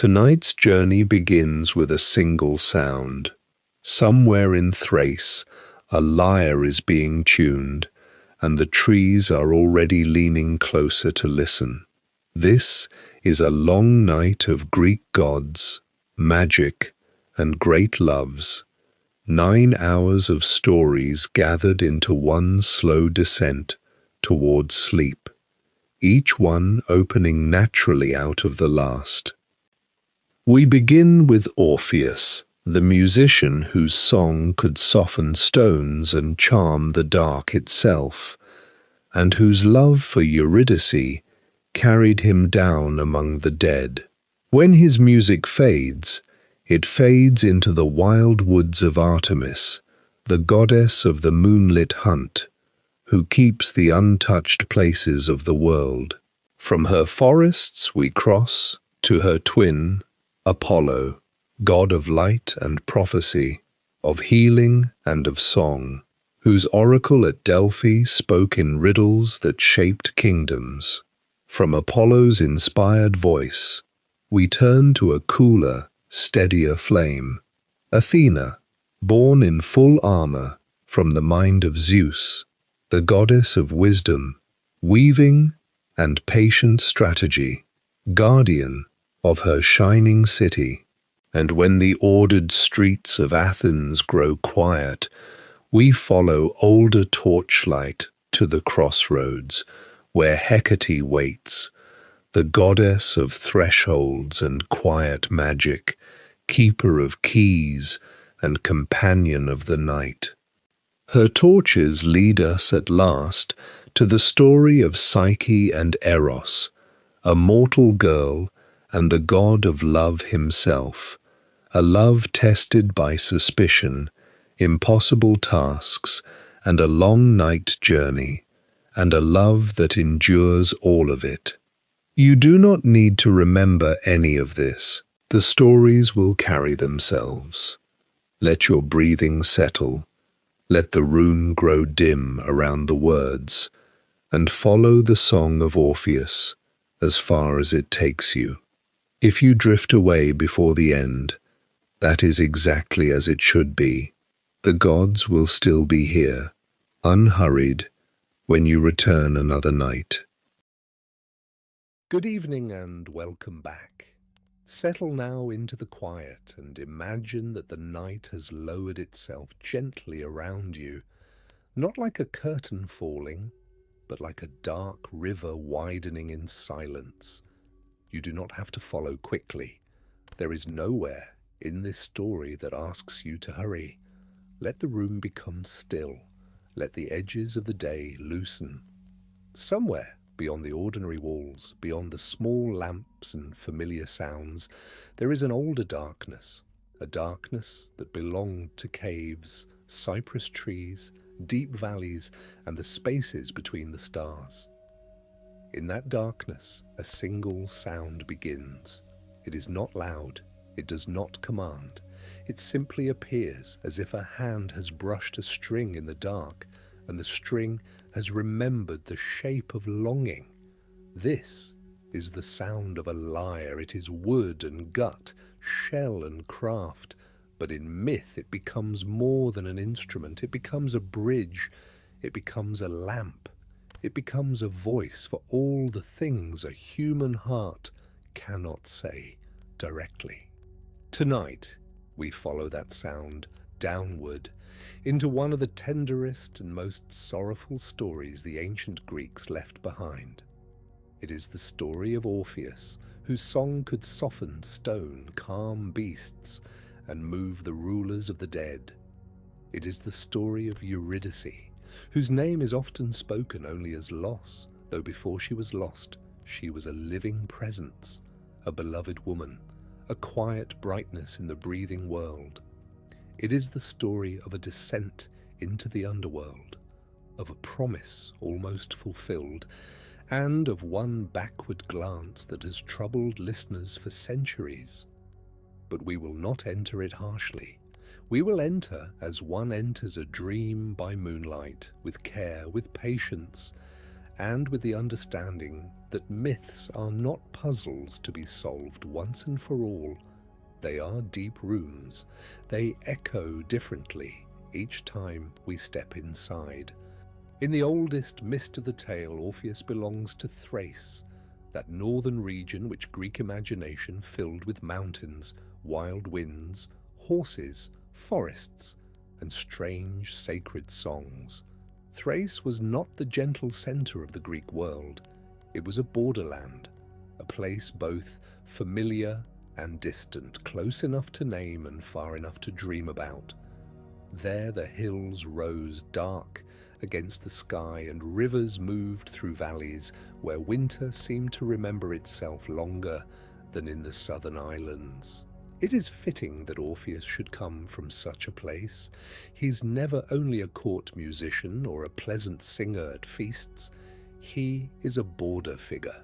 Tonight's journey begins with a single sound. Somewhere in Thrace, a lyre is being tuned, and the trees are already leaning closer to listen. This is a long night of Greek gods, magic, and great loves. 9 hours of stories gathered into one slow descent towards sleep, each one opening naturally out of the last. We begin with Orpheus, the musician whose song could soften stones and charm the dark itself, and whose love for Eurydice carried him down among the dead. When his music fades, it fades into the wild woods of Artemis, the goddess of the moonlit hunt, who keeps the untouched places of the world. From her forests we cross to her twin, Apollo, god of light and prophecy, of healing and of song, whose oracle at Delphi spoke in riddles that shaped kingdoms. From Apollo's inspired voice, we turn to a cooler, steadier flame, Athena, born in full armor from the mind of Zeus, the goddess of wisdom, weaving and patient strategy, guardian of her shining city. And when the ordered streets of Athens grow quiet, we follow older torchlight to the crossroads, where Hecate waits, the goddess of thresholds and quiet magic, keeper of keys and companion of the night. Her torches lead us at last to the story of Psyche and Eros, a mortal girl and the god of love himself, a love tested by suspicion, impossible tasks, and a long night journey, and a love that endures all of it. You do not need to remember any of this. The stories will carry themselves. Let your breathing settle. Let the room grow dim around the words, and follow the song of Orpheus as far as it takes you. If you drift away before the end, that is exactly as it should be. The gods will still be here, unhurried, when you return another night. Good evening and welcome back. Settle now into the quiet and imagine that the night has lowered itself gently around you, not like a curtain falling, but like a dark river widening in silence. You do not have to follow quickly. There is nowhere in this story that asks you to hurry. Let the room become still. Let the edges of the day loosen. Somewhere beyond the ordinary walls, beyond the small lamps and familiar sounds, there is an older darkness, a darkness that belonged to caves, cypress trees, deep valleys, and the spaces between the stars. In that darkness, a single sound begins. It is not loud. It does not command. It simply appears as if a hand has brushed a string in the dark, and the string has remembered the shape of longing. This is the sound of a lyre. It is wood and gut, shell and craft. But in myth it becomes more than an instrument. It becomes a bridge. It becomes a lamp. It becomes a voice for all the things a human heart cannot say directly. Tonight, we follow that sound downward into one of the tenderest and most sorrowful stories the ancient Greeks left behind. It is the story of Orpheus, whose song could soften stone, calm beasts, and move the rulers of the dead. It is the story of Eurydice, whose name is often spoken only as loss, though before she was lost, she was a living presence, a beloved woman, a quiet brightness in the breathing world. It is the story of a descent into the underworld, of a promise almost fulfilled, and of one backward glance that has troubled listeners for centuries. But we will not enter it harshly. We will enter as one enters a dream by moonlight, with care, with patience, and with the understanding that myths are not puzzles to be solved once and for all. They are deep rooms. They echo differently each time we step inside. In the oldest myth of the tale, Orpheus belongs to Thrace, that northern region which Greek imagination filled with mountains, wild winds, horses, forests, and strange sacred songs. Thrace was not the gentle center of the Greek world. It was a borderland, a place both familiar and distant, close enough to name and far enough to dream about. There the hills rose dark against the sky and rivers moved through valleys where winter seemed to remember itself longer than in the southern islands. It is fitting that Orpheus should come from such a place. He's never only a court musician or a pleasant singer at feasts. He is a border figure.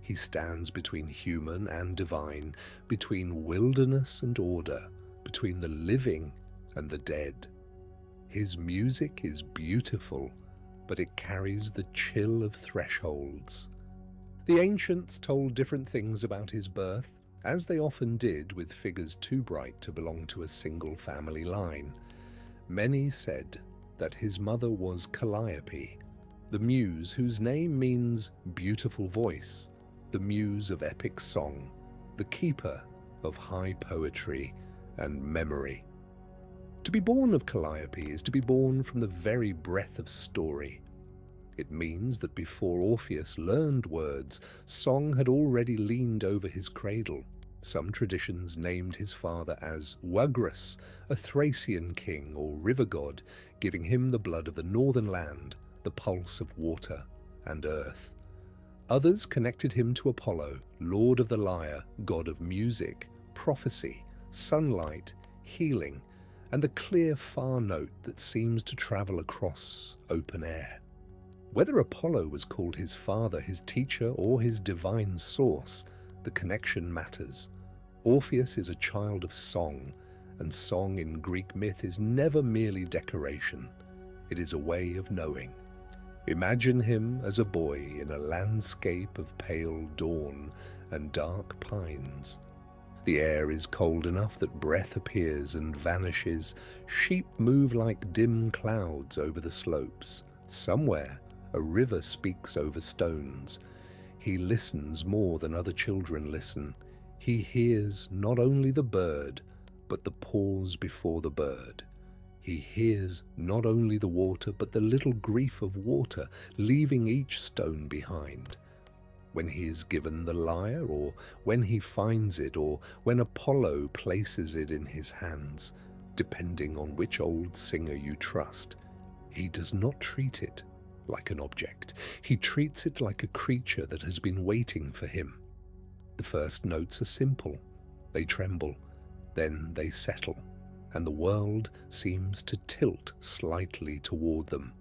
He stands between human and divine, between wilderness and order, between the living and the dead. His music is beautiful, but it carries the chill of thresholds. The ancients told different things about his birth, as they often did with figures too bright to belong to a single family line. Many said that his mother was Calliope, the muse whose name means beautiful voice, the muse of epic song, the keeper of high poetry and memory. To be born of Calliope is to be born from the very breath of story. It means that before Orpheus learned words, song had already leaned over his cradle. Some traditions named his father as Oeagrus, a Thracian king or river god, giving him the blood of the northern land, the pulse of water and earth. Others connected him to Apollo, lord of the lyre, god of music, prophecy, sunlight, healing, and the clear far note that seems to travel across open air. Whether Apollo was called his father, his teacher, or his divine source, the connection matters. Orpheus is a child of song, and song in Greek myth is never merely decoration. It is a way of knowing. Imagine him as a boy in a landscape of pale dawn and dark pines. The air is cold enough that breath appears and vanishes. Sheep move like dim clouds over the slopes. Somewhere, a river speaks over stones. He listens more than other children listen. He hears not only the bird, but the pause before the bird. He hears not only the water, but the little grief of water, leaving each stone behind. When he is given the lyre, or when he finds it, or when Apollo places it in his hands, depending on which old singer you trust, he does not treat it like an object. He treats it like a creature that has been waiting for him. The first notes are simple. They tremble, then they settle, and the world seems to tilt slightly toward them.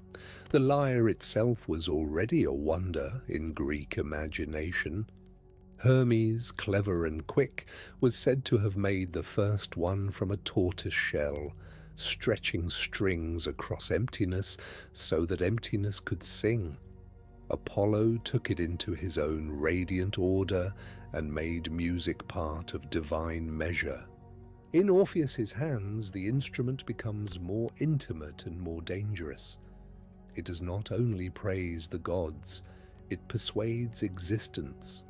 The lyre itself was already a wonder in Greek imagination. Hermes, clever and quick, was said to have made the first one from a tortoise shell, stretching strings across emptiness so that emptiness could sing. Apollo took it into his own radiant order and made music part of divine measure. In Orpheus's hands, the instrument becomes more intimate and more dangerous. It does not only praise the gods, it persuades existence.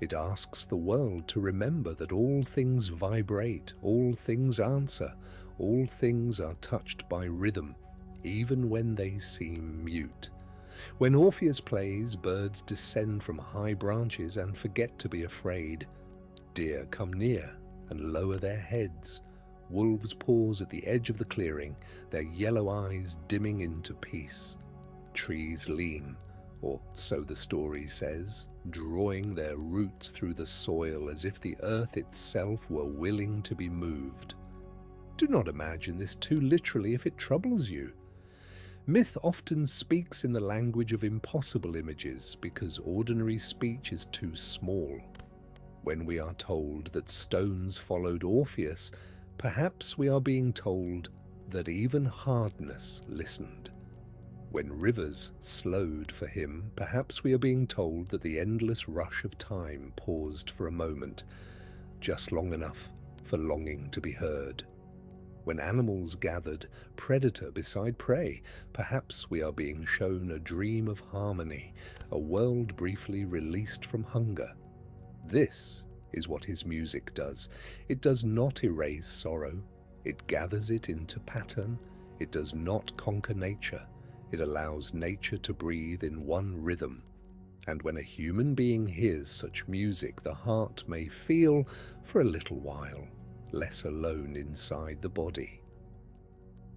It asks the world to remember that all things vibrate, all things answer, all things are touched by rhythm, even when they seem mute. When Orpheus plays, birds descend from high branches and forget to be afraid. Deer come near and lower their heads. Wolves pause at the edge of the clearing, their yellow eyes dimming into peace. Trees lean, or so the story says, drawing their roots through the soil as if the earth itself were willing to be moved. Do not imagine this too literally if it troubles you. Myth often speaks in the language of impossible images because ordinary speech is too small. When we are told that stones followed Orpheus, perhaps we are being told that even hardness listened. When rivers slowed for him, perhaps we are being told that the endless rush of time paused for a moment, just long enough for longing to be heard. When animals gathered, predator beside prey, perhaps we are being shown a dream of harmony, a world briefly released from hunger. This is what his music does. It does not erase sorrow. It gathers it into pattern. It does not conquer nature. It allows nature to breathe in one rhythm. And when a human being hears such music, the heart may feel, for a little while, less alone inside the body.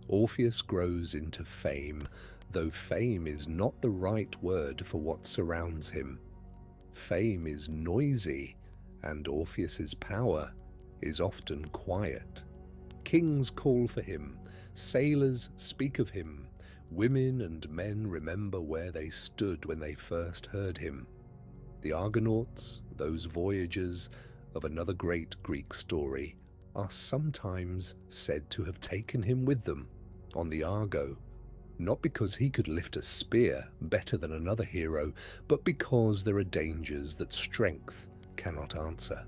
Orpheus grows into fame, though fame is not the right word for what surrounds him. Fame is noisy, and Orpheus's power is often quiet. Kings call for him, sailors speak of him, women and men remember where they stood when they first heard him. The Argonauts, those voyagers of another great Greek story, are sometimes said to have taken him with them on the Argo, not because he could lift a spear better than another hero, but because there are dangers that strength cannot answer.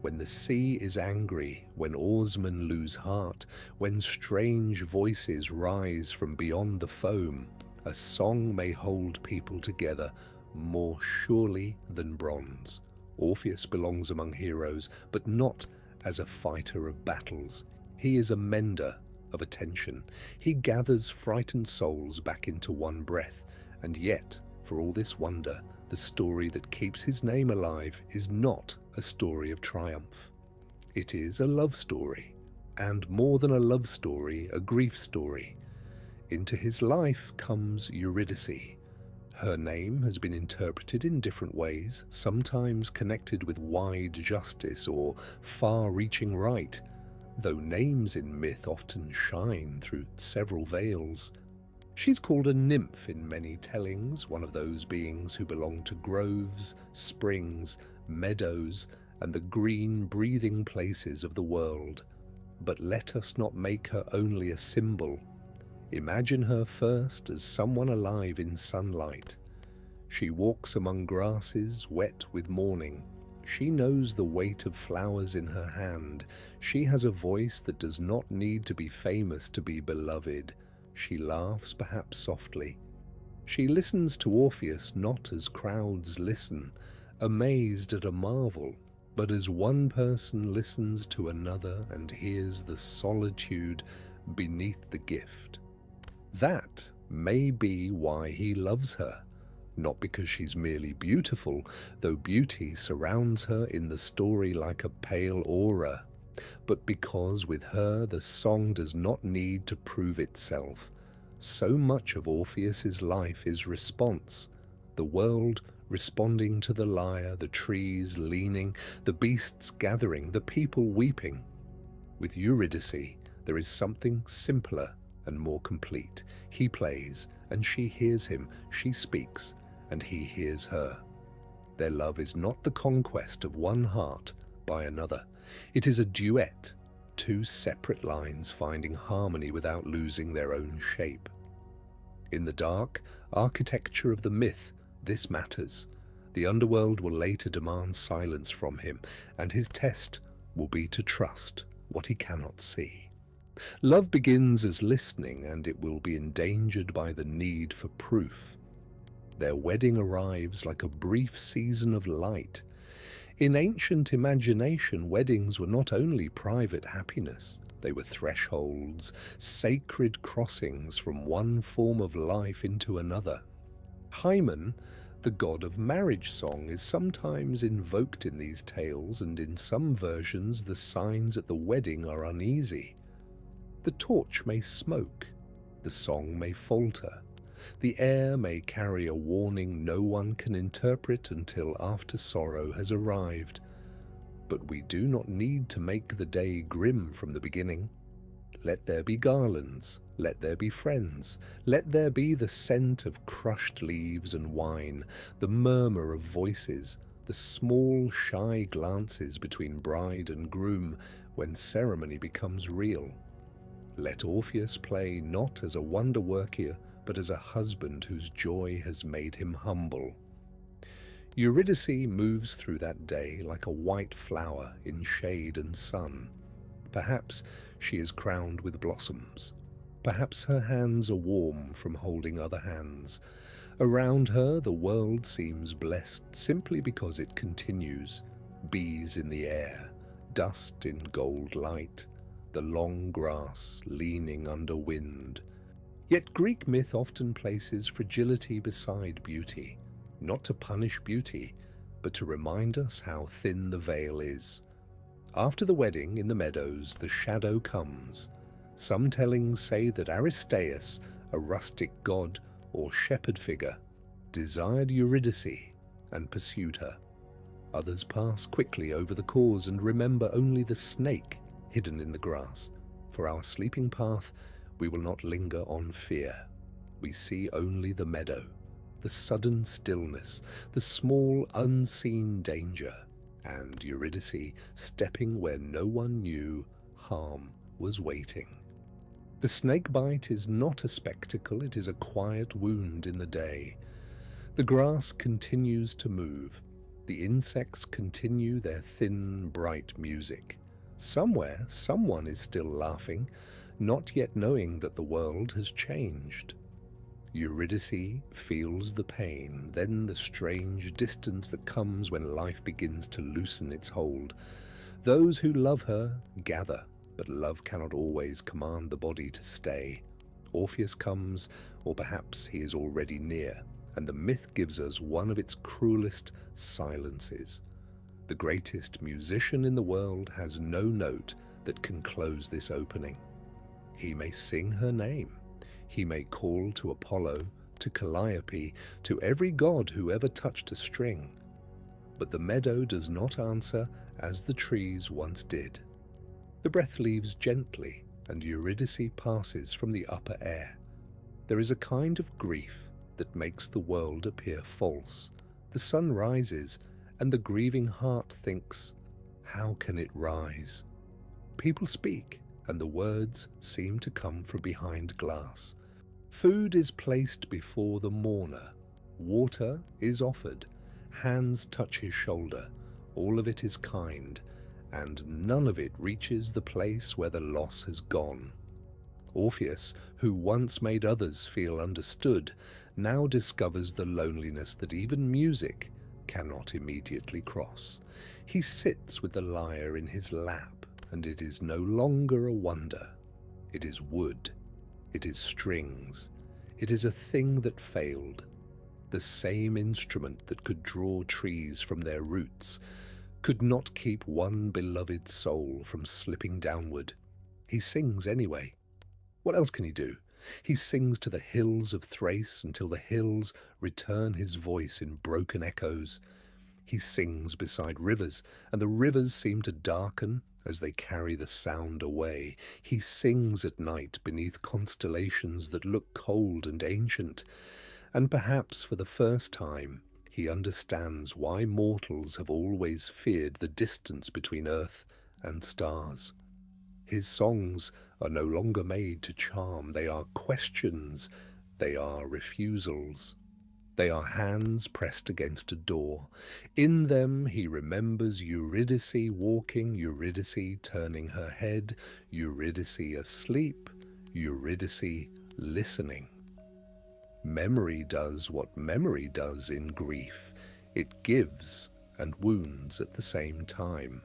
When the sea is angry, when oarsmen lose heart, when strange voices rise from beyond the foam, a song may hold people together more surely than bronze. Orpheus belongs among heroes, but not as a fighter of battles. He is a mender of attention. He gathers frightened souls back into one breath, and yet, for all this wonder, the story that keeps his name alive is not a story of triumph. It is a love story, and more than a love story, a grief story. Into his life comes Eurydice. Her name has been interpreted in different ways, sometimes connected with wide justice or far-reaching right, though names in myth often shine through several veils. She's called a nymph in many tellings, one of those beings who belong to groves, springs, meadows, and the green, breathing places of the world. But let us not make her only a symbol. Imagine her first as someone alive in sunlight. She walks among grasses wet with morning. She knows the weight of flowers in her hand. She has a voice that does not need to be famous to be beloved. She laughs perhaps softly. She listens to Orpheus not as crowds listen, amazed at a marvel, but as one person listens to another and hears the solitude beneath the gift. That may be why he loves her, not because she's merely beautiful, though beauty surrounds her in the story like a pale aura, but because with her the song does not need to prove itself. So much of Orpheus's life is response, the world responding to the lyre, the trees leaning, the beasts gathering, the people weeping. With Eurydice, there is something simpler and more complete. He plays, and she hears him. She speaks, and he hears her. Their love is not the conquest of one heart by another. It is a duet, two separate lines finding harmony without losing their own shape. In the dark architecture of the myth, this matters. The underworld will later demand silence from him, and his test will be to trust what he cannot see. Love begins as listening, and it will be endangered by the need for proof. Their wedding arrives like a brief season of light. In ancient imagination, weddings were not only private happiness, they were thresholds, sacred crossings from one form of life into another. Hymen, the god of marriage song, is sometimes invoked in these tales, and in some versions the signs at the wedding are uneasy. The torch may smoke, the song may falter, the air may carry a warning no one can interpret until after sorrow has arrived. But we do not need to make the day grim from the beginning. Let there be garlands, let there be friends, let there be the scent of crushed leaves and wine, the murmur of voices, the small shy glances between bride and groom when ceremony becomes real. Let Orpheus play not as a wonder worker, but as a husband whose joy has made him humble. Eurydice moves through that day like a white flower in shade and sun. Perhaps she is crowned with blossoms. Perhaps her hands are warm from holding other hands. Around her, the world seems blessed simply because it continues. Bees in the air, dust in gold light, the long grass leaning under wind. Yet Greek myth often places fragility beside beauty, not to punish beauty, but to remind us how thin the veil is. After the wedding in the meadows, the shadow comes. Some tellings say that Aristaeus, a rustic god or shepherd figure, desired Eurydice and pursued her. Others pass quickly over the cause and remember only the snake hidden in the grass. For our sleeping path, we will not linger on fear. We see only the meadow, the sudden stillness, the small unseen danger, and Eurydice stepping where no one knew harm was waiting. The snake bite is not a spectacle, it is a quiet wound in the day. The grass continues to move. The insects continue their thin, bright music. Somewhere, someone is still laughing, not yet knowing that the world has changed. Eurydice feels the pain, then the strange distance that comes when life begins to loosen its hold. Those who love her gather, but love cannot always command the body to stay. Orpheus comes, or perhaps he is already near, and the myth gives us one of its cruelest silences. The greatest musician in the world has no note that can close this opening. He may sing her name. He may call to Apollo, to Calliope, to every god who ever touched a string. But the meadow does not answer as the trees once did. The breath leaves gently, and Eurydice passes from the upper air. There is a kind of grief that makes the world appear false. The sun rises, and the grieving heart thinks, how can it rise? People speak, and the words seem to come from behind glass. Food is placed before the mourner. Water is offered. Hands touch his shoulder. All of it is kind, and none of it reaches the place where the loss has gone. Orpheus, who once made others feel understood, now discovers the loneliness that even music cannot immediately cross. He sits with the lyre in his lap, and it is no longer a wonder. It is wood. It is strings. It is a thing that failed. The same instrument that could draw trees from their roots could not keep one beloved soul from slipping downward. He sings anyway. What else can he do? He sings to the hills of Thrace until the hills return his voice in broken echoes. He sings beside rivers, and the rivers seem to darken as they carry the sound away. He sings at night beneath constellations that look cold and ancient, and perhaps for the first time he understands why mortals have always feared the distance between earth and stars. His songs are no longer made to charm. They are questions. They are refusals. They are hands pressed against a door. In them he remembers Eurydice walking, Eurydice turning her head, Eurydice asleep, Eurydice listening. Memory does what memory does in grief. It gives and wounds at the same time.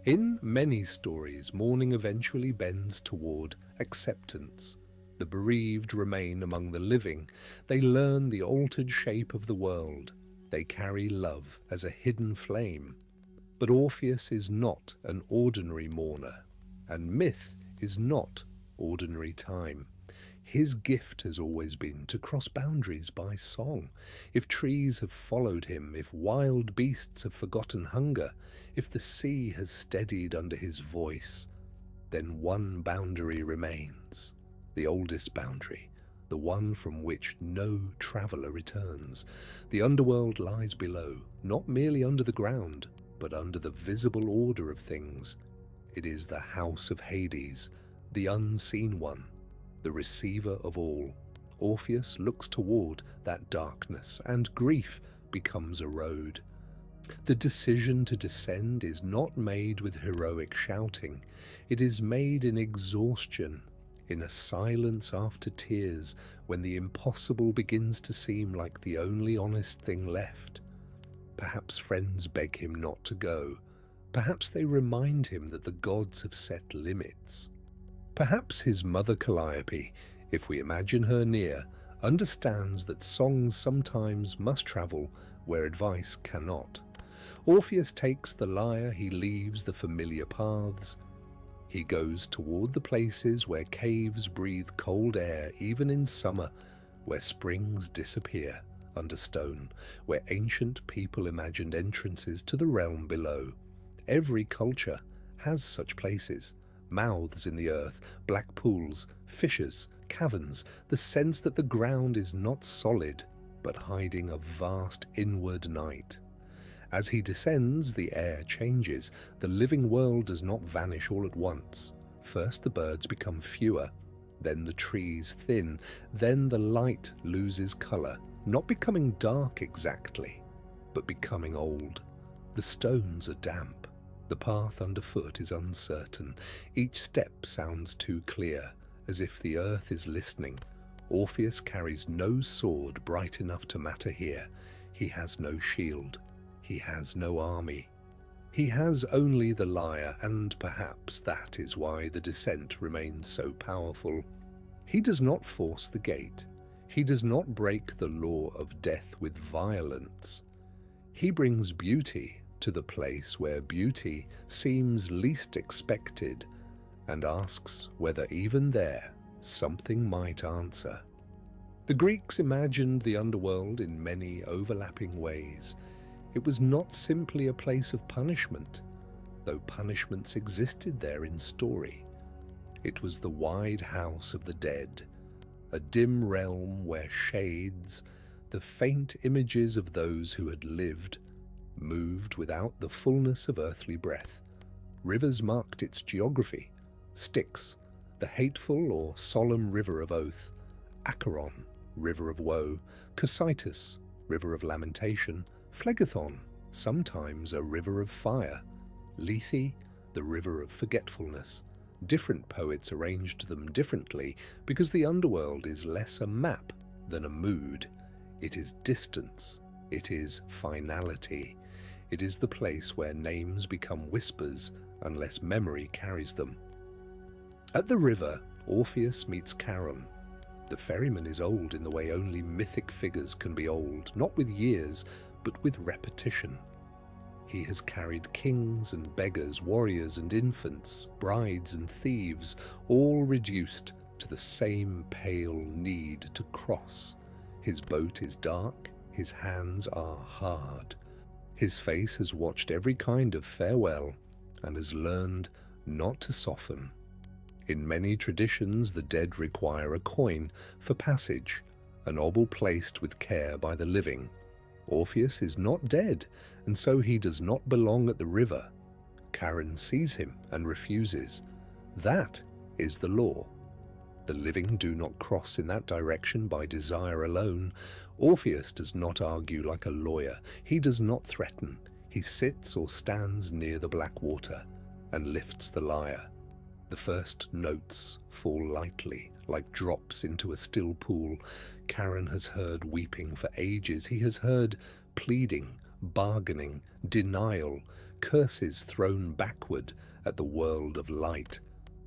In many stories, mourning eventually bends toward acceptance. The bereaved remain among the living. They learn the altered shape of the world. They carry love as a hidden flame. But Orpheus is not an ordinary mourner, and myth is not ordinary time. His gift has always been to cross boundaries by song. If trees have followed him, if wild beasts have forgotten hunger, if the sea has steadied under his voice, then one boundary remains, the oldest boundary, the one from which no traveller returns. The underworld lies below, not merely under the ground, but under the visible order of things. It is the house of Hades, the unseen one, the receiver of all. Orpheus looks toward that darkness, and grief becomes a road. The decision to descend is not made with heroic shouting. It is made in exhaustion, in a silence after tears, when the impossible begins to seem like the only honest thing left. Perhaps friends beg him not to go. Perhaps they remind him that the gods have set limits. Perhaps his mother Calliope, if we imagine her near, understands that songs sometimes must travel where advice cannot. Orpheus takes the lyre, he leaves the familiar paths. He goes toward the places where caves breathe cold air even in summer, where springs disappear under stone, where ancient people imagined entrances to the realm below. Every culture has such places, mouths in the earth, black pools, fissures, caverns, the sense that the ground is not solid, but hiding a vast inward night. As he descends, the air changes. The living world does not vanish all at once. First the birds become fewer, then the trees thin, then the light loses colour, not becoming dark exactly, but becoming old. The stones are damp. The path underfoot is uncertain. Each step sounds too clear, as if the earth is listening. Orpheus carries no sword bright enough to matter here. He has no shield. He has no army. He has only the lyre, and perhaps that is why the descent remains so powerful. He does not force the gate. He does not break the law of death with violence. He brings beauty to the place where beauty seems least expected, and asks whether even there something might answer. The Greeks imagined the underworld in many overlapping ways. It was not simply a place of punishment, though punishments existed there in story. It was the wide house of the dead, a dim realm where shades, the faint images of those who had lived, moved without the fullness of earthly breath. Rivers marked its geography. Styx, the hateful or solemn river of oath; Acheron, river of woe; Cocytus, river of lamentation; Phlegethon, sometimes a river of fire; Lethe, the river of forgetfulness. Different poets arranged them differently because the underworld is less a map than a mood. It is distance. It is finality. It is the place where names become whispers unless memory carries them. At the river, Orpheus meets Charon. The ferryman is old in the way only mythic figures can be old, not with years, but with repetition. He has carried kings and beggars, warriors and infants, brides and thieves, all reduced to the same pale need to cross. His boat is dark, his hands are hard. His face has watched every kind of farewell and has learned not to soften. In many traditions, the dead require a coin for passage, an obol placed with care by the living. Orpheus is not dead, and so he does not belong at the river. Charon sees him and refuses. That is the law. The living do not cross in that direction by desire alone. Orpheus does not argue like a lawyer. He does not threaten. He sits or stands near the black water and lifts the lyre. The first notes fall lightly, like drops into a still pool. Charon has heard weeping for ages. He has heard pleading, bargaining, denial, curses thrown backward at the world of light.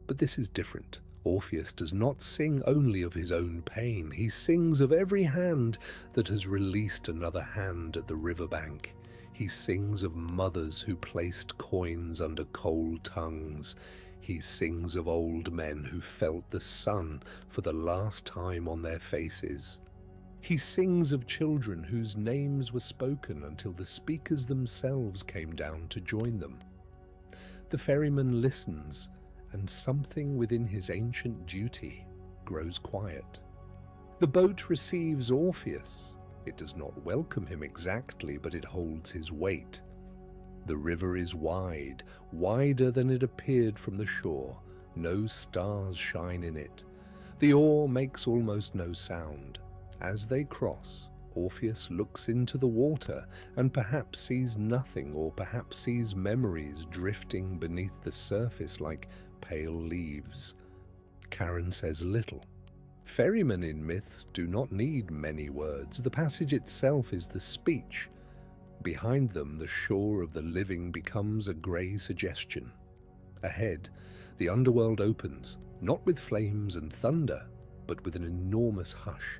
But this is different. Orpheus does not sing only of his own pain. He sings of every hand that has released another hand at the riverbank. He sings of mothers who placed coins under cold tongues. He sings of old men who felt the sun for the last time on their faces. He sings of children whose names were spoken until the speakers themselves came down to join them. The ferryman listens, and something within his ancient duty grows quiet. The boat receives Orpheus. It does not welcome him exactly, but it holds his weight. The river is wide, wider than it appeared from the shore. No stars shine in it. The oar makes almost no sound. As they cross, Orpheus looks into the water and perhaps sees nothing, or perhaps sees memories drifting beneath the surface like pale leaves. Karen says little. Ferrymen in myths do not need many words. The passage itself is the speech. Behind them, the shore of the living becomes a grey suggestion. Ahead, the underworld opens, not with flames and thunder, but with an enormous hush.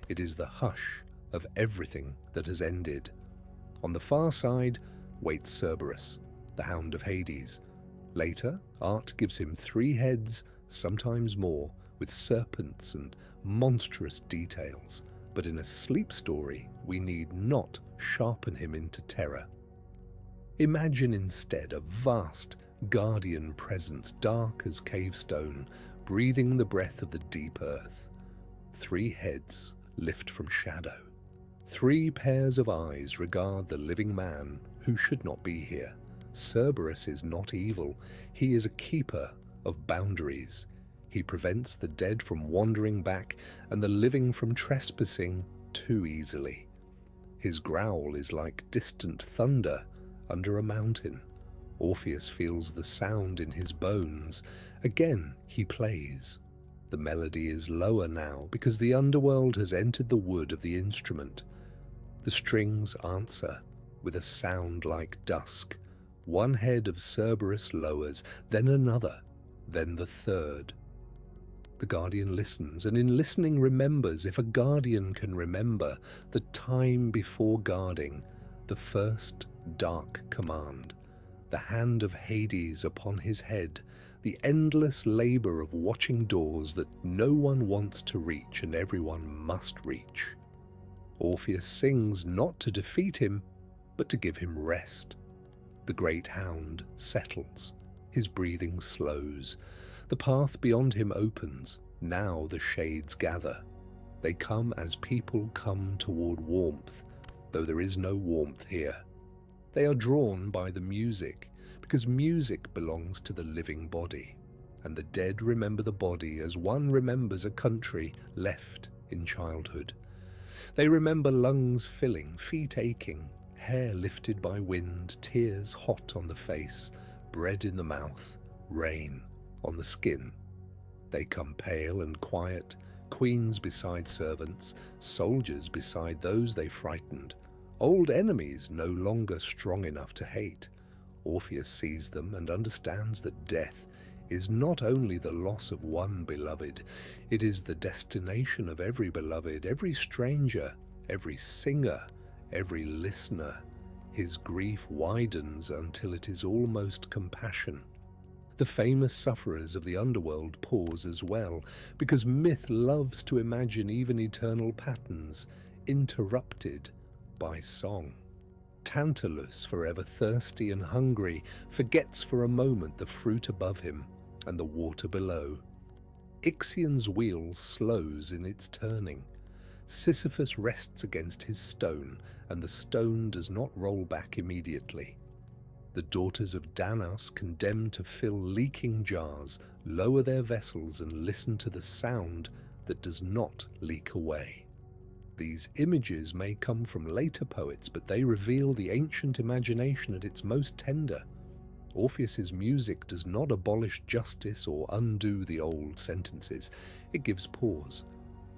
It is the hush of everything that has ended. On the far side waits Cerberus, the hound of Hades. Later, art gives him 3 heads, sometimes more, with serpents and monstrous details. But in a sleep story, we need not sharpen him into terror. Imagine instead a vast, guardian presence, dark as cave stone, breathing the breath of the deep earth. 3 heads lift from shadow. 3 pairs of eyes regard the living man who should not be here. Cerberus is not evil. He is a keeper of boundaries. He prevents the dead from wandering back and the living from trespassing too easily. His growl is like distant thunder under a mountain. Orpheus feels the sound in his bones. Again he plays. The melody is lower now because the underworld has entered the wood of the instrument. The strings answer with a sound like dusk. 1 head of Cerberus lowers, then another, then the 3rd. The guardian listens, and in listening remembers, if a guardian can remember, the time before guarding, the first dark command, the hand of Hades upon his head, the endless labor of watching doors that no one wants to reach and everyone must reach. Orpheus sings not to defeat him, but to give him rest. The great hound settles. His breathing slows. The path beyond him opens. Now the shades gather. They come as people come toward warmth, though there is no warmth here. They are drawn by the music, because music belongs to the living body, and the dead remember the body as one remembers a country left in childhood. They remember lungs filling, feet aching, hair lifted by wind, tears hot on the face, bread in the mouth, rain on the skin. They come pale and quiet, queens beside servants, soldiers beside those they frightened, old enemies no longer strong enough to hate. Orpheus sees them and understands that death is not only the loss of one beloved, it is the destination of every beloved, every stranger, every singer, every listener. His grief widens until it is almost compassion. The famous sufferers of the underworld pause as well, because myth loves to imagine even eternal patterns, interrupted by song. Tantalus, forever thirsty and hungry, forgets for a moment the fruit above him and the water below. Ixion's wheel slows in its turning. Sisyphus rests against his stone, and the stone does not roll back immediately. The daughters of Danaus, condemned to fill leaking jars, lower their vessels and listen to the sound that does not leak away. These images may come from later poets, but they reveal the ancient imagination at its most tender. Orpheus's music does not abolish justice or undo the old sentences. It gives pause.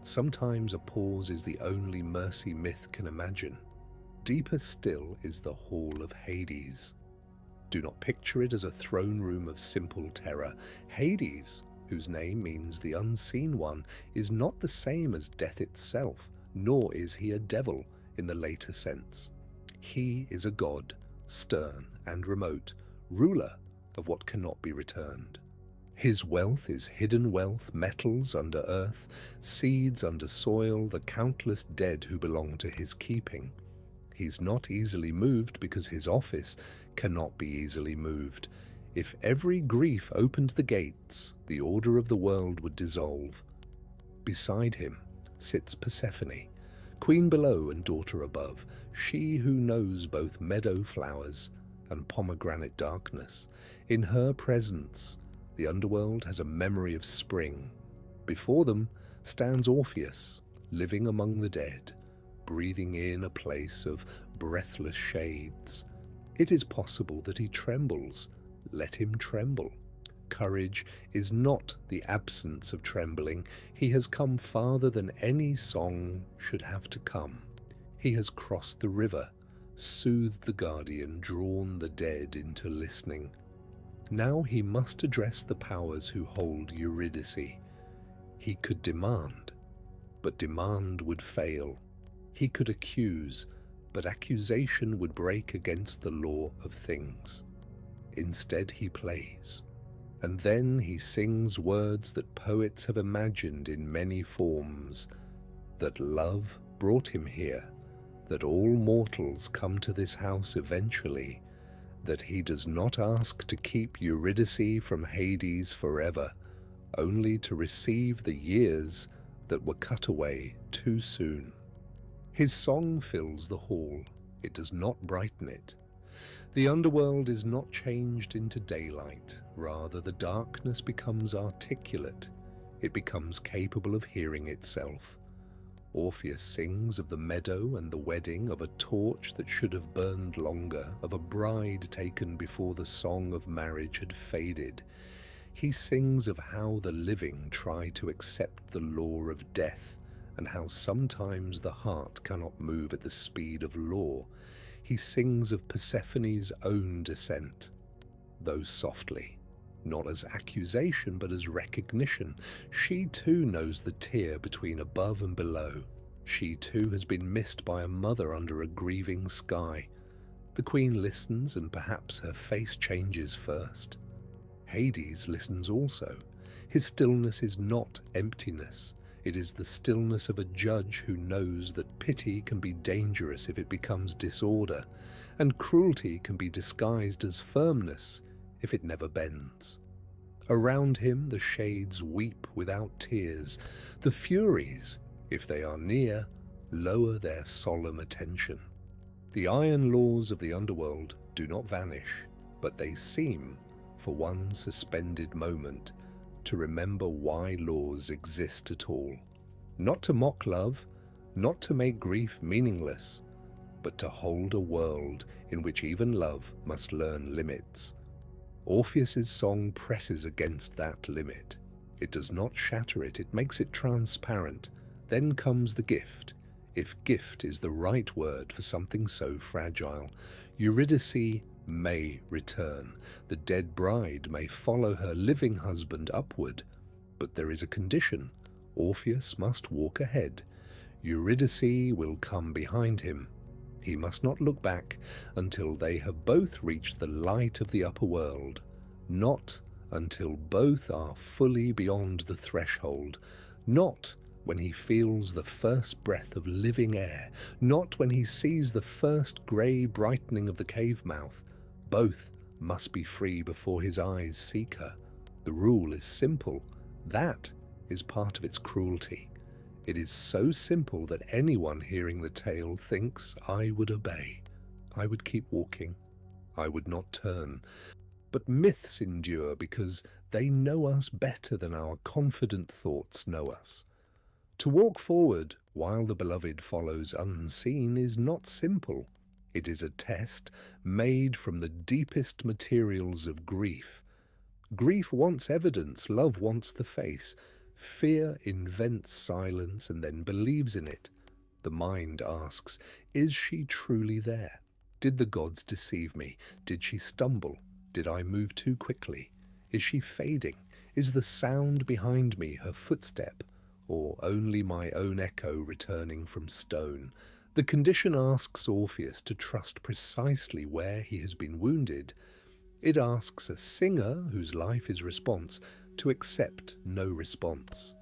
Sometimes a pause is the only mercy myth can imagine. Deeper still is the Hall of Hades. Do not picture it as a throne room of simple terror. Hades, whose name means the unseen one, is not the same as death itself, nor is he a devil in the later sense. He is a god, stern and remote, ruler of what cannot be returned. His wealth is hidden wealth, metals under earth, seeds under soil, the countless dead who belong to his keeping. He's not easily moved because his office cannot be easily moved. If every grief opened the gates, the order of the world would dissolve. Beside him sits Persephone, queen below and daughter above, she who knows both meadow flowers and pomegranate darkness. In her presence, the underworld has a memory of spring. Before them stands Orpheus, living among the dead, breathing in a place of breathless shades. It is possible that he trembles. Let him tremble. Courage is not the absence of trembling. He has come farther than any song should have to come. He has crossed the river, soothed the guardian, drawn the dead into listening. Now he must address the powers who hold Eurydice. He could demand, but demand would fail. He could accuse, but accusation would break against the law of things. Instead he plays. And then he sings words that poets have imagined in many forms, that love brought him here, that all mortals come to this house eventually, that he does not ask to keep Eurydice from Hades forever, only to receive the years that were cut away too soon. His song fills the hall. It does not brighten it. The underworld is not changed into daylight. Rather, the darkness becomes articulate. It becomes capable of hearing itself. Orpheus sings of the meadow and the wedding, of a torch that should have burned longer, of a bride taken before the song of marriage had faded. He sings of how the living try to accept the law of death, and how sometimes the heart cannot move at the speed of law. He sings of Persephone's own descent, though softly, not as accusation but as recognition. She too knows the tier between above and below. She too has been missed by a mother under a grieving sky. The queen listens, and perhaps her face changes first. Hades listens also. His stillness is not emptiness. It is the stillness of a judge who knows that pity can be dangerous if it becomes disorder, and cruelty can be disguised as firmness if it never bends. Around him the shades weep without tears. The Furies, if they are near, lower their solemn attention. The iron laws of the underworld do not vanish, but they seem, for one suspended moment, to remember why laws exist at all. Not to mock love, not to make grief meaningless, but to hold a world in which even love must learn limits. Orpheus's song presses against that limit. It does not shatter it, it makes it transparent. Then comes the gift, if gift is the right word for something so fragile. Eurydice may return. The dead bride may follow her living husband upward. But there is a condition. Orpheus must walk ahead. Eurydice will come behind him. He must not look back until they have both reached the light of the upper world. Not until both are fully beyond the threshold. Not when he feels the first breath of living air. Not when he sees the first grey brightening of the cave mouth. Both must be free before his eyes seek her. The rule is simple. That is part of its cruelty. It is so simple that anyone hearing the tale thinks, I would obey. I would keep walking. I would not turn. But myths endure because they know us better than our confident thoughts know us. To walk forward while the beloved follows unseen is not simple. It is a test made from the deepest materials of grief. Grief wants evidence, love wants the face. Fear invents silence and then believes in it. The mind asks, is she truly there? Did the gods deceive me? Did she stumble? Did I move too quickly? Is she fading? Is the sound behind me her footstep, or only my own echo returning from stone? The condition asks Orpheus to trust precisely where he has been wounded. It asks a singer whose life is response to accept no response.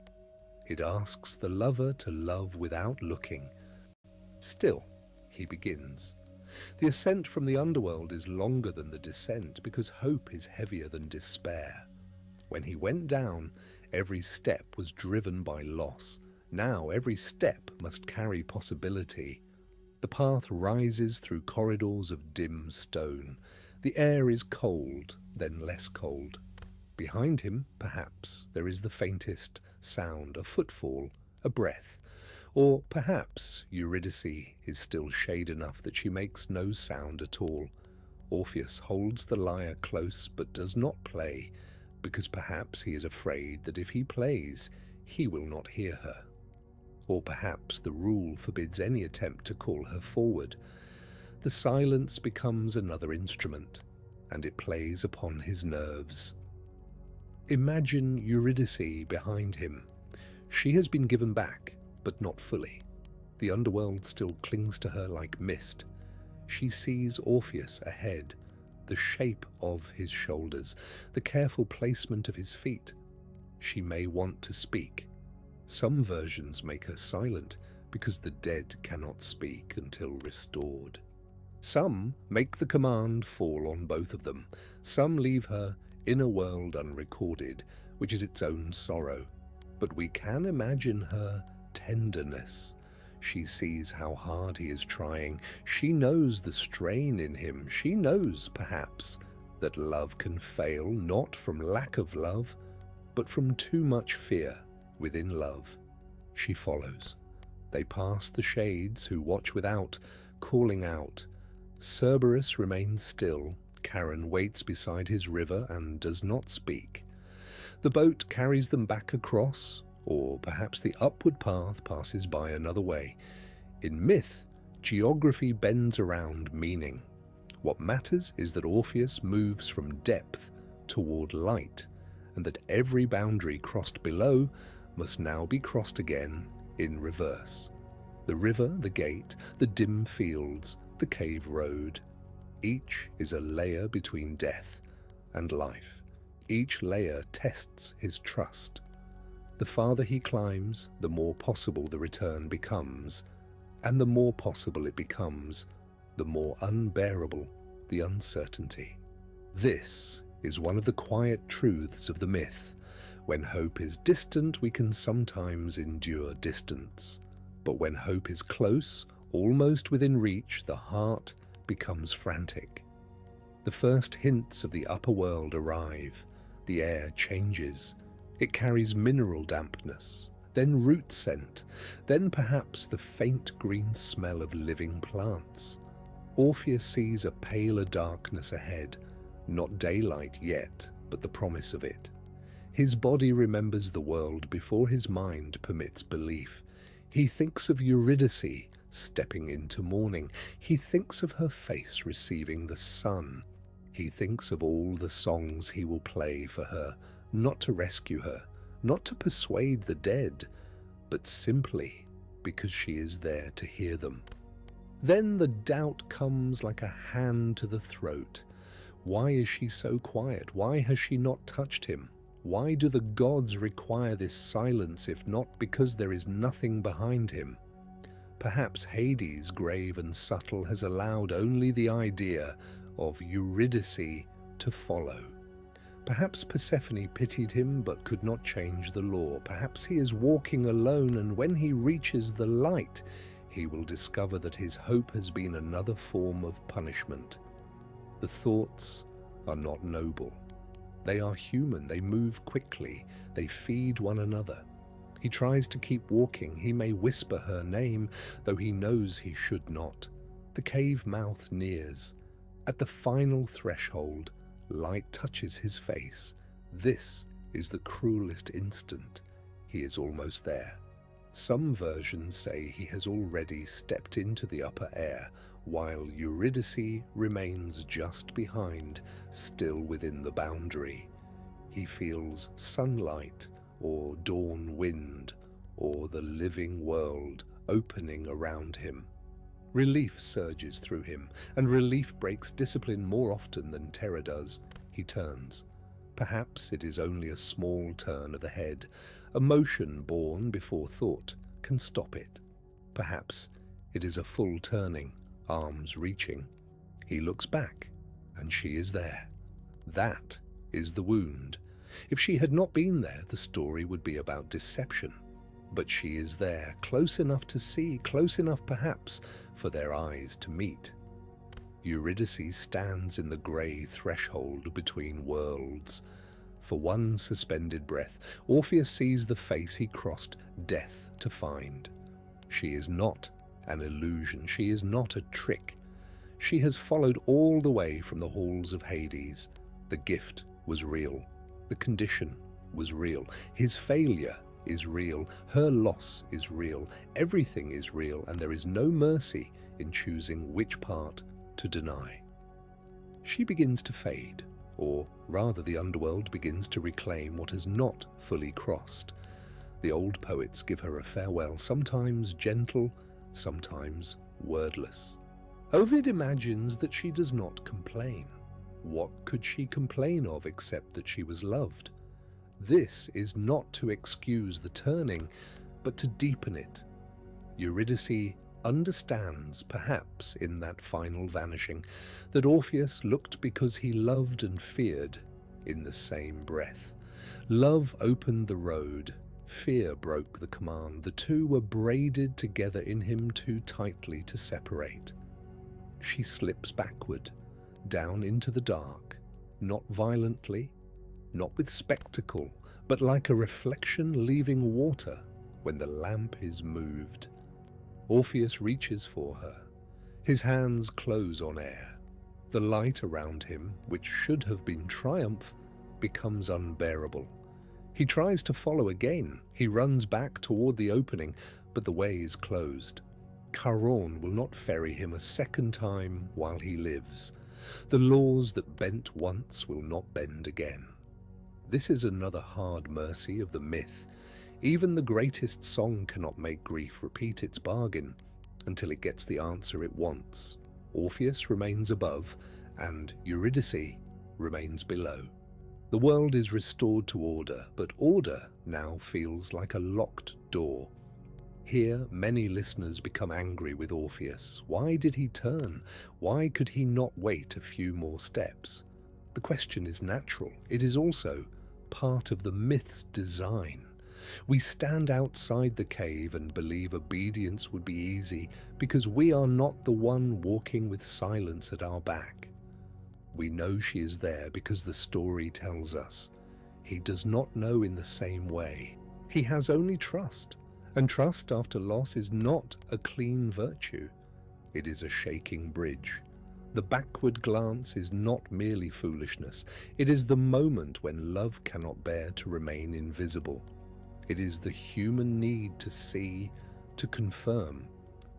It asks the lover to love without looking. Still, he begins. The ascent from the underworld is longer than the descent because hope is heavier than despair. When he went down, every step was driven by loss. Now every step must carry possibility. The path rises through corridors of dim stone. The air is cold, then less cold. Behind him, perhaps, there is the faintest sound, a footfall, a breath. Or perhaps Eurydice is still shade enough that she makes no sound at all. Orpheus holds the lyre close but does not play, because perhaps he is afraid that if he plays, he will not hear her. Or perhaps the rule forbids any attempt to call her forward. The silence becomes another instrument, and it plays upon his nerves. Imagine Eurydice behind him. She has been given back, but not fully. The underworld still clings to her like mist. She sees Orpheus ahead, the shape of his shoulders, the careful placement of his feet. She may want to speak. Some versions make her silent because the dead cannot speak until restored. Some make the command fall on both of them. Some leave her in a world unrecorded, which is its own sorrow. But we can imagine her tenderness. She sees how hard he is trying. She knows the strain in him. She knows, perhaps, that love can fail not from lack of love, but from too much fear within love. She follows. They pass the shades who watch without, calling out. Cerberus remains still. Charon waits beside his river and does not speak. The boat carries them back across, or perhaps the upward path passes by another way. In myth, geography bends around meaning. What matters is that Orpheus moves from depth toward light, and that every boundary crossed below must now be crossed again in reverse. The river, the gate, the dim fields, the cave road. Each is a layer between death and life. Each layer tests his trust. The farther he climbs, the more possible the return becomes, and the more possible it becomes, the more unbearable the uncertainty. This is one of the quiet truths of the myth. When hope is distant, we can sometimes endure distance. But when hope is close, almost within reach, the heart becomes frantic. The first hints of the upper world arrive. The air changes. It carries mineral dampness, then root scent, then perhaps the faint green smell of living plants. Orpheus sees a paler darkness ahead, not daylight yet, but the promise of it. His body remembers the world before his mind permits belief. He thinks of Eurydice stepping into morning. He thinks of her face receiving the sun. He thinks of all the songs he will play for her, not to rescue her, not to persuade the dead, but simply because she is there to hear them. Then the doubt comes like a hand to the throat. Why is she so quiet? Why has she not touched him? Why do the gods require this silence if not because there is nothing behind him? Perhaps Hades, grave and subtle, has allowed only the idea of Eurydice to follow. Perhaps Persephone pitied him but could not change the law. Perhaps he is walking alone, and when he reaches the light, he will discover that his hope has been another form of punishment. The thoughts are not noble. They are human. They move quickly. They feed one another. He tries to keep walking. He may whisper her name, though he knows he should not. The cave mouth nears. At the final threshold, light touches his face. This is the cruelest instant. He is almost there. Some versions say he has already stepped into the upper air, while Eurydice remains just behind, still within the boundary. He feels sunlight, or dawn wind, or the living world opening around him. Relief surges through him, and relief breaks discipline more often than terror does. He turns. Perhaps it is only a small turn of the head. A motion born before thought can stop it. Perhaps it is a full turning, arms reaching. He looks back, and she is there. That is the wound. If she had not been there, the story would be about deception. But she is there, close enough to see, close enough perhaps for their eyes to meet. Eurydice stands in the grey threshold between worlds. For one suspended breath, Orpheus sees the face he crossed death to find. She is not an illusion, she is not a trick. She has followed all the way from the halls of Hades. The gift was real. The condition was real. His failure is real. Her loss is real. Everything is real, and there is no mercy in choosing which part to deny. She begins to fade, or rather the underworld begins to reclaim what has not fully crossed. The old poets give her a farewell, sometimes gentle, sometimes wordless. Ovid imagines that she does not complain. What could she complain of except that she was loved? This is not to excuse the turning, but to deepen it. Eurydice understands, perhaps in that final vanishing, that Orpheus looked because he loved and feared in the same breath. Love opened the road, fear broke the command. The two were braided together in him too tightly to separate. She slips backward, down into the dark, not violently, not with spectacle, but like a reflection leaving water when the lamp is moved. Orpheus reaches for her. His hands close on air. The light around him, which should have been triumph, becomes unbearable. He tries to follow again. He runs back toward the opening, but the way is closed. Charon will not ferry him a second time while he lives. The laws that bent once will not bend again. This is another hard mercy of the myth. Even the greatest song cannot make grief repeat its bargain until it gets the answer it wants. Orpheus remains above, and Eurydice remains below. The world is restored to order, but order now feels like a locked door. Here, many listeners become angry with Orpheus. Why did he turn? Why could he not wait a few more steps? The question is natural. It is also part of the myth's design. We stand outside the cave and believe obedience would be easy because we are not the one walking with silence at our back. We know she is there because the story tells us. He does not know in the same way. He has only trust. And trust after loss is not a clean virtue. It is a shaking bridge. The backward glance is not merely foolishness. It is the moment when love cannot bear to remain invisible. It is the human need to see, to confirm,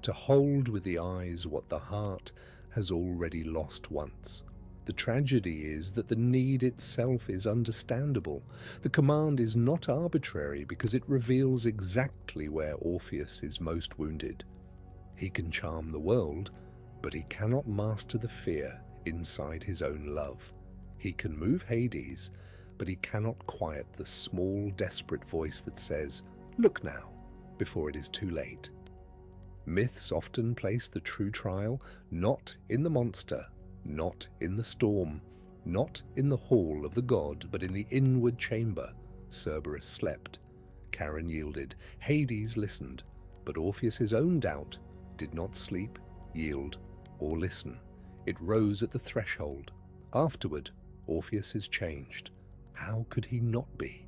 to hold with the eyes what the heart has already lost once. The tragedy is that the need itself is understandable. The command is not arbitrary because it reveals exactly where Orpheus is most wounded. He can charm the world, but he cannot master the fear inside his own love. He can move Hades, but he cannot quiet the small, desperate voice that says, "Look now," before it is too late. Myths often place the true trial not in the monster, not in the storm, not in the hall of the god, but in the inward chamber. Cerberus slept. Charon yielded. Hades listened. But Orpheus's own doubt did not sleep, yield, or listen. It rose at the threshold. Afterward, Orpheus is changed. How could he not be?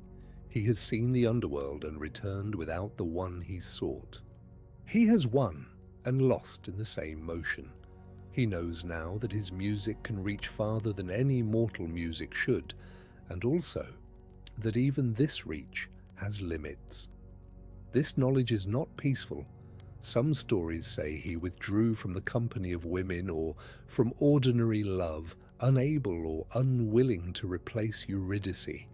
He has seen the underworld and returned without the one he sought. He has won and lost in the same motion. He knows now that his music can reach farther than any mortal music should, and also that even this reach has limits. This knowledge is not peaceful. Some stories say he withdrew from the company of women or from ordinary love, unable or unwilling to replace Eurydice.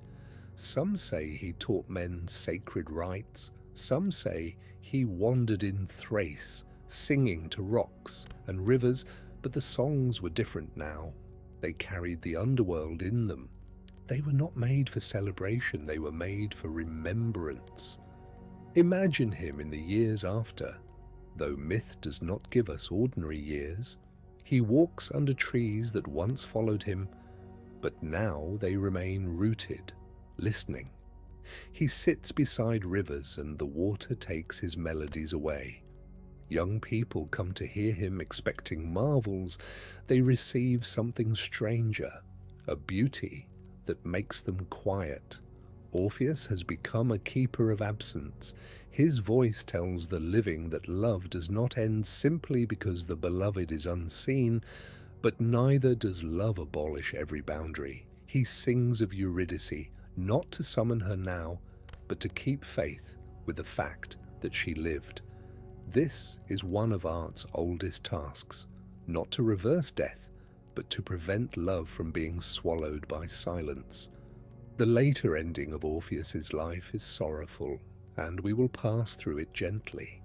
Some say he taught men sacred rites. Some say he wandered in Thrace, singing to rocks and rivers, but the songs were different now. They carried the underworld in them. They were not made for celebration, they were made for remembrance. Imagine him in the years after. Though myth does not give us ordinary years, he walks under trees that once followed him, but now they remain rooted, listening. He sits beside rivers and the water takes his melodies away. Young people come to hear him expecting marvels. They receive something stranger, a beauty that makes them quiet. Orpheus has become a keeper of absence. His voice tells the living that love does not end simply because the beloved is unseen, but neither does love abolish every boundary. He sings of Eurydice, not to summon her now, but to keep faith with the fact that she lived. This is one of art's oldest tasks, not to reverse death, but to prevent love from being swallowed by silence. The later ending of Orpheus's life is sorrowful, and we will pass through it gently.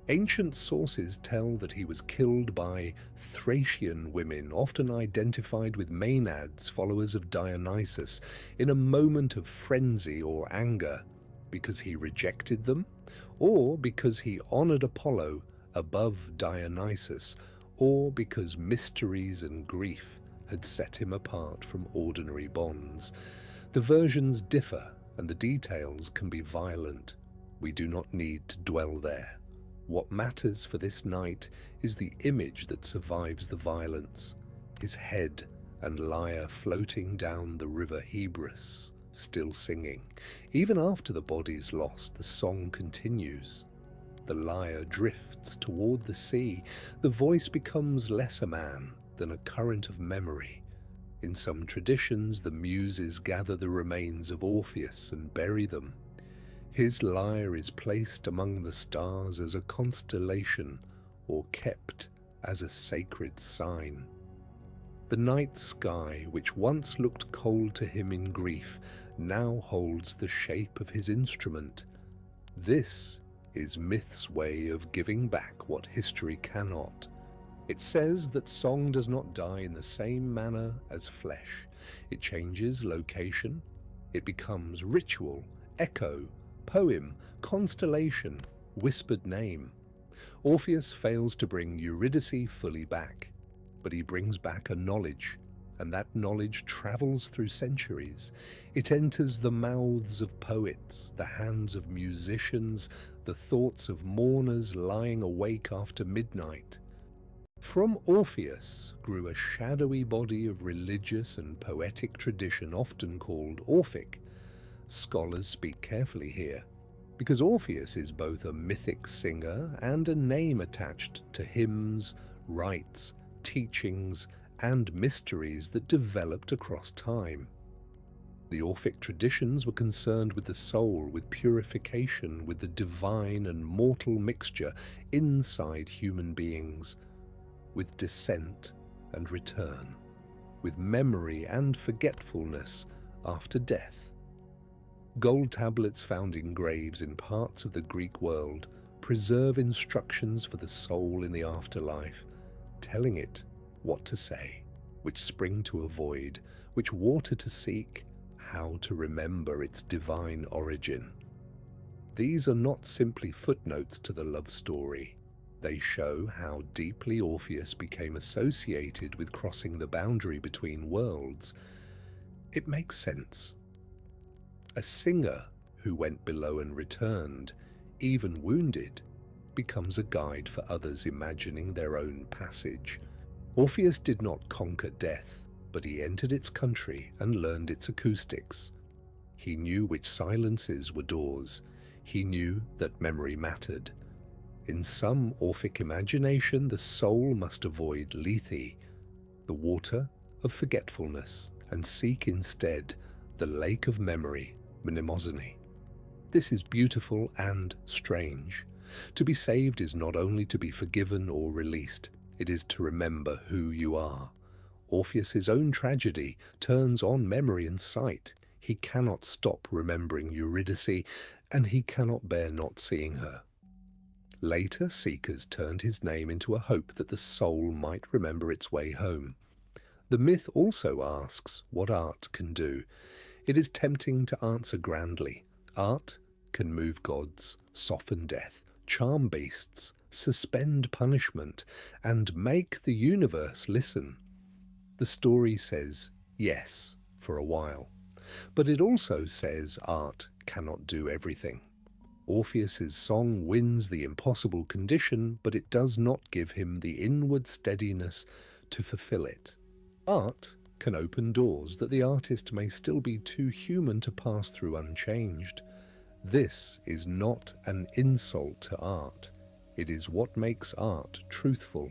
Ancient sources tell that he was killed by Thracian women, often identified with Maenads, followers of Dionysus, in a moment of frenzy or anger, because he rejected them, or because he honored Apollo above Dionysus, or because mysteries and grief had set him apart from ordinary bonds. The versions differ, and the details can be violent. We do not need to dwell there. What matters for this night is the image that survives the violence, his head and lyre floating down the river Hebrus, still singing. Even after the body's lost, the song continues. The lyre drifts toward the sea. The voice becomes less a man than a current of memory. In some traditions, the Muses gather the remains of Orpheus and bury them. His lyre is placed among the stars as a constellation, or kept as a sacred sign. The night sky, which once looked cold to him in grief, now holds the shape of his instrument. This is myth's way of giving back what history cannot. It says that song does not die in the same manner as flesh. It changes location. It becomes ritual, echo, poem, constellation, whispered name. Orpheus fails to bring Eurydice fully back, but he brings back a knowledge, and that knowledge travels through centuries. It enters the mouths of poets, the hands of musicians, the thoughts of mourners lying awake after midnight. From Orpheus grew a shadowy body of religious and poetic tradition often called Orphic. Scholars speak carefully here, because Orpheus is both a mythic singer and a name attached to hymns, rites, teachings, and mysteries that developed across time. The Orphic traditions were concerned with the soul, with purification, with the divine and mortal mixture inside human beings, with descent and return, with memory and forgetfulness after death. Gold tablets found in graves in parts of the Greek world preserve instructions for the soul in the afterlife, telling it what to say, which spring to avoid, which water to seek, how to remember its divine origin. These are not simply footnotes to the love story. They show how deeply Orpheus became associated with crossing the boundary between worlds. It makes sense. A singer who went below and returned, even wounded, becomes a guide for others imagining their own passage. Orpheus did not conquer death, but he entered its country and learned its acoustics. He knew which silences were doors. He knew that memory mattered. In some Orphic imagination, the soul must avoid Lethe, the water of forgetfulness, and seek instead the lake of memory, Mnemosyne. This is beautiful and strange. To be saved is not only to be forgiven or released, it is to remember who you are. Orpheus's own tragedy turns on memory and sight. He cannot stop remembering Eurydice, and he cannot bear not seeing her. Later, seekers turned his name into a hope that the soul might remember its way home. The myth also asks what art can do. It is tempting to answer grandly. Art can move gods, soften death, charm beasts, suspend punishment, and make the universe listen. The story says yes for a while, but it also says art cannot do everything. Orpheus's song wins the impossible condition, but it does not give him the inward steadiness to fulfill it. Art can open doors that the artist may still be too human to pass through unchanged. This is not an insult to art. It is what makes art truthful.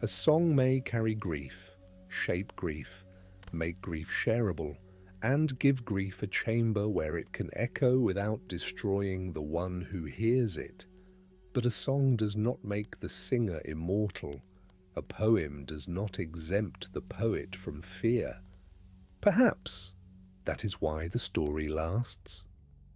A song may carry grief, shape grief, make grief shareable, and give grief a chamber where it can echo without destroying the one who hears it. But a song does not make the singer immortal. A poem does not exempt the poet from fear. Perhaps that is why the story lasts.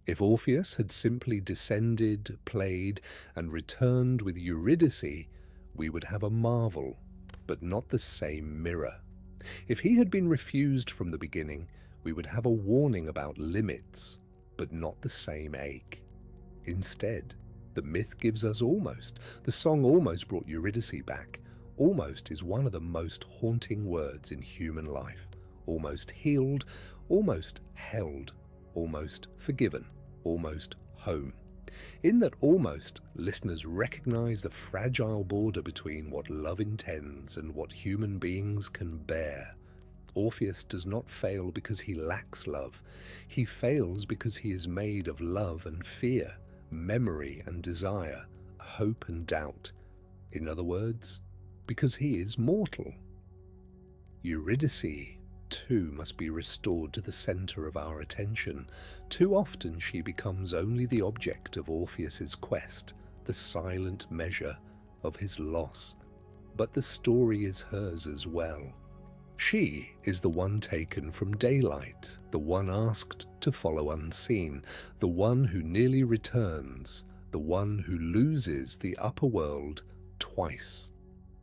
If Orpheus had simply descended, played, and returned with Eurydice, we would have a marvel, but not the same mirror. If he had been refused from the beginning, we would have a warning about limits, but not the same ache. Instead, the myth gives us almost. The song almost brought Eurydice back. Almost is one of the most haunting words in human life. Almost healed, almost held, almost forgiven, almost home. In that almost, listeners recognize the fragile border between what love intends and what human beings can bear. Orpheus does not fail because he lacks love. He fails because he is made of love and fear, memory and desire, hope and doubt. In other words, because he is mortal. Eurydice, too, must be restored to the center of our attention. Too often she becomes only the object of Orpheus's quest, the silent measure of his loss. But the story is hers as well. She is the one taken from daylight, the one asked to follow unseen, the one who nearly returns, the one who loses the upper world twice.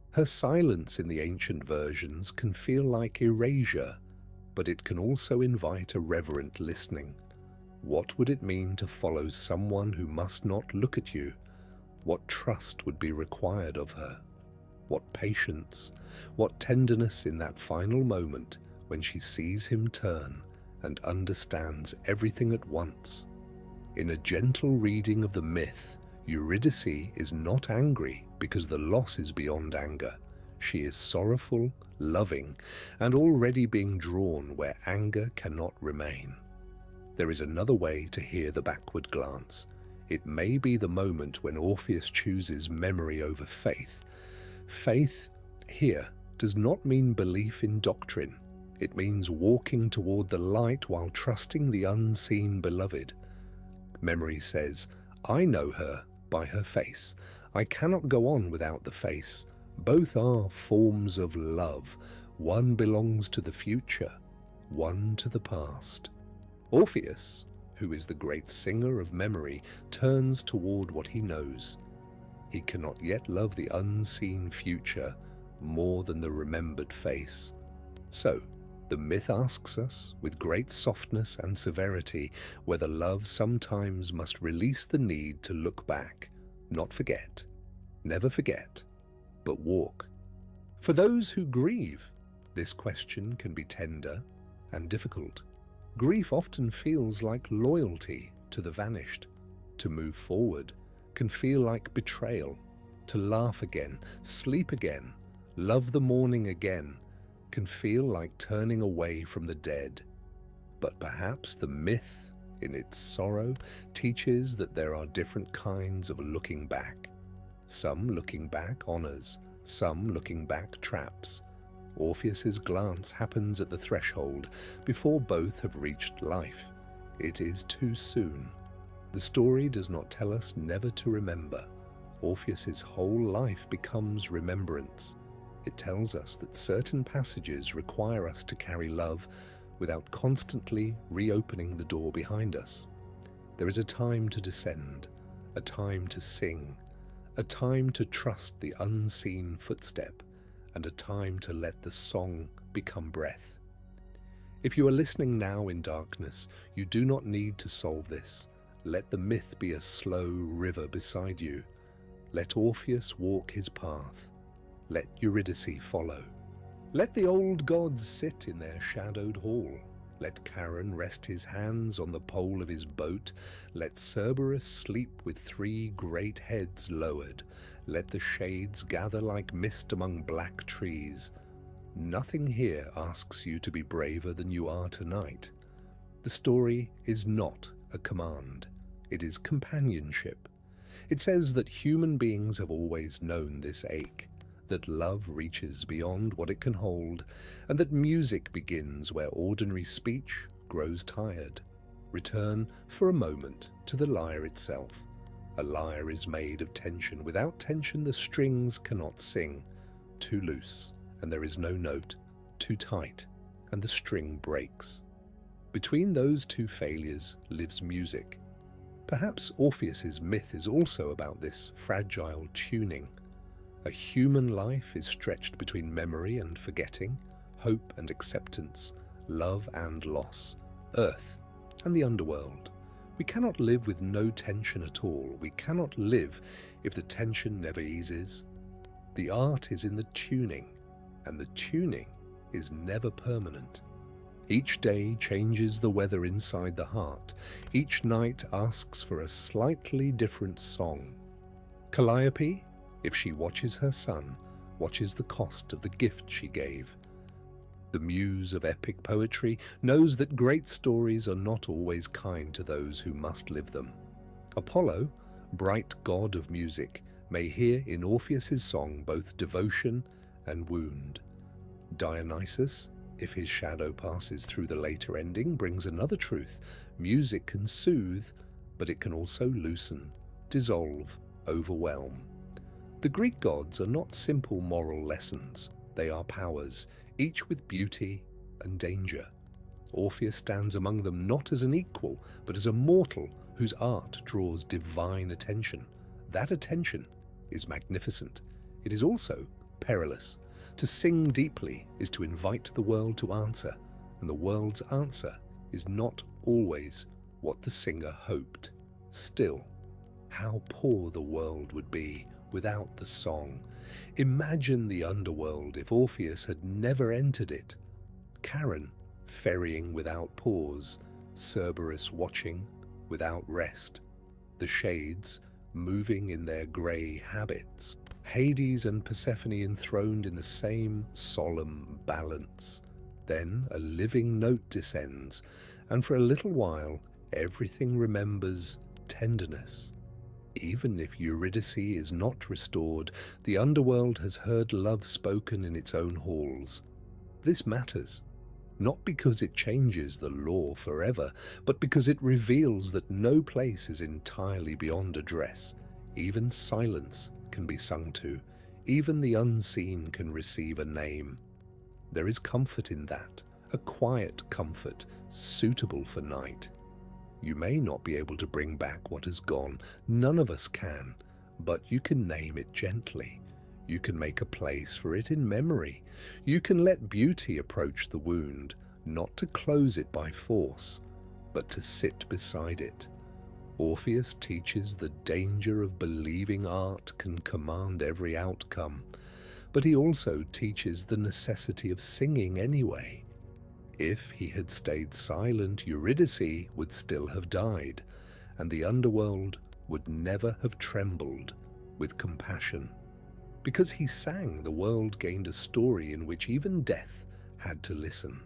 Her silence in the ancient versions can feel like erasure, but it can also invite a reverent listening. What would it mean to follow someone who must not look at you? What trust would be required of her? What patience, what tenderness in that final moment when she sees him turn and understands everything at once. In a gentle reading of the myth, Eurydice is not angry because the loss is beyond anger. She is sorrowful, loving, and already being drawn where anger cannot remain. There is another way to hear the backward glance. It may be the moment when Orpheus chooses memory over faith. Faith here does not mean belief in doctrine. It means walking toward the light while trusting the unseen beloved. Memory says, I know her by her face. I cannot go on without the face. Both are forms of love. One belongs to the future, one to the past. Orpheus, who is the great singer of memory, turns toward what he knows. He cannot yet love the unseen future more than the remembered face. So, the myth asks us, with great softness and severity, whether love sometimes must release the need to look back, not forget, never forget, but walk. For those who grieve, this question can be tender and difficult. Grief often feels like loyalty to the vanished. To move forward can feel like betrayal. To laugh again, sleep again, love the morning again, can feel like turning away from the dead. But perhaps the myth, in its sorrow, teaches that there are different kinds of looking back. Some looking back honors, some looking back traps. Orpheus's glance happens at the threshold before both have reached life. It is too soon. The story does not tell us never to remember. Orpheus's whole life becomes remembrance. It tells us that certain passages require us to carry love without constantly reopening the door behind us. There is a time to descend, a time to sing, a time to trust the unseen footstep, and a time to let the song become breath. If you are listening now in darkness, you do not need to solve this. Let the myth be a slow river beside you. Let Orpheus walk his path. Let Eurydice follow. Let the old gods sit in their shadowed hall. Let Charon rest his hands on the pole of his boat. Let Cerberus sleep with 3 great heads lowered. Let the shades gather like mist among black trees. Nothing here asks you to be braver than you are tonight. The story is not a command. It is companionship. It says that human beings have always known this ache, that love reaches beyond what it can hold, and that music begins where ordinary speech grows tired. Return for a moment to the lyre itself. A lyre is made of tension. Without tension, the strings cannot sing. Too loose, and there is no note. Too tight, and the string breaks. Between those two failures lives music. Perhaps Orpheus's myth is also about this fragile tuning. A human life is stretched between memory and forgetting, hope and acceptance, love and loss, earth and the underworld. We cannot live with no tension at all. We cannot live if the tension never eases. The art is in the tuning, and the tuning is never permanent. Each day changes the weather inside the heart. Each night asks for a slightly different song. Calliope, if she watches her son, watches the cost of the gift she gave. The muse of epic poetry knows that great stories are not always kind to those who must live them. Apollo, bright god of music, may hear in Orpheus's song both devotion and wound. Dionysus, if his shadow passes through the later ending, brings another truth. Music can soothe, but it can also loosen, dissolve, overwhelm. The Greek gods are not simple moral lessons. They are powers, each with beauty and danger. Orpheus stands among them not as an equal, but as a mortal whose art draws divine attention. That attention is magnificent. It is also perilous. To sing deeply is to invite the world to answer, and the world's answer is not always what the singer hoped. Still, how poor the world would be without the song. Imagine the underworld if Orpheus had never entered it. Charon ferrying without pause, Cerberus watching without rest, the shades moving in their grey habits, Hades and Persephone enthroned in the same solemn balance. Then a living note descends, and for a little while everything remembers tenderness. Even if Eurydice is not restored, the underworld has heard love spoken in its own halls. This matters, not because it changes the law forever, but because it reveals that no place is entirely beyond address. Even silence can be sung to. Even the unseen can receive a name. There is comfort in that, a quiet comfort suitable for night. You may not be able to bring back what has gone. None of us can, but you can name it gently. You can make a place for it in memory. You can let beauty approach the wound, not to close it by force, but to sit beside it. Orpheus teaches the danger of believing art can command every outcome, but he also teaches the necessity of singing anyway. If he had stayed silent, Eurydice would still have died, and the underworld would never have trembled with compassion. Because he sang, the world gained a story in which even death had to listen.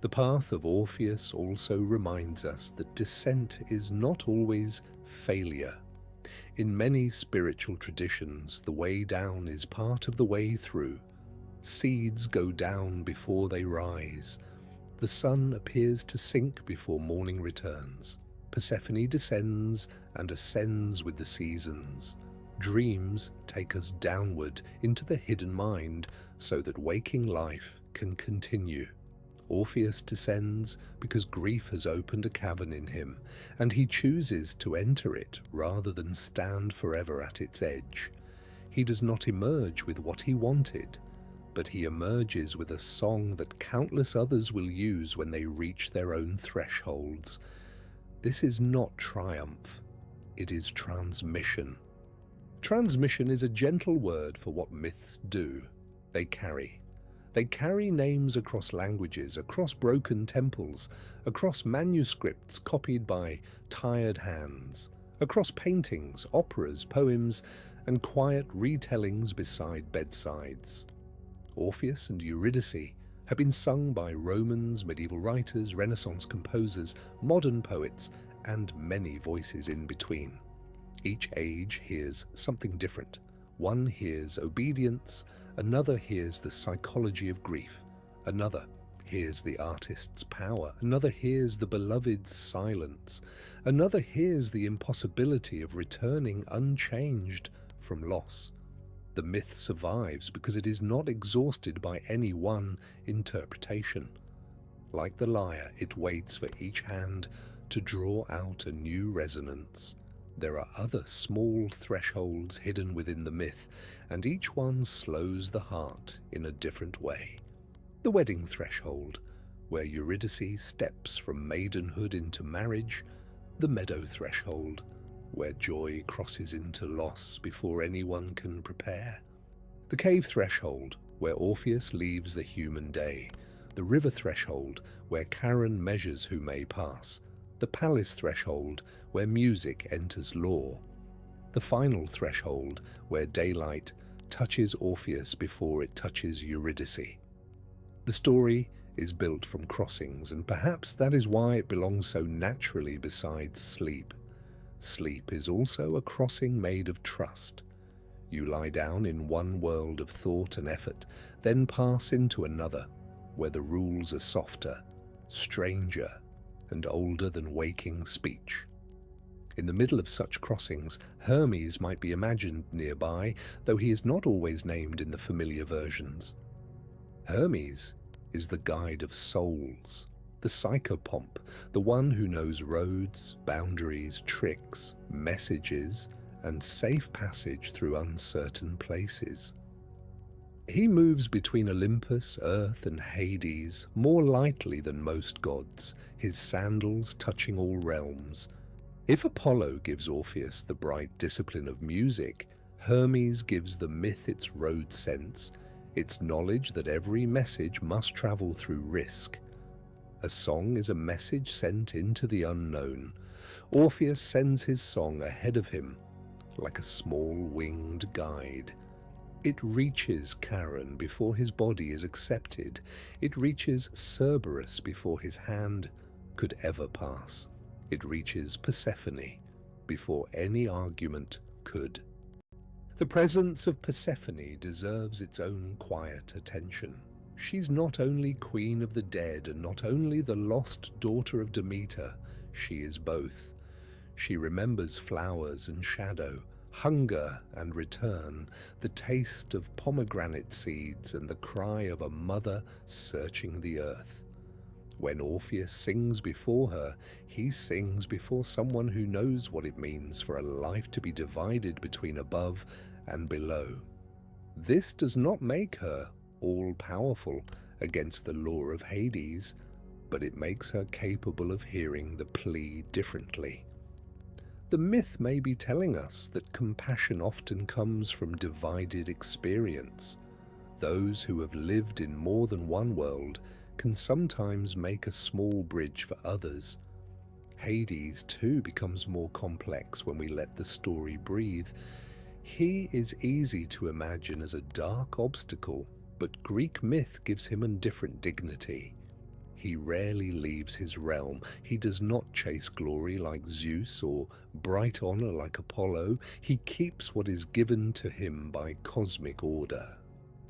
The path of Orpheus also reminds us that descent is not always failure. In many spiritual traditions, the way down is part of the way through. Seeds go down before they rise. The sun appears to sink before morning returns. Persephone descends and ascends with the seasons. Dreams take us downward into the hidden mind so that waking life can continue. Orpheus descends because grief has opened a cavern in him, and he chooses to enter it rather than stand forever at its edge. He does not emerge with what he wanted, but he emerges with a song that countless others will use when they reach their own thresholds. This is not triumph, it is transmission. Transmission is a gentle word for what myths do. They carry. They carry names across languages, across broken temples, across manuscripts copied by tired hands, across paintings, operas, poems, and quiet retellings beside bedsides. Orpheus and Eurydice, have been sung by Romans, medieval writers, Renaissance composers, modern poets, and many voices in between. Each age hears something different. One hears obedience, another hears the psychology of grief, another hears the artist's power, another hears the beloved's silence, another hears the impossibility of returning unchanged from loss. The myth survives because it is not exhausted by any one interpretation. Like the lyre, it waits for each hand to draw out a new resonance. There are other small thresholds hidden within the myth, and each one slows the heart in a different way. The wedding threshold, where Eurydice steps from maidenhood into marriage. The meadow threshold, where joy crosses into loss before anyone can prepare. The cave threshold, where Orpheus leaves the human day. The river threshold, where Charon measures who may pass. The palace threshold, where music enters law. The final threshold, where daylight touches Orpheus before it touches Eurydice. The story is built from crossings, and perhaps that is why it belongs so naturally beside sleep. Sleep is also a crossing made of trust. You lie down in one world of thought and effort, then pass into another, where the rules are softer, stranger, and older than waking speech. In the middle of such crossings, Hermes might be imagined nearby, though he is not always named in the familiar versions. Hermes is the guide of souls, the psychopomp, the one who knows roads, boundaries, tricks, messages, and safe passage through uncertain places. He moves between Olympus, Earth, and Hades more lightly than most gods, his sandals touching all realms. If Apollo gives Orpheus the bright discipline of music, Hermes gives the myth its road sense, its knowledge that every message must travel through risk. A song is a message sent into the unknown. Orpheus sends his song ahead of him, like a small winged guide. It reaches Charon before his body is accepted. It reaches Cerberus before his hand could ever pass. It reaches Persephone before any argument could. The presence of Persephone deserves its own quiet attention. She's not only queen of the dead and not only the lost daughter of Demeter, she is both. She remembers flowers and shadow, hunger and return, the taste of pomegranate seeds and the cry of a mother searching the earth. When Orpheus sings before her, he sings before someone who knows what it means for a life to be divided between above and below. This does not make her all-powerful against the law of Hades, but it makes her capable of hearing the plea differently. The myth may be telling us that compassion often comes from divided experience. Those who have lived in more than one world can sometimes make a small bridge for others. Hades too becomes more complex when we let the story breathe. He is easy to imagine as a dark obstacle, but Greek myth gives him a different dignity. He rarely leaves his realm. He does not chase glory like Zeus or bright honor like Apollo. He keeps what is given to him by cosmic order.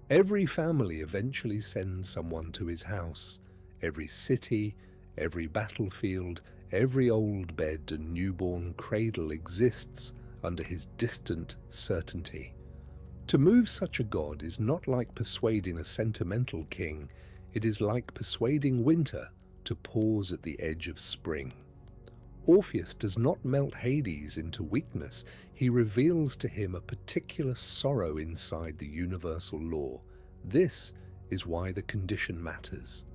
Every family eventually sends someone to his house. Every city, every battlefield, every old bed and newborn cradle exists under his distant certainty. To move such a god is not like persuading a sentimental king. It is like persuading winter to pause at the edge of spring. Orpheus does not melt Hades into weakness. He reveals to him a particular sorrow inside the universal law. This is why the condition matters.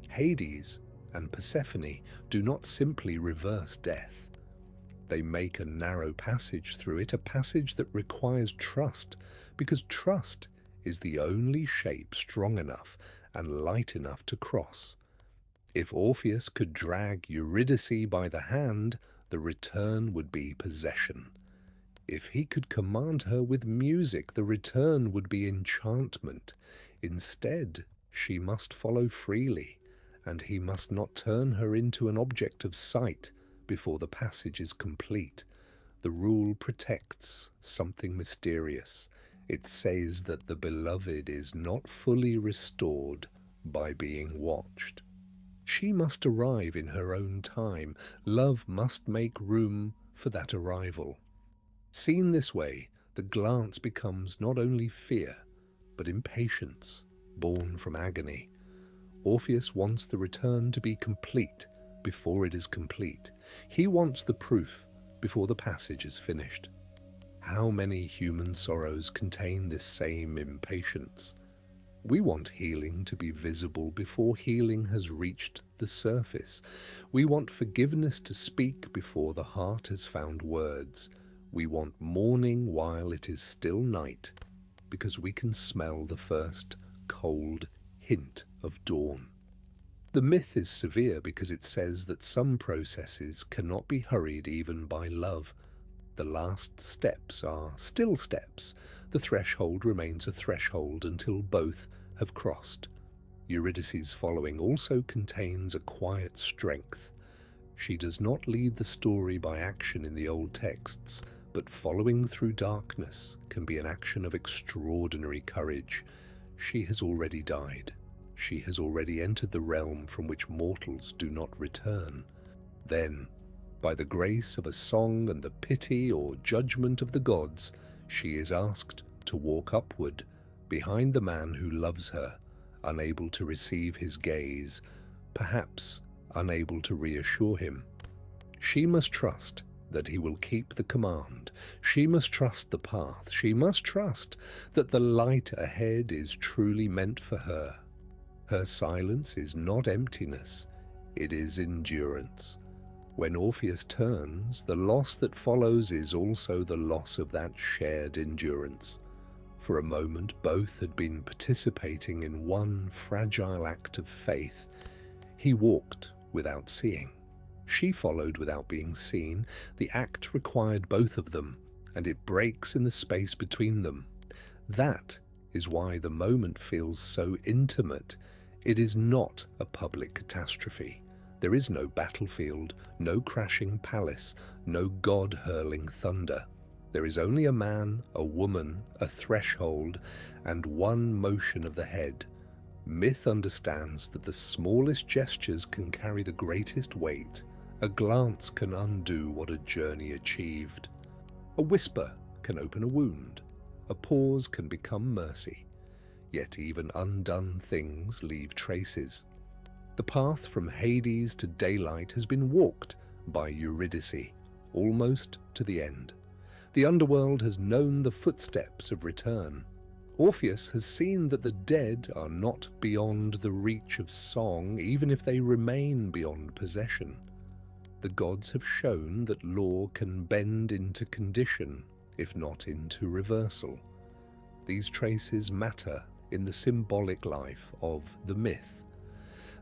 Hades and Persephone do not simply reverse death. They make a narrow passage through it, a passage that requires trust, because trust is the only shape strong enough and light enough to cross. If Orpheus could drag Eurydice by the hand, the return would be possession. If he could command her with music, the return would be enchantment. Instead, she must follow freely, and he must not turn her into an object of sight before the passage is complete. The rule protects something mysterious. It says that the beloved is not fully restored by being watched. She must arrive in her own time. Love must make room for that arrival. Seen this way, the glance becomes not only fear, but impatience, born from agony. Orpheus wants the return to be complete before it is complete. He wants the proof before the passage is finished. How many human sorrows contain this same impatience? We want healing to be visible before healing has reached the surface. We want forgiveness to speak before the heart has found words. We want morning while it is still night, because we can smell the first cold hint of dawn. The myth is severe because it says that some processes cannot be hurried even by love. The last steps are still steps. The threshold remains a threshold until both have crossed. Eurydice's following also contains a quiet strength. She does not lead the story by action in the old texts, but following through darkness can be an action of extraordinary courage. She has already died. She has already entered the realm from which mortals do not return. Then, by the grace of a song and the pity or judgment of the gods, she is asked to walk upward, behind the man who loves her, unable to receive his gaze, perhaps unable to reassure him. She must trust that he will keep the command. She must trust the path. She must trust that the light ahead is truly meant for her. Her silence is not emptiness, it is endurance. When Orpheus turns, the loss that follows is also the loss of that shared endurance. For a moment, both had been participating in one fragile act of faith. He walked without seeing. She followed without being seen. The act required both of them, and it breaks in the space between them. That is why the moment feels so intimate. It is not a public catastrophe. There is no battlefield, no crashing palace, no god-hurling thunder. There is only a man, a woman, a threshold, and one motion of the head. Myth understands that the smallest gestures can carry the greatest weight. A glance can undo what a journey achieved. A whisper can open a wound. A pause can become mercy. Yet even undone things leave traces. The path from Hades to daylight has been walked by Eurydice, almost to the end. The underworld has known the footsteps of return. Orpheus has seen that the dead are not beyond the reach of song, even if they remain beyond possession. The gods have shown that law can bend into condition, if not into reversal. These traces matter in the symbolic life of the myth.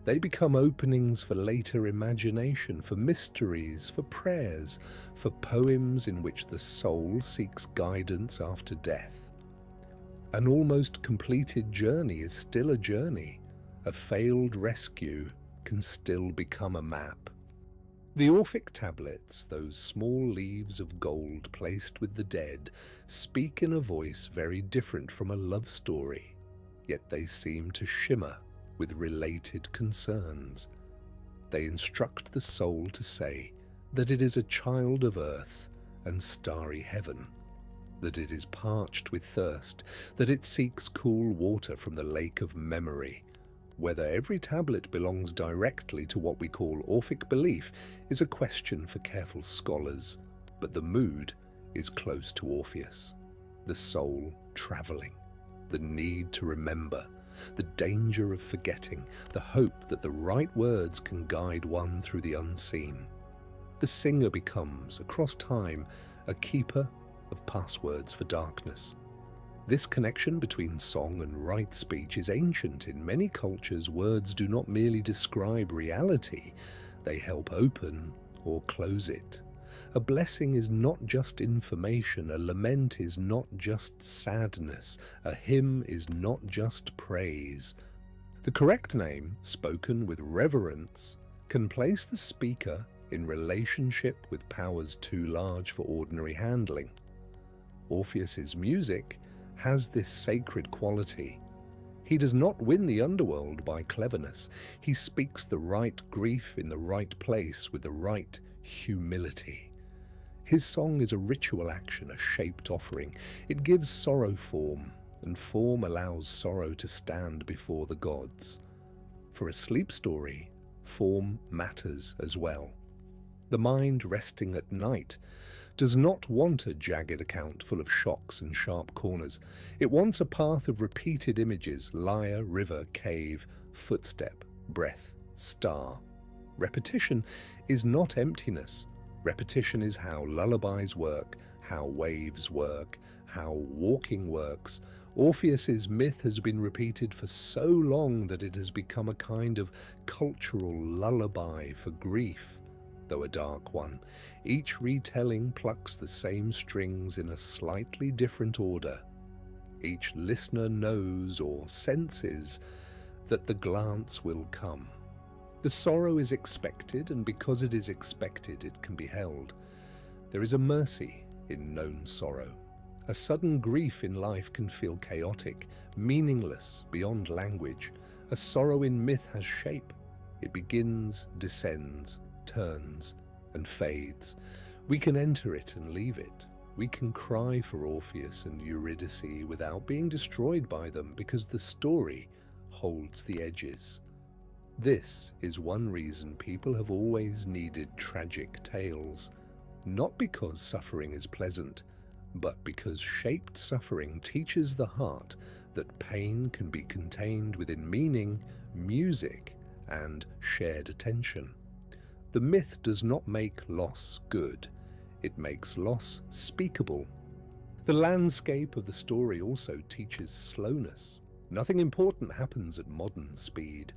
They become openings for later imagination, for mysteries, for prayers, for poems in which the soul seeks guidance after death. An almost completed journey is still a journey. A failed rescue can still become a map. The Orphic tablets, those small leaves of gold placed with the dead, speak in a voice very different from a love story, yet they seem to shimmer with related concerns. They instruct the soul to say that it is a child of earth and starry heaven, that it is parched with thirst, that it seeks cool water from the lake of memory. Whether every tablet belongs directly to what we call Orphic belief is a question for careful scholars, but the mood is close to Orpheus. The soul travelling, the need to remember, the danger of forgetting, the hope that the right words can guide one through the unseen. The singer becomes, across time, a keeper of passwords for darkness. This connection between song and right speech is ancient. In many cultures, words do not merely describe reality, they help open or close it. A blessing is not just information, a lament is not just sadness, a hymn is not just praise. The correct name, spoken with reverence, can place the speaker in relationship with powers too large for ordinary handling. Orpheus's music has this sacred quality. He does not win the underworld by cleverness. He speaks the right grief in the right place with the right humility. His song is a ritual action, a shaped offering. It gives sorrow form, and form allows sorrow to stand before the gods. For a sleep story, form matters as well. The mind resting at night does not want a jagged account full of shocks and sharp corners. It wants a path of repeated images: lyre, river, cave, footstep, breath, star. Repetition is not emptiness. Repetition is how lullabies work, how waves work, how walking works. Orpheus's myth has been repeated for so long that it has become a kind of cultural lullaby for grief, though a dark one. Each retelling plucks the same strings in a slightly different order. Each listener knows or senses that the glance will come. The sorrow is expected, and because it is expected, it can be held. There is a mercy in known sorrow. A sudden grief in life can feel chaotic, meaningless, beyond language. A sorrow in myth has shape. It begins, descends, turns, and fades. We can enter it and leave it. We can cry for Orpheus and Eurydice without being destroyed by them, because the story holds the edges. This is one reason people have always needed tragic tales, not because suffering is pleasant, but because shaped suffering teaches the heart that pain can be contained within meaning, music, and shared attention. The myth does not make loss good, it makes loss speakable. The landscape of the story also teaches slowness. Nothing important happens at modern speed.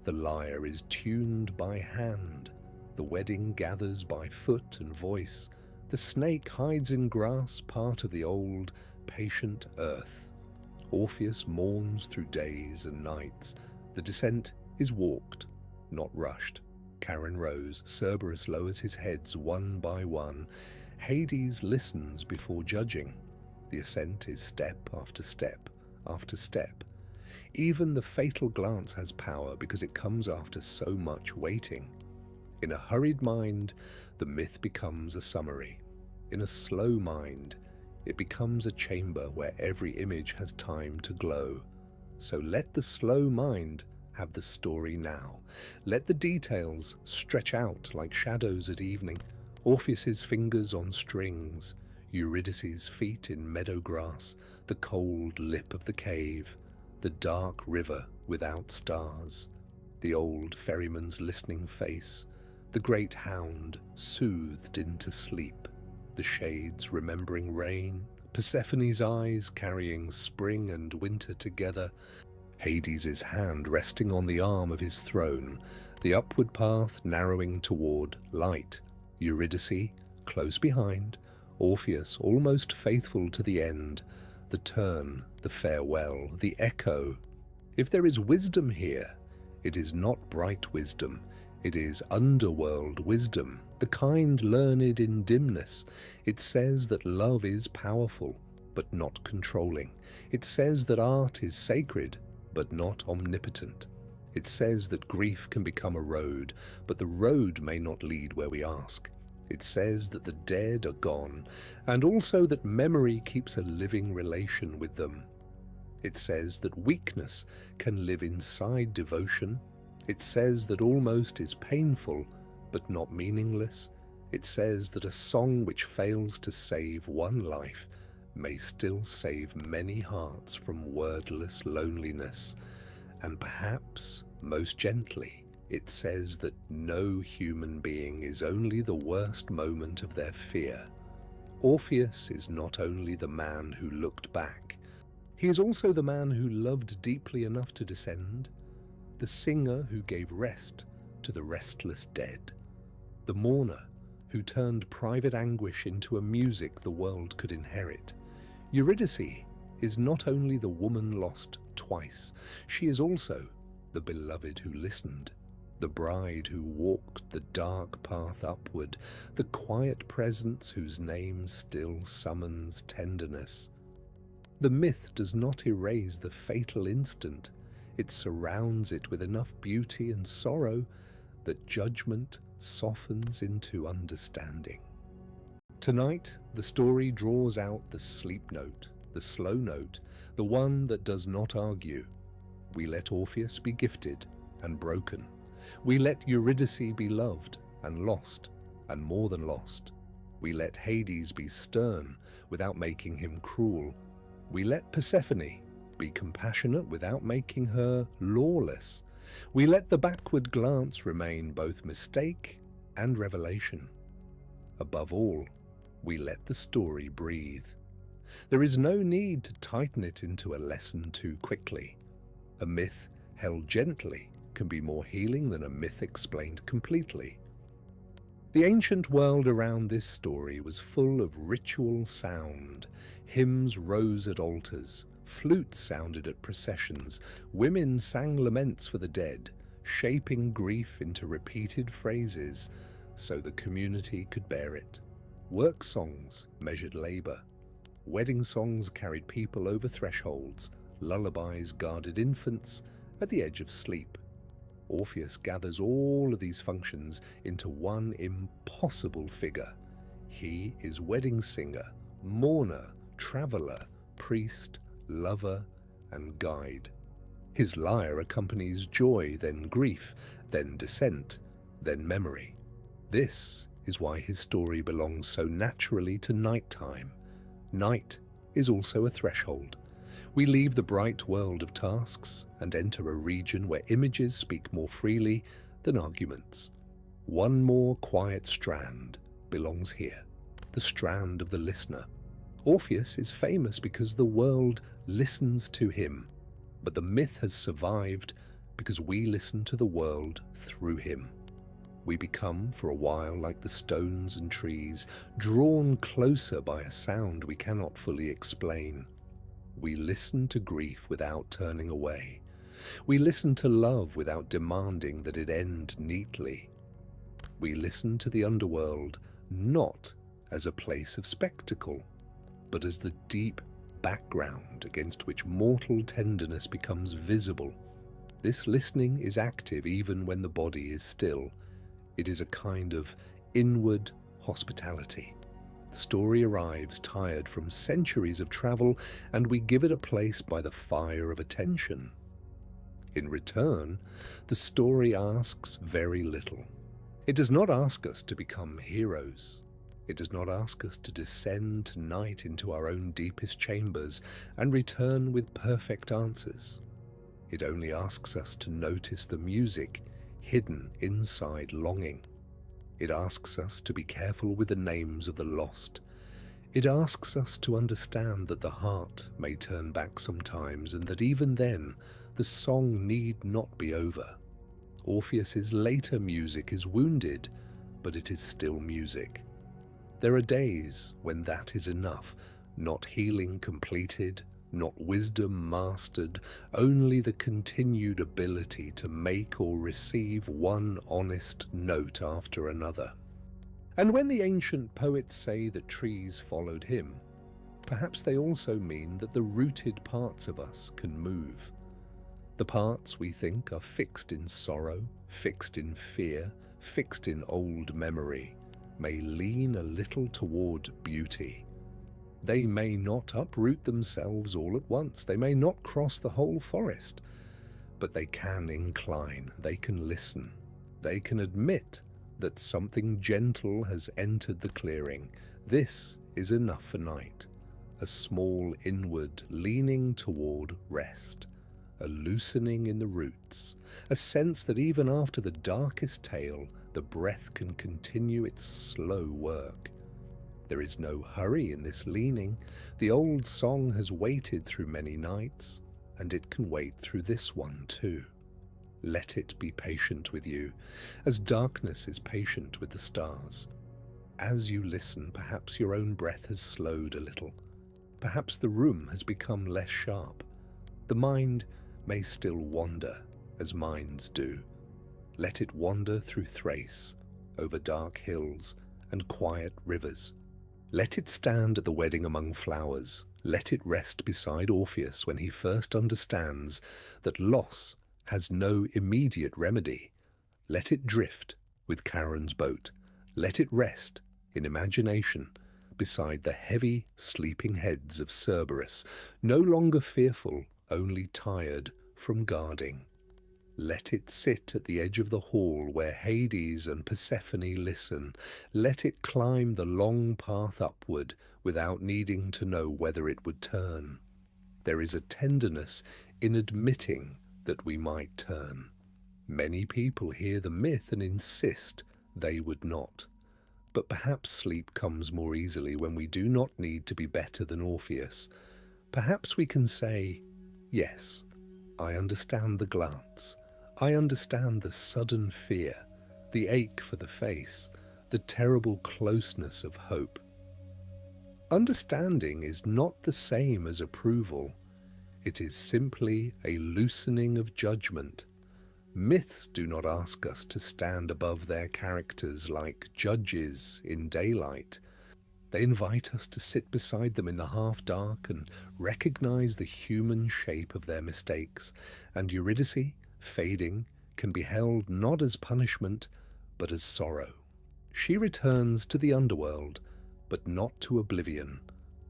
The lyre is tuned by hand. The wedding gathers by foot and voice. The snake hides in grass, part of the old, patient earth. Orpheus mourns through days and nights. The descent is walked, not rushed. Charon rows, Cerberus lowers his heads one by one. Hades listens before judging. The ascent is step after step after step. Even the fatal glance has power because it comes after so much waiting. In a hurried mind, the myth becomes a summary. In a slow mind, it becomes a chamber where every image has time to glow. So let the slow mind have the story now. Let the details stretch out like shadows at evening. Orpheus's fingers on strings, Eurydice's feet in meadow grass, the cold lip of the cave, the dark river without stars, the old ferryman's listening face, the great hound soothed into sleep, the shades remembering rain, Persephone's eyes carrying spring and winter together, Hades' hand resting on the arm of his throne, the upward path narrowing toward light, Eurydice close behind, Orpheus almost faithful to the end, the turn, the farewell, the echo. If there is wisdom here, it is not bright wisdom, it is underworld wisdom, the kind learned in dimness. It says that love is powerful, but not controlling. It says that art is sacred, but not omnipotent. It says that grief can become a road, but the road may not lead where we ask. It says that the dead are gone, and also that memory keeps a living relation with them. It says that weakness can live inside devotion. It says that almost is painful, but not meaningless. It says that a song which fails to save one life may still save many hearts from wordless loneliness. And perhaps, most gently, it says that no human being is only the worst moment of their fear. Orpheus is not only the man who looked back, he is also the man who loved deeply enough to descend, the singer who gave rest to the restless dead, the mourner who turned private anguish into a music the world could inherit. Eurydice is not only the woman lost twice, she is also the beloved who listened, the bride who walked the dark path upward, the quiet presence whose name still summons tenderness. The myth does not erase the fatal instant. It surrounds it with enough beauty and sorrow that judgment softens into understanding. Tonight, the story draws out the sleep note, the slow note, the one that does not argue. We let Orpheus be gifted and broken. We let Eurydice be loved and lost, and more than lost. We let Hades be stern without making him cruel. We let Persephone be compassionate without making her lawless. We let the backward glance remain both mistake and revelation. Above all, we let the story breathe. There is no need to tighten it into a lesson too quickly. A myth held gently can be more healing than a myth explained completely. The ancient world around this story was full of ritual sound. Hymns rose at altars, flutes sounded at processions, women sang laments for the dead, shaping grief into repeated phrases so the community could bear it. Work songs measured labor. Wedding songs carried people over thresholds. Lullabies guarded infants at the edge of sleep. Orpheus gathers all of these functions into one impossible figure. He is wedding singer, mourner, traveler, priest, lover, and guide. His lyre accompanies joy, then grief, then descent, then memory. This is why his story belongs so naturally to nighttime. Night is also a threshold. We leave the bright world of tasks and enter a region where images speak more freely than arguments. One more quiet strand belongs here, the strand of the listener. Orpheus is famous because the world listens to him, but the myth has survived because we listen to the world through him. We become, for a while, like the stones and trees, drawn closer by a sound we cannot fully explain. We listen to grief without turning away. We listen to love without demanding that it end neatly. We listen to the underworld not as a place of spectacle, but as the deep background against which mortal tenderness becomes visible. This listening is active even when the body is still. It is a kind of inward hospitality. The story arrives tired from centuries of travel, and we give it a place by the fire of attention. In return, the story asks very little. It does not ask us to become heroes. It does not ask us to descend tonight into our own deepest chambers and return with perfect answers. It only asks us to notice the music hidden inside longing. It asks us to be careful with the names of the lost. It asks us to understand that the heart may turn back sometimes, and that even then, the song need not be over. Orpheus's later music is wounded, but it is still music. There are days when that is enough, not healing completed, not wisdom mastered, only the continued ability to make or receive one honest note after another. And when the ancient poets say that trees followed him, perhaps they also mean that the rooted parts of us can move. The parts we think are fixed in sorrow, fixed in fear, fixed in old memory, may lean a little toward beauty. They may not uproot themselves all at once, they may not cross the whole forest, but they can incline, they can listen, they can admit that something gentle has entered the clearing. This is enough for night, a small inward leaning toward rest, a loosening in the roots, a sense that even after the darkest tale, the breath can continue its slow work. There is no hurry in this leaning. The old song has waited through many nights, and it can wait through this one too. Let it be patient with you, as darkness is patient with the stars. As you listen, perhaps your own breath has slowed a little. Perhaps the room has become less sharp. The mind may still wander, as minds do. Let it wander through Thrace, over dark hills and quiet rivers. Let it stand at the wedding among flowers. Let it rest beside Orpheus when he first understands that loss has no immediate remedy. Let it drift with Charon's boat. Let it rest in imagination beside the heavy, sleeping heads of Cerberus, no longer fearful, only tired from guarding. Let it sit at the edge of the hall where Hades and Persephone listen. Let it climb the long path upward without needing to know whether it would turn. There is a tenderness in admitting that we might turn. Many people hear the myth and insist they would not. But perhaps sleep comes more easily when we do not need to be better than Orpheus. Perhaps we can say, yes, I understand the glance. I understand the sudden fear, the ache for the face, the terrible closeness of hope. Understanding is not the same as approval. It is simply a loosening of judgment. Myths do not ask us to stand above their characters like judges in daylight. They invite us to sit beside them in the half-dark and recognize the human shape of their mistakes. And Eurydice, fading, can be held not as punishment, but as sorrow. She returns to the underworld, but not to oblivion.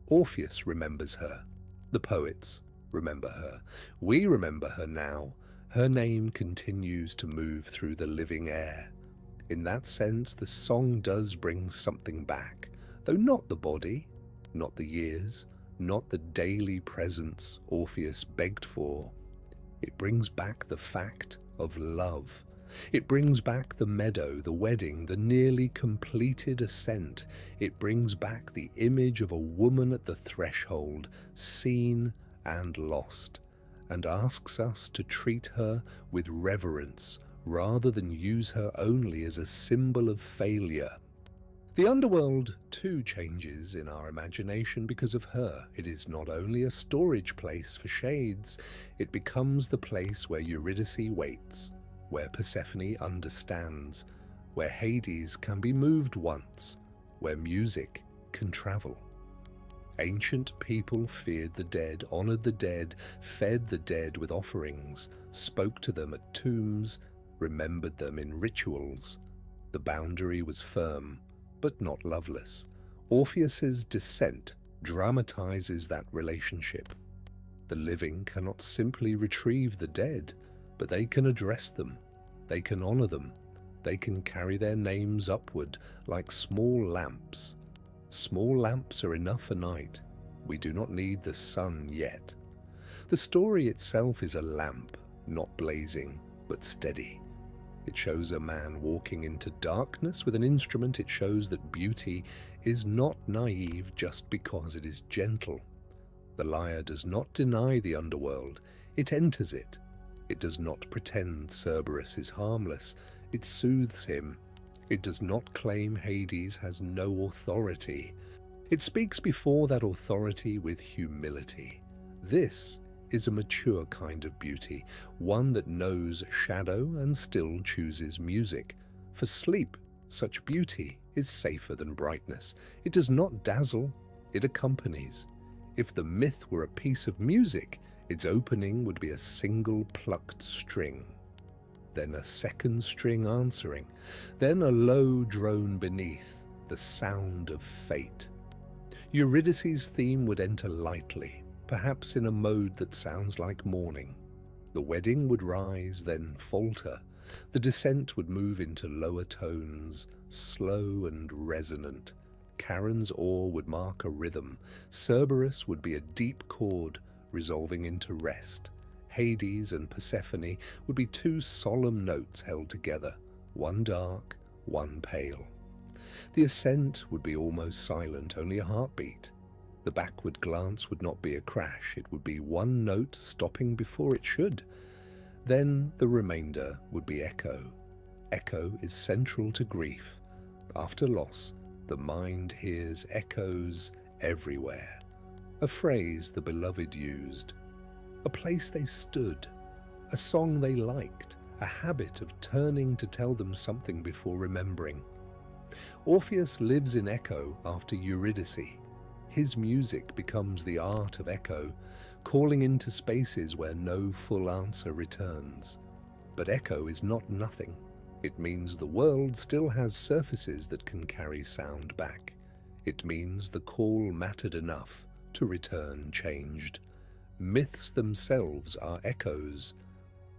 Orpheus remembers her. The poets remember her. We remember her now. Her name continues to move through the living air. In that sense, the song does bring something back, though not the body, not the years, not the daily presence Orpheus begged for. It brings back the fact of love. It brings back the meadow, the wedding, the nearly completed ascent. It brings back the image of a woman at the threshold, seen and lost, and asks us to treat her with reverence rather than use her only as a symbol of failure. The underworld too changes in our imagination because of her. It is not only a storage place for shades, it becomes the place where Eurydice waits, where Persephone understands, where Hades can be moved once, where music can travel. Ancient people feared the dead, honored the dead, fed the dead with offerings, spoke to them at tombs, remembered them in rituals. The boundary was firm, but not loveless. Orpheus's descent dramatizes that relationship. The living cannot simply retrieve the dead, but they can address them, they can honor them, they can carry their names upward like small lamps. Small lamps are enough for night. We do not need the sun yet. The story itself is a lamp, not blazing, but steady. It shows a man walking into darkness with an instrument. It shows that beauty is not naive just because it is gentle. The lyre does not deny the underworld. It enters it. It does not pretend Cerberus is harmless. It soothes him. It does not claim Hades has no authority. It speaks before that authority with humility. This is a mature kind of beauty, one that knows shadow and still chooses music. For sleep, such beauty is safer than brightness. It does not dazzle, it accompanies. If the myth were a piece of music, its opening would be a single plucked string, then a second string answering, then a low drone beneath, the sound of fate. Eurydice's theme would enter lightly, perhaps in a mode that sounds like morning. The wedding would rise, then falter. The descent would move into lower tones, slow and resonant. Charon's oar would mark a rhythm. Cerberus would be a deep chord, resolving into rest. Hades and Persephone would be two solemn notes held together, one dark, one pale. The ascent would be almost silent, only a heartbeat. The backward glance would not be a crash, it would be one note stopping before it should. Then the remainder would be echo. Echo is central to grief. After loss, The mind hears echoes everywhere. A phrase the beloved used, a place they stood, a song they liked, a habit of turning to tell them something before remembering. Orpheus lives in echo after Eurydice. His music becomes the art of echo, calling into spaces where no full answer returns. But echo is not nothing. It means the world still has surfaces that can carry sound back. It means the call mattered enough to return changed. Myths themselves are echoes.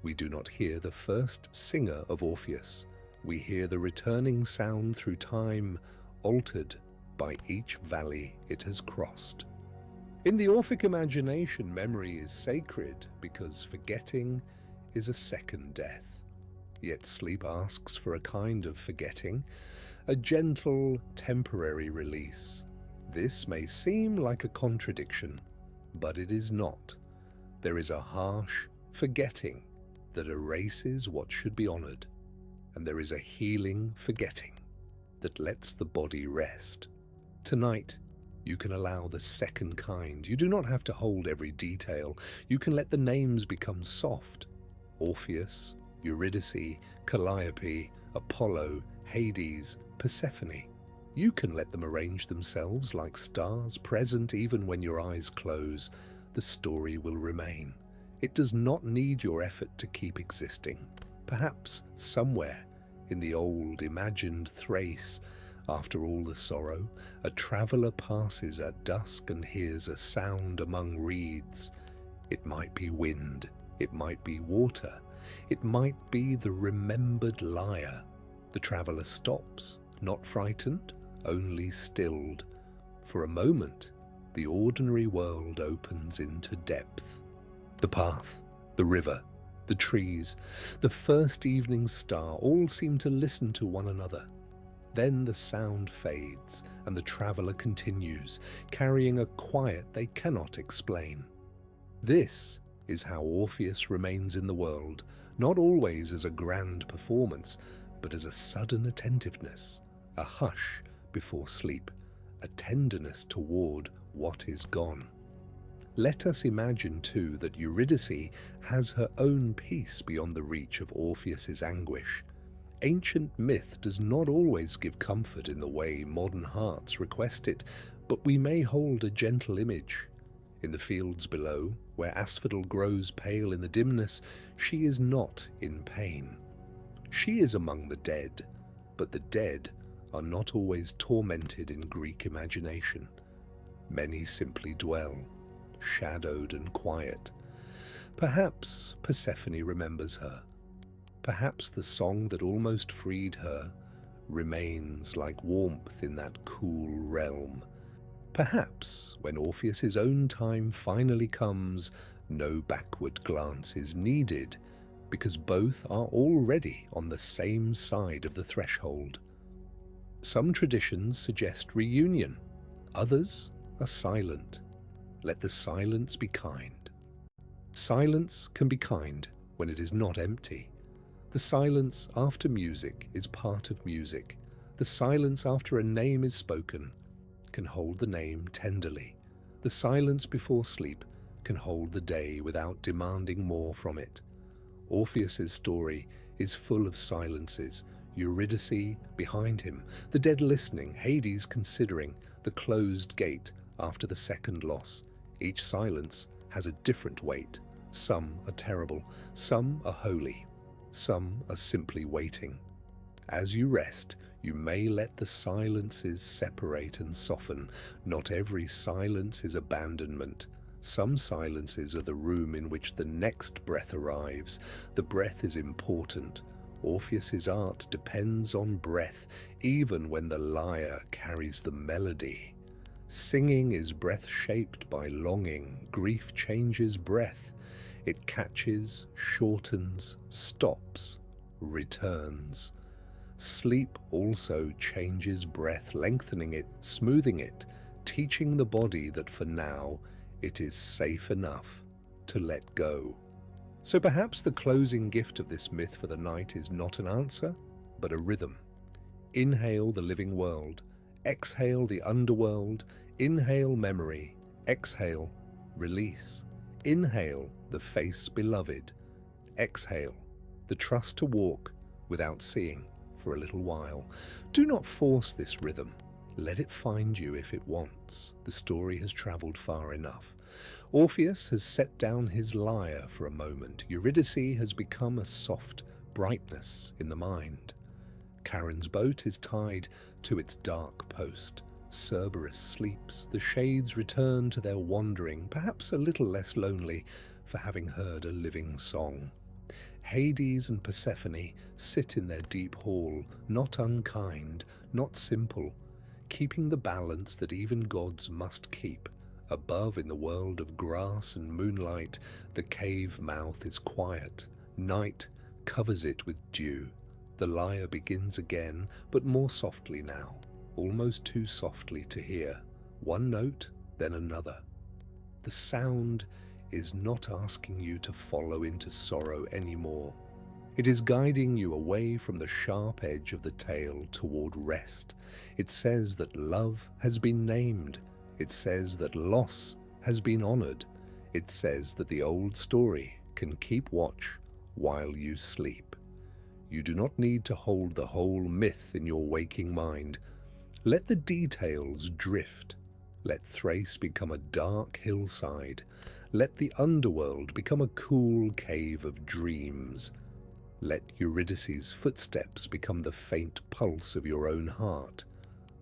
We do not hear the first singer of Orpheus. We hear the returning sound through time, altered by each valley it has crossed. In the Orphic imagination, memory is sacred because forgetting is a second death. Yet sleep asks for a kind of forgetting, a gentle, temporary release. This may seem like a contradiction, but it is not. There is a harsh forgetting that erases what should be honored, and there is a healing forgetting that lets the body rest. Tonight, you can allow the second kind. You do not have to hold every detail. You can let the names become soft. Orpheus, Eurydice, Calliope, Apollo, Hades, Persephone. You can let them arrange themselves like stars present even when your eyes close. The story will remain. It does not need your effort to keep existing. Perhaps somewhere in the old imagined Thrace, after all the sorrow, a traveller passes at dusk and hears a sound among reeds. It might be wind, it might be water, it might be the remembered lyre. The traveller stops, not frightened, only stilled. For a moment, the ordinary world opens into depth. The path, the river, the trees, the first evening star all seem to listen to one another. Then the sound fades, and the traveller continues, carrying a quiet they cannot explain. This is how Orpheus remains in the world, not always as a grand performance, but as a sudden attentiveness, a hush before sleep, a tenderness toward what is gone. Let us imagine, too, that Eurydice has her own peace beyond the reach of Orpheus's anguish. Ancient myth does not always give comfort in the way modern hearts request it, but we may hold a gentle image. In the fields below, where asphodel grows pale in the dimness, she is not in pain. She is among the dead, but the dead are not always tormented in Greek imagination. Many simply dwell, shadowed and quiet. Perhaps Persephone remembers her. Perhaps the song that almost freed her remains like warmth in that cool realm. Perhaps when Orpheus's own time finally comes, no backward glance is needed, because both are already on the same side of the threshold. Some traditions suggest reunion, others are silent. Let the silence be kind. Silence can be kind when it is not empty. The silence after music is part of music. The silence after a name is spoken can hold the name tenderly. The silence before sleep can hold the day without demanding more from it. Orpheus's story is full of silences. Eurydice behind him, the dead listening, Hades considering, the closed gate after the second loss. Each silence has a different weight. Some are terrible, some are holy. Some are simply waiting. As you rest, you may let the silences separate and soften. Not every silence is abandonment. Some silences are the room in which the next breath arrives. The breath is important. Orpheus's art depends on breath, even when the lyre carries the melody. Singing is breath shaped by longing. Grief changes breath. It catches, shortens, stops, returns. Sleep also changes breath, lengthening it, smoothing it, teaching the body that for now it is safe enough to let go. So perhaps the closing gift of this myth for the night is not an answer, but a rhythm. Inhale the living world, Exhale the underworld, inhale memory, exhale, release. Inhale the face beloved, exhale the trust to walk without seeing for a little while. Do not force this rhythm. Let it find you if it wants. The story has travelled far enough. Orpheus has set down his lyre for a moment. Eurydice has become a soft brightness in the mind. Charon's boat is tied to its dark post. Cerberus sleeps. The shades return to their wandering, perhaps a little less lonely for having heard a living song. Hades and Persephone sit in their deep hall, not unkind, not simple, keeping the balance that even gods must keep. Above, in the world of grass and moonlight, the cave mouth is quiet. Night covers it with dew. The lyre begins again, but more softly now, almost too softly to hear. One note, then another. The sound is not asking you to follow into sorrow anymore. It is guiding you away from the sharp edge of the tale toward rest. It says that love has been named. It says that loss has been honored. It says that the old story can keep watch while you sleep. You do not need to hold the whole myth in your waking mind. Let the details drift. Let Thrace become a dark hillside. Let the underworld become a cool cave of dreams. Let Eurydice's footsteps become the faint pulse of your own heart.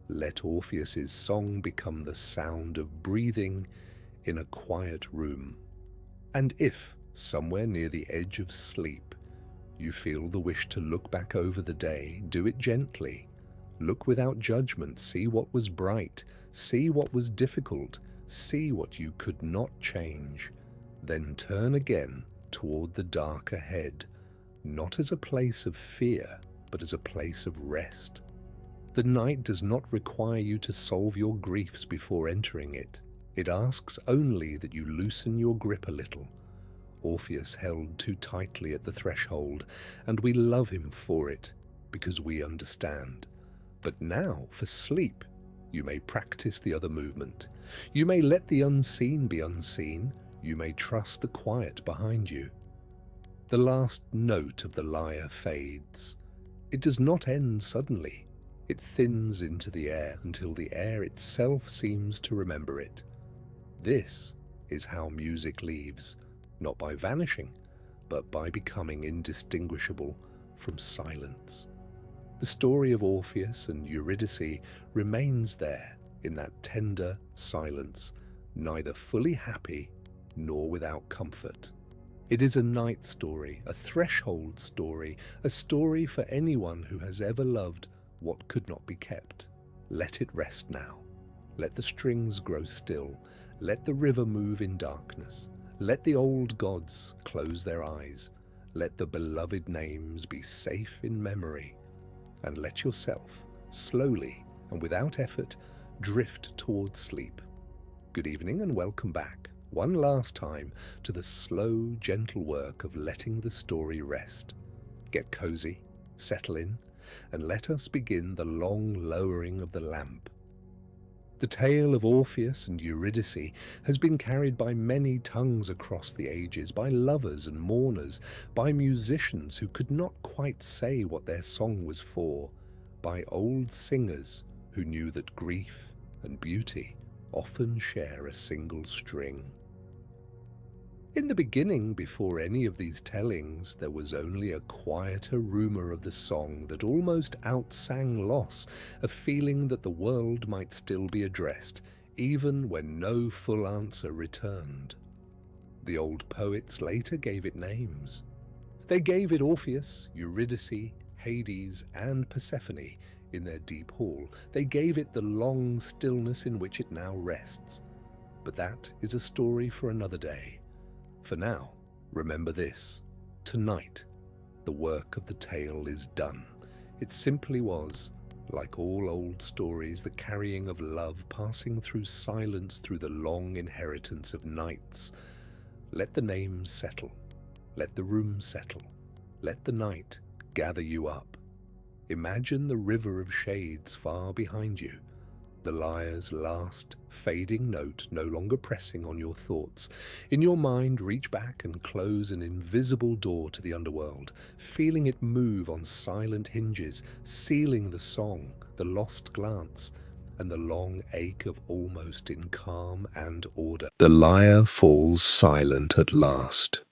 Let Orpheus's song become the sound of breathing in a quiet room. And if, somewhere near the edge of sleep, you feel the wish to look back over the day, do it gently. Look without judgment, see what was bright, see what was difficult, see what you could not change. Then turn again toward the dark ahead, not as a place of fear, but as a place of rest. The night does not require you to solve your griefs before entering it. It asks only that you loosen your grip a little. Orpheus held too tightly at the threshold, and we love him for it, because we understand. But now, for sleep, you may practice the other movement. You may let the unseen be unseen. You may trust the quiet behind you. The last note of the lyre fades. It does not end suddenly. It thins into the air until the air itself seems to remember it. This is how music leaves, not by vanishing, but by becoming indistinguishable from silence. The story of Orpheus and Eurydice remains there in that tender silence, neither fully happy nor without comfort. It is a night story, a threshold story, a story for anyone who has ever loved what could not be kept. Let it rest now. Let the strings grow still. Let the river move in darkness. Let the old gods close their eyes. Let the beloved names be safe in memory. And let yourself, slowly and without effort, drift towards sleep. Good evening and welcome back, one last time, to the slow, gentle work of letting the story rest. Get cozy, settle in, and let us begin the long lowering of the lamp. The tale of Orpheus and Eurydice has been carried by many tongues across the ages, by lovers and mourners, by musicians who could not quite say what their song was for, by old singers who knew that grief and beauty often share a single string. In the beginning, before any of these tellings, there was only a quieter rumour of the song that almost outsang loss, a feeling that the world might still be addressed, even when no full answer returned. The old poets later gave it names. They gave it Orpheus, Eurydice, Hades, and Persephone in their deep hall. They gave it the long stillness in which it now rests. But that is a story for another day. For now, remember this. Tonight, the work of the tale is done. It simply was, like all old stories, the carrying of love passing through silence through the long inheritance of nights. Let the names settle. Let the room settle. Let the night gather you up. Imagine the river of shades far behind you. The lyre's last fading note no longer pressing on your thoughts. In your mind, reach back and close an invisible door to the underworld, feeling it move on silent hinges, sealing the song, the lost glance, and the long ache of almost in calm and order. The lyre falls silent at last.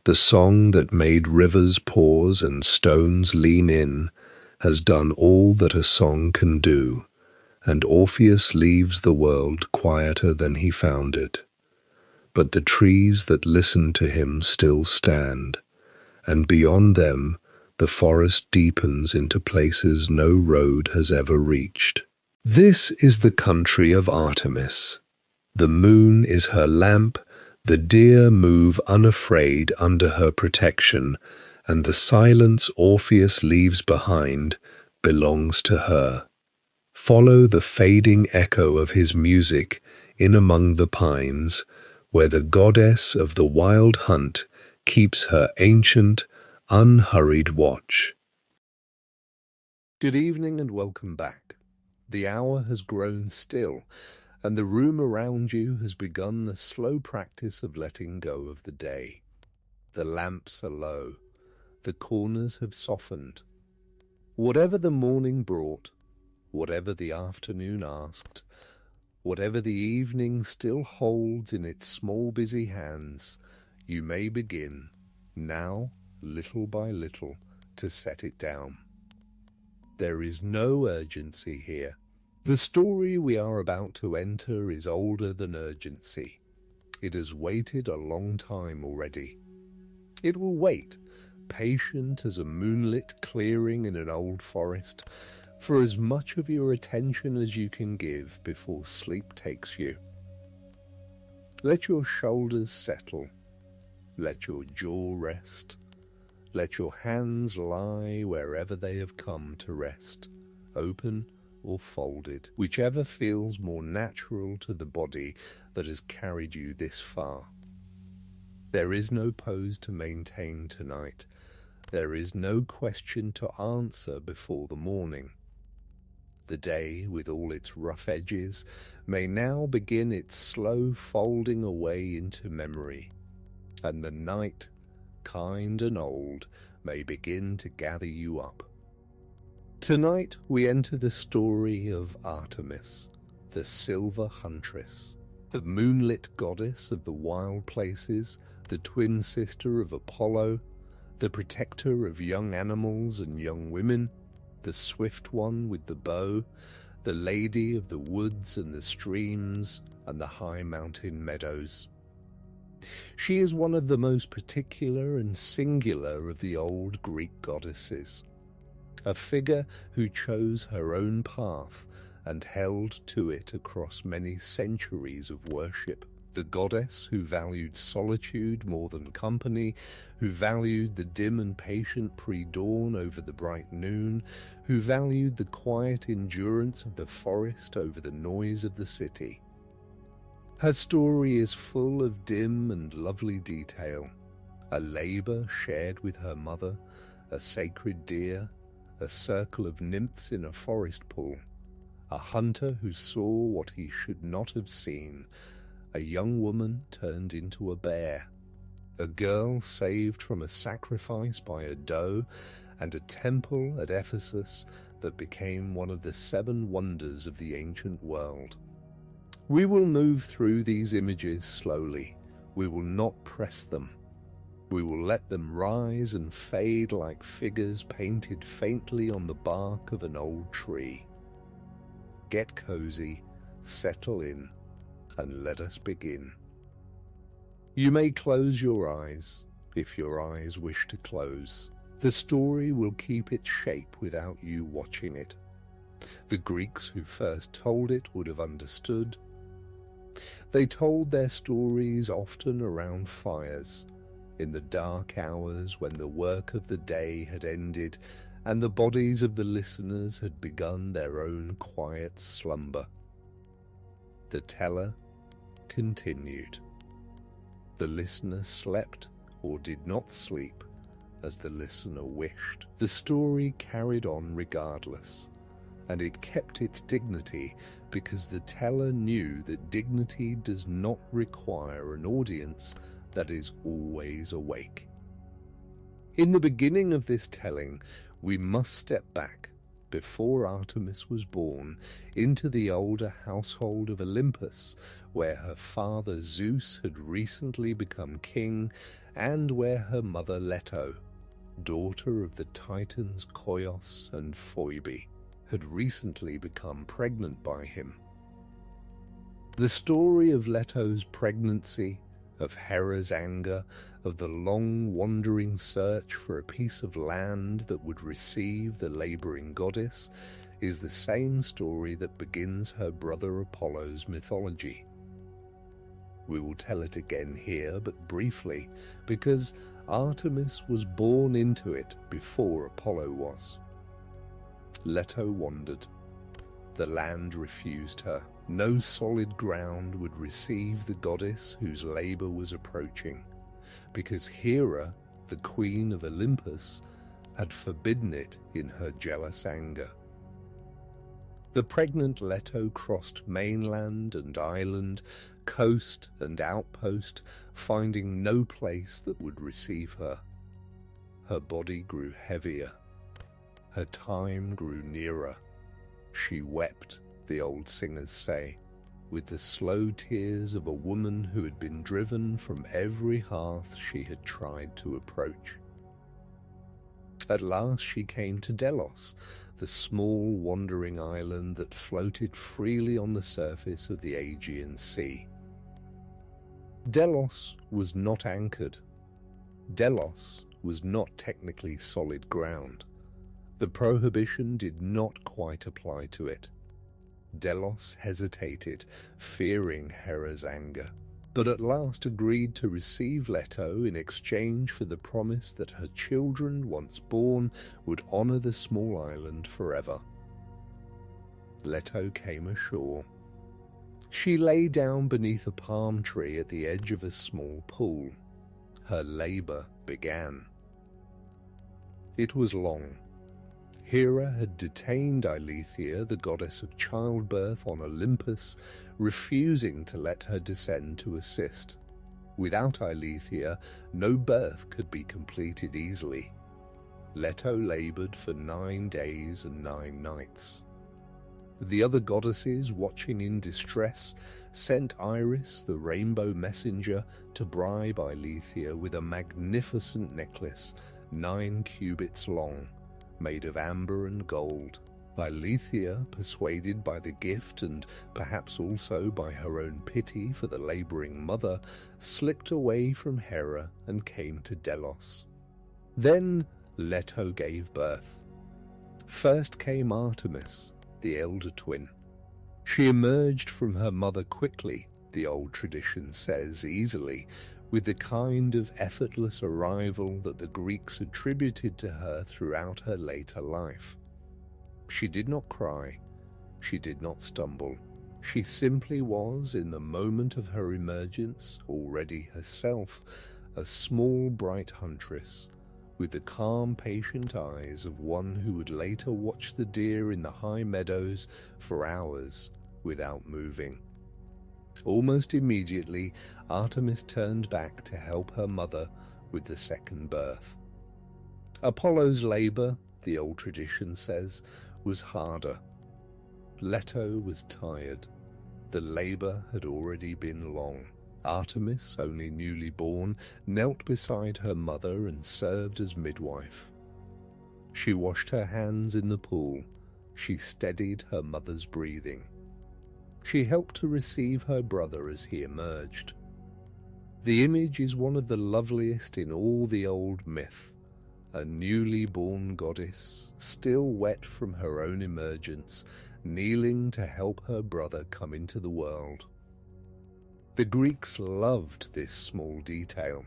The song that made rivers pause and stones lean in has done all that a song can do, and Orpheus leaves the world quieter than he found it. But the trees that listened to him still stand, and beyond them the forest deepens into places no road has ever reached. This is the country of Artemis. The moon is her lamp, the deer move unafraid under her protection, and the silence Orpheus leaves behind belongs to her. Follow the fading echo of his music in among the pines, where the goddess of the wild hunt keeps her ancient, unhurried watch. Good evening and welcome back. The hour has grown still, and the room around you has begun the slow practice of letting go of the day. The lamps are low, the corners have softened. Whatever the morning brought, whatever the afternoon asked, whatever the evening still holds in its small busy hands, you may begin, now, little by little, to set it down. There is no urgency here. The story we are about to enter is older than urgency. It has waited a long time already. It will wait, patient as a moonlit clearing in an old forest, for as much of your attention as you can give before sleep takes you. Let your shoulders settle. Let your jaw rest. Let your hands lie wherever they have come to rest, open or folded, whichever feels more natural to the body that has carried you this far. There is no pose to maintain tonight. There is no question to answer before the morning. The day, with all its rough edges, may now begin its slow folding away into memory, and the night, kind and old, may begin to gather you up. Tonight we enter the story of Artemis, the silver huntress, the moonlit goddess of the wild places, the twin sister of Apollo, the protector of young animals and young women, the swift one with the bow, the lady of the woods and the streams and the high mountain meadows. She is one of the most particular and singular of the old Greek goddesses, a figure who chose her own path and held to it across many centuries of worship. The goddess who valued solitude more than company, who valued the dim and patient pre-dawn over the bright noon, who valued the quiet endurance of the forest over the noise of the city. Her story is full of dim and lovely detail, a labor shared with her mother, a sacred deer, a circle of nymphs in a forest pool, a hunter who saw what he should not have seen, a young woman turned into a bear, a girl saved from a sacrifice by a doe, and a temple at Ephesus that became one of the 7 wonders of the ancient world. We will move through these images slowly. We will not press them. We will let them rise and fade like figures painted faintly on the bark of an old tree. Get cozy, settle in, and let us begin. You may close your eyes, if your eyes wish to close. The story will keep its shape without you watching it. The Greeks who first told it would have understood. They told their stories often around fires, in the dark hours when the work of the day had ended and the bodies of the listeners had begun their own quiet slumber. The teller continued. The listener slept or did not sleep, as the listener wished. The story carried on regardless, and it kept its dignity because the teller knew that dignity does not require an audience that is always awake. In the beginning of this telling, we must step back, before Artemis was born, into the older household of Olympus, where her father Zeus had recently become king, and where her mother Leto, daughter of the Titans Koios and Phoebe, had recently become pregnant by him. The story of Leto's pregnancy, of Hera's anger, of the long wandering search for a piece of land that would receive the labouring goddess, is the same story that begins her brother Apollo's mythology. We will tell it again here, but briefly, because Artemis was born into it before Apollo was. Leto wandered. The land refused her. No solid ground would receive the goddess whose labour was approaching, because Hera, the queen of Olympus, had forbidden it in her jealous anger. The pregnant Leto crossed mainland and island, coast and outpost, finding no place that would receive her. Her body grew heavier. Her time grew nearer. She wept, the old singers say, with the slow tears of a woman who had been driven from every hearth she had tried to approach. At last she came to Delos, the small wandering island that floated freely on the surface of the Aegean Sea. Delos was not anchored. Delos was not technically solid ground. The prohibition did not quite apply to it. Delos hesitated, fearing Hera's anger, but at last agreed to receive Leto in exchange for the promise that her children, once born, would honour the small island forever. Leto came ashore. She lay down beneath a palm tree at the edge of a small pool. Her labour began. It was long. Hera had detained Eileithyia, the goddess of childbirth, on Olympus, refusing to let her descend to assist. Without Eileithyia, no birth could be completed easily. Leto laboured for 9 days and 9 nights. The other goddesses, watching in distress, sent Iris, the rainbow messenger, to bribe Eileithyia with a magnificent necklace, 9 cubits long, made of amber and gold. Eileithyia, persuaded by the gift and perhaps also by her own pity for the labouring mother, slipped away from Hera and came to Delos. Then Leto gave birth. First came Artemis, the elder twin. She emerged from her mother quickly, the old tradition says, easily, with the kind of effortless arrival that the Greeks attributed to her throughout her later life. She did not cry. She did not stumble. She simply was, in the moment of her emergence, already herself, a small, bright huntress, with the calm, patient eyes of one who would later watch the deer in the high meadows for hours without moving. Almost immediately, Artemis turned back to help her mother with the second birth. Apollo's labour, the old tradition says, was harder. Leto was tired. The labour had already been long. Artemis, only newly born, knelt beside her mother and served as midwife. She washed her hands in the pool. She steadied her mother's breathing. She helped to receive her brother as he emerged. The image is one of the loveliest in all the old myth. A newly born goddess, still wet from her own emergence, kneeling to help her brother come into the world. The Greeks loved this small detail.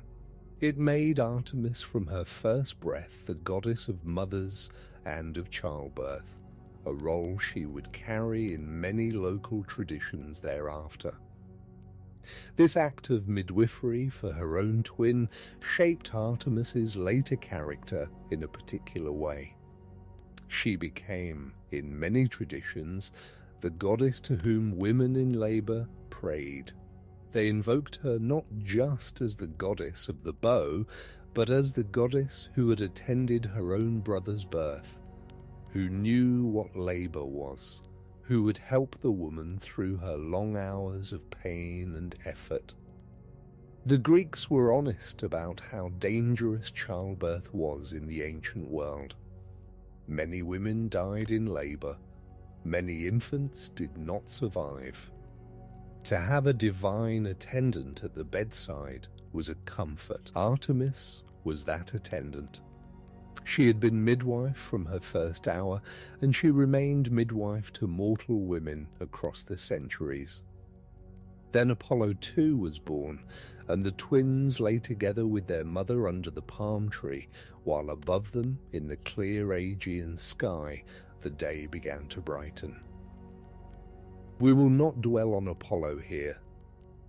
It made Artemis from her first breath the goddess of mothers and of childbirth, a role she would carry in many local traditions thereafter. This act of midwifery for her own twin shaped Artemis's later character in a particular way. She became, in many traditions, the goddess to whom women in labor prayed. They invoked her not just as the goddess of the bow, but as the goddess who had attended her own brother's birth, who knew what labor was, who would help the woman through her long hours of pain and effort. The Greeks were honest about how dangerous childbirth was in the ancient world. Many women died in labor. Many infants did not survive. To have a divine attendant at the bedside was a comfort. Artemis was that attendant. She had been midwife from her first hour, and she remained midwife to mortal women across the centuries. Then Apollo too was born, and the twins lay together with their mother under the palm tree, while above them, in the clear Aegean sky, the day began to brighten. We will not dwell on Apollo here.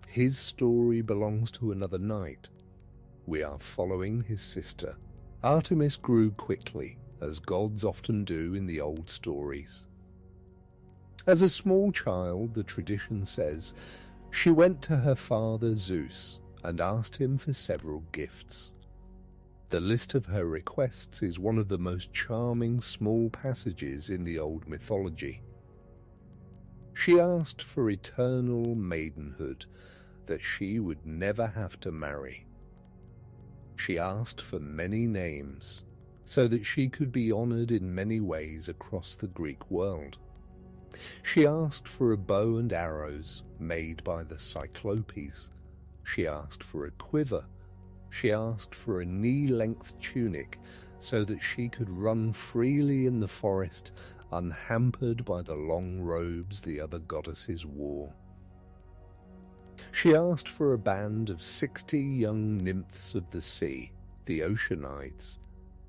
His story belongs to another night. We are following his sister. Artemis grew quickly, as gods often do in the old stories. As a small child, the tradition says, she went to her father Zeus and asked him for several gifts. The list of her requests is one of the most charming small passages in the old mythology. She asked for eternal maidenhood, that she would never have to marry. She asked for many names, so that she could be honored in many ways across the Greek world. She asked for a bow and arrows made by the Cyclopes. She asked for a quiver. She asked for a knee-length tunic so that she could run freely in the forest, unhampered by the long robes the other goddesses wore. She asked for a band of 60 young nymphs of the sea, the Oceanides,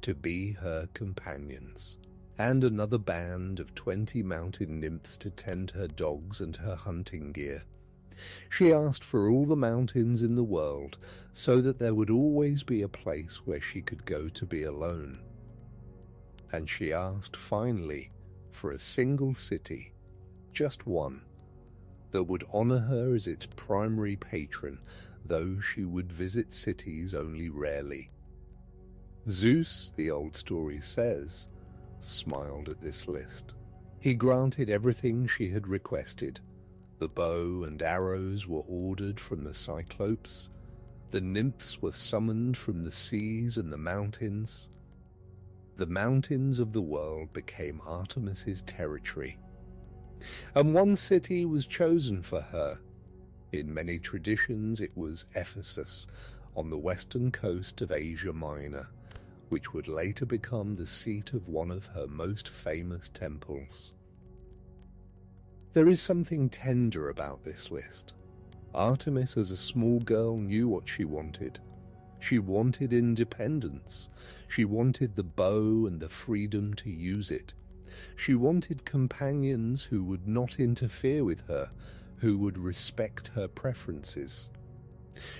to be her companions, and another band of 20 mountain nymphs to tend her dogs and her hunting gear. She asked for all the mountains in the world, so that there would always be a place where she could go to be alone. And she asked, finally, for a single city, just one, that would honor her as its primary patron, though she would visit cities only rarely. Zeus, the old story says, smiled at this list. He granted everything she had requested. The bow and arrows were ordered from the Cyclopes. The nymphs were summoned from the seas and the mountains. The mountains of the world became Artemis's territory. And one city was chosen for her. In many traditions it was Ephesus, on the western coast of Asia Minor, which would later become the seat of one of her most famous temples. There is something tender about this list. Artemis as a small girl knew what she wanted. She wanted independence. She wanted the bow and the freedom to use it. She wanted companions who would not interfere with her, who would respect her preferences.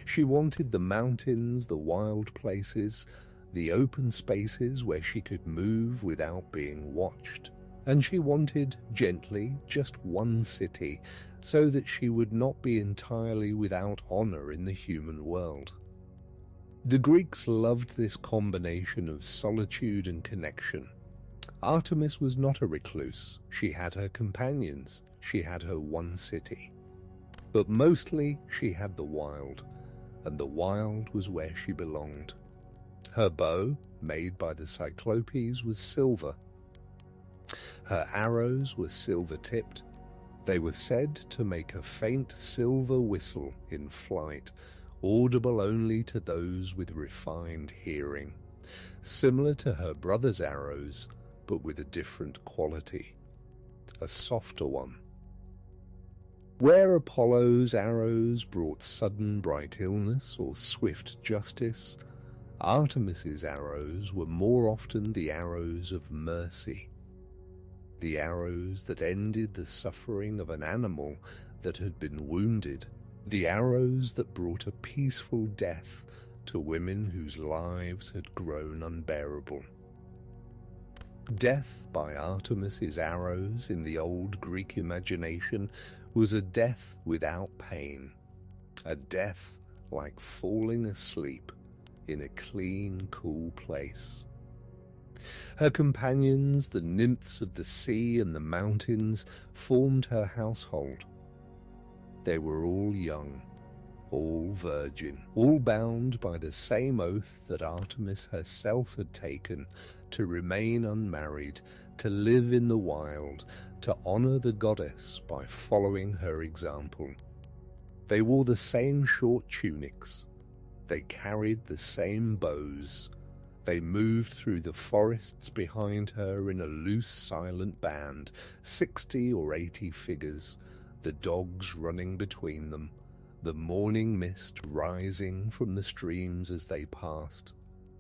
She wanted the mountains, the wild places, the open spaces where she could move without being watched. And she wanted, gently, just one city, so that she would not be entirely without honor in the human world. The Greeks loved this combination of solitude and connection. Artemis was not a recluse. She had her companions. She had her one city. But mostly she had the wild, and the wild was where she belonged. Her bow, made by the Cyclopes, was silver. Her arrows were silver-tipped. They were said to make a faint silver whistle in flight, audible only to those with refined hearing, similar to her brother's arrows, but with a different quality, a softer one. Where Apollo's arrows brought sudden bright illness or swift justice, Artemis's arrows were more often the arrows of mercy, the arrows that ended the suffering of an animal that had been wounded, the arrows that brought a peaceful death to women whose lives had grown unbearable. Death by Artemis's arrows in the old Greek imagination was a death without pain, a death like falling asleep in a clean, cool place. Her companions, the nymphs of the sea and the mountains, formed her household. They were all young, all virgin, all bound by the same oath that Artemis herself had taken to remain unmarried, to live in the wild, to honor the goddess by following her example. They wore the same short tunics. They carried the same bows. They moved through the forests behind her in a loose, silent band, 60 or 80 figures, the dogs running between them, the morning mist rising from the streams as they passed.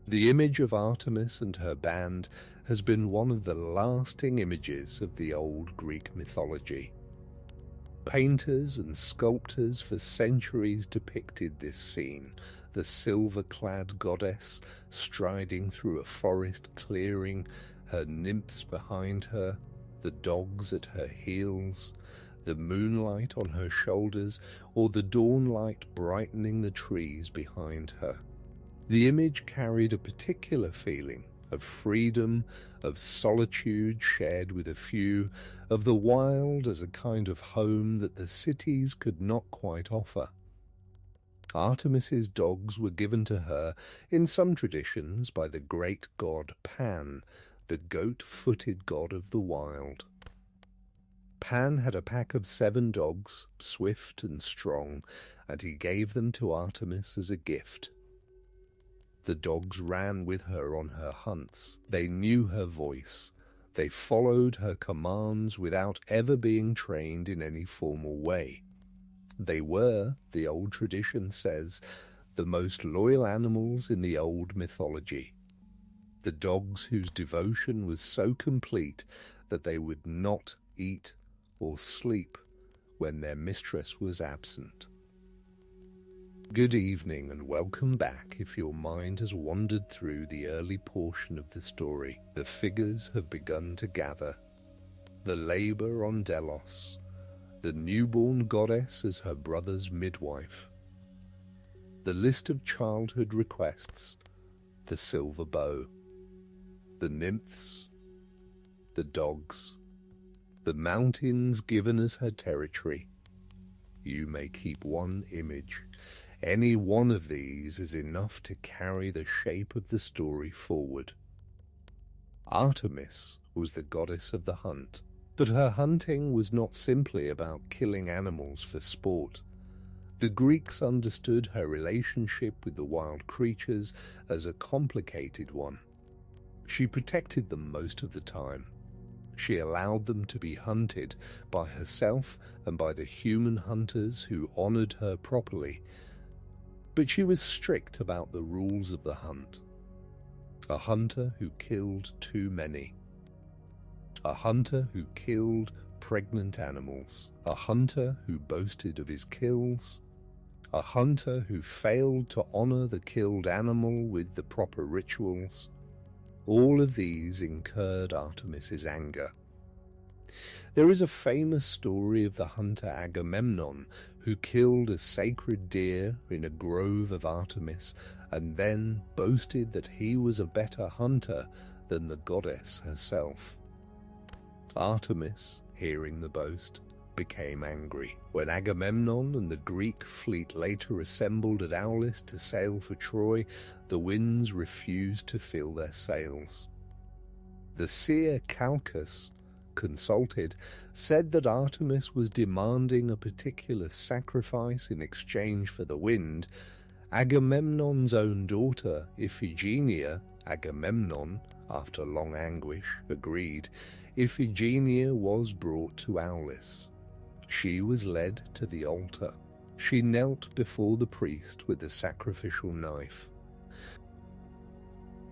The image of Artemis and her band has been one of the lasting images of the old Greek mythology. Painters and sculptors for centuries depicted this scene, the silver-clad goddess striding through a forest clearing, her nymphs behind her, the dogs at her heels, the moonlight on her shoulders, or the dawnlight brightening the trees behind her. The image carried a particular feeling of freedom, of solitude shared with a few, of the wild as a kind of home that the cities could not quite offer. Artemis's dogs were given to her in some traditions by the great god Pan, the goat-footed god of the wild. Pan had a pack of 7 dogs, swift and strong, and he gave them to Artemis as a gift. The dogs ran with her on her hunts. They knew her voice. They followed her commands without ever being trained in any formal way. They were, the old tradition says, the most loyal animals in the old mythology. The dogs whose devotion was so complete that they would not eat or sleep when their mistress was absent. Good evening and welcome back. If your mind has wandered through the early portion of the story, the figures have begun to gather. The labor on Delos, the newborn goddess as her brother's midwife, the list of childhood requests, the silver bow, the nymphs, the dogs, the mountains given as her territory. You may keep one image. Any one of these is enough to carry the shape of the story forward. Artemis was the goddess of the hunt, but her hunting was not simply about killing animals for sport. The Greeks understood her relationship with the wild creatures as a complicated one. She protected them most of the time. She allowed them to be hunted by herself and by the human hunters who honored her properly. But she was strict about the rules of the hunt. A hunter who killed too many. A hunter who killed pregnant animals. A hunter who boasted of his kills. A hunter who failed to honor the killed animal with the proper rituals. All of these incurred Artemis's anger. There is a famous story of the hunter Agamemnon who killed a sacred deer in a grove of Artemis and then boasted that he was a better hunter than the goddess herself. Artemis, hearing the boast, became angry. When Agamemnon and the Greek fleet later assembled at Aulis to sail for Troy, the winds refused to fill their sails. The seer Calchas, consulted, said that Artemis was demanding a particular sacrifice in exchange for the wind. Agamemnon's own daughter, Iphigenia, Agamemnon, after long anguish, agreed. Iphigenia was brought to Aulis. She was led to the altar. She knelt before the priest with the sacrificial knife.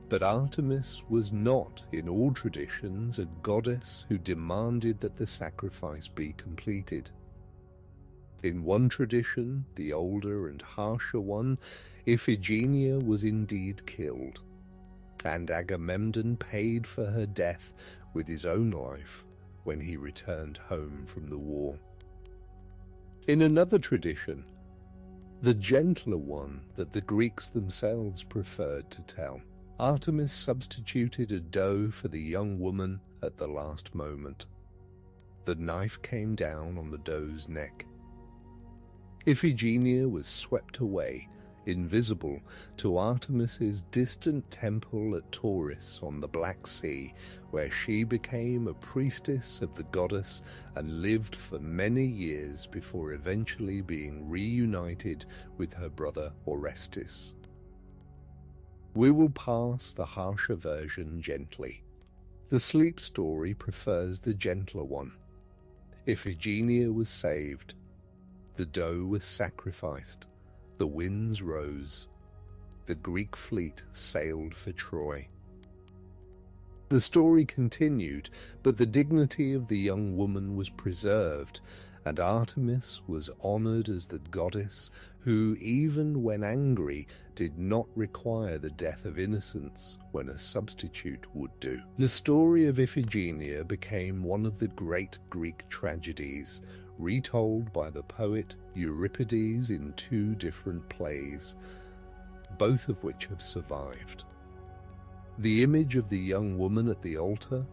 But Artemis was not, in all traditions, a goddess who demanded that the sacrifice be completed. In one tradition, the older and harsher one, Iphigenia was indeed killed. and Agamemnon paid for her death with his own life when he returned home from the war. In another tradition, the gentler one that the Greeks themselves preferred to tell, Artemis substituted a doe for the young woman at the last moment. The knife came down on the doe's neck. Iphigenia was swept away, invisible, to Artemis's distant temple at Tauris on the Black Sea, where she became a priestess of the goddess and lived for many years before eventually being reunited with her brother Orestes. We will pass the harsher version gently. The sleep story prefers the gentler one. Iphigenia was saved. The doe was sacrificed. The winds rose. The Greek fleet sailed for Troy. The story continued, but the dignity of the young woman was preserved, and Artemis was honored as the goddess who, even when angry, did not require the death of innocents when a substitute would do. The story of Iphigenia became one of the great Greek tragedies, retold by the poet Euripides in 2 different plays, both of which have survived. The image of the young woman at the altar,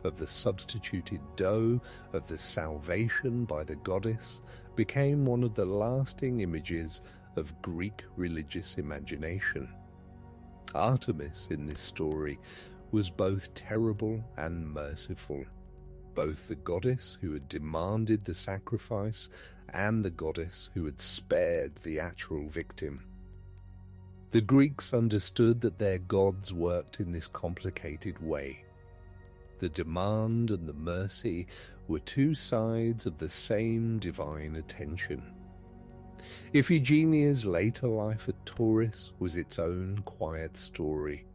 of the substituted doe, of the salvation by the goddess, became one of the lasting images of Greek religious imagination. Artemis in this story was both terrible and merciful, both the goddess who had demanded the sacrifice and the goddess who had spared the actual victim. The Greeks understood that their gods worked in this complicated way. The demand and the mercy were 2 sides of the same divine attention. Iphigenia's later life at Tauris was its own quiet story.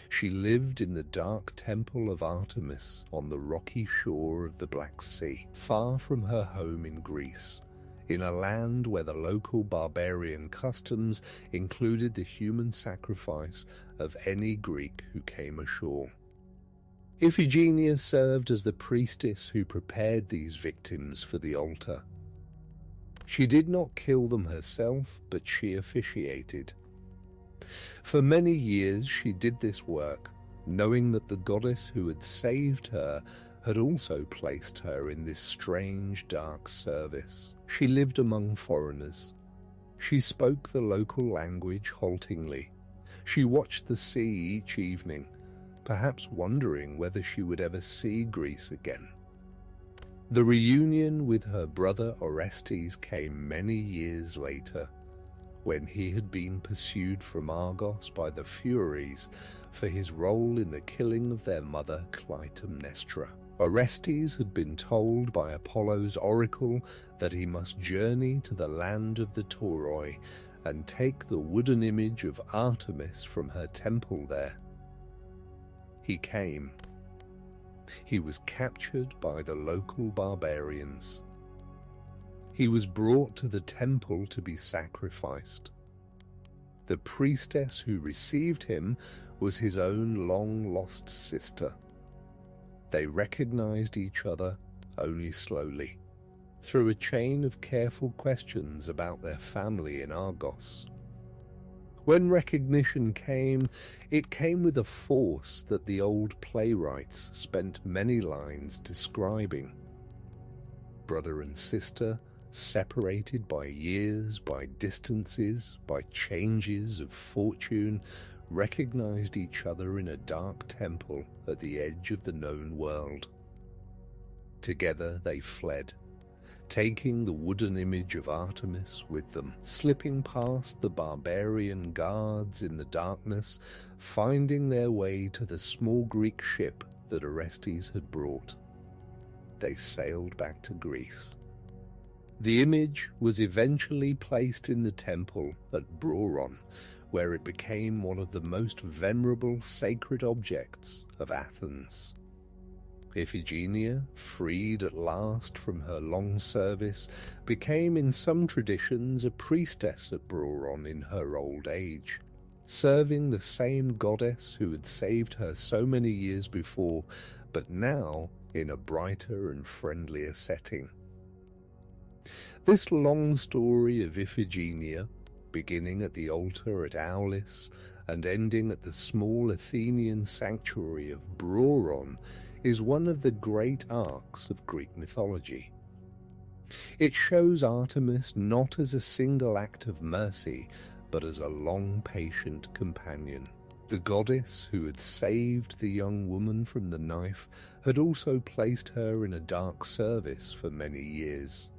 She lived in the dark temple of Artemis on the rocky shore of the Black Sea, far from her home in Greece, in a land where the local barbarian customs included the human sacrifice of any Greek who came ashore. Iphigenia served as the priestess who prepared these victims for the altar. She did not kill them herself, but she officiated. For many years she did this work, knowing that the goddess who had saved her had also placed her in this strange, dark service. She lived among foreigners. She spoke the local language haltingly. She watched the sea each evening, perhaps wondering whether she would ever see Greece again. The reunion with her brother Orestes came many years later, when he had been pursued from Argos by the Furies for his role in the killing of their mother Clytemnestra. Orestes had been told by Apollo's oracle that he must journey to the land of the Tauroi and take the wooden image of Artemis from her temple there. He came. He was captured by the local barbarians. He was brought to the temple to be sacrificed. The priestess who received him was his own long-lost sister. They recognized each other only slowly, through a chain of careful questions about their family in Argos. When recognition came, it came with a force that the old playwrights spent many lines describing. Brother and sister, separated by years, by distances, by changes of fortune, recognized each other in a dark temple at the edge of the known world. Together they fled, taking the wooden image of Artemis with them, slipping past the barbarian guards in the darkness, finding their way to the small Greek ship that Orestes had brought. They sailed back to Greece. The image was eventually placed in the temple at Broron, where it became one of the most venerable sacred objects of Athens. Iphigenia, freed at last from her long service, became in some traditions a priestess at Broron in her old age. serving the same goddess who had saved her so many years before, but now in a brighter and friendlier setting. This long story of Iphigenia, beginning at the altar at Aulis and ending at the small Athenian sanctuary of Broron, is one of the great arcs of Greek mythology. It shows Artemis not as a single act of mercy, but as a long, patient companion. The goddess who had saved the young woman from the knife had also placed her in a dark service for many years.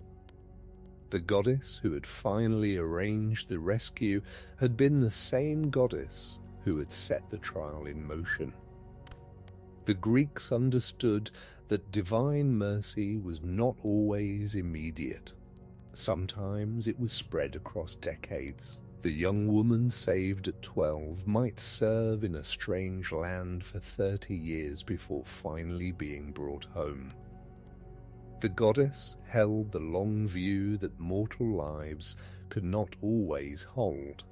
The goddess who had finally arranged the rescue had been the same goddess who had set the trial in motion. The Greeks understood that divine mercy was not always immediate. Sometimes it was spread across decades. The young woman saved at 12 might serve in a strange land for 30 years before finally being brought home. The goddess held the long view that mortal lives could not always hold.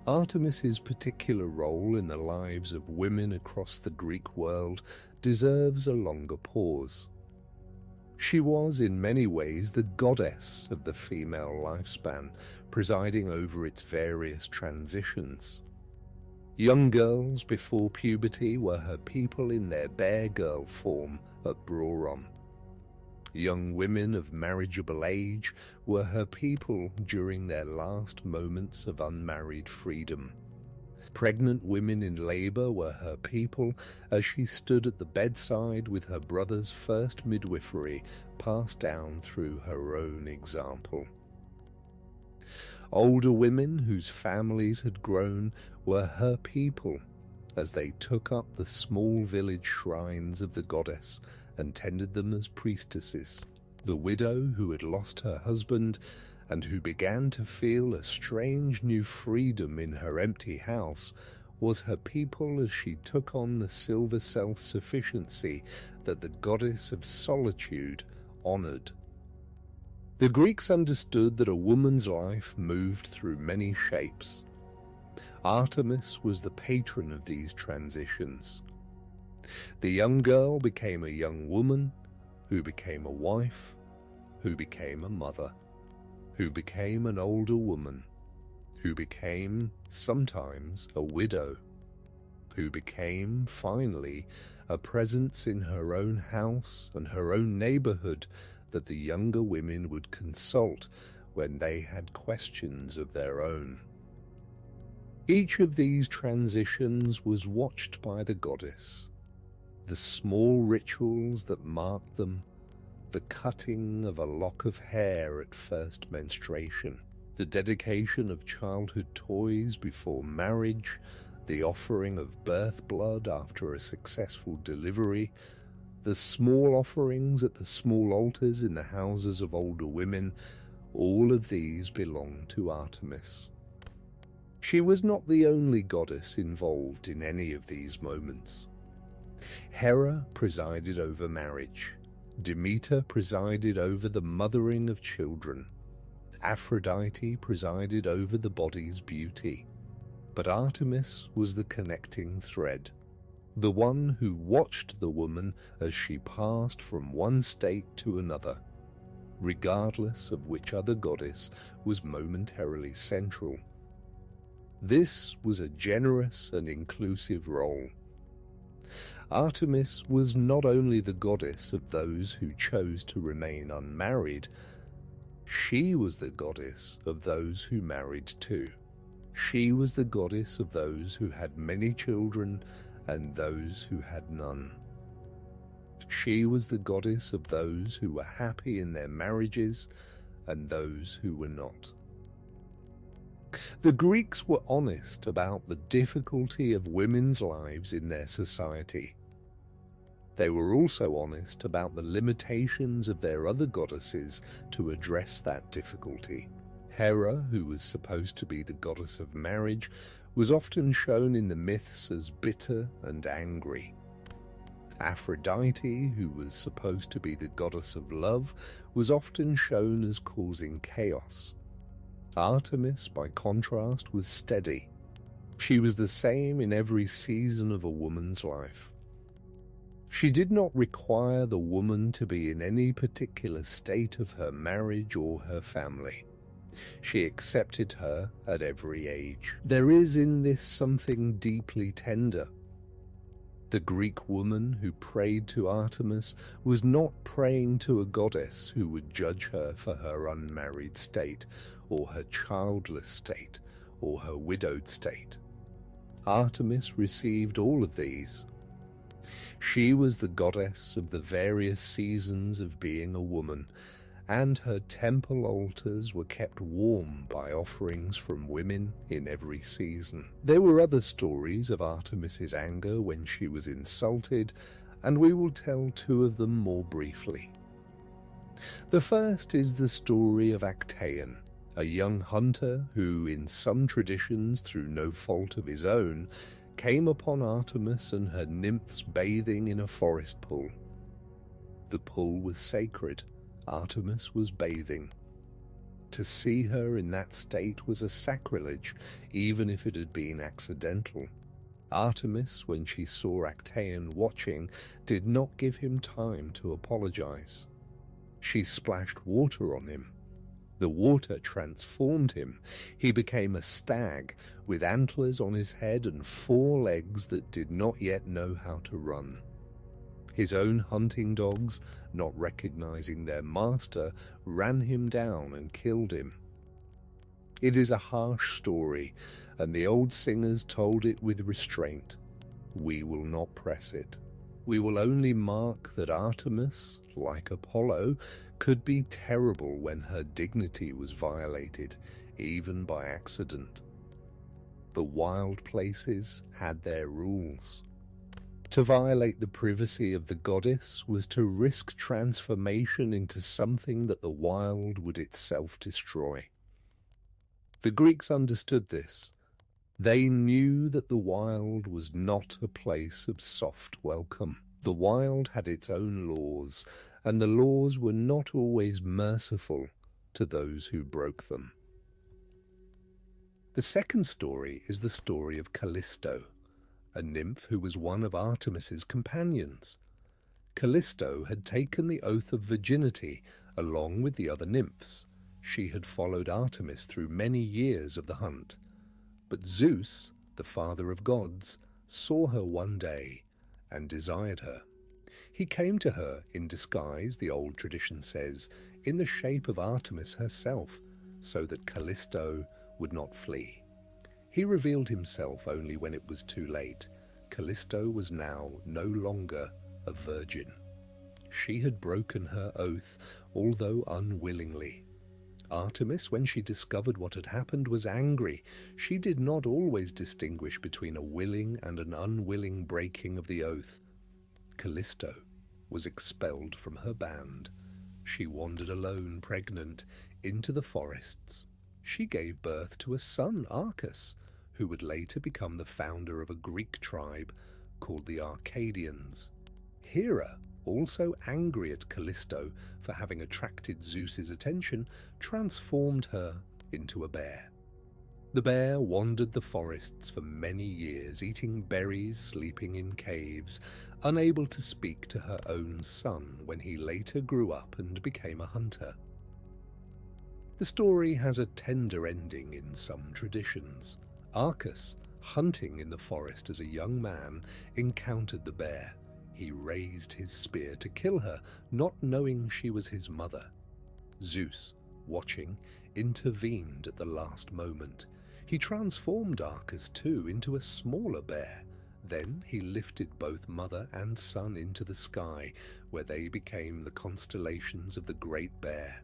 Artemis's particular role in the lives of women across the Greek world deserves a longer pause. She was in many ways the goddess of the female lifespan, presiding over its various transitions. Young girls before puberty were her people in their bear girl form at Broron. Young women of marriageable age were her people during their last moments of unmarried freedom. Pregnant women in labor were her people as she stood at the bedside with her brother's first midwifery passed down through her own example. Older women whose families had grown were her people as they took up the small village shrines of the goddess and tended them as priestesses. The widow who had lost her husband and who began to feel a strange new freedom in her empty house was her people as she took on the silver self-sufficiency that the goddess of solitude honored. The Greeks understood that a woman's life moved through many shapes. Artemis was the patron of these transitions. The young girl became a young woman, who became a wife, who became a mother, who became an older woman, who became, sometimes, a widow, who became, finally, a presence in her own house and her own neighborhood that the younger women would consult when they had questions of their own. Each of these transitions was watched by the goddess. The small rituals that marked them, the cutting of a lock of hair at first menstruation, the dedication of childhood toys before marriage, the offering of birth blood after a successful delivery, the small offerings at the small altars in the houses of older women, all of these belonged to Artemis. She was not the only goddess involved in any of these moments. Hera presided over marriage. Demeter presided over the mothering of children. Aphrodite presided over the body's beauty. But Artemis was the connecting thread, the one who watched the woman as she passed from one state to another, regardless of which other goddess was momentarily central. This was a generous and inclusive role. Artemis was not only the goddess of those who chose to remain unmarried, she was the goddess of those who married too. She was the goddess of those who had many children and those who had none. She was the goddess of those who were happy in their marriages and those who were not. The Greeks were honest about the difficulty of women's lives in their society. They were also honest about the limitations of their other goddesses to address that difficulty. Hera, who was supposed to be the goddess of marriage, was often shown in the myths as bitter and angry. Aphrodite, who was supposed to be the goddess of love, was often shown as causing chaos. Artemis, by contrast, was steady. She was the same in every season of a woman's life. She did not require the woman to be in any particular state of her marriage or her family. She accepted her at every age. There is in this something deeply tender. The Greek woman who prayed to Artemis was not praying to a goddess who would judge her for her unmarried state, or her childless state, or her widowed state. Artemis received all of these. She was the goddess of the various seasons of being a woman, and her temple altars were kept warm by offerings from women in every season. There were other stories of Artemis's anger when she was insulted, and we will tell two of them more briefly. The first is the story of Actaeon, a young hunter who, in some traditions through no fault of his own, came upon Artemis and her nymphs bathing in a forest pool. The pool was sacred. Artemis was bathing. To see her in that state was a sacrilege, even if it had been accidental. Artemis, when she saw Actaeon watching, did not give him time to apologize. She splashed water on him. The water transformed him. He became a stag with antlers on his head and 4 legs that did not yet know how to run. His own hunting dogs, not recognizing their master, ran him down and killed him. It is a harsh story, and the old singers told it with restraint. We will not press it. We will only mark that Artemis, like Apollo, could be terrible when her dignity was violated, even by accident. The wild places had their rules. To violate the privacy of the goddess was to risk transformation into something that the wild would itself destroy. The Greeks understood this. They knew that the wild was not a place of soft welcome. The wild had its own laws, and the laws were not always merciful to those who broke them. The second story is the story of Callisto, a nymph who was one of Artemis's companions. Callisto had taken the oath of virginity along with the other nymphs. She had followed Artemis through many years of the hunt. But Zeus, the father of gods, saw her one day and desired her. He came to her in disguise, the old tradition says, in the shape of Artemis herself, so that Callisto would not flee. He revealed himself only when it was too late. Callisto was now no longer a virgin. She had broken her oath, although unwillingly. Artemis, when she discovered what had happened, was angry. She did not always distinguish between a willing and an unwilling breaking of the oath. Callisto was expelled from her band. She wandered alone, pregnant, into the forests. She gave birth to a son, Arcas, who would later become the founder of a Greek tribe called the Arcadians. Hera, also angry at Callisto for having attracted Zeus's attention, transformed her into a bear. The bear wandered the forests for many years, eating berries, sleeping in caves, unable to speak to her own son when he later grew up and became a hunter. The story has a tender ending in some traditions. Arcas, hunting in the forest as a young man, encountered the bear. He raised his spear to kill her, not knowing she was his mother. Zeus, watching, intervened at the last moment. He transformed Arcas too into a smaller bear. Then he lifted both mother and son into the sky, where they became the constellations of the Great Bear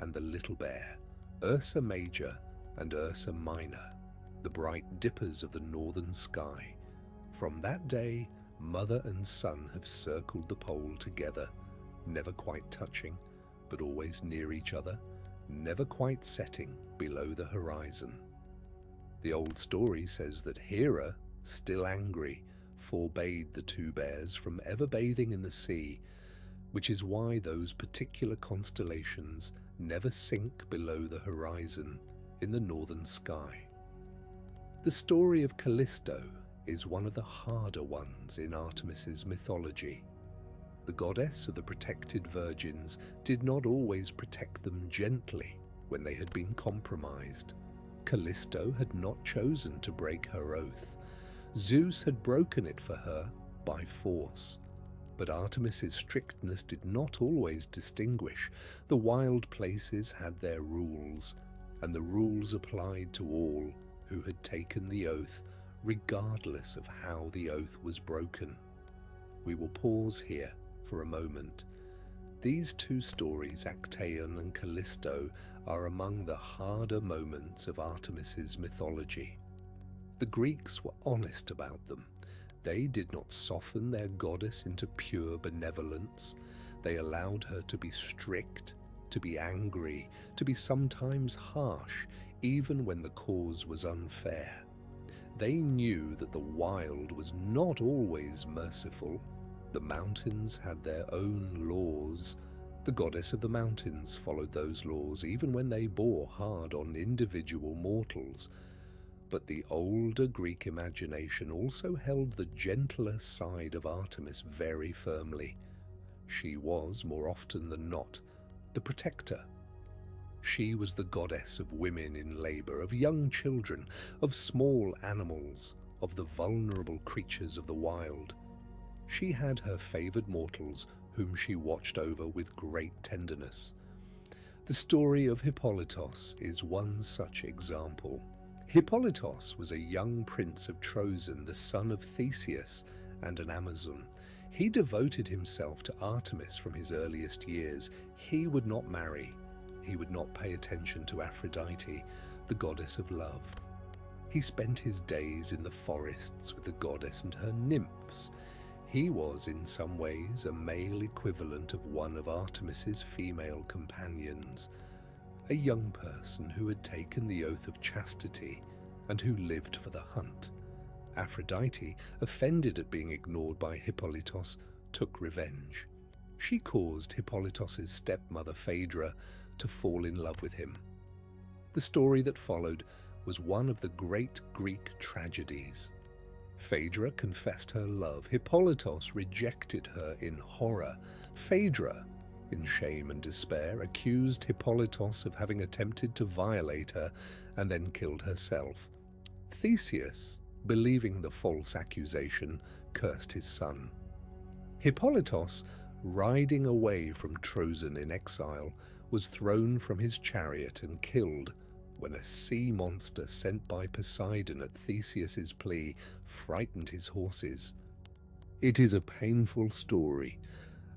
and the Little Bear, Ursa Major and Ursa Minor, the bright dippers of the northern sky. From that day, mother and son have circled the pole together, never quite touching, but always near each other, never quite setting below the horizon. The old story says that Hera, still angry, forbade the two bears from ever bathing in the sea, which is why those particular constellations never sink below the horizon, in the northern sky. The story of Callisto is one of the harder ones in Artemis's mythology. The goddess of the protected virgins did not always protect them gently when they had been compromised. Callisto had not chosen to break her oath. Zeus had broken it for her by force. But Artemis's strictness did not always distinguish. The wild places had their rules, and the rules applied to all who had taken the oath, regardless of how the oath was broken. We will pause here for a moment. These two stories, Actaeon and Callisto, are among the harder moments of Artemis's mythology. The Greeks were honest about them. They did not soften their goddess into pure benevolence. They allowed her to be strict, to be angry, to be sometimes harsh, even when the cause was unfair. They knew that the wild was not always merciful. The mountains had their own laws. The goddess of the mountains followed those laws even when they bore hard on individual mortals. But the older Greek imagination also held the gentler side of Artemis very firmly. She was, more often than not, the protector. She was the goddess of women in labor, of young children, of small animals, of the vulnerable creatures of the wild. She had her favored mortals whom she watched over with great tenderness. The story of Hippolytos is one such example. Hippolytos was a young prince of Troezen, the son of Theseus and an Amazon. He devoted himself to Artemis from his earliest years. He would not marry. He would not pay attention to Aphrodite, the goddess of love. He spent his days in the forests with the goddess and her nymphs. He was, in some ways, a male equivalent of one of Artemis's female companions, a young person who had taken the oath of chastity and who lived for the hunt. Aphrodite, offended at being ignored by Hippolytos, took revenge. She caused Hippolytos's stepmother Phaedra to fall in love with him. The story that followed was one of the great Greek tragedies. Phaedra confessed her love. Hippolytos rejected her in horror. Phaedra, in shame and despair, accused Hippolytos of having attempted to violate her and then killed herself. Theseus, believing the false accusation, cursed his son. Hippolytos, riding away from Troezen in exile, was thrown from his chariot and killed when a sea monster sent by Poseidon at Theseus's plea frightened his horses. It is a painful story,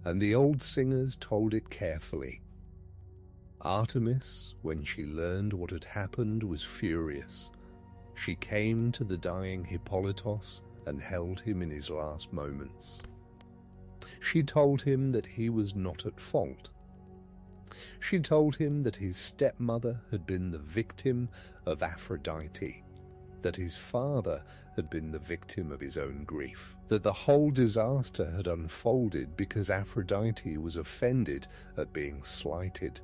and the old singers told it carefully. Artemis, when she learned what had happened, was furious. She came to the dying Hippolytos and held him in his last moments. She told him that he was not at fault. She told him that his stepmother had been the victim of Aphrodite, that his father had been the victim of his own grief, that the whole disaster had unfolded because Aphrodite was offended at being slighted.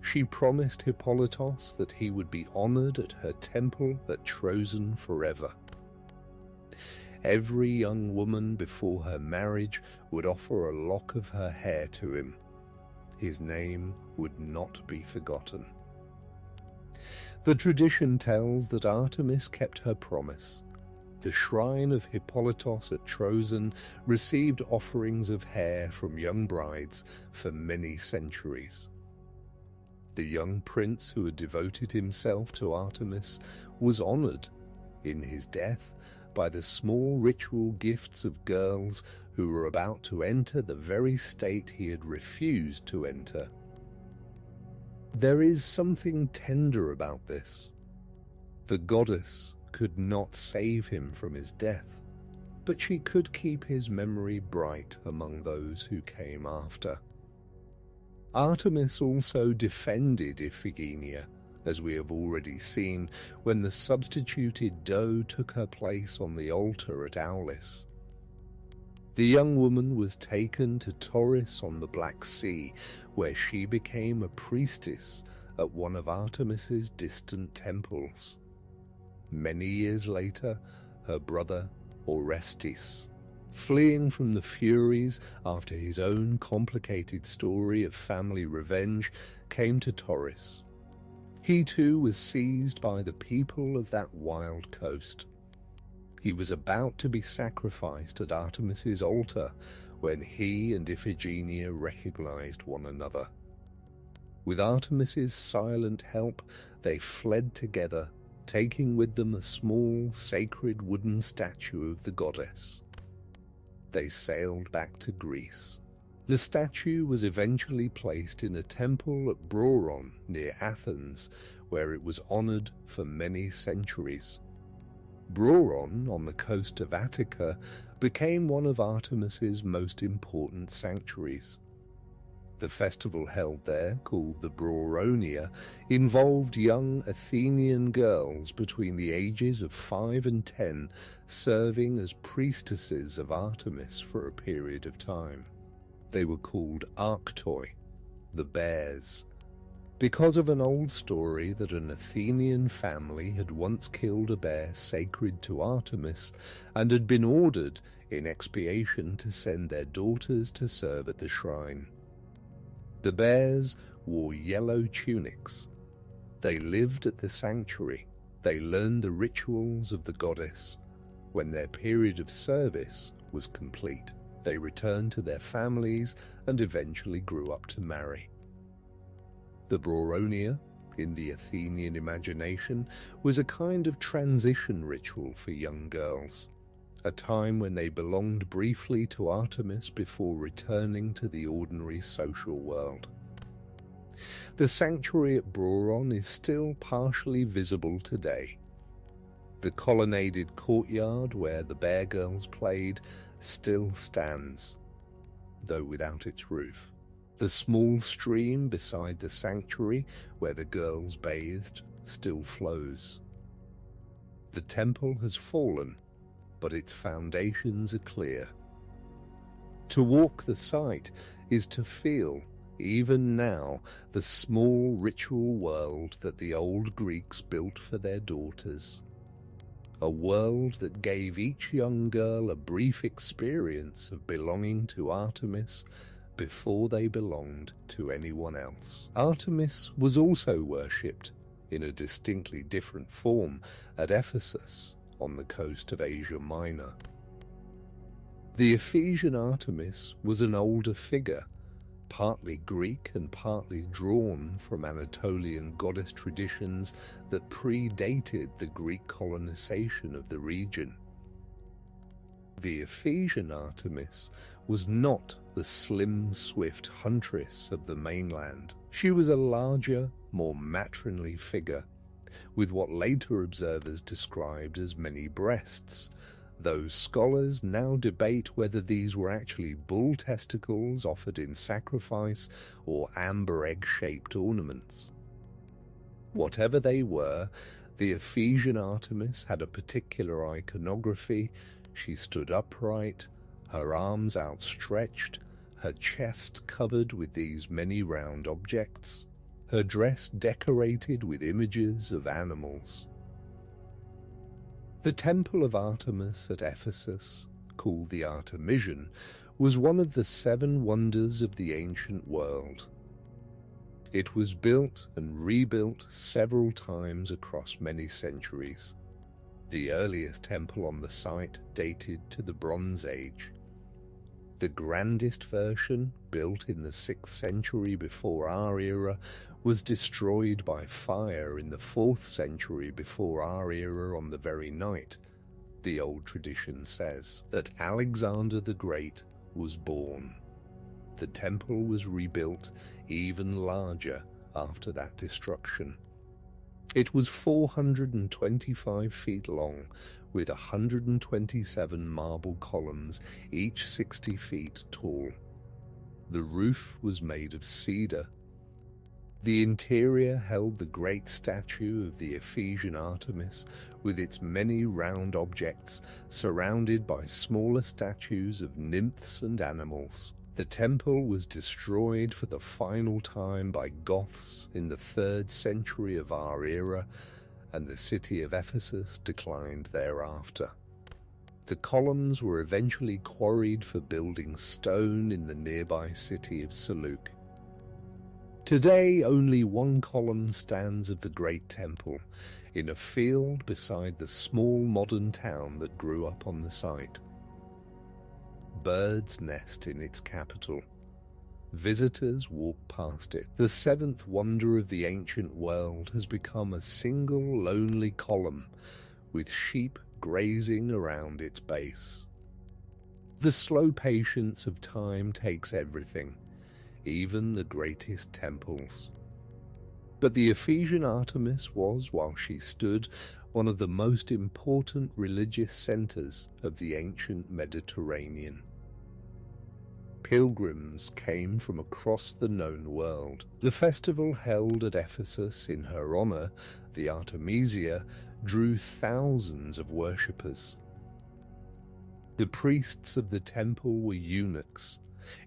She promised Hippolytos that he would be honored at her temple at Troezen forever. Every young woman before her marriage would offer a lock of her hair to him. His name would not be forgotten. The tradition tells that Artemis kept her promise. The shrine of Hippolytos at Troezen received offerings of hair from young brides for many centuries. The young prince who had devoted himself to Artemis was honored in his death by the small ritual gifts of girls who were about to enter the very state he had refused to enter. There is something tender about this. The goddess could not save him from his death, but she could keep his memory bright among those who came after. Artemis also defended Iphigenia, as we have already seen, when the substituted doe took her place on the altar at Aulis. The young woman was taken to Tauris on the Black Sea, where she became a priestess at one of Artemis's distant temples. Many years later, her brother Orestes, fleeing from the Furies after his own complicated story of family revenge, came to Tauris. He too was seized by the people of that wild coast. He was about to be sacrificed at Artemis's altar when he and Iphigenia recognized one another. With Artemis's silent help, they fled together, taking with them a small, sacred wooden statue of the goddess. They sailed back to Greece. The statue was eventually placed in a temple at Broron near Athens, where it was honored for many centuries. Broron, on the coast of Attica, became one of Artemis's most important sanctuaries. The festival held there, called the Broronia, involved young Athenian girls between the ages of 5 and 10 serving as priestesses of Artemis for a period of time. They were called Arctoi, the bears, because of an old story that an Athenian family had once killed a bear sacred to Artemis and had been ordered in expiation to send their daughters to serve at the shrine. The bears wore yellow tunics. They lived at the sanctuary. They learned the rituals of the goddess. When their period of service was complete, they returned to their families and eventually grew up to marry. The Broronia, in the Athenian imagination, was a kind of transition ritual for young girls, a time when they belonged briefly to Artemis before returning to the ordinary social world. The sanctuary at Broron is still partially visible today. The colonnaded courtyard where the bear girls played still stands, though without its roof. The small stream beside the sanctuary where the girls bathed still flows. The temple has fallen, but its foundations are clear. To walk the site is to feel, even now, the small ritual world that the old Greeks built for their daughters. A world that gave each young girl a brief experience of belonging to Artemis before they belonged to anyone else. Artemis was also worshipped, in a distinctly different form, at Ephesus, on the coast of Asia Minor. The Ephesian Artemis was an older figure, partly Greek and partly drawn from Anatolian goddess traditions that predated the Greek colonization of the region. The Ephesian Artemis was not the slim, swift huntress of the mainland. She was a larger, more matronly figure, with what later observers described as many breasts, though scholars now debate whether these were actually bull testicles offered in sacrifice or amber egg-shaped ornaments. Whatever they were, the Ephesian Artemis had a particular iconography. She stood upright, her arms outstretched, her chest covered with these many round objects, her dress decorated with images of animals. The Temple of Artemis at Ephesus, called the Artemision, was one of the 7 wonders of the ancient world. It was built and rebuilt several times across many centuries. The earliest temple on the site dated to the Bronze Age. The grandest version, built in the 6th century before our era, was destroyed by fire in the 4th century before our era on the very night, the old tradition says, that Alexander the Great was born. The temple was rebuilt even larger after that destruction. It was 425 feet long, with 127 marble columns, each 60 feet tall. The roof was made of cedar. The interior held the great statue of the Ephesian Artemis, with its many round objects surrounded by smaller statues of nymphs and animals. The temple was destroyed for the final time by Goths in the 3rd century of our era, and the city of Ephesus declined thereafter. The columns were eventually quarried for building stone in the nearby city of Seleuc. Today, only one column stands of the great temple, in a field beside the small modern town that grew up on the site. Birds nest in its capital. Visitors walk past it. The 7th wonder of the ancient world has become a single lonely column, with sheep grazing around its base. The slow patience of time takes everything, even the greatest temples. But the Ephesian Artemis was, while she stood, one of the most important religious centers of the ancient Mediterranean. Pilgrims came from across the known world. The festival held at Ephesus in her honor, the Artemisia, drew thousands of worshippers. The priests of the temple were eunuchs,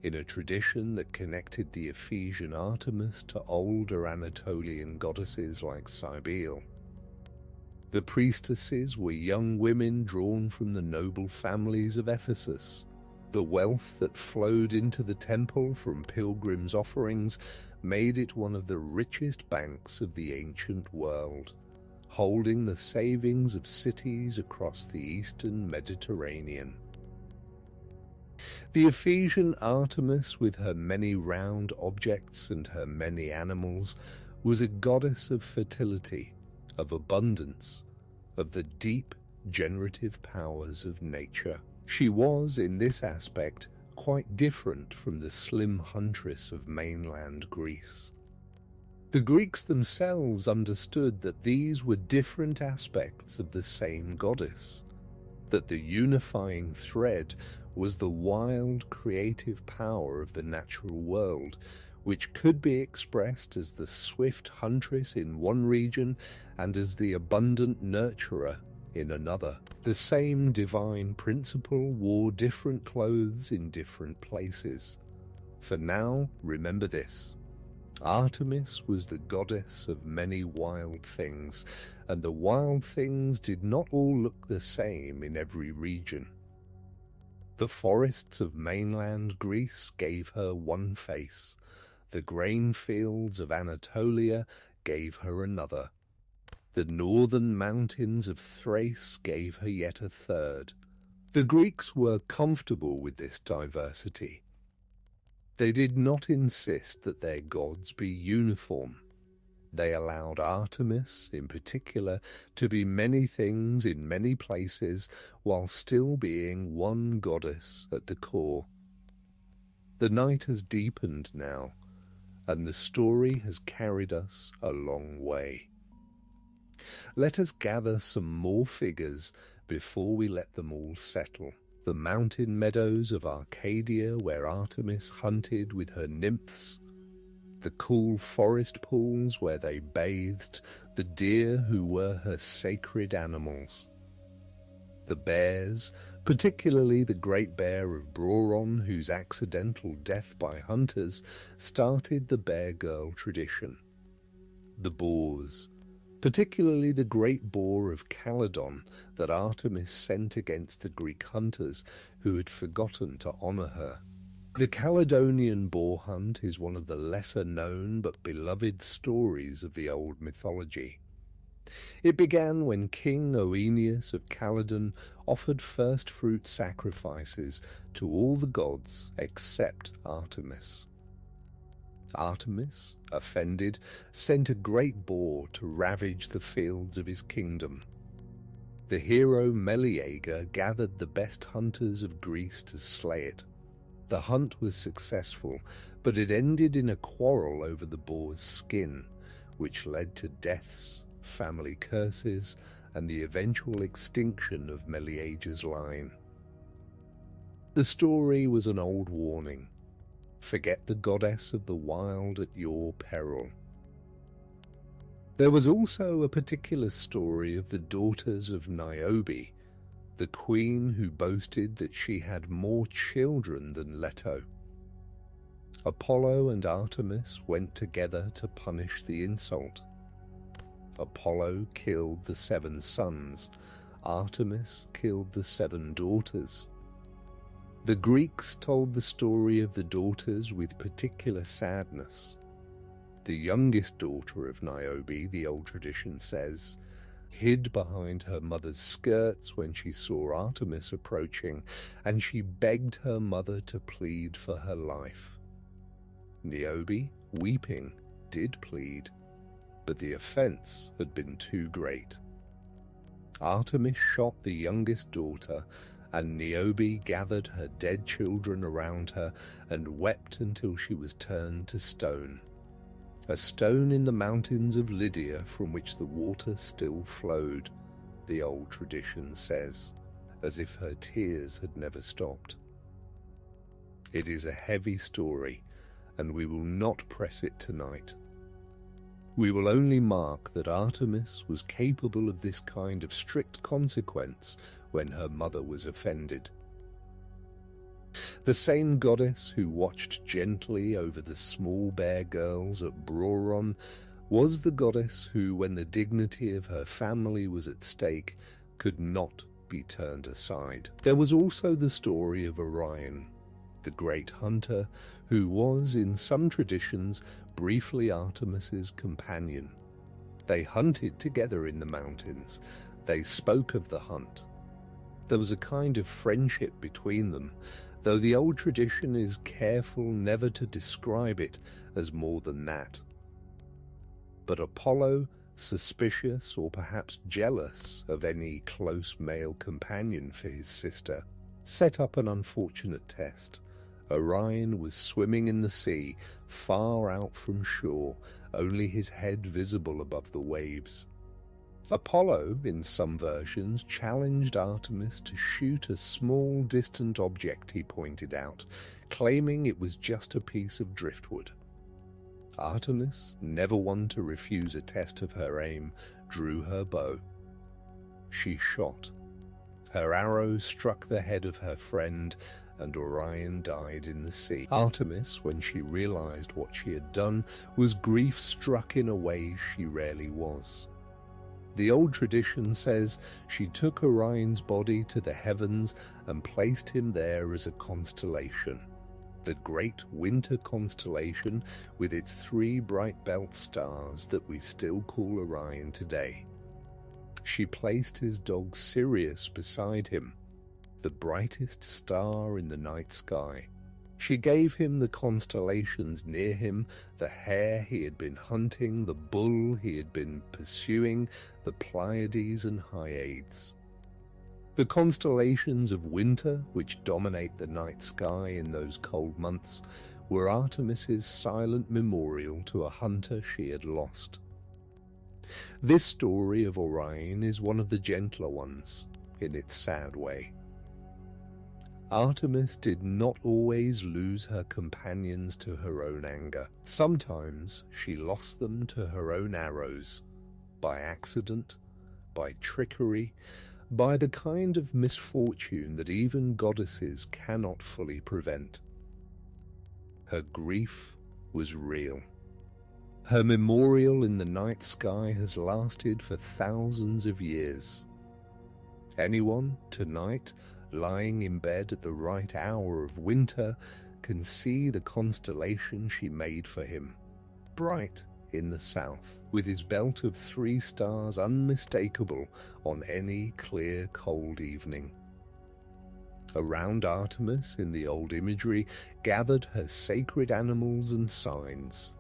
in a tradition that connected the Ephesian Artemis to older Anatolian goddesses like Cybele. The priestesses were young women drawn from the noble families of Ephesus. The wealth that flowed into the temple from pilgrims' offerings made it one of the richest banks of the ancient world, holding the savings of cities across the eastern Mediterranean. The Ephesian Artemis, with her many round objects and her many animals, was a goddess of fertility, of abundance, of the deep generative powers of nature. She was, in this aspect, quite different from the slim huntress of mainland Greece. The Greeks themselves understood that these were different aspects of the same goddess, that the unifying thread was the wild creative power of the natural world, which could be expressed as the swift huntress in one region and as the abundant nurturer in another. The same divine principle wore different clothes in different places. For now, remember this: Artemis was the goddess of many wild things, and the wild things did not all look the same in every region. The forests of mainland Greece gave her one face. The grain fields of Anatolia gave her another. The northern mountains of Thrace gave her yet a third. The Greeks were comfortable with this diversity. They did not insist that their gods be uniform. They allowed Artemis, in particular, to be many things in many places while still being one goddess at the core. The night has deepened now, and the story has carried us a long way. Let us gather some more figures before we let them all settle. The mountain meadows of Arcadia where Artemis hunted with her nymphs, the cool forest pools where they bathed, the deer who were her sacred animals. The bears, particularly the great bear of Broron, whose accidental death by hunters started the bear girl tradition. The boars, particularly the great boar of Calydon that Artemis sent against the Greek hunters who had forgotten to honour her. The Caledonian boar hunt is one of the lesser-known but beloved stories of the old mythology. It began when King Oeneus of Calydon offered first-fruit sacrifices to all the gods except Artemis. Artemis, offended, sent a great boar to ravage the fields of his kingdom. The hero Meleager gathered the best hunters of Greece to slay it. The hunt was successful, but it ended in a quarrel over the boar's skin, which led to deaths, family curses, and the eventual extinction of Meleager's line. The story was an old warning. Forget the goddess of the wild at your peril. There was also a particular story of the daughters of Niobe, the queen who boasted that she had more children than Leto. Apollo and Artemis went together to punish the insult. Apollo killed the 7 sons, Artemis killed the 7 daughters. The Greeks told the story of the daughters with particular sadness. The youngest daughter of Niobe, the old tradition says, hid behind her mother's skirts when she saw Artemis approaching, and she begged her mother to plead for her life. Niobe, weeping, did plead, but the offense had been too great. Artemis shot the youngest daughter, and Niobe gathered her dead children around her and wept until she was turned to stone. A stone in the mountains of Lydia from which the water still flowed, the old tradition says, as if her tears had never stopped. It is a heavy story, and we will not press it tonight. We will only mark that Artemis was capable of this kind of strict consequence when her mother was offended. The same goddess who watched gently over the small bear girls at Broron was the goddess who, when the dignity of her family was at stake, could not be turned aside. There was also the story of Orion, the great hunter who was, in some traditions, briefly Artemis's companion. They hunted together in the mountains. They spoke of the hunt. There was a kind of friendship between them, though the old tradition is careful never to describe it as more than that. But Apollo, suspicious or perhaps jealous of any close male companion for his sister, set up an unfortunate test. Orion was swimming in the sea, far out from shore, only his head visible above the waves. Apollo, in some versions, challenged Artemis to shoot a small distant object he pointed out, claiming it was just a piece of driftwood. Artemis, never one to refuse a test of her aim, drew her bow. She shot. Her arrow struck the head of her friend, and Orion died in the sea. Artemis, when she realized what she had done, was grief-struck in a way she rarely was. The old tradition says she took Orion's body to the heavens and placed him there as a constellation, the great winter constellation with its 3 bright belt stars that we still call Orion today. She placed his dog Sirius beside him, the brightest star in the night sky. She gave him the constellations near him, the hare he had been hunting, the bull he had been pursuing, the Pleiades and Hyades. The constellations of winter, which dominate the night sky in those cold months, were Artemis's silent memorial to a hunter she had lost. This story of Orion is one of the gentler ones, in its sad way. Artemis did not always lose her companions to her own anger. Sometimes she lost them to her own arrows, by accident, by trickery, by the kind of misfortune that even goddesses cannot fully prevent. Her grief was real. Her memorial in the night sky has lasted for thousands of years. Anyone, tonight, lying in bed at the right hour of winter, can see the constellation she made for him, bright in the south, with his belt of 3 stars unmistakable on any clear, cold evening. Around Artemis, in the old imagery, gathered her sacred animals and signs.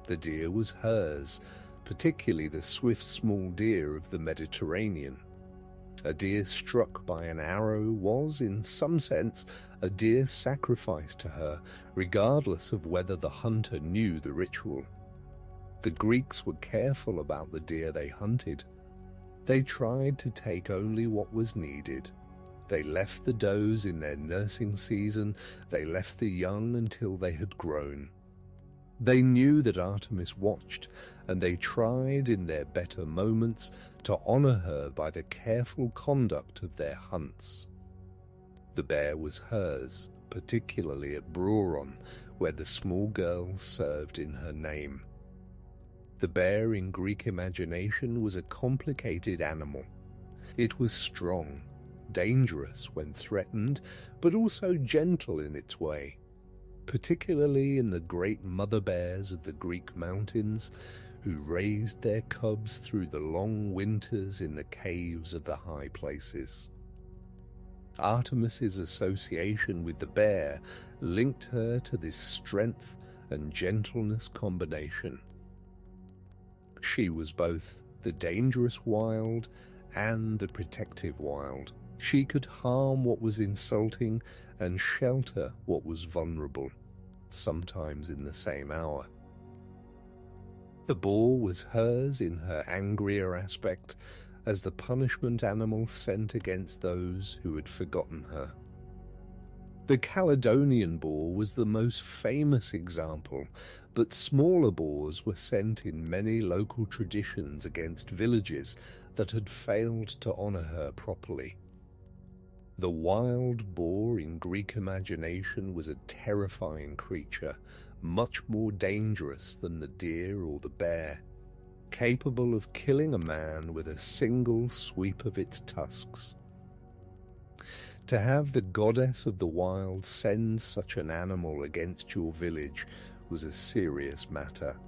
The deer was hers, particularly the swift small deer of the Mediterranean. A deer struck by an arrow was, in some sense, a deer sacrificed to her, regardless of whether the hunter knew the ritual. The Greeks were careful about the deer they hunted. They tried to take only what was needed. They left the does in their nursing season. They left the young until they had grown. They knew that Artemis watched, and they tried in their better moments to honor her by the careful conduct of their hunts. The bear was hers, particularly at Brauron, where the small girl served in her name. The bear in Greek imagination was a complicated animal. It was strong, dangerous when threatened, but also gentle in its way, particularly in the great mother bears of the Greek mountains, who raised their cubs through the long winters in the caves of the high places. Artemis's association with the bear linked her to this strength and gentleness combination. She was both the dangerous wild and the protective wild. She could harm what was insulting and shelter what was vulnerable, sometimes in the same hour. The boar was hers in her angrier aspect, as the punishment animal sent against those who had forgotten her. The Caledonian boar was the most famous example, but smaller boars were sent in many local traditions against villages that had failed to honor her properly. The wild boar in Greek imagination was a terrifying creature, much more dangerous than the deer or the bear, capable of killing a man with a single sweep of its tusks. To have the goddess of the wild send such an animal against your village was a serious matter.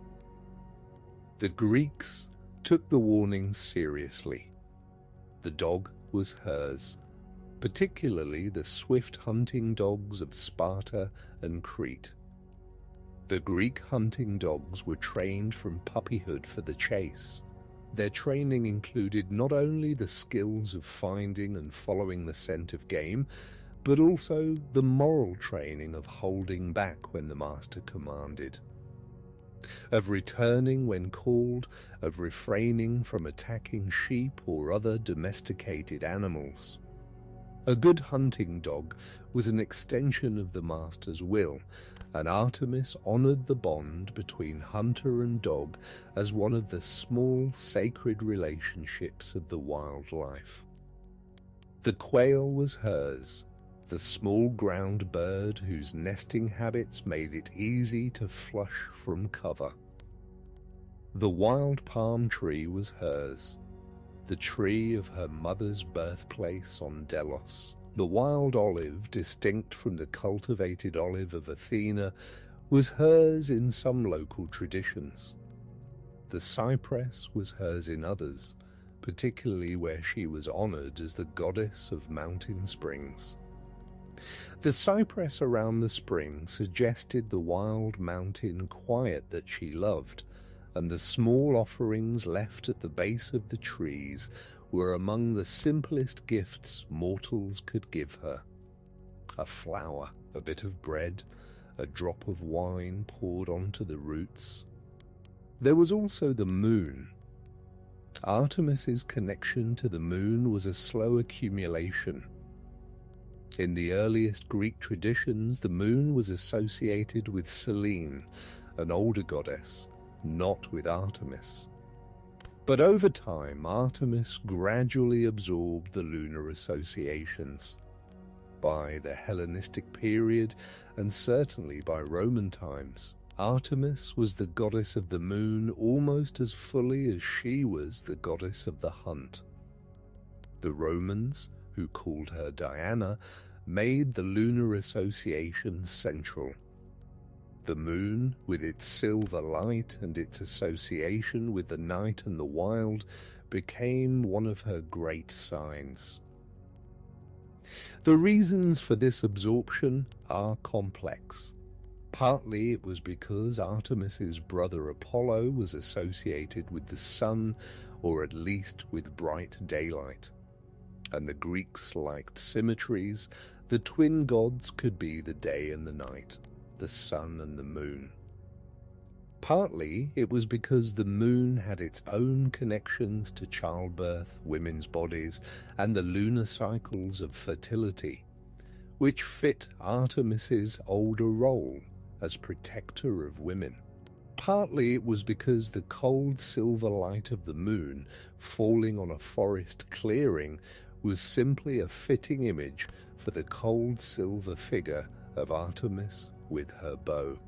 The Greeks took the warning seriously. The dog was hers, particularly the swift hunting dogs of Sparta and Crete. The Greek hunting dogs were trained from puppyhood for the chase. Their training included not only the skills of finding and following the scent of game, but also the moral training of holding back when the master commanded, of returning when called, of refraining from attacking sheep or other domesticated animals. A good hunting dog was an extension of the master's will, and Artemis honored the bond between hunter and dog as one of the small sacred relationships of the wildlife. The quail was hers, the small ground bird whose nesting habits made it easy to flush from cover. The wild palm tree was hers, the tree of her mother's birthplace on Delos. The wild olive, distinct from the cultivated olive of Athena, was hers in some local traditions. The cypress was hers in others, particularly where she was honored as the goddess of mountain springs. The cypress around the spring suggested the wild mountain quiet that she loved, and the small offerings left at the base of the trees were among the simplest gifts mortals could give her. A flower, a bit of bread, a drop of wine poured onto the roots. There was also the moon. Artemis's connection to the moon was a slow accumulation. In the earliest Greek traditions, the moon was associated with Selene, an older goddess, not with Artemis. But over time, Artemis gradually absorbed the lunar associations. By the Hellenistic period, and certainly by Roman times, Artemis was the goddess of the moon almost as fully as she was the goddess of the hunt. The Romans, who called her Diana, made the lunar association central. The moon, with its silver light and its association with the night and the wild, became one of her great signs. The reasons for this absorption are complex. Partly it was because Artemis's brother Apollo was associated with the sun, or at least with bright daylight. And the Greeks liked symmetries. The twin gods could be the day and the night, the sun and the moon. Partly it was because the moon had its own connections to childbirth, women's bodies, and the lunar cycles of fertility, which fit Artemis's older role as protector of women. Partly it was because the cold silver light of the moon falling on a forest clearing was simply a fitting image for the cold silver figure of Artemis with her bow.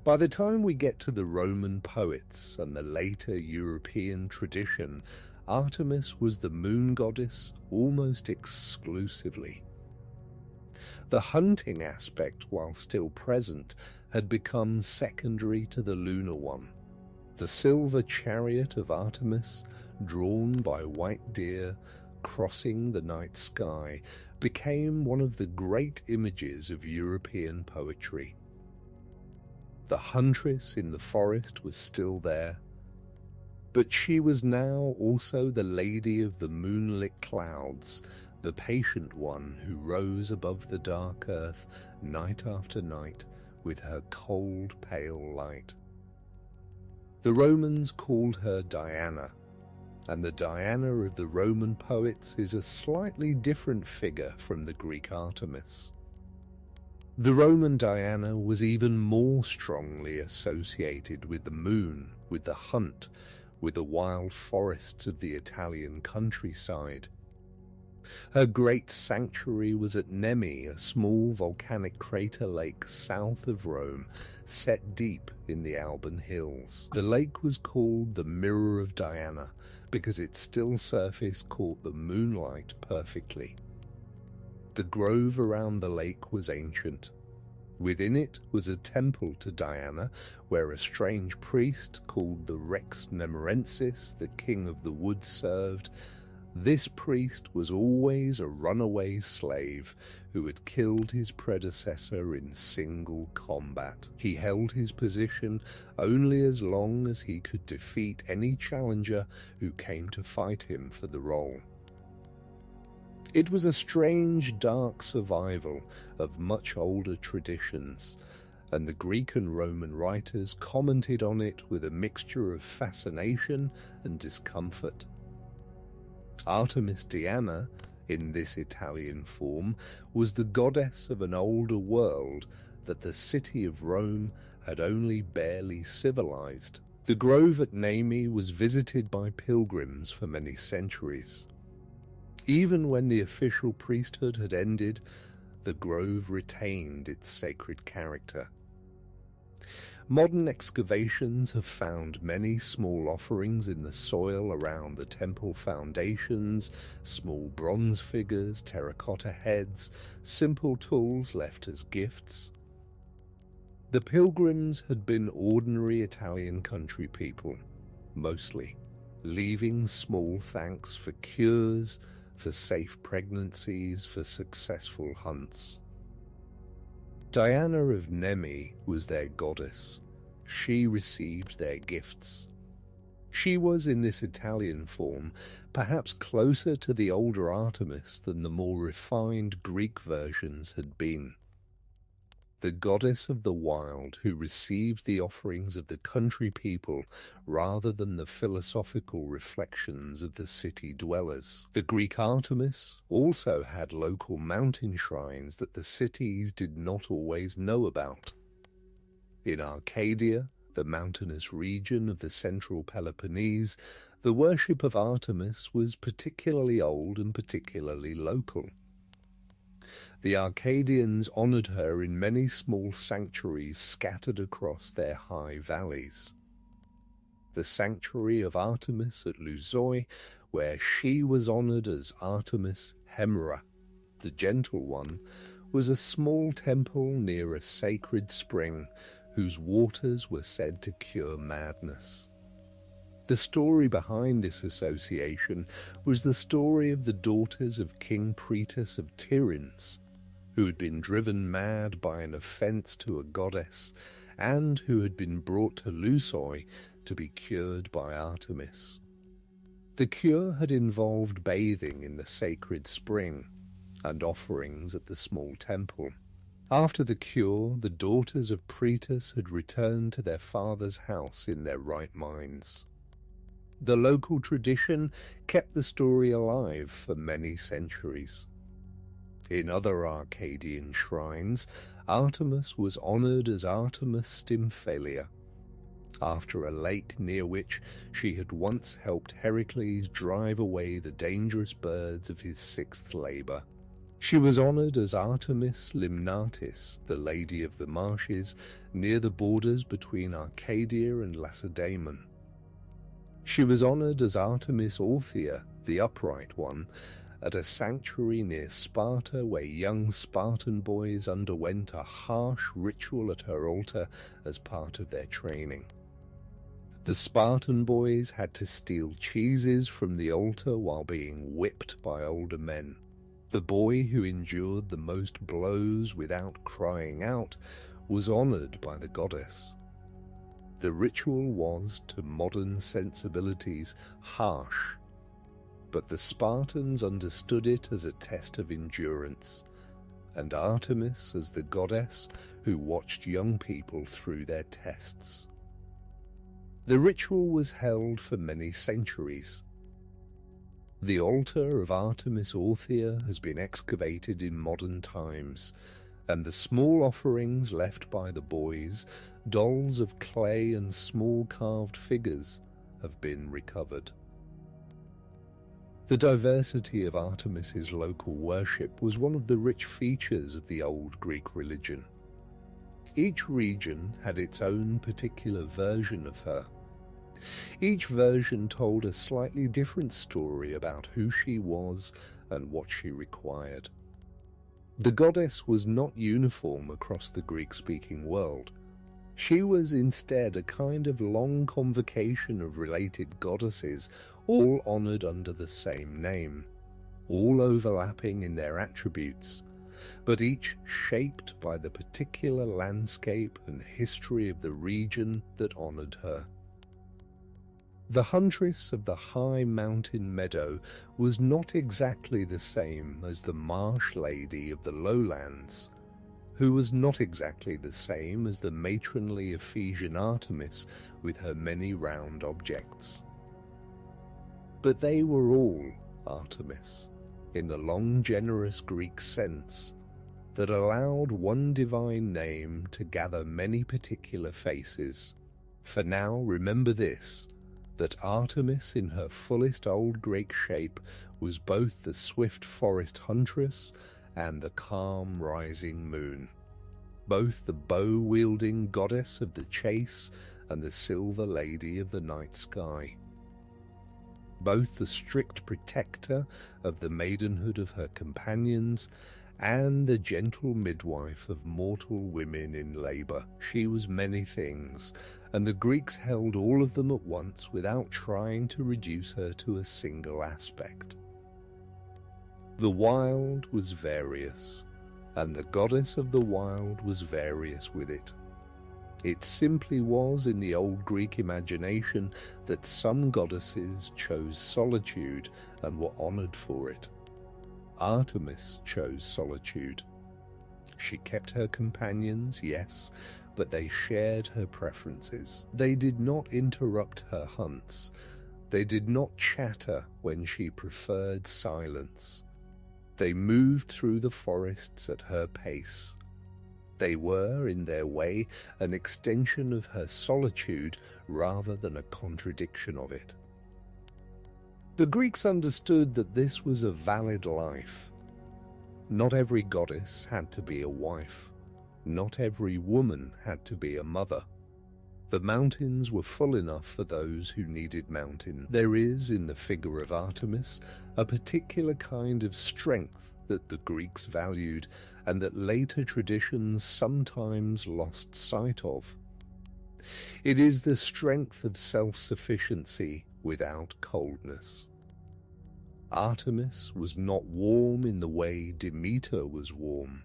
By the time we get to the Roman poets and the later European tradition, Artemis was the moon goddess almost exclusively. The hunting aspect, while still present, had become secondary to the lunar one. The silver chariot of Artemis, drawn by white deer, crossing the night sky, became one of the great images of European poetry. The huntress in the forest was still there, but she was now also the lady of the moonlit clouds, the patient one who rose above the dark earth night after night with her cold, pale light. The Romans called her Diana, and the Diana of the Roman poets is a slightly different figure from the Greek Artemis. The Roman Diana was even more strongly associated with the moon, with the hunt, with the wild forests of the Italian countryside. Her great sanctuary was at Nemi, a small volcanic crater lake south of Rome, set deep in the Alban Hills. The lake was called the Mirror of Diana because its still surface caught the moonlight perfectly. The grove around the lake was ancient. Within it was a temple to Diana, where a strange priest called the Rex Nemorensis, the king of the wood, served. This priest was always a runaway slave who had killed his predecessor in single combat. He held his position only as long as he could defeat any challenger who came to fight him for the role. It was a strange, dark survival of much older traditions, and the Greek and Roman writers commented on it with a mixture of fascination and discomfort. Artemis Diana, in this Italian form, was the goddess of an older world that the city of Rome had only barely civilized. The grove at Nemi was visited by pilgrims for many centuries. Even when the official priesthood had ended, the grove retained its sacred character. Modern excavations have found many small offerings in the soil around the temple foundations, small bronze figures, terracotta heads, simple tools left as gifts. The pilgrims had been ordinary Italian country people, mostly, leaving small thanks for cures, for safe pregnancies, for successful hunts. Diana of Nemi was their goddess. She received their gifts. She was, in this Italian form, perhaps closer to the older Artemis than the more refined Greek versions had been. The goddess of the wild who received the offerings of the country people rather than the philosophical reflections of the city dwellers. The Greek Artemis also had local mountain shrines that the cities did not always know about. In Arcadia, the mountainous region of the central Peloponnese, the worship of Artemis was particularly old and particularly local. The Arcadians honored her in many small sanctuaries scattered across their high valleys. The sanctuary of Artemis at Luzoi, where she was honored as Artemis Hemera, the gentle one, was a small temple near a sacred spring whose waters were said to cure madness. The story behind this association was the story of the daughters of King Proetus of Tiryns, who had been driven mad by an offense to a goddess and who had been brought to Luzoi to be cured by Artemis. The cure had involved bathing in the sacred spring and offerings at the small temple. After the cure, the daughters of Proetus had returned to their father's house in their right minds. The local tradition kept the story alive for many centuries. In other Arcadian shrines, Artemis was honored as Artemis Stymphalia, after a lake near which she had once helped Heracles drive away the dangerous birds of his sixth labor. She was honored as Artemis Limnatis, the Lady of the Marshes, near the borders between Arcadia and Lacedaemon. She was honored as Artemis Orthia, the Upright One, at a sanctuary near Sparta where young Spartan boys underwent a harsh ritual at her altar as part of their training. The Spartan boys had to steal cheeses from the altar while being whipped by older men. The boy who endured the most blows without crying out was honored by the goddess. The ritual was, to modern sensibilities, harsh, but the Spartans understood it as a test of endurance, and Artemis as the goddess who watched young people through their tests. The ritual was held for many centuries. The altar of Artemis Orthia has been excavated in modern times, and the small offerings left by the boys, dolls of clay and small carved figures, have been recovered. The diversity of Artemis's local worship was one of the rich features of the old Greek religion. Each region had its own particular version of her. Each version told a slightly different story about who she was and what she required. The goddess was not uniform across the Greek-speaking world. She was instead a kind of long convocation of related goddesses, all honored under the same name, all overlapping in their attributes, but each shaped by the particular landscape and history of the region that honored her. The huntress of the high mountain meadow was not exactly the same as the marsh lady of the lowlands, who was not exactly the same as the matronly Ephesian Artemis with her many round objects. But they were all Artemis, in the long generous Greek sense that allowed one divine name to gather many particular faces. For now, remember this, that Artemis in her fullest old Greek shape was both the swift forest huntress and the calm rising moon, both the bow-wielding goddess of the chase and the silver lady of the night sky, both the strict protector of the maidenhood of her companions and the gentle midwife of mortal women in labour. She was many things, and the Greeks held all of them at once without trying to reduce her to a single aspect. The wild was various, and the goddess of the wild was various with it. It simply was in the old Greek imagination that some goddesses chose solitude and were honoured for it. Artemis chose solitude. She kept her companions, yes, but they shared her preferences. They did not interrupt her hunts. They did not chatter when she preferred silence. They moved through the forests at her pace. They were, in their way, an extension of her solitude rather than a contradiction of it. The Greeks understood that this was a valid life. Not every goddess had to be a wife. Not every woman had to be a mother. The mountains were full enough for those who needed mountains. There is, in the figure of Artemis, a particular kind of strength that the Greeks valued and that later traditions sometimes lost sight of. It is the strength of self-sufficiency without coldness. Artemis was not warm in the way Demeter was warm.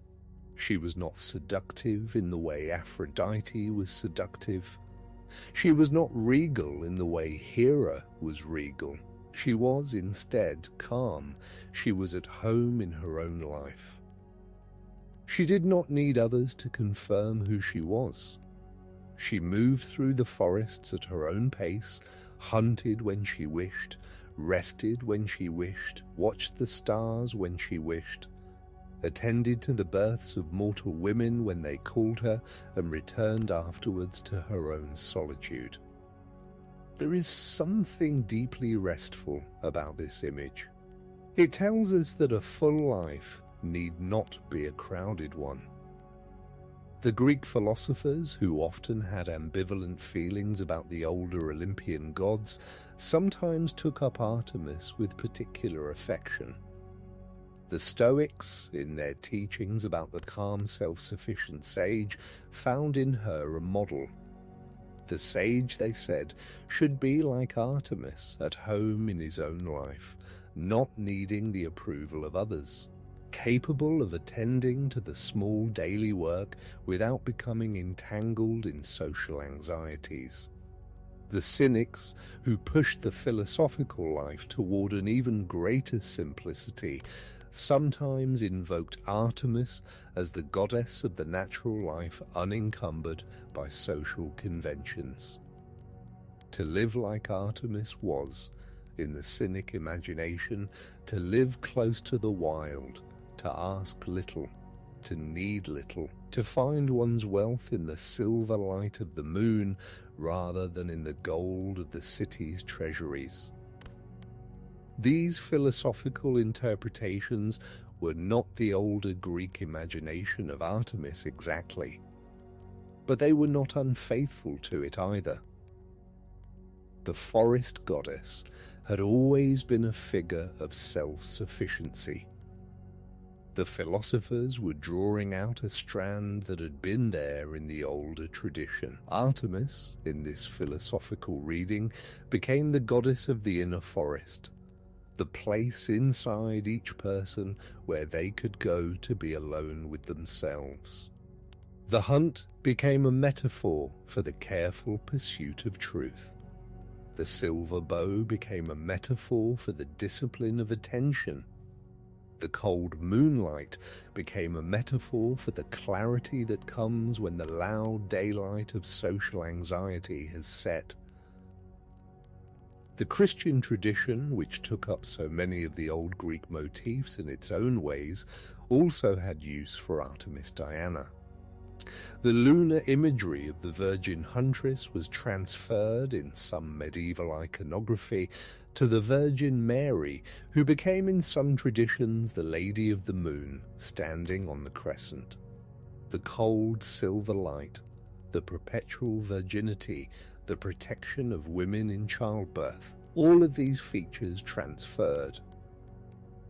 She was not seductive in the way Aphrodite was seductive. She was not regal in the way Hera was regal. She was instead calm. She was at home in her own life. She did not need others to confirm who she was. She moved through the forests at her own pace, hunted when she wished, rested when she wished, watched the stars when she wished, attended to the births of mortal women when they called her, and returned afterwards to her own solitude. There is something deeply restful about this image. It tells us that a full life, need not be a crowded one. The Greek philosophers, who often had ambivalent feelings about the older Olympian gods, sometimes took up Artemis with particular affection. The Stoics, in their teachings about the calm, self-sufficient sage, found in her a model. The sage, they said, should be like Artemis, at home in his own life, not needing the approval of others, capable of attending to the small daily work without becoming entangled in social anxieties. The cynics, who pushed the philosophical life toward an even greater simplicity, sometimes invoked Artemis as the goddess of the natural life unencumbered by social conventions. To live like Artemis was, in the cynic imagination, to live close to the wild, to ask little, to need little, to find one's wealth in the silver light of the moon rather than in the gold of the city's treasuries. These philosophical interpretations were not the older Greek imagination of Artemis exactly, but they were not unfaithful to it either. The forest goddess had always been a figure of self-sufficiency. The philosophers were drawing out a strand that had been there in the older tradition. Artemis, in this philosophical reading, became the goddess of the inner forest, the place inside each person where they could go to be alone with themselves. The hunt became a metaphor for the careful pursuit of truth. The silver bow became a metaphor for the discipline of attention. The cold moonlight became a metaphor for the clarity that comes when the loud daylight of social anxiety has set. The Christian tradition, which took up so many of the old Greek motifs in its own ways, also had use for Artemis Diana. The lunar imagery of the Virgin Huntress was transferred in some medieval iconography to the Virgin Mary, who became in some traditions the Lady of the Moon, standing on the crescent. The cold silver light, the perpetual virginity, the protection of women in childbirth, all of these features transferred.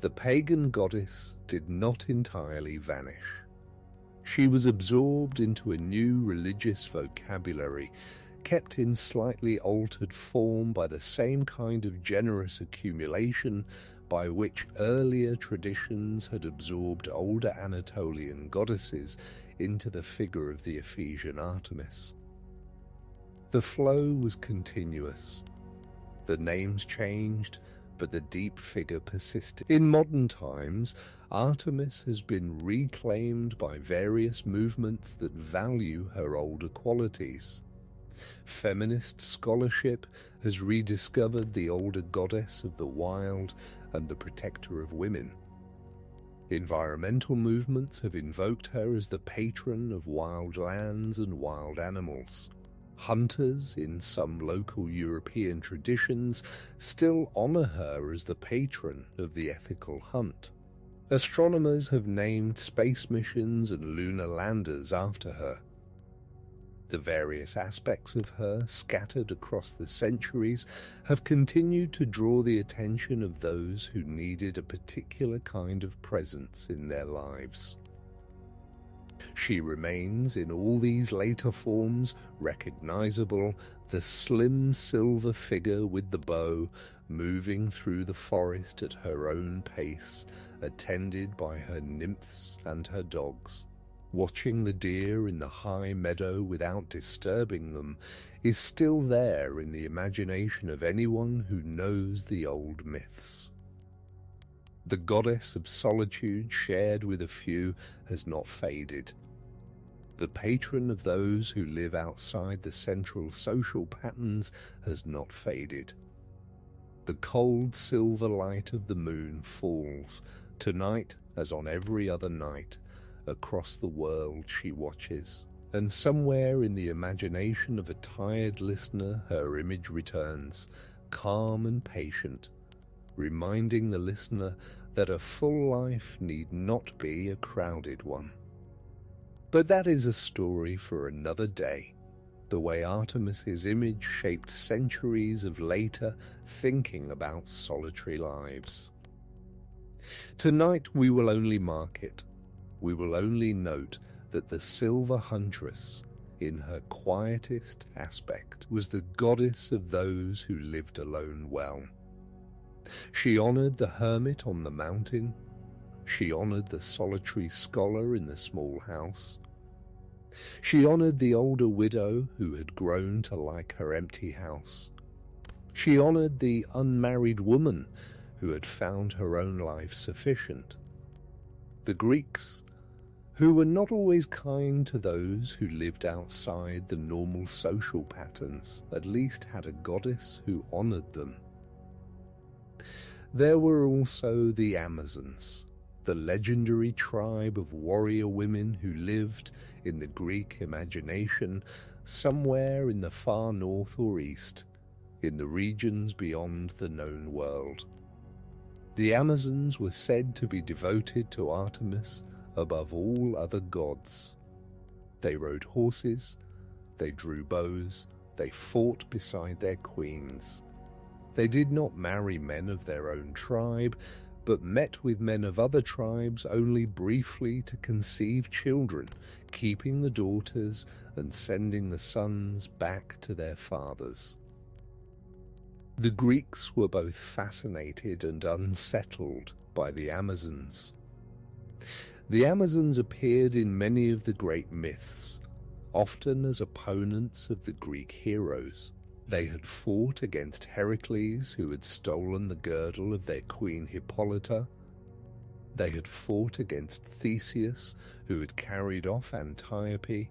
The pagan goddess did not entirely vanish. She was absorbed into a new religious vocabulary, kept in slightly altered form by the same kind of generous accumulation by which earlier traditions had absorbed older Anatolian goddesses into the figure of the Ephesian Artemis. The flow was continuous. The names changed, but the deep figure persisted. In modern times, Artemis has been reclaimed by various movements that value her older qualities. Feminist scholarship has rediscovered the older goddess of the wild and the protector of women. Environmental movements have invoked her as the patron of wild lands and wild animals. Hunters, in some local European traditions, still honor her as the patron of the ethical hunt. Astronomers have named space missions and lunar landers after her. The various aspects of her, scattered across the centuries, have continued to draw the attention of those who needed a particular kind of presence in their lives. She remains, in all these later forms, recognizable, the slim silver figure with the bow, moving through the forest at her own pace, attended by her nymphs and her dogs. Watching the deer in the high meadow without disturbing them is still there in the imagination of anyone who knows the old myths. The goddess of solitude shared with a few has not faded. The patron of those who live outside the central social patterns has not faded. The cold silver light of the moon falls, tonight as on every other night, across the world she watches, and somewhere in the imagination of a tired listener her image returns, calm and patient, reminding the listener that a full life need not be a crowded one. But that is a story for another day, the way Artemis's image shaped centuries of later thinking about solitary lives. Tonight we will only mark it. We will only note that the silver huntress, in her quietest aspect, was the goddess of those who lived alone well. She honored the hermit on the mountain. She honored the solitary scholar in the small house. She honored the older widow who had grown to like her empty house. She honored the unmarried woman who had found her own life sufficient. The Greeks, who were not always kind to those who lived outside the normal social patterns, at least had a goddess who honored them. There were also the Amazons, the legendary tribe of warrior women who lived in the Greek imagination somewhere in the far north or east, in the regions beyond the known world. The Amazons were said to be devoted to Artemis above all other gods. They rode horses, they drew bows, they fought beside their queens. They did not marry men of their own tribe, but met with men of other tribes only briefly to conceive children, keeping the daughters and sending the sons back to their fathers. The Greeks were both fascinated and unsettled by the Amazons. The Amazons appeared in many of the great myths, often as opponents of the Greek heroes. They had fought against Heracles, who had stolen the girdle of their queen Hippolyta. They had fought against Theseus, who had carried off Antiope.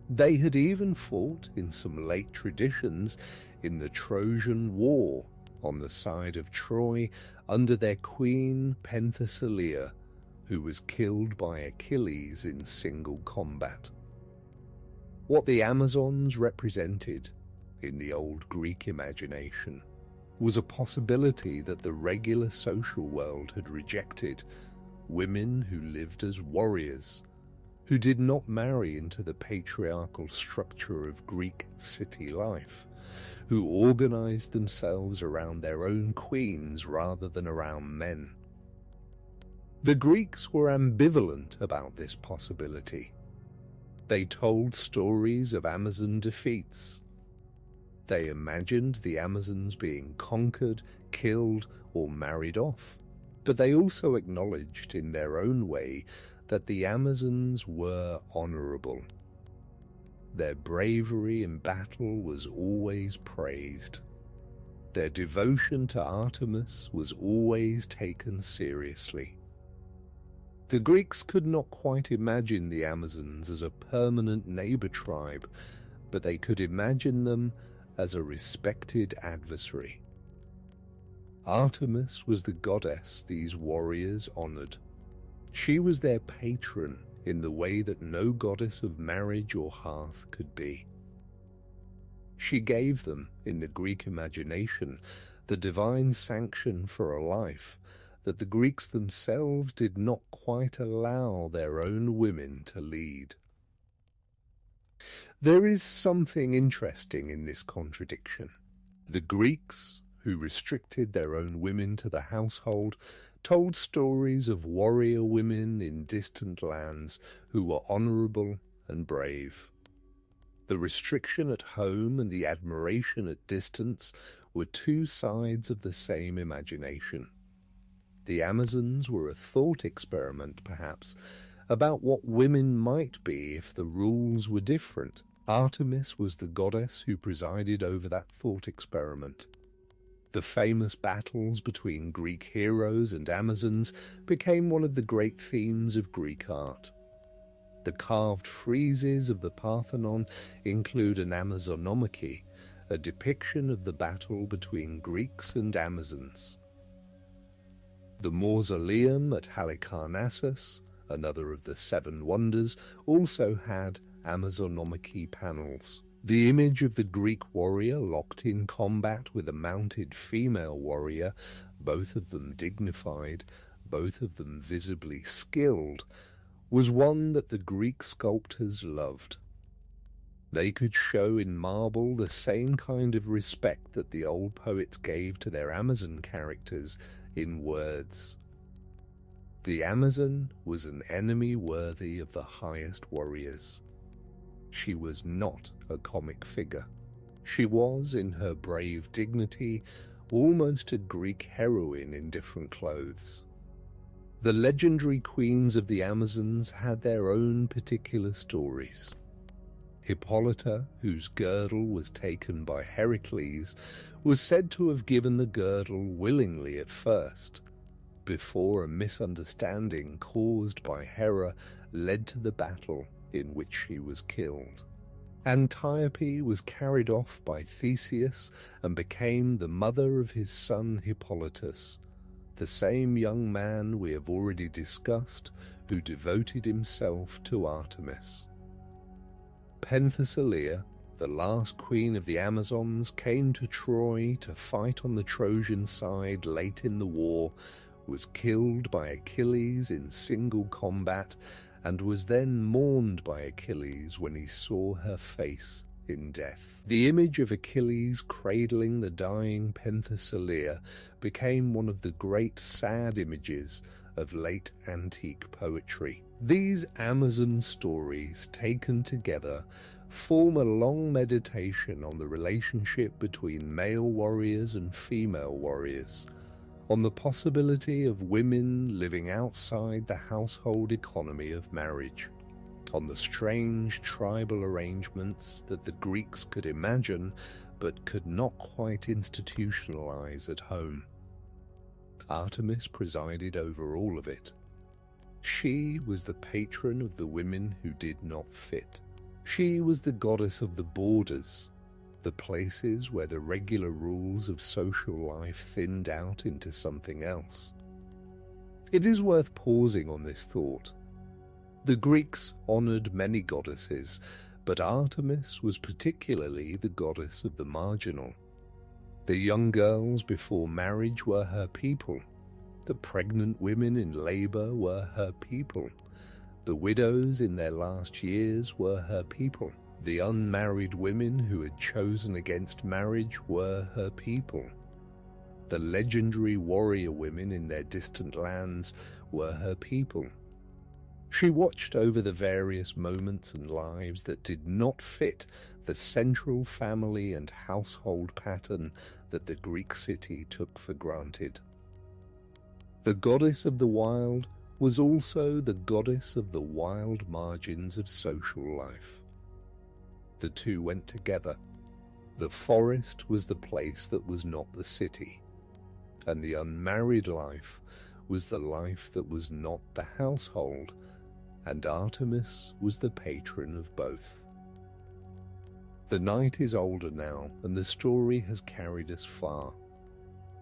They had even fought, in some late traditions, in the Trojan War on the side of Troy under their queen Penthesilea, who was killed by Achilles in single combat. What the Amazons represented in the old Greek imagination was a possibility that the regular social world had rejected: women who lived as warriors, who did not marry into the patriarchal structure of Greek city life, who organized themselves around their own queens rather than around men. The Greeks were ambivalent about this possibility. They told stories of Amazon defeats. They imagined the Amazons being conquered, killed, or married off. But they also acknowledged in their own way that the Amazons were honorable. Their bravery in battle was always praised. Their devotion to Artemis was always taken seriously. The Greeks could not quite imagine the Amazons as a permanent neighbor tribe, but they could imagine them as a respected adversary. Artemis was the goddess these warriors honored. She was their patron in the way that no goddess of marriage or hearth could be. She gave them, in the Greek imagination, the divine sanction for a life that the Greeks themselves did not quite allow their own women to lead. There is something interesting in this contradiction. The Greeks, who restricted their own women to the household, told stories of warrior women in distant lands who were honorable and brave. The restriction at home and the admiration at distance were two sides of the same imagination. The Amazons were a thought experiment, perhaps, about what women might be if the rules were different. Artemis was the goddess who presided over that thought experiment. The famous battles between Greek heroes and Amazons became one of the great themes of Greek art. The carved friezes of the Parthenon include an Amazonomachy, a depiction of the battle between Greeks and Amazons. The mausoleum at Halicarnassus, another of the Seven Wonders, also had Amazonomachy panels. The image of the Greek warrior locked in combat with a mounted female warrior, both of them dignified, both of them visibly skilled, was one that the Greek sculptors loved. They could show in marble the same kind of respect that the old poets gave to their Amazon characters in words. The Amazon was an enemy worthy of the highest warriors. She was not a comic figure. She was, in her brave dignity, almost a Greek heroine in different clothes. The legendary queens of the Amazons had their own particular stories. Hippolyta, whose girdle was taken by Heracles, was said to have given the girdle willingly at first, before a misunderstanding caused by Hera led to the battle in which she was killed. Antiope was carried off by Theseus and became the mother of his son Hippolytus, the same young man we have already discussed who devoted himself to Artemis. Penthesilea, the last queen of the Amazons, came to Troy to fight on the Trojan side late in the war, was killed by Achilles in single combat, and was then mourned by Achilles when he saw her face in death. The image of Achilles cradling the dying Penthesilea became one of the great sad images of late antique poetry. These Amazon stories, taken together, form a long meditation on the relationship between male warriors and female warriors, on the possibility of women living outside the household economy of marriage, on the strange tribal arrangements that the Greeks could imagine but could not quite institutionalize at home. Artemis presided over all of it. She was the patron of the women who did not fit. She was the goddess of the borders, the places where the regular rules of social life thinned out into something else. It is worth pausing on this thought. The Greeks honored many goddesses, but Artemis was particularly the goddess of the marginal. The young girls before marriage were her people. The pregnant women in labor were her people. The widows in their last years were her people. The unmarried women who had chosen against marriage were her people. The legendary warrior women in their distant lands were her people. She watched over the various moments and lives that did not fit the central family and household pattern that the Greek city took for granted. The goddess of the wild was also the goddess of the wild margins of social life. The two went together. The forest was the place that was not the city, and the unmarried life was the life that was not the household, and Artemis was the patron of both. The night is older now, and the story has carried us far.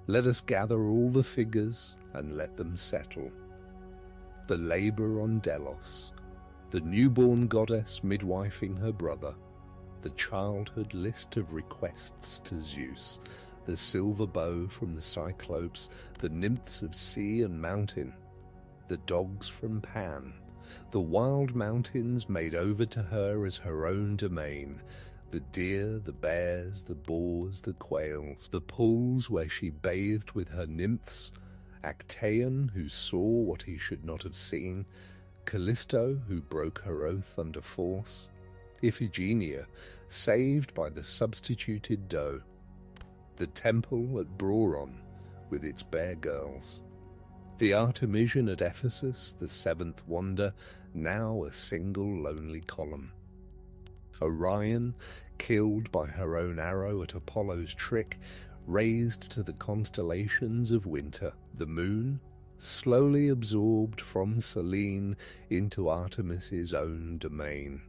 Let us gather all the figures and let them settle. The labor on Delos, the newborn goddess midwifing her brother, the childhood list of requests to Zeus, the silver bow from the Cyclopes, the nymphs of sea and mountain, the dogs from Pan, the wild mountains made over to her as her own domain, the deer, the bears, the boars, the quails, the pools where she bathed with her nymphs, Actaeon, who saw what he should not have seen, Callisto, who broke her oath under force, Iphigenia, saved by the substituted doe, the temple at Broron with its bear girls, the Artemision at Ephesus, the seventh wonder, now a single lonely column, Orion, killed by her own arrow at Apollo's trick, raised to the constellations of winter, the moon, slowly absorbed from Selene into Artemis's own domain.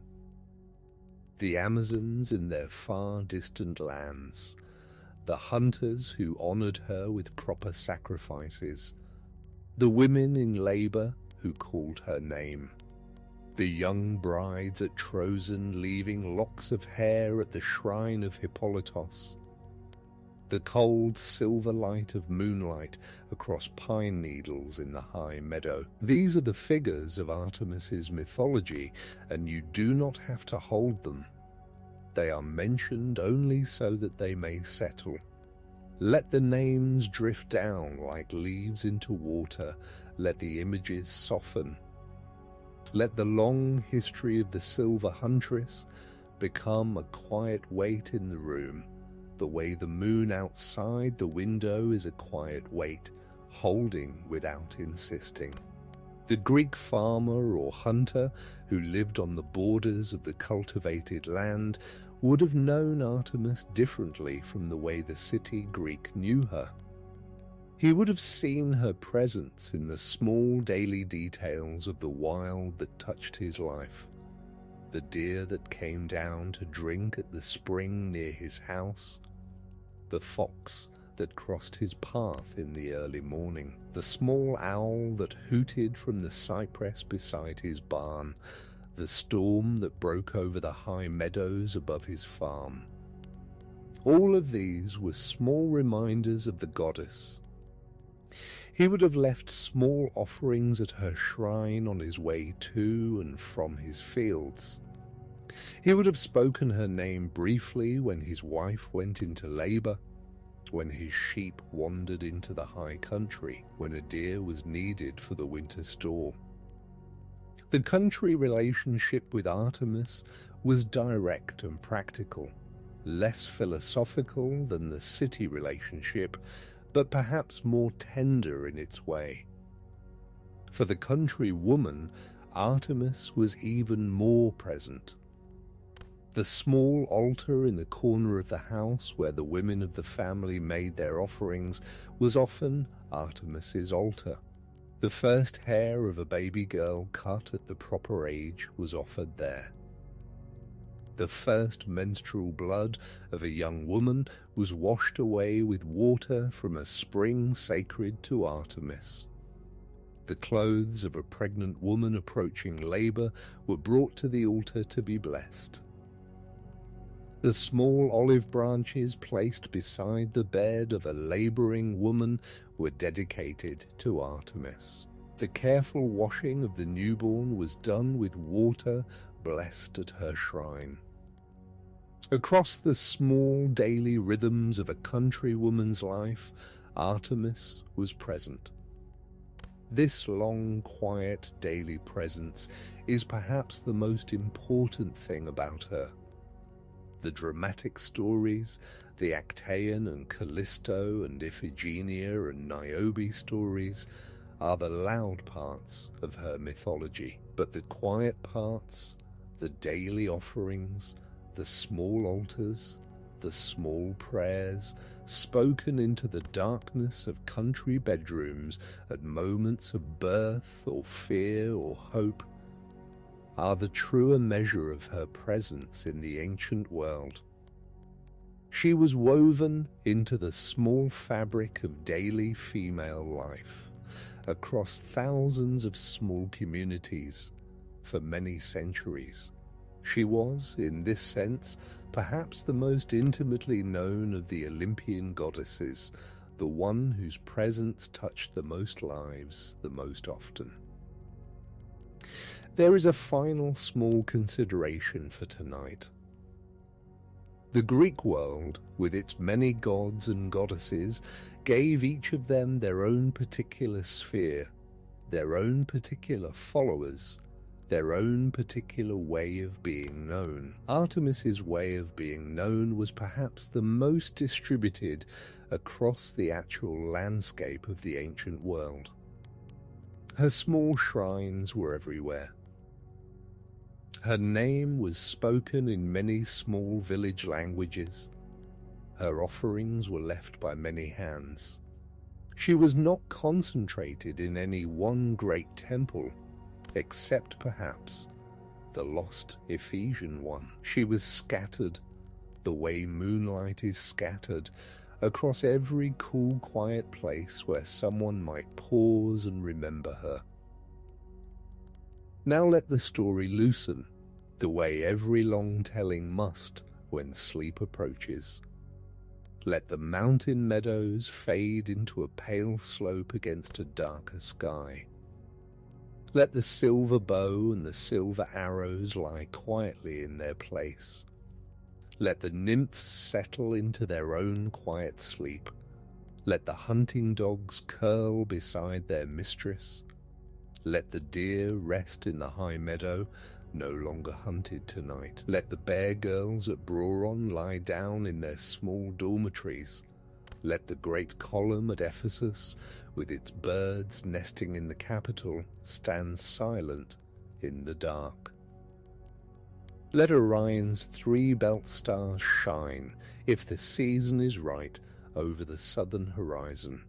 The Amazons in their far distant lands, the hunters who honored her with proper sacrifices, the women in labor who called her name. The young brides at Trozen leaving locks of hair at the shrine of Hippolytos. The cold silver light of moonlight across pine needles in the high meadow. These are the figures of Artemis's mythology, and you do not have to hold them. They are mentioned only so that they may settle. Let the names drift down like leaves into water. Let the images soften. Let the long history of the Silver Huntress become a quiet weight in the room, the way the moon outside the window is a quiet weight, holding without insisting. The Greek farmer or hunter who lived on the borders of the cultivated land would have known Artemis differently from the way the city Greek knew her. He would have seen her presence in the small daily details of the wild that touched his life. The deer that came down to drink at the spring near his house. The fox that crossed his path in the early morning. The small owl that hooted from the cypress beside his barn. The storm that broke over the high meadows above his farm. All of these were small reminders of the goddess. He would have left small offerings at her shrine on his way to and from his fields. He would have spoken her name briefly when his wife went into labor, when his sheep wandered into the high country, when a deer was needed for the winter store. The country relationship with Artemis was direct and practical, less philosophical than the city relationship, but perhaps more tender in its way. For the country woman, Artemis was even more present. The small altar in the corner of the house where the women of the family made their offerings was often Artemis's altar. The first hair of a baby girl cut at the proper age was offered there. The first menstrual blood of a young woman was washed away with water from a spring sacred to Artemis. The clothes of a pregnant woman approaching labor were brought to the altar to be blessed. The small olive branches placed beside the bed of a laboring woman were dedicated to Artemis. The careful washing of the newborn was done with water blessed at her shrine. Across the small daily rhythms of a country woman's life, Artemis was present. This long, quiet daily presence is perhaps the most important thing about her. The dramatic stories, the Actaeon and Callisto and Iphigenia and Niobe stories, are the loud parts of her mythology. But the quiet parts, the daily offerings, the small altars, the small prayers, spoken into the darkness of country bedrooms at moments of birth or fear or hope, are the truer measure of her presence in the ancient world. She was woven into the small fabric of daily female life, across thousands of small communities, for many centuries. She was, in this sense, perhaps the most intimately known of the Olympian goddesses, the one whose presence touched the most lives the most often. There is a final small consideration for tonight. The Greek world, with its many gods and goddesses, gave each of them their own particular sphere, their own particular followers, their own particular way of being known. Artemis's way of being known was perhaps the most distributed across the actual landscape of the ancient world. Her small shrines were everywhere. Her name was spoken in many small village languages. Her offerings were left by many hands. She was not concentrated in any one great temple, except perhaps the lost Ephesian one. She was scattered, the way moonlight is scattered, across every cool, quiet place where someone might pause and remember her. Now let the story loosen, the way every long telling must when sleep approaches. Let the mountain meadows fade into a pale slope against a darker sky. Let the silver bow and the silver arrows lie quietly in their place. Let the nymphs settle into their own quiet sleep. Let the hunting dogs curl beside their mistress. Let the deer rest in the high meadow, no longer hunted tonight. Let the bear girls at Broron lie down in their small dormitories. Let the great column at Ephesus, with its birds nesting in the capital, stand silent in the dark. Let Orion's 3 belt stars shine, if the season is right, over the southern horizon.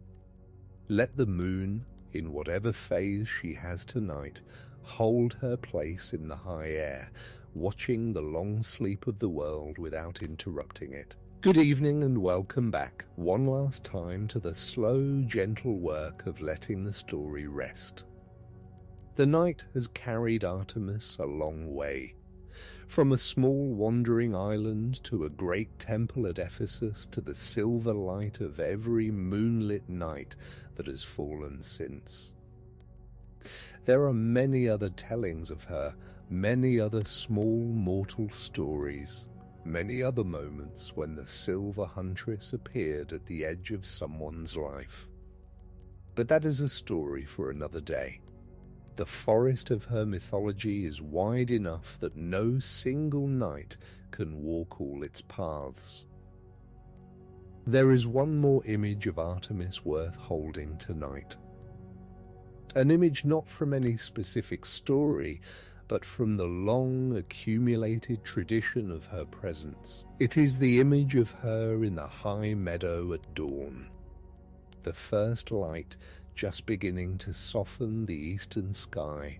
Let the moon, in whatever phase she has tonight, hold her place in the high air, watching the long sleep of the world without interrupting it. Good evening and welcome back, one last time, to the slow, gentle work of letting the story rest. The night has carried Artemis a long way. From a small wandering island to a great temple at Ephesus to the silver light of every moonlit night that has fallen since. There are many other tellings of her, many other small mortal stories, many other moments when the silver huntress appeared at the edge of someone's life. But that is a story for another day. The forest of her mythology is wide enough that no single knight can walk all its paths. There is one more image of Artemis worth holding tonight. An image not from any specific story, but from the long accumulated tradition of her presence. It is the image of her in the high meadow at dawn. The first light just beginning to soften the eastern sky,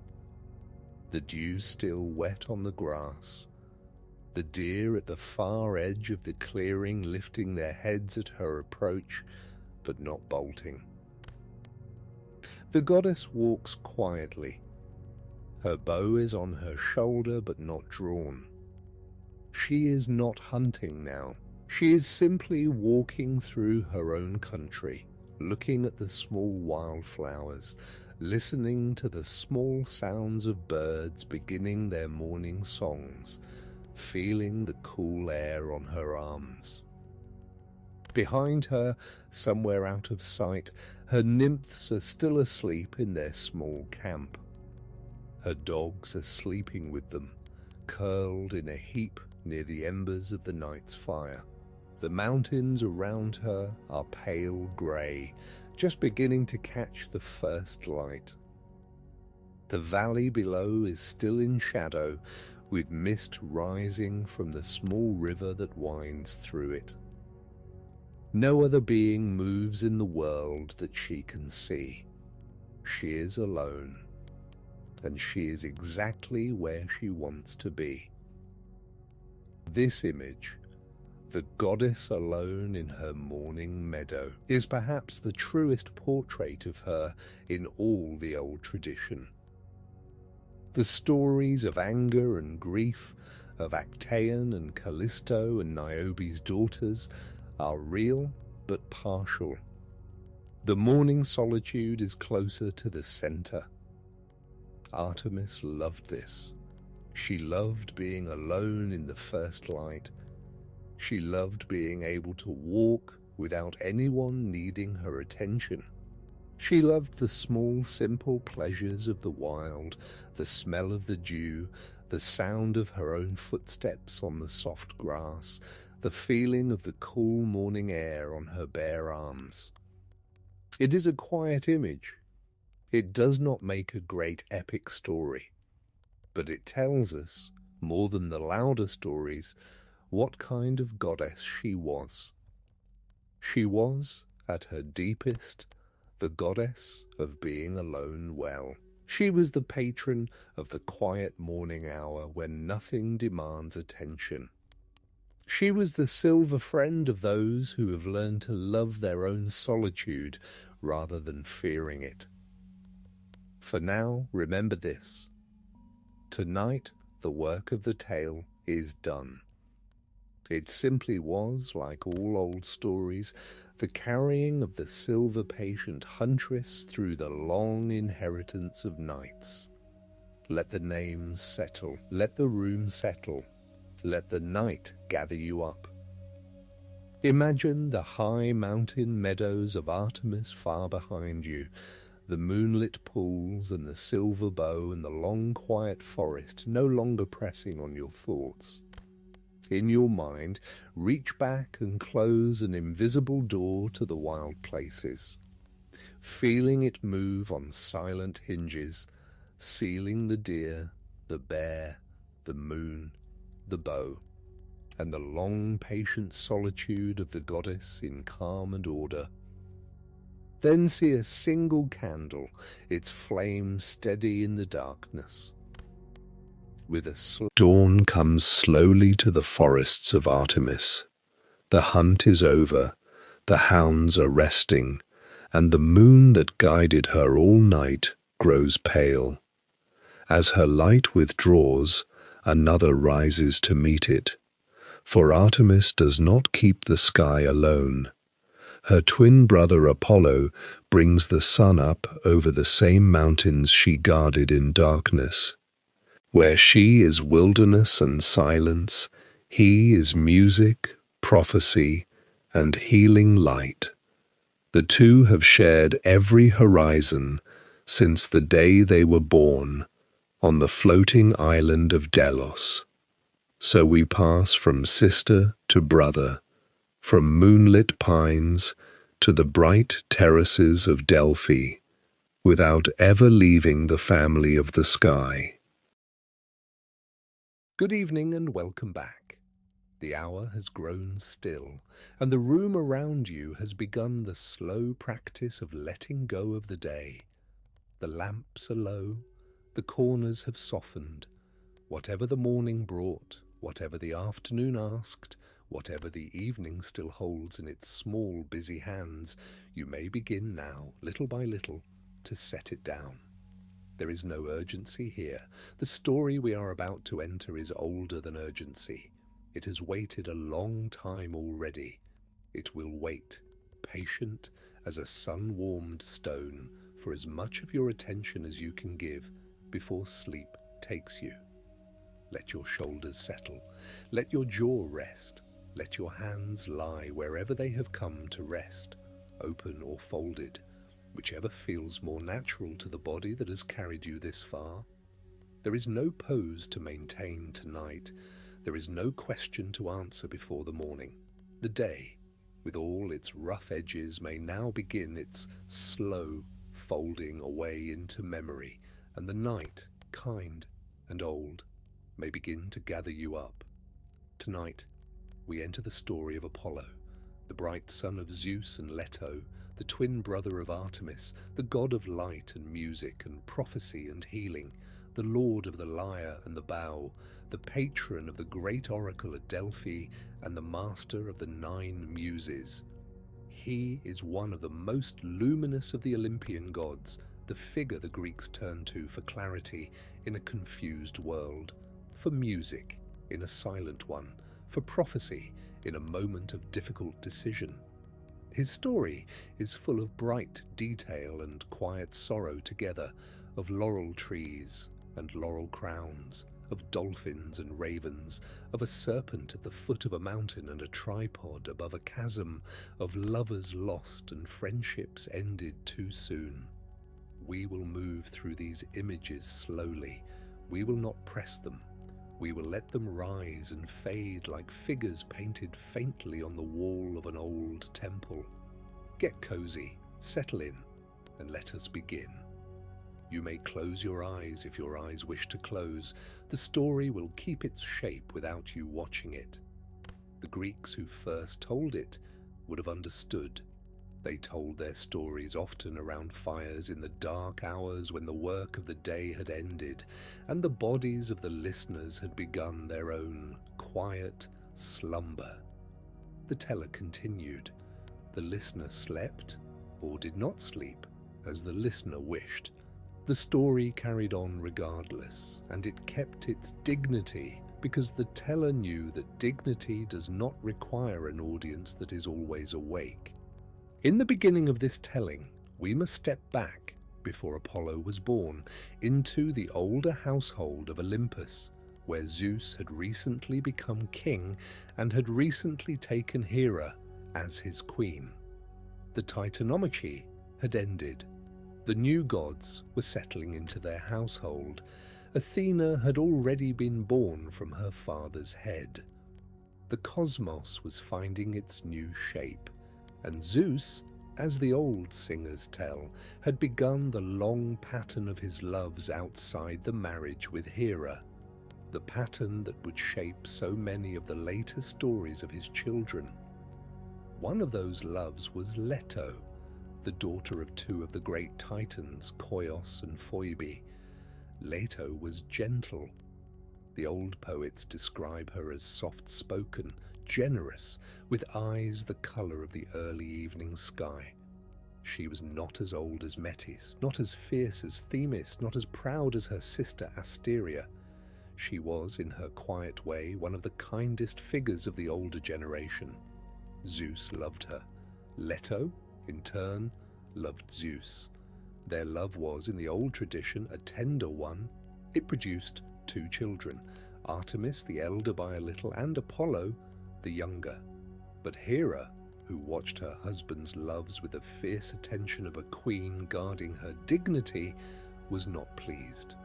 the dew still wet on the grass, the deer at the far edge of the clearing lifting their heads at her approach, but not bolting. The goddess walks quietly. Her bow is on her shoulder but not drawn. She is not hunting now. She is simply walking through her own country, looking at the small wildflowers, listening to the small sounds of birds beginning their morning songs, feeling the cool air on her arms. Behind her, somewhere out of sight, her nymphs are still asleep in their small camp. Her dogs are sleeping with them, curled in a heap near the embers of the night's fire. The mountains around her are pale grey, just beginning to catch the first light. The valley below is still in shadow, with mist rising from the small river that winds through it. No other being moves in the world that she can see. She is alone, and she is exactly where she wants to be. This image, the goddess alone in her morning meadow, is perhaps the truest portrait of her in all the old tradition. The stories of anger and grief, of Actaeon and Callisto and Niobe's daughters, are real but partial. The morning solitude is closer to the center. Artemis loved this. She loved being alone in the first light. She loved being able to walk without anyone needing her attention. She loved the small, simple pleasures of the wild, the smell of the dew, the sound of her own footsteps on the soft grass, the feeling of the cool morning air on her bare arms. It is a quiet image. It does not make a great epic story, but it tells us, more than the louder stories, what kind of goddess she was. She was, at her deepest, the goddess of being alone well. She was the patron of the quiet morning hour when nothing demands attention. She was the silver friend of those who have learned to love their own solitude rather than fearing it. For now, remember this. Tonight, the work of the tale is done. It simply was, like all old stories, the carrying of the silver-patient huntress through the long inheritance of nights. Let the names settle, let the room settle, let the night gather you up. Imagine the high mountain meadows of Artemis far behind you, the moonlit pools and the silver bow and the long quiet forest no longer pressing on your thoughts. In your mind, reach back and close an invisible door to the wild places, feeling it move on silent hinges, sealing the deer, the bear, the moon, the bow, and the long patient solitude of the goddess in calm and order. Then see a single candle, its flame steady in the darkness. With a dawn comes slowly to the forests of Artemis. The hunt is over, the hounds are resting, and the moon that guided her all night grows pale. As her light withdraws, another rises to meet it. For Artemis does not keep the sky alone. Her twin brother Apollo brings the sun up over the same mountains she guarded in darkness. Where she is wilderness and silence, he is music, prophecy, and healing light. The two have shared every horizon since the day they were born on the floating island of Delos. So we pass from sister to brother, from moonlit pines to the bright terraces of Delphi, without ever leaving the family of the sky. Good evening and welcome back. The hour has grown still, and the room around you has begun the slow practice of letting go of the day. The lamps are low, the corners have softened. Whatever the morning brought, whatever the afternoon asked, whatever the evening still holds in its small, busy hands, you may begin now, little by little, to set it down. There is no urgency here. The story we are about to enter is older than urgency. It has waited a long time already. It will wait, patient as a sun-warmed stone, for as much of your attention as you can give before sleep takes you. Let your shoulders settle. Let your jaw rest. Let your hands lie wherever they have come to rest, open or folded, whichever feels more natural to the body that has carried you this far. There is no pose to maintain tonight. There is no question to answer before the morning. The day, with all its rough edges, may now begin its slow folding away into memory, and the night, kind and old, may begin to gather you up. Tonight, we enter the story of Apollo, the bright son of Zeus and Leto, the twin brother of Artemis, the god of light and music and prophecy and healing, the lord of the lyre and the bow, the patron of the great oracle at Delphi, and the master of the 9 muses. He is one of the most luminous of the Olympian gods, the figure the Greeks turn to for clarity in a confused world, for music in a silent one, for prophecy in a moment of difficult decision. His story is full of bright detail and quiet sorrow together, of laurel trees and laurel crowns, of dolphins and ravens, of a serpent at the foot of a mountain and a tripod above a chasm, of lovers lost and friendships ended too soon. We will move through these images slowly. We will not press them. We will let them rise and fade like figures painted faintly on the wall of an old temple. Get cozy, settle in, and let us begin. You may close your eyes if your eyes wish to close. The story will keep its shape without you watching it. The Greeks who first told it would have understood. They told their stories often around fires in the dark hours when the work of the day had ended, and the bodies of the listeners had begun their own quiet slumber. The teller continued. The listener slept, or did not sleep, as the listener wished. The story carried on regardless, and it kept its dignity because the teller knew that dignity does not require an audience that is always awake. In the beginning of this telling, we must step back, before Apollo was born, into the older household of Olympus, where Zeus had recently become king and had recently taken Hera as his queen. The Titanomachy had ended. The new gods were settling into their household. Athena had already been born from her father's head. The cosmos was finding its new shape, and Zeus, as the old singers tell, had begun the long pattern of his loves outside the marriage with Hera, the pattern that would shape so many of the later stories of his children. One of those loves was Leto, the daughter of two of the great titans, Koios and Phoebe. Leto was gentle. The old poets describe her as soft-spoken, generous, with eyes the colour of the early evening sky. She was not as old as Metis, not as fierce as Themis, not as proud as her sister Asteria. She was, in her quiet way, one of the kindest figures of the older generation. Zeus loved her. Leto, in turn, loved Zeus. Their love was, in the old tradition, a tender one. It produced two children, Artemis, the elder by a little, and Apollo, the younger. But Hera, who watched her husband's loves with the fierce attention of a queen guarding her dignity, was not pleased.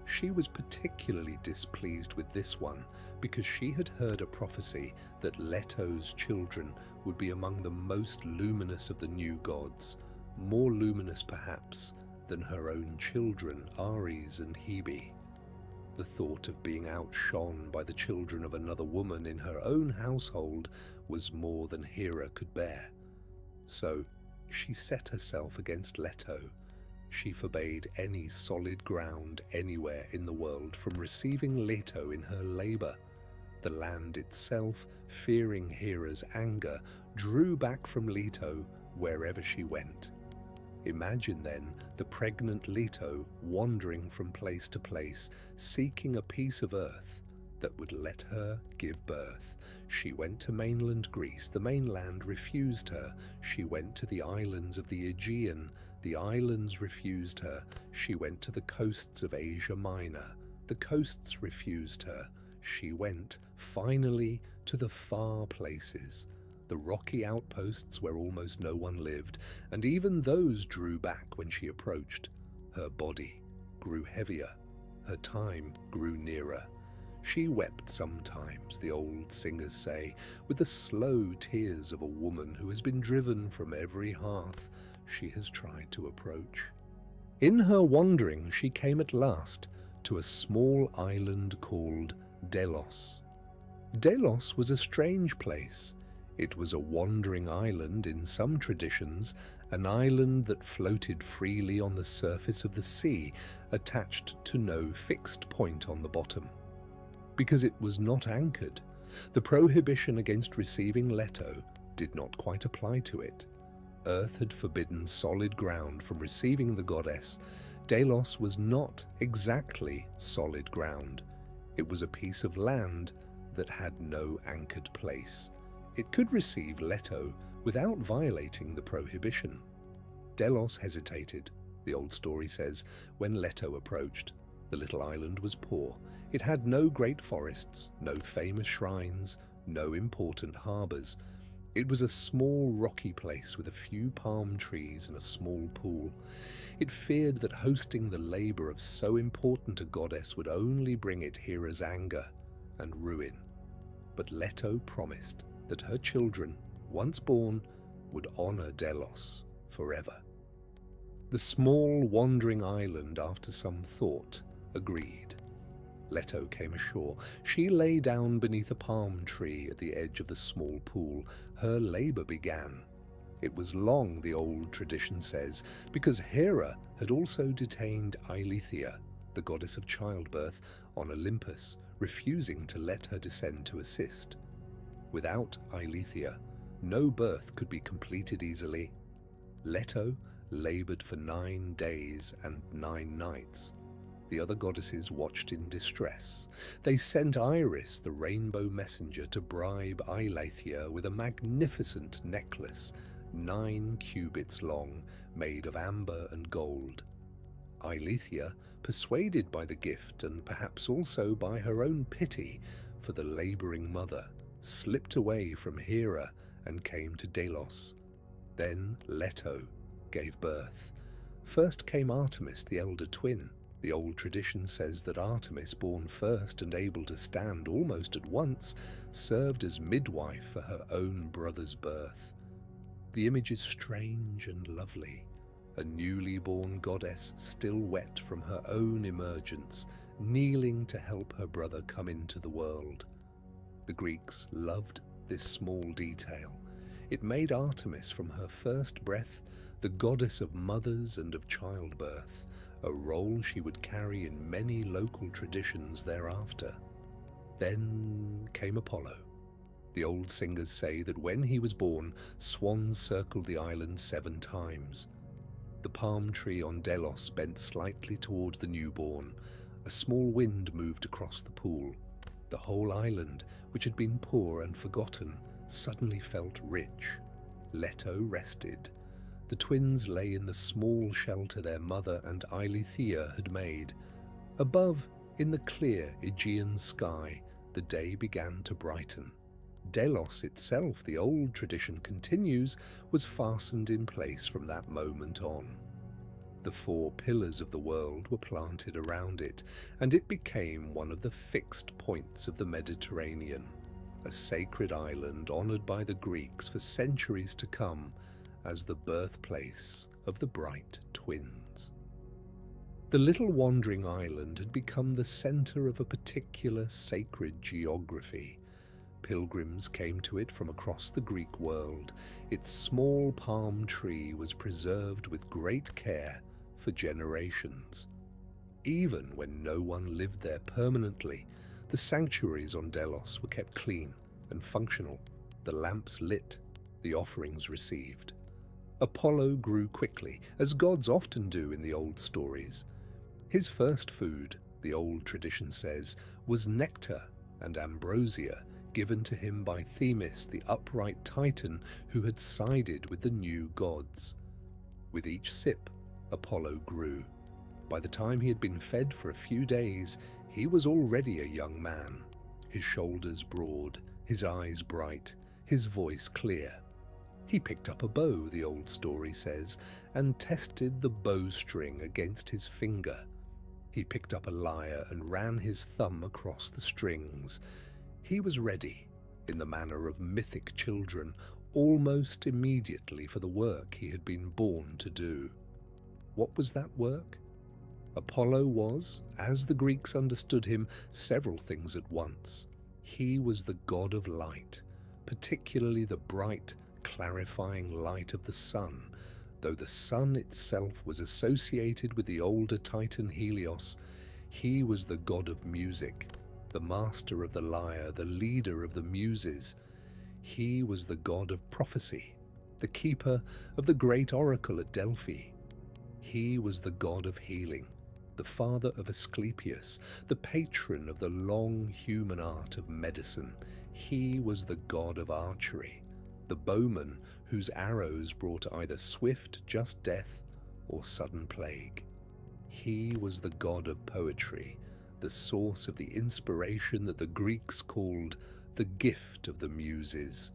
She was particularly displeased with this one because she had heard a prophecy that Leto's children would be among the most luminous of the new gods, more luminous perhaps than her own children, Ares and Hebe. The thought of being outshone by the children of another woman in her own household was more than Hera could bear. So she set herself against Leto. She forbade any solid ground anywhere in the world from receiving Leto in her labour. The land itself, fearing Hera's anger, drew back from Leto wherever she went. Imagine then the pregnant Leto wandering from place to place, seeking a piece of earth that would let her give birth. She went to mainland Greece. The mainland refused her. She went to the islands of the Aegean. The islands refused her. She went to the coasts of Asia Minor. The coasts refused her. She went, finally, to the far places, the rocky outposts where almost no one lived, and even those drew back when she approached. Her body grew heavier. Her time grew nearer. She wept sometimes, the old singers say, with the slow tears of a woman who has been driven from every hearth she has tried to approach. In her wandering, she came at last to a small island called Delos. Delos was a strange place. It was a wandering island in some traditions, an island that floated freely on the surface of the sea, attached to no fixed point on the bottom. Because it was not anchored, the prohibition against receiving Leto did not quite apply to it. Earth had forbidden solid ground from receiving the goddess. Delos was not exactly solid ground. It was a piece of land that had no anchored place. It could receive Leto without violating the prohibition. Delos hesitated, the old story says, when Leto approached. The little island was poor. It had no great forests, no famous shrines, no important harbours. It was a small rocky place with a few palm trees and a small pool. It feared that hosting the labour of so important a goddess would only bring it Hera's anger and ruin. But Leto promised that her children, once born, would honour Delos forever. The small wandering island, after some thought, agreed. Leto came ashore. She lay down beneath a palm tree at the edge of the small pool. Her labour began. It was long, the old tradition says, because Hera had also detained Eileithyia, the goddess of childbirth, on Olympus, refusing to let her descend to assist. Without Eileithyia, no birth could be completed easily. Leto, labored for 9 days and 9 nights. The other goddesses watched in distress. They sent Iris, the rainbow messenger, to bribe Eileithyia with a magnificent necklace, 9 cubits long, made of amber and gold. Eileithyia, persuaded by the gift and perhaps also by her own pity for the labouring mother, slipped away from Hera and came to Delos. Then Leto gave birth. First came Artemis, the elder twin. The old tradition says that Artemis, born first and able to stand almost at once, served as midwife for her own brother's birth. The image is strange and lovely. A newly born goddess, still wet from her own emergence, kneeling to help her brother come into the world. The Greeks loved this small detail. It made Artemis, from her first breath, the goddess of mothers and of childbirth, a role she would carry in many local traditions thereafter. Then came Apollo. The old singers say that when he was born, swans circled the island 7 times. The palm tree on Delos bent slightly toward the newborn. A small wind moved across the pool. The whole island, which had been poor and forgotten, suddenly felt rich. Leto rested. The twins lay in the small shelter their mother and Eileithyia had made. Above, in the clear Aegean sky, the day began to brighten. Delos itself, the old tradition continues, was fastened in place from that moment on. The 4 pillars of the world were planted around it, and it became one of the fixed points of the Mediterranean, a sacred island honoured by the Greeks for centuries to come as the birthplace of the bright twins. The little wandering island had become the centre of a particular sacred geography. Pilgrims came to it from across the Greek world. Its small palm tree was preserved with great care for generations. Even when no one lived there permanently, the sanctuaries on Delos were kept clean and functional, the lamps lit, the offerings received. Apollo grew quickly, as gods often do in the old stories. His first food, the old tradition says, was nectar and ambrosia given to him by Themis, the upright Titan who had sided with the new gods. With each sip, Apollo grew. By the time he had been fed for a few days, he was already a young man, his shoulders broad, his eyes bright, his voice clear. He picked up a bow, the old story says, and tested the bowstring against his finger. He picked up a lyre and ran his thumb across the strings. He was ready, in the manner of mythic children, almost immediately for the work he had been born to do. What was that work? Apollo was, as the Greeks understood him, several things at once. He was the god of light, particularly the bright, clarifying light of the sun. Though the sun itself was associated with the older Titan Helios, he was the god of music, the master of the lyre, the leader of the muses. He was the god of prophecy, the keeper of the great oracle at Delphi. He was the god of healing, the father of Asclepius, the patron of the long human art of medicine. He was the god of archery, the bowman whose arrows brought either swift, just death or sudden plague. He was the god of poetry, the source of the inspiration that the Greeks called the gift of the muses.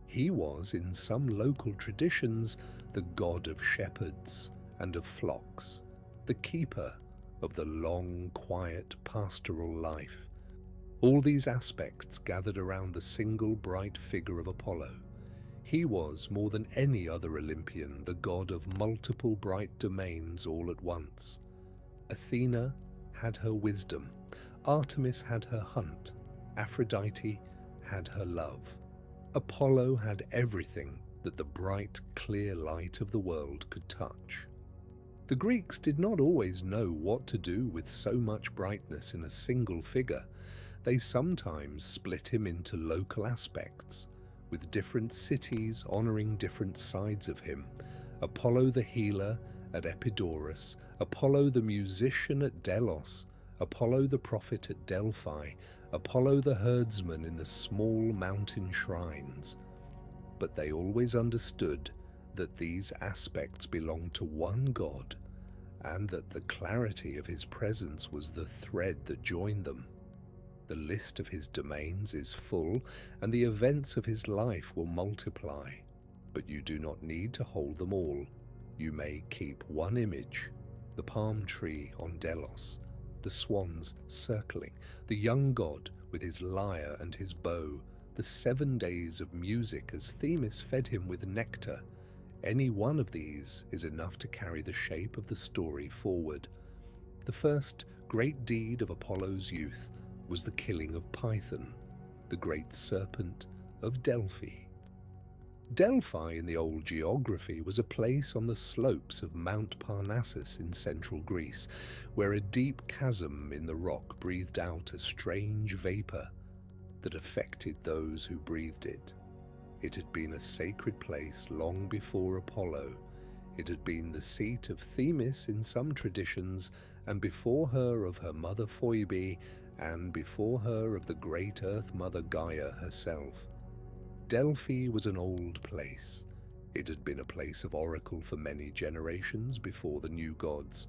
He was, in some local traditions, the god of shepherds and of flocks, the keeper of the long, quiet, pastoral life. All these aspects gathered around the single bright figure of Apollo. He was, more than any other Olympian, the god of multiple bright domains all at once. Athena had her wisdom, Artemis had her hunt, Aphrodite had her love. Apollo had everything that the bright, clear light of the world could touch. The Greeks did not always know what to do with so much brightness in a single figure. They sometimes split him into local aspects, with different cities honouring different sides of him, Apollo the healer at Epidaurus, Apollo the musician at Delos, Apollo the prophet at Delphi, Apollo the herdsman in the small mountain shrines. But they always understood that these aspects belonged to one god, and that the clarity of his presence was the thread that joined them. The list of his domains is full, and the events of his life will multiply. But you do not need to hold them all. You may keep one image: the palm tree on Delos, the swans circling, the young god with his lyre and his bow, the 7 days of music as Themis fed him with nectar. Any one of these is enough to carry the shape of the story forward. The first great deed of Apollo's youth was the killing of Python, the great serpent of Delphi. Delphi in the old geography was a place on the slopes of Mount Parnassus in central Greece, where a deep chasm in the rock breathed out a strange vapor that affected those who breathed it. It had been a sacred place long before Apollo. It had been the seat of Themis in some traditions, and before her of her mother Phoebe, and before her of the great Earth Mother Gaia herself. Delphi was an old place. It had been a place of oracle for many generations before the new gods,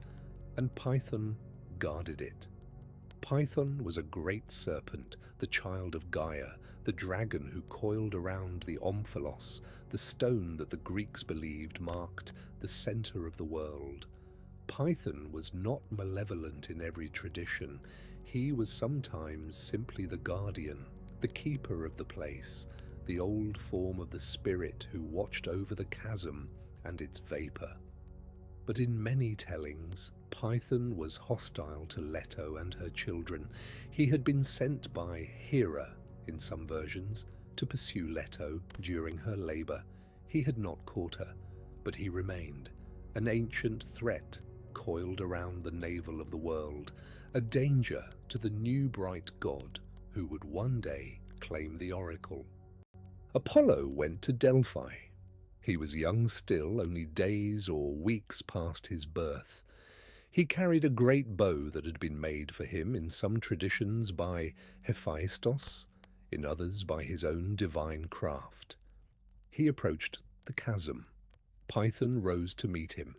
and Python guarded it. Python was a great serpent, the child of Gaia, the dragon who coiled around the omphalos, the stone that the Greeks believed marked the center of the world. Python was not malevolent in every tradition. He was sometimes simply the guardian, the keeper of the place, the old form of the spirit who watched over the chasm and its vapor. But in many tellings, Python was hostile to Leto and her children. He had been sent by Hera, in some versions, to pursue Leto during her labor. He had not caught her, but he remained, an ancient threat coiled around the navel of the world, a danger to the new bright god who would one day claim the oracle. Apollo went to Delphi. He was young still, only days or weeks past his birth. He carried a great bow that had been made for him in some traditions by Hephaestus, in others by his own divine craft. He approached the chasm. Python rose to meet him.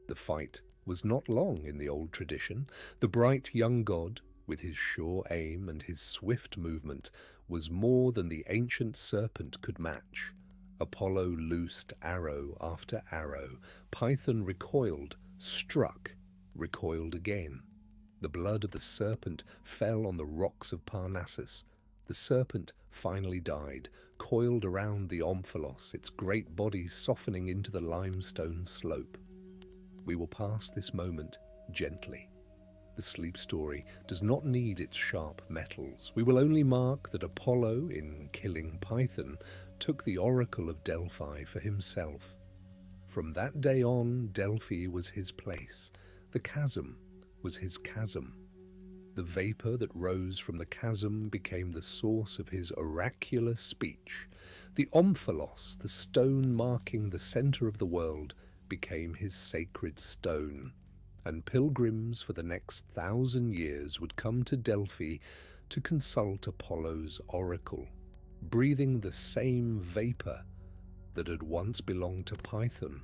The fight was not long in the old tradition. The bright young god, with his sure aim and his swift movement, was more than the ancient serpent could match. Apollo loosed arrow after arrow. Python recoiled, struck, recoiled again. The blood of the serpent fell on the rocks of Parnassus. The serpent finally died, coiled around the omphalos, its great body softening into the limestone slope. We will pass this moment gently. The sleep story does not need its sharp metals. We will only mark that Apollo, in killing Python, took the oracle of Delphi for himself. From that day on, Delphi was his place. The chasm was his chasm. The vapor that rose from the chasm became the source of his oracular speech. The omphalos, the stone marking the center of the world, became his sacred stone. And pilgrims for the next 1,000 years would come to Delphi to consult Apollo's oracle, breathing the same vapor that had once belonged to Python.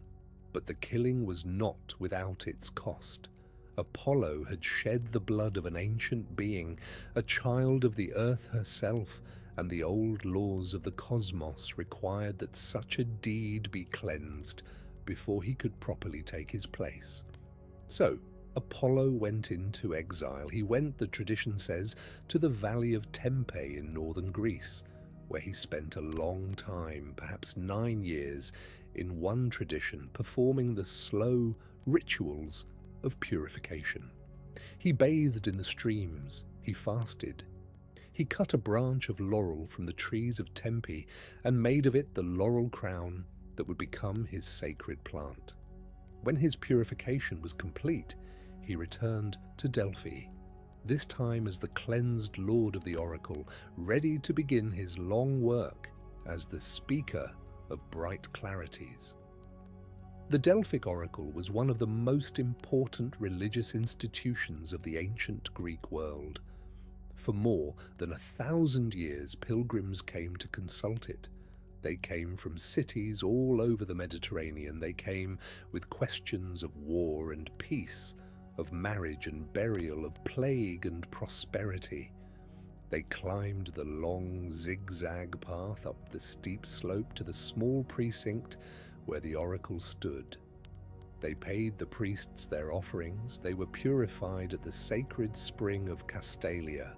But the killing was not without its cost. Apollo had shed the blood of an ancient being, a child of the earth herself, and the old laws of the cosmos required that such a deed be cleansed before he could properly take his place. So, Apollo went into exile. He went, the tradition says, to the valley of Tempe in northern Greece, where he spent a long time, perhaps 9 years, in one tradition, performing the slow rituals of purification. He bathed in the streams, he fasted. He cut a branch of laurel from the trees of Tempe and made of it the laurel crown that would become his sacred plant. When his purification was complete, he returned to Delphi, this time as the cleansed lord of the oracle, ready to begin his long work as the speaker of bright clarities. The Delphic oracle was one of the most important religious institutions of the ancient Greek world. For more than 1,000 years, pilgrims came to consult it. They came from cities all over the Mediterranean. They came with questions of war and peace, of marriage and burial, of plague and prosperity. They climbed the long zigzag path up the steep slope to the small precinct where the oracle stood. They paid the priests their offerings. They were purified at the sacred spring of Castalia.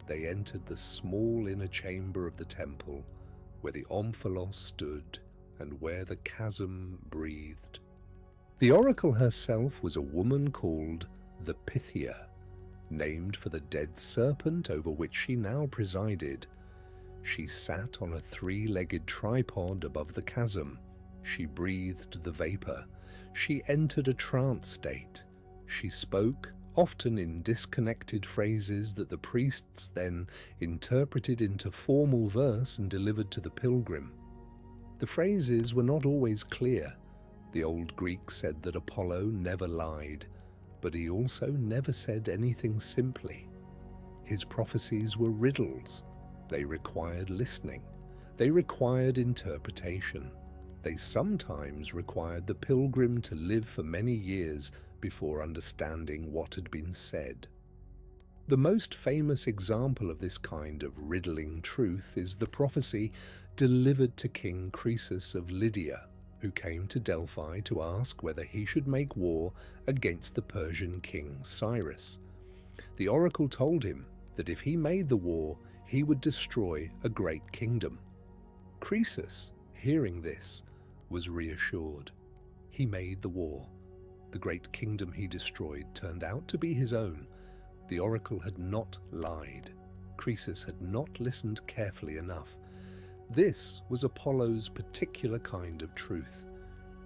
They entered the small inner chamber of the temple, where the omphalos stood and where the chasm breathed. The oracle herself was a woman called the Pythia, named for the dead serpent over which she now presided. She sat on a three-legged tripod above the chasm. She breathed the vapor. She entered a trance state. She spoke, often in disconnected phrases that the priests then interpreted into formal verse and delivered to the pilgrim. The phrases were not always clear. The old Greeks said that Apollo never lied, but he also never said anything simply. His prophecies were riddles. They required listening. They required interpretation. They sometimes required the pilgrim to live for many years before understanding what had been said. The most famous example of this kind of riddling truth is the prophecy delivered to King Croesus of Lydia, who came to Delphi to ask whether he should make war against the Persian king Cyrus. The oracle told him that if he made the war, he would destroy a great kingdom. Croesus, hearing this, was reassured. He made the war. The great kingdom he destroyed turned out to be his own. The oracle had not lied. Croesus had not listened carefully enough. This was Apollo's particular kind of truth.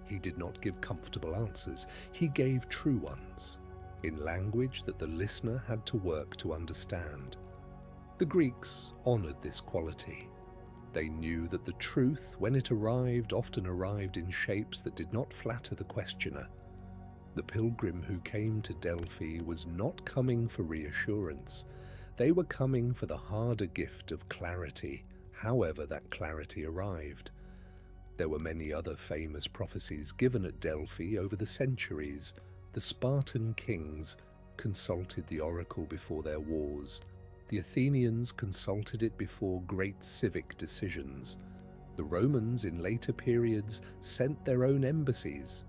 He did not give comfortable answers. He gave true ones, in language that the listener had to work to understand. The Greeks honored this quality. They knew that the truth, when it arrived, often arrived in shapes that did not flatter the questioner. The pilgrim who came to Delphi was not coming for reassurance. They were coming for the harder gift of clarity, however that clarity arrived. There were many other famous prophecies given at Delphi over the centuries. The Spartan kings consulted the oracle before their wars. The Athenians consulted it before great civic decisions. The Romans in later periods sent their own embassies.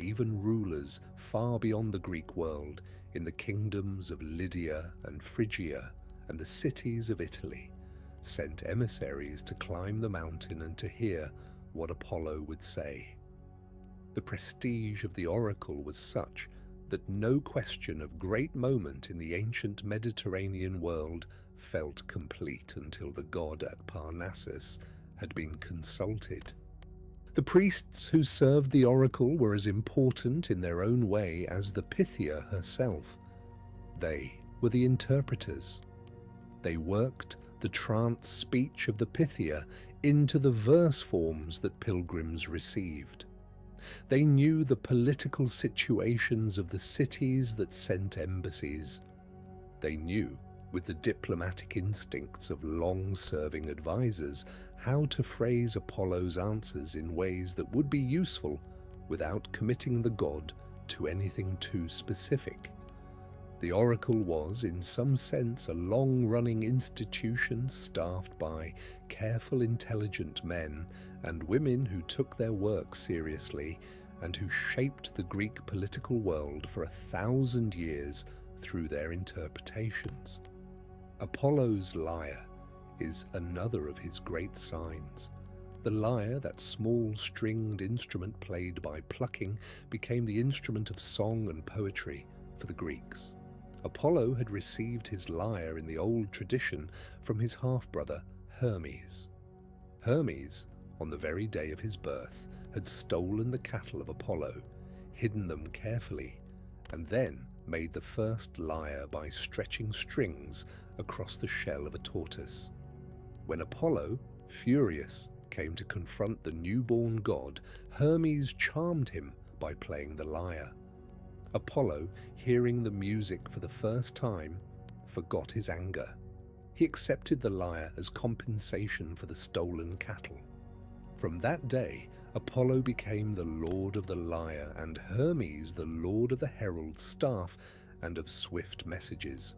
Even rulers far beyond the Greek world, in the kingdoms of Lydia and Phrygia and the cities of Italy, sent emissaries to climb the mountain and to hear what Apollo would say. The prestige of the oracle was such that no question of great moment in the ancient Mediterranean world felt complete until the god at Parnassus had been consulted. The priests who served the oracle were as important in their own way as the Pythia herself. They were the interpreters. They worked the trance speech of the Pythia into the verse forms that pilgrims received. They knew the political situations of the cities that sent embassies. They knew, with the diplomatic instincts of long-serving advisors, how to phrase Apollo's answers in ways that would be useful without committing the god to anything too specific. The oracle was, in some sense, a long-running institution staffed by careful, intelligent men and women who took their work seriously and who shaped the Greek political world for 1,000 years through their interpretations. Apollo's lyre is another of his great signs. The lyre, that small stringed instrument played by plucking, became the instrument of song and poetry for the Greeks. Apollo had received his lyre in the old tradition from his half-brother Hermes. Hermes, on the very day of his birth, had stolen the cattle of Apollo, hidden them carefully, and then made the first lyre by stretching strings across the shell of a tortoise. When Apollo, furious, came to confront the newborn god, Hermes charmed him by playing the lyre. Apollo, hearing the music for the first time, forgot his anger. He accepted the lyre as compensation for the stolen cattle. From that day, Apollo became the lord of the lyre and Hermes the lord of the herald's staff and of swift messages.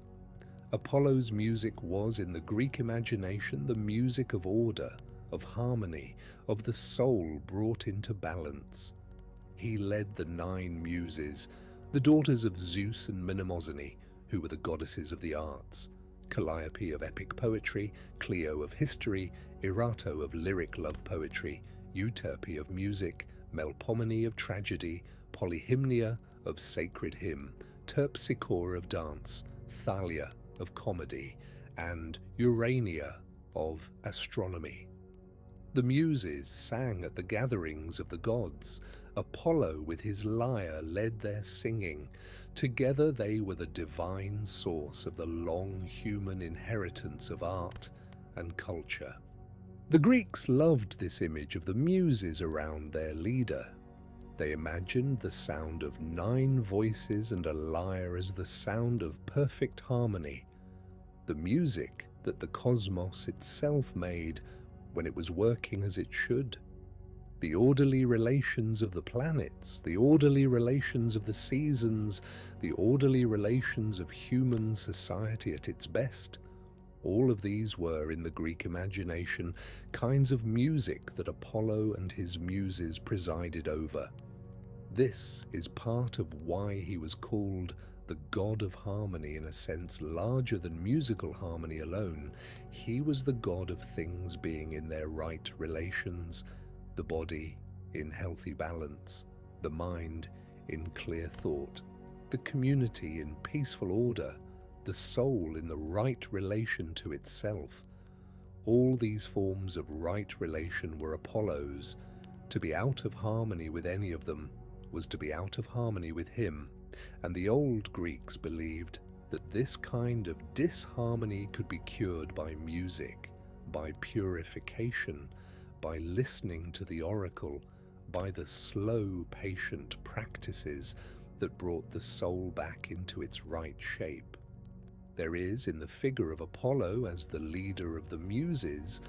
Apollo's music was, in the Greek imagination, the music of order, of harmony, of the soul brought into balance. He led the 9 muses, the daughters of Zeus and Mnemosyne, who were the goddesses of the arts, Calliope of epic poetry, Clio of history, Erato of lyric love poetry, Euterpe of music, Melpomene of tragedy, Polyhymnia of sacred hymn, Terpsichore of dance, Thalia of comedy, and Urania of astronomy. The muses sang at the gatherings of the gods. Apollo with his lyre led their singing. Together they were the divine source of the long human inheritance of art and culture. The Greeks loved this image of the muses around their leader. They imagined the sound of 9 voices and a lyre as the sound of perfect harmony, the music that the cosmos itself made when it was working as it should. The orderly relations of the planets, the orderly relations of the seasons, the orderly relations of human society at its best. All of these were, in the Greek imagination, kinds of music that Apollo and his muses presided over. This is part of why he was called the god of harmony, in a sense larger than musical harmony alone. He was the god of things being in their right relations, the body in healthy balance, the mind in clear thought, the community in peaceful order, the soul in the right relation to itself. All these forms of right relation were Apollo's. To be out of harmony with any of them was to be out of harmony with him, and the old Greeks believed that this kind of disharmony could be cured by music, by purification, by listening to the oracle, by the slow, patient practices that brought the soul back into its right shape. There is, in the figure of Apollo as the leader of the muses,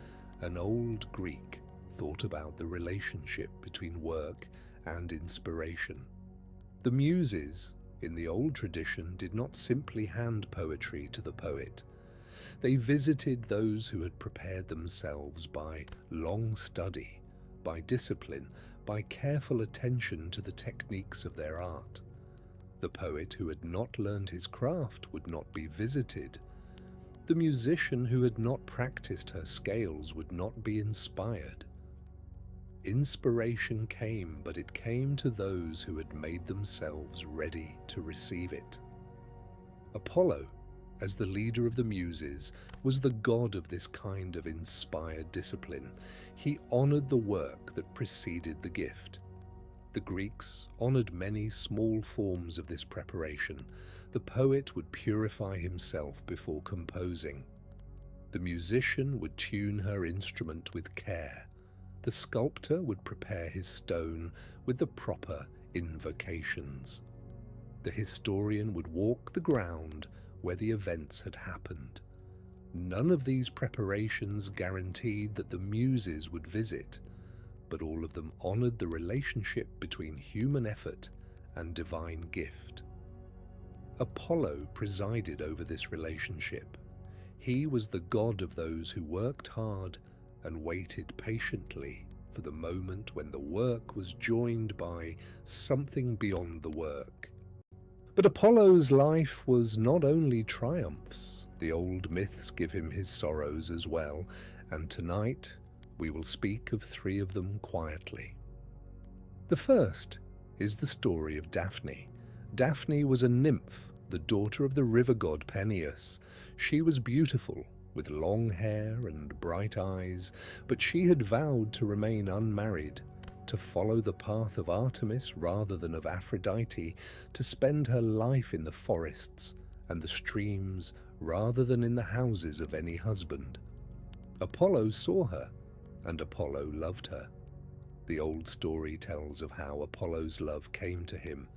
an old Greek thought about the relationship between work and inspiration. The muses, in the old tradition, did not simply hand poetry to the poet. They visited those who had prepared themselves by long study, by discipline, by careful attention to the techniques of their art. The poet who had not learned his craft would not be visited. The musician who had not practiced her scales would not be inspired. Inspiration came, but it came to those who had made themselves ready to receive it. Apollo, as the leader of the muses, was the god of this kind of inspired discipline. He honored the work that preceded the gift. The Greeks honored many small forms of this preparation. The poet would purify himself before composing. The musician would tune her instrument with care. The sculptor would prepare his stone with the proper invocations. The historian would walk the ground where the events had happened. None of these preparations guaranteed that the muses would visit, but all of them honored the relationship between human effort and divine gift. Apollo presided over this relationship. He was the god of those who worked hard and waited patiently for the moment when the work was joined by something beyond the work. But Apollo's life was not only triumphs. The old myths give him his sorrows as well, and tonight we will speak of 3 of them quietly. The first is the story of Daphne. Daphne was a nymph, the daughter of the river god Peneus. She was beautiful, with long hair and bright eyes, but she had vowed to remain unmarried, to follow the path of Artemis rather than of Aphrodite, to spend her life in the forests and the streams rather than in the houses of any husband. Apollo saw her and Apollo loved her. The old story tells of how Apollo's love came to him.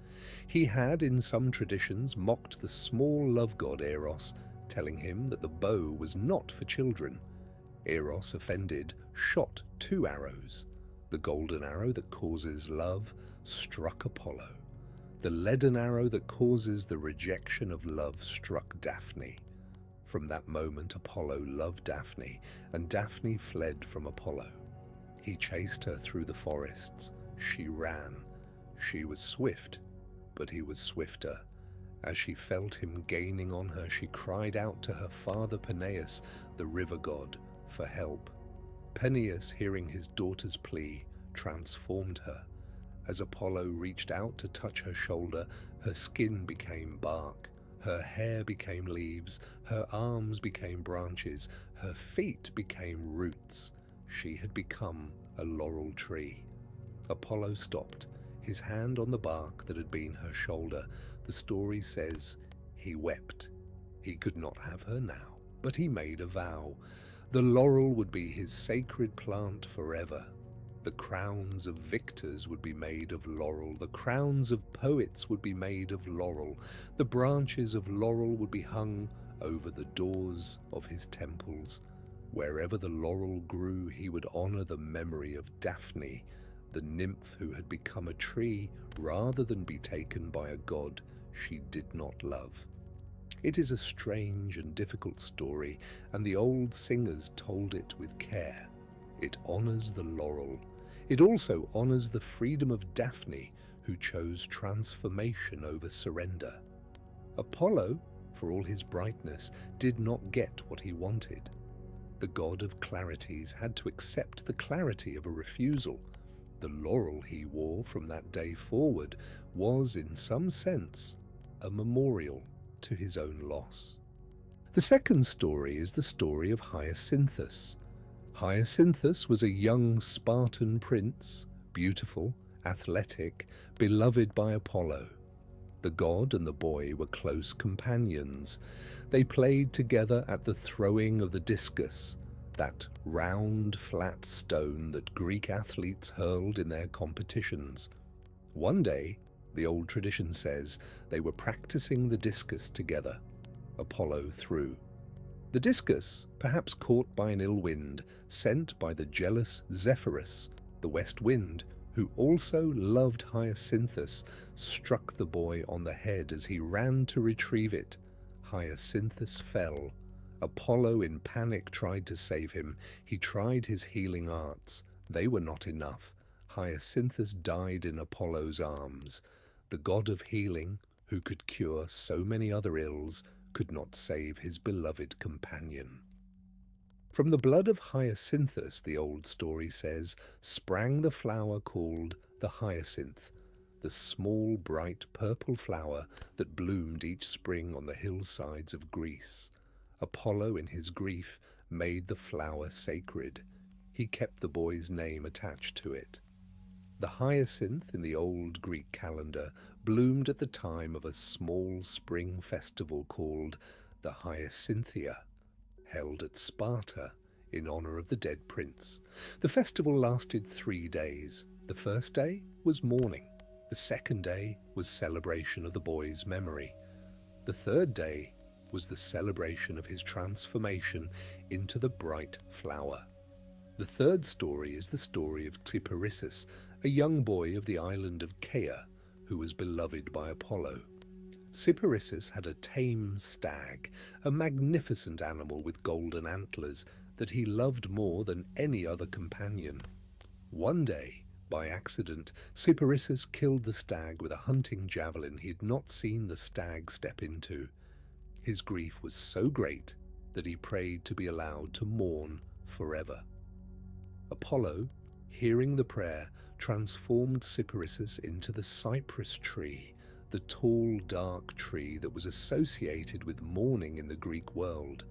He had, in some traditions, mocked the small love god Eros, telling him that the bow was not for children. Eros, offended, shot 2 arrows. The golden arrow that causes love struck Apollo. The leaden arrow that causes the rejection of love struck Daphne. From that moment, Apollo loved Daphne, and Daphne fled from Apollo. He chased her through the forests. She ran. She was swift, but he was swifter. As she felt him gaining on her, she cried out to her father Peneus, the river god, for help. Peneus, hearing his daughter's plea, transformed her. As Apollo reached out to touch her shoulder, her skin became bark, her hair became leaves, her arms became branches, her feet became roots. She had become a laurel tree. Apollo stopped, his hand on the bark that had been her shoulder. The story says he wept. He could not have her now, but he made a vow. The laurel would be his sacred plant forever. The crowns of victors would be made of laurel. The crowns of poets would be made of laurel. The branches of laurel would be hung over the doors of his temples. Wherever the laurel grew, he would honor the memory of Daphne, the nymph who had become a tree rather than be taken by a god she did not love. It is a strange and difficult story, and the old singers told it with care. It honors the laurel. It also honors the freedom of Daphne, who chose transformation over surrender. Apollo, for all his brightness, did not get what he wanted. The god of clarities had to accept the clarity of a refusal. The laurel he wore from that day forward was, in some sense, a memorial to his own loss. The second story is the story of Hyacinthus. Hyacinthus was a young Spartan prince, beautiful, athletic, beloved by Apollo. The god and the boy were close companions. They played together at the throwing of the discus, that round, flat stone that Greek athletes hurled in their competitions. One day, the old tradition says, they were practicing the discus together. Apollo threw. The discus, perhaps caught by an ill wind, sent by the jealous Zephyrus, the west wind, who also loved Hyacinthus, struck the boy on the head as he ran to retrieve it. Hyacinthus fell. Apollo in panic tried to save him. He tried his healing arts. They were not enough. Hyacinthus died in Apollo's arms. The god of healing, who could cure so many other ills, could not save his beloved companion. From the blood of Hyacinthus, the old story says, sprang the flower called the hyacinth, the small, bright purple flower that bloomed each spring on the hillsides of Greece. Apollo, in his grief, made the flower sacred. He kept the boy's name attached to it. The hyacinth in the old Greek calendar bloomed at the time of a small spring festival called the Hyacinthiae, held at Sparta in honor of the dead prince. The festival lasted 3 days. The first day was mourning. The second day was celebration of the boy's memory. The third day was the celebration of his transformation into the bright flower. The third story is the story of Cyparissus, a young boy of the island of Caia, who was beloved by Apollo. Cyparissus had a tame stag, a magnificent animal with golden antlers that he loved more than any other companion. One day, by accident, Cyparissus killed the stag with a hunting javelin he had not seen the stag step into. His grief was so great that he prayed to be allowed to mourn forever. Apollo, hearing the prayer, transformed Cyparissus into the cypress tree, the tall, dark tree that was associated with mourning in the Greek world.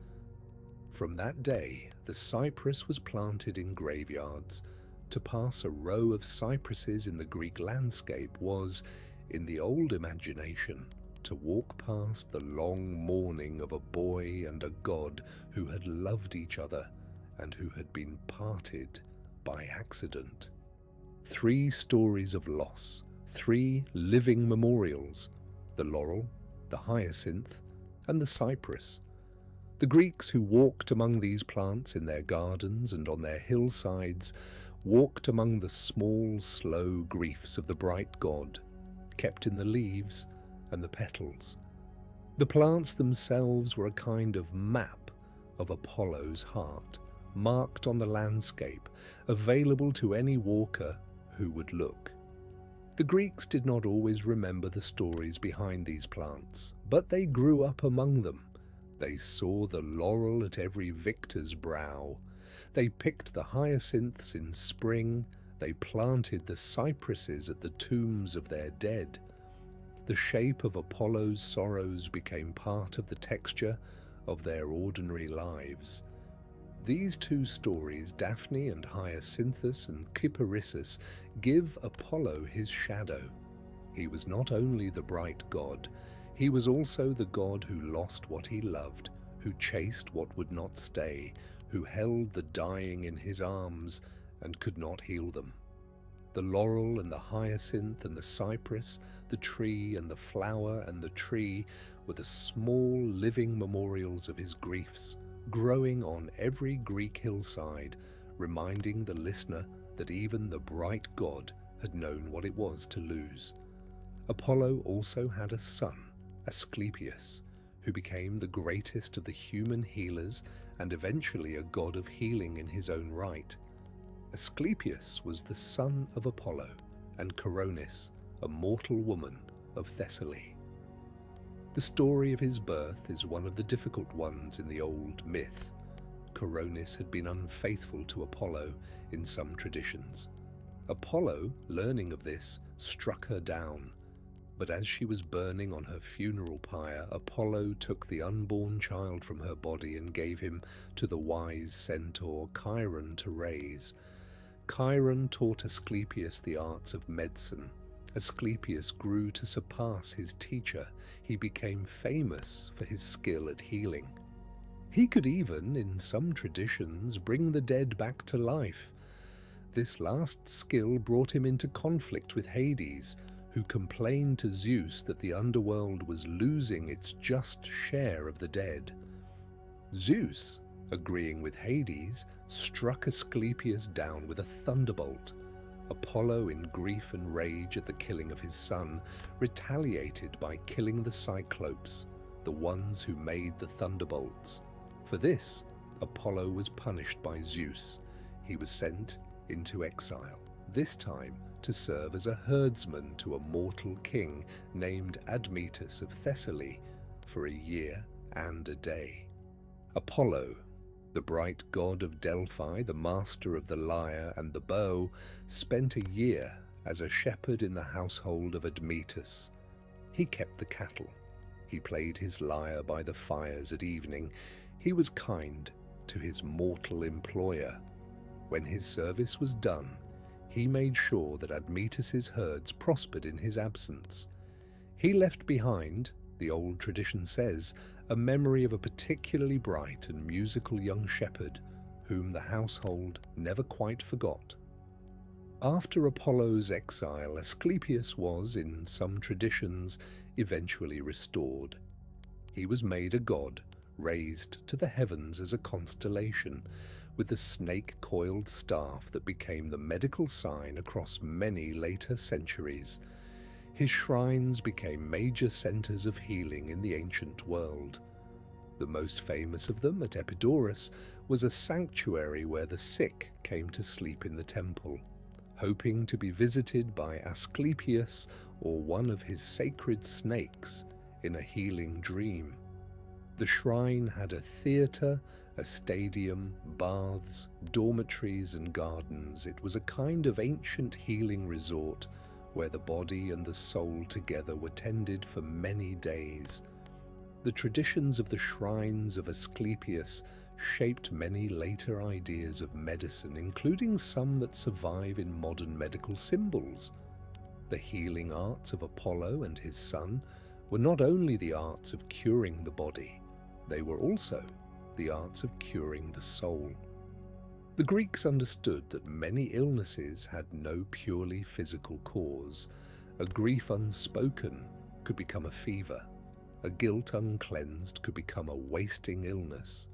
From that day, the cypress was planted in graveyards. To pass a row of cypresses in the Greek landscape was, in the old imagination, to walk past the long mourning of a boy and a god who had loved each other and who had been parted by accident. 3 stories of loss, 3 living memorials: the laurel, the hyacinth, and the cypress. The Greeks who walked among these plants in their gardens and on their hillsides walked among the small, slow griefs of the bright god, kept in the leaves and the petals. The plants themselves were a kind of map of Apollo's heart, marked on the landscape, available to any walker who would look. The Greeks did not always remember the stories behind these plants, but they grew up among them. They saw the laurel at every victor's brow. They picked the hyacinths in spring. They planted the cypresses at the tombs of their dead. The shape of Apollo's sorrows became part of the texture of their ordinary lives. These 2 stories, Daphne and Hyacinthus and Kyparissus, give Apollo his shadow. He was not only the bright god, he was also the god who lost what he loved, who chased what would not stay, who held the dying in his arms and could not heal them. The laurel and the hyacinth and the cypress, the tree and the flower and the tree were the small living memorials of his griefs, growing on every Greek hillside, reminding the listener that even the bright god had known what it was to lose. Apollo also had a son, Asclepius, who became the greatest of the human healers and eventually a god of healing in his own right. Asclepius was the son of Apollo and Coronis, a mortal woman of Thessaly. The story of his birth is one of the difficult ones in the old myth. Coronis had been unfaithful to Apollo in some traditions. Apollo, learning of this, struck her down, but as she was burning on her funeral pyre, Apollo took the unborn child from her body and gave him to the wise centaur Chiron to raise. Chiron taught Asclepius the arts of medicine. Asclepius grew to surpass his teacher. He became famous for his skill at healing. He could even, in some traditions, bring the dead back to life. This last skill brought him into conflict with Hades, who complained to Zeus that the underworld was losing its just share of the dead. Zeus, agreeing with Hades, struck Asclepius down with a thunderbolt. Apollo, in grief and rage at the killing of his son, retaliated by killing the Cyclopes, the ones who made the thunderbolts. For this, Apollo was punished by Zeus. He was sent into exile, this time to serve as a herdsman to a mortal king named Admetus of Thessaly for a year and a day. Apollo, the bright god of Delphi, the master of the lyre and the bow, spent a year as a shepherd in the household of Admetus. He kept the cattle. He played his lyre by the fires at evening. He was kind to his mortal employer. When his service was done, he made sure that Admetus's herds prospered in his absence. He left behind, the old tradition says, a memory of a particularly bright and musical young shepherd whom the household never quite forgot. After Apollo's exile, Asclepius was, in some traditions, eventually restored. He was made a god, raised to the heavens as a constellation, with the snake-coiled staff that became the medical sign across many later centuries. His shrines became major centers of healing in the ancient world. The most famous of them, at Epidaurus, was a sanctuary where the sick came to sleep in the temple, hoping to be visited by Asclepius or one of his sacred snakes in a healing dream. The shrine had a theatre, a stadium, baths, dormitories and gardens. It was a kind of ancient healing resort where the body and the soul together were tended for many days. The traditions of the shrines of Asclepius shaped many later ideas of medicine, including some that survive in modern medical symbols. The healing arts of Apollo and his son were not only the arts of curing the body, they were also the arts of curing the soul. The Greeks understood that many illnesses had no purely physical cause. A grief unspoken could become a fever. A guilt uncleansed could become a wasting illness.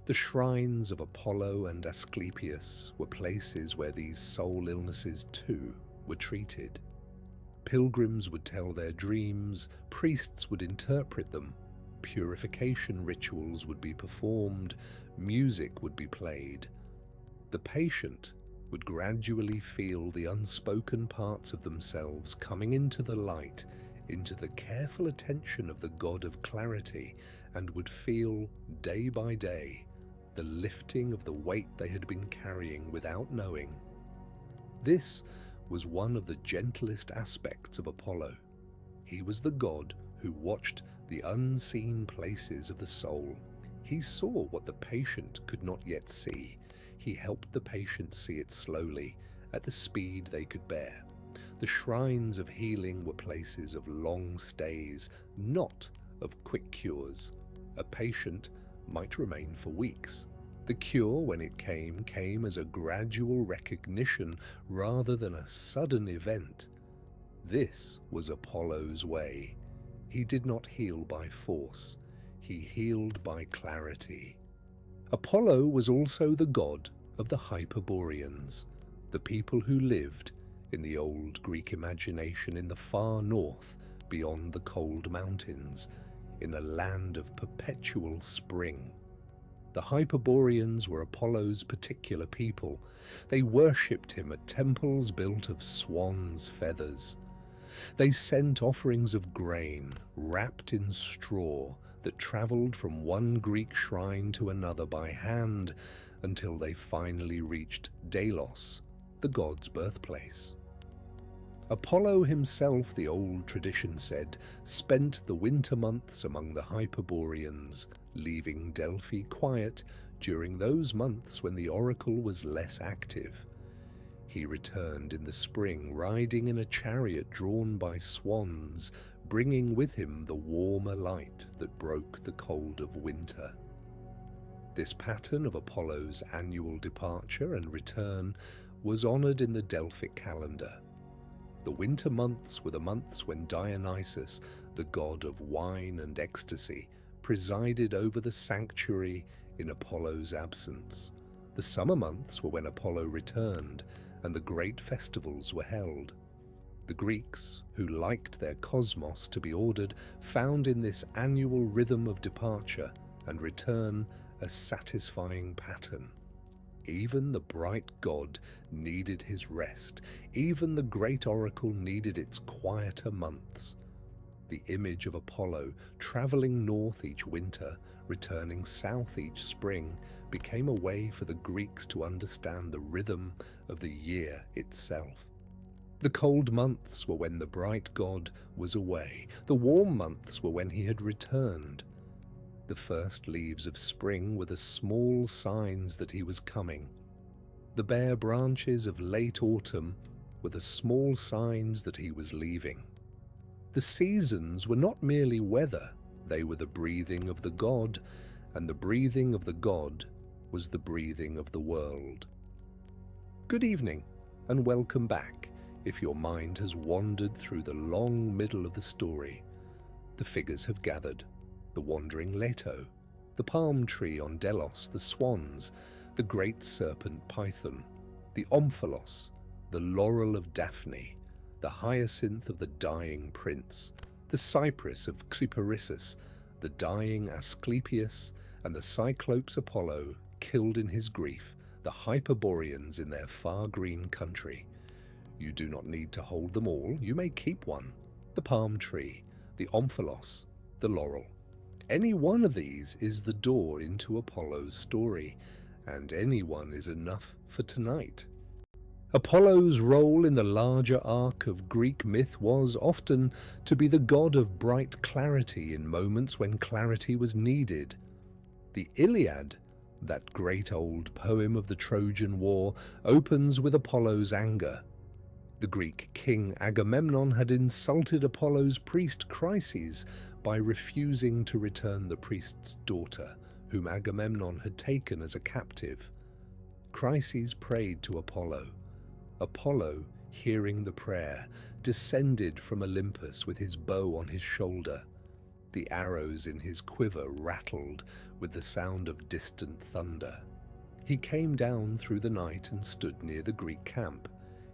The shrines of Apollo and Asclepius were places where these soul illnesses too were treated. Pilgrims would tell their dreams, priests would interpret them, purification rituals would be performed, music would be played. The patient would gradually feel the unspoken parts of themselves coming into the light, into the careful attention of the god of clarity, and would feel, day by day, the lifting of the weight they had been carrying without knowing. This was one of the gentlest aspects of Apollo. He was the god who watched the unseen places of the soul. He saw what the patient could not yet see. He helped the patient see it slowly, at the speed they could bear. The shrines of healing were places of long stays, not of quick cures. A patient might remain for weeks. The cure, when it came as a gradual recognition rather than a sudden event. This was Apollo's way. He did not heal by force. He healed by clarity. Apollo was also the god of the Hyperboreans, the people who lived in the old Greek imagination in the far north, beyond the cold mountains, in a land of perpetual spring. The Hyperboreans were Apollo's particular people. They worshipped him at temples built of swans' feathers. They sent offerings of grain, wrapped in straw, that travelled from one Greek shrine to another by hand until they finally reached Delos, the god's birthplace. Apollo himself, the old tradition said, spent the winter months among the Hyperboreans, leaving Delphi quiet during those months when the oracle was less active. He returned in the spring, riding in a chariot drawn by swans, bringing with him the warmer light that broke the cold of winter. This pattern of Apollo's annual departure and return was honoured in the Delphic calendar. The winter months were the months when Dionysus, the god of wine and ecstasy, presided over the sanctuary in Apollo's absence. The summer months were when Apollo returned and the great festivals were held. The Greeks, who liked their cosmos to be ordered, found in this annual rhythm of departure and return a satisfying pattern. Even the bright god needed his rest. Even the great oracle needed its quieter months. The image of Apollo, travelling north each winter, returning south each spring, became a way for the Greeks to understand the rhythm of the year itself. The cold months were when the bright god was away. The warm months were when he had returned. The first leaves of spring were the small signs that he was coming. The bare branches of late autumn were the small signs that he was leaving. The seasons were not merely weather, they were the breathing of the god, and the breathing of the god was the breathing of the world. Good evening, and welcome back, if your mind has wandered through the long middle of the story. The figures have gathered. The wandering Leto, the palm tree on Delos, the swans, the great serpent Python, the omphalos, the laurel of Daphne, the hyacinth of the dying prince, the cypress of Xyparissus, the dying Asclepius, and the cyclops Apollo, killed in his grief, the Hyperboreans in their far green country. You do not need to hold them all, you may keep one, the palm tree, the omphalos, the laurel. Any one of these is the door into Apollo's story, and any one is enough for tonight. Apollo's role in the larger arc of Greek myth was often to be the god of bright clarity in moments when clarity was needed. The Iliad, that great old poem of the Trojan War, opens with Apollo's anger. The Greek king Agamemnon had insulted Apollo's priest Chryses by refusing to return the priest's daughter, whom Agamemnon had taken as a captive. Chryses prayed to Apollo. Apollo, hearing the prayer, descended from Olympus with his bow on his shoulder. The arrows in his quiver rattled with the sound of distant thunder. He came down through the night and stood near the Greek camp.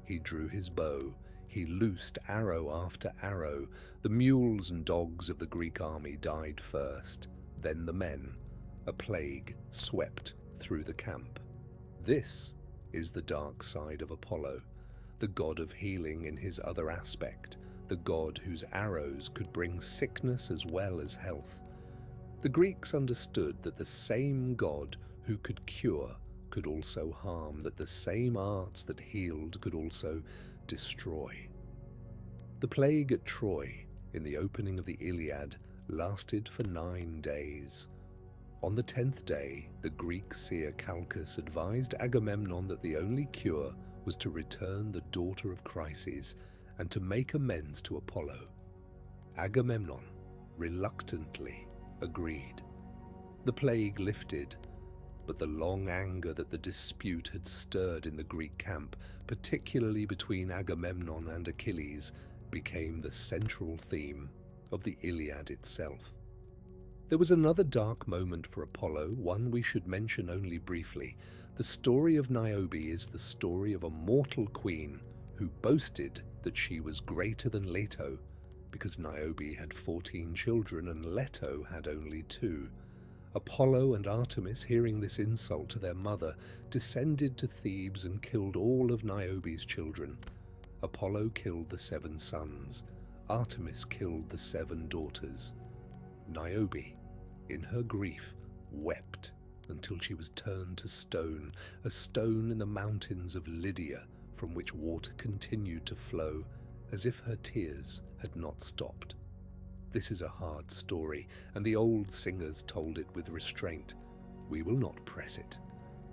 He drew his bow. He loosed arrow after arrow. The mules and dogs of the Greek army died first, then the men. A plague swept through the camp. This is the dark side of Apollo, the god of healing in his other aspect, the god whose arrows could bring sickness as well as health. The Greeks understood that the same god who could cure could also harm, that the same arts that healed could also destroy. The plague at Troy, in the opening of the Iliad, lasted for 9 days. On the 10th day, the Greek seer Calchas advised Agamemnon that the only cure was to return the daughter of Chryses and to make amends to Apollo. Agamemnon reluctantly agreed. The plague lifted, but the long anger that the dispute had stirred in the Greek camp, particularly between Agamemnon and Achilles, became the central theme of the Iliad itself. There was another dark moment for Apollo, one we should mention only briefly. The story of Niobe is the story of a mortal queen who boasted that she was greater than Leto, because Niobe had 14 children and Leto had only 2. Apollo and Artemis, hearing this insult to their mother, descended to Thebes and killed all of Niobe's children. Apollo killed the 7 sons. Artemis killed the 7 daughters. Niobe, in her grief, wept until she was turned to stone, a stone in the mountains of Lydia, from which water continued to flow as if her tears had not stopped. This is a hard story, and the old singers told it with restraint. We will not press it.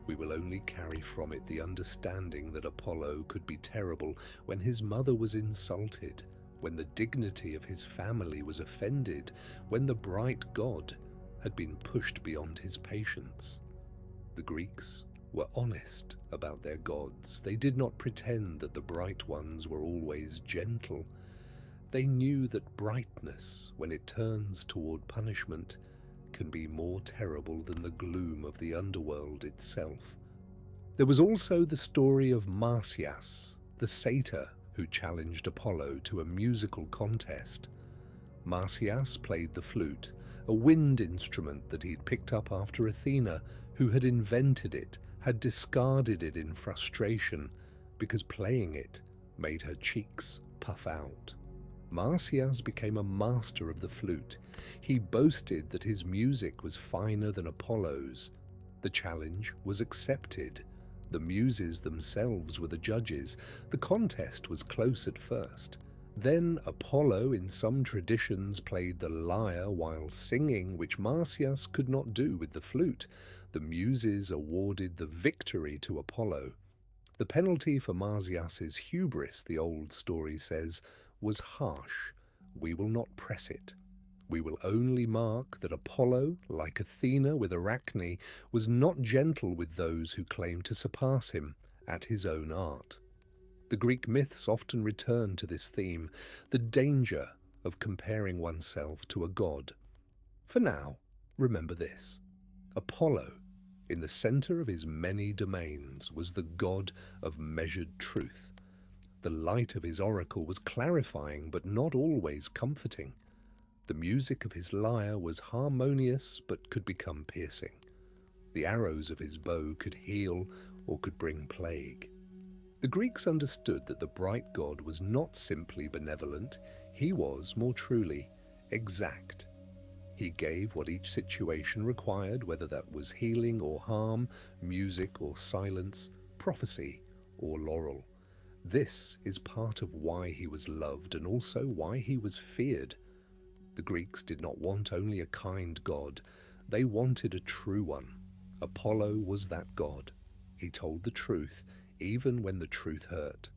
We will only carry from it the understanding that Apollo could be terrible when his mother was insulted, when the dignity of his family was offended, when the bright god had been pushed beyond his patience. The Greeks were honest about their gods. They did not pretend that the bright ones were always gentle. They knew that brightness, when it turns toward punishment, can be more terrible than the gloom of the underworld itself. There was also the story of Marsyas, the satyr who challenged Apollo to a musical contest. Marsyas played the flute, a wind instrument that he'd picked up after Athena, who had invented it, had discarded it in frustration because playing it made her cheeks puff out. Marsyas became a master of the flute. He boasted that his music was finer than Apollo's. The challenge was accepted. The muses themselves were the judges. The contest was close at first. Then Apollo, in some traditions, played the lyre while singing, which Marsyas could not do with the flute. The muses awarded the victory to Apollo. The penalty for Marsyas's hubris, the old story says, was harsh. We will not press it. We will only mark that Apollo, like Athena with Arachne, was not gentle with those who claimed to surpass him at his own art. The Greek myths often return to this theme, the danger of comparing oneself to a god. For now, remember this. Apollo, in the center of his many domains, was the god of measured truth. The light of his oracle was clarifying but not always comforting. The music of his lyre was harmonious but could become piercing. The arrows of his bow could heal or could bring plague. The Greeks understood that the bright god was not simply benevolent, he was, more truly, exact. He gave what each situation required, whether that was healing or harm, music or silence, prophecy or laurel. This is part of why he was loved and also why he was feared. The Greeks did not want only a kind god, they wanted a true one. Apollo was that god. He told the truth, even when the truth hurt.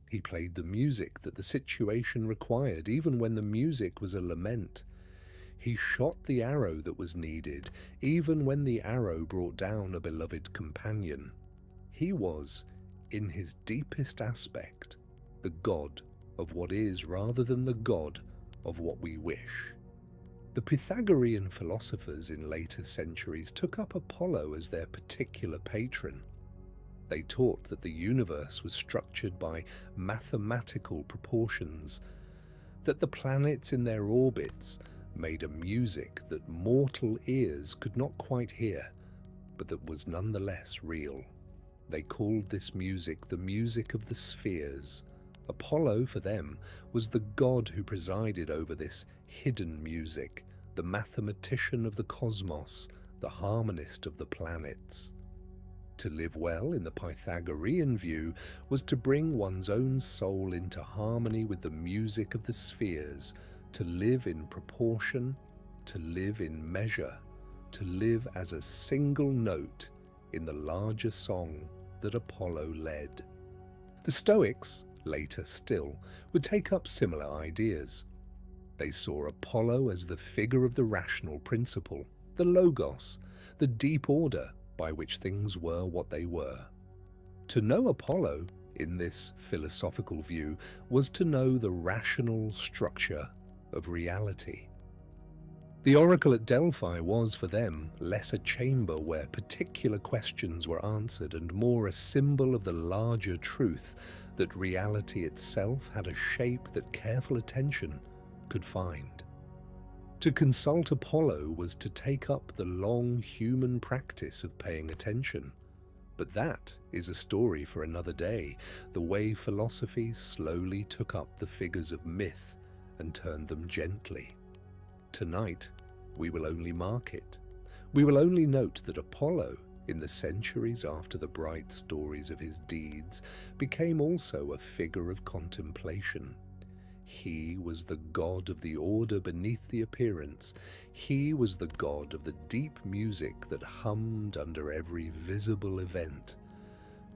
He played the music that the situation required, even when the music was a lament. He shot the arrow that was needed, even when the arrow brought down a beloved companion. He was, in his deepest aspect, the god of what is rather than the god of what we wish. The Pythagorean philosophers in later centuries took up Apollo as their particular patron. They taught that the universe was structured by mathematical proportions, that the planets in their orbits made a music that mortal ears could not quite hear, but that was nonetheless real. They called this music the music of the spheres. Apollo, for them, was the god who presided over this hidden music, the mathematician of the cosmos, the harmonist of the planets. To live well in the Pythagorean view was to bring one's own soul into harmony with the music of the spheres, to live in proportion, to live in measure, to live as a single note in the larger song that Apollo led. The Stoics, later still, would take up similar ideas. They saw Apollo as the figure of the rational principle, the logos, the deep order by which things were what they were. To know Apollo, in this philosophical view, was to know the rational structure of reality. The oracle at Delphi was, for them, less a chamber where particular questions were answered and more a symbol of the larger truth that reality itself had a shape that careful attention could find. To consult Apollo was to take up the long human practice of paying attention. But that is a story for another day, the way philosophy slowly took up the figures of myth and turned them gently. Tonight, we will only mark it. We will only note that Apollo, in the centuries after the bright stories of his deeds, became also a figure of contemplation. He was the god of the order beneath the appearance. He was the god of the deep music that hummed under every visible event.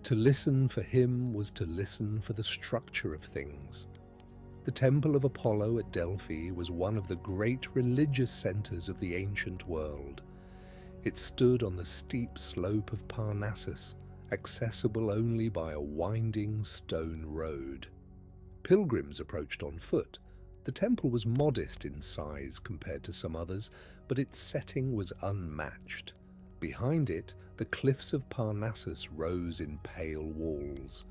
To listen for him was to listen for the structure of things. The Temple of Apollo at Delphi was one of the great religious centers of the ancient world. It stood on the steep slope of Parnassus, accessible only by a winding stone road. Pilgrims approached on foot. The temple was modest in size compared to some others, but its setting was unmatched. Behind it, the cliffs of Parnassus rose in pale walls.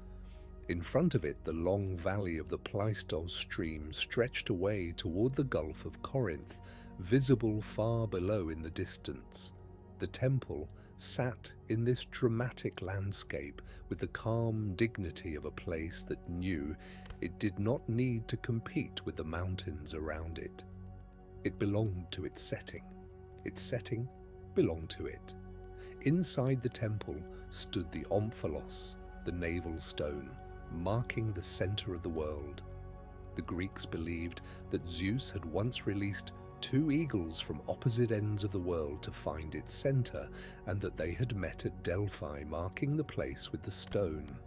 In front of it, the long valley of the Pleistos stream stretched away toward the Gulf of Corinth, visible far below in the distance. The temple sat in this dramatic landscape with the calm dignity of a place that knew it did not need to compete with the mountains around it. It belonged to its setting. Its setting belonged to it. Inside the temple stood the omphalos, the navel stone, marking the center of the world. The Greeks believed that Zeus had once released 2 eagles from opposite ends of the world to find its center, and that they had met at Delphi, marking the place with the stone.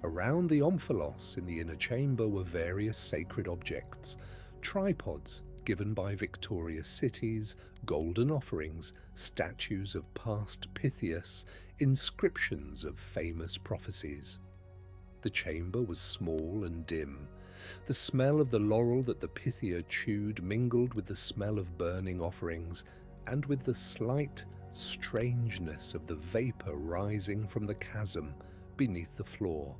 Around the omphalos in the inner chamber were various sacred objects, tripods given by victorious cities, golden offerings, statues of past Pythias, inscriptions of famous prophecies. The chamber was small and dim. The smell of the laurel that the Pythia chewed mingled with the smell of burning offerings and with the slight strangeness of the vapor rising from the chasm beneath the floor.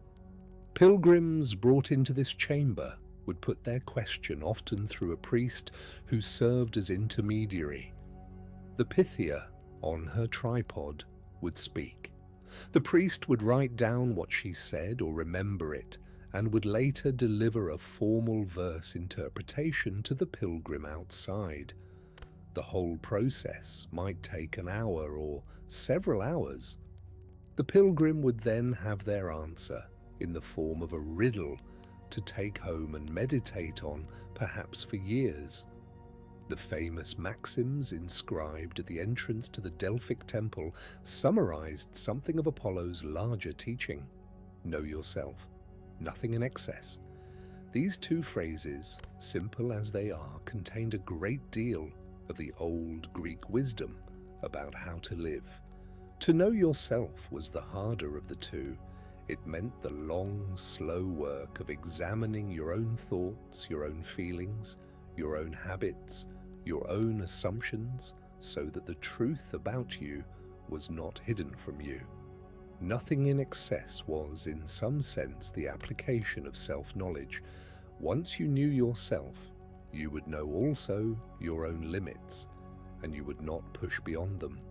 Pilgrims brought into this chamber would put their question often through a priest who served as intermediary. The Pythia, on her tripod, would speak. The priest would write down what she said or remember it, and would later deliver a formal verse interpretation to the pilgrim outside. The whole process might take an hour or several hours. The pilgrim would then have their answer in the form of a riddle to take home and meditate on, perhaps for years. The famous maxims inscribed at the entrance to the Delphic temple summarized something of Apollo's larger teaching. Know yourself, nothing in excess. These 2 phrases, simple as they are, contained a great deal of the old Greek wisdom about how to live. To know yourself was the harder of the two. It meant the long, slow work of examining your own thoughts, your own feelings, your own habits, your own assumptions, so that the truth about you was not hidden from you. Nothing in excess was, in some sense, the application of self-knowledge. Once you knew yourself, you would know also your own limits, and you would not push beyond them.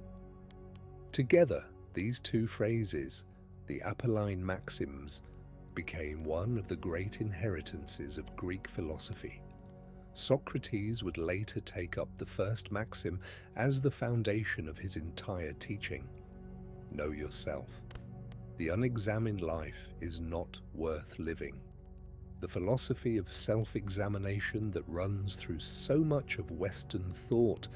Together, these two phrases, the Apolline maxims, became one of the great inheritances of Greek philosophy. Socrates would later take up the first maxim as the foundation of his entire teaching. Know yourself. The unexamined life is not worth living. The philosophy of self-examination that runs through so much of Western thought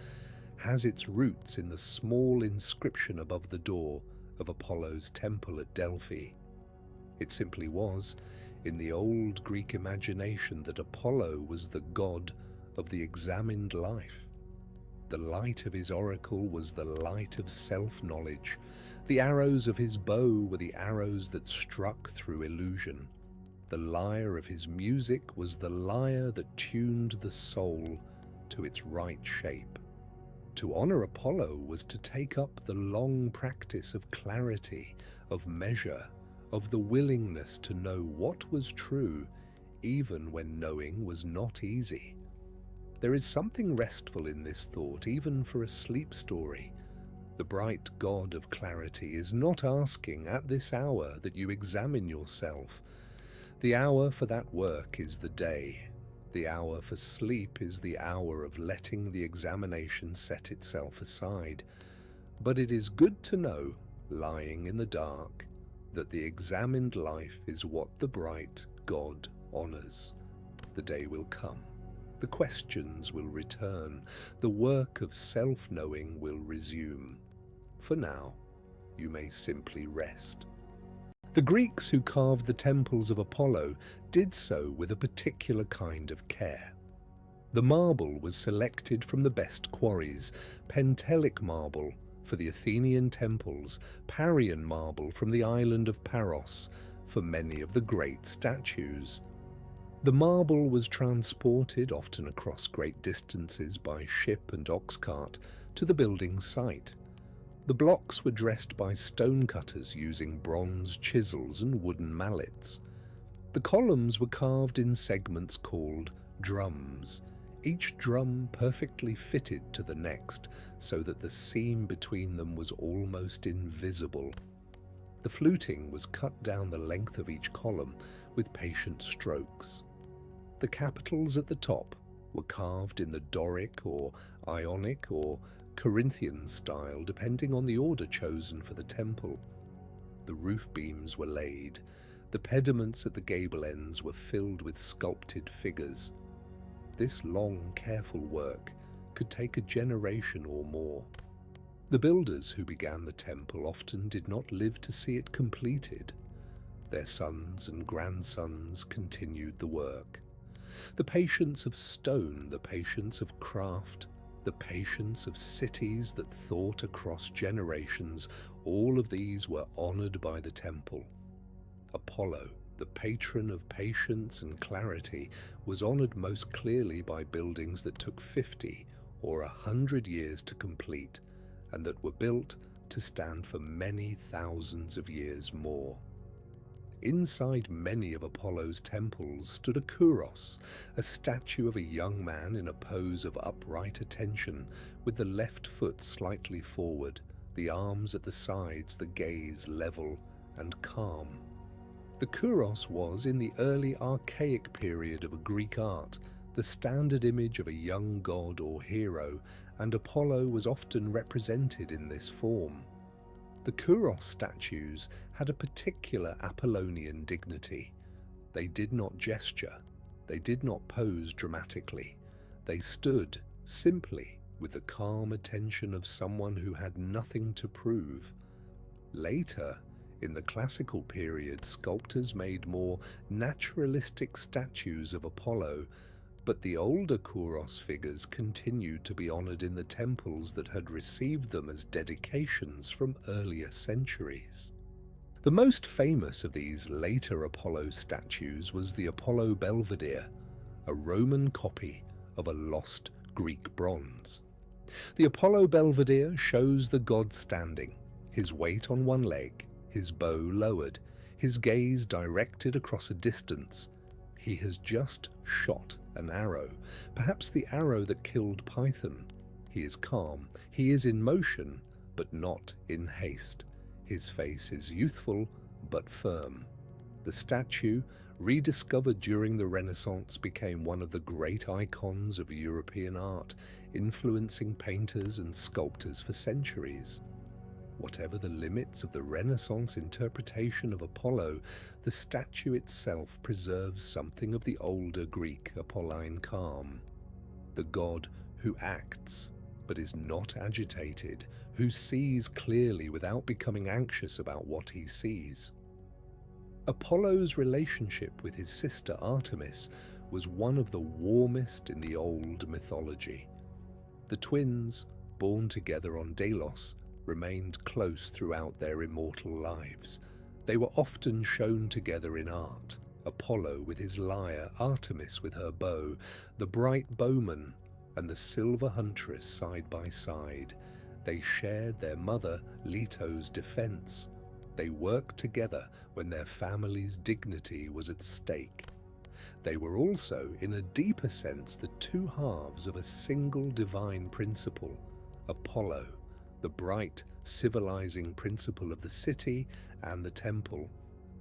has its roots in the small inscription above the door of Apollo's temple at Delphi. It simply was, in the old Greek imagination, that Apollo was the god of the examined life. The light of his oracle was the light of self-knowledge. The arrows of his bow were the arrows that struck through illusion. The lyre of his music was the lyre that tuned the soul to its right shape. To honor Apollo was to take up the long practice of clarity, of measure, of the willingness to know what was true, even when knowing was not easy. There is something restful in this thought, even for a sleep story. The bright god of clarity is not asking at this hour that you examine yourself. The hour for that work is the day. The hour for sleep is the hour of letting the examination set itself aside. But it is good to know, lying in the dark, that the examined life is what the bright God honors. The day will come. The questions will return. The work of self-knowing will resume. For now, you may simply rest. The Greeks who carved the temples of Apollo did so with a particular kind of care. The marble was selected from the best quarries, Pentelic marble for the Athenian temples, Parian marble from the island of Paros for many of the great statues. The marble was transported, often across great distances by ship and ox cart, to the building site. The blocks were dressed by stonecutters using bronze chisels and wooden mallets. The columns were carved in segments called drums, each drum perfectly fitted to the next so that the seam between them was almost invisible. The fluting was cut down the length of each column with patient strokes. The capitals at the top were carved in the Doric or Ionic or Corinthian style, depending on the order chosen for the temple. The roof beams were laid. The pediments at the gable ends were filled with sculpted figures. This long, careful work could take a generation or more. The builders who began the temple often did not live to see it completed. Their sons and grandsons continued the work. The patience of stone, the patience of craft, the patience of cities that thought across generations, all of these were honored by the temple. Apollo, the patron of patience and clarity, was honored most clearly by buildings that took 50 or 100 years to complete, and that were built to stand for many thousands of years more. Inside many of Apollo's temples stood a kouros, a statue of a young man in a pose of upright attention, with the left foot slightly forward, the arms at the sides, the gaze level and calm. The kouros was, in the early archaic period of Greek art, the standard image of a young god or hero, and Apollo was often represented in this form. The kouros statues had a particular Apollonian dignity. They did not gesture, they did not pose dramatically. They stood simply with the calm attention of someone who had nothing to prove. Later, in the classical period, sculptors made more naturalistic statues of Apollo, But the older Kouros figures continued to be honored in the temples that had received them as dedications from earlier centuries. The most famous of these later Apollo statues was the Apollo Belvedere, a Roman copy of a lost Greek bronze. The Apollo Belvedere shows the god standing, his weight on one leg, his bow lowered, his gaze directed across a distance. He has just shot an arrow, perhaps the arrow that killed Python. He is calm, he is in motion, but not in haste. His face is youthful, but firm. The statue, rediscovered during the Renaissance, became one of the great icons of European art, influencing painters and sculptors for centuries. Whatever the limits of the Renaissance interpretation of Apollo, the statue itself preserves something of the older Greek Apolline calm. The god who acts, but is not agitated, who sees clearly without becoming anxious about what he sees. Apollo's relationship with his sister Artemis was one of the warmest in the old mythology. The twins, born together on Delos, remained close throughout their immortal lives. They were often shown together in art, Apollo with his lyre, Artemis with her bow, the bright bowman and the silver huntress side by side. They shared their mother Leto's defense. They worked together when their family's dignity was at stake. They were also, in a deeper sense, the two halves of a single divine principle, Apollo, the bright, civilizing principle of the city and the temple,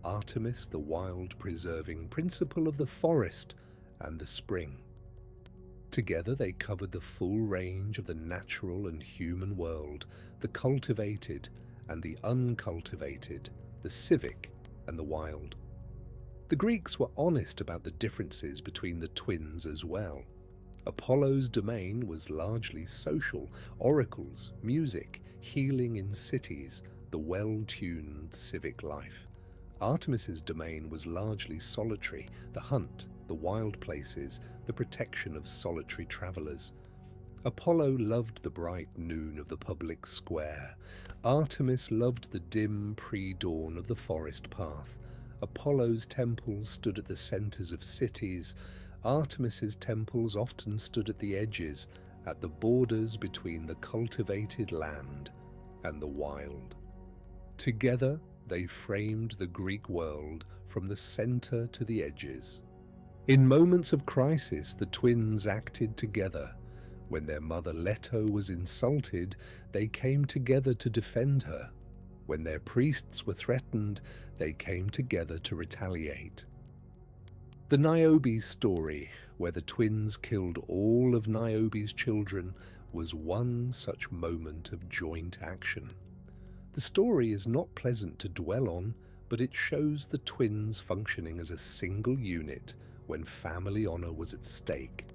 Artemis, the wild, preserving principle of the forest and the spring. Together they covered the full range of the natural and human world, the cultivated and the uncultivated, the civic and the wild. The Greeks were honest about the differences between the twins as well. Apollo's domain was largely social, oracles, music, healing in cities, the well-tuned civic life. Artemis's domain was largely solitary, the hunt, the wild places, the protection of solitary travelers. Apollo loved the bright noon of the public square. Artemis loved the dim pre-dawn of the forest path. Apollo's temples stood at the centers of cities. Artemis's temples often stood at the edges, at the borders between the cultivated land and the wild. Together, they framed the Greek world from the center to the edges. In moments of crisis, the twins acted together. When their mother Leto was insulted, they came together to defend her. When their priests were threatened, they came together to retaliate. The Niobe's story, where the twins killed all of Niobe's children, was one such moment of joint action. The story is not pleasant to dwell on, but it shows the twins functioning as a single unit when family honor was at stake.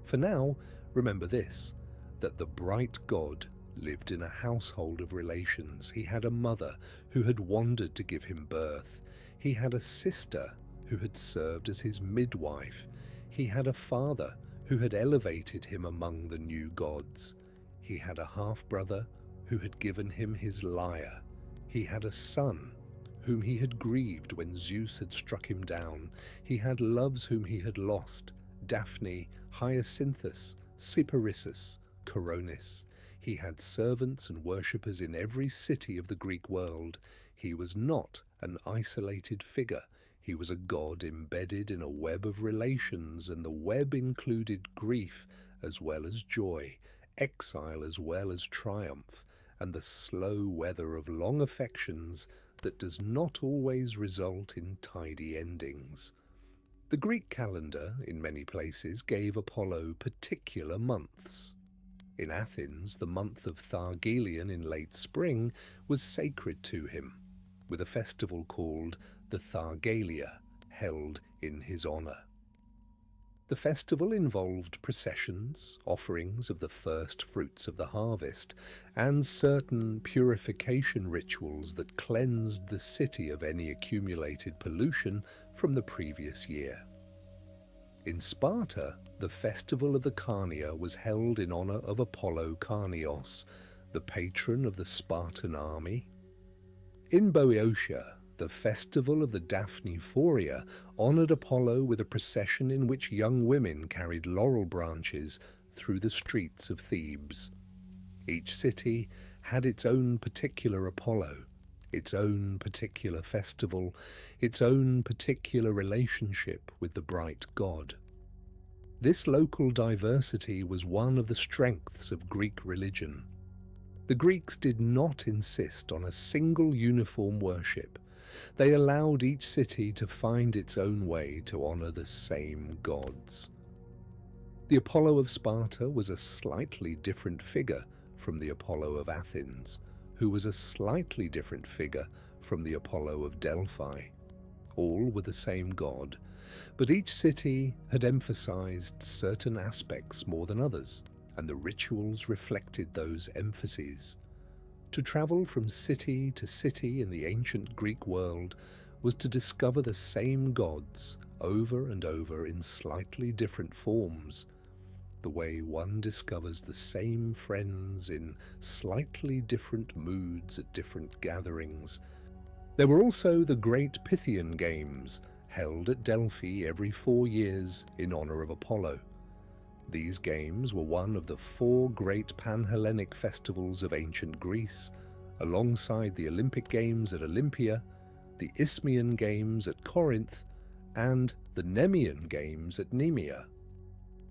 For now, remember this, that the bright god lived in a household of relations. He had a mother who had wandered to give him birth. He had a sister who had served as his midwife. He had a father who had elevated him among the new gods. He had a half-brother who had given him his lyre. He had a son whom he had grieved when Zeus had struck him down. He had loves whom he had lost, Daphne, Hyacinthus, Cyparissus, Coronis. He had servants and worshippers in every city of the Greek world. He was not an isolated figure. He was a god embedded in a web of relations, and the web included grief as well as joy, exile as well as triumph, and the slow weather of long affections that does not always result in tidy endings. The Greek calendar, in many places, gave Apollo particular months. In Athens, the month of Thargelion in late spring was sacred to him, with a festival called the Thargelia, held in his honor. The festival involved processions, offerings of the first fruits of the harvest, and certain purification rituals that cleansed the city of any accumulated pollution from the previous year. In Sparta, the festival of the Carnia was held in honor of Apollo Carnios, the patron of the Spartan army. In Boeotia, the festival of the Daphne-phoria honored Apollo with a procession in which young women carried laurel branches through the streets of Thebes. Each city had its own particular Apollo, its own particular festival, its own particular relationship with the bright god. This local diversity was one of the strengths of Greek religion. The Greeks did not insist on a single uniform worship. They allowed each city to find its own way to honor the same gods. The Apollo of Sparta was a slightly different figure from the Apollo of Athens, who was a slightly different figure from the Apollo of Delphi. All were the same god, but each city had emphasized certain aspects more than others, and the rituals reflected those emphases. To travel from city to city in the ancient Greek world was to discover the same gods over and over in slightly different forms, the way one discovers the same friends in slightly different moods at different gatherings. There were also the great Pythian Games, held at Delphi every 4 years in honor of Apollo. These games were one of the 4 great Pan-Hellenic festivals of ancient Greece, alongside the Olympic Games at Olympia, the Isthmian Games at Corinth, and the Nemean Games at Nemea.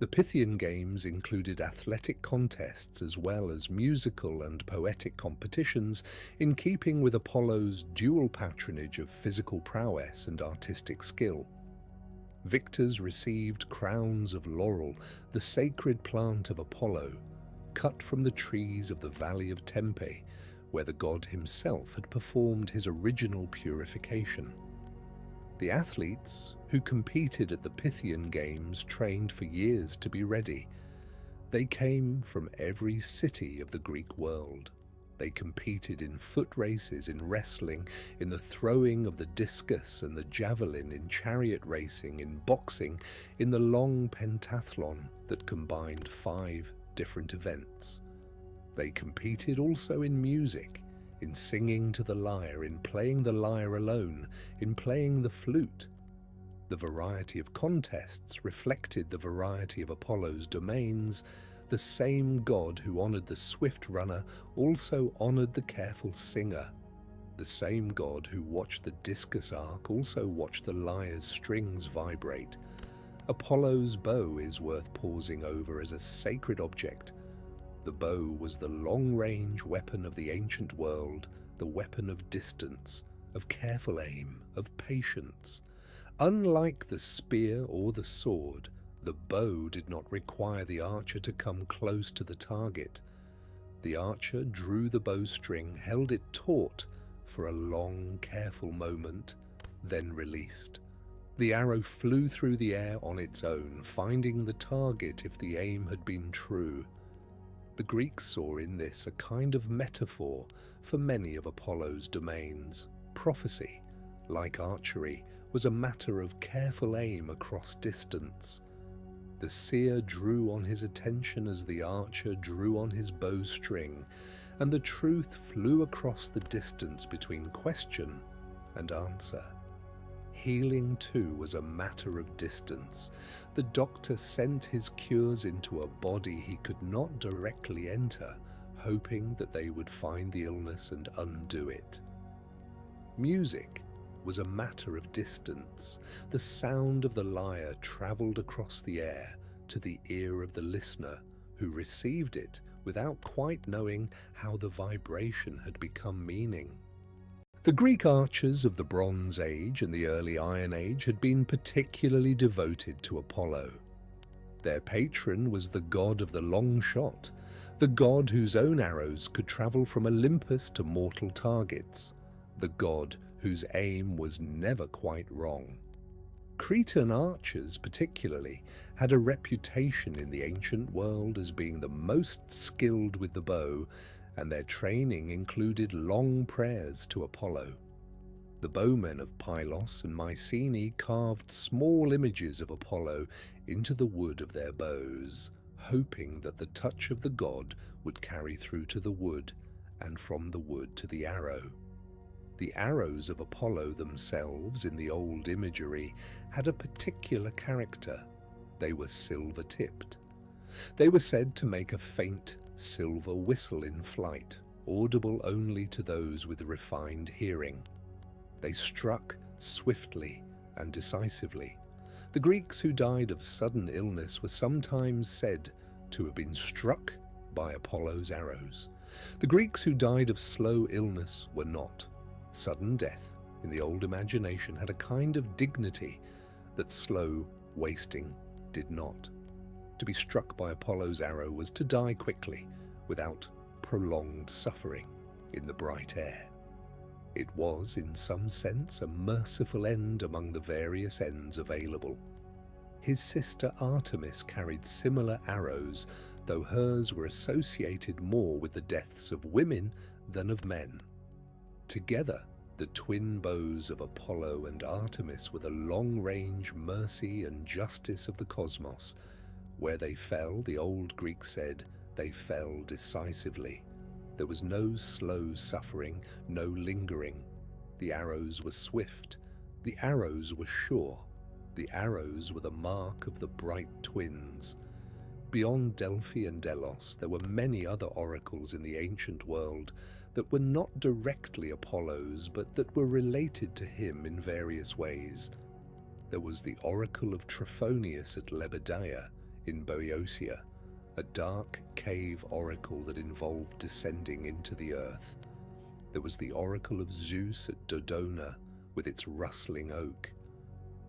The Pythian Games included athletic contests as well as musical and poetic competitions, in keeping with Apollo's dual patronage of physical prowess and artistic skill. Victors received crowns of laurel, the sacred plant of Apollo, cut from the trees of the Valley of Tempe, where the god himself had performed his original purification. The athletes who competed at the Pythian Games trained for years to be ready. They came from every city of the Greek world. They competed in foot races, in wrestling, in the throwing of the discus and the javelin, in chariot racing, in boxing, in the long pentathlon that combined 5 different events. They competed also in music, in singing to the lyre, in playing the lyre alone, in playing the flute. The variety of contests reflected the variety of Apollo's domains. The same god who honored the swift runner also honored the careful singer. The same god who watched the discus arc also watched the lyre's strings vibrate. Apollo's bow is worth pausing over as a sacred object. The bow was the long-range weapon of the ancient world, the weapon of distance, of careful aim, of patience. Unlike the spear or the sword, the bow did not require the archer to come close to the target. The archer drew the bowstring, held it taut for a long, careful moment, then released. The arrow flew through the air on its own, finding the target if the aim had been true. The Greeks saw in this a kind of metaphor for many of Apollo's domains. Prophecy, like archery, was a matter of careful aim across distance. The seer drew on his attention as the archer drew on his bowstring, and the truth flew across the distance between question and answer. Healing, too, was a matter of distance. The doctor sent his cures into a body he could not directly enter, hoping that they would find the illness and undo it. Music was a matter of distance. The sound of the lyre travelled across the air to the ear of the listener, who received it without quite knowing how the vibration had become meaning. The Greek archers of the Bronze Age and the early Iron Age had been particularly devoted to Apollo. Their patron was the god of the long shot, the god whose own arrows could travel from Olympus to mortal targets, the god whose aim was never quite wrong. Cretan archers, particularly, had a reputation in the ancient world as being the most skilled with the bow, and their training included long prayers to Apollo. The bowmen of Pylos and Mycenae carved small images of Apollo into the wood of their bows, hoping that the touch of the god would carry through to the wood, and from the wood to the arrow. The arrows of Apollo themselves in the old imagery had a particular character. They were silver-tipped. They were said to make a faint silver whistle in flight, audible only to those with refined hearing. They struck swiftly and decisively. The Greeks who died of sudden illness were sometimes said to have been struck by Apollo's arrows. The Greeks who died of slow illness were not. Sudden death, in the old imagination, had a kind of dignity that slow wasting did not. To be struck by Apollo's arrow was to die quickly, without prolonged suffering, in the bright air. It was, in some sense, a merciful end among the various ends available. His sister Artemis carried similar arrows, though hers were associated more with the deaths of women than of men. Together, the twin bows of Apollo and Artemis were the long-range mercy and justice of the cosmos. Where they fell, the old Greeks said, they fell decisively. There was no slow suffering, no lingering. The arrows were swift. The arrows were sure. The arrows were the mark of the bright twins. Beyond Delphi and Delos, there were many other oracles in the ancient world that were not directly Apollo's, but that were related to him in various ways. There was the oracle of Trophonius at Lebedaia in Boeotia, a dark cave oracle that involved descending into the earth. There was the oracle of Zeus at Dodona with its rustling oak.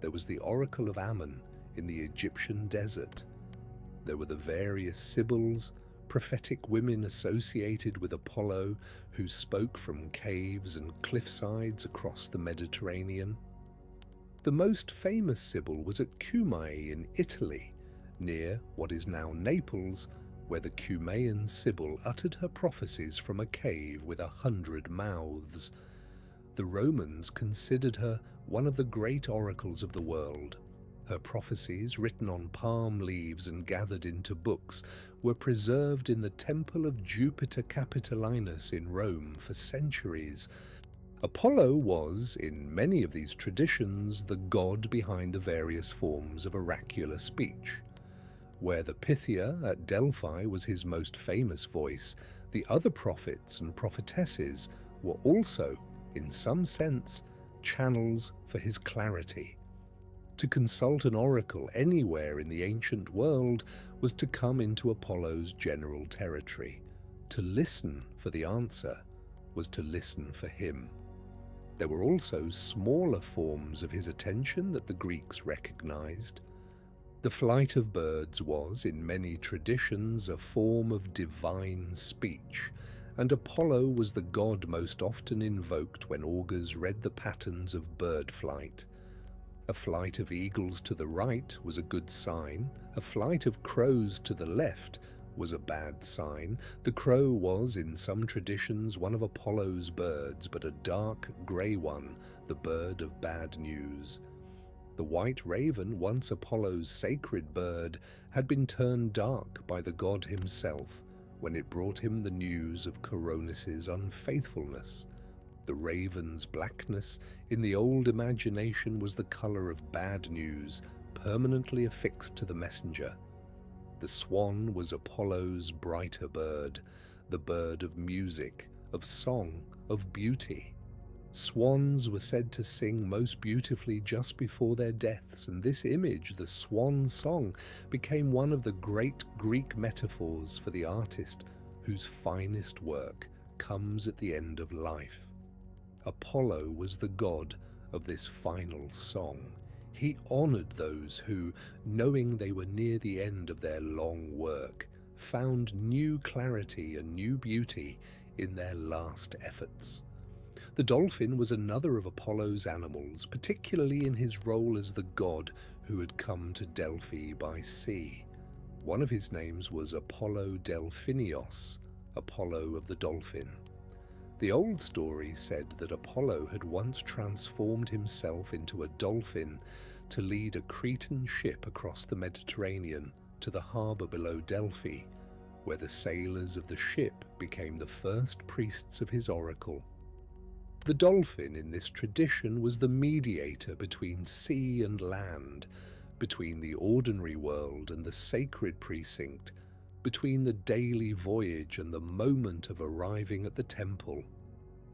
There was the oracle of Ammon in the Egyptian desert. There were the various sibyls, prophetic women associated with Apollo who spoke from caves and cliffsides across the Mediterranean. The most famous sibyl was at Cumae in Italy, near what is now Naples, where the Cumaean sibyl uttered her prophecies from a cave with 100 mouths. The Romans considered her one of the great oracles of the world. Her prophecies, written on palm leaves and gathered into books, were preserved in the temple of Jupiter Capitolinus in Rome for centuries. Apollo was, in many of these traditions, the god behind the various forms of oracular speech. Where the Pythia at Delphi was his most famous voice, the other prophets and prophetesses were also, in some sense, channels for his clarity. To consult an oracle anywhere in the ancient world was to come into Apollo's general territory. To listen for the answer was to listen for him. There were also smaller forms of his attention that the Greeks recognized. The flight of birds was, in many traditions, a form of divine speech, and Apollo was the god most often invoked when augurs read the patterns of bird flight. A flight of eagles to the right was a good sign. A flight of crows to the left was a bad sign. The crow was, in some traditions, one of Apollo's birds, but a dark grey one, the bird of bad news. The white raven, once Apollo's sacred bird, had been turned dark by the god himself when it brought him the news of Coronis's unfaithfulness. The raven's blackness in the old imagination was the colour of bad news, permanently affixed to the messenger. The swan was Apollo's brighter bird, the bird of music, of song, of beauty. Swans were said to sing most beautifully just before their deaths, and this image, the swan song, became one of the great Greek metaphors for the artist whose finest work comes at the end of life. Apollo was the god of this final song. He honoured those who, knowing they were near the end of their long work, found new clarity and new beauty in their last efforts. The dolphin was another of Apollo's animals, particularly in his role as the god who had come to Delphi by sea. One of his names was Apollo Delphinios, Apollo of the dolphin. The old story said that Apollo had once transformed himself into a dolphin to lead a Cretan ship across the Mediterranean to the harbour below Delphi, where the sailors of the ship became the first priests of his oracle. The dolphin in this tradition was the mediator between sea and land, between the ordinary world and the sacred precinct, between the daily voyage and the moment of arriving at the temple.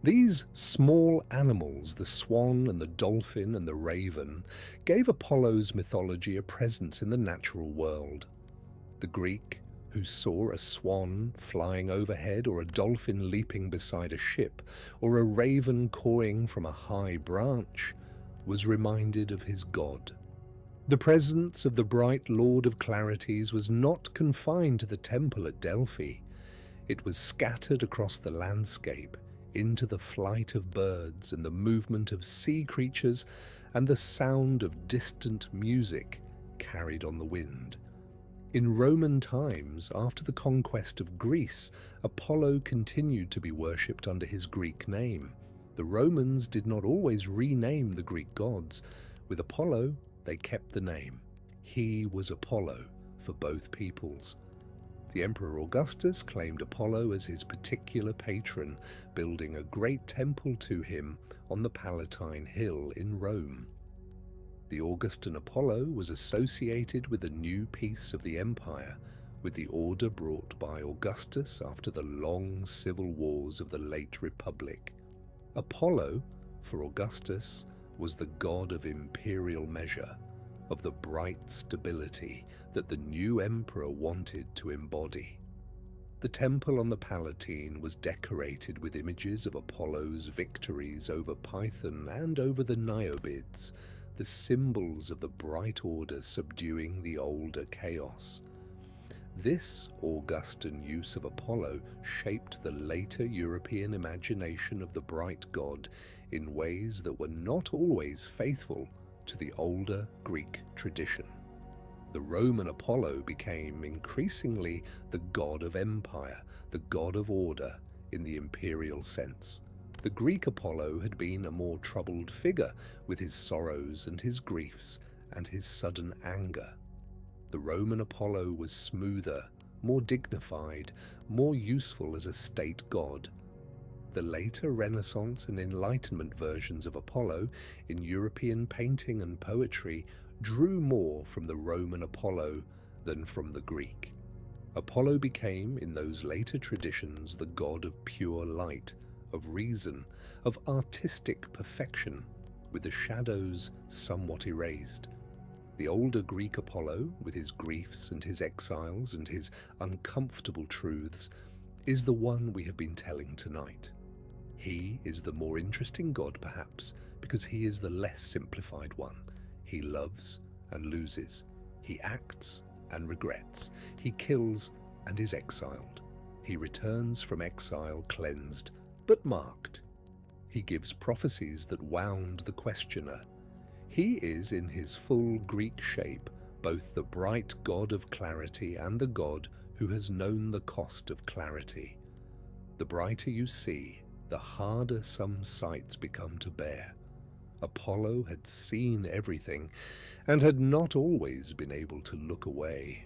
These small animals, the swan and the dolphin and the raven, gave Apollo's mythology a presence in the natural world. The Greek, who saw a swan flying overhead or a dolphin leaping beside a ship or a raven cawing from a high branch, was reminded of his god. The presence of the bright Lord of Clarities was not confined to the temple at Delphi. It was scattered across the landscape, into the flight of birds and the movement of sea creatures and the sound of distant music carried on the wind. In Roman times, after the conquest of Greece, Apollo continued to be worshipped under his Greek name. The Romans did not always rename the Greek gods. With Apollo, they kept the name. He was Apollo for both peoples. The Emperor Augustus claimed Apollo as his particular patron, building a great temple to him on the Palatine Hill in Rome. The Augustan Apollo was associated with a new piece of the empire, with the order brought by Augustus after the long civil wars of the late Republic. Apollo, for Augustus, was the god of imperial measure, of the bright stability that the new emperor wanted to embody. The temple on the Palatine was decorated with images of Apollo's victories over Python and over the Niobids, the symbols of the bright order subduing the older chaos. This Augustan use of Apollo shaped the later European imagination of the bright god in ways that were not always faithful to the older Greek tradition. The Roman Apollo became increasingly the god of empire, the god of order in the imperial sense. The Greek Apollo had been a more troubled figure with his sorrows and his griefs and his sudden anger. The Roman Apollo was smoother, more dignified, more useful as a state god. The later Renaissance and Enlightenment versions of Apollo in European painting and poetry drew more from the Roman Apollo than from the Greek. Apollo became, in those later traditions, the god of pure light, of reason, of artistic perfection, with the shadows somewhat erased. The older Greek Apollo, with his griefs and his exiles and his uncomfortable truths, is the one we have been telling tonight. He is the more interesting god, perhaps, because he is the less simplified one. He loves and loses. He acts and regrets. He kills and is exiled. He returns from exile cleansed, but marked. He gives prophecies that wound the questioner. He is, in his full Greek shape, both the bright god of clarity and the god who has known the cost of clarity. The brighter you see, the harder some sights become to bear. Apollo had seen everything and had not always been able to look away.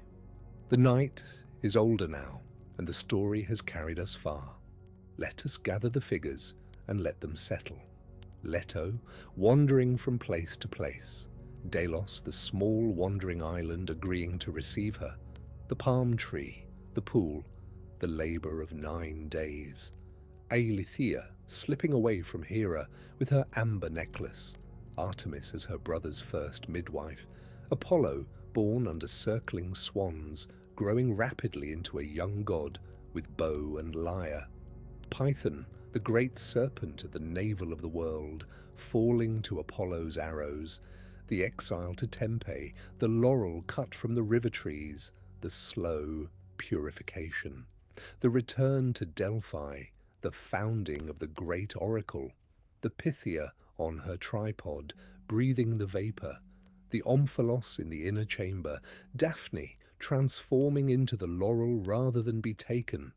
The night is older now, and the story has carried us far. Let us gather the figures and let them settle. Leto, wandering from place to place. Delos, the small wandering island, agreeing to receive her. The palm tree, the pool, the labour of 9 days. Eileithyia, slipping away from Hera with her amber necklace. Artemis as her brother's first midwife. Apollo, born under circling swans, growing rapidly into a young god with bow and lyre. Python, the great serpent at the navel of the world, falling to Apollo's arrows. The exile to Tempe, the laurel cut from the river trees, the slow purification. The return to Delphi, the founding of the great oracle. The Pythia on her tripod, breathing the vapour. The Omphalos in the inner chamber. Daphne, transforming into the laurel rather than be taken.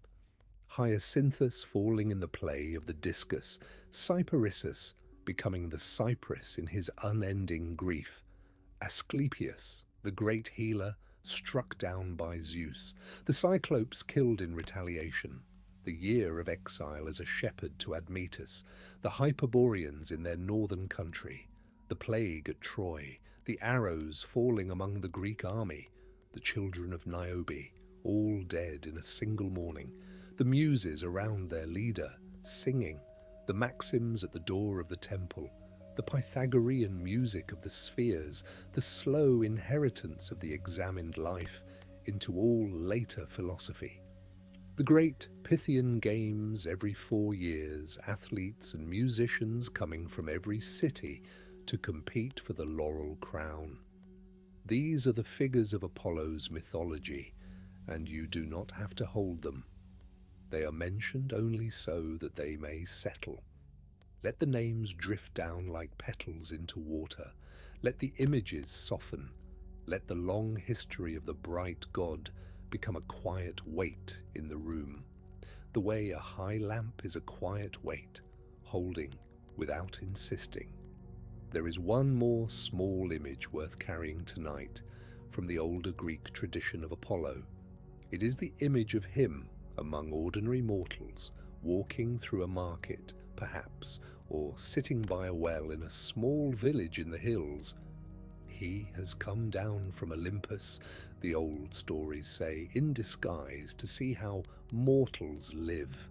Hyacinthus falling in the play of the discus. Cyparissus becoming the cypress in his unending grief. Asclepius, the great healer, struck down by Zeus. The Cyclopes killed in retaliation. The year of exile as a shepherd to Admetus. The Hyperboreans in their northern country. The plague at Troy. The arrows falling among the Greek army. The children of Niobe, all dead in a single morning. The Muses around their leader, singing. The Maxims at the door of the temple. The Pythagorean music of the spheres, the slow inheritance of the examined life into all later philosophy. The great Pythian games every 4 years, athletes and musicians coming from every city to compete for the laurel crown. These are the figures of Apollo's mythology, and you do not have to hold them. They are mentioned only so that they may settle. Let the names drift down like petals into water. Let the images soften. Let the long history of the bright god become a quiet weight in the room. The way a high lamp is a quiet weight, holding without insisting. There is one more small image worth carrying tonight from the older Greek tradition of Apollo. It is the image of him among ordinary mortals, walking through a market, perhaps, or sitting by a well in a small village in the hills. He has come down from Olympus, the old stories say, in disguise to see how mortals live.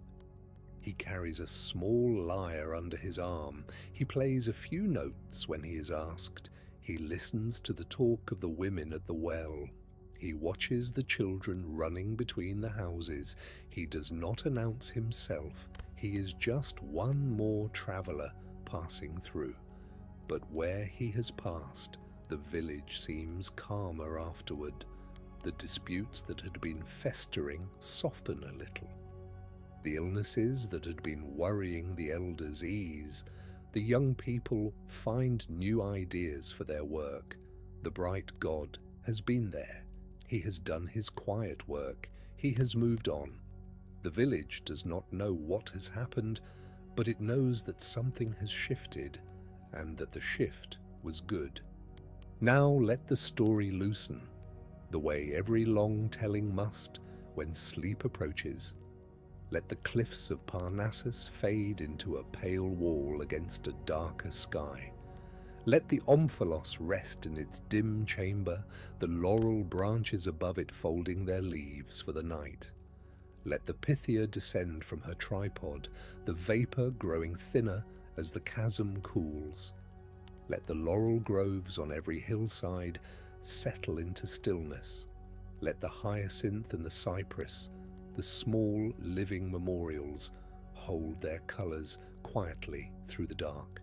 He carries a small lyre under his arm. He plays a few notes when he is asked. He listens to the talk of the women at the well. He watches the children running between the houses. He does not announce himself. He is just one more traveller passing through. But where he has passed, the village seems calmer afterward. The disputes that had been festering soften a little. The illnesses that had been worrying the elders ease. The young people find new ideas for their work. The bright god has been there. He has done his quiet work. He has moved on. The village does not know what has happened, but it knows that something has shifted, and that the shift was good. Now let the story loosen, the way every long telling must when sleep approaches. Let the cliffs of Parnassus fade into a pale wall against a darker sky. Let the omphalos rest in its dim chamber, the laurel branches above it folding their leaves for the night. Let the Pythia descend from her tripod, the vapour growing thinner as the chasm cools. Let the laurel groves on every hillside settle into stillness. Let the hyacinth and the cypress, the small living memorials, hold their colours quietly through the dark.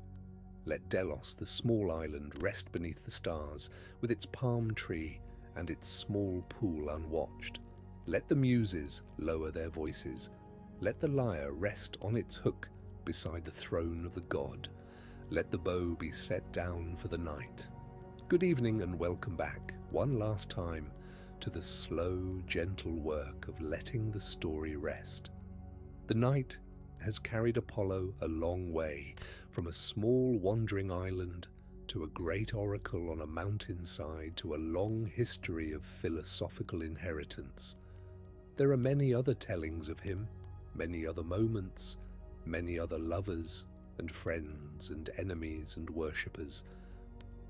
Let Delos, the small island, rest beneath the stars, with its palm tree and its small pool unwatched. Let the muses lower their voices. Let the lyre rest on its hook beside the throne of the god. Let the bow be set down for the night. Good evening and welcome back, one last time, to the slow, gentle work of letting the story rest. The night has carried Apollo a long way, from a small wandering island to a great oracle on a mountainside to a long history of philosophical inheritance. There are many other tellings of him, many other moments, many other lovers and friends and enemies and worshippers,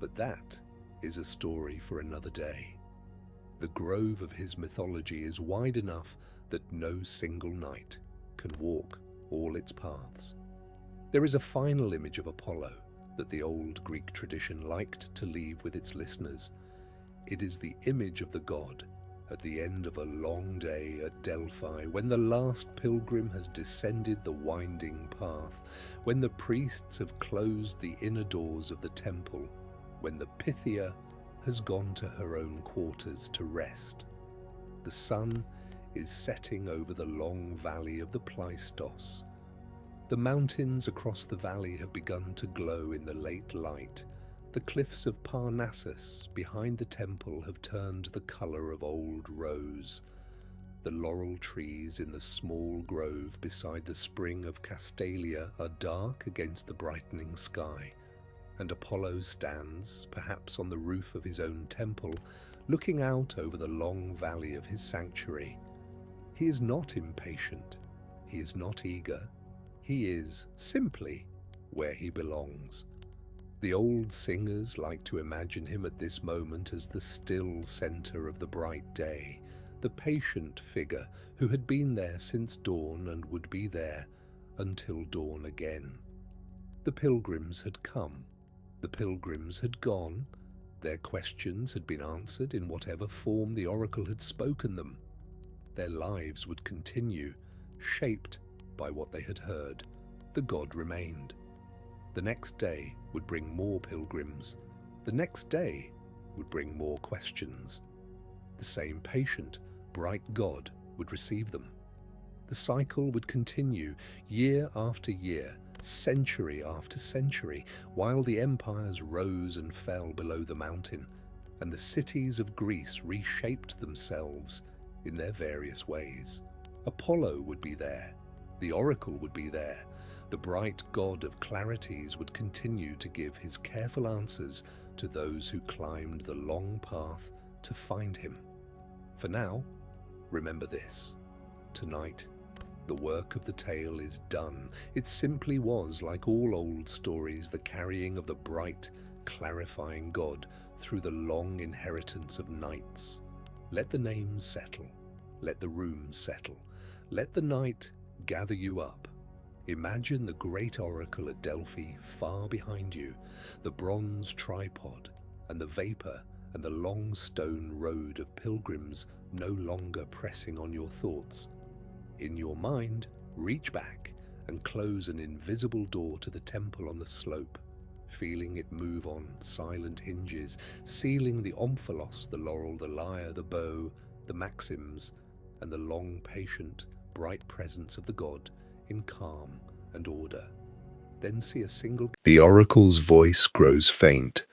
but that is a story for another day. The grove of his mythology is wide enough that no single knight can walk all its paths. There is a final image of Apollo that the old Greek tradition liked to leave with its listeners. It is the image of the god at the end of a long day at Delphi, when the last pilgrim has descended the winding path, when the priests have closed the inner doors of the temple, when the Pythia has gone to her own quarters to rest. The sun is setting over the long valley of the Pleistos. The mountains across the valley have begun to glow in the late light. The cliffs of Parnassus behind the temple have turned the colour of old rose. The laurel trees in the small grove beside the spring of Castalia are dark against the brightening sky. and Apollo stands, perhaps on the roof of his own temple, looking out over the long valley of his sanctuary. He is not impatient. He is not eager. He is simply where he belongs. The old singers like to imagine him at this moment as the still center of the bright day, the patient figure who had been there since dawn and would be there until dawn again. The pilgrims had come. The pilgrims had gone. Their questions had been answered in whatever form the oracle had spoken them. Their lives would continue, shaped by what they had heard. The god remained. The next day would bring more pilgrims. The next day would bring more questions. The same patient, bright god would receive them. The cycle would continue year after year, century after century, while the empires rose and fell below the mountain, and the cities of Greece reshaped themselves in their various ways. Apollo would be there. The oracle would be there. The bright god of clarities would continue to give his careful answers to those who climbed the long path to find him. For now, remember this. Tonight, the work of the tale is done. It simply was, like all old stories, the carrying of the bright, clarifying god through the long inheritance of nights. Let the names settle. Let the rooms settle. Let the night gather you up. Imagine the great oracle at Delphi far behind you, the bronze tripod and the vapor and the long stone road of pilgrims no longer pressing on your thoughts. In your mind, reach back and close an invisible door to the temple on the slope, feeling it move on silent hinges, sealing the omphalos, the laurel, the lyre, the bow, the maxims, and the long, patient, bright presence of the god in calm and order. Then see a single... The oracle's voice grows faint,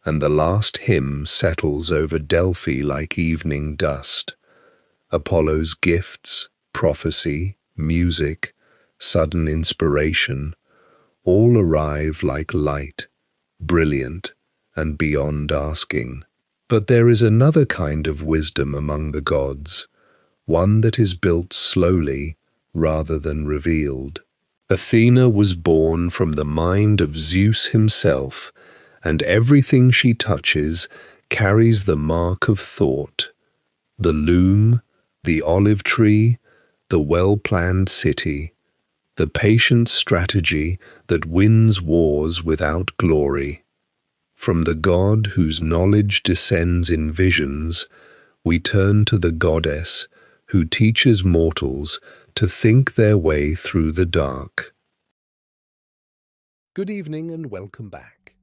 and the last hymn settles over Delphi like evening dust. Apollo's gifts, prophecy, music, sudden inspiration, all arrive like light, brilliant and beyond asking. But there is another kind of wisdom among the gods, one that is built slowly rather than revealed. Athena was born from the mind of Zeus himself, and everything she touches carries the mark of thought. The loom, the olive tree, the well-planned city, the patient strategy that wins wars without glory. From the god whose knowledge descends in visions, we turn to the goddess who teaches mortals to think their way through the dark. Good evening and welcome back.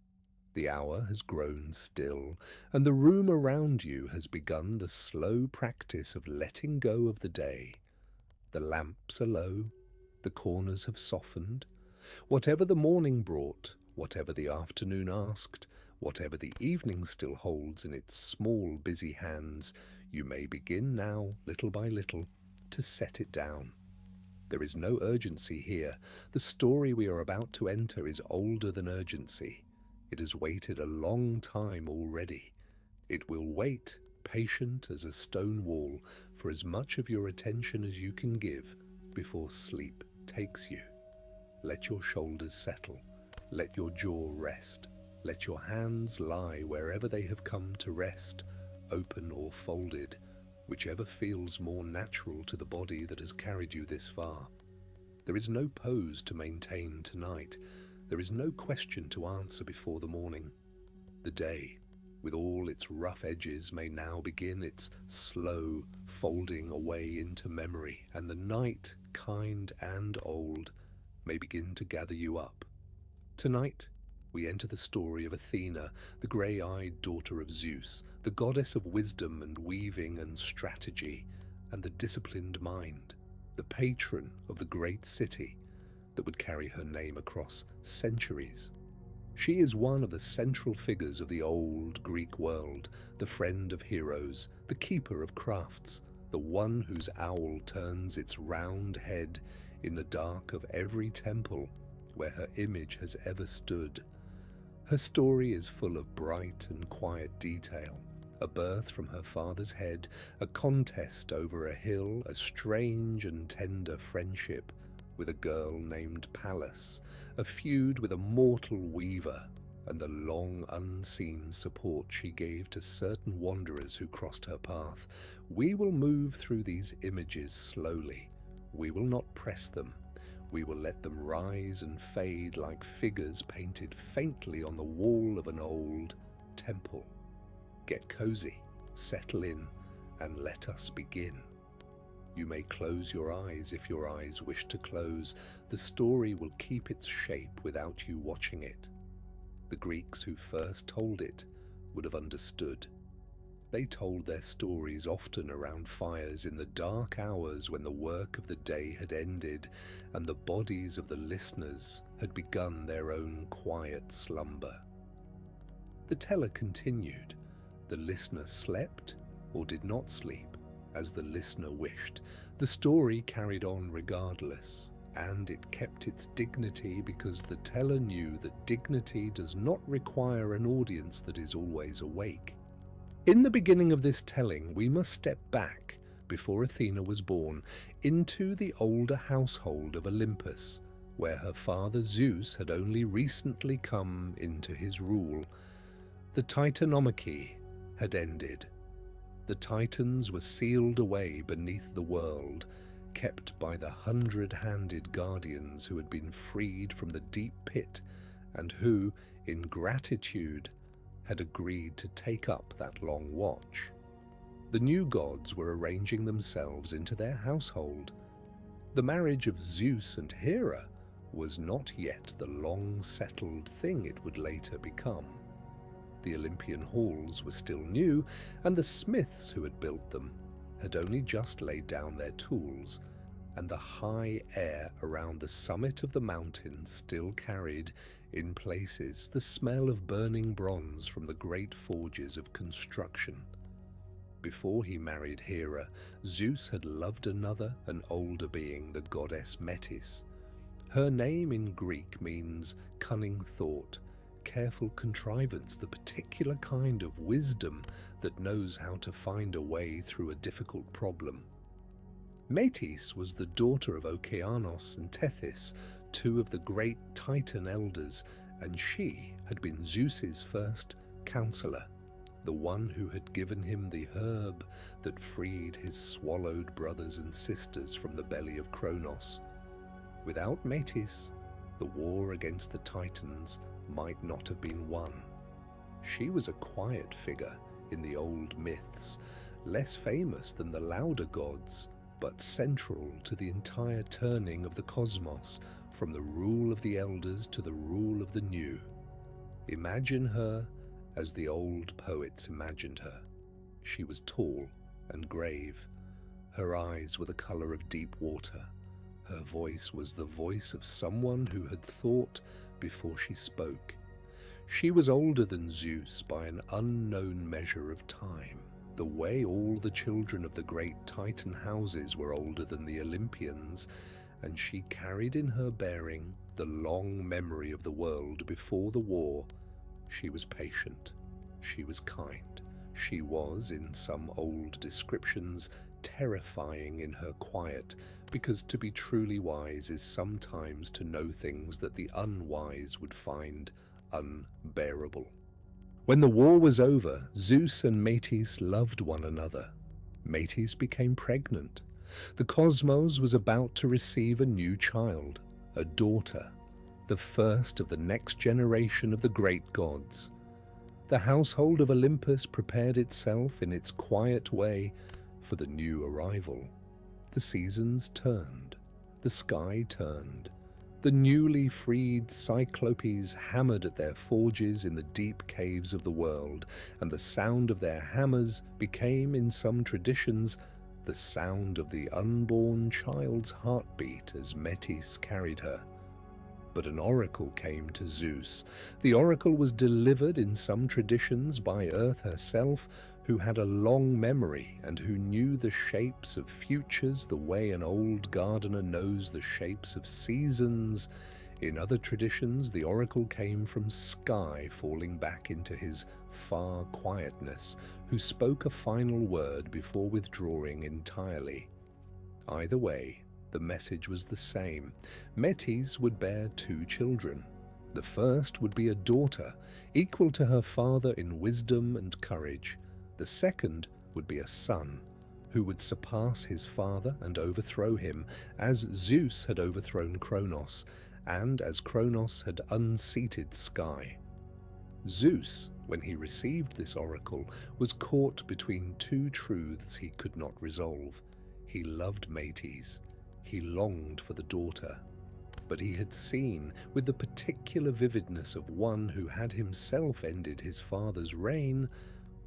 The hour has grown still, and the room around you has begun the slow practice of letting go of the day. The lamps are low, the corners have softened. Whatever the morning brought, whatever the afternoon asked, whatever the evening still holds in its small, busy hands, you may begin now, little by little, to set it down. There is no urgency here. The story we are about to enter is older than urgency. It has waited a long time already. It will wait, patient as a stone wall, for as much of your attention as you can give before sleep takes you. Let your shoulders settle. Let your jaw rest. Let your hands lie wherever they have come to rest, open or folded, whichever feels more natural to the body that has carried you this far. There is no pose to maintain tonight. There is no question to answer before the morning. The day, with all its rough edges, may now begin its slow folding away into memory, and the night, kind and old, may begin to gather you up. Tonight, we enter the story of Athena, the grey-eyed daughter of Zeus, the goddess of wisdom and weaving and strategy, and the disciplined mind, the patron of the great city that would carry her name across centuries. She is one of the central figures of the old Greek world, the friend of heroes, the keeper of crafts, the one whose owl turns its round head in the dark of every temple where her image has ever stood. Her story is full of bright and quiet detail. A birth from her father's head, a contest over a hill, a strange and tender friendship with a girl named Pallas, a feud with a mortal weaver, and the long unseen support she gave to certain wanderers who crossed her path. We will move through these images slowly. We will not press them. We will let them rise and fade like figures painted faintly on the wall of an old temple. Get cozy, settle in, and let us begin. You may close your eyes if your eyes wish to close. The story will keep its shape without you watching it. The Greeks who first told it would have understood. They told their stories often around fires in the dark hours when the work of the day had ended and the bodies of the listeners had begun their own quiet slumber. The teller continued. The listener slept or did not sleep, as the listener wished. The story carried on regardless, and it kept its dignity because the teller knew that dignity does not require an audience that is always awake. In the beginning of this telling, we must step back, before Athena was born, into the older household of Olympus, where her father Zeus had only recently come into his rule. The Titanomachy had ended. The Titans were sealed away beneath the world, kept by the 100-handed guardians who had been freed from the deep pit and who, in gratitude, had agreed to take up that long watch. The new gods were arranging themselves into their household. The marriage of Zeus and Hera was not yet the long-settled thing it would later become. The Olympian halls were still new, and the smiths who had built them had only just laid down their tools, and the high air around the summit of the mountain still carried, in places, the smell of burning bronze from the great forges of construction. Before he married Hera, Zeus had loved another, an older being, the goddess Metis. Her name in Greek means cunning thought, careful contrivance, the particular kind of wisdom that knows how to find a way through a difficult problem. Metis was the daughter of Okeanos and Tethys, two of the great Titan elders, and she had been Zeus's first counselor, the one who had given him the herb that freed his swallowed brothers and sisters from the belly of Kronos. Without Metis, the war against the Titans might not have been won. She was a quiet figure in the old myths, less famous than the louder gods, but central to the entire turning of the cosmos, from the rule of the elders to the rule of the new. Imagine her as the old poets imagined her. She was tall and grave. Her eyes were the color of deep water. Her voice was the voice of someone who had thought before she spoke. She was older than Zeus by an unknown measure of time, the way all the children of the great Titan houses were older than the Olympians, and she carried in her bearing the long memory of the world before the war. She was patient. She was kind. She was, in some old descriptions, terrifying in her quiet, because to be truly wise is sometimes to know things that the unwise would find unbearable. When the war was over, Zeus and Metis loved one another. Metis became pregnant. The cosmos was about to receive a new child, a daughter, the first of the next generation of the great gods. The household of Olympus prepared itself in its quiet way for the new arrival. The seasons turned, the sky turned. The newly freed Cyclopes hammered at their forges in the deep caves of the world, and the sound of their hammers became, in some traditions, the sound of the unborn child's heartbeat as Metis carried her. But an oracle came to Zeus. The oracle was delivered in some traditions by Earth herself, who had a long memory and who knew the shapes of futures the way an old gardener knows the shapes of seasons. In other traditions, the oracle came from Sky falling back into his far quietness, who spoke a final word before withdrawing entirely. Either way, the message was the same. Metis would bear 2 children. The first would be a daughter, equal to her father in wisdom and courage. The second would be a son, who would surpass his father and overthrow him, as Zeus had overthrown Kronos, and as Kronos had unseated Sky. Zeus, when he received this oracle, was caught between 2 truths he could not resolve. He loved Metis. He longed for the daughter. But he had seen, with the particular vividness of one who had himself ended his father's reign,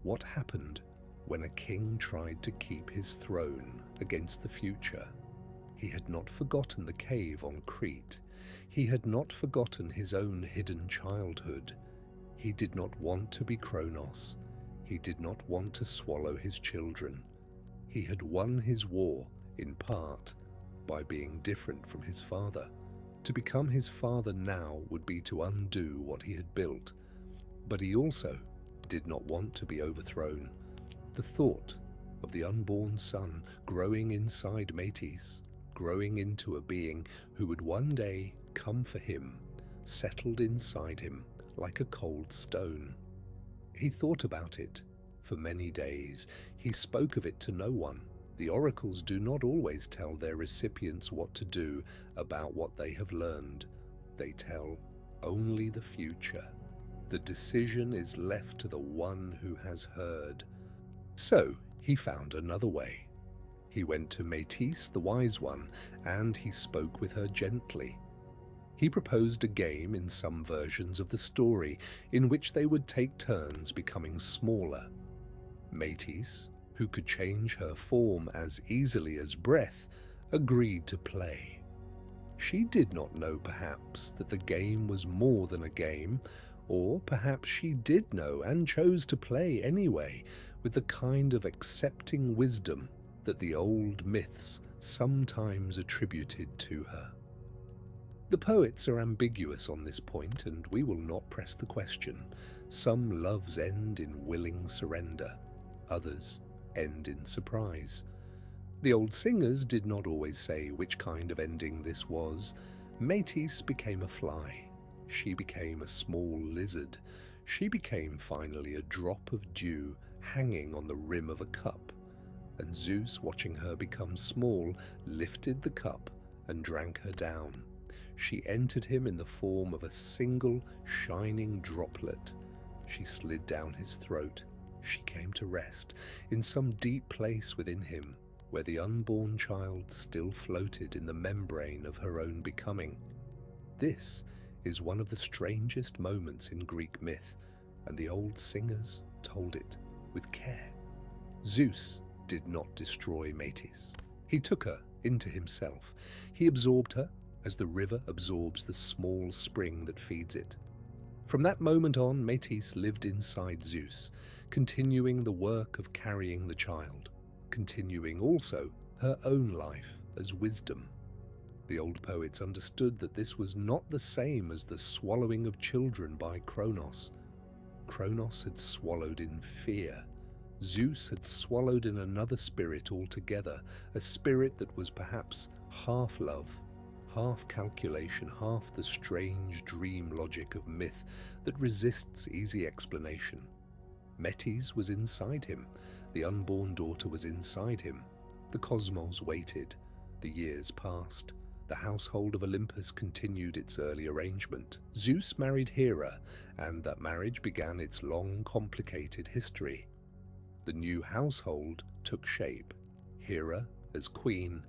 what happened when a king tried to keep his throne against the future. He had not forgotten the cave on Crete. He had not forgotten his own hidden childhood. He did not want to be Kronos. He did not want to swallow his children. He had won his war, in part, by being different from his father. To become his father now would be to undo what he had built. But he also did not want to be overthrown. The thought of the unborn son growing inside Metis, growing into a being who would one day come for him, settled inside him like a cold stone. He thought about it for many days. He spoke of it to no one. The oracles do not always tell their recipients what to do about what they have learned. They tell only the future. The decision is left to the one who has heard. So he found another way. He went to Metis, the wise one, and he spoke with her gently. He proposed a game in some versions of the story in which they would take turns becoming smaller. Metis, who could change her form as easily as breath, agreed to play. She did not know, perhaps, that the game was more than a game, or perhaps she did know and chose to play anyway, with the kind of accepting wisdom that the old myths sometimes attributed to her. The poets are ambiguous on this point, and we will not press the question. Some loves end in willing surrender, others end in surprise. The old singers did not always say which kind of ending this was. Metis became a fly. She became a small lizard. She became finally a drop of dew hanging on the rim of a cup. And Zeus, watching her become small, lifted the cup and drank her down. She entered him in the form of a single shining droplet. She slid down his throat. She came to rest in some deep place within him, where the unborn child still floated in the membrane of her own becoming. This is one of the strangest moments in Greek myth, and the old singers told it with care. Zeus did not destroy Metis. He took her into himself. He absorbed her as the river absorbs the small spring that feeds it. From that moment on, Metis lived inside Zeus, continuing the work of carrying the child, continuing also her own life as wisdom. The old poets understood that this was not the same as the swallowing of children by Kronos. Kronos had swallowed in fear. Zeus had swallowed in another spirit altogether, a spirit that was perhaps half love, half calculation, half the strange dream logic of myth that resists easy explanation. Metis was inside him. The unborn daughter was inside him. The cosmos waited. The years passed. The household of Olympus continued its early arrangement. Zeus married Hera, and that marriage began its long, complicated history. The new household took shape. Hera as queen,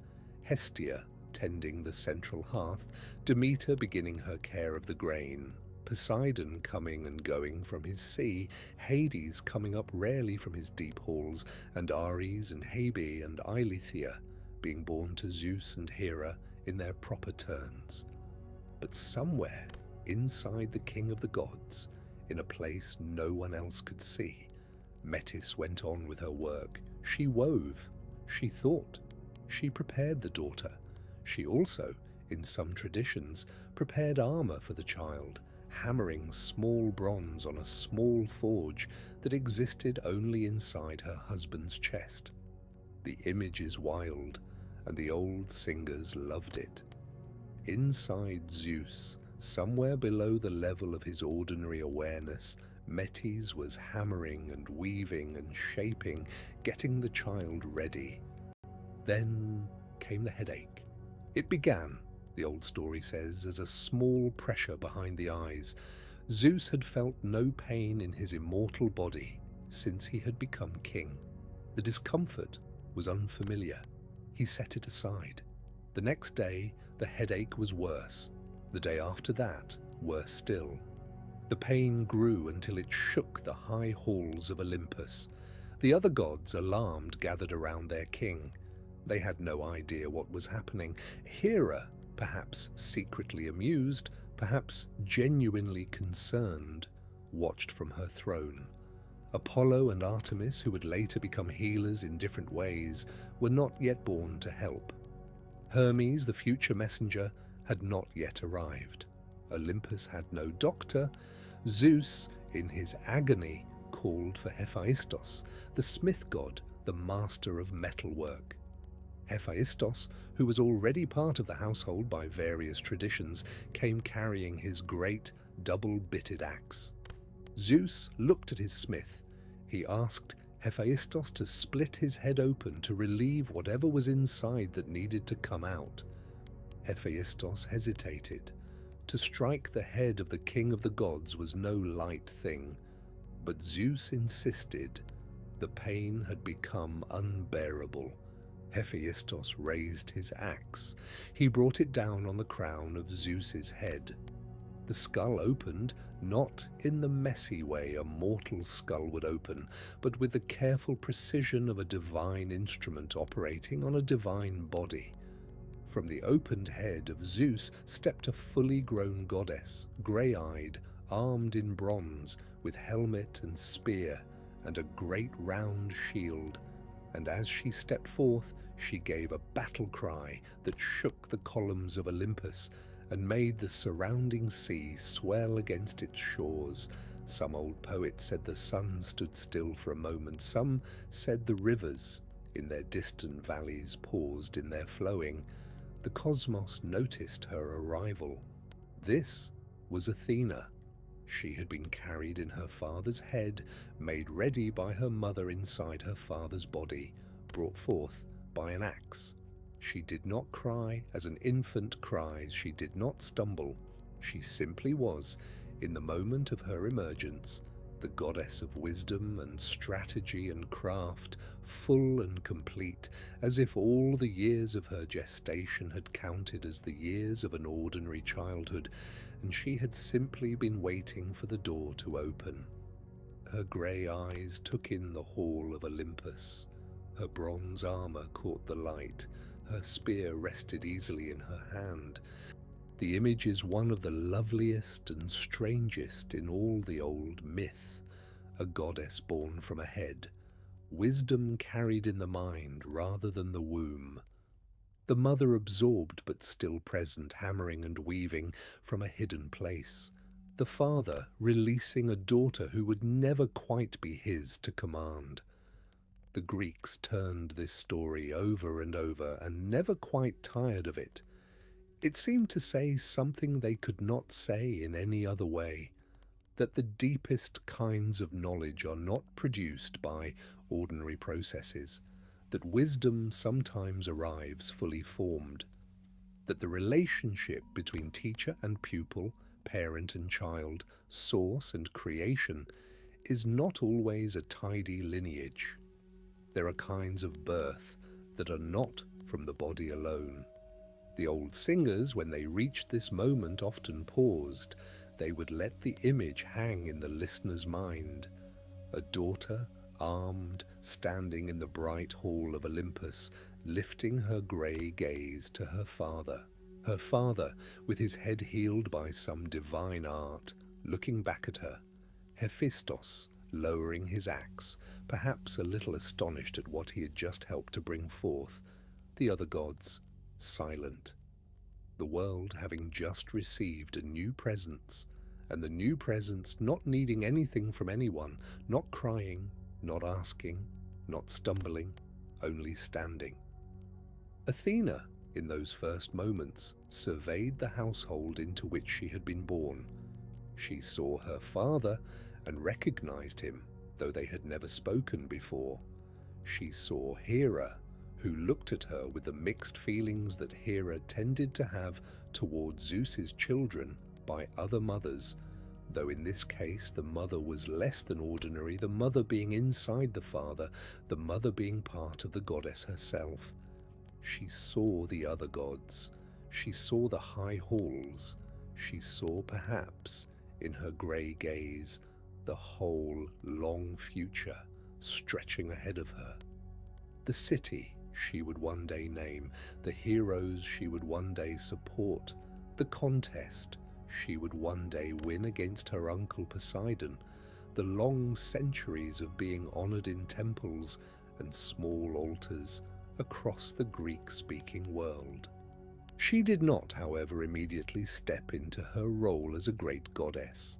Hestia tending the central hearth, Demeter beginning her care of the grain, Poseidon coming and going from his sea, Hades coming up rarely from his deep halls, and Ares and Hebe and Eileithyia being born to Zeus and Hera in their proper turns. But somewhere inside the king of the gods, in a place no one else could see, Metis went on with her work. She wove, she thought, she prepared the daughter. She also in some traditions, prepared armor for the child, hammering small bronze on a small forge that existed only inside her husband's chest. The image is wild, and the old singers loved it. Inside Zeus, somewhere below the level of his ordinary awareness, Metis was hammering and weaving and shaping, getting the child ready. Then came the headache. It began, the old story says, as a small pressure behind the eyes. Zeus had felt no pain in his immortal body since he had become king. The discomfort was unfamiliar. He set it aside. The next day, the headache was worse. The day after that, worse still. The pain grew until it shook the high halls of Olympus. The other gods, alarmed, gathered around their king. They had no idea what was happening. Hera, perhaps secretly amused, perhaps genuinely concerned, watched from her throne. Apollo and Artemis, who would later become healers in different ways, were not yet born to help. Hermes, the future messenger, had not yet arrived. Olympus had no doctor. Zeus, in his agony, called for Hephaistos, the smith god, the master of metalwork. Hephaistos, who was already part of the household by various traditions, came carrying his great double-bitted axe. Zeus looked at his smith. He asked Hephaistos to split his head open to relieve whatever was inside that needed to come out. Hephaistos hesitated. To strike the head of the king of the gods was no light thing, but Zeus insisted. The pain had become unbearable. Hephaistos raised his axe. He brought it down on the crown of Zeus's head. The skull opened, not in the messy way a mortal skull would open, but with the careful precision of a divine instrument operating on a divine body. From the opened head of Zeus stepped a fully grown goddess, grey-eyed, armed in bronze, with helmet and spear, and a great round shield. And as she stepped forth, she gave a battle cry that shook the columns of Olympus and made the surrounding sea swell against its shores. Some old poets said the sun stood still for a moment. Some said the rivers, in their distant valleys, paused in their flowing. The cosmos noticed her arrival. This was Athena. She had been carried in her father's head, made ready by her mother inside her father's body, brought forth by an axe. She did not cry as an infant cries. She did not stumble. She simply was, in the moment of her emergence, the goddess of wisdom and strategy and craft, full and complete, as if all the years of her gestation had counted as the years of an ordinary childhood, and she had simply been waiting for the door to open. Her grey eyes took in the hall of Olympus. Her bronze armour caught the light. Her spear rested easily in her hand. The image is one of the loveliest and strangest in all the old myth, a goddess born from a head, wisdom carried in the mind rather than the womb. The mother absorbed but still present, hammering and weaving from a hidden place. The father releasing a daughter who would never quite be his to command. The Greeks turned this story over and over and never quite tired of it. It seemed to say something they could not say in any other way, that the deepest kinds of knowledge are not produced by ordinary processes, that wisdom sometimes arrives fully formed, that the relationship between teacher and pupil, parent and child, source and creation, is not always a tidy lineage. There are kinds of birth that are not from the body alone. The old singers, when they reached this moment, often paused. They would let the image hang in the listener's mind. A daughter, armed, standing in the bright hall of Olympus, lifting her grey gaze to her father. Her father, with his head healed by some divine art, looking back at her. Hephaistos, lowering his axe, perhaps a little astonished at what he had just helped to bring forth. The other gods, silent. the world having just received a new presence, and the new presence not needing anything from anyone, not crying, not asking, not stumbling, only standing. Athena, in those first moments, surveyed the household into which she had been born. She saw her father and recognized him, though they had never spoken before. She saw Hera, who looked at her with the mixed feelings that Hera tended to have toward Zeus's children by other mothers, though in this case the mother was less than ordinary, the mother being inside the father, the mother being part of the goddess herself. She saw the other gods. She saw the high halls. She saw, perhaps, in her grey gaze, the whole long future stretching ahead of her. The city she would one day name, the heroes she would one day support, the contest she would one day win against her uncle Poseidon, the long centuries of being honoured in temples and small altars across the Greek-speaking world. She did not, however, immediately step into her role as a great goddess.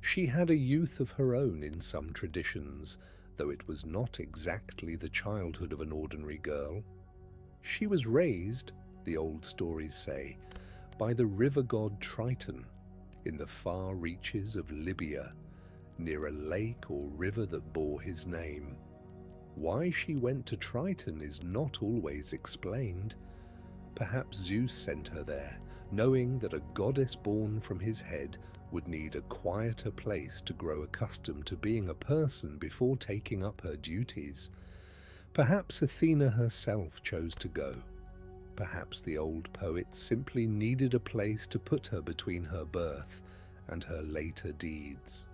She had a youth of her own in some traditions, though it was not exactly the childhood of an ordinary girl. She was raised, the old stories say, by the river god Triton in the far reaches of Libya, near a lake or river that bore his name. Why she went to Triton is not always explained. Perhaps Zeus sent her there, knowing that a goddess born from his head would need a quieter place to grow accustomed to being a person before taking up her duties. Perhaps Athena herself chose to go. Perhaps the old poet simply needed a place to put her between her birth and her later deeds.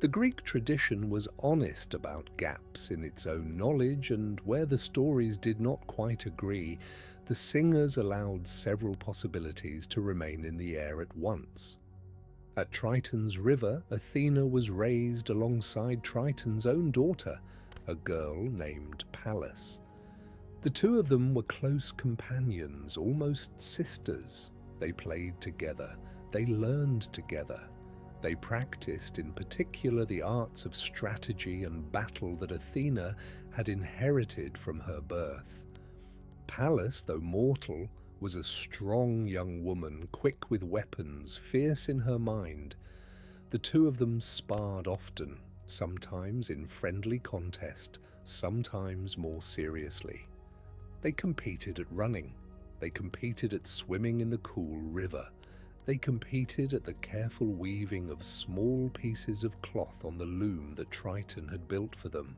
The Greek tradition was honest about gaps in its own knowledge, and where the stories did not quite agree, the singers allowed several possibilities to remain in the air at once. At Triton's river, Athena was raised alongside Triton's own daughter, a girl named Pallas. The two of them were close companions, almost sisters. They played together, they learned together. They practiced in particular the arts of strategy and battle that Athena had inherited from her birth. Pallas, though mortal, was a strong young woman, quick with weapons, fierce in her mind. The two of them sparred often, sometimes in friendly contest, sometimes more seriously. They competed at running. They competed at swimming in the cool river. They competed at the careful weaving of small pieces of cloth on the loom that Triton had built for them.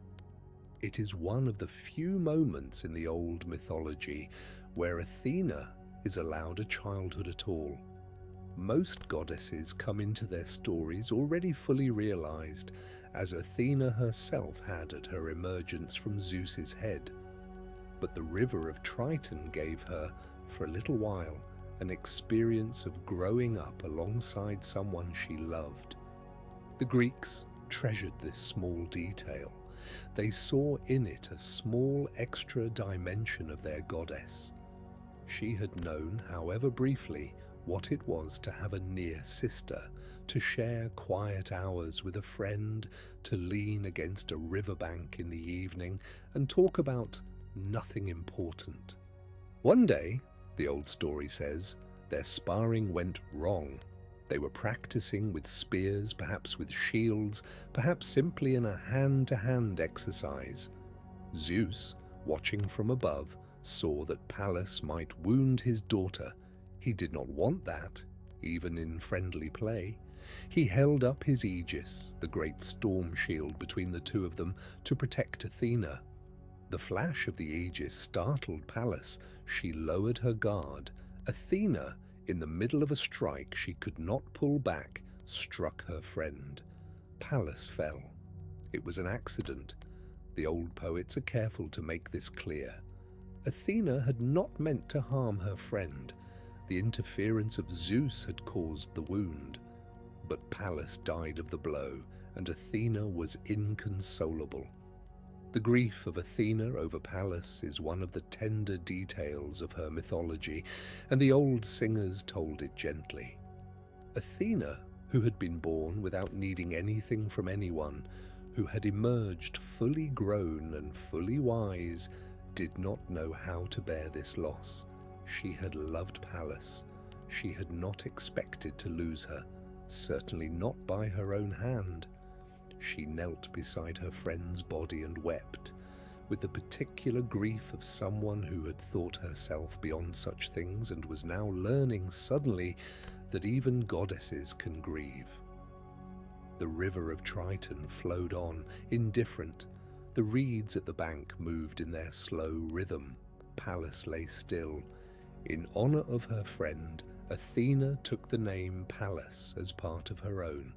It is one of the few moments in the old mythology where Athena is allowed a childhood at all. Most goddesses come into their stories already fully realized, as Athena herself had at her emergence from Zeus's head. But the river of Triton gave her, for a little while, an experience of growing up alongside someone she loved. The Greeks treasured this small detail. They saw in it a small extra dimension of their goddess. She had known, however briefly, what it was to have a near sister, to share quiet hours with a friend, to lean against a riverbank in the evening and talk about nothing important. One day, the old story says, their sparring went wrong. They were practicing with spears, perhaps with shields, perhaps simply in a hand-to-hand exercise. Zeus, watching from above, saw that Pallas might wound his daughter. He did not want that, even in friendly play. He held up his aegis, the great storm shield between the two of them, to protect Athena. The flash of the aegis startled Pallas. She lowered her guard. Athena, in the middle of a strike she could not pull back, struck her friend. Pallas fell. It was an accident. The old poets are careful to make this clear. Athena had not meant to harm her friend. The interference of Zeus had caused the wound. But Pallas died of the blow, and Athena was inconsolable. The grief of Athena over Pallas is one of the tender details of her mythology, and the old singers told it gently. Athena, who had been born without needing anything from anyone, who had emerged fully grown and fully wise, did not know how to bear this loss. She had loved Pallas. She had not expected to lose her, certainly not by her own hand. She knelt beside her friend's body and wept, with the particular grief of someone who had thought herself beyond such things and was now learning suddenly that even goddesses can grieve. The river of Triton flowed on, indifferent. The reeds at the bank moved in their slow rhythm. Pallas lay still. In honor of her friend, Athena took the name Pallas as part of her own.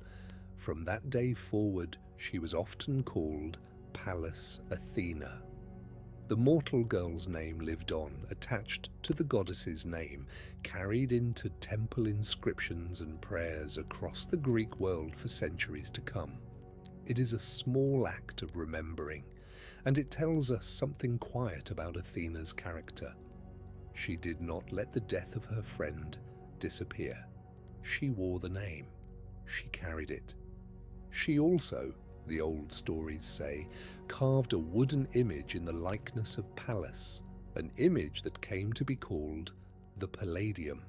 From that day forward, she was often called Pallas Athena. The mortal girl's name lived on, attached to the goddess's name, carried into temple inscriptions and prayers across the Greek world for centuries to come. It is a small act of remembering, and it tells us something quiet about Athena's character. She did not let the death of her friend disappear. She wore the name. She carried it. She also, the old stories say, carved a wooden image in the likeness of Pallas, an image that came to be called the Palladium.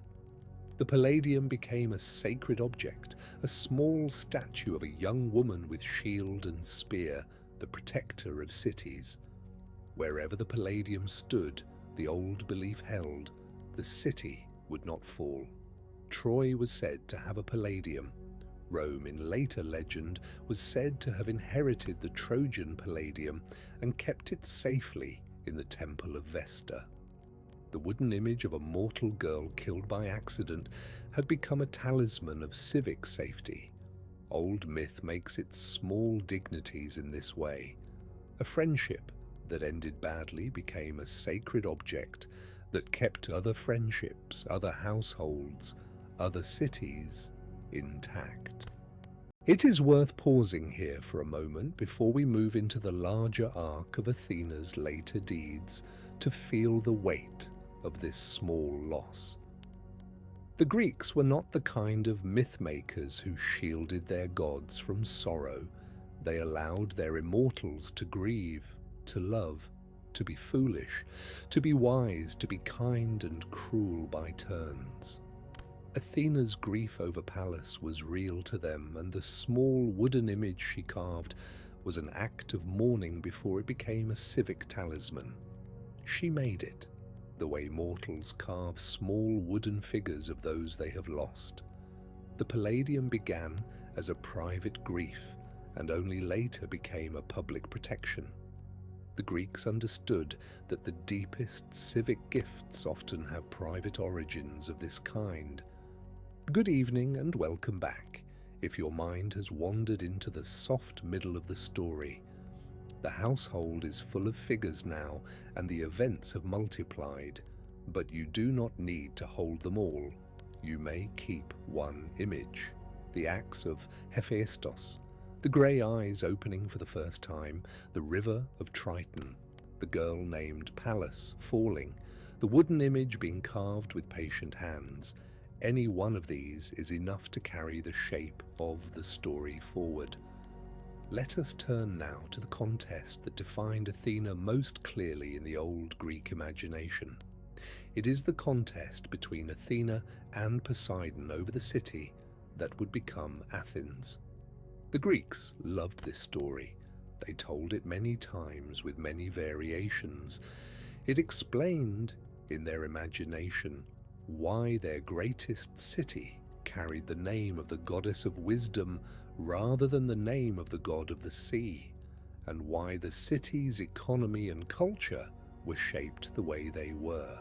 The Palladium became a sacred object, a small statue of a young woman with shield and spear, the protector of cities. Wherever the Palladium stood, the old belief held, the city would not fall. Troy was said to have a Palladium. Rome, in later legend, was said to have inherited the Trojan Palladium and kept it safely in the Temple of Vesta. The wooden image of a mortal girl killed by accident had become a talisman of civic safety. Old myth makes its small dignities in this way. A friendship that ended badly became a sacred object that kept other friendships, other households, other cities intact. It is worth pausing here for a moment before we move into the larger arc of Athena's later deeds to feel the weight of this small loss. The Greeks were not the kind of myth-makers who shielded their gods from sorrow. They allowed their immortals to grieve, to love, to be foolish, to be wise, to be kind and cruel by turns. Athena's grief over Pallas was real to them, and the small wooden image she carved was an act of mourning before it became a civic talisman. She made it, the way mortals carve small wooden figures of those they have lost. The Palladium began as a private grief and only later became a public protection. The Greeks understood that the deepest civic gifts often have private origins of this kind. Good evening and welcome back, if your mind has wandered into the soft middle of the story. The household is full of figures now, and the events have multiplied, but you do not need to hold them all. You may keep one image, the axe of Hephaestus, the grey eyes opening for the first time, the river of Triton, the girl named Pallas falling, the wooden image being carved with patient hands. Any one of these is enough to carry the shape of the story forward. Let us turn now to the contest that defined Athena most clearly in the old Greek imagination. It is the contest between Athena and Poseidon over the city that would become Athens. The Greeks loved this story. They told it many times with many variations. It explained, in their imagination, why their greatest city carried the name of the goddess of wisdom rather than the name of the god of the sea, and why the city's economy and culture were shaped the way they were.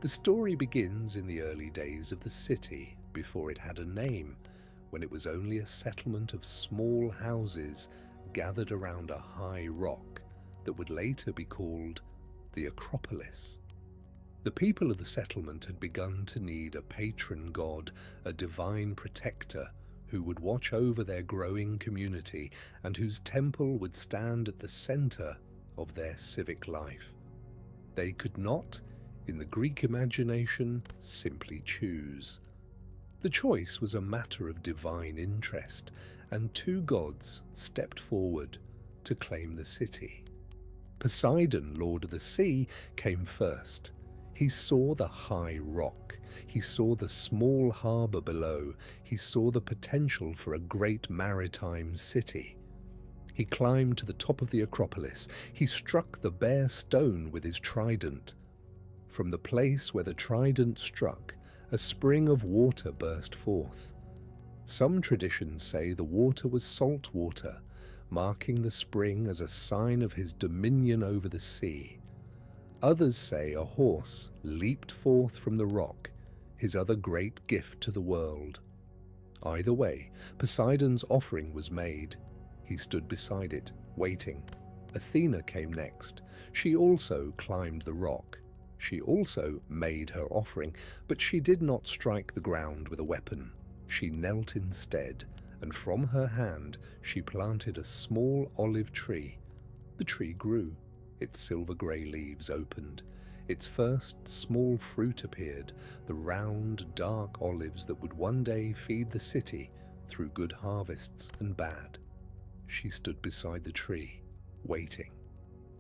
The story begins in the early days of the city, before it had a name, when it was only a settlement of small houses gathered around a high rock that would later be called the Acropolis. The people of the settlement had begun to need a patron god, a divine protector, who would watch over their growing community and whose temple would stand at the center of their civic life. They could not, in the Greek imagination, simply choose. The choice was a matter of divine interest, and two gods stepped forward to claim the city. Poseidon, lord of the sea, came first. He saw the high rock. He saw the small harbour below. He saw the potential for a great maritime city. He climbed to the top of the Acropolis. He struck the bare stone with his trident. From the place where the trident struck, a spring of water burst forth. Some traditions say the water was salt water, marking the spring as a sign of his dominion over the sea. Others say a horse leaped forth from the rock, his other great gift to the world. Either way, Poseidon's offering was made. He stood beside it, waiting. Athena came next. She also climbed the rock. She also made her offering, but she did not strike the ground with a weapon. She knelt instead, and from her hand she planted a small olive tree. The tree grew. Its silver-grey leaves opened. Its first small fruit appeared, the round, dark olives that would one day feed the city through good harvests and bad. She stood beside the tree, waiting.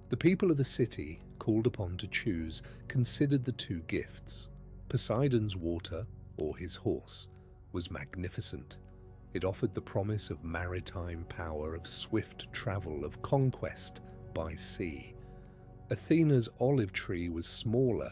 The people of the city, called upon to choose, considered the two gifts. Poseidon's water, or his horse, was magnificent. It offered the promise of maritime power, of swift travel, of conquest by sea. Athena's olive tree was smaller.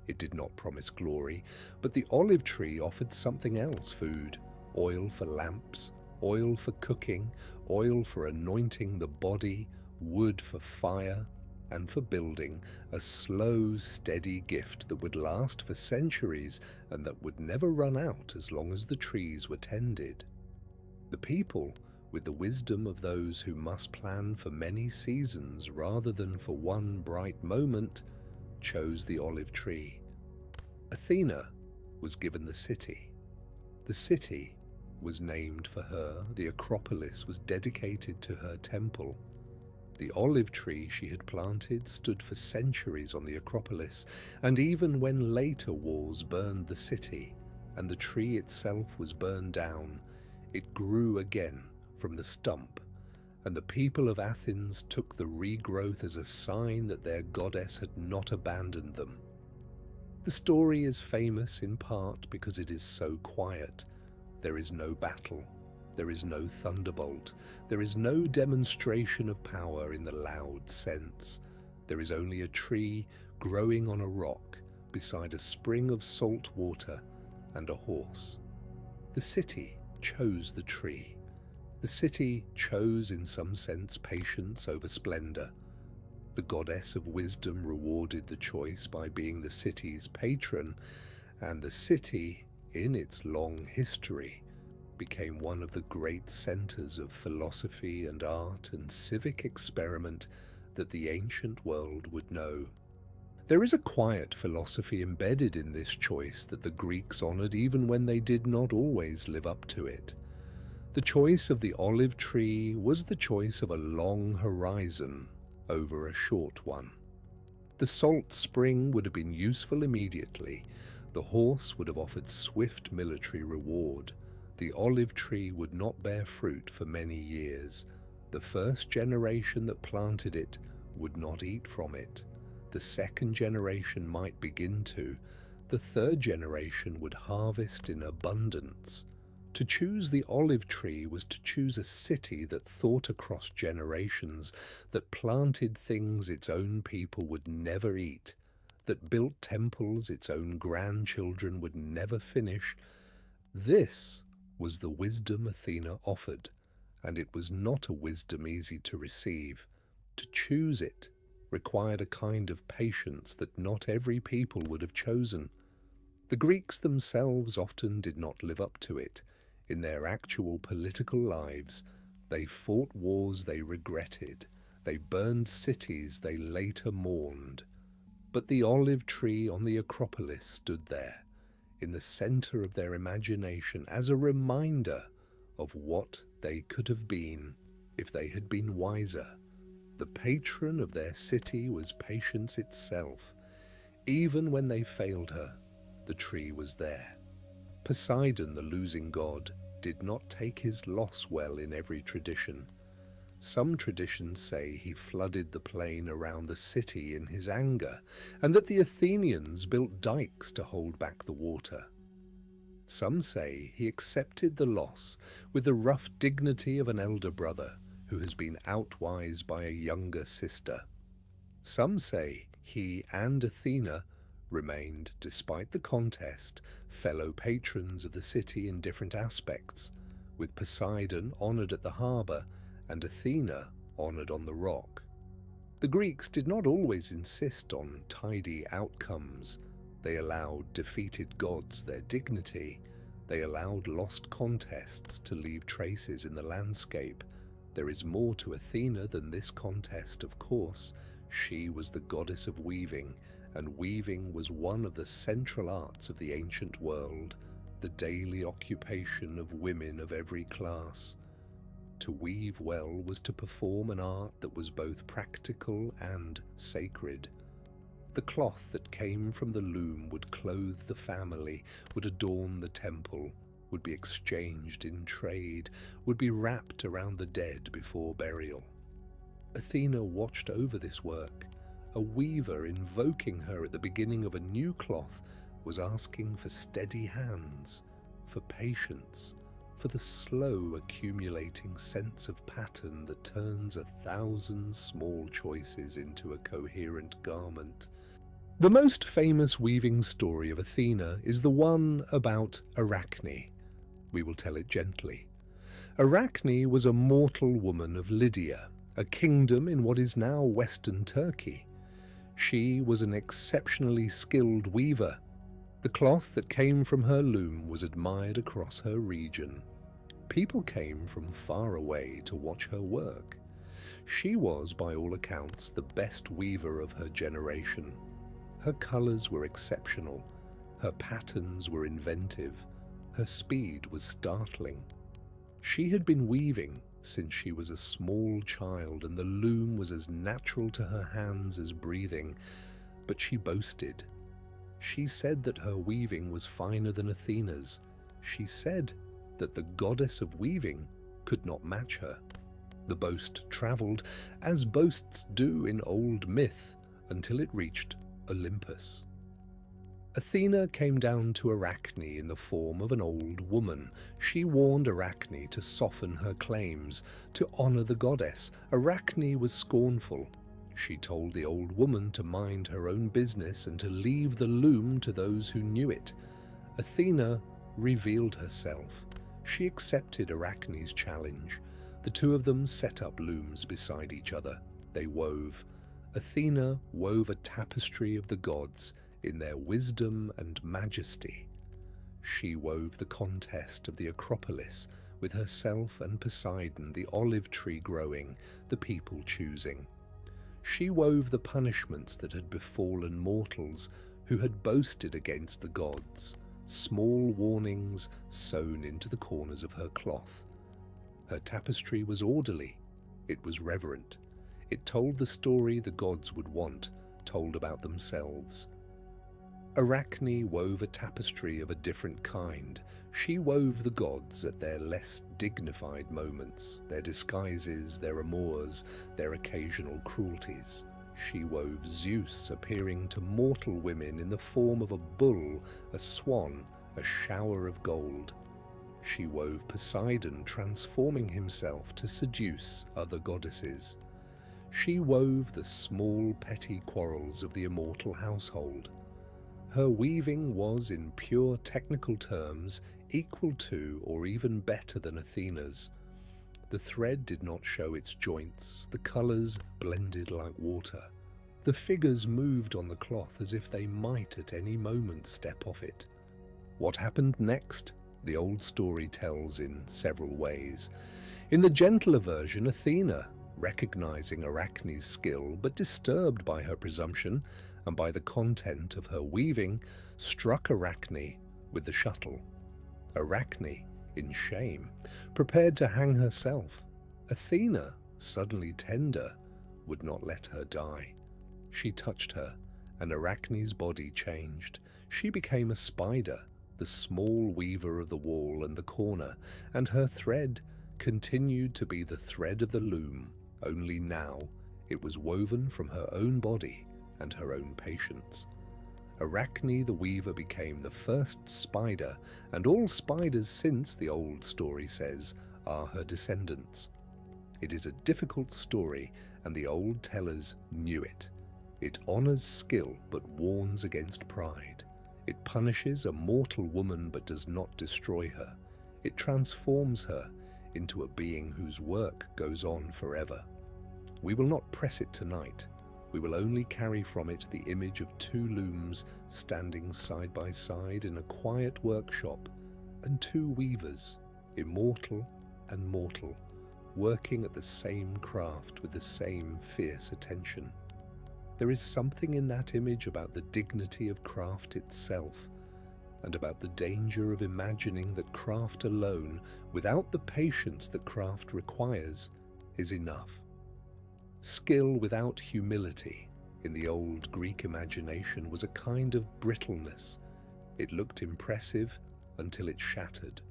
It did not promise glory, but the olive tree offered something else: food, oil for lamps, oil for cooking, oil for anointing the body, wood for fire, and for building, a slow, steady gift that would last for centuries and that would never run out as long as the trees were tended. The people, with the wisdom of those who must plan for many seasons rather than for one bright moment, chose the olive tree. Athena was given the city. The city was named for her. The Acropolis was dedicated to her temple. The olive tree she had planted stood for centuries on the Acropolis, and even when later wars burned the city and the tree itself was burned down, it grew again from the stump, and the people of Athens took the regrowth as a sign that their goddess had not abandoned them. The story is famous in part because it is so quiet. There is no battle. There is no thunderbolt. There is no demonstration of power in the loud sense. There is only a tree growing on a rock beside a spring of salt water and a horse. The city chose the tree. The city chose, in some sense, patience over splendor. The goddess of wisdom rewarded the choice by being the city's patron, and the city, in its long history, became one of the great centers of philosophy and art and civic experiment that the ancient world would know. There is a quiet philosophy embedded in this choice that the Greeks honored even when they did not always live up to it. The choice of the olive tree was the choice of a long horizon over a short one. The salt spring would have been useful immediately. The horse would have offered swift military reward. The olive tree would not bear fruit for many years. The first generation that planted it would not eat from it. The second generation might begin to. The third generation would harvest in abundance. To choose the olive tree was to choose a city that thought across generations, that planted things its own people would never eat, that built temples its own grandchildren would never finish. This was the wisdom Athena offered, and it was not a wisdom easy to receive. To choose it required a kind of patience that not every people would have chosen. The Greeks themselves often did not live up to it. In their actual political lives, they fought wars they regretted. They burned cities they later mourned. But the olive tree on the Acropolis stood there, in the center of their imagination, as a reminder of what they could have been if they had been wiser. The patron of their city was patience itself. Even when they failed her, the tree was there. Poseidon, the losing god, did not take his loss well in every tradition. Some traditions say he flooded the plain around the city in his anger, and that the Athenians built dikes to hold back the water. Some say he accepted the loss with the rough dignity of an elder brother who has been outwised by a younger sister. Some say he and Athena remained, despite the contest, fellow patrons of the city in different aspects, with Poseidon honoured at the harbour and Athena honoured on the rock. The Greeks did not always insist on tidy outcomes. They allowed defeated gods their dignity. They allowed lost contests to leave traces in the landscape. There is more to Athena than this contest, of course. She was the goddess of weaving, and weaving was one of the central arts of the ancient world, the daily occupation of women of every class. To weave well was to perform an art that was both practical and sacred. The cloth that came from the loom would clothe the family, would adorn the temple, would be exchanged in trade, would be wrapped around the dead before burial. Athena watched over this work. A weaver invoking her at the beginning of a new cloth was asking for steady hands, for patience, for the slow accumulating sense of pattern that turns 1,000 small choices into a coherent garment. The most famous weaving story of Athena is the one about Arachne. We will tell it gently. Arachne was a mortal woman of Lydia, a kingdom in what is now Western Turkey. She was an exceptionally skilled weaver. The cloth that came from her loom was admired across her region. People came from far away to watch her work. She was, by all accounts, the best weaver of her generation. Her colours were exceptional. Her patterns were inventive. Her speed was startling. She had been weaving since she was a small child, and the loom was as natural to her hands as breathing. But she boasted. She said that her weaving was finer than Athena's. She said that the goddess of weaving could not match her. The boast travelled, as boasts do in old myth, until it reached Olympus. Athena came down to Arachne in the form of an old woman. She warned Arachne to soften her claims, to honour the goddess. Arachne was scornful. She told the old woman to mind her own business and to leave the loom to those who knew it. Athena revealed herself. She accepted Arachne's challenge. The two of them set up looms beside each other. They wove. Athena wove a tapestry of the gods in their wisdom and majesty. She wove the contest of the Acropolis, with herself and Poseidon, the olive tree growing, the people choosing. She wove the punishments that had befallen mortals who had boasted against the gods, small warnings sewn into the corners of her cloth. Her tapestry was orderly. It was reverent. It told the story the gods would want, told about themselves. Arachne wove a tapestry of a different kind. She wove the gods at their less dignified moments, their disguises, their amours, their occasional cruelties. She wove Zeus appearing to mortal women in the form of a bull, a swan, a shower of gold. She wove Poseidon transforming himself to seduce other goddesses. She wove the small petty quarrels of the immortal household. Her weaving was, in pure technical terms, equal to or even better than Athena's. The thread did not show its joints, the colours blended like water. The figures moved on the cloth as if they might at any moment step off it. What happened next? The old story tells in several ways. In the gentler version, Athena, recognizing Arachne's skill but disturbed by her presumption and by the content of her weaving, struck Arachne with the shuttle. Arachne, in shame, prepared to hang herself. Athena, suddenly tender, would not let her die. She touched her, and Arachne's body changed. She became a spider, the small weaver of the wall and the corner, and her thread continued to be the thread of the loom, only now it was woven from her own body and her own patience. Arachne the weaver became the first spider, and all spiders since, the old story says, are her descendants. It is a difficult story, and the old tellers knew it. It honors skill but warns against pride. It punishes a mortal woman but does not destroy her. It transforms her into a being whose work goes on forever. We will not press it tonight. We will only carry from it the image of two looms standing side by side in a quiet workshop, and two weavers, immortal and mortal, working at the same craft with the same fierce attention. There is something in that image about the dignity of craft itself, and about the danger of imagining that craft alone, without the patience that craft requires, is enough. Skill without humility, in the old Greek imagination, was a kind of brittleness. It looked impressive until it shattered.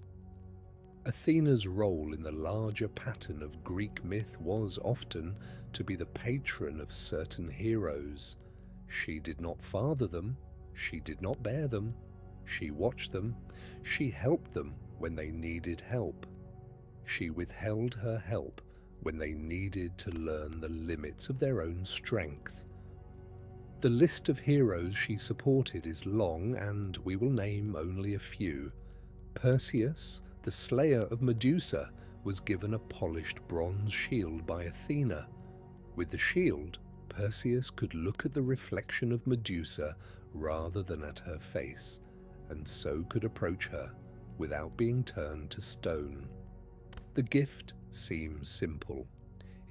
Athena's role in the larger pattern of Greek myth was often to be the patron of certain heroes. She did not father them, she did not bear them, she watched them, she helped them when they needed help. She withheld her help when they needed to learn the limits of their own strength. The list of heroes she supported is long, and we will name only a few. Perseus, the slayer of Medusa, was given a polished bronze shield by Athena. With the shield, Perseus could look at the reflection of Medusa rather than at her face, and so could approach her without being turned to stone. The gift seems simple.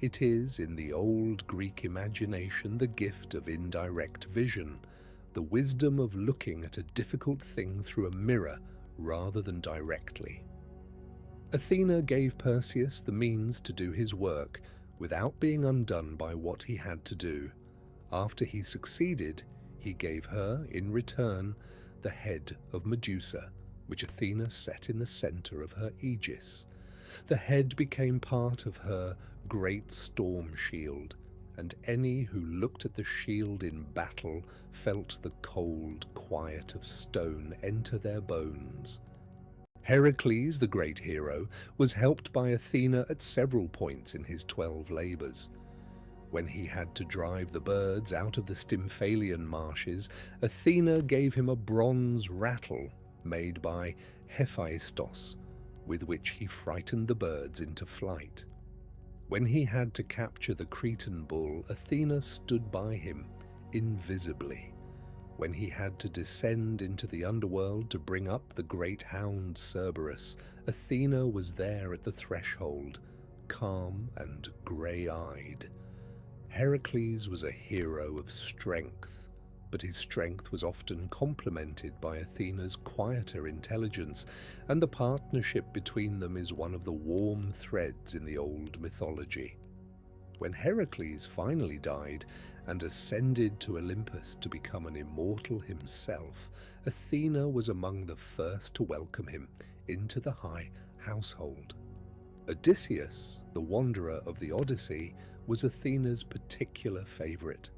It is, in the old Greek imagination, the gift of indirect vision, the wisdom of looking at a difficult thing through a mirror rather than directly. Athena gave Perseus the means to do his work without being undone by what he had to do. After he succeeded, he gave her, in return, the head of Medusa, which Athena set in the center of her aegis. The head became part of her great storm shield, and any who looked at the shield in battle felt the cold quiet of stone enter their bones. Heracles, the great hero, was helped by Athena at several points in his 12 labors. When he had to drive the birds out of the Stymphalian marshes, Athena gave him a bronze rattle made by Hephaestos, with which he frightened the birds into flight. When he had to capture the Cretan bull, Athena stood by him, invisibly. When he had to descend into the underworld to bring up the great hound Cerberus, Athena was there at the threshold, calm and grey-eyed. Heracles was a hero of strength, but his strength was often complemented by Athena's quieter intelligence, and the partnership between them is one of the warm threads in the old mythology. When Heracles finally died and ascended to Olympus to become an immortal himself, Athena was among the first to welcome him into the high household. Odysseus, the wanderer of the Odyssey, was Athena's particular favorite.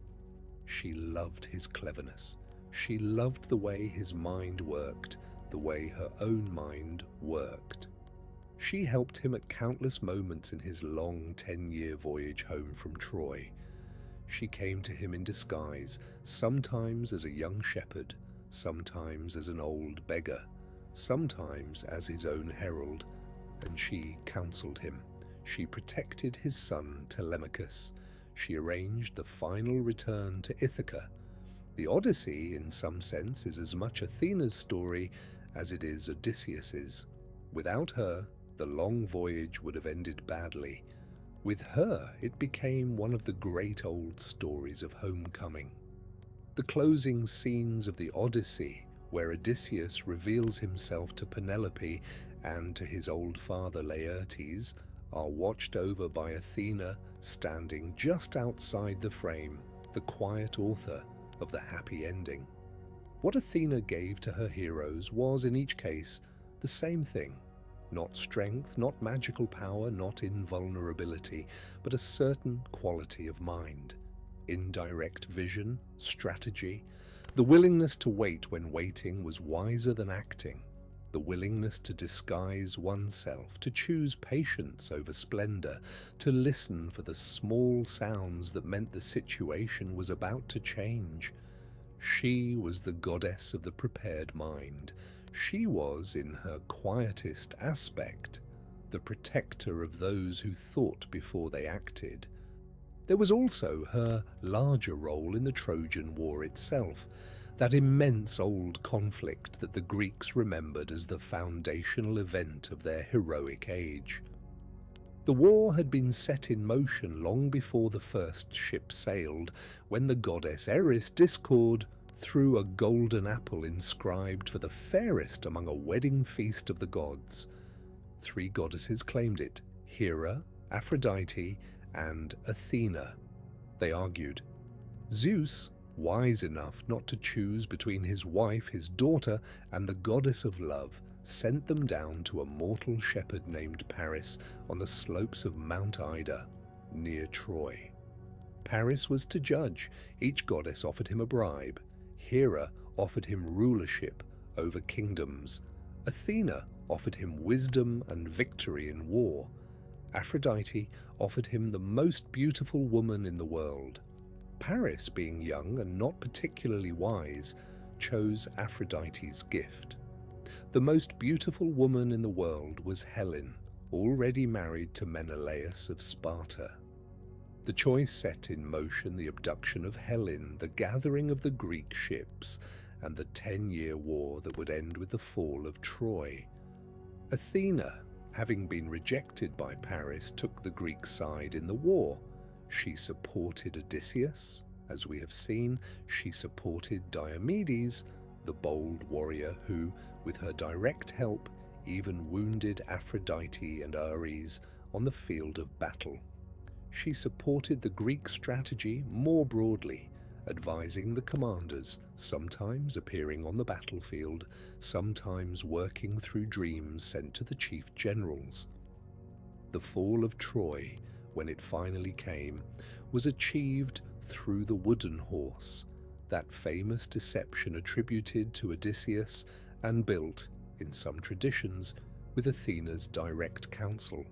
She loved his cleverness. She loved the way his mind worked, the way her own mind worked. She helped him at countless moments in his long 10-year voyage home from Troy. She came to him in disguise, sometimes as a young shepherd, sometimes as an old beggar, sometimes as his own herald, and she counseled him. She protected his son Telemachus. She arranged the final return to Ithaca. The Odyssey, in some sense, is as much Athena's story as it is Odysseus's. Without her, the long voyage would have ended badly. With her, it became one of the great old stories of homecoming. The closing scenes of the Odyssey, where Odysseus reveals himself to Penelope and to his old father Laertes, are watched over by Athena standing just outside the frame, the quiet author of the happy ending. What Athena gave to her heroes was, in each case, the same thing. Not strength, not magical power, not invulnerability, but a certain quality of mind. Indirect vision, strategy, the willingness to wait when waiting was wiser than acting, the willingness to disguise oneself, to choose patience over splendor, to listen for the small sounds that meant the situation was about to change. She was the goddess of the prepared mind. She was, in her quietest aspect, the protector of those who thought before they acted. There was also her larger role in the Trojan War itself, that immense old conflict that the Greeks remembered as the foundational event of their heroic age. The war had been set in motion long before the first ship sailed, when the goddess Eris Discord threw a golden apple inscribed for the fairest among a wedding feast of the gods. 3 goddesses claimed it: Hera, Aphrodite, and Athena. They argued. Zeus, wise enough not to choose between his wife, his daughter, and the goddess of love, sent them down to a mortal shepherd named Paris on the slopes of Mount Ida, near Troy. Paris was to judge. Each goddess offered him a bribe. Hera offered him rulership over kingdoms. Athena offered him wisdom and victory in war. Aphrodite offered him the most beautiful woman in the world. Paris, being young and not particularly wise, chose Aphrodite's gift. The most beautiful woman in the world was Helen, already married to Menelaus of Sparta. The choice set in motion the abduction of Helen, the gathering of the Greek ships, and the 10-year war that would end with the fall of Troy. Athena, having been rejected by Paris, took the Greek side in the war. She supported Odysseus, as we have seen. She supported Diomedes, the bold warrior who, with her direct help, even wounded Aphrodite and Ares on the field of battle. She supported the Greek strategy more broadly, advising the commanders, sometimes appearing on the battlefield, sometimes working through dreams sent to the chief generals. The fall of Troy, when it finally came, was achieved through the wooden horse, that famous deception attributed to Odysseus and built, in some traditions, with Athena's direct counsel.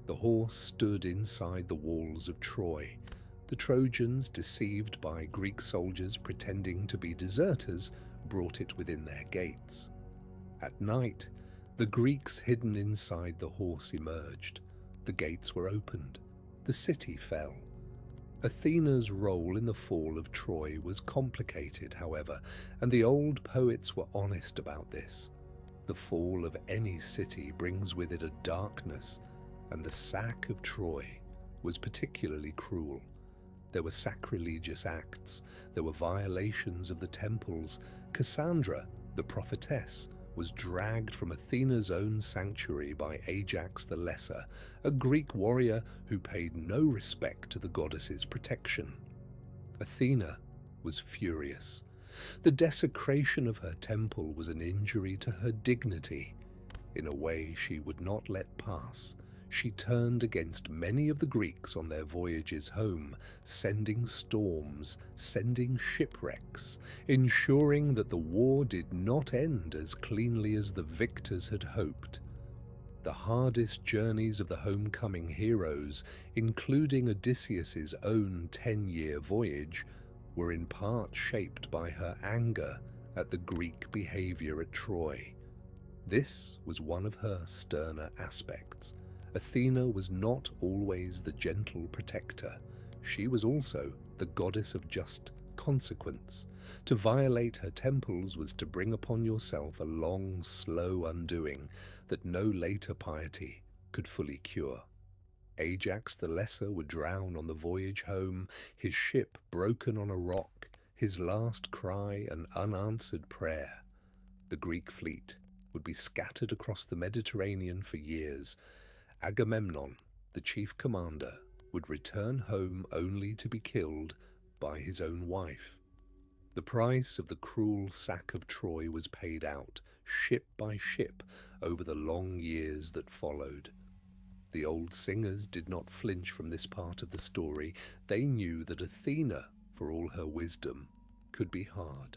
The horse stood inside the walls of Troy. The Trojans, deceived by Greek soldiers pretending to be deserters, brought it within their gates. At night, the Greeks hidden inside the horse emerged. The gates were opened. The city fell. Athena's role in the fall of Troy was complicated, however, and the old poets were honest about this. The fall of any city brings with it a darkness, and the sack of Troy was particularly cruel. There were sacrilegious acts, there were violations of the temples. Cassandra, the prophetess, was dragged from Athena's own sanctuary by Ajax the Lesser, a Greek warrior who paid no respect to the goddess's protection. Athena was furious. The desecration of her temple was an injury to her dignity. In a way she would not let pass, she turned against many of the Greeks on their voyages home, sending storms, sending shipwrecks, ensuring that the war did not end as cleanly as the victors had hoped. The hardest journeys of the homecoming heroes, including Odysseus's own 10-year voyage, were in part shaped by her anger at the Greek behavior at Troy. This was one of her sterner aspects. Athena was not always the gentle protector. She was also the goddess of just consequence. To violate her temples was to bring upon yourself a long, slow undoing that no later piety could fully cure. Ajax the Lesser would drown on the voyage home, his ship broken on a rock, his last cry an unanswered prayer. The Greek fleet would be scattered across the Mediterranean for years. Agamemnon, the chief commander, would return home only to be killed by his own wife. The price of the cruel sack of Troy was paid out, ship by ship, over the long years that followed. The old singers did not flinch from this part of the story. They knew that Athena, for all her wisdom, could be hard.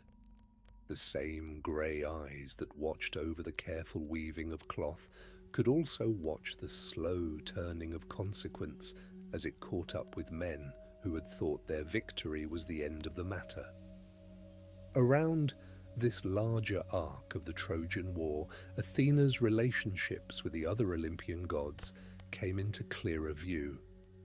The same grey eyes that watched over the careful weaving of cloth could also watch the slow turning of consequence as it caught up with men who had thought their victory was the end of the matter. Around this larger arc of the Trojan War, Athena's relationships with the other Olympian gods came into clearer view.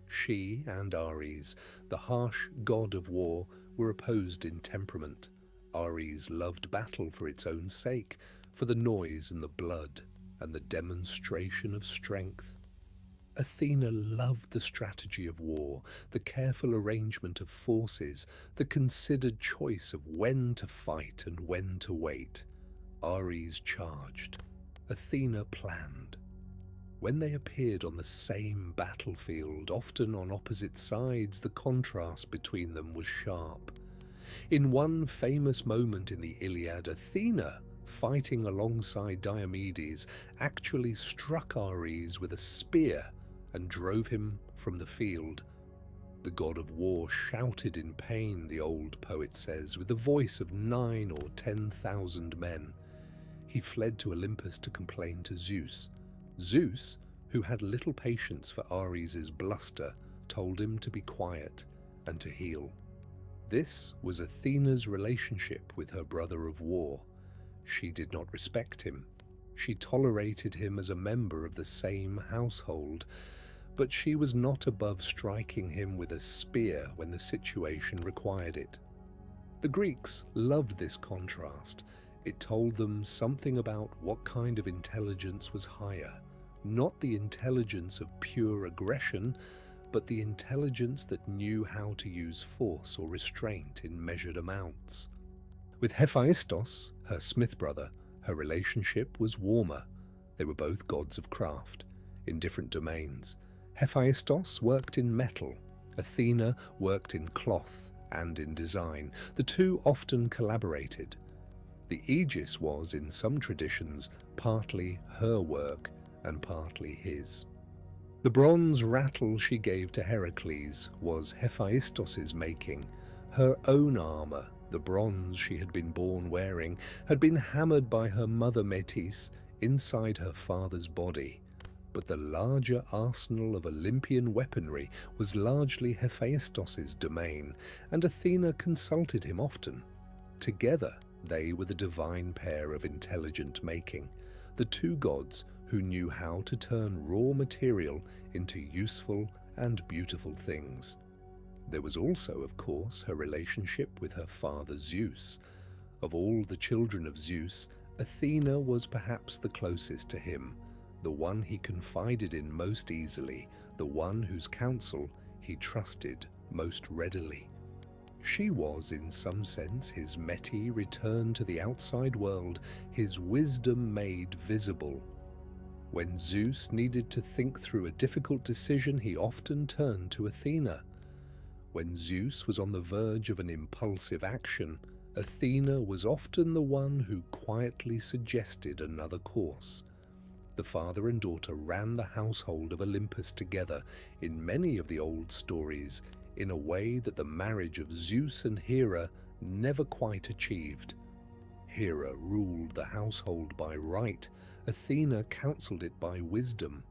She and Ares, the harsh god of war, were opposed in temperament. Ares loved battle for its own sake, for the noise and the blood, and the demonstration of strength. Athena loved the strategy of war, the careful arrangement of forces, the considered choice of when to fight and when to wait. Ares charged. Athena planned. When they appeared on the same battlefield, often on opposite sides, the contrast between them was sharp. In one famous moment in the Iliad, Athena, fighting alongside Diomedes, actually struck Ares with a spear and drove him from the field. The god of war shouted in pain, the old poet says, with the voice of 9,000 or 10,000 men. He fled to Olympus to complain to Zeus. Zeus, who had little patience for Ares's bluster, told him to be quiet and to heal. This was Athena's relationship with her brother of war. She did not respect him. She tolerated him as a member of the same household, but she was not above striking him with a spear when the situation required it. The Greeks loved this contrast. It told them something about what kind of intelligence was higher, not the intelligence of pure aggression, but the intelligence that knew how to use force or restraint in measured amounts. With Hephaistos, her smith brother, her relationship was warmer. They were both gods of craft, in different domains. Hephaistos worked in metal. Athena worked in cloth and in design. The two often collaborated. The aegis was, in some traditions, partly her work and partly his. The bronze rattle she gave to Heracles was Hephaistos's making. Her own armour, the bronze she had been born wearing, had been hammered by her mother Metis inside her father's body. But the larger arsenal of Olympian weaponry was largely Hephaistos's domain, and Athena consulted him often. Together, they were the divine pair of intelligent making, the two gods who knew how to turn raw material into useful and beautiful things. There was also, of course, her relationship with her father Zeus. Of all the children of Zeus, Athena was perhaps the closest to him, the one he confided in most easily, the one whose counsel he trusted most readily. She was, in some sense, his Meti returned to the outside world, his wisdom made visible. When Zeus needed to think through a difficult decision, he often turned to Athena. When Zeus was on the verge of an impulsive action, Athena was often the one who quietly suggested another course. The father and daughter ran the household of Olympus together in many of the old stories, in a way that the marriage of Zeus and Hera never quite achieved. Hera ruled the household by right, Athena counselled it by wisdom.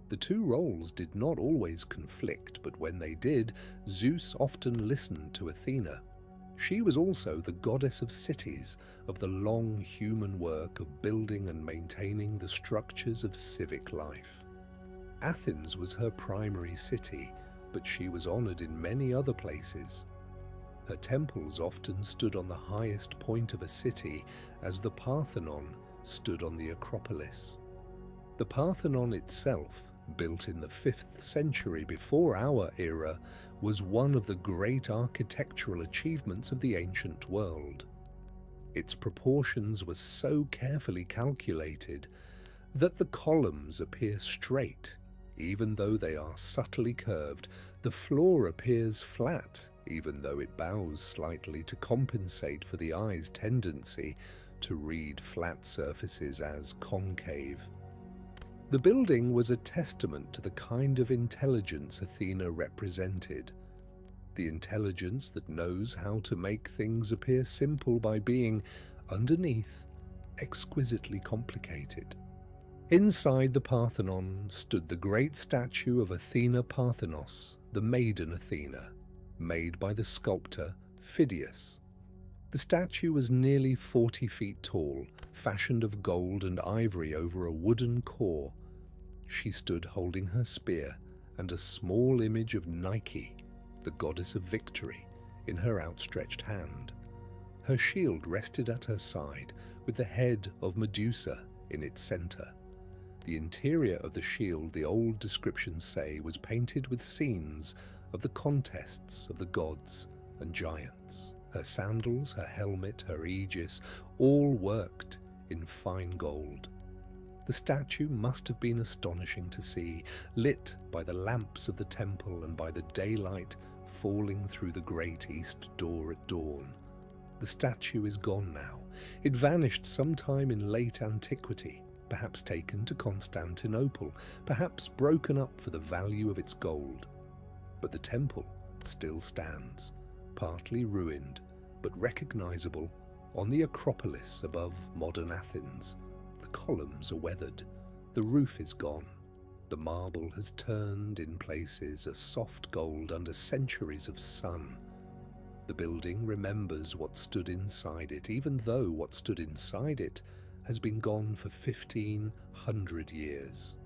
The two roles did not always conflict, but when they did, Zeus often listened to Athena. She was also the goddess of cities, of the long human work of building and maintaining the structures of civic life. Athens was her primary city, but she was honoured in many other places. Her temples often stood on the highest point of a city, as the Parthenon stood on the Acropolis. The Parthenon itself, built in the 5th century before our era, was one of the great architectural achievements of the ancient world. Its proportions were so carefully calculated that the columns appear straight, even though they are subtly curved. The floor appears flat, even though it bows slightly to compensate for the eye's tendency to read flat surfaces as concave. The building was a testament to the kind of intelligence Athena represented. The intelligence that knows how to make things appear simple by being, underneath, exquisitely complicated. Inside the Parthenon stood the great statue of Athena Parthenos, the maiden Athena, made by the sculptor Phidias. The statue was nearly 40 feet tall, fashioned of gold and ivory over a wooden core. She stood holding her spear and a small image of Nike, the goddess of victory, in her outstretched hand. Her shield rested at her side, with the head of Medusa in its center. The interior of the shield, the old descriptions say, was painted with scenes of the contests of the gods and giants. Her sandals, her helmet, her aegis, all worked in fine gold. The statue must have been astonishing to see, lit by the lamps of the temple and by the daylight falling through the great east door at dawn. The statue is gone now. It vanished sometime in late antiquity, perhaps taken to Constantinople, perhaps broken up for the value of its gold. But the temple still stands, partly ruined, but recognizable, on the Acropolis above modern Athens. The columns are weathered, the roof is gone. The marble has turned in places a soft gold under centuries of sun. The building remembers what stood inside it, even though what stood inside it has been gone for 1,500 years.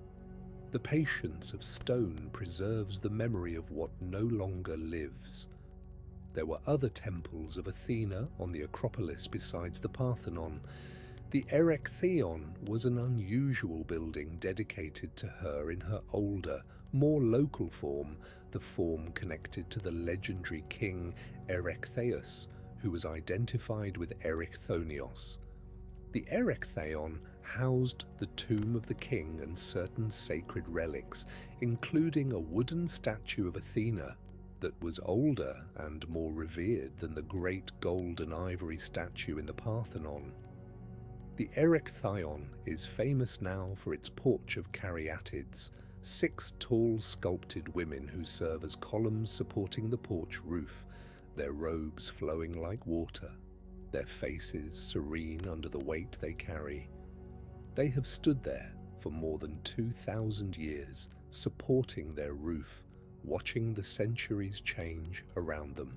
The patience of stone preserves the memory of what no longer lives. There were other temples of Athena on the Acropolis besides the Parthenon. The Erechtheion was an unusual building dedicated to her in her older, more local form, the form connected to the legendary king Erechtheus, who was identified with Erichthonios. The Erechtheion housed the tomb of the king and certain sacred relics, including a wooden statue of Athena that was older and more revered than the great gold and ivory statue in the Parthenon. The Erechtheion is famous now for its porch of caryatids, 6 tall sculpted women who serve as columns supporting the porch roof, their robes flowing like water, their faces serene under the weight they carry. They have stood there for more than 2,000 years, supporting their roof, watching the centuries change around them.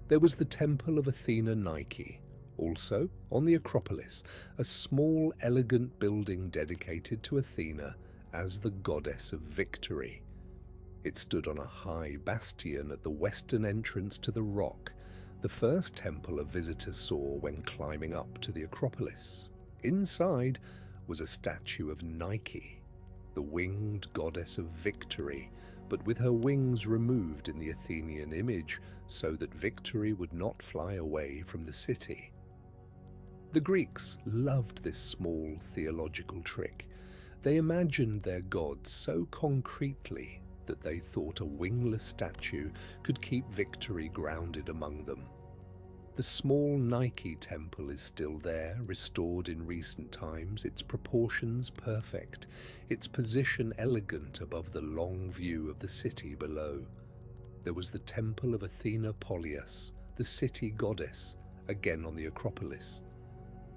There was the Temple of Athena Nike, also on the Acropolis, a small, elegant building dedicated to Athena as the goddess of victory. It stood on a high bastion at the western entrance to the rock, the first temple a visitor saw when climbing up to the Acropolis. Inside was a statue of Nike, the winged goddess of victory, but with her wings removed in the Athenian image so that victory would not fly away from the city. The Greeks loved this small theological trick. They imagined their gods so concretely that they thought a wingless statue could keep victory grounded among them. The small Nike temple is still there, restored in recent times, its proportions perfect, its position elegant above the long view of the city below. There was the temple of Athena Polias, the city goddess, again on the Acropolis.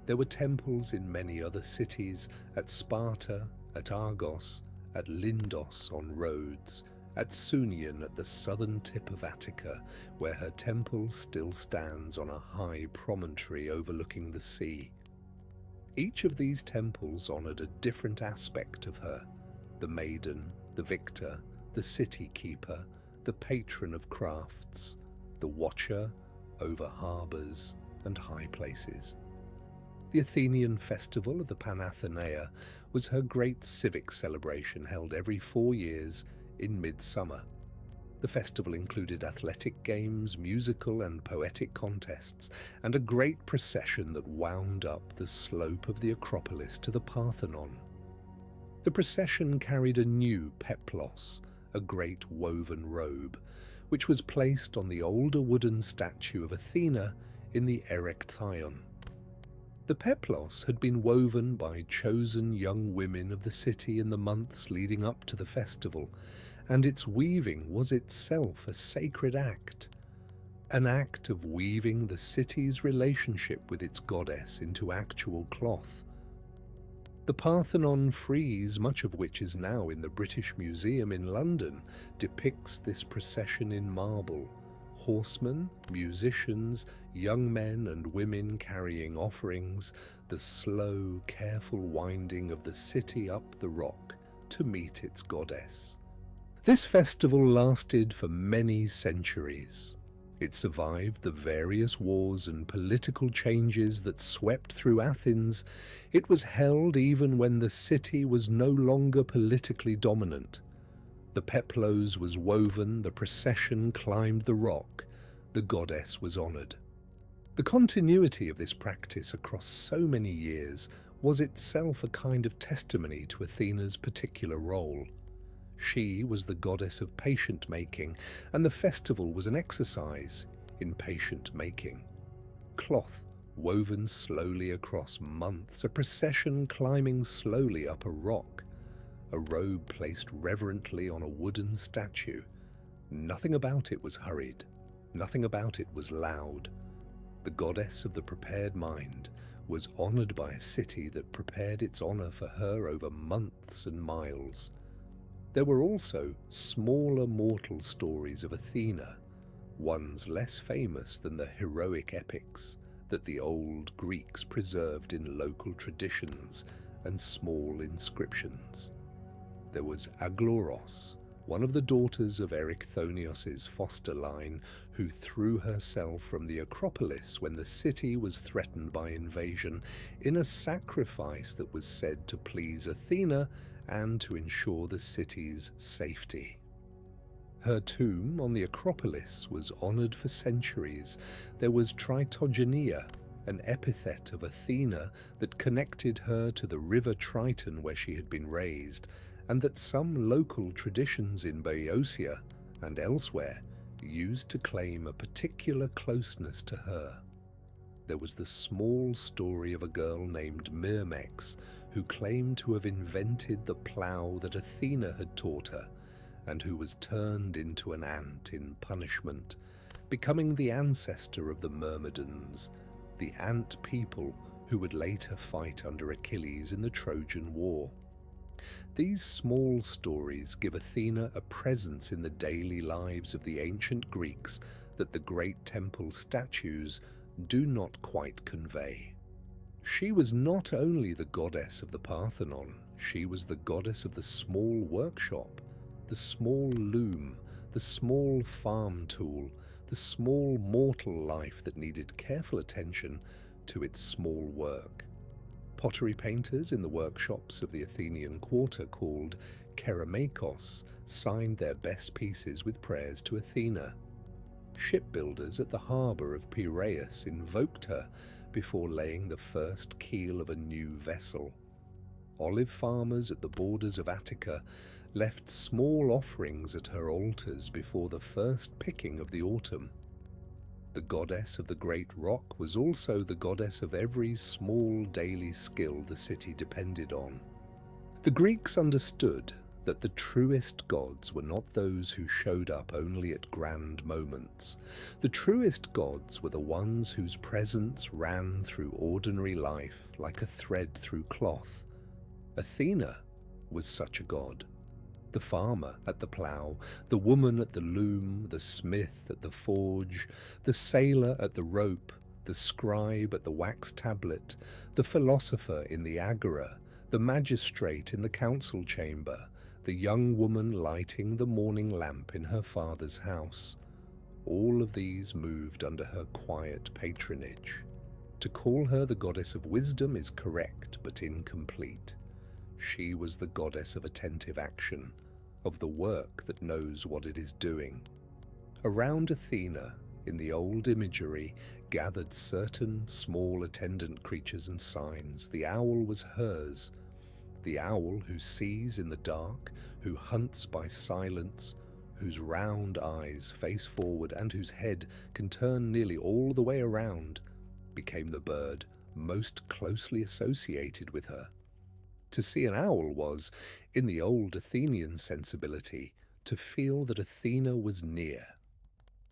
There were temples in many other cities, at Sparta, at Argos, at Lindos on Rhodes, at Sunion at the southern tip of Attica, where her temple still stands on a high promontory overlooking the sea. Each of these temples honoured a different aspect of her: the maiden, the victor, the city keeper, the patron of crafts, the watcher over harbours and high places. The Athenian festival of the Panathenaea was her great civic celebration held every 4 years in midsummer. The festival included athletic games, musical and poetic contests, and a great procession that wound up the slope of the Acropolis to the Parthenon. The procession carried a new peplos, a great woven robe, which was placed on the older wooden statue of Athena in the Erechtheion. The peplos had been woven by chosen young women of the city in the months leading up to the festival, and its weaving was itself a sacred act, an act of weaving the city's relationship with its goddess into actual cloth. The Parthenon frieze, much of which is now in the British Museum in London, depicts this procession in marble. Horsemen, musicians, young men and women carrying offerings, the slow, careful winding of the city up the rock to meet its goddess. This festival lasted for many centuries. It survived the various wars and political changes that swept through Athens. It was held even when the city was no longer politically dominant. The peplos was woven, the procession climbed the rock, the goddess was honoured. The continuity of this practice across so many years was itself a kind of testimony to Athena's particular role. She was the goddess of patient-making, and the festival was an exercise in patient-making. Cloth woven slowly across months, a procession climbing slowly up a rock, a robe placed reverently on a wooden statue. Nothing about it was hurried. Nothing about it was loud. The goddess of the prepared mind was honoured by a city that prepared its honour for her over months and miles. There were also smaller mortal stories of Athena, ones less famous than the heroic epics that the old Greeks preserved in local traditions and small inscriptions. There was Aglaros, one of the daughters of Erichthonios's foster line, who threw herself from the Acropolis when the city was threatened by invasion in a sacrifice that was said to please Athena and to ensure the city's safety. Her tomb on the Acropolis was honoured for centuries. There was Tritogenia, an epithet of Athena that connected her to the river Triton where she had been raised, and that some local traditions in Boeotia and elsewhere used to claim a particular closeness to her. There was the small story of a girl named Myrmex who claimed to have invented the plough that Athena had taught her, and who was turned into an ant in punishment, becoming the ancestor of the Myrmidons, the ant people who would later fight under Achilles in the Trojan War. These small stories give Athena a presence in the daily lives of the ancient Greeks that the great temple statues do not quite convey. She was not only the goddess of the Parthenon, she was the goddess of the small workshop, the small loom, the small farm tool, the small mortal life that needed careful attention to its small work. Pottery painters in the workshops of the Athenian quarter, called kerameikos, signed their best pieces with prayers to Athena. Shipbuilders at the harbour of Piraeus invoked her before laying the first keel of a new vessel. Olive farmers at the borders of Attica left small offerings at her altars before the first picking of the autumn. The goddess of the great rock was also the goddess of every small daily skill the city depended on. The Greeks understood that the truest gods were not those who showed up only at grand moments. The truest gods were the ones whose presence ran through ordinary life like a thread through cloth. Athena was such a god. The farmer at the plough, the woman at the loom, the smith at the forge, the sailor at the rope, the scribe at the wax tablet, the philosopher in the agora, the magistrate in the council chamber, the young woman lighting the morning lamp in her father's house. All of these moved under her quiet patronage. To call her the goddess of wisdom is correct but incomplete. She was the goddess of attentive action, of the work that knows what it is doing. Around Athena, in the old imagery, gathered certain small attendant creatures and signs. The owl was hers. The owl who sees in the dark, who hunts by silence, whose round eyes face forward and whose head can turn nearly all the way around, became the bird most closely associated with her. To see an owl was, in the old Athenian sensibility, to feel that Athena was near.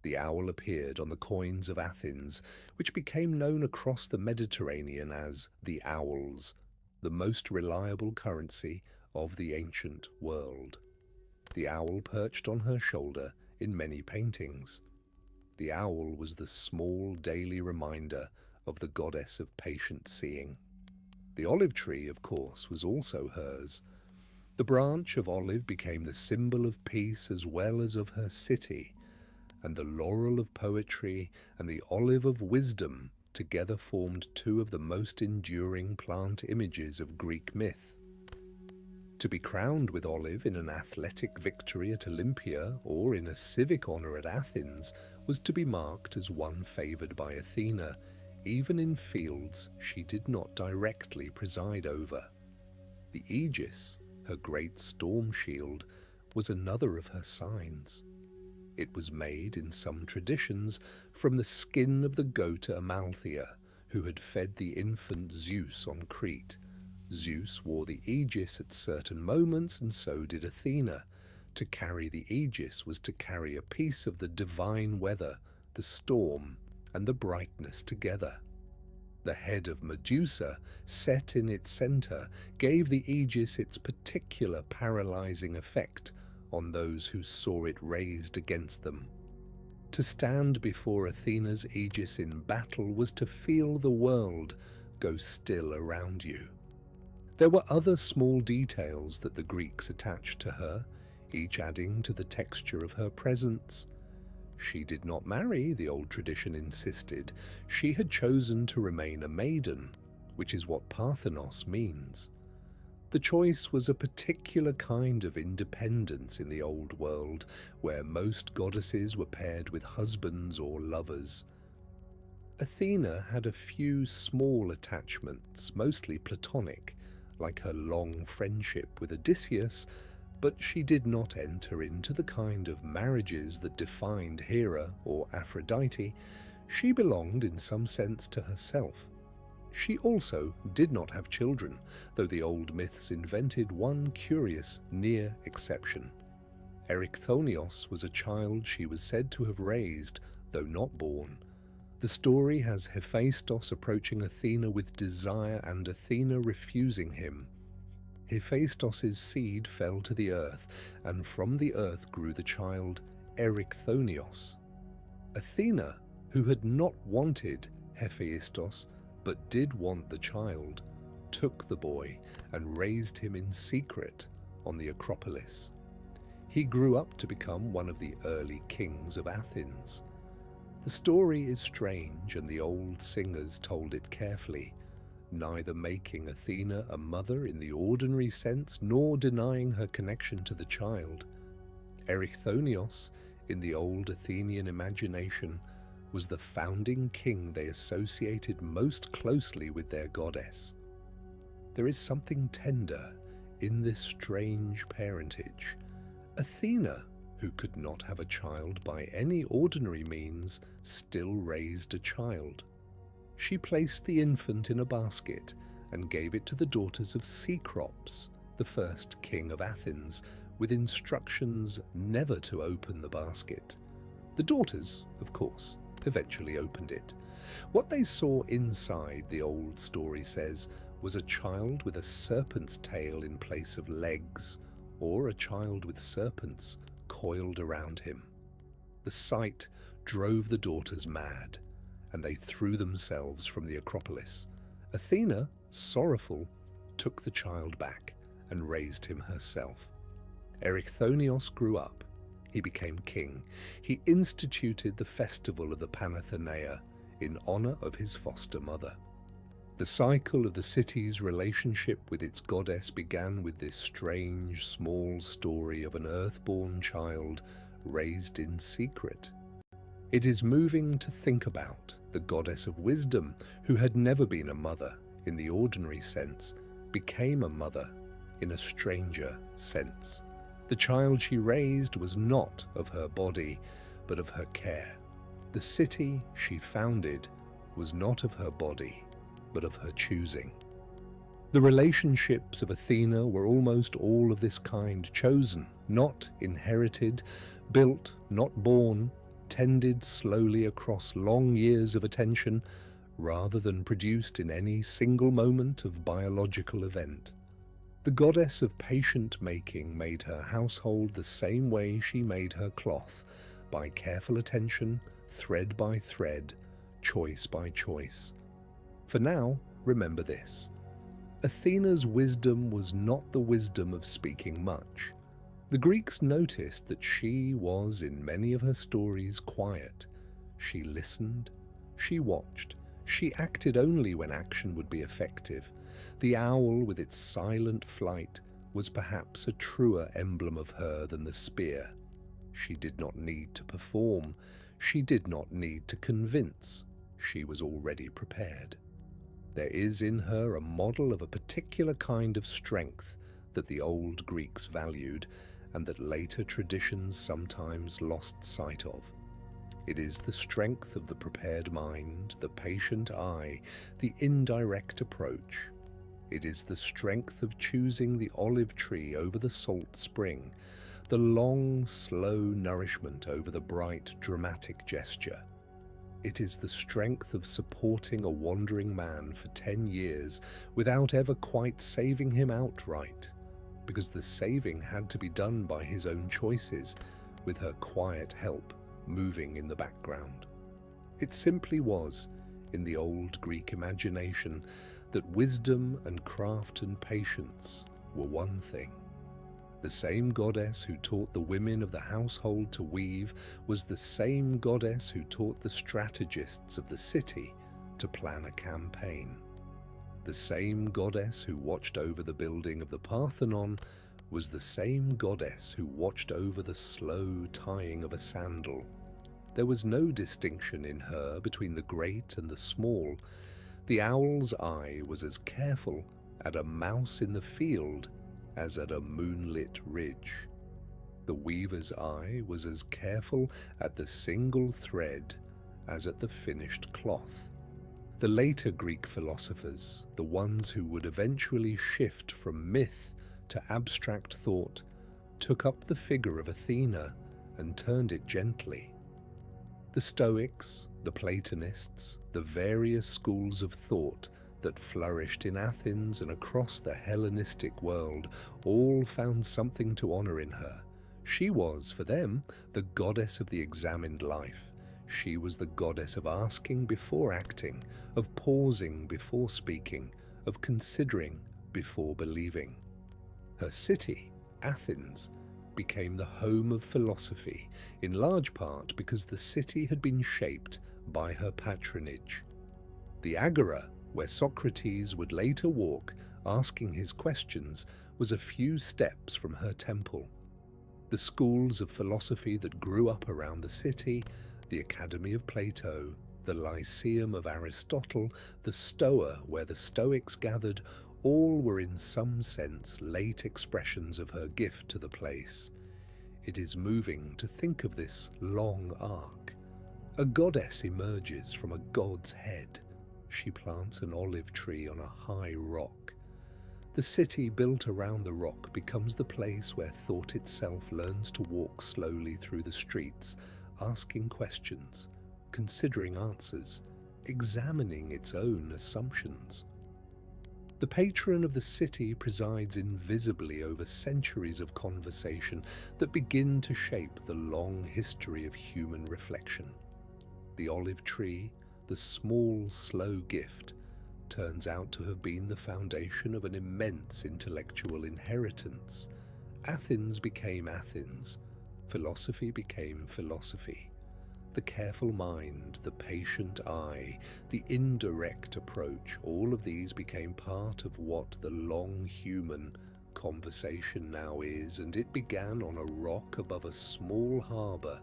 The owl appeared on the coins of Athens, which became known across the Mediterranean as the owls, the most reliable currency of the ancient world. The owl perched on her shoulder in many paintings. The owl was the small daily reminder of the goddess of patient seeing. The olive tree, of course, was also hers. The branch of olive became the symbol of peace as well as of her city, and the laurel of poetry and the olive of wisdom together formed two of the most enduring plant images of Greek myth. To be crowned with olive in an athletic victory at Olympia or in a civic honor at Athens was to be marked as one favored by Athena, even in fields she did not directly preside over. The aegis, her great storm shield, was another of her signs. It was made, in some traditions, from the skin of the goat Amalthea, who had fed the infant Zeus on Crete. Zeus wore the aegis at certain moments, and so did Athena. To carry the aegis was to carry a piece of the divine weather, the storm, and the brightness together. The head of Medusa, set in its centre, gave the aegis its particular paralyzing effect on those who saw it raised against them. To stand before Athena's aegis in battle was to feel the world go still around you. There were other small details that the Greeks attached to her, each adding to the texture of her presence. She did not marry, the old tradition insisted. She had chosen to remain a maiden, which is what Parthenos means. The choice was a particular kind of independence in the old world, where most goddesses were paired with husbands or lovers. Athena had a few small attachments, mostly platonic, like her long friendship with Odysseus, but she did not enter into the kind of marriages that defined Hera or Aphrodite. She belonged in some sense to herself. She also did not have children, though the old myths invented one curious near exception. Erycthonios was a child she was said to have raised, though not born. The story has Hephaestus approaching Athena with desire and Athena refusing him. Hephaestus's seed fell to the earth, and from the earth grew the child Erycthonios. Athena, who had not wanted Hephaestus, but did want the child, took the boy and raised him in secret on the Acropolis. He grew up to become one of the early kings of Athens. The story is strange, and the old singers told it carefully, neither making Athena a mother in the ordinary sense nor denying her connection to the child. Erycthonios, in the old Athenian imagination, was the founding king they associated most closely with their goddess. There is something tender in this strange parentage. Athena, who could not have a child by any ordinary means, still raised a child. She placed the infant in a basket and gave it to the daughters of Cecrops, the first king of Athens, with instructions never to open the basket. The daughters, of course, eventually opened it. What they saw inside, the old story says, was a child with a serpent's tail in place of legs, or a child with serpents coiled around him. The sight drove the daughters mad, and they threw themselves from the Acropolis. Athena, sorrowful, took the child back and raised him herself. Erycthonios grew up. He became king. He instituted the festival of the Panathenaea in honor of his foster mother. The The cycle of the city's relationship with its goddess began with this strange, small story of an earthborn child raised in secret. It is moving to think about the goddess of wisdom, who had never been a mother in the ordinary sense, became a mother in a stranger sense. The child she raised was not of her body, but of her care. The city she founded was not of her body, but of her choosing. The relationships of Athena were almost all of this kind, chosen, not inherited, built, not born, tended slowly across long years of attention, rather than produced in any single moment of biological event. The goddess of patient making made her household the same way she made her cloth, by careful attention, thread by thread, choice by choice. For now, remember this. Athena's wisdom was not the wisdom of speaking much. The Greeks noticed that she was, in many of her stories, quiet. She listened, she watched, she acted only when action would be effective. The owl, with its silent flight, was perhaps a truer emblem of her than the spear. She did not need to perform, she did not need to convince, she was already prepared. There is in her a model of a particular kind of strength that the old Greeks valued and that later traditions sometimes lost sight of. It is the strength of the prepared mind, the patient eye, the indirect approach. It is the strength of choosing the olive tree over the salt spring, the long, slow nourishment over the bright, dramatic gesture. It is the strength of supporting a wandering man for 10 years without ever quite saving him outright, because the saving had to be done by his own choices, with her quiet help moving in the background. It simply was, in the old Greek imagination, that wisdom and craft and patience were one thing. The same goddess who taught the women of the household to weave was the same goddess who taught the strategists of the city to plan a campaign. The same goddess who watched over the building of the Parthenon was the same goddess who watched over the slow tying of a sandal. There was no distinction in her between the great and the small. The owl's eye was as careful at a mouse in the field as at a moonlit ridge. The weaver's eye was as careful at the single thread as at the finished cloth. The later Greek philosophers, the ones who would eventually shift from myth to abstract thought, took up the figure of Athena and turned it gently. The Stoics, the Platonists, the various schools of thought that flourished in Athens and across the Hellenistic world all found something to honor in her. She was, for them, the goddess of the examined life. She was the goddess of asking before acting, of pausing before speaking, of considering before believing. Her city, Athens, became the home of philosophy, in large part because the city had been shaped by her patronage. The agora, where Socrates would later walk, asking his questions, was a few steps from her temple. The schools of philosophy that grew up around the city, the Academy of Plato, the Lyceum of Aristotle, the Stoa, where the Stoics gathered, all were in some sense late expressions of her gift to the place. It is moving to think of this long arc. A goddess emerges from a god's head. She plants an olive tree on a high rock. The city built around the rock becomes the place where thought itself learns to walk slowly through the streets, asking questions, considering answers, examining its own assumptions. The patron of the city presides invisibly over centuries of conversation that begin to shape the long history of human reflection. The olive tree, the small, slow gift, turns out to have been the foundation of an immense intellectual inheritance. Athens became Athens. Philosophy became philosophy. The careful mind, the patient eye, the indirect approach, all of these became part of what the long human conversation now is, and it began on a rock above a small harbour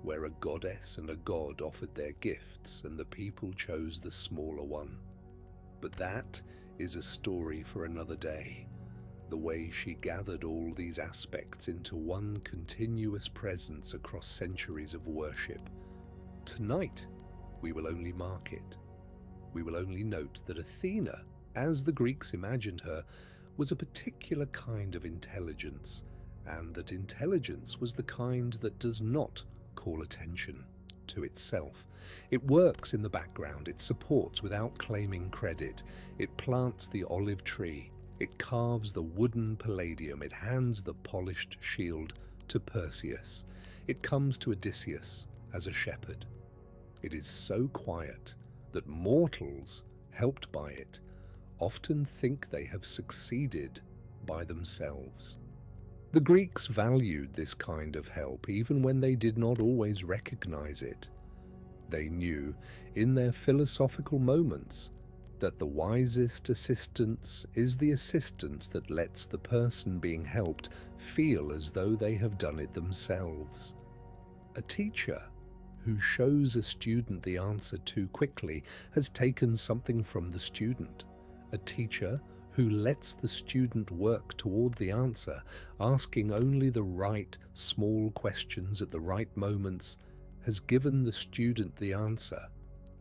where a goddess and a god offered their gifts, and the people chose the smaller one. But that is a story for another day. The way she gathered all these aspects into one continuous presence across centuries of worship. Tonight, we will only mark it. We will only note that Athena, as the Greeks imagined her, was a particular kind of intelligence, and that intelligence was the kind that does not call attention to itself. It works in the background, it supports without claiming credit, it plants the olive tree, it carves the wooden palladium, it hands the polished shield to Perseus, it comes to Odysseus as a shepherd. It is so quiet that mortals, helped by it, often think they have succeeded by themselves. The Greeks valued this kind of help even when they did not always recognize it. They knew, in their philosophical moments, that the wisest assistance is the assistance that lets the person being helped feel as though they have done it themselves. A teacher who shows a student the answer too quickly has taken something from the student. A teacher who lets the student work toward the answer, asking only the right small questions at the right moments, has given the student the answer,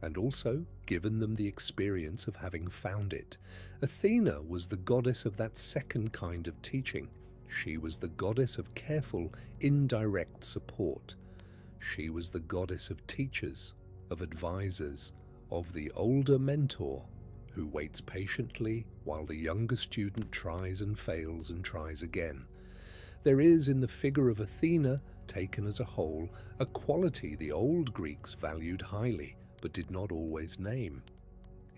and also given them the experience of having found it. Athena was the goddess of that second kind of teaching. She was the goddess of careful, indirect support. She was the goddess of teachers, of advisors, of the older mentor who waits patiently while the younger student tries and fails and tries again. There is, in the figure of Athena, taken as a whole, a quality the old Greeks valued highly, but did not always name.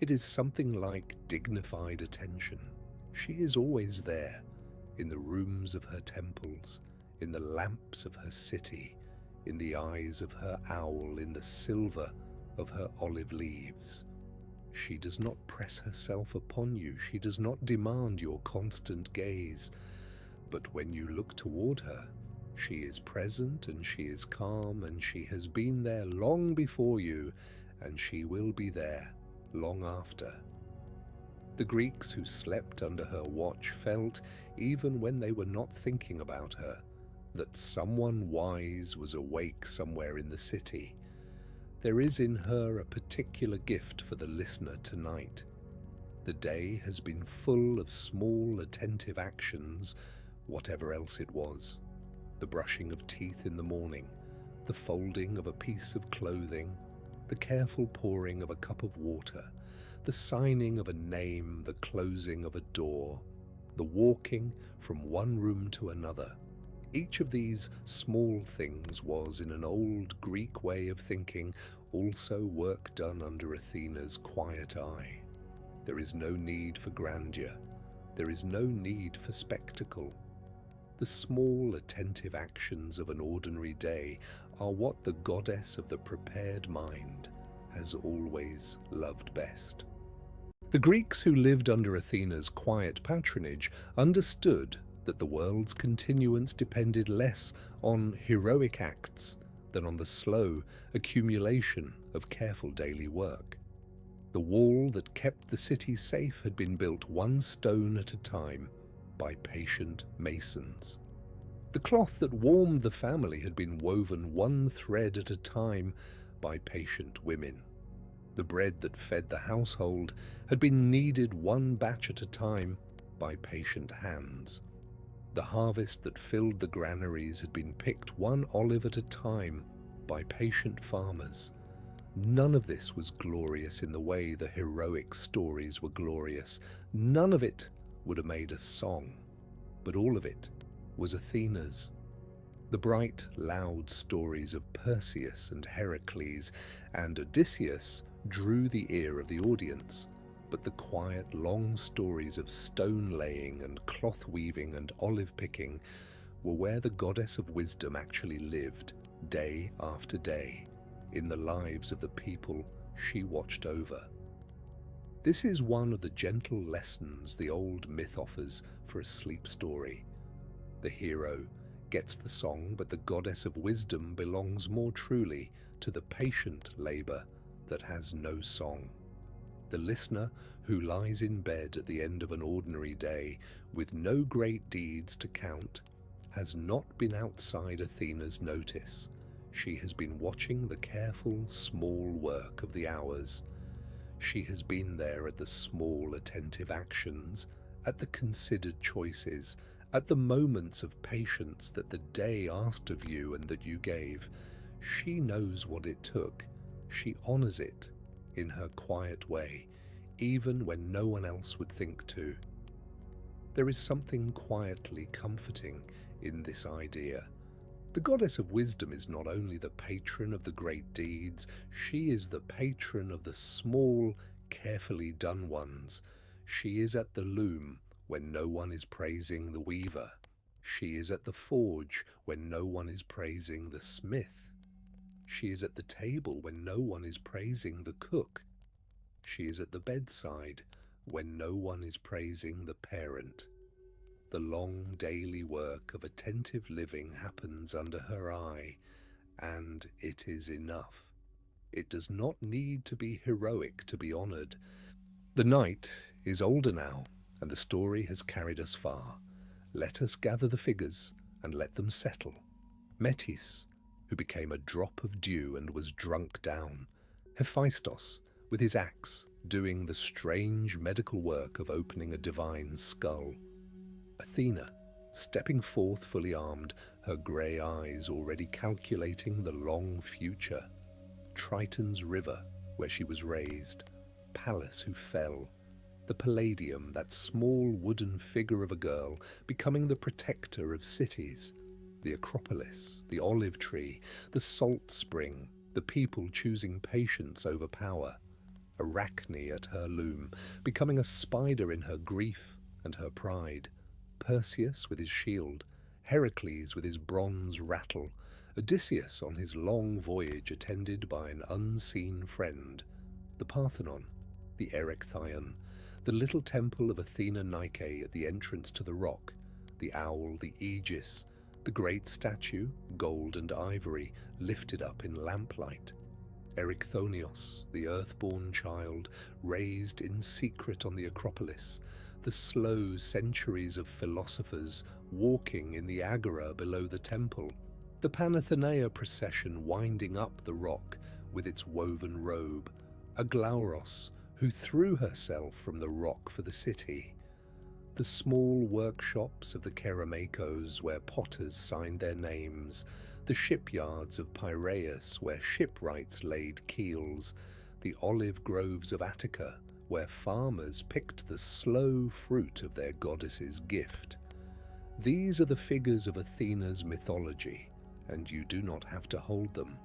It is something like dignified attention. She is always there, in the rooms of her temples, in the lamps of her city, in the eyes of her owl, in the silver of her olive leaves. She does not press herself upon you, she does not demand your constant gaze, but when you look toward her, she is present and she is calm, and she has been there long before you, and she will be there long after. The Greeks who slept under her watch felt, even when they were not thinking about her, that someone wise was awake somewhere in the city. There is in her a particular gift for the listener tonight. The day has been full of small, attentive actions, whatever else it was. The brushing of teeth in the morning, the folding of a piece of clothing, the careful pouring of a cup of water, the signing of a name, the closing of a door, the walking from one room to another. Each of these small things was, in an old Greek way of thinking, also work done under Athena's quiet eye. There is no need for grandeur. There is no need for spectacle. The small, attentive actions of an ordinary day are what the goddess of the prepared mind has always loved best. The Greeks who lived under Athena's quiet patronage understood that the world's continuance depended less on heroic acts than on the slow accumulation of careful daily work. The wall that kept the city safe had been built one stone at a time by patient masons. The cloth that warmed the family had been woven one thread at a time by patient women. The bread that fed the household had been kneaded one batch at a time by patient hands. The harvest that filled the granaries had been picked one olive at a time by patient farmers. None of this was glorious in the way the heroic stories were glorious. None of it would have made a song, but all of it was Athena's. The bright, loud stories of Perseus and Heracles and Odysseus drew the ear of the audience, but the quiet, long stories of stone-laying and cloth-weaving and olive-picking were where the goddess of wisdom actually lived, day after day. in the lives of the people she watched over. This is one of the gentle lessons the old myth offers for a sleep story. The hero gets the song, but the goddess of wisdom belongs more truly to the patient labor that has no song. The listener who lies in bed at the end of an ordinary day with no great deeds to count has not been outside Athena's notice. She has been watching the careful, small work of the hours. She has been there at the small, attentive actions, at the considered choices, at the moments of patience that the day asked of you and that you gave. She knows what it took. She honors it in her quiet way, even when no one else would think to. There is something quietly comforting in this idea. The goddess of wisdom is not only the patron of the great deeds, she is the patron of the small, carefully done ones. She is at the loom when no one is praising the weaver. She is at the forge when no one is praising the smith. She is at the table when no one is praising the cook. She is at the bedside when no one is praising the parent. The long daily work of attentive living happens under her eye, and it is enough. It does not need to be heroic to be honored. The night is older now, and the story has carried us far. Let us gather the figures and let them settle. Metis, who became a drop of dew and was drunk down. Hephaestus, with his axe, doing the strange medical work of opening a divine skull. Athena, stepping forth fully armed, her grey eyes already calculating the long future. Triton's river, where she was raised. Pallas, who fell. The Palladium, that small wooden figure of a girl, becoming the protector of cities. The Acropolis, the olive tree, the salt spring, the people choosing patience over power. Arachne at her loom, becoming a spider in her grief and her pride. Perseus with his shield, Heracles with his bronze rattle, Odysseus on his long voyage attended by an unseen friend, the Parthenon, the Erechtheion, the little temple of Athena Nike at the entrance to the rock, the owl, the aegis, the great statue, gold and ivory, lifted up in lamplight, Erichthonios, the earthborn child, raised in secret on the Acropolis, the slow centuries of philosophers walking in the agora below the temple, the Panathenaea procession winding up the rock with its woven robe, Aglauros, who threw herself from the rock for the city, the small workshops of the Keramakos where potters signed their names, the shipyards of Piraeus where shipwrights laid keels, the olive groves of Attica where farmers picked the slow fruit of their goddess's gift. These are the figures of Athena's mythology, and you do not have to hold them.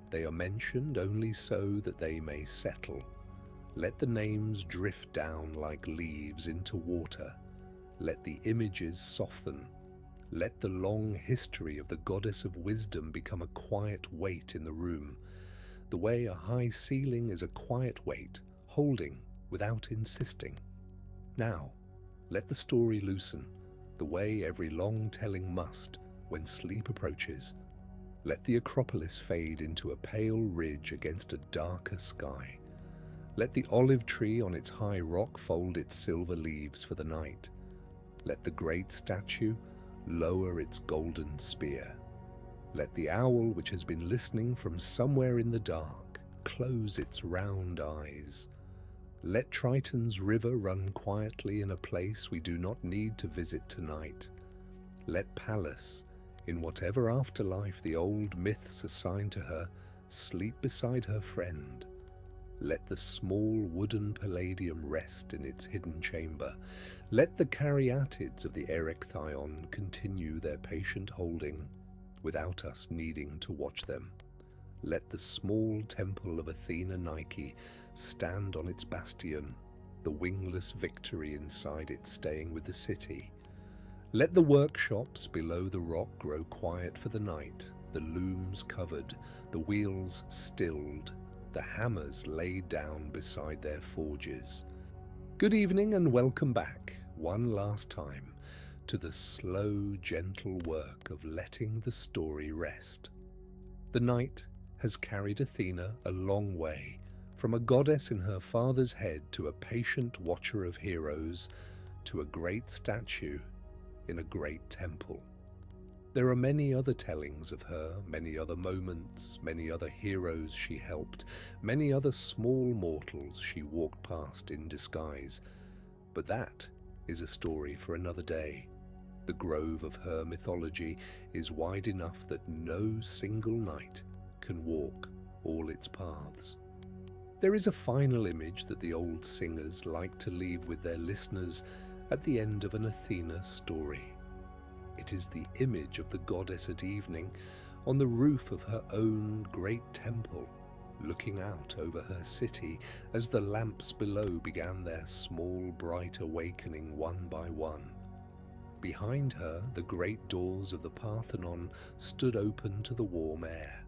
They are mentioned only so that they may settle. Let the names drift down like leaves into water. Let the images soften. Let the long history of the goddess of wisdom become a quiet weight in the room, the way a high ceiling is a quiet weight, holding without insisting. Now, let the story loosen, the way every long telling must when sleep approaches. Let the Acropolis fade into a pale ridge against a darker sky. Let the olive tree on its high rock fold its silver leaves for the night. Let the great statue lower its golden spear. Let the owl, which has been listening from somewhere in the dark, close its round eyes. Let Triton's river run quietly in a place we do not need to visit tonight. Let Pallas, in whatever afterlife the old myths assign to her, sleep beside her friend. Let the small wooden Palladium rest in its hidden chamber. Let the caryatids of the Erechtheion continue their patient holding, without us needing to watch them. Let the small temple of Athena Nike stand on its bastion, the wingless victory inside it staying with the city. Let the workshops below the rock grow quiet for the night, the looms covered, the wheels stilled, the hammers laid down beside their forges. Good evening and welcome back, one last time, to the slow, gentle work of letting the story rest. The night has carried Athena a long way, from a goddess in her father's head to a patient watcher of heroes, to a great statue in a great temple. There are many other tellings of her, many other moments, many other heroes she helped, many other small mortals she walked past in disguise. But that is a story for another day. The grove of her mythology is wide enough that no single knight can walk all its paths. There is a final image that the old singers like to leave with their listeners at the end of an Athena story. It is the image of the goddess at evening on the roof of her own great temple, looking out over her city as the lamps below began their small bright awakening one by one. Behind her, the great doors of the Parthenon stood open to the warm air.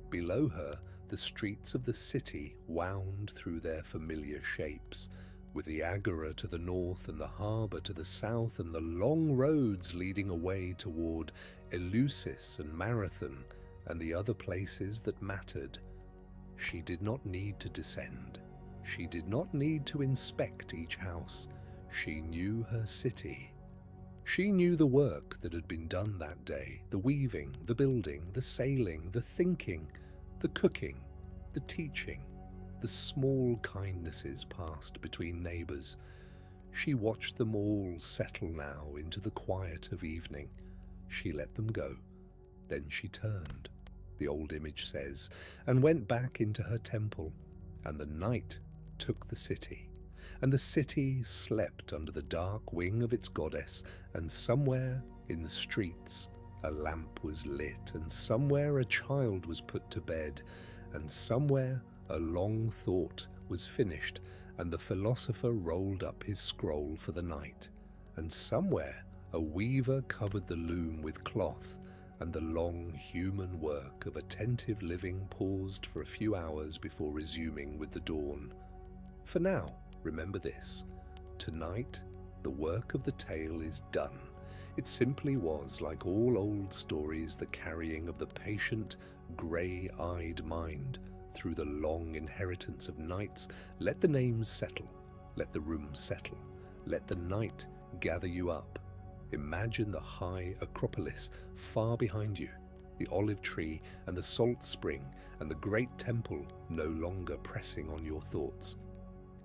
Below her, the streets of the city wound through their familiar shapes, with the agora to the north and the harbour to the south and the long roads leading away toward Eleusis and Marathon and the other places that mattered. She did not need to descend. She did not need to inspect each house. She knew her city. She knew the work that had been done that day, the weaving, the building, the sailing, the thinking, the cooking, the teaching, the small kindnesses passed between neighbours. She watched them all settle now into the quiet of evening. She let them go. Then she turned, the old image says, and went back into her temple, and the night took the city. And the city slept under the dark wing of its goddess, and somewhere in the streets a lamp was lit, and somewhere a child was put to bed, and somewhere a long thought was finished, and the philosopher rolled up his scroll for the night, and somewhere a weaver covered the loom with cloth, and the long human work of attentive living paused for a few hours before resuming with the dawn. For now, remember this: tonight, the work of the tale is done. It simply was, like all old stories, the carrying of the patient, grey-eyed mind through the long inheritance of nights. Let the names settle, let the room settle, let the night gather you up. Imagine the high Acropolis far behind you, the olive tree and the salt spring and the great temple no longer pressing on your thoughts.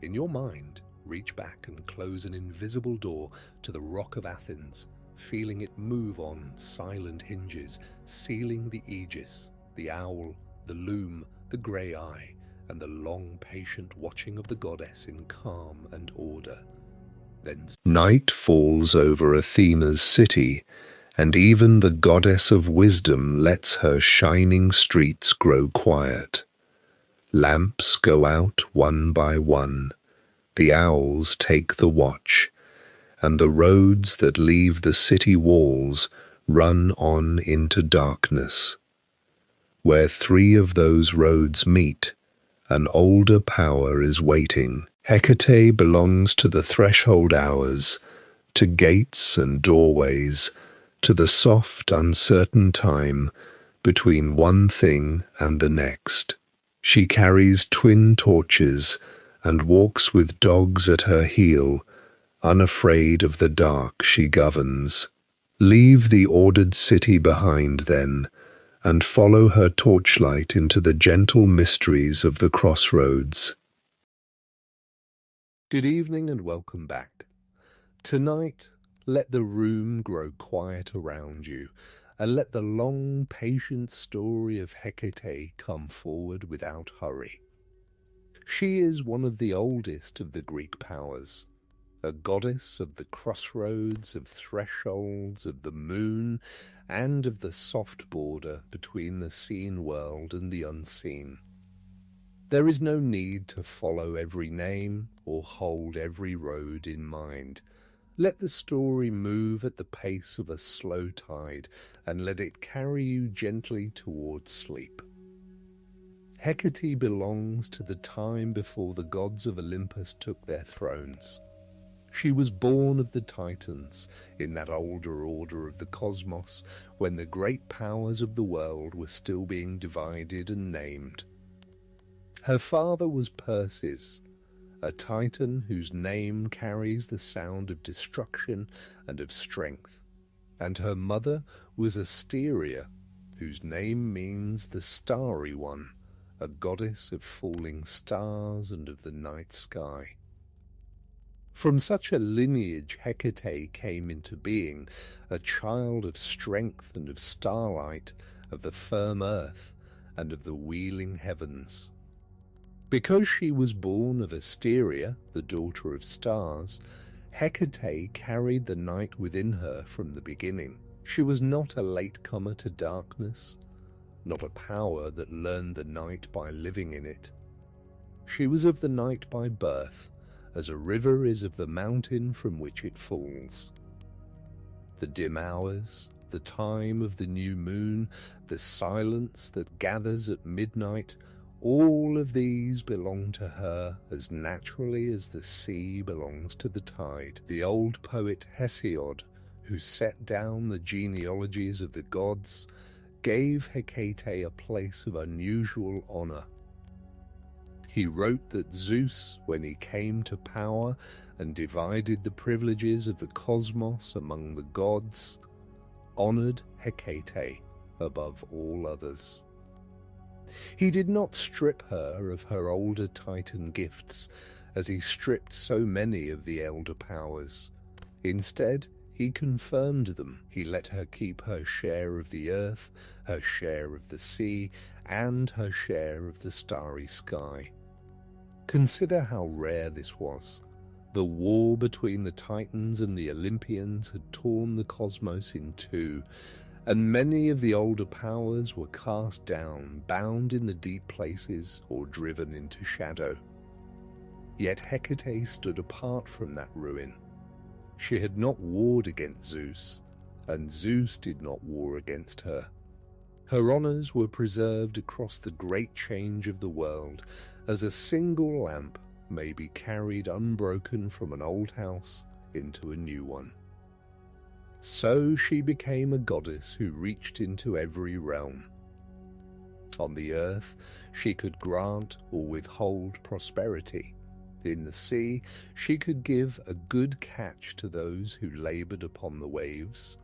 In your mind, reach back and close an invisible door to the rock of Athens, feeling it move on silent hinges, sealing the aegis, the owl, the loom, the grey eye, and the long patient watching of the goddess in calm and order. Then night falls over Athena's city, and even the goddess of wisdom lets her shining streets grow quiet. Lamps go out one by one, the owls take the watch, and the roads that leave the city walls run on into darkness. Where three of those roads meet, an older power is waiting. Hecate belongs to the threshold hours, to gates and doorways, to the soft, uncertain time between one thing and the next. She carries twin torches and walks with dogs at her heel, unafraid of the dark she governs. Leave the ordered city behind, then, and follow her torchlight into the gentle mysteries of the crossroads. Good evening and welcome back. Tonight, let the room grow quiet around you, and let the long, patient story of Hecate come forward without hurry. She is one of the oldest of the Greek powers, a goddess of the crossroads, of thresholds, of the moon, and of the soft border between the seen world and the unseen. There is no need to follow every name or hold every road in mind. Let the story move at the pace of a slow tide, and let it carry you gently towards sleep. Hecate belongs to the time before the gods of Olympus took their thrones. She was born of the Titans, in that older order of the cosmos, when the great powers of the world were still being divided and named. Her father was Perseus, a Titan whose name carries the sound of destruction and of strength, and her mother was Asteria, whose name means the Starry One, a goddess of falling stars and of the night sky. From such a lineage Hecate came into being, a child of strength and of starlight, of the firm earth and of the wheeling heavens. Because she was born of Asteria, the daughter of stars, Hecate carried the night within her from the beginning. She was not a latecomer to darkness, not a power that learned the night by living in it. She was of the night by birth, as a river is of the mountain from which it falls. The dim hours, the time of the new moon, the silence that gathers at midnight, all of these belong to her as naturally as the sea belongs to the tide. The old poet Hesiod, who set down the genealogies of the gods, gave Hecate a place of unusual honor. He wrote that Zeus, when he came to power and divided the privileges of the cosmos among the gods, honored Hecate above all others. He did not strip her of her older Titan gifts, as he stripped so many of the elder powers. Instead, he confirmed them. He let her keep her share of the earth, her share of the sea, and her share of the starry sky. Consider how rare this was. The war between the Titans and the Olympians had torn the cosmos in two, and many of the older powers were cast down, bound in the deep places, or driven into shadow. Yet Hecate stood apart from that ruin. She had not warred against Zeus, and Zeus did not war against her. Her honors were preserved across the great change of the world, as a single lamp may be carried unbroken from an old house into a new one. So she became a goddess who reached into every realm. On the earth, she could grant or withhold prosperity. In the sea, she could give a good catch to those who labored upon the waves,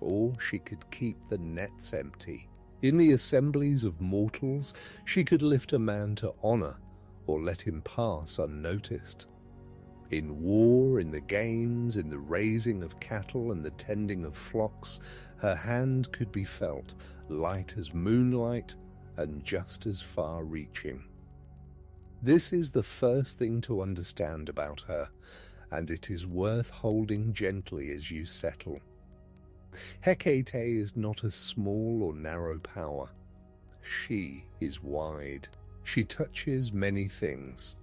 or she could keep the nets empty. In the assemblies of mortals, she could lift a man to honor, or let him pass unnoticed. In war, in the games, in the raising of cattle and the tending of flocks, her hand could be felt, light as moonlight and just as far-reaching. This is the first thing to understand about her, and it is worth holding gently as you settle. Hecate is not a small or narrow power. She is wide. She touches many things.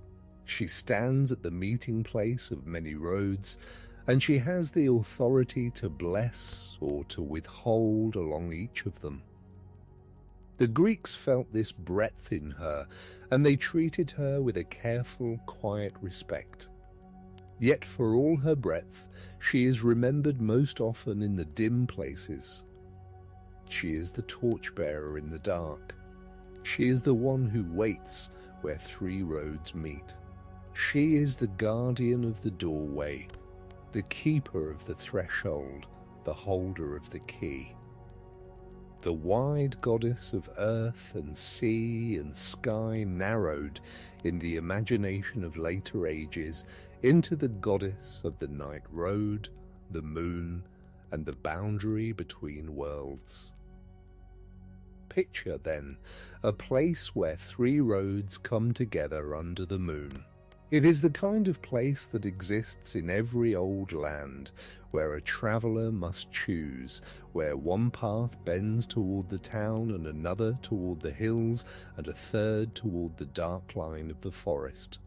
She stands at the meeting place of many roads, and she has the authority to bless or to withhold along each of them. The Greeks felt this breadth in her, and they treated her with a careful, quiet respect. Yet for all her breadth, she is remembered most often in the dim places. She is the torchbearer in the dark. She is the one who waits where three roads meet. She is the guardian of the doorway, the keeper of the threshold, the holder of the key. The wide goddess of earth and sea and sky narrowed in the imagination of later ages into the goddess of the night road, the moon, and the boundary between worlds. Picture, then, a place where three roads come together under the moon. It is the kind of place that exists in every old land, where a traveller must choose, where one path bends toward the town and another toward the hills and a third toward the dark line of the forest.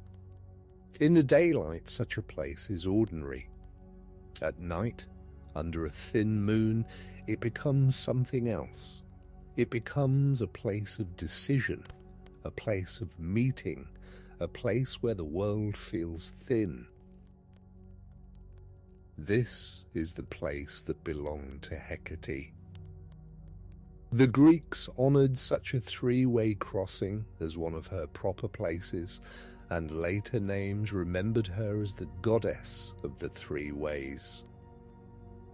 In the daylight, such a place is ordinary. At night, under a thin moon, it becomes something else. It becomes a place of decision, a place of meeting, a place where the world feels thin. This is the place that belonged to Hecate. The Greeks honored such a three-way crossing as one of her proper places, and later names remembered her as the goddess of the three ways.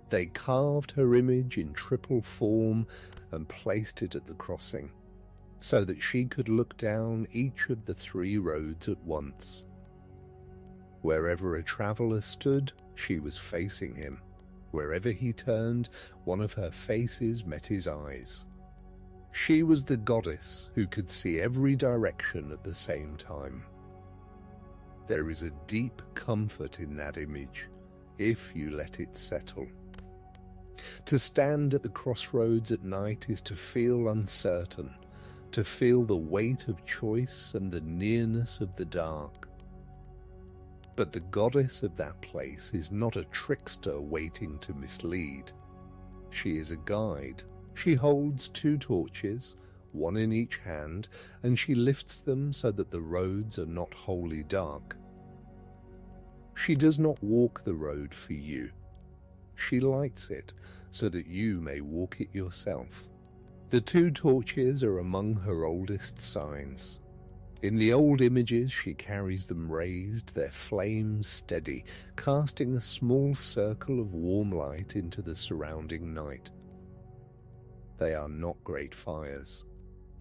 They carved her image in triple form and placed it at the crossing, so that she could look down each of the three roads at once. Wherever a traveller stood, she was facing him. Wherever he turned, one of her faces met his eyes. She was the goddess who could see every direction at the same time. There is a deep comfort in that image, if you let it settle. To stand at the crossroads at night is to feel uncertain, to feel the weight of choice and the nearness of the dark. But the goddess of that place is not a trickster waiting to mislead. She is a guide. She holds two torches, one in each hand, and she lifts them so that the roads are not wholly dark. She does not walk the road for you. She lights it so that you may walk it yourself. The two torches are among her oldest signs. In the old images she carries them raised, their flames steady, casting a small circle of warm light into the surrounding night. They are not great fires.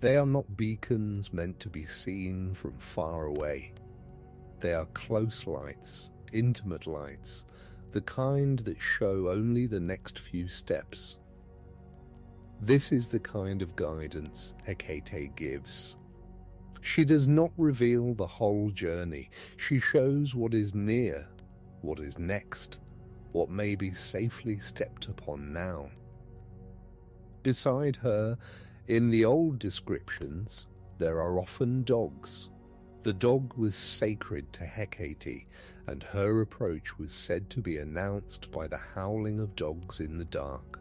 They are not beacons meant to be seen from far away. They are close lights, intimate lights, the kind that show only the next few steps. This is the kind of guidance Hecate gives. She does not reveal the whole journey. She shows what is near, what is next, what may be safely stepped upon now. Beside her, in the old descriptions, there are often dogs. The dog was sacred to Hecate, and her approach was said to be announced by the howling of dogs in the dark.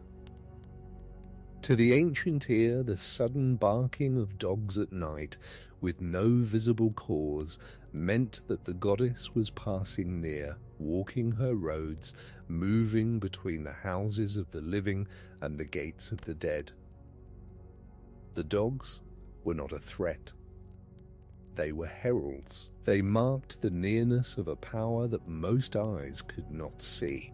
To the ancient ear, the sudden barking of dogs at night, with no visible cause, meant that the goddess was passing near, walking her roads, moving between the houses of the living and the gates of the dead. The dogs were not a threat. They were heralds. They marked the nearness of a power that most eyes could not see.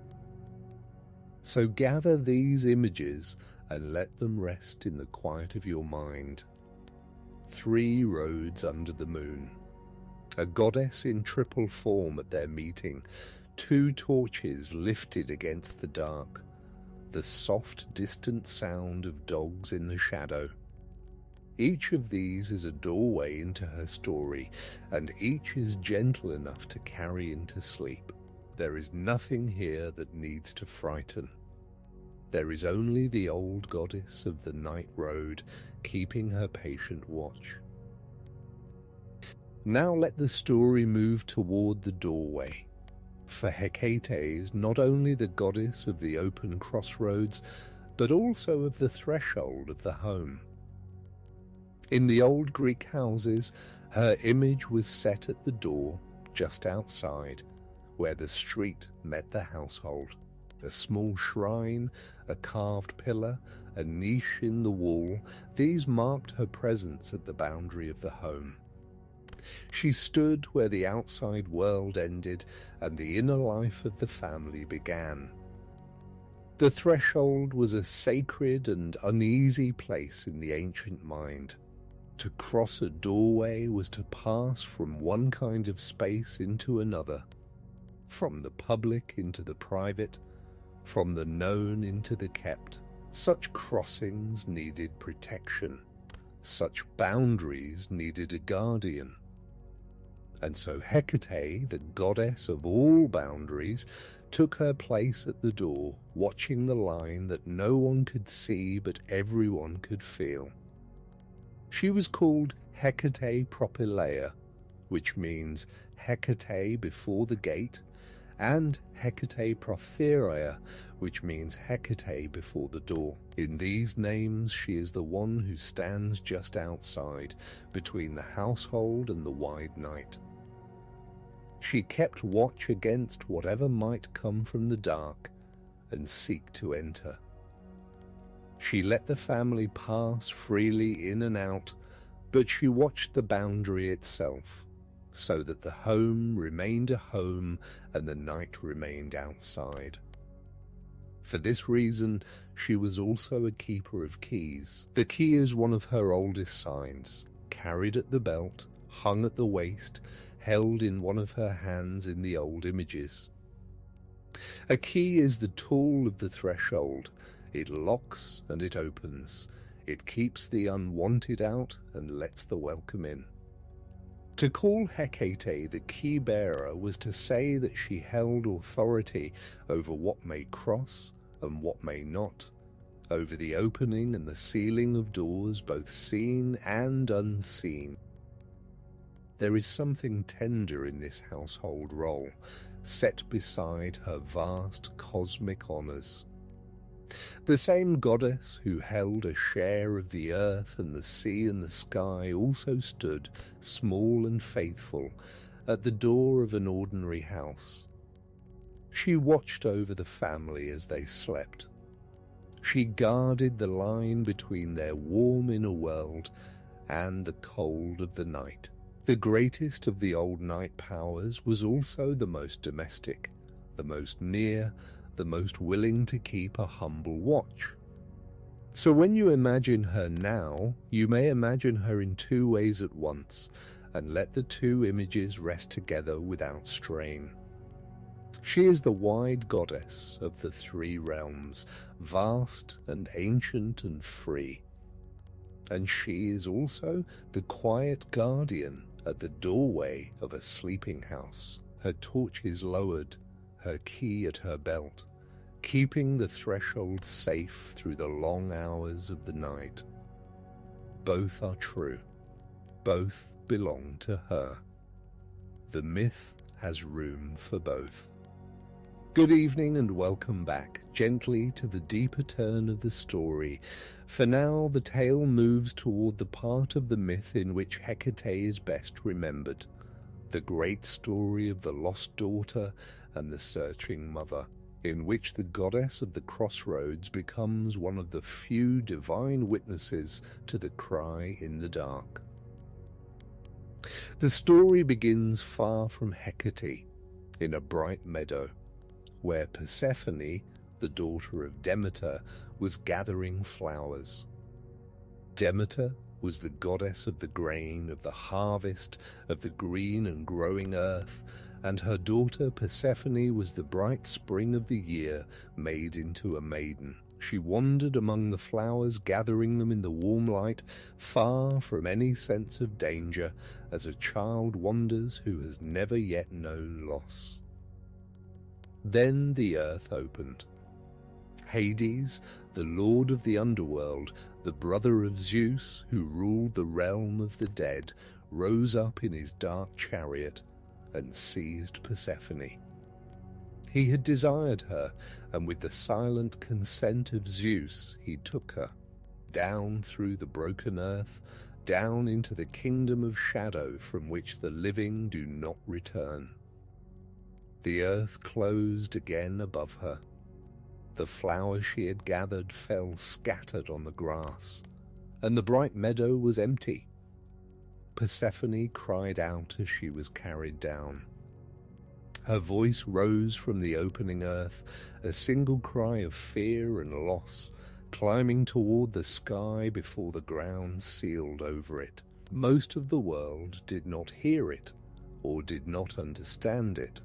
So gather these images and let them rest in the quiet of your mind. Three roads under the moon. A goddess in triple form at their meeting. Two torches lifted against the dark. The soft, distant sound of dogs in the shadow. Each of these is a doorway into her story, and each is gentle enough to carry into sleep. There is nothing here that needs to frighten. There is only the old goddess of the night road, keeping her patient watch. Now let the story move toward the doorway. For Hecate is not only the goddess of the open crossroads, but also of the threshold of the home. In the old Greek houses, her image was set at the door, just outside, where the street met the household. A small shrine, a carved pillar, a niche in the wall, these marked her presence at the boundary of the home. She stood where the outside world ended and the inner life of the family began. The threshold was a sacred and uneasy place in the ancient mind. To cross a doorway was to pass from one kind of space into another, from the public into the private, from the known into the kept. Such crossings needed protection. Such boundaries needed a guardian. And so Hecate, the goddess of all boundaries, took her place at the door, watching the line that no one could see but everyone could feel. She was called Hecate Propylaea, which means Hecate before the gate, and Hecate Protheria, which means Hecate before the door. In these names, she is the one who stands just outside, between the household and the wide night. She kept watch against whatever might come from the dark and seek to enter. She let the family pass freely in and out, but she watched the boundary itself, so that the home remained a home and the night remained outside. For this reason, she was also a keeper of keys. The key is one of her oldest signs, carried at the belt, hung at the waist, held in one of her hands in the old images. A key is the tool of the threshold. It locks and it opens. It keeps the unwanted out and lets the welcome in. To call Hecate the key bearer was to say that she held authority over what may cross and what may not, over the opening and the sealing of doors both seen and unseen. There is something tender in this household role, set beside her vast cosmic honors. The same goddess who held a share of the earth and the sea and the sky also stood, small and faithful, at the door of an ordinary house. She watched over the family as they slept. She guarded the line between their warm inner world and the cold of the night. The greatest of the old night powers was also the most domestic, the most near, the most willing to keep a humble watch. So when you imagine her now, you may imagine her in two ways at once, and let the two images rest together without strain. She is the wide goddess of the three realms, vast and ancient and free. And she is also the quiet guardian at the doorway of a sleeping house. Her torch is lowered, her key at her belt, keeping the threshold safe through the long hours of the night. Both are true. Both belong to her. The myth has room for both. Good evening and welcome back, gently to the deeper turn of the story. For now, the tale moves toward the part of the myth in which Hecate is best remembered, the great story of the lost daughter and the searching mother, in which the goddess of the crossroads becomes one of the few divine witnesses to the cry in the dark. The story begins far from Hecate, in a bright meadow, where Persephone, the daughter of Demeter, was gathering flowers. Demeter was the goddess of the grain, of the harvest, of the green and growing earth, and her daughter Persephone was the bright spring of the year made into a maiden. She wandered among the flowers, gathering them in the warm light, far from any sense of danger, as a child wanders who has never yet known loss. Then the earth opened. Hades, the lord of the underworld, the brother of Zeus, who ruled the realm of the dead, rose up in his dark chariot and seized Persephone. He had desired her, and with the silent consent of Zeus he took her, down through the broken earth, down into the kingdom of shadow from which the living do not return. The earth closed again above her. The flowers she had gathered fell scattered on the grass, and the bright meadow was empty. Persephone cried out as she was carried down. Her voice rose from the opening earth, a single cry of fear and loss, climbing toward the sky before the ground sealed over it. Most of the world did not hear it, or did not understand it.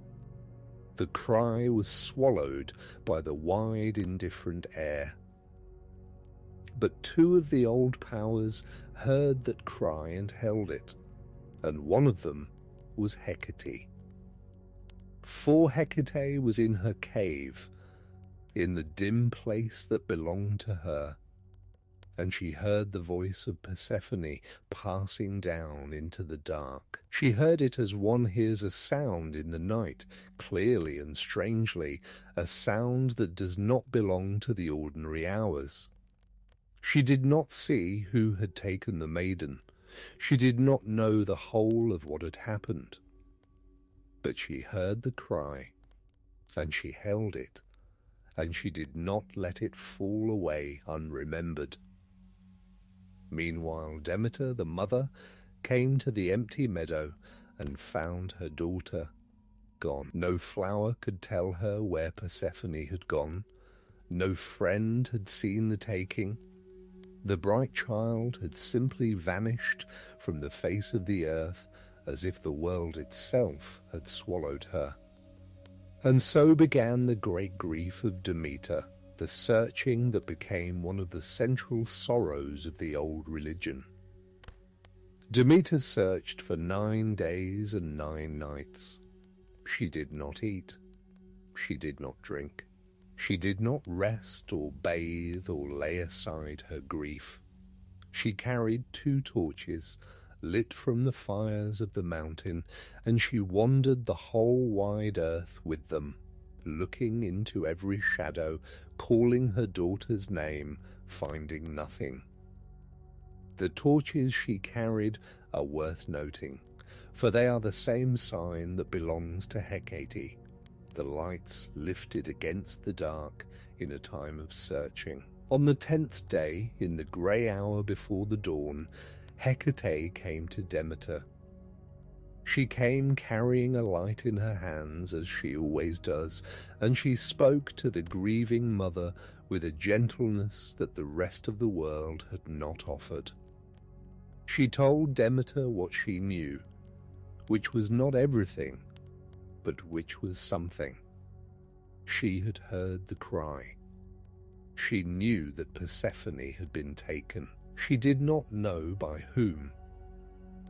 The cry was swallowed by the wide, indifferent air. But two of the old powers heard that cry and held it, and one of them was Hecate. For Hecate was in her cave, in the dim place that belonged to her. and she heard the voice of Persephone passing down into the dark. She heard it as one hears a sound in the night, clearly and strangely, a sound that does not belong to the ordinary hours. She did not see who had taken the maiden. She did not know the whole of what had happened. But she heard the cry, and she held it, and she did not let it fall away unremembered. Meanwhile, Demeter, the mother, came to the empty meadow and found her daughter gone. No flower could tell her where Persephone had gone. No friend had seen the taking. The bright child had simply vanished from the face of the earth as if the world itself had swallowed her. And so began the great grief of Demeter, the searching that became one of the central sorrows of the old religion. Demeter searched for 9 days and 9 nights. She did not eat. She did not drink. She did not rest or bathe or lay aside her grief. She carried 2 torches, lit from the fires of the mountain, and she wandered the whole wide earth with them, looking into every shadow, calling her daughter's name, finding nothing. The torches she carried are worth noting, for they are the same sign that belongs to Hecate, the lights lifted against the dark in a time of searching. On the 10th day, in the grey hour before the dawn, Hecate came to Demeter. She came carrying a light in her hands, as she always does, and she spoke to the grieving mother with a gentleness that the rest of the world had not offered. She told Demeter what she knew, which was not everything, but which was something. She had heard the cry. She knew that Persephone had been taken. She did not know by whom,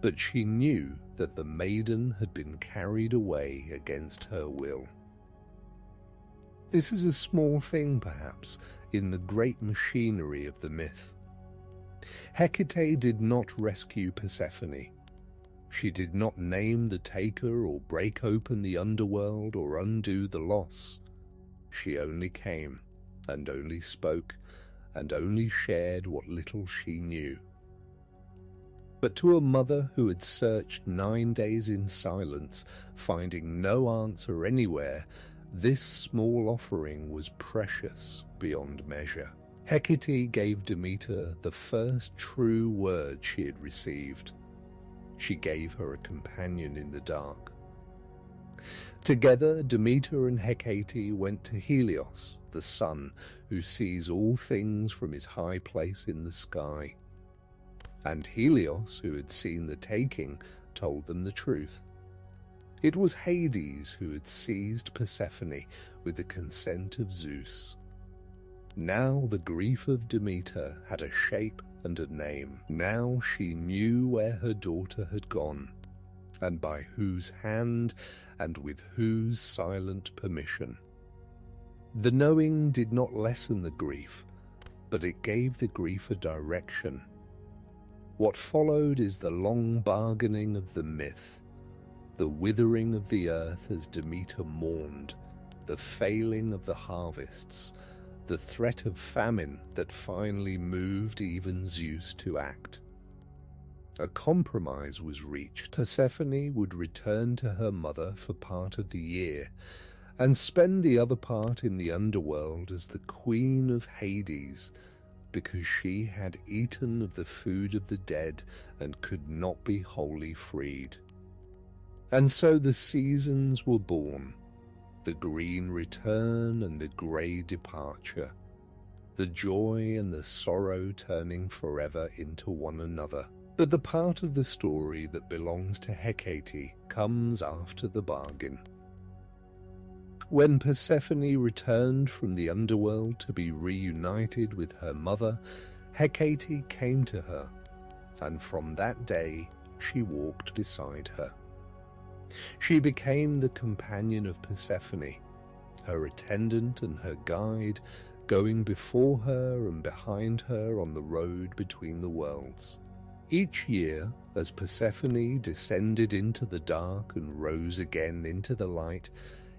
but she knew that the maiden had been carried away against her will. This is a small thing, perhaps, in the great machinery of the myth. Hecate did not rescue Persephone. She did not name the taker or break open the underworld or undo the loss. She only came, and only spoke, and only shared what little she knew. But to a mother who had searched 9 days in silence, finding no answer anywhere, this small offering was precious beyond measure. Hecate gave Demeter the first true word she had received. She gave her a companion in the dark. Together, Demeter and Hecate went to Helios, the sun, who sees all things from his high place in the sky. And Helios, who had seen the taking, told them the truth. It was Hades who had seized Persephone with the consent of Zeus. Now the grief of Demeter had a shape and a name. Now she knew where her daughter had gone, and by whose hand and with whose silent permission. The knowing did not lessen the grief, but it gave the grief a direction. What followed is the long bargaining of the myth, the withering of the earth as Demeter mourned, the failing of the harvests, the threat of famine that finally moved even Zeus to act. A compromise was reached. Persephone would return to her mother for part of the year, and spend the other part in the underworld as the queen of Hades, because she had eaten of the food of the dead and could not be wholly freed. And so the seasons were born, the green return and the grey departure, the joy and the sorrow turning forever into one another. But the part of the story that belongs to Hecate comes after the bargain. When Persephone returned from the underworld to be reunited with her mother, Hecate came to her, and from that day she walked beside her. She became the companion of Persephone, her attendant and her guide, going before her and behind her on the road between the worlds. Each year, as Persephone descended into the dark and rose again into the light,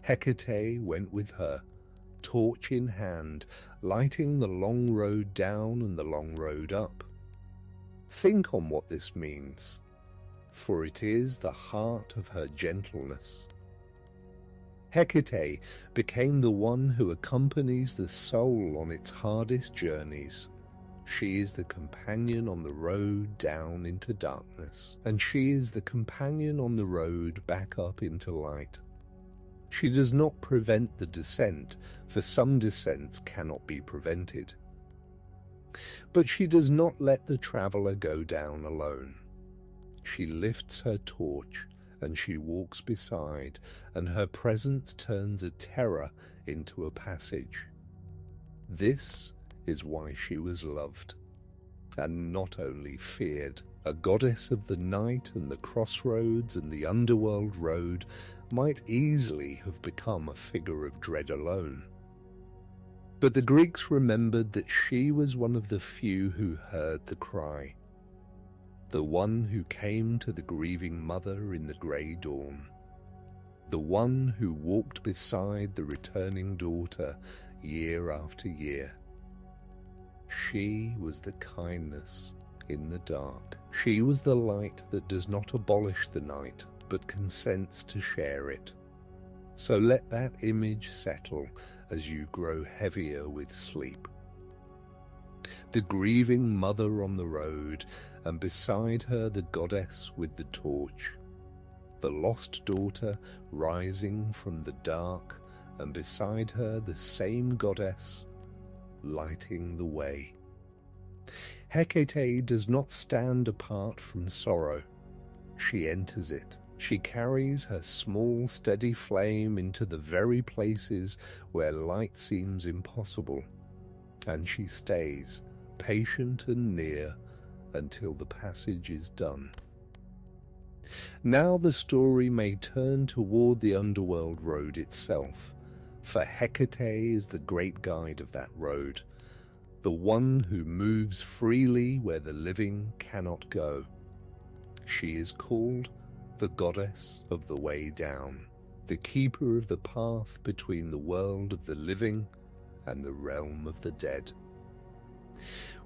Hecate went with her, torch in hand, lighting the long road down and the long road up. Think on what this means, for it is the heart of her gentleness. Hecate became the one who accompanies the soul on its hardest journeys. She is the companion on the road down into darkness, and she is the companion on the road back up into light. She does not prevent the descent, for some descents cannot be prevented. But she does not let the traveller go down alone. She lifts her torch, and she walks beside, and her presence turns a terror into a passage. This is why she was loved, and not only feared. A goddess of the night and the crossroads and the underworld road might easily have become a figure of dread alone. But the Greeks remembered that she was one of the few who heard the cry, the one who came to the grieving mother in the grey dawn, the one who walked beside the returning daughter year after year. She was the kindness in the dark. She was the light that does not abolish the night, but consents to share it. So let that image settle as you grow heavier with sleep. The grieving mother on the road, and beside her the goddess with the torch. The lost daughter rising from the dark, and beside her the same goddess lighting the way. Hecate does not stand apart from sorrow. She enters it. She carries her small, steady flame into the very places where light seems impossible, and she stays, patient and near, until the passage is done. Now the story may turn toward the underworld road itself, for Hecate is the great guide of that road, the one who moves freely where the living cannot go. She is called the goddess of the way down, the keeper of the path between the world of the living and the realm of the dead.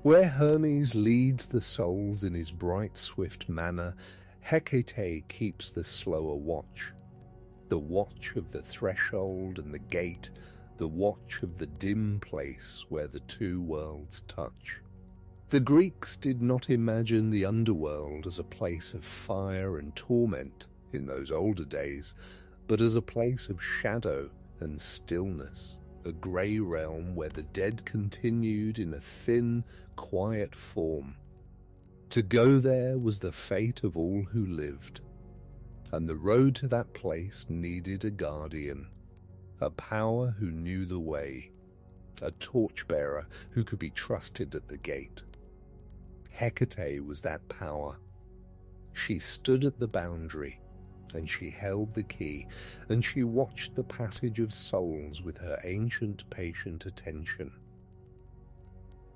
Where Hermes leads the souls in his bright, swift manner, Hecate keeps the slower watch, the watch of the threshold and the gate, the watch of the dim place where the two worlds touch. The Greeks did not imagine the underworld as a place of fire and torment in those older days, but as a place of shadow and stillness, a grey realm where the dead continued in a thin, quiet form. To go there was the fate of all who lived, and the road to that place needed a guardian, a power who knew the way, a torchbearer who could be trusted at the gate. Hecate was that power. She stood at the boundary, and she held the key, and she watched the passage of souls with her ancient, patient attention.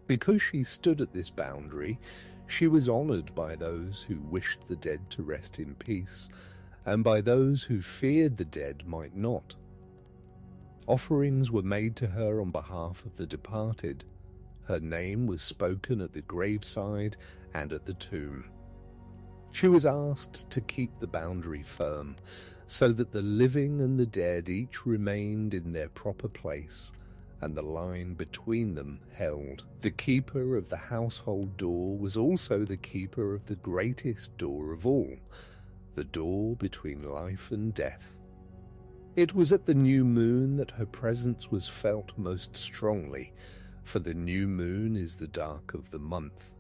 Because she stood at this boundary, she was honored by those who wished the dead to rest in peace, and by those who feared the dead might not. Offerings were made to her on behalf of the departed. Her name was spoken at the graveside and at the tomb. She was asked to keep the boundary firm, so that the living and the dead each remained in their proper place, and the line between them held. The keeper of the household door was also the keeper of the greatest door of all, the door between life and death. It was at the new moon that her presence was felt most strongly, for the new moon is the dark of the month,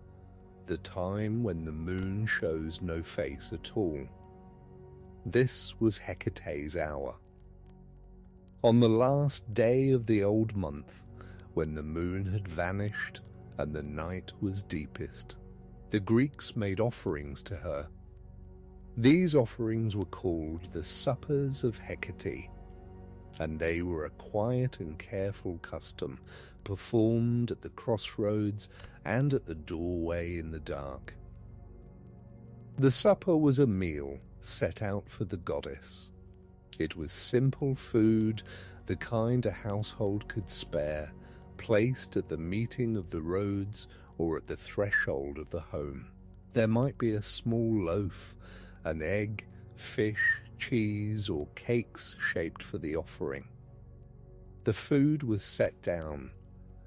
the time when the moon shows no face at all. This was Hecate's hour. On the last day of the old month, when the moon had vanished and the night was deepest, the Greeks made offerings to her. These offerings were called the suppers of Hecate. and they were a quiet and careful custom performed at the crossroads and at the doorway in the dark. The supper was a meal set out for the goddess. It was simple food, the kind a household could spare, placed at the meeting of the roads or at the threshold of the home. There might be a small loaf, an egg, fish, cheese, or cakes shaped for the offering. The food was set down,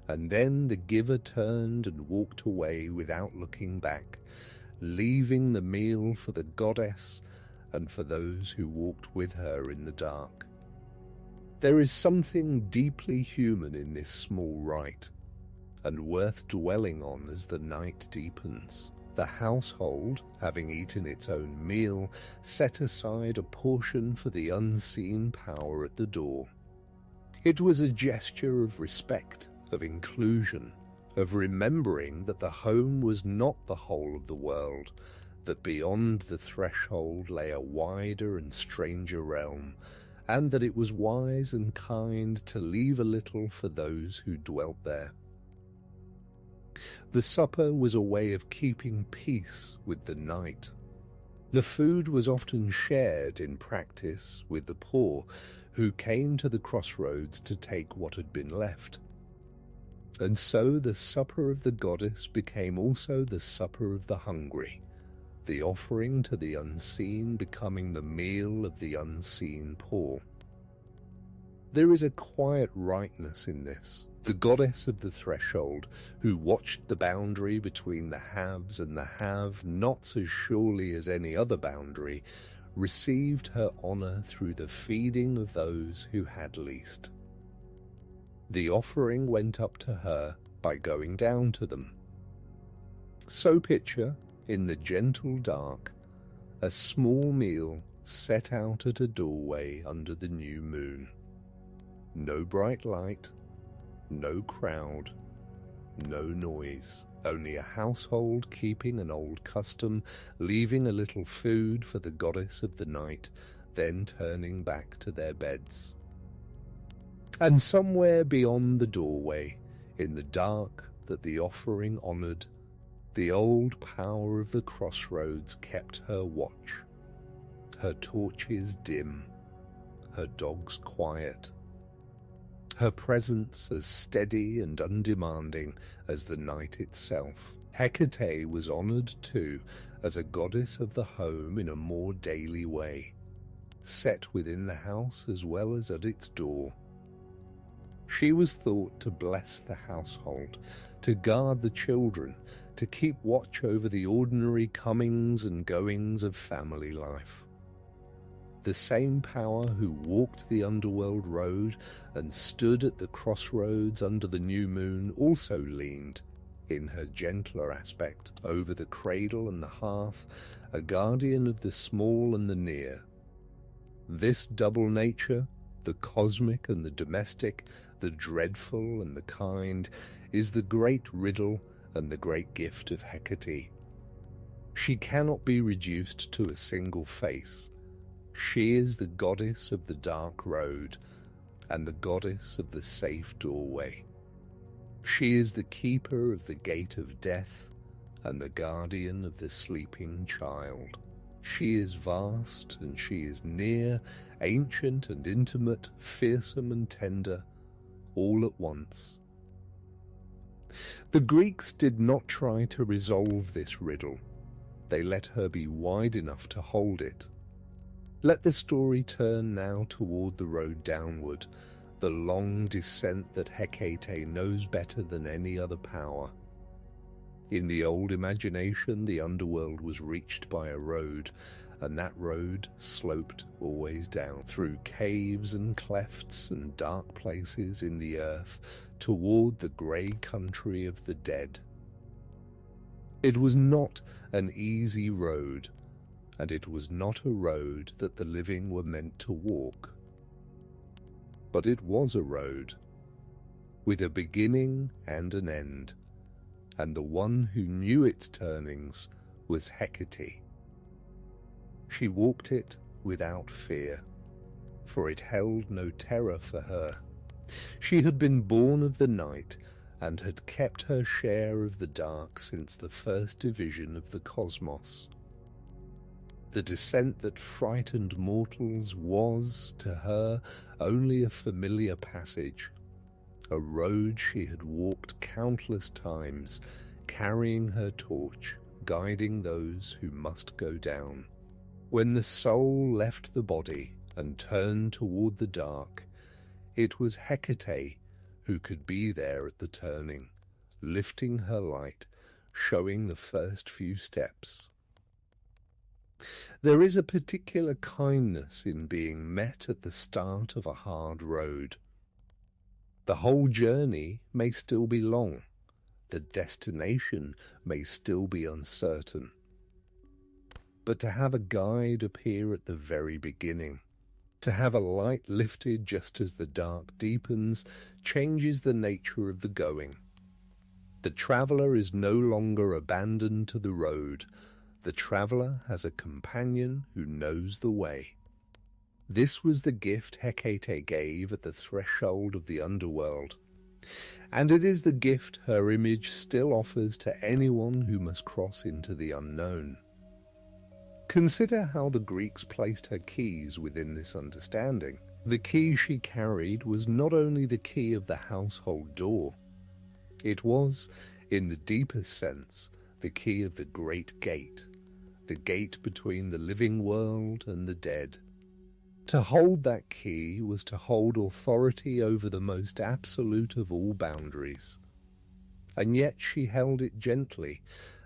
and then the giver turned and walked away without looking back, leaving the meal for the goddess and for those who walked with her in the dark. There is something deeply human in this small rite, and worth dwelling on as the night deepens. The household, having eaten its own meal, set aside a portion for the unseen power at the door. It was a gesture of respect, of inclusion, of remembering that the home was not the whole of the world, that beyond the threshold lay a wider and stranger realm, and that it was wise and kind to leave a little for those who dwelt there. The supper was a way of keeping peace with the night. The food was often shared in practice with the poor who came to the crossroads to take what had been left. And so the supper of the goddess became also the supper of the hungry, the offering to the unseen becoming the meal of the unseen poor. There is a quiet rightness in this. The goddess of the threshold, who watched the boundary between the haves and the have-nots as surely as any other boundary, received her honor through the feeding of those who had least. The offering went up to her by going down to them. So picture, in the gentle dark, a small meal set out at a doorway under the new moon. No bright light, no crowd, no noise, only a household keeping an old custom, leaving a little food for the goddess of the night, then turning back to their beds. And somewhere beyond the doorway, in the dark that the offering honored, the old power of the crossroads kept her watch, her torches dim, her dogs quiet, her presence as steady and undemanding as the night itself. Hecate was honored too as a goddess of the home in a more daily way, set within the house as well as at its door. She was thought to bless the household, to guard the children, to keep watch over the ordinary comings and goings of family life. The same power who walked the underworld road and stood at the crossroads under the new moon also leaned, in her gentler aspect, over the cradle and the hearth, a guardian of the small and the near. This double nature, the cosmic and the domestic, the dreadful and the kind, is the great riddle and the great gift of Hecate. She cannot be reduced to a single face. She is the goddess of the dark road and the goddess of the safe doorway. She is the keeper of the gate of death and the guardian of the sleeping child. She is vast and she is near, ancient and intimate, fearsome and tender, all at once. The Greeks did not try to resolve this riddle. They let her be wide enough to hold it. Let the story turn now toward the road downward, the long descent that Hecate knows better than any other power. In the old imagination, the underworld was reached by a road, and that road sloped always down, through caves and clefts and dark places in the earth, toward the grey country of the dead. It was not an easy road, and it was not a road that the living were meant to walk. But it was a road, with a beginning and an end, and the one who knew its turnings was Hecate. She walked it without fear, for it held no terror for her. She had been born of the night and had kept her share of the dark since the first division of the cosmos. The descent that frightened mortals was, to her, only a familiar passage, a road she had walked countless times, carrying her torch, guiding those who must go down. When the soul left the body and turned toward the dark, it was Hecate who could be there at the turning, lifting her light, showing the first few steps. There is a particular kindness in being met at the start of a hard road. The whole journey may still be long. The destination may still be uncertain. But to have a guide appear at the very beginning, to have a light lifted just as the dark deepens, changes the nature of the going. The traveller is no longer abandoned to the road. The traveller has a companion who knows the way. This was the gift Hecate gave at the threshold of the underworld, and it is the gift her image still offers to anyone who must cross into the unknown. Consider how the Greeks placed her keys within this understanding. The key she carried was not only the key of the household door, it was, in the deepest sense, the key of the great gate, the gate between the living world and the dead. To hold that key was to hold authority over the most absolute of all boundaries. And yet she held it gently,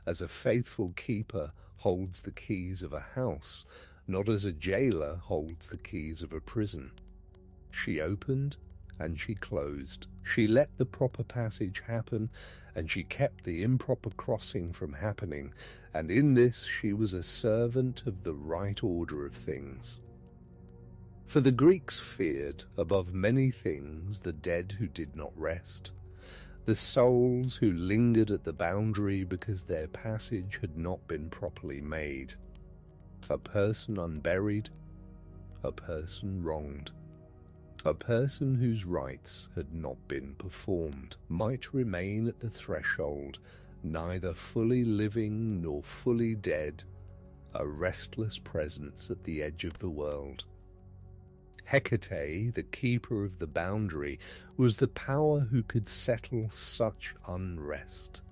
as a faithful keeper holds the keys of a house, not as a jailer holds the keys of a prison. She opened and she closed. She let the proper passage happen, and she kept the improper crossing from happening, and in this she was a servant of the right order of things. For the Greeks feared, above many things, the dead who did not rest, the souls who lingered at the boundary because their passage had not been properly made. A person unburied, a person wronged, a person whose rites had not been performed might remain at the threshold, neither fully living nor fully dead, a restless presence at the edge of the world. Hecate, the keeper of the boundary, was the power who could settle such unrest,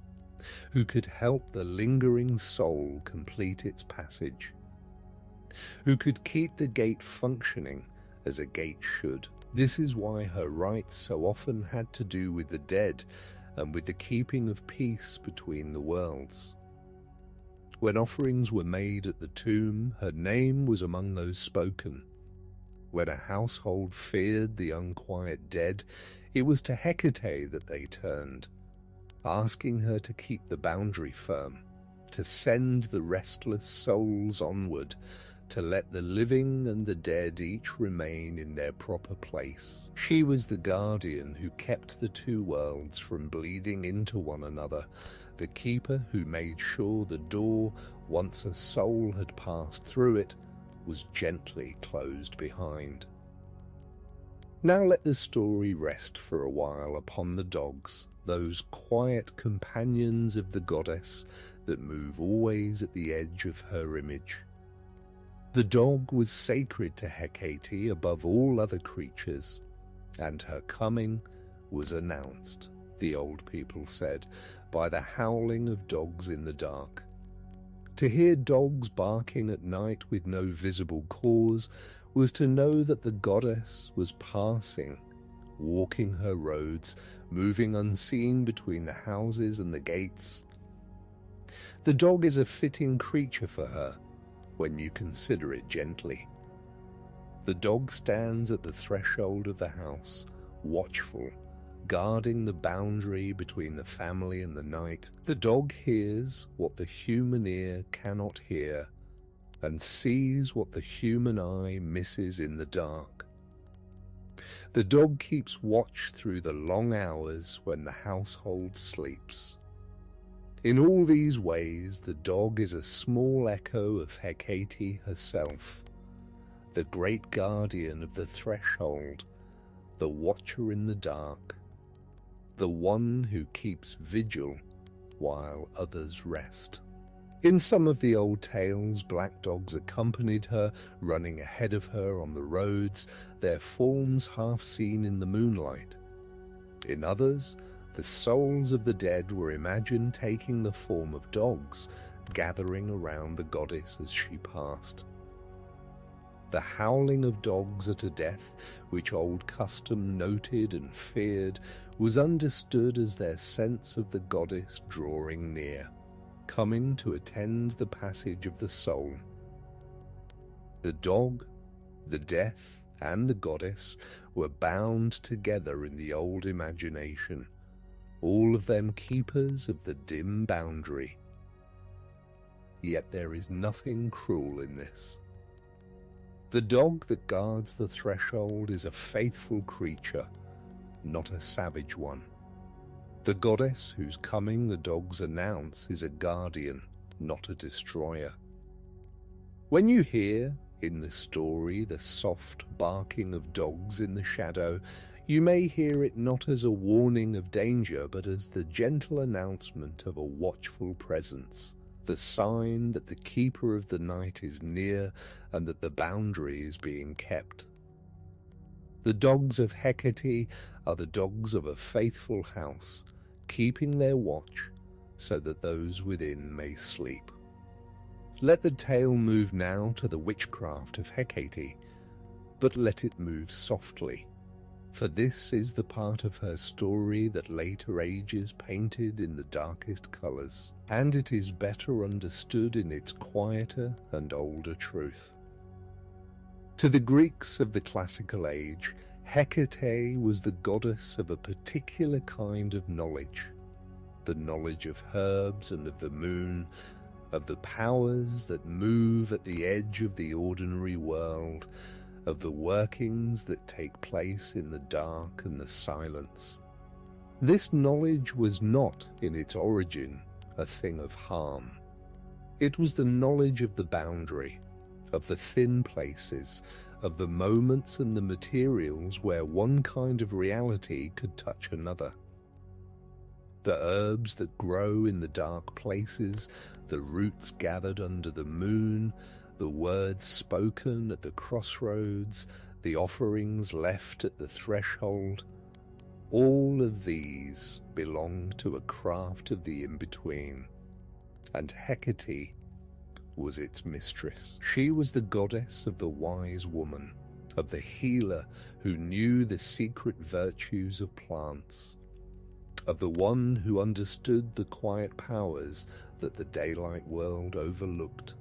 who could help the lingering soul complete its passage, who could keep the gate functioning as a gate should. This is why her rites so often had to do with the dead and with the keeping of peace between the worlds. When offerings were made at the tomb, her name was among those spoken. When a household feared the unquiet dead, it was to Hecate that they turned, asking her to keep the boundary firm, to send the restless souls onward, to let the living and the dead each remain in their proper place. She was the guardian who kept the two worlds from bleeding into one another, the keeper who made sure the door, once a soul had passed through it, was gently closed behind. Now let the story rest for a while upon the dogs, those quiet companions of the goddess that move always at the edge of her image. The dog was sacred to Hecate above all other creatures, and her coming was announced, the old people said, by the howling of dogs in the dark. To hear dogs barking at night with no visible cause was to know that the goddess was passing, walking her roads, moving unseen between the houses and the gates. The dog is a fitting creature for her, when you consider it gently. The dog stands at the threshold of the house, watchful, guarding the boundary between the family and the night. The dog hears what the human ear cannot hear, and sees what the human eye misses in the dark. The dog keeps watch through the long hours when the household sleeps. In all these ways, the dog is a small echo of Hecate herself, the great guardian of the threshold, the watcher in the dark, the one who keeps vigil while others rest. In some of the old tales, black dogs accompanied her, running ahead of her on the roads, their forms half seen in the moonlight. In others, the souls of the dead were imagined taking the form of dogs, gathering around the goddess as she passed. The howling of dogs at a death, which old custom noted and feared, was understood as their sense of the goddess drawing near, coming to attend the passage of the soul. The dog, the death, and the goddess were bound together in the old imagination, all of them keepers of the dim boundary. Yet there is nothing cruel in this. The dog that guards the threshold is a faithful creature, not a savage one. The goddess whose coming the dogs announce is a guardian, not a destroyer. When you hear, in the story, the soft barking of dogs in the shadow, you may hear it not as a warning of danger, but as the gentle announcement of a watchful presence, the sign that the keeper of the night is near and that the boundary is being kept. The dogs of Hecate are the dogs of a faithful house, keeping their watch so that those within may sleep. Let the tale move now to the witchcraft of Hecate, but let it move softly, for this is the part of her story that later ages painted in the darkest colours, and it is better understood in its quieter and older truth. To the Greeks of the classical age, Hecate was the goddess of a particular kind of knowledge, the knowledge of herbs and of the moon, of the powers that move at the edge of the ordinary world, of the workings that take place in the dark and the silence. This knowledge was not, in its origin, a thing of harm. It was the knowledge of the boundary, of the thin places, of the moments and the materials where one kind of reality could touch another. The herbs that grow in the dark places, the roots gathered under the moon, the words spoken at the crossroads, the offerings left at the threshold, all of these belong to a craft of the in-between, and Hecate was its mistress. She was the goddess of the wise woman, of the healer who knew the secret virtues of plants, of the one who understood the quiet powers that the daylight world overlooked.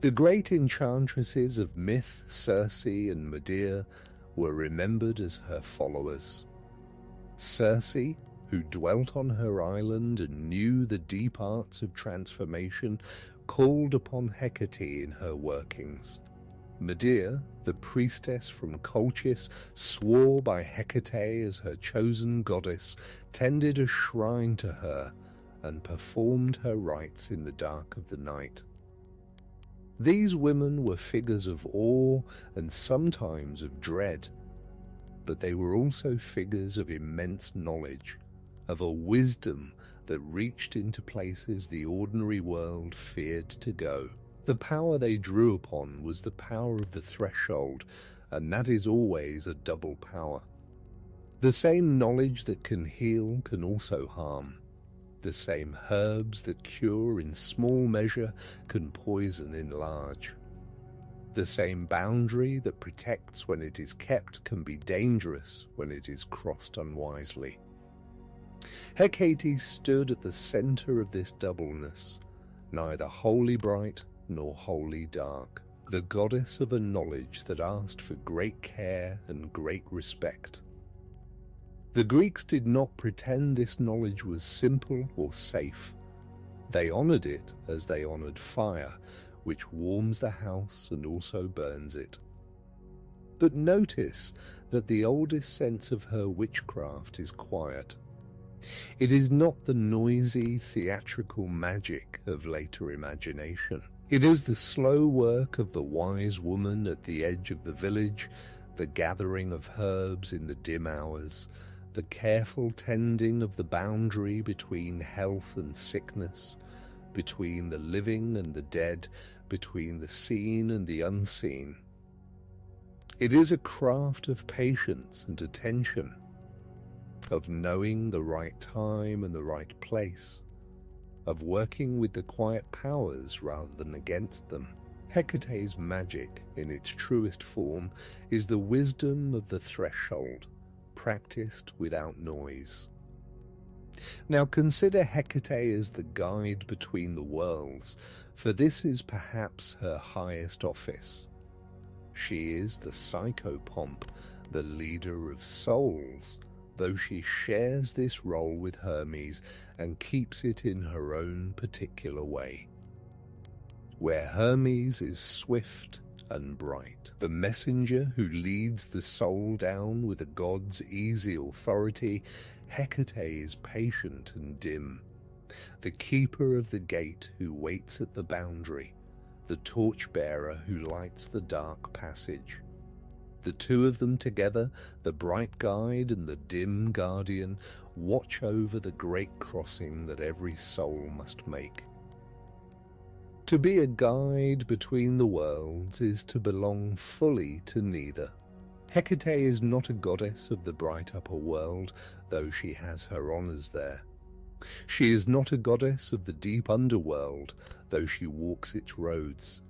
The great enchantresses of myth, Circe and Medea, were remembered as her followers. Circe, who dwelt on her island and knew the deep arts of transformation, called upon Hecate in her workings. Medea, the priestess from Colchis, swore by Hecate as her chosen goddess, tended a shrine to her, and performed her rites in the dark of the night. These women were figures of awe and sometimes of dread, but they were also figures of immense knowledge, of a wisdom that reached into places the ordinary world feared to go. The power they drew upon was the power of the threshold, and that is always a double power. The same knowledge that can heal can also harm. The same herbs that cure in small measure can poison in large. The same boundary that protects when it is kept can be dangerous when it is crossed unwisely. Hecate stood at the center of this doubleness, neither wholly bright nor wholly dark, the goddess of a knowledge that asked for great care and great respect. The Greeks did not pretend this knowledge was simple or safe. They honored it as they honored fire, which warms the house and also burns it. But notice that the oldest sense of her witchcraft is quiet. It is not the noisy, theatrical magic of later imagination. It is the slow work of the wise woman at the edge of the village, the gathering of herbs in the dim hours, the careful tending of the boundary between health and sickness, between the living and the dead, between the seen and the unseen. It is a craft of patience and attention, of knowing the right time and the right place, of working with the quiet powers rather than against them. Hecate's magic, in its truest form, is the wisdom of the threshold, practiced without noise. Now consider Hecate as the guide between the worlds, for this is perhaps her highest office. She is the psychopomp, the leader of souls, though she shares this role with Hermes and keeps it in her own particular way. Where Hermes is swift and bright, the messenger who leads the soul down with a god's easy authority, Hecate is patient and dim, the keeper of the gate who waits at the boundary, the torchbearer who lights the dark passage. The two of them together, the bright guide and the dim guardian, watch over the great crossing that every soul must make. To be a guide between the worlds is to belong fully to neither. Hecate is not a goddess of the bright upper world, though she has her honours there. She is not a goddess of the deep underworld, though she walks its roads.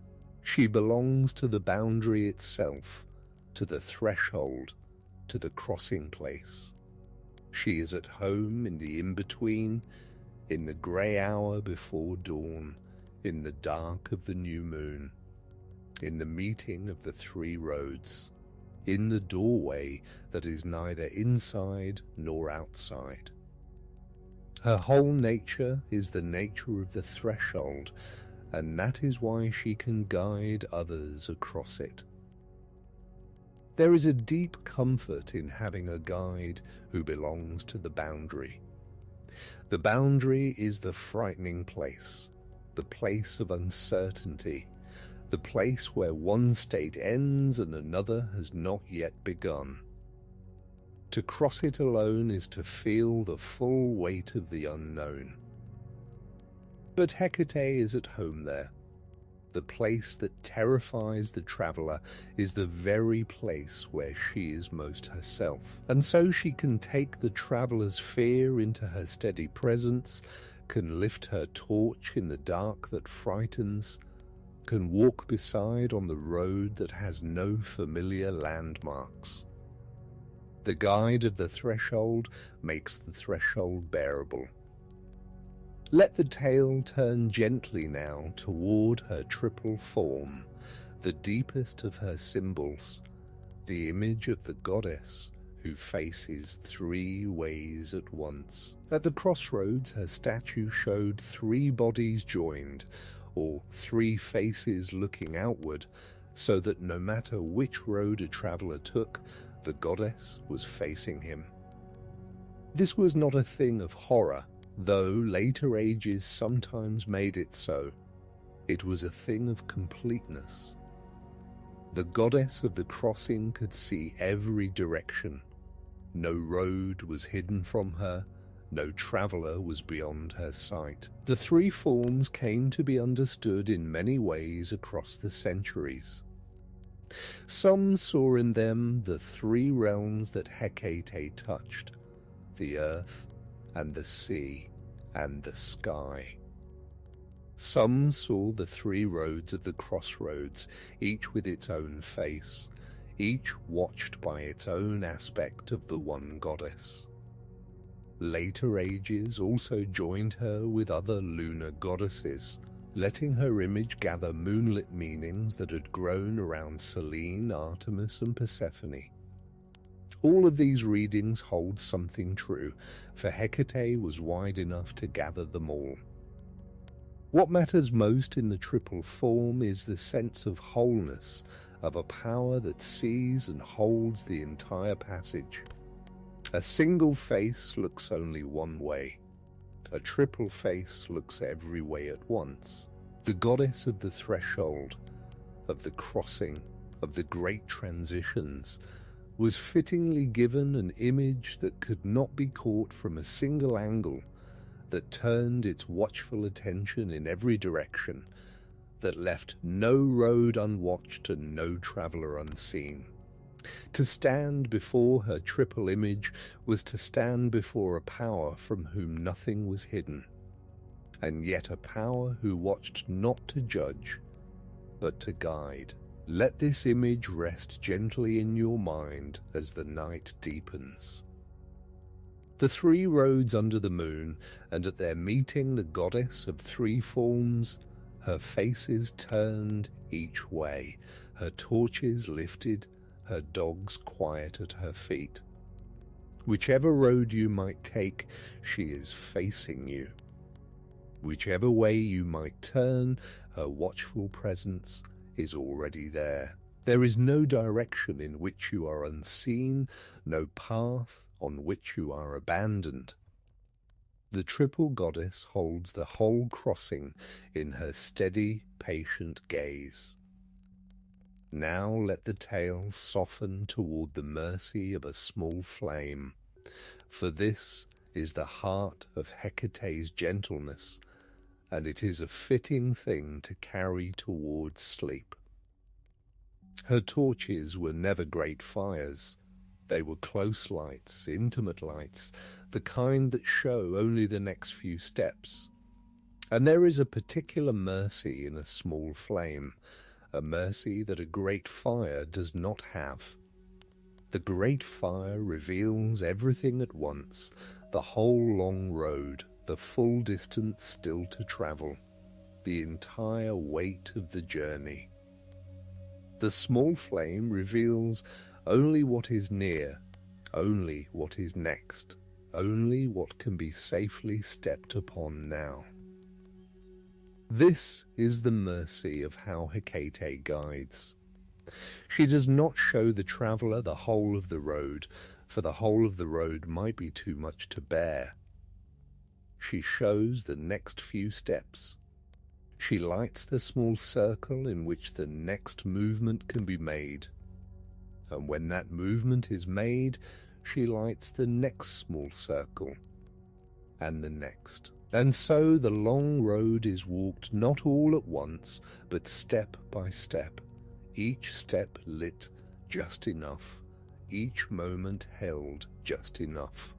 She belongs to the boundary itself, to the threshold, to the crossing place. She is at home in the in-between, in the grey hour before dawn, in the dark of the new moon, in the meeting of the three roads, in the doorway that is neither inside nor outside. Her whole nature is the nature of the threshold, and that is why she can guide others across it. There is a deep comfort in having a guide who belongs to the boundary. The boundary is the frightening place, the place of uncertainty, the place where one state ends and another has not yet begun. To cross it alone is to feel the full weight of the unknown. But Hecate is at home there. The place that terrifies the traveller is the very place where she is most herself. And so she can take the traveller's fear into her steady presence, can lift her torch in the dark that frightens, can walk beside on the road that has no familiar landmarks. The guide of the threshold makes the threshold bearable. Let the tale turn gently now toward her triple form, the deepest of her symbols, the image of the goddess who faces three ways at once. At the crossroads, her statue showed three bodies joined, or three faces looking outward, so that no matter which road a traveller took, the goddess was facing him. This was not a thing of horror, though later ages sometimes made it so. It was a thing of completeness. The goddess of the crossing could see every direction. No road was hidden from her, no traveller was beyond her sight. The three forms came to be understood in many ways across the centuries. Some saw in them the three realms that Hecate touched, the earth and the sea and the sky. Some saw the three roads of the crossroads, each with its own face, each watched by its own aspect of the one goddess. Later ages also joined her with other lunar goddesses, letting her image gather moonlit meanings that had grown around Selene, Artemis and Persephone. All of these readings hold something true, for Hecate was wide enough to gather them all. What matters most in the triple form is the sense of wholeness, of a power that sees and holds the entire passage. A single face looks only one way. A triple face looks every way at once. The goddess of the threshold, of the crossing, of the great transitions, was fittingly given an image that could not be caught from a single angle, that turned its watchful attention in every direction, that left no road unwatched and no traveller unseen. To stand before her triple image was to stand before a power from whom nothing was hidden, and yet a power who watched not to judge, but to guide. Let this image rest gently in your mind as the night deepens. The three roads under the moon, and at their meeting the goddess of three forms, her faces turned each way, her torches lifted, her dogs quiet at her feet. Whichever road you might take, she is facing you. Whichever way you might turn, her watchful presence is already there. There is no direction in which you are unseen, no path on which you are abandoned. The triple goddess holds the whole crossing in her steady, patient gaze. Now let the tale soften toward the mercy of a small flame, for this is the heart of Hecate's gentleness, and it is a fitting thing to carry towards sleep. Her torches were never great fires. They were close lights, intimate lights, the kind that show only the next few steps. And there is a particular mercy in a small flame, a mercy that a great fire does not have. The great fire reveals everything at once, the whole long road, the full distance still to travel, the entire weight of the journey. The small flame reveals only what is near, only what is next, only what can be safely stepped upon now. This is the mercy of how Hecate guides. She does not show the traveller the whole of the road, for the whole of the road might be too much to bear. She shows the next few steps. She lights the small circle in which the next movement can be made. And when that movement is made, she lights the next small circle, and the next. And so the long road is walked not all at once, but step by step, each step lit just enough, each moment held just enough.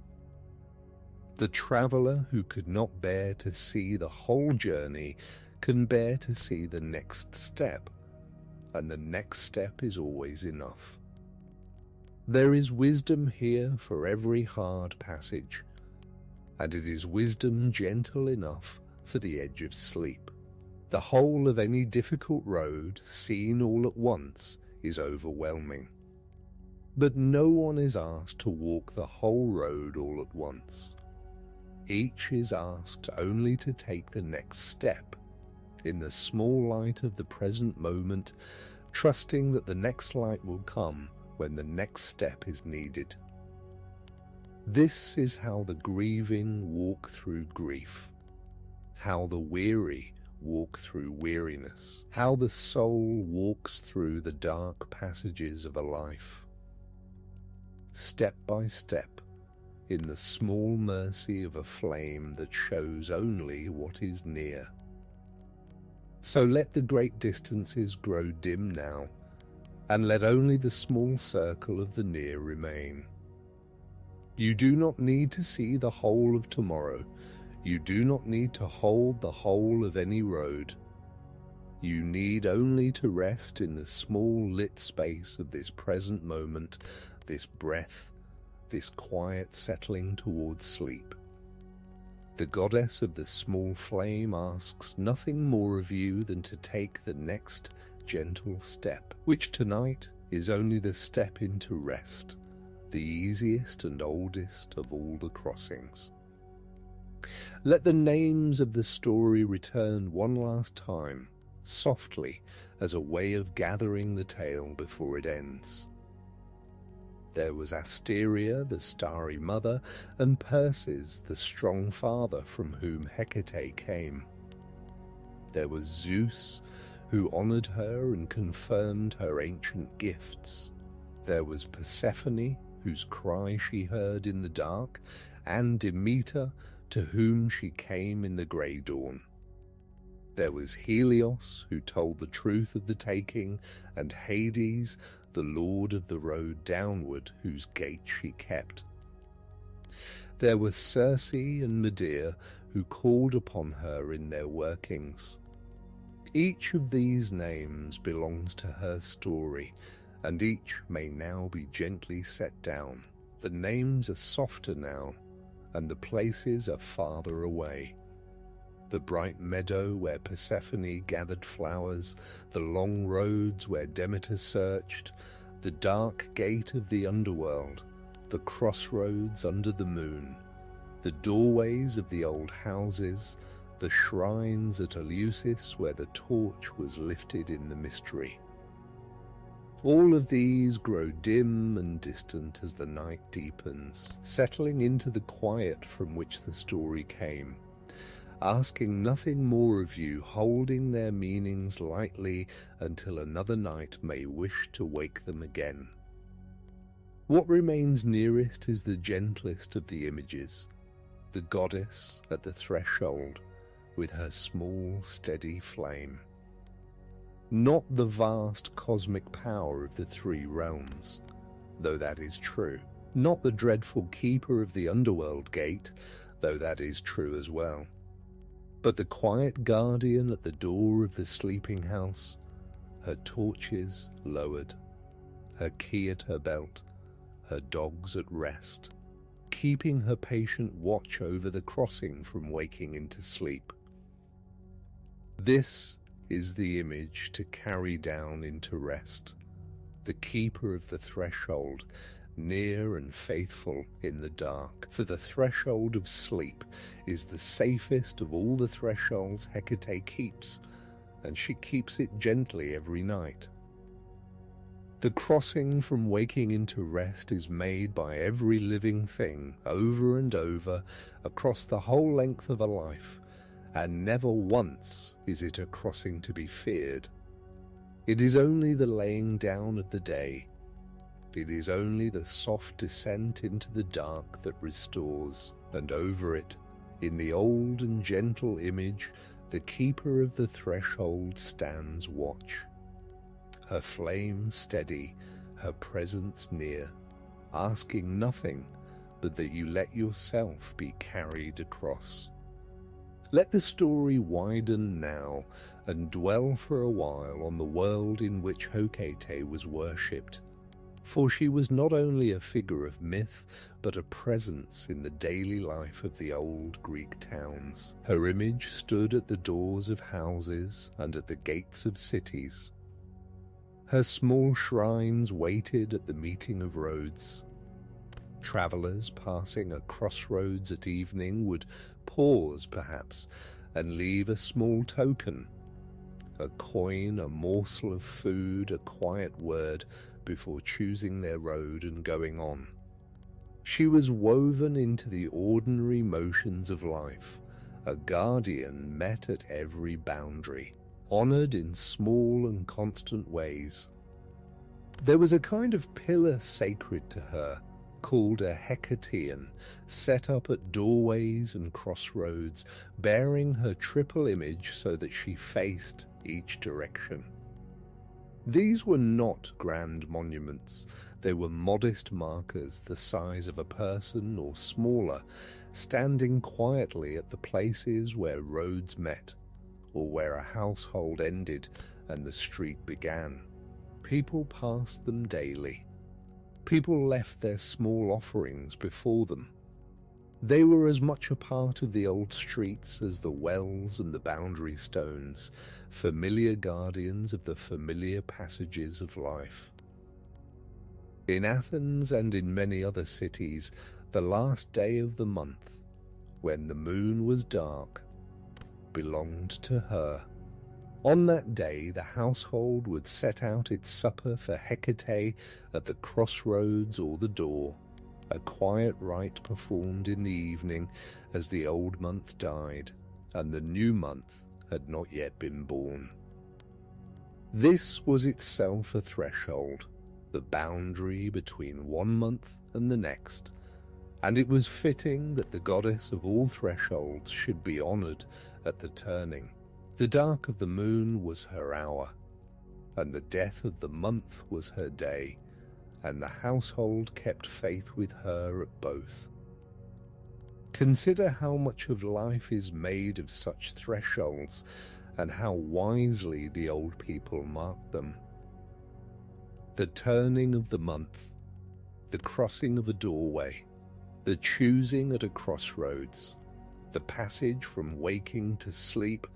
The traveller who could not bear to see the whole journey can bear to see the next step, and the next step is always enough. There is wisdom here for every hard passage, and it is wisdom gentle enough for the edge of sleep. The whole of any difficult road, seen all at once, is overwhelming. But no one is asked to walk the whole road all at once. Each is asked only to take the next step, in the small light of the present moment, trusting that the next light will come when the next step is needed. This is how the grieving walk through grief, how the weary walk through weariness, how the soul walks through the dark passages of a life. Step by step, in the small mercy of a flame that shows only what is near. So let the great distances grow dim now, and let only the small circle of the near remain. You do not need to see the whole of tomorrow. You do not need to hold the whole of any road. You need only to rest in the small lit space of this present moment, this breath, this quiet settling towards sleep. The goddess of the small flame asks nothing more of you than to take the next gentle step, which tonight is only the step into rest, the easiest and oldest of all the crossings. Let the names of the story return one last time, softly, as a way of gathering the tale before it ends. There was Asteria, the starry mother, and Perses, the strong father from whom Hecate came. There was Zeus, who honored her and confirmed her ancient gifts. There was Persephone, whose cry she heard in the dark, and Demeter, to whom she came in the grey dawn. There was Helios, who told the truth of the taking, and Hades, the lord of the road downward, whose gate she kept. There was Circe and Medea, who called upon her in their workings. Each of these names belongs to her story, and each may now be gently set down. The names are softer now, and the places are farther away. The bright meadow where Persephone gathered flowers, the long roads where Demeter searched, the dark gate of the underworld, the crossroads under the moon, the doorways of the old houses, the shrines at Eleusis where the torch was lifted in the mystery. All of these grow dim and distant as the night deepens, settling into the quiet from which the story came, asking nothing more of you, holding their meanings lightly until another night may wish to wake them again. What remains nearest is the gentlest of the images, the goddess at the threshold, with her small, steady flame. Not the vast cosmic power of the three realms, though that is true. Not the dreadful keeper of the underworld gate, though that is true as well. But the quiet guardian at the door of the sleeping house, her torches lowered, her key at her belt, her dogs at rest, keeping her patient watch over the crossing from waking into sleep. This is the image to carry down into rest, the keeper of the threshold, near and faithful in the dark. For the threshold of sleep is the safest of all the thresholds Hecate keeps, and she keeps it gently every night. The crossing from waking into rest is made by every living thing over and over across the whole length of a life, and never once is it a crossing to be feared. It is only the laying down of the day. It is only the soft descent into the dark that restores, and over it, in the old and gentle image, the keeper of the threshold stands watch. Her flame steady, her presence near, asking nothing but that you let yourself be carried across. Let the story widen now and dwell for a while on the world in which Hecate was worshipped, for she was not only a figure of myth, but a presence in the daily life of the old Greek towns. Her image stood at the doors of houses and at the gates of cities. Her small shrines waited at the meeting of roads. Travellers passing a crossroads at evening would pause, perhaps, and leave a small token, a coin, a morsel of food, a quiet word, before choosing their road and going on. She was woven into the ordinary motions of life, a guardian met at every boundary, honoured in small and constant ways. There was a kind of pillar sacred to her, called a Hecatean, set up at doorways and crossroads, bearing her triple image so that she faced each direction. These were not grand monuments. They were modest markers the size of a person or smaller, standing quietly at the places where roads met, or where a household ended and the street began. People passed them daily. People left their small offerings before them. They were as much a part of the old streets as the wells and the boundary stones, familiar guardians of the familiar passages of life. In Athens and in many other cities, the last day of the month, when the moon was dark, belonged to her. On that day the household would set out its supper for Hecate at the crossroads or the door, a quiet rite performed in the evening as the old month died, and the new month had not yet been born. This was itself a threshold, the boundary between one month and the next, and it was fitting that the goddess of all thresholds should be honoured at the turning. The dark of the moon was her hour, and the death of the month was her day, and the household kept faith with her at both. Consider how much of life is made of such thresholds, and how wisely the old people marked them. The turning of the month, the crossing of a doorway, the choosing at a crossroads, the passage from waking to sleep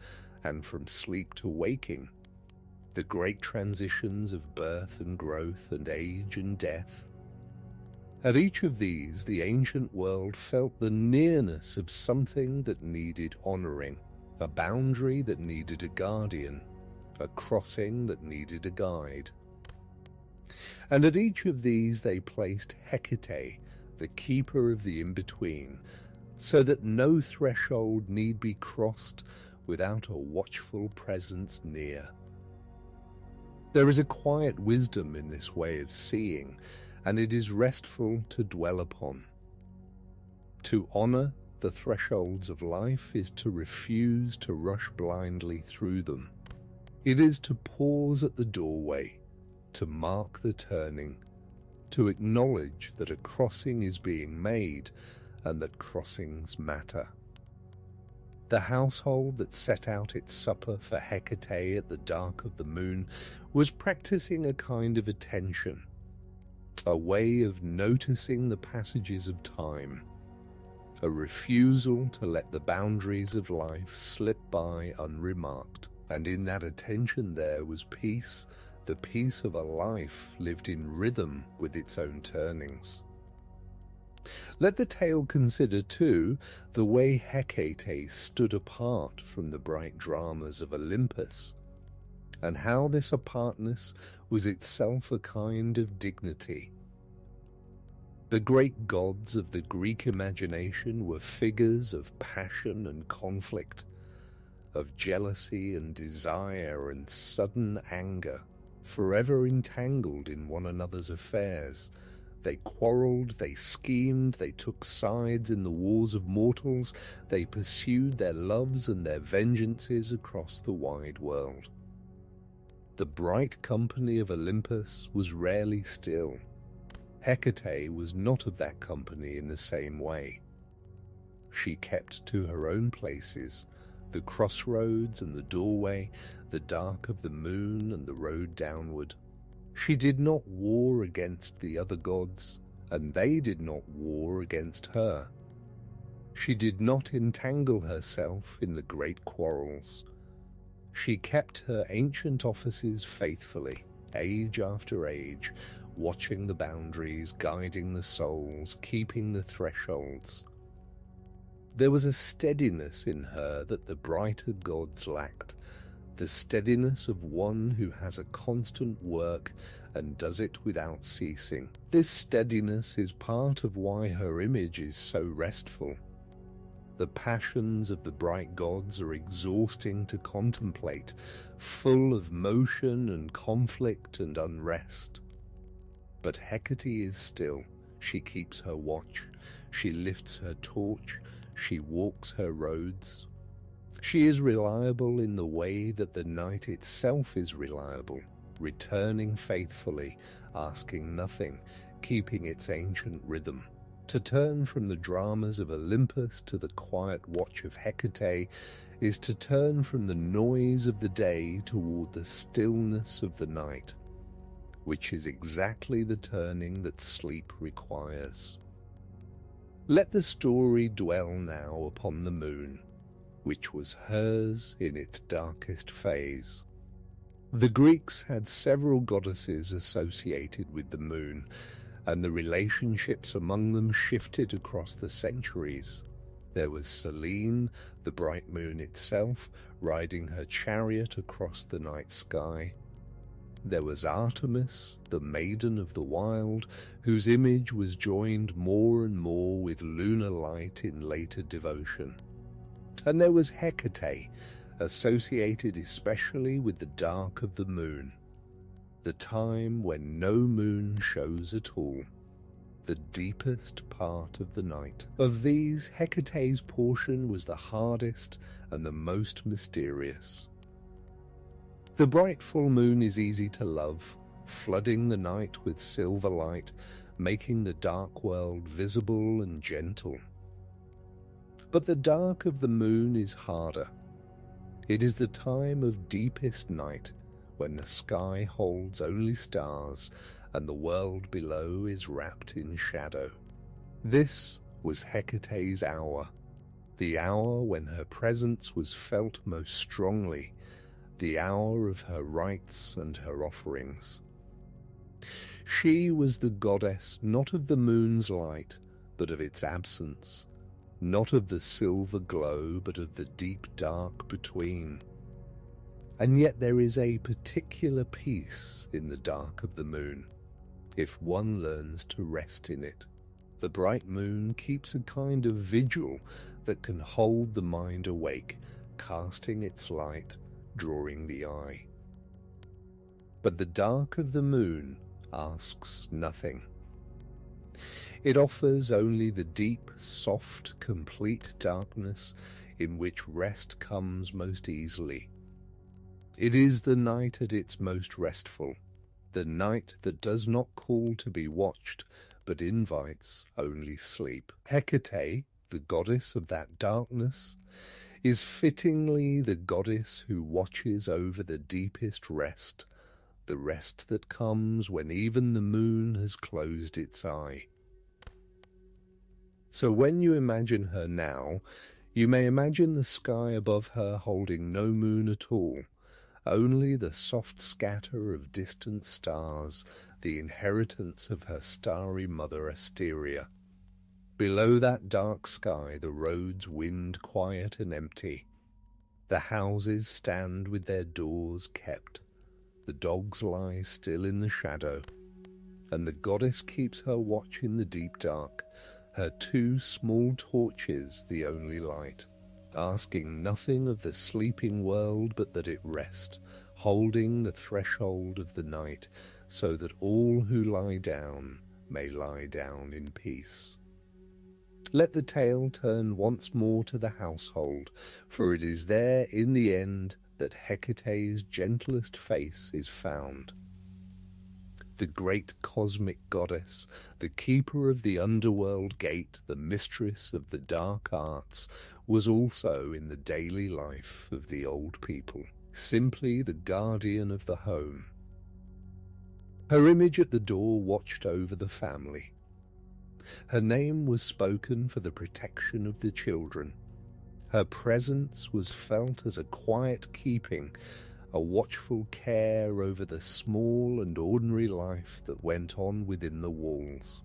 and from sleep to waking, the great transitions of birth and growth and age and death. At each of these, the ancient world felt the nearness of something that needed honouring, a boundary that needed a guardian, a crossing that needed a guide. And at each of these they placed Hecate, the keeper of the in-between, so that no threshold need be crossed without a watchful presence near. There is a quiet wisdom in this way of seeing, and it is restful to dwell upon. To honour the thresholds of life is to refuse to rush blindly through them. It is to pause at the doorway, to mark the turning, to acknowledge that a crossing is being made and that crossings matter. The household that set out its supper for Hecate at the dark of the moon was practicing a kind of attention, a way of noticing the passages of time, a refusal to let the boundaries of life slip by unremarked. And in that attention there was peace, the peace of a life lived in rhythm with its own turnings. Let the tale consider, too, the way Hecate stood apart from the bright dramas of Olympus, and how this apartness was itself a kind of dignity. The great gods of the Greek imagination were figures of passion and conflict, of jealousy and desire and sudden anger, forever entangled in one another's affairs. They quarrelled, they schemed, they took sides in the wars of mortals, they pursued their loves and their vengeances across the wide world. The bright company of Olympus was rarely still. Hecate was not of that company in the same way. She kept to her own places, the crossroads and the doorway, the dark of the moon and the road downward. She did not war against the other gods, and they did not war against her. She did not entangle herself in the great quarrels. She kept her ancient offices faithfully, age after age, watching the boundaries, guiding the souls, keeping the thresholds. There was a steadiness in her that the brighter gods lacked, the steadiness of one who has a constant work and does it without ceasing. This steadiness is part of why her image is so restful. The passions of the bright gods are exhausting to contemplate, full of motion and conflict and unrest. But Hecate is still. She keeps her watch. She lifts her torch. She walks her roads. She is reliable in the way that the night itself is reliable, returning faithfully, asking nothing, keeping its ancient rhythm. To turn from the dramas of Olympus to the quiet watch of Hecate is to turn from the noise of the day toward the stillness of the night, which is exactly the turning that sleep requires. Let the story dwell now upon the moon, which was hers in its darkest phase. The Greeks had several goddesses associated with the moon, and the relationships among them shifted across the centuries. There was Selene, the bright moon itself, riding her chariot across the night sky. There was Artemis, the maiden of the wild, whose image was joined more and more with lunar light in later devotion. And there was Hecate, associated especially with the dark of the moon, the time when no moon shows at all, the deepest part of the night. Of these, Hecate's portion was the hardest and the most mysterious. The bright full moon is easy to love, flooding the night with silver light, making the dark world visible and gentle. But the dark of the moon is harder. It is the time of deepest night, when the sky holds only stars and the world below is wrapped in shadow. This was Hecate's hour, the hour when her presence was felt most strongly, the hour of her rites and her offerings. She was the goddess not of the moon's light, but of its absence, not of the silver glow, but of the deep dark between. And yet there is a particular peace in the dark of the moon, if one learns to rest in it. The bright moon keeps a kind of vigil that can hold the mind awake, casting its light, drawing the eye. But the dark of the moon asks nothing. It offers only the deep, soft, complete darkness in which rest comes most easily. It is the night at its most restful, the night that does not call to be watched, but invites only sleep. Hecate, the goddess of that darkness, is fittingly the goddess who watches over the deepest rest, the rest that comes when even the moon has closed its eye. So when you imagine her now, you may imagine the sky above her holding no moon at all, only the soft scatter of distant stars, the inheritance of her starry mother Asteria. Below that dark sky the roads wind quiet and empty. The houses stand with their doors kept. The dogs lie still in the shadow. And the goddess keeps her watch in the deep dark, her two small torches the only light, asking nothing of the sleeping world but that it rest, holding the threshold of the night, so that all who lie down may lie down in peace. Let the tale turn once more to the household, for it is there in the end that Hecate's gentlest face is found. The great cosmic goddess, the keeper of the underworld gate, the mistress of the dark arts, was also in the daily life of the old people, simply the guardian of the home. Her image at the door watched over the family. Her name was spoken for the protection of the children. Her presence was felt as a quiet keeping, a watchful care over the small and ordinary life that went on within the walls.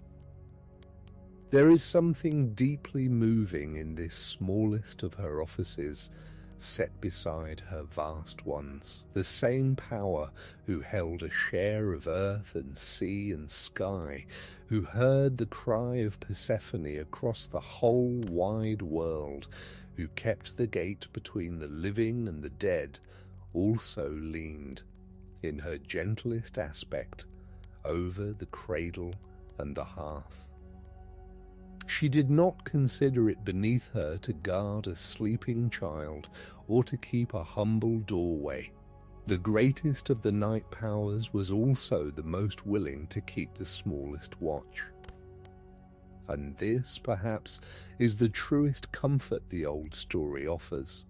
There is something deeply moving in this smallest of her offices, set beside her vast ones. The same power who held a share of earth and sea and sky, who heard the cry of Persephone across the whole wide world, who kept the gate between the living and the dead, also leaned, in her gentlest aspect, over the cradle and the hearth. She did not consider it beneath her to guard a sleeping child or to keep a humble doorway. The greatest of the night powers was also the most willing to keep the smallest watch. And this, perhaps, is the truest comfort the old story offers.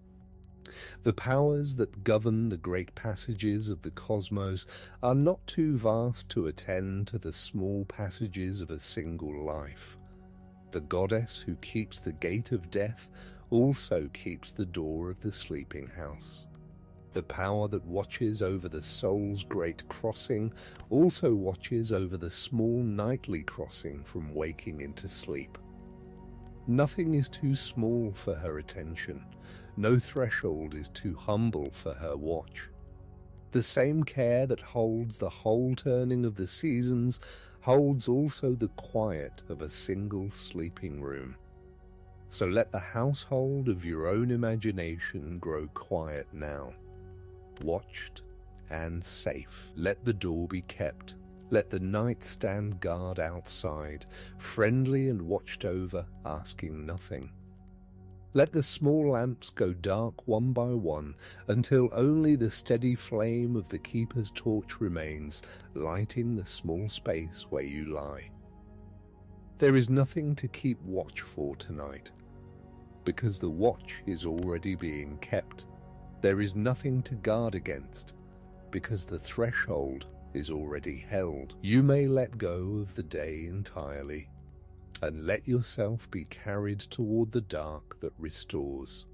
The powers that govern the great passages of the cosmos are not too vast to attend to the small passages of a single life. The goddess who keeps the gate of death also keeps the door of the sleeping house. The power that watches over the soul's great crossing also watches over the small nightly crossing from waking into sleep. Nothing is too small for her attention. No threshold is too humble for her watch. The same care that holds the whole turning of the seasons holds also the quiet of a single sleeping room. So let the household of your own imagination grow quiet now, watched and safe. Let the door be kept. Let the night stand guard outside, friendly and watched over, asking nothing. Let the small lamps go dark one by one, until only the steady flame of the keeper's torch remains, lighting the small space where you lie. There is nothing to keep watch for tonight, because the watch is already being kept. There is nothing to guard against, because the threshold is already held. You may let go of the day entirely, and let yourself be carried toward the dark that restores.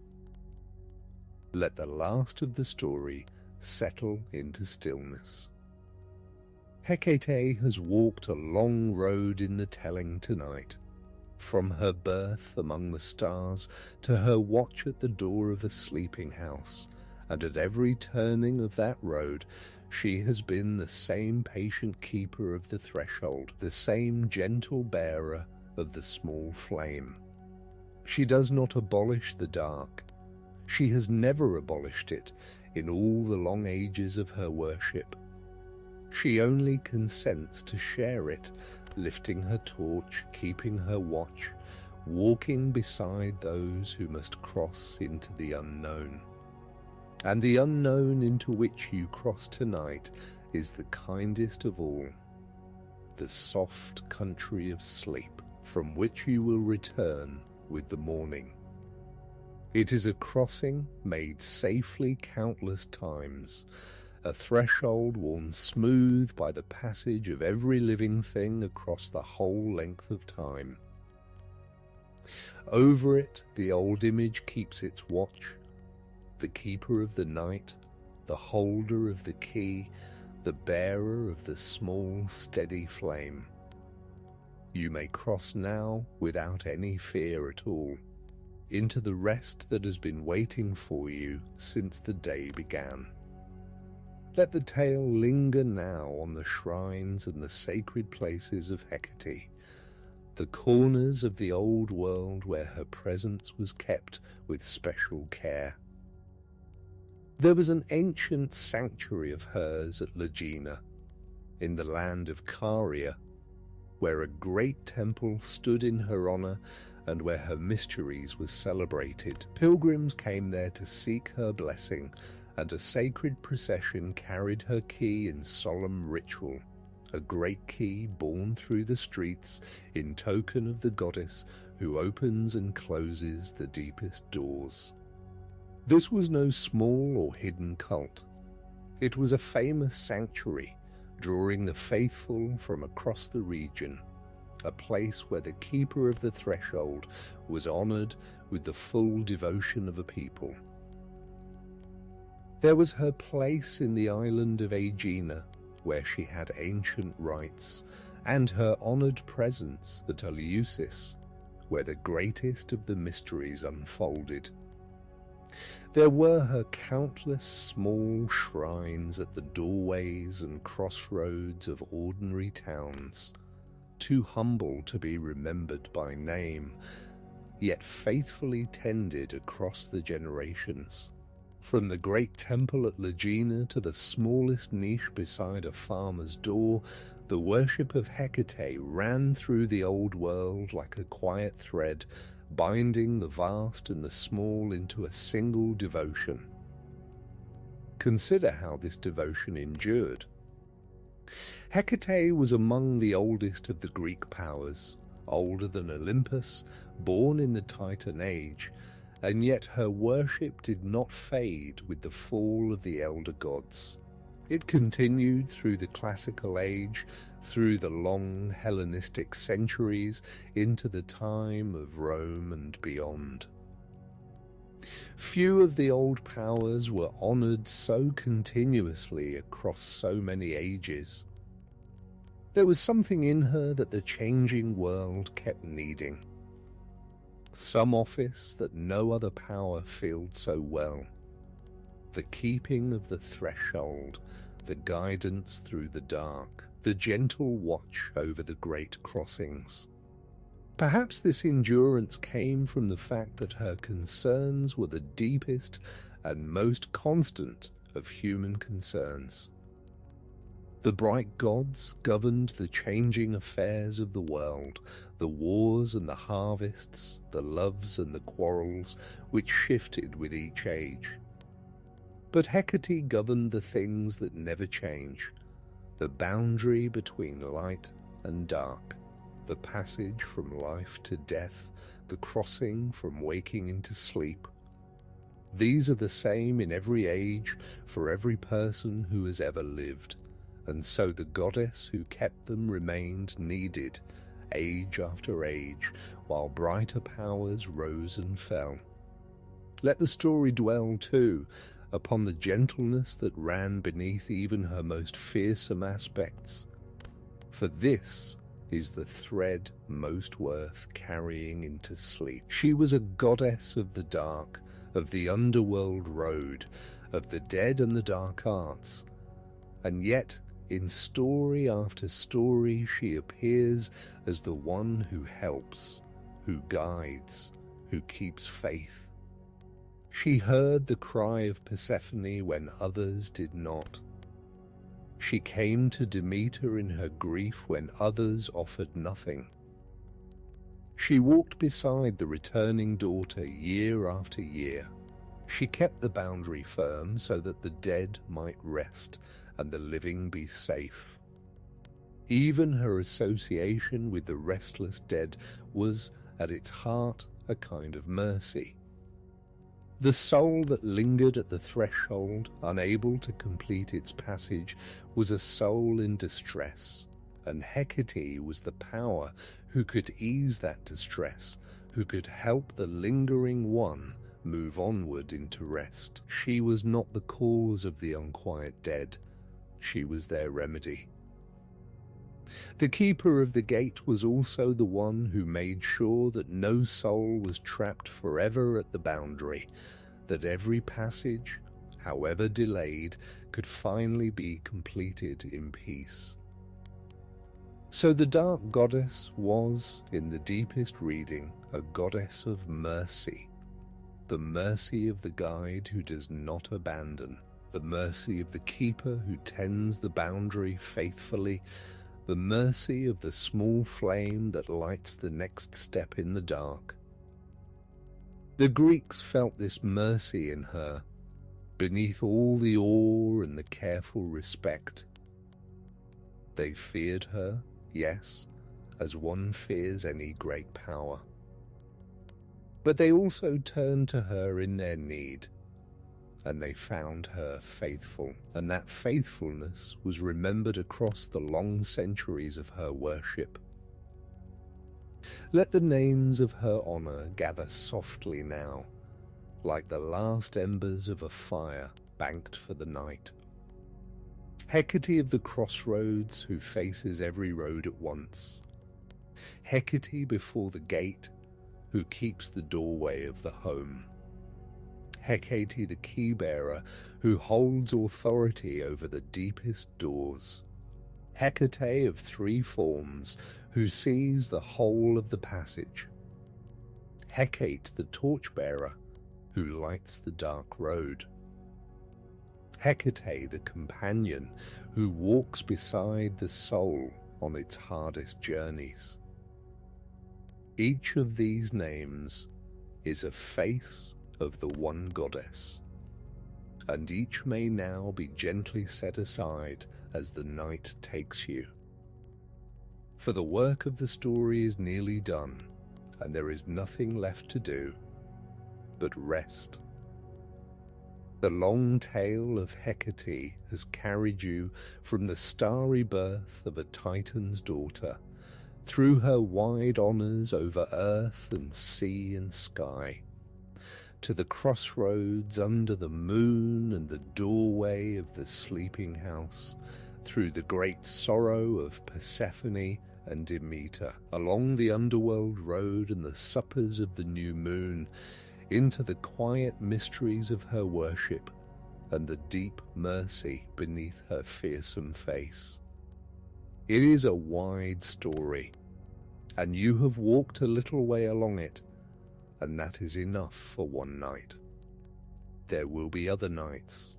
Let the last of the story settle into stillness. Hecate has walked a long road in the telling tonight, from her birth among the stars to her watch at the door of a sleeping house, and at every turning of that road she has been the same patient keeper of the threshold, the same gentle bearer of the small flame. She does not abolish the dark. She has never abolished it in all the long ages of her worship. She only consents to share it, lifting her torch, keeping her watch, walking beside those who must cross into the unknown. And the unknown into which you cross tonight is the kindest of all, the soft country of sleep, from which you will return with the morning. It is a crossing made safely countless times, a threshold worn smooth by the passage of every living thing across the whole length of time. Over it, the old image keeps its watch, the keeper of the night, the holder of the key, the bearer of the small, steady flame. You may cross now without any fear at all, into the rest that has been waiting for you since the day began. Let the tale linger now on the shrines and the sacred places of Hecate, the corners of the old world where her presence was kept with special care. There was an ancient sanctuary of hers at Legina, in the land of Caria, where a great temple stood in her honor and where her mysteries were celebrated. Pilgrims came there to seek her blessing, and a sacred procession carried her key in solemn ritual, a great key borne through the streets in token of the goddess who opens and closes the deepest doors. This was no small or hidden cult. It was a famous sanctuary, drawing the faithful from across the region, a place where the keeper of the threshold was honored with the full devotion of a people. There was her place in the island of Aegina, where she had ancient rites, and her honored presence at Eleusis, where the greatest of the mysteries unfolded. There were her countless small shrines at the doorways and crossroads of ordinary towns, too humble to be remembered by name, yet faithfully tended across the generations. From the great temple at Legina to the smallest niche beside a farmer's door, the worship of Hecate ran through the old world like a quiet thread, binding the vast and the small into a single devotion. Consider how this devotion endured. Hecate was among the oldest of the Greek powers, older than Olympus, born in the Titan age, and yet her worship did not fade with the fall of the elder gods. It continued through the classical age, through the long Hellenistic centuries, into the time of Rome and beyond. Few of the old powers were honored so continuously across so many ages. There was something in her that the changing world kept needing. Some office that no other power filled so well. The keeping of the threshold, the guidance through the dark, the gentle watch over the great crossings. Perhaps this endurance came from the fact that her concerns were the deepest and most constant of human concerns. The bright gods governed the changing affairs of the world, the wars and the harvests, the loves and the quarrels, which shifted with each age. But Hecate governed the things that never change, the boundary between light and dark, the passage from life to death, the crossing from waking into sleep. These are the same in every age for every person who has ever lived, and so the goddess who kept them remained needed, age after age, while brighter powers rose and fell. Let the story dwell, too, upon the gentleness that ran beneath even her most fearsome aspects. For this is the thread most worth carrying into sleep. She was a goddess of the dark, of the underworld road, of the dead and the dark arts. And yet, in story after story, she appears as the one who helps, who guides, who keeps faith. She heard the cry of Persephone when others did not. She came to Demeter in her grief when others offered nothing. She walked beside the returning daughter year after year. She kept the boundary firm so that the dead might rest and the living be safe. Even her association with the restless dead was, at its heart, a kind of mercy. The soul that lingered at the threshold, unable to complete its passage, was a soul in distress, and Hecate was the power who could ease that distress, who could help the lingering one move onward into rest. She was not the cause of the unquiet dead, she was their remedy. The keeper of the gate was also the one who made sure that no soul was trapped forever at the boundary, that every passage, however delayed, could finally be completed in peace. So the dark goddess was, in the deepest reading, a goddess of mercy, the mercy of the guide who does not abandon, the mercy of the keeper who tends the boundary faithfully, the mercy of the small flame that lights the next step in the dark. The Greeks felt this mercy in her, beneath all the awe and the careful respect. They feared her, yes, as one fears any great power. But they also turned to her in their need, and they found her faithful, and that faithfulness was remembered across the long centuries of her worship. Let the names of her honor gather softly now, like the last embers of a fire banked for the night. Hecate of the crossroads, who faces every road at once. Hecate before the gate, who keeps the doorway of the home. Hecate the key-bearer, who holds authority over the deepest doors. Hecate of three forms, who sees the whole of the passage. Hecate the torchbearer, who lights the dark road. Hecate the companion, who walks beside the soul on its hardest journeys. Each of these names is a face of the one goddess, and each may now be gently set aside as the night takes you. For the work of the story is nearly done, and there is nothing left to do but rest. The long tale of Hecate has carried you from the starry birth of a Titan's daughter, through her wide honors over earth and sea and sky, to the crossroads under the moon and the doorway of the sleeping house, through the great sorrow of Persephone and Demeter, along the underworld road and the suppers of the new moon, into the quiet mysteries of her worship and the deep mercy beneath her fearsome face. It is a wide story, and you have walked a little way along it, and that is enough for one night. There will be other nights,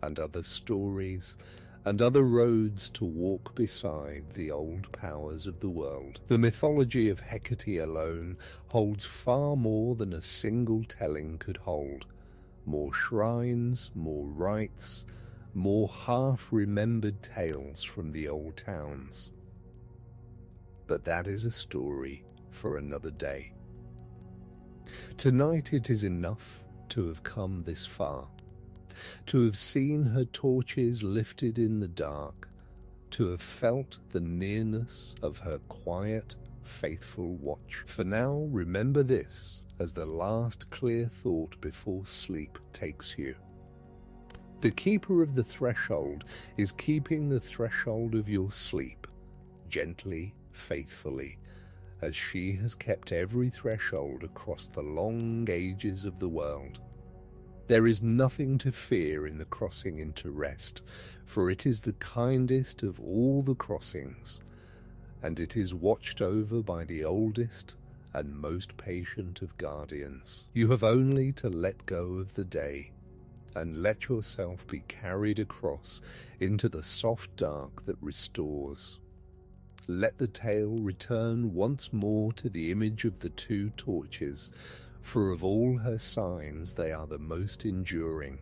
and other stories, and other roads to walk beside the old powers of the world. The mythology of Hecate alone holds far more than a single telling could hold. More shrines, more rites, more half-remembered tales from the old towns. But that is a story for another day. Tonight it is enough to have come this far, to have seen her torches lifted in the dark, to have felt the nearness of her quiet, faithful watch. For now, remember this as the last clear thought before sleep takes you. The keeper of the threshold is keeping the threshold of your sleep, gently, faithfully, as she has kept every threshold across the long ages of the world. There is nothing to fear in the crossing into rest, for it is the kindest of all the crossings, and it is watched over by the oldest and most patient of guardians. You have only to let go of the day, and let yourself be carried across into the soft dark that restores. Let the tale return once more to the image of the two torches, for of all her signs they are the most enduring,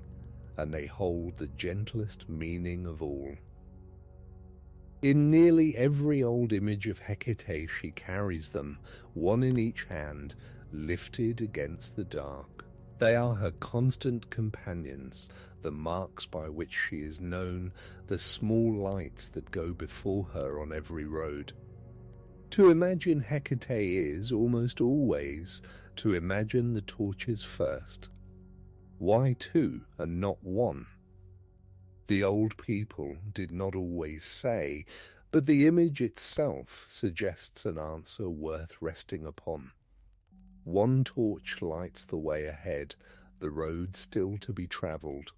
and they hold the gentlest meaning of all. In nearly every old image of Hecate she carries them, one in each hand, lifted against the dark. They are her constant companions, the marks by which she is known, the small lights that go before her on every road. To imagine Hecate is, almost always, to imagine the torches first. Why two and not one? The old people did not always say, but the image itself suggests an answer worth resting upon. One torch lights the way ahead, the road still to be travelled.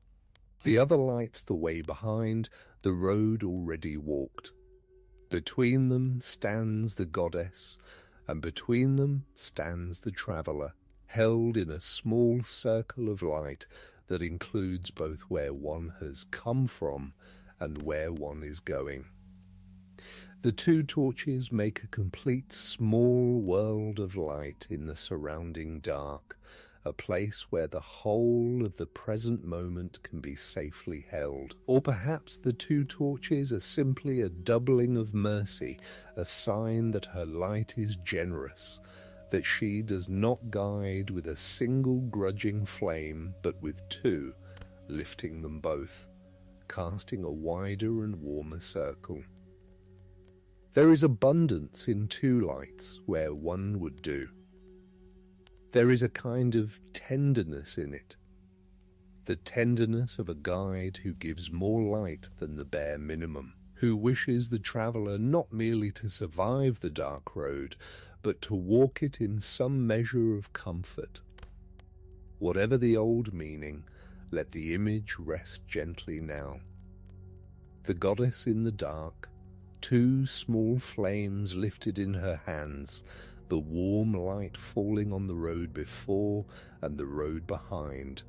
The other lights the way behind, the road already walked. Between them stands the goddess, and between them stands the traveller, held in a small circle of light that includes both where one has come from and where one is going. The two torches make a complete small world of light in the surrounding dark, a place where the whole of the present moment can be safely held. Or perhaps the two torches are simply a doubling of mercy, a sign that her light is generous, that she does not guide with a single grudging flame, but with two, lifting them both, casting a wider and warmer circle. There is abundance in two lights where one would do. There is a kind of tenderness in it, the tenderness of a guide who gives more light than the bare minimum, who wishes the traveller not merely to survive the dark road, but to walk it in some measure of comfort. Whatever the old meaning, let the image rest gently now. The goddess in the dark, two small flames lifted in her hands, the warm light falling on the road before and the road behind.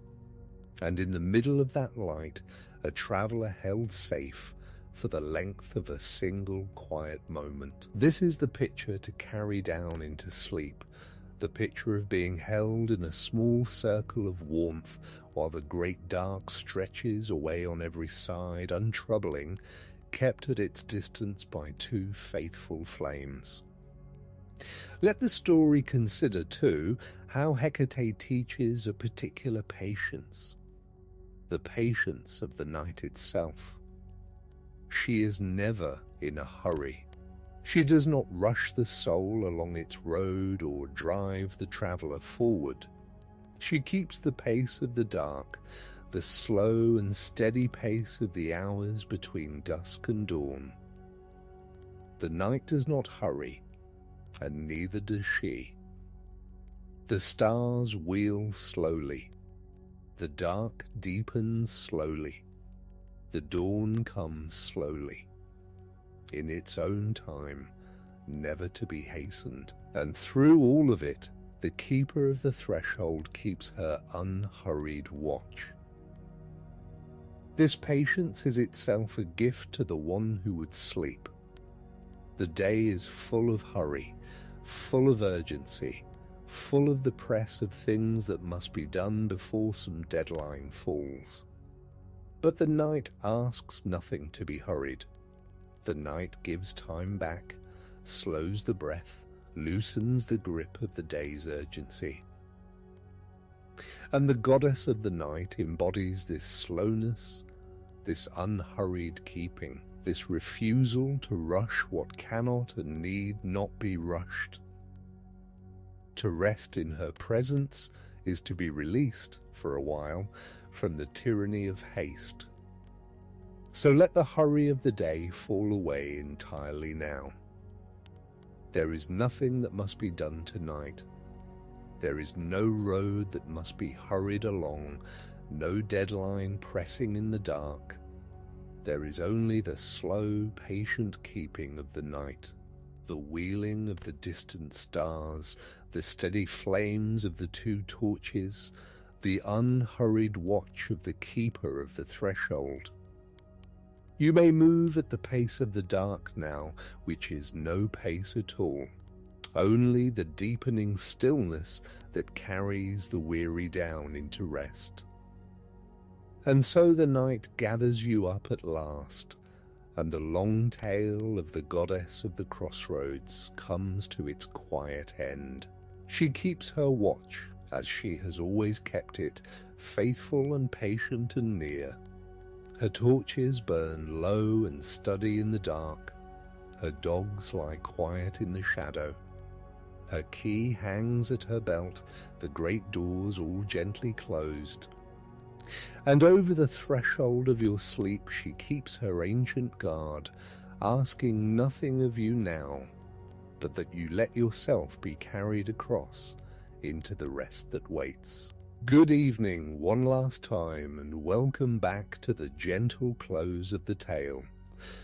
And in the middle of that light, a traveller held safe for the length of a single quiet moment. This is the picture to carry down into sleep, the picture of being held in a small circle of warmth while the great dark stretches away on every side, untroubling, kept at its distance by two faithful flames. Let the story consider, too, how Hecate teaches a particular patience, the patience of the night itself. She is never in a hurry. She does not rush the soul along its road or drive the traveller forward. She keeps the pace of the dark, the slow and steady pace of the hours between dusk and dawn. The night does not hurry, and neither does she. The stars wheel slowly. The dark deepens slowly. The dawn comes slowly. In its own time, never to be hastened. And through all of it, the keeper of the threshold keeps her unhurried watch. This patience is itself a gift to the one who would sleep. The day is full of hurry, full of urgency, full of the press of things that must be done before some deadline falls. But the night asks nothing to be hurried. The night gives time back, slows the breath, loosens the grip of the day's urgency. And the goddess of the night embodies this slowness, this unhurried keeping, this refusal to rush what cannot and need not be rushed. To rest in her presence is to be released, for a while, from the tyranny of haste. So let the hurry of the day fall away entirely now. There is nothing that must be done tonight. There is no road that must be hurried along, no deadline pressing in the dark. There is only the slow, patient keeping of the night, the wheeling of the distant stars, the steady flames of the two torches, the unhurried watch of the keeper of the threshold. You may move at the pace of the dark now, which is no pace at all, only the deepening stillness that carries the weary down into rest. And so the night gathers you up at last, and the long tale of the goddess of the crossroads comes to its quiet end. She keeps her watch, as she has always kept it, faithful and patient and near. Her torches burn low and steady in the dark. Her dogs lie quiet in the shadow. Her key hangs at her belt, the great doors all gently closed. And over the threshold of your sleep she keeps her ancient guard, asking nothing of you now, but that you let yourself be carried across into the rest that waits. Good evening one last time, and welcome back to the gentle close of the tale,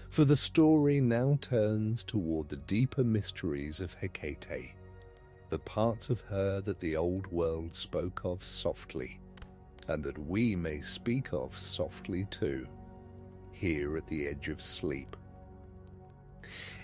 for the story now turns toward the deeper mysteries of Hecate, the parts of her that the old world spoke of softly, and that we may speak of softly too, here at the edge of sleep.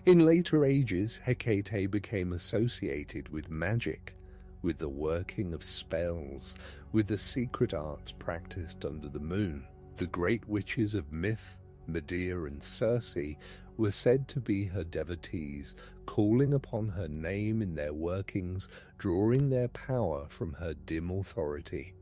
In later ages, Hecate became associated with magic, with the working of spells, with the secret arts practiced under the moon. The great witches of myth, Medea and Circe, were said to be her devotees, calling upon her name in their workings, drawing their power from her dim authority.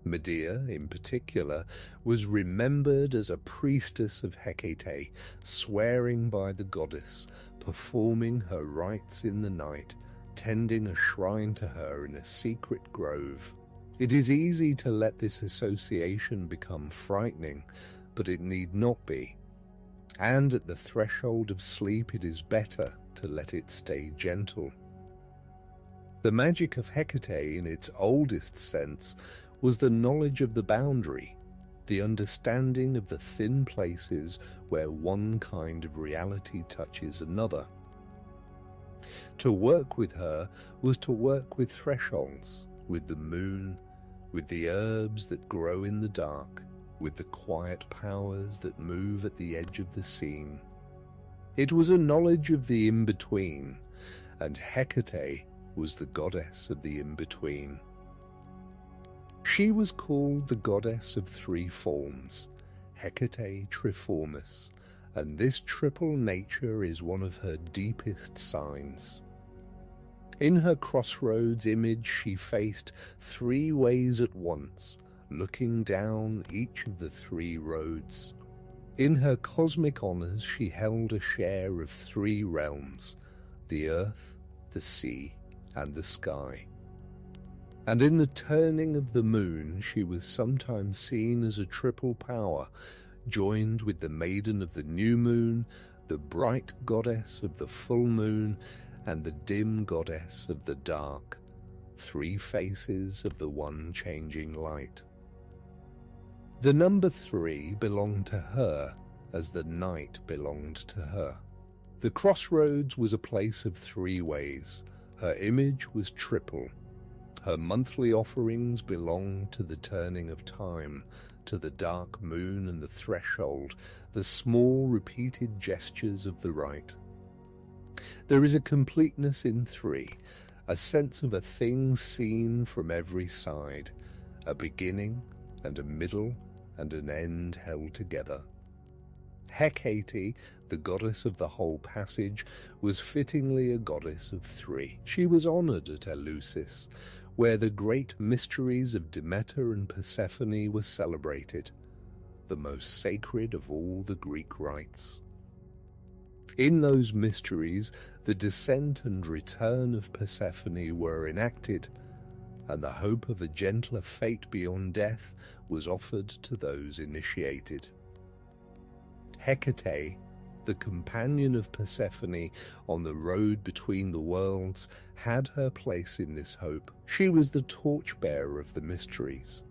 Medea, in particular, was remembered as a priestess of Hecate, swearing by the goddess, performing her rites in the night, tending a shrine to her in a secret grove. It is easy to let this association become frightening, but it need not be. And at the threshold of sleep it is better to let it stay gentle. The magic of Hecate, in its oldest sense, was the knowledge of the boundary, the understanding of the thin places where one kind of reality touches another. To work with her was to work with thresholds, with the moon, with the herbs that grow in the dark, with the quiet powers that move at the edge of the scene. It was a knowledge of the in-between, and Hecate was the goddess of the in-between. She was called the goddess of three forms, Hecate Triformis, and this triple nature is one of her deepest signs. In her crossroads image she faced three ways at once, looking down each of the three roads. In her cosmic honors she held a share of three realms, the earth, the sea, and the sky. And in the turning of the moon she was sometimes seen as a triple power, joined with the maiden of the new moon, the bright goddess of the full moon, and the dim goddess of the dark, three faces of the one changing light. The number 3 belonged to her as the night belonged to her. The crossroads was a place of three ways. Her image was triple. Her monthly offerings belonged to the turning of time, to the dark moon and the threshold, the small repeated gestures of the rite. There is a completeness in three, a sense of a thing seen from every side, a beginning and a middle and an end held together. Hecate, the goddess of the whole passage, was fittingly a goddess of three. She was honoured at Eleusis, where the great mysteries of Demeter and Persephone were celebrated, the most sacred of all the Greek rites. In those mysteries, the descent and return of Persephone were enacted, and the hope of a gentler fate beyond death was offered to those initiated. Hecate, the companion of Persephone on the road between the worlds, had her place in this hope. She was the torchbearer of the mysteries,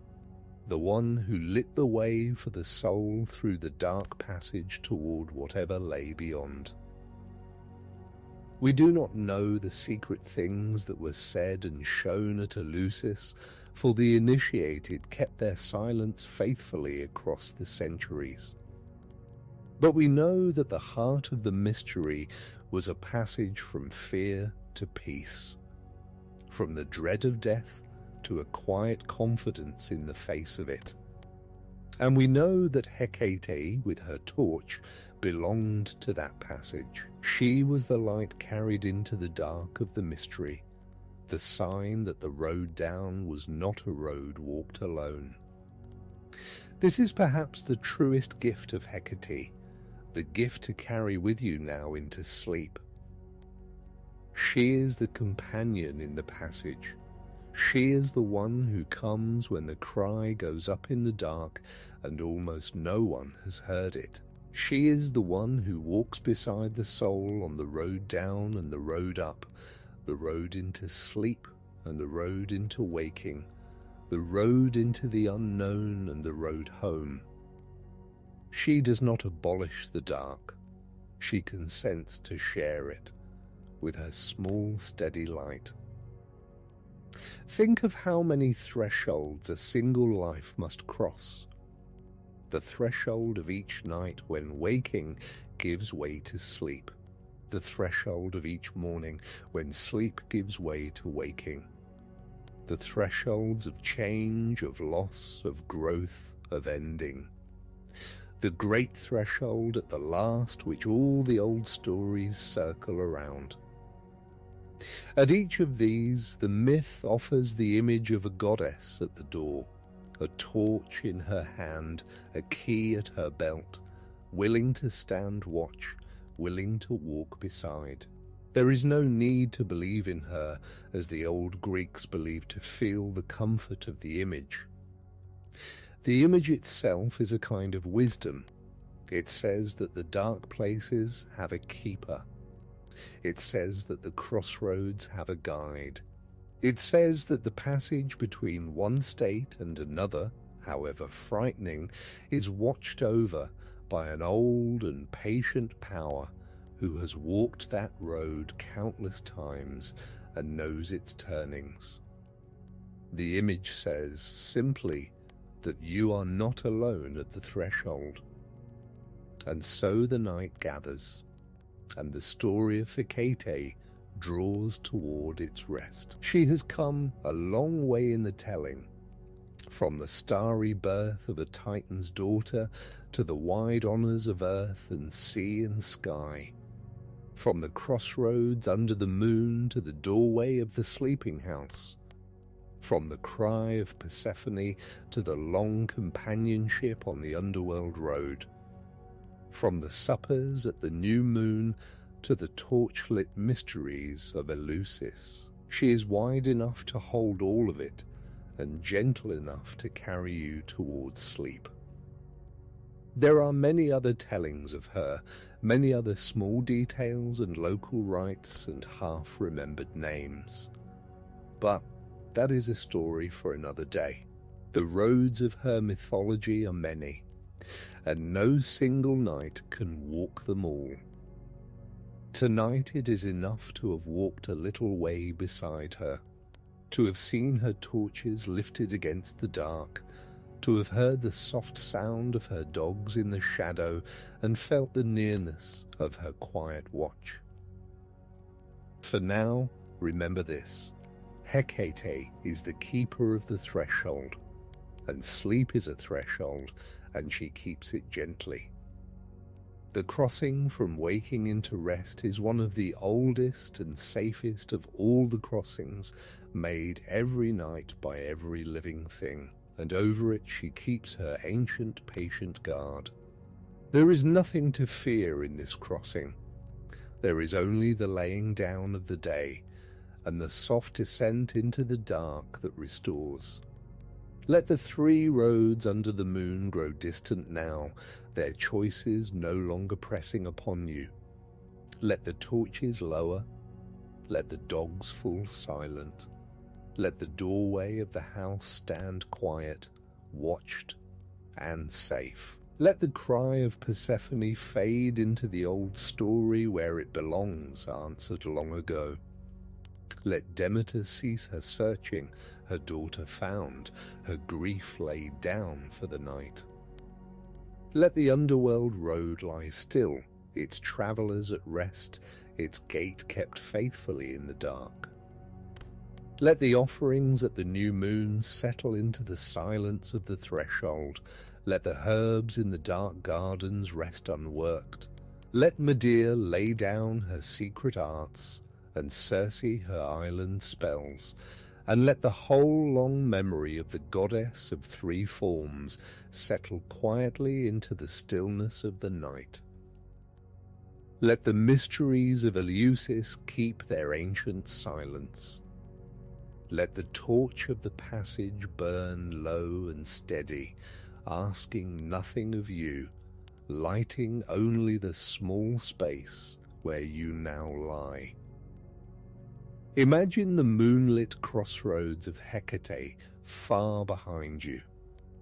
the one who lit the way for the soul through the dark passage toward whatever lay beyond. We do not know the secret things that were said and shown at Eleusis, for the initiated kept their silence faithfully across the centuries. But we know that the heart of the mystery was a passage from fear to peace, from the dread of death to a quiet confidence in the face of it. And we know that Hecate, with her torch, belonged to that passage. She was the light carried into the dark of the mystery, the sign that the road down was not a road walked alone. This is perhaps the truest gift of Hecate, the gift to carry with you now into sleep. She is the companion in the passage. She is the one who comes when the cry goes up in the dark and almost no one has heard it. She is the one who walks beside the soul on the road down and the road up, the road into sleep and the road into waking, the road into the unknown and the road home. She does not abolish the dark. She consents to share it with her small, steady light. Think of how many thresholds a single life must cross. The threshold of each night when waking gives way to sleep. The threshold of each morning when sleep gives way to waking. The thresholds of change, of loss, of growth, of ending. The great threshold at the last which all the old stories circle around. At each of these, the myth offers the image of a goddess at the door, a torch in her hand, a key at her belt, willing to stand watch, willing to walk beside. There is no need to believe in her as the old Greeks believed to feel the comfort of the image. The image itself is a kind of wisdom. It says that the dark places have a keeper. It says that the crossroads have a guide. It says that the passage between one state and another, however frightening, is watched over by an old and patient power who has walked that road countless times and knows its turnings. The image says simply that you are not alone at the threshold. And so the night gathers, and the story of Hecate draws toward its rest. She has come a long way in the telling, from the starry birth of a Titan's daughter to the wide honours of earth and sea and sky, from the crossroads under the moon to the doorway of the sleeping house, from the cry of Persephone to the long companionship on the underworld road, from the suppers at the new moon to the torch-lit mysteries of Eleusis. She is wide enough to hold all of it and gentle enough to carry you towards sleep. There are many other tellings of her, many other small details and local rites and half-remembered names. But that is a story for another day. The roads of her mythology are many, and no single night can walk them all. Tonight it is enough to have walked a little way beside her, to have seen her torches lifted against the dark, to have heard the soft sound of her dogs in the shadow and felt the nearness of her quiet watch. For now, remember this: Hecate is the keeper of the threshold, and sleep is a threshold, and she keeps it gently. The crossing from waking into rest is one of the oldest and safest of all the crossings made every night by every living thing, and over it she keeps her ancient patient guard. There is nothing to fear in this crossing. There is only the laying down of the day, and the soft descent into the dark that restores. Let the 3 roads under the moon grow distant now, their choices no longer pressing upon you. Let the torches lower, let the dogs fall silent, let the doorway of the house stand quiet, watched and safe. Let the cry of Persephone fade into the old story where it belongs, answered long ago. Let Demeter cease her searching, her daughter found, her grief laid down for the night. Let the underworld road lie still, its travellers at rest, its gate kept faithfully in the dark. Let the offerings at the new moon settle into the silence of the threshold. Let the herbs in the dark gardens rest unworked. Let Medea lay down her secret arts, and Circe her island spells, and let the whole long memory of the goddess of 3 forms settle quietly into the stillness of the night. Let the mysteries of Eleusis keep their ancient silence. Let the torch of the passage burn low and steady, asking nothing of you, lighting only the small space where you now lie. Imagine the moonlit crossroads of Hecate far behind you,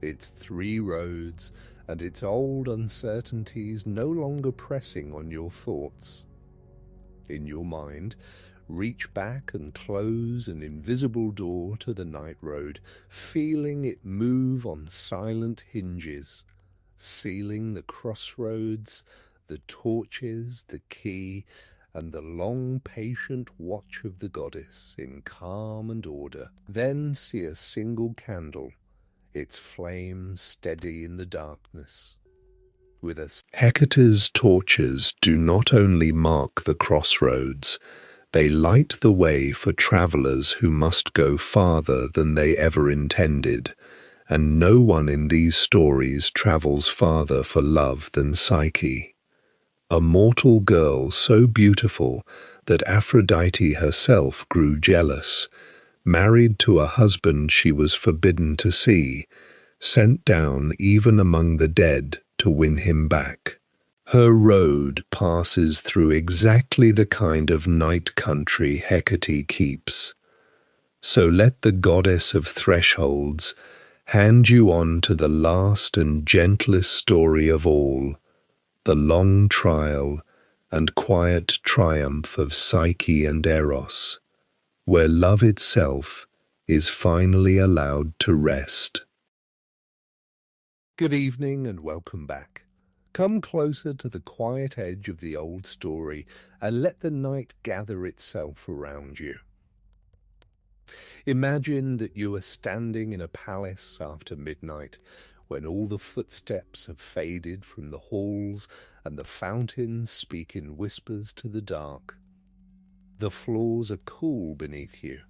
its 3 roads and its old uncertainties no longer pressing on your thoughts. In your mind, reach back and close an invisible door to the night road, feeling it move on silent hinges, sealing the crossroads, the torches, the key, and the long patient watch of the goddess in calm and order. Then see a single candle, its flame steady in the darkness. Hecate's torches do not only mark the crossroads, they light the way for travellers who must go farther than they ever intended, and no one in these stories travels farther for love than Psyche, a mortal girl so beautiful that Aphrodite herself grew jealous, married to a husband she was forbidden to see, sent down even among the dead to win him back. Her road passes through exactly the kind of night country Hecate keeps. So let the goddess of thresholds hand you on to the last and gentlest story of all, the long trial and quiet triumph of Psyche and Eros, where love itself is finally allowed to rest. Good evening and welcome back. Come closer to the quiet edge of the old story and let the night gather itself around you. Imagine that you are standing in a palace after midnight, when all the footsteps have faded from the halls and the fountains speak in whispers to the dark. The floors are cool beneath you.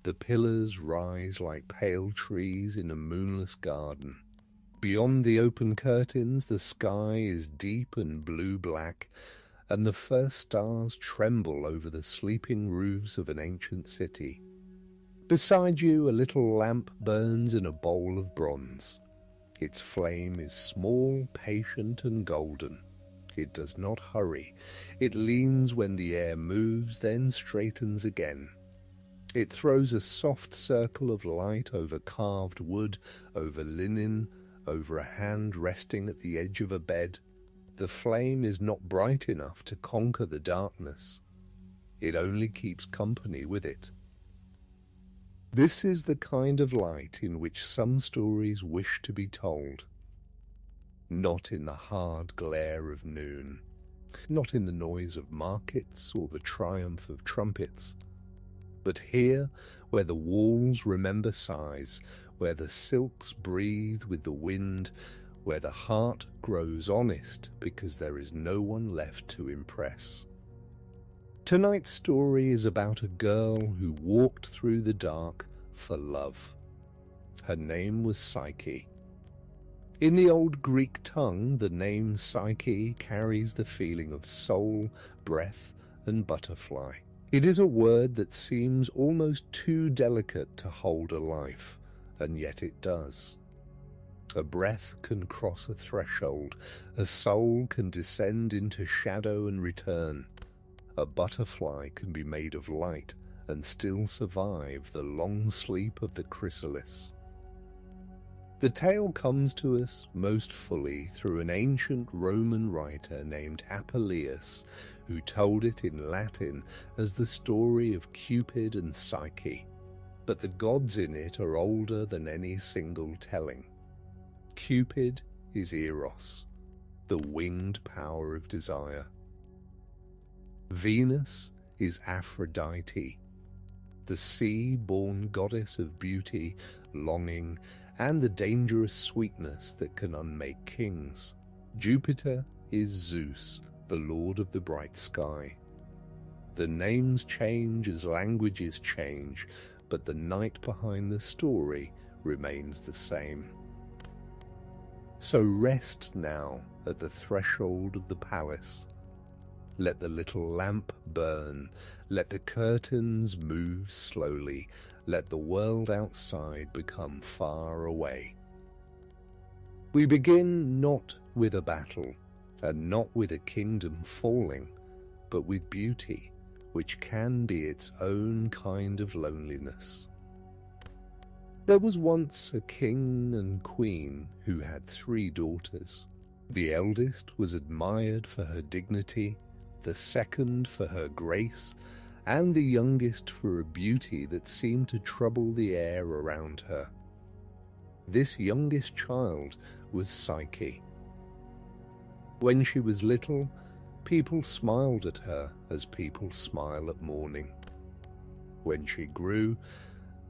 The pillars rise like pale trees in a moonless garden. Beyond the open curtains, the sky is deep and blue-black, and the first stars tremble over the sleeping roofs of an ancient city. Beside you, a little lamp burns in a bowl of bronze. Its flame is small, patient, and golden. It does not hurry. It leans when the air moves, then straightens again. It throws a soft circle of light over carved wood, over linen, over a hand resting at the edge of a bed. The flame is not bright enough to conquer the darkness. It only keeps company with it. This is the kind of light in which some stories wish to be told. Not in the hard glare of noon, not in the noise of markets or the triumph of trumpets, but here where the walls remember sighs, where the silks breathe with the wind, where the heart grows honest because there is no one left to impress. Tonight's story is about a girl who walked through the dark for love. Her name was Psyche. In the old Greek tongue, the name Psyche carries the feeling of soul, breath, and butterfly. It is a word that seems almost too delicate to hold a life, and yet it does. A breath can cross a threshold, a soul can descend into shadow and return. A butterfly can be made of light and still survive the long sleep of the chrysalis. The tale comes to us most fully through an ancient Roman writer named Apuleius, who told it in Latin as the story of Cupid and Psyche. But the gods in it are older than any single telling. Cupid is Eros, the winged power of desire. Venus is Aphrodite, the sea-born goddess of beauty, longing, and the dangerous sweetness that can unmake kings. Jupiter is Zeus, the lord of the bright sky. The names change as languages change, but the night behind the story remains the same. So rest now at the threshold of the palace. Let the little lamp burn, let the curtains move slowly, let the world outside become far away. We begin not with a battle, and not with a kingdom falling, but with beauty, which can be its own kind of loneliness. There was once a king and queen who had 3 daughters. The eldest was admired for her dignity, the second for her grace, and the youngest for a beauty that seemed to trouble the air around her. This youngest child was Psyche. When she was little, people smiled at her as people smile at morning. When she grew,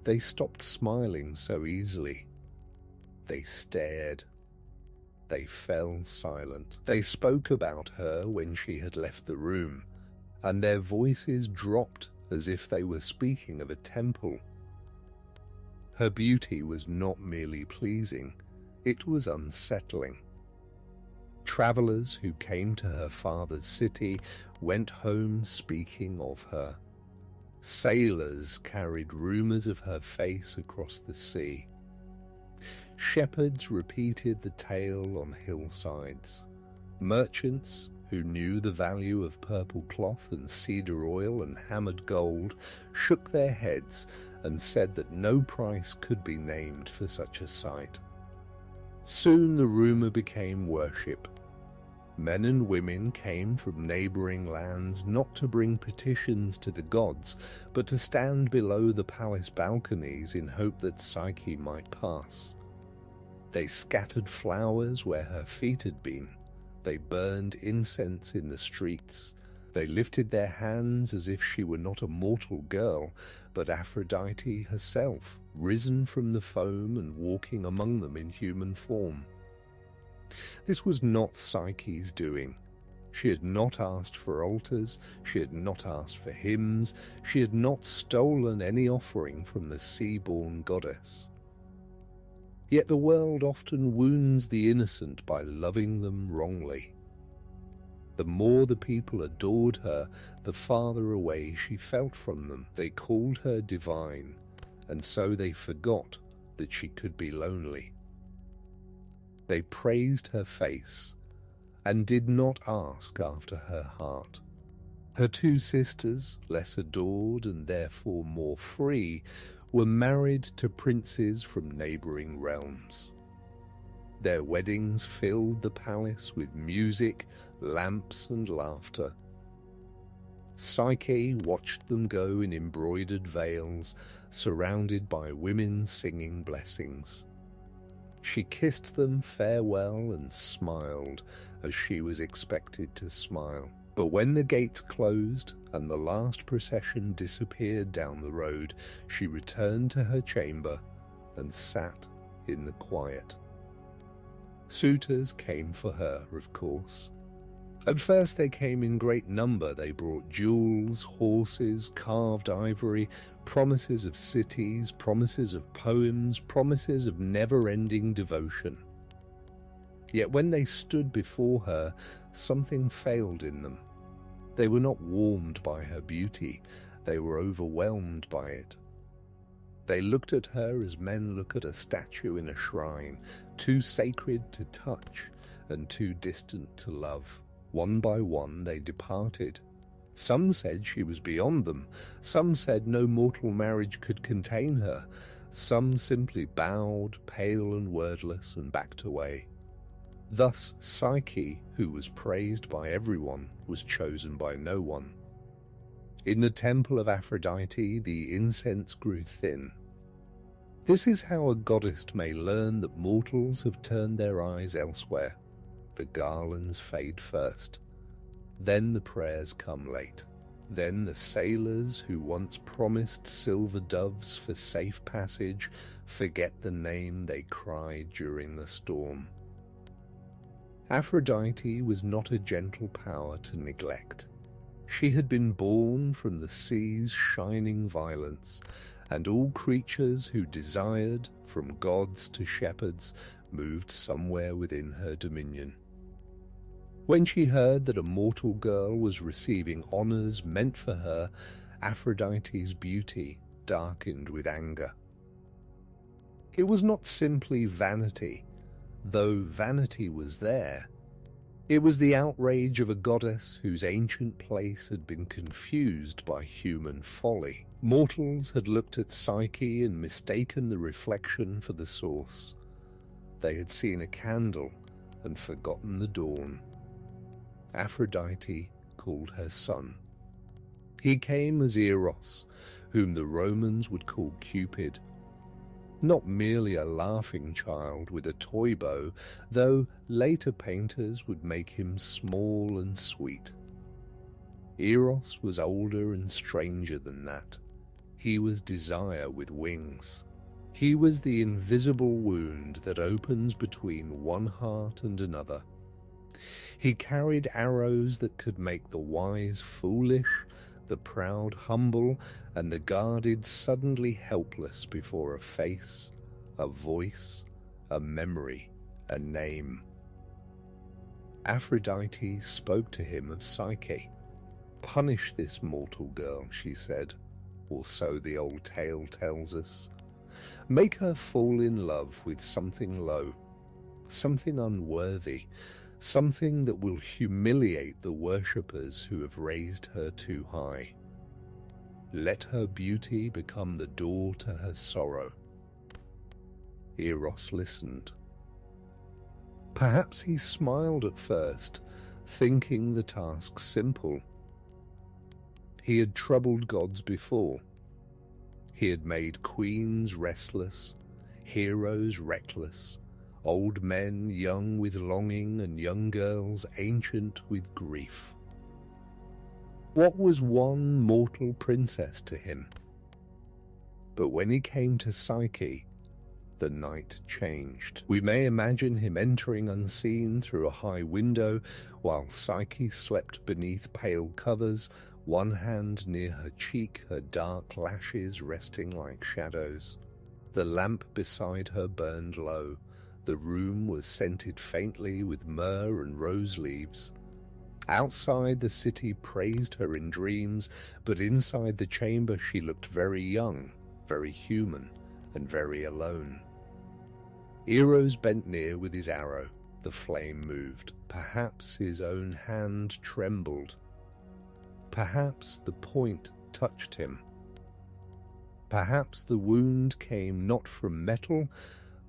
they stopped smiling so easily. They stared. They fell silent. They spoke about her when she had left the room, and their voices dropped as if they were speaking of a temple. Her beauty was not merely pleasing, it was unsettling. Travelers who came to her father's city went home speaking of her. Sailors carried rumors of her face across the sea. Shepherds repeated the tale on hillsides. Merchants, who knew the value of purple cloth and cedar oil and hammered gold, shook their heads and said that no price could be named for such a sight. Soon the rumor became worship. Men and women came from neighboring lands not to bring petitions to the gods, but to stand below the palace balconies in hope that Psyche might pass. They scattered flowers where her feet had been. They burned incense in the streets. They lifted their hands as if she were not a mortal girl, but Aphrodite herself, risen from the foam and walking among them in human form. This was not Psyche's doing. She had not asked for altars, she had not asked for hymns, she had not stolen any offering from the sea-born goddess. Yet the world often wounds the innocent by loving them wrongly. The more the people adored her, the farther away she felt from them. They called her divine, and so they forgot that she could be lonely. They praised her face, and did not ask after her heart. Her 2 sisters, less adored and therefore more free, were married to princes from neighboring realms. Their weddings filled the palace with music, lamps, and laughter. Psyche watched them go in embroidered veils, surrounded by women singing blessings. She kissed them farewell and smiled, as she was expected to smile. But when the gates closed and the last procession disappeared down the road, she returned to her chamber and sat in the quiet. Suitors came for her, of course. At first they came in great number. They brought jewels, horses, carved ivory, promises of cities, promises of poems, promises of never-ending devotion. Yet when they stood before her, something failed in them. They were not warmed by her beauty, they were overwhelmed by it. They looked at her as men look at a statue in a shrine, too sacred to touch and too distant to love. One by one they departed. Some said she was beyond them. Some said no mortal marriage could contain her. Some simply bowed, pale and wordless, and backed away. Thus Psyche, who was praised by everyone, was chosen by no one. In the temple of Aphrodite, the incense grew thin. This is how a goddess may learn that mortals have turned their eyes elsewhere. The garlands fade first. Then the prayers come late. Then the sailors who once promised silver doves for safe passage forget the name they cried during the storm. Aphrodite was not a gentle power to neglect. She had been born from the sea's shining violence, and all creatures who desired, from gods to shepherds, moved somewhere within her dominion. When she heard that a mortal girl was receiving honors meant for her, Aphrodite's beauty darkened with anger. It was not simply vanity, though vanity was there. It was the outrage of a goddess whose ancient place had been confused by human folly. Mortals had looked at Psyche and mistaken the reflection for the source. They had seen a candle and forgotten the dawn. Aphrodite called her son. He came as Eros, whom the Romans would call Cupid. Not merely a laughing child with a toy bow, though later painters would make him small and sweet. Eros was older and stranger than that. He was desire with wings. He was the invisible wound that opens between one heart and another. He carried arrows that could make the wise foolish, the proud humble, and the guarded suddenly helpless before a face, a voice, a memory, a name. Aphrodite spoke to him of Psyche. "Punish this mortal girl," she said, or so the old tale tells us. "Make her fall in love with something low, something unworthy, something that will humiliate the worshippers who have raised her too high. Let her beauty become the door to her sorrow." Eros listened. Perhaps he smiled at first, thinking the task simple. He had troubled gods before. He had made queens restless, heroes reckless, old men young with longing, and young girls ancient with grief. What was one mortal princess to him? But when he came to Psyche, the night changed. We may imagine him entering unseen through a high window, while Psyche slept beneath pale covers, one hand near her cheek, her dark lashes resting like shadows. The lamp beside her burned low. The room was scented faintly with myrrh and rose leaves. Outside, the city praised her in dreams, but inside the chamber she looked very young, very human, and very alone. Eros bent near with his arrow. The flame moved. Perhaps his own hand trembled. Perhaps the point touched him. Perhaps the wound came not from metal,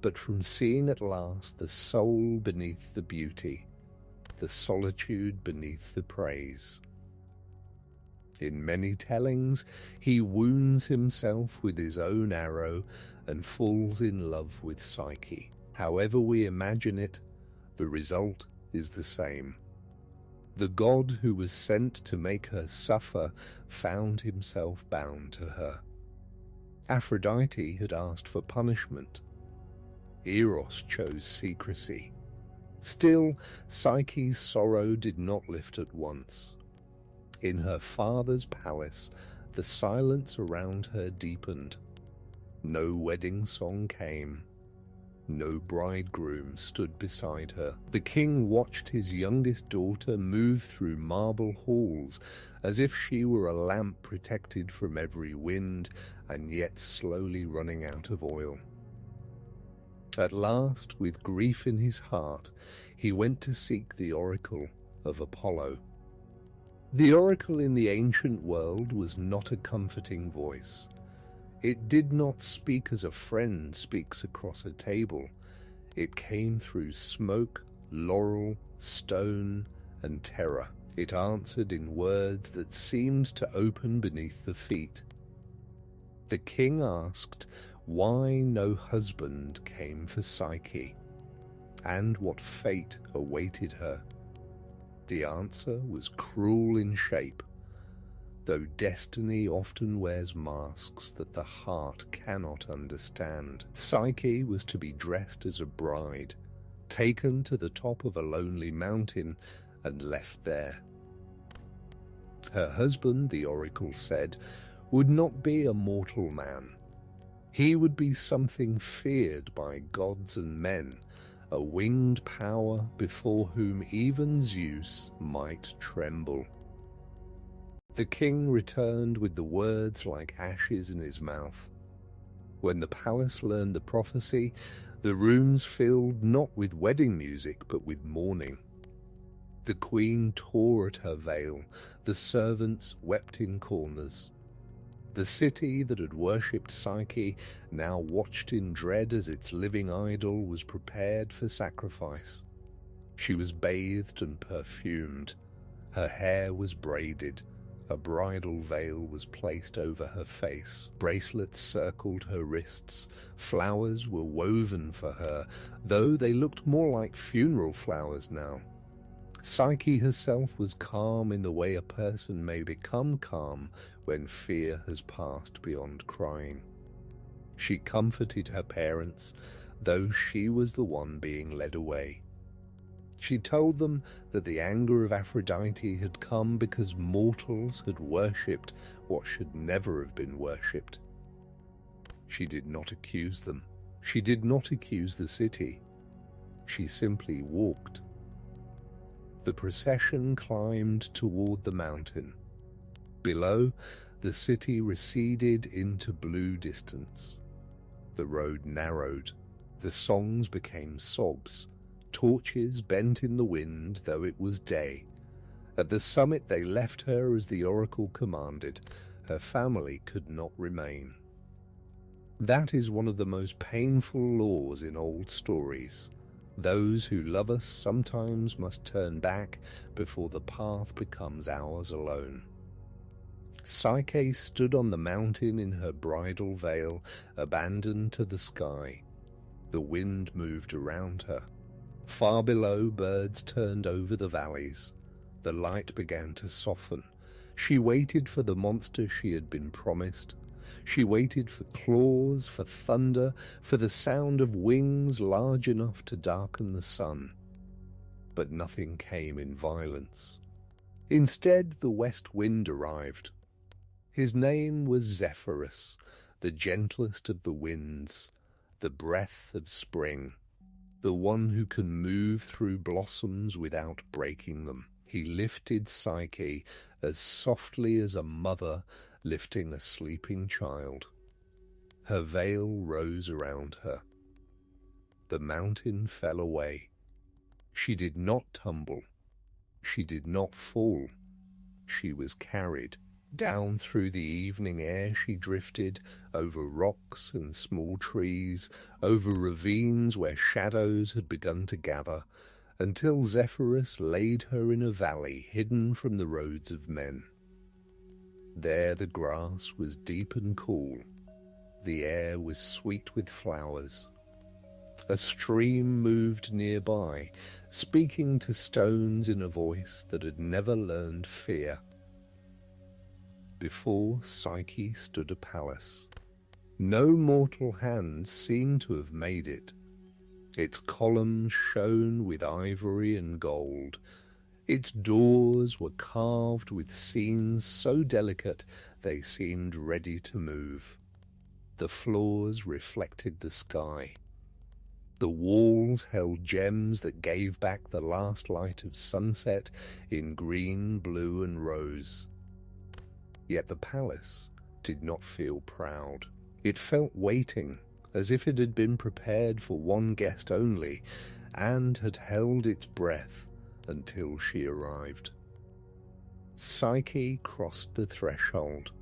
but from seeing at last the soul beneath the beauty, the solitude beneath the praise. In many tellings, he wounds himself with his own arrow and falls in love with Psyche. However we imagine it, the result is the same. The god who was sent to make her suffer found himself bound to her. Aphrodite had asked for punishment. Eros chose secrecy. Still, Psyche's sorrow did not lift at once. In her father's palace, the silence around her deepened. No wedding song came. No bridegroom stood beside her. The king watched his youngest daughter move through marble halls as if she were a lamp protected from every wind and yet slowly running out of oil. At last, with grief in his heart, he went to seek the oracle of Apollo. The oracle in the ancient world was not a comforting voice. It did not speak as a friend speaks across a table. It came through smoke, laurel, stone, and terror. It answered in words that seemed to open beneath the feet. The king asked why no husband came for Psyche, and what fate awaited her. The answer was cruel in shape, though destiny often wears masks that the heart cannot understand. Psyche was to be dressed as a bride, taken to the top of a lonely mountain and left there. Her husband, the oracle said, would not be a mortal man. He would be something feared by gods and men, a winged power before whom even Zeus might tremble. The king returned with the words like ashes in his mouth. When the palace learned the prophecy, the rooms filled not with wedding music but with mourning. The queen tore at her veil, the servants wept in corners. The city that had worshipped Psyche now watched in dread as its living idol was prepared for sacrifice. She was bathed and perfumed. Her hair was braided. A bridal veil was placed over her face. Bracelets circled her wrists. Flowers were woven for her, though they looked more like funeral flowers now. Psyche herself was calm in the way a person may become calm when fear has passed beyond crying. She comforted her parents, though she was the one being led away. She told them that the anger of Aphrodite had come because mortals had worshipped what should never have been worshipped. She did not accuse them. She did not accuse the city. She simply walked. The procession climbed toward the mountain. Below, the city receded into blue distance. The road narrowed. The songs became sobs. Torches bent in the wind, though it was day. At the summit they left her as the oracle commanded. Her family could not remain. That is one of the most painful laws in old stories. Those who love us sometimes must turn back before the path becomes ours alone. Psyche stood on the mountain in her bridal veil, abandoned to the sky. The wind moved around her. Far below, birds turned over the valleys. The light began to soften. She waited for the monster she had been promised. She waited for claws, for thunder, for the sound of wings large enough to darken the sun. But nothing came in violence. Instead, the west wind arrived. His name was Zephyrus, the gentlest of the winds, the breath of spring, the one who can move through blossoms without breaking them. He lifted Psyche as softly as a mother lifting a sleeping child. Her veil rose around her. The mountain fell away. She did not tumble. She did not fall. She was carried. Down through the evening air she drifted, over rocks and small trees, over ravines where shadows had begun to gather, until Zephyrus laid her in a valley hidden from the roads of men. There the grass was deep and cool, the air was sweet with flowers. A stream moved nearby, speaking to stones in a voice that had never learned fear. Before Psyche stood a palace. No mortal hand seemed to have made it. Its columns shone with ivory and gold. Its doors were carved with scenes so delicate they seemed ready to move. The floors reflected the sky. The walls held gems that gave back the last light of sunset in green, blue, and rose. Yet the palace did not feel proud. It felt waiting, as if it had been prepared for one guest only, and had held its breath until she arrived. Psyche crossed the threshold.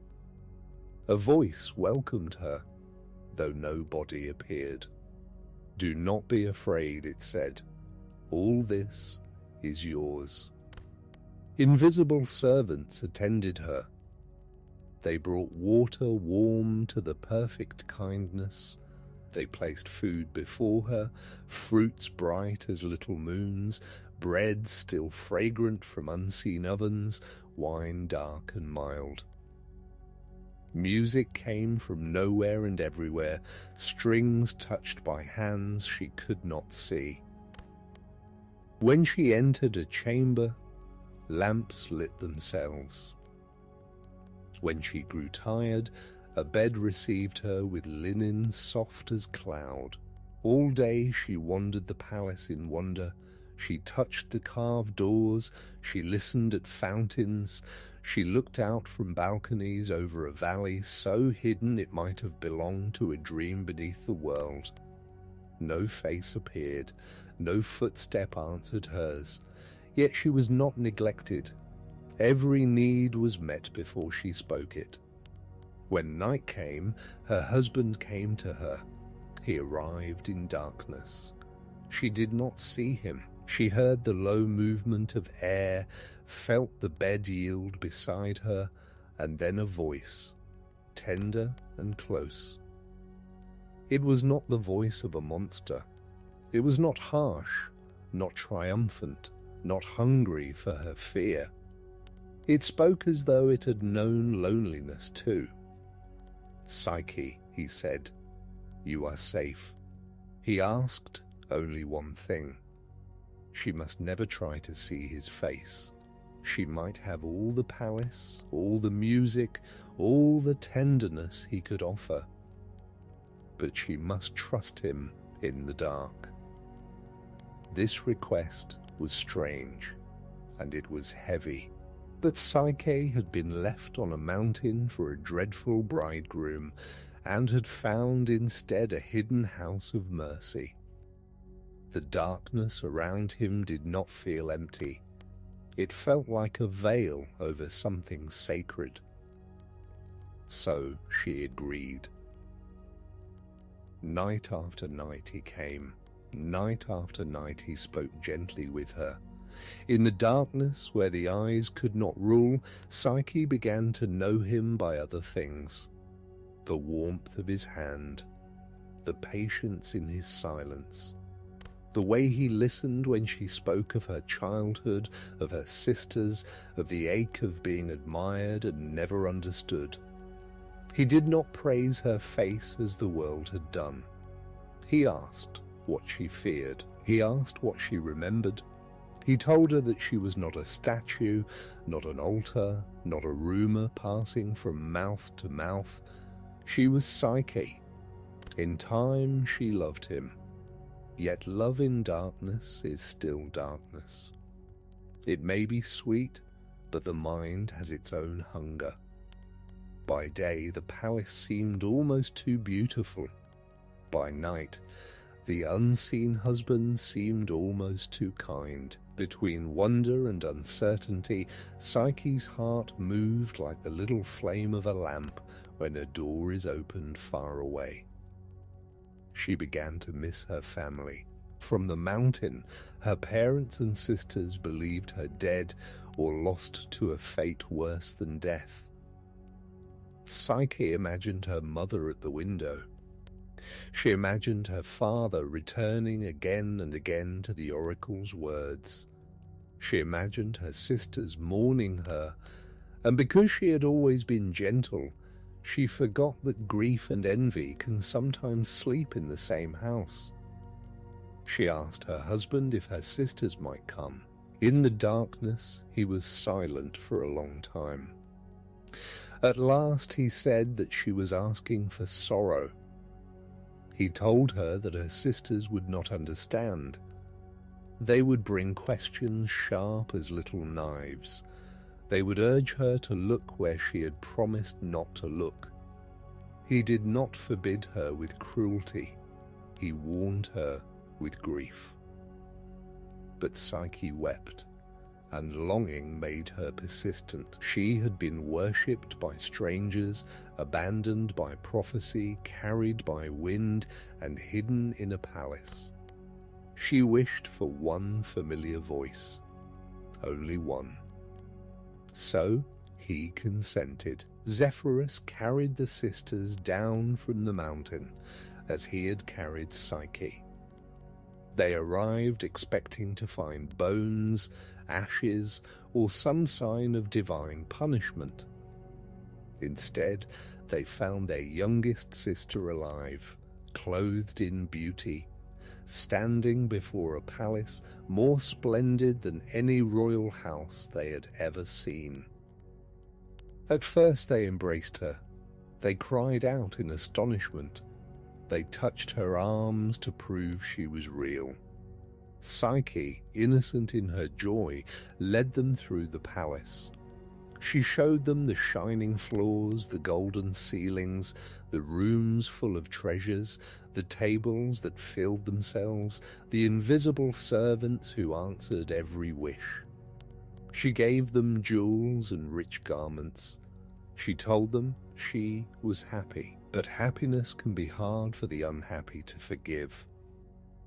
A voice welcomed her, though no body appeared. "Do not be afraid," it said. "All this is yours." Invisible servants attended her. They brought water warm to the perfect kindness. They placed food before her, fruits bright as little moons, bread still fragrant from unseen ovens, wine dark and mild. Music came from nowhere and everywhere, strings touched by hands she could not see. When she entered a chamber, lamps lit themselves. When she grew tired, a bed received her with linen soft as cloud. All day she wandered the palace in wonder. She touched the carved doors, she listened at fountains, she looked out from balconies over a valley so hidden it might have belonged to a dream beneath the world. No face appeared, no footstep answered hers, yet she was not neglected. Every need was met before she spoke it. When night came, her husband came to her. He arrived in darkness. She did not see him. She heard the low movement of air, felt the bed yield beside her, and then a voice, tender and close. It was not the voice of a monster. It was not harsh, not triumphant, not hungry for her fear. It spoke as though it had known loneliness too. "Psyche," he said, "you are safe." He asked only one thing. She must never try to see his face. She might have all the palace, all the music, all the tenderness he could offer. But she must trust him in the dark. This request was strange, and it was heavy. But Psyche had been left on a mountain for a dreadful bridegroom, and had found instead a hidden house of mercy. The darkness around him did not feel empty. It felt like a veil over something sacred. So she agreed. Night after night he came. Night after night he spoke gently with her. In the darkness, where the eyes could not rule, Psyche began to know him by other things. The warmth of his hand, the patience in his silence, the way he listened when she spoke of her childhood, of her sisters, of the ache of being admired and never understood. He did not praise her face as the world had done. He asked what she feared. He asked what she remembered. He told her that she was not a statue, not an altar, not a rumor passing from mouth to mouth. She was Psyche. In time she loved him. Yet love in darkness is still darkness. It may be sweet, but the mind has its own hunger. By day the palace seemed almost too beautiful. By night, The unseen husband seemed almost too kind. Between wonder and uncertainty, Psyche's heart moved like the little flame of a lamp when a door is opened far away. She began to miss her family. From the mountain, her parents and sisters believed her dead or lost to a fate worse than death. Psyche imagined her mother at the window. She imagined her father returning again and again to the oracle's words. She imagined her sisters mourning her, and because she had always been gentle, she forgot that grief and envy can sometimes sleep in the same house. She asked her husband if her sisters might come. In the darkness, he was silent for a long time. At last he said that she was asking for sorrow. He told her that her sisters would not understand. They would bring questions sharp as little knives. They would urge her to look where she had promised not to look. He did not forbid her with cruelty. He warned her with grief. But Psyche wept, and longing made her persistent. She had been worshipped by strangers, abandoned by prophecy, carried by wind, and hidden in a palace. She wished for one familiar voice, only one. So he consented. Zephyrus carried the sisters down from the mountain, as he had carried Psyche. They arrived expecting to find bones, ashes, or some sign of divine punishment. Instead, they found their youngest sister alive, clothed in beauty, standing before a palace more splendid than any royal house they had ever seen. At first they embraced her. They cried out in astonishment. They touched her arms to prove she was real. Psyche, innocent in her joy, led them through the palace. She showed them the shining floors, the golden ceilings, the rooms full of treasures, the tables that filled themselves, the invisible servants who answered every wish. She gave them jewels and rich garments. She told them she was happy, but happiness can be hard for the unhappy to forgive.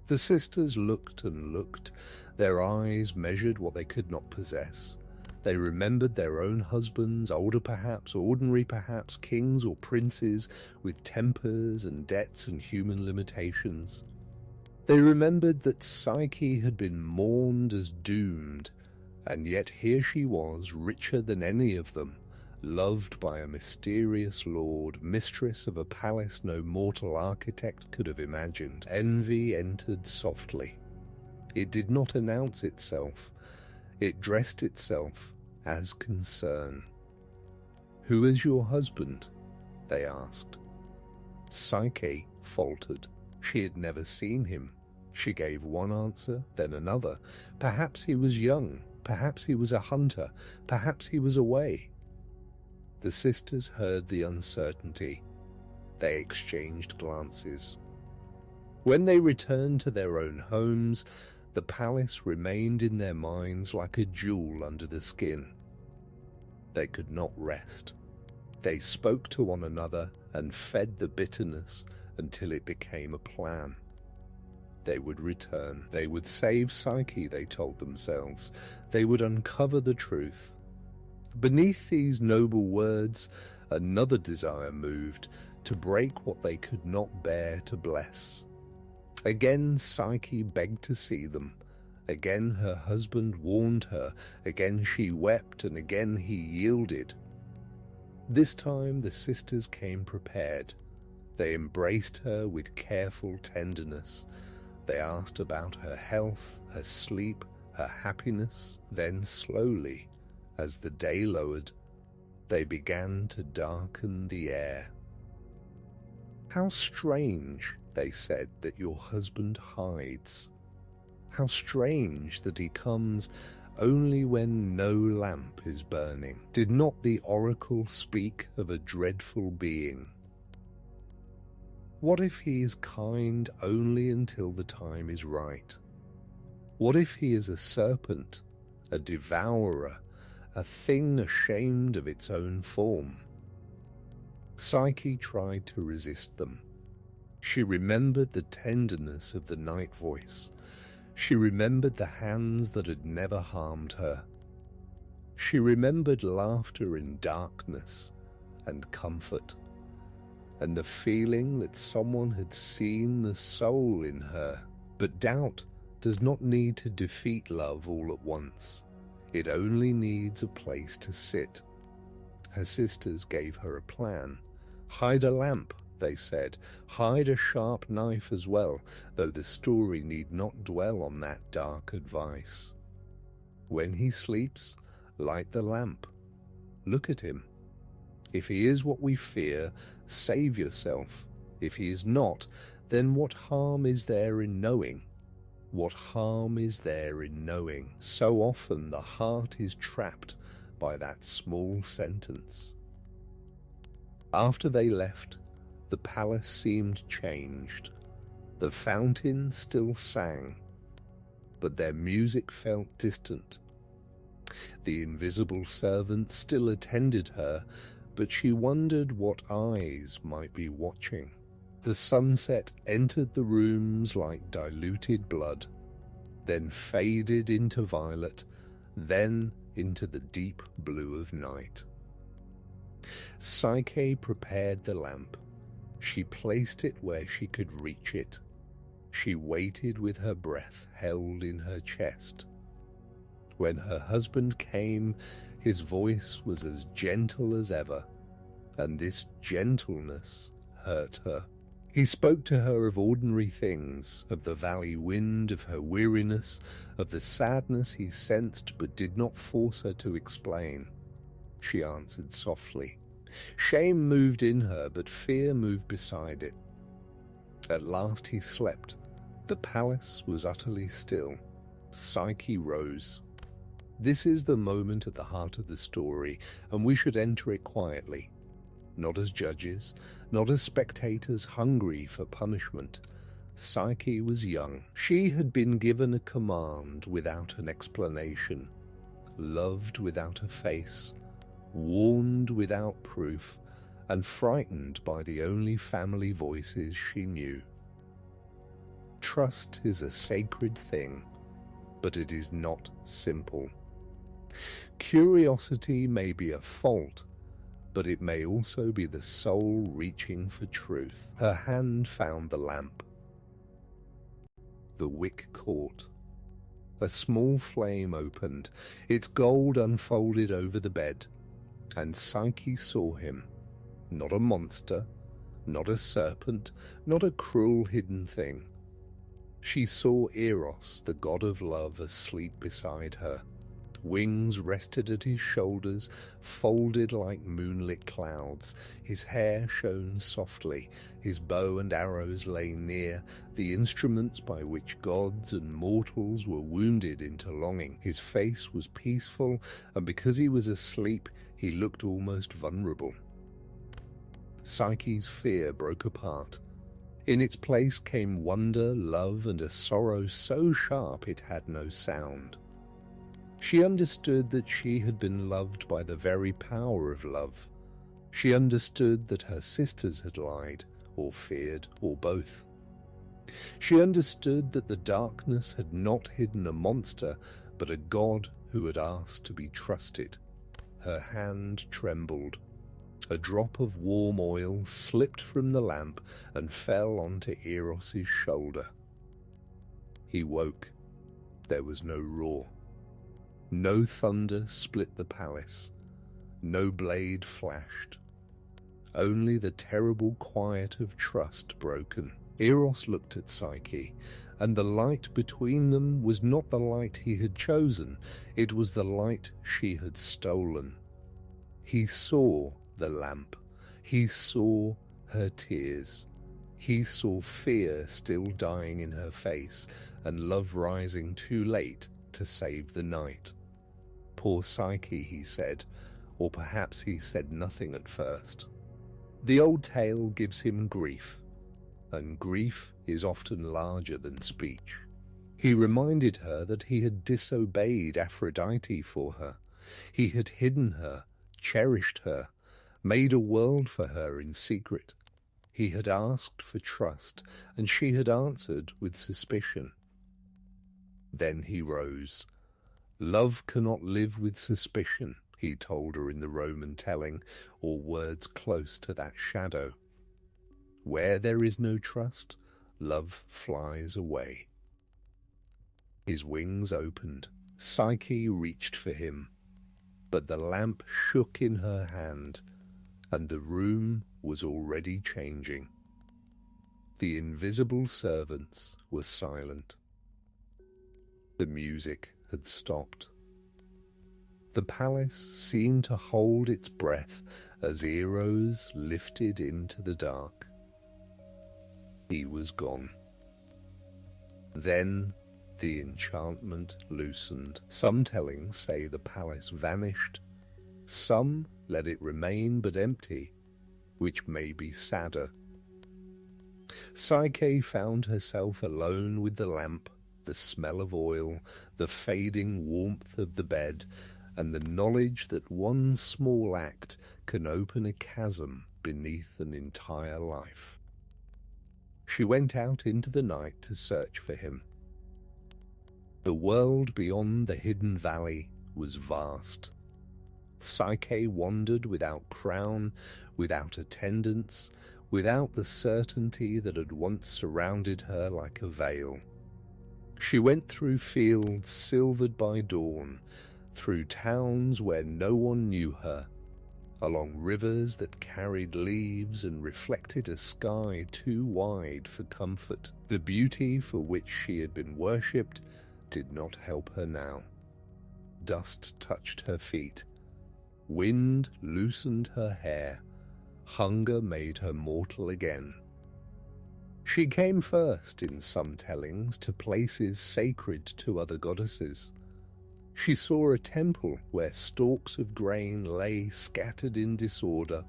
The sisters looked and looked. Their eyes measured what they could not possess. They remembered their own husbands, older perhaps, ordinary perhaps, kings or princes, with tempers and debts and human limitations. They remembered that Psyche had been mourned as doomed, and yet here she was, richer than any of them, loved by a mysterious lord, mistress of a palace no mortal architect could have imagined. Envy entered softly. It did not announce itself. It dressed itself as concern. "Who is your husband?" they asked. Psyche faltered. She had never seen him. She gave one answer, then another. Perhaps he was young. Perhaps he was a hunter. Perhaps he was away. The sisters heard the uncertainty. They exchanged glances. When they returned to their own homes, the palace remained in their minds like a jewel under the skin. They could not rest. They spoke to one another and fed the bitterness until it became a plan. They would return. They would save Psyche, they told themselves. They would uncover the truth. Beneath these noble words, another desire moved, to break what they could not bear to bless. Again Psyche begged to see them. Again her husband warned her. Again she wept, and again he yielded. This time the sisters came prepared. They embraced her with careful tenderness. They asked about her health, her sleep, her happiness. Then slowly, as the day lowered, they began to darken the air. "How strange," they said, "that your husband hides. How strange that he comes only when no lamp is burning. Did not the oracle speak of a dreadful being?" What if he is kind only until the time is right? What if he is a serpent, a devourer, a thing ashamed of its own form? Psyche tried to resist them. She remembered the tenderness of the night voice. She remembered the hands that had never harmed her. She remembered laughter in darkness and comfort, and the feeling that someone had seen the soul in her. But doubt does not need to defeat love all at once. It only needs a place to sit. Her sisters gave her a plan. Hide a lamp, they said. Hide a sharp knife as well, though the story need not dwell on that dark advice. When he sleeps, light the lamp. Look at him. If he is what we fear, save yourself. If he is not, then what harm is there in knowing? What harm is there in knowing? So often the heart is trapped by that small sentence. After they left, the palace seemed changed. The fountain still sang, but their music felt distant. The invisible servant still attended her, but she wondered what eyes might be watching. The sunset entered the rooms like diluted blood, then faded into violet, then into the deep blue of night. Psyche prepared the lamp. She placed it where she could reach it. She waited with her breath held in her chest. When her husband came, his voice was as gentle as ever, and this gentleness hurt her. He spoke to her of ordinary things, of the valley wind, of her weariness, of the sadness he sensed but did not force her to explain. She answered softly. Shame moved in her, but fear moved beside it. At last he slept. The palace was utterly still. Psyche rose. This is the moment at the heart of the story, and we should enter it quietly. Not as judges, not as spectators hungry for punishment. Psyche was young. She had been given a command without an explanation, loved without a face, warned without proof, and frightened by the only family voices she knew. Trust is a sacred thing, but it is not simple. Curiosity may be a fault, but it may also be the soul reaching for truth. Her hand found the lamp. The wick caught. A small flame opened. Its gold unfolded over the bed, and Psyche saw him. Not a monster, not a serpent, not a cruel hidden thing. She saw Eros, the god of love, asleep beside her. Wings rested at his shoulders, folded like moonlit clouds. His hair shone softly. His bow and arrows lay near, the instruments by which gods and mortals were wounded into longing. His face was peaceful, and because he was asleep, he looked almost vulnerable. Psyche's fear broke apart. In its place came wonder, love, and a sorrow so sharp it had no sound. She understood that she had been loved by the very power of love. She understood that her sisters had lied, or feared, or both. She understood that the darkness had not hidden a monster, but a god who had asked to be trusted. Her hand trembled. A drop of warm oil slipped from the lamp and fell onto Eros's shoulder. He woke. There was no roar. No thunder split the palace. No blade flashed. Only the terrible quiet of trust broken. Eros looked at Psyche, and the light between them was not the light he had chosen. It was the light she had stolen. He saw the lamp. He saw her tears. He saw fear still dying in her face, and love rising too late to save the night. Poor Psyche, he said, or perhaps he said nothing at first. The old tale gives him grief. and grief is often larger than speech. He reminded her that he had disobeyed Aphrodite for her. He had hidden her, cherished her, made a world for her in secret. He had asked for trust, and she had answered with suspicion. Then he rose. "Love cannot live with suspicion," he told her in the Roman telling, or words close to that shadow. Where there is no trust, love flies away. His wings opened. Psyche reached for him, but the lamp shook in her hand, and the room was already changing. The invisible servants were silent. The music had stopped. The palace seemed to hold its breath as Eros lifted into the dark. He was gone. Then the enchantment loosened. Some tellings say the palace vanished. Some let it remain but empty, which may be sadder. Psyche found herself alone with the lamp, the smell of oil, the fading warmth of the bed, and the knowledge that one small act can open a chasm beneath an entire life. She went out into the night to search for him. The world beyond the hidden valley was vast. Psyche wandered without crown, without attendants, without the certainty that had once surrounded her like a veil. She went through fields silvered by dawn, through towns where no one knew her, along rivers that carried leaves and reflected a sky too wide for comfort. The beauty for which she had been worshipped did not help her now. Dust touched her feet. Wind loosened her hair. Hunger made her mortal again. She came first, in some tellings, to places sacred to other goddesses. She saw a temple where stalks of grain lay scattered in disorder,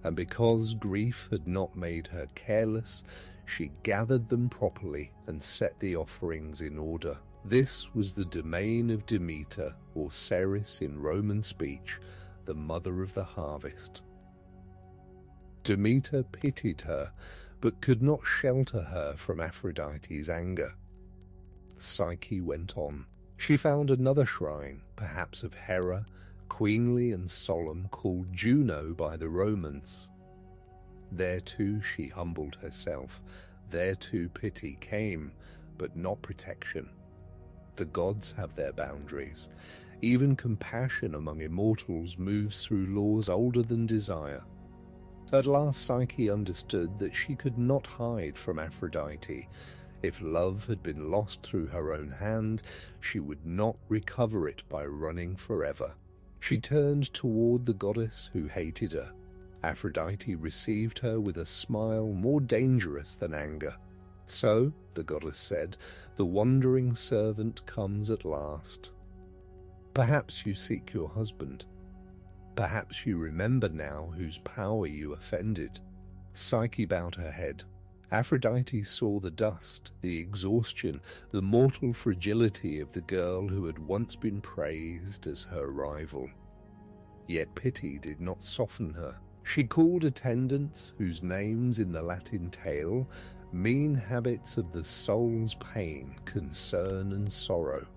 and because grief had not made her careless, she gathered them properly and set the offerings in order. This was the domain of Demeter, or Ceres in Roman speech, the mother of the harvest. Demeter pitied her, but could not shelter her from Aphrodite's anger. Psyche went on. She found another shrine, perhaps of Hera, queenly and solemn, called Juno by the Romans. There too she humbled herself. There too pity came, but not protection. The gods have their boundaries. Even compassion among immortals moves through laws older than desire. At last Psyche understood that she could not hide from Aphrodite. If love had been lost through her own hand, she would not recover it by running forever. She turned toward the goddess who hated her. Aphrodite received her with a smile more dangerous than anger. "So," the goddess said, "the wandering servant comes at last. Perhaps you seek your husband. Perhaps you remember now whose power you offended." Psyche bowed her head. Aphrodite saw the dust, the exhaustion, the mortal fragility of the girl who had once been praised as her rival. Yet pity did not soften her. She called attendants, whose names in the Latin tale mean habits of the soul's pain, concern and sorrow,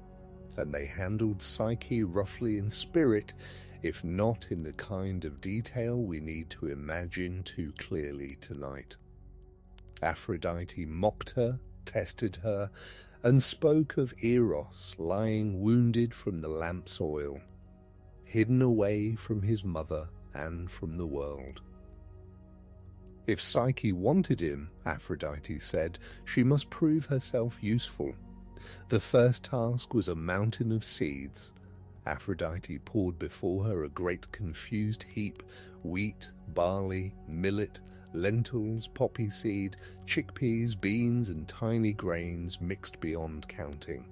and they handled Psyche roughly in spirit, if not in the kind of detail we need to imagine too clearly tonight. Aphrodite mocked her, tested her, and spoke of Eros lying wounded from the lamp's oil, hidden away from his mother and from the world. If Psyche wanted him, Aphrodite said, she must prove herself useful. The first task was a mountain of seeds. Aphrodite poured before her a great confused heap: wheat, barley, millet, lentils, poppy seed, chickpeas, beans, and tiny grains mixed beyond counting.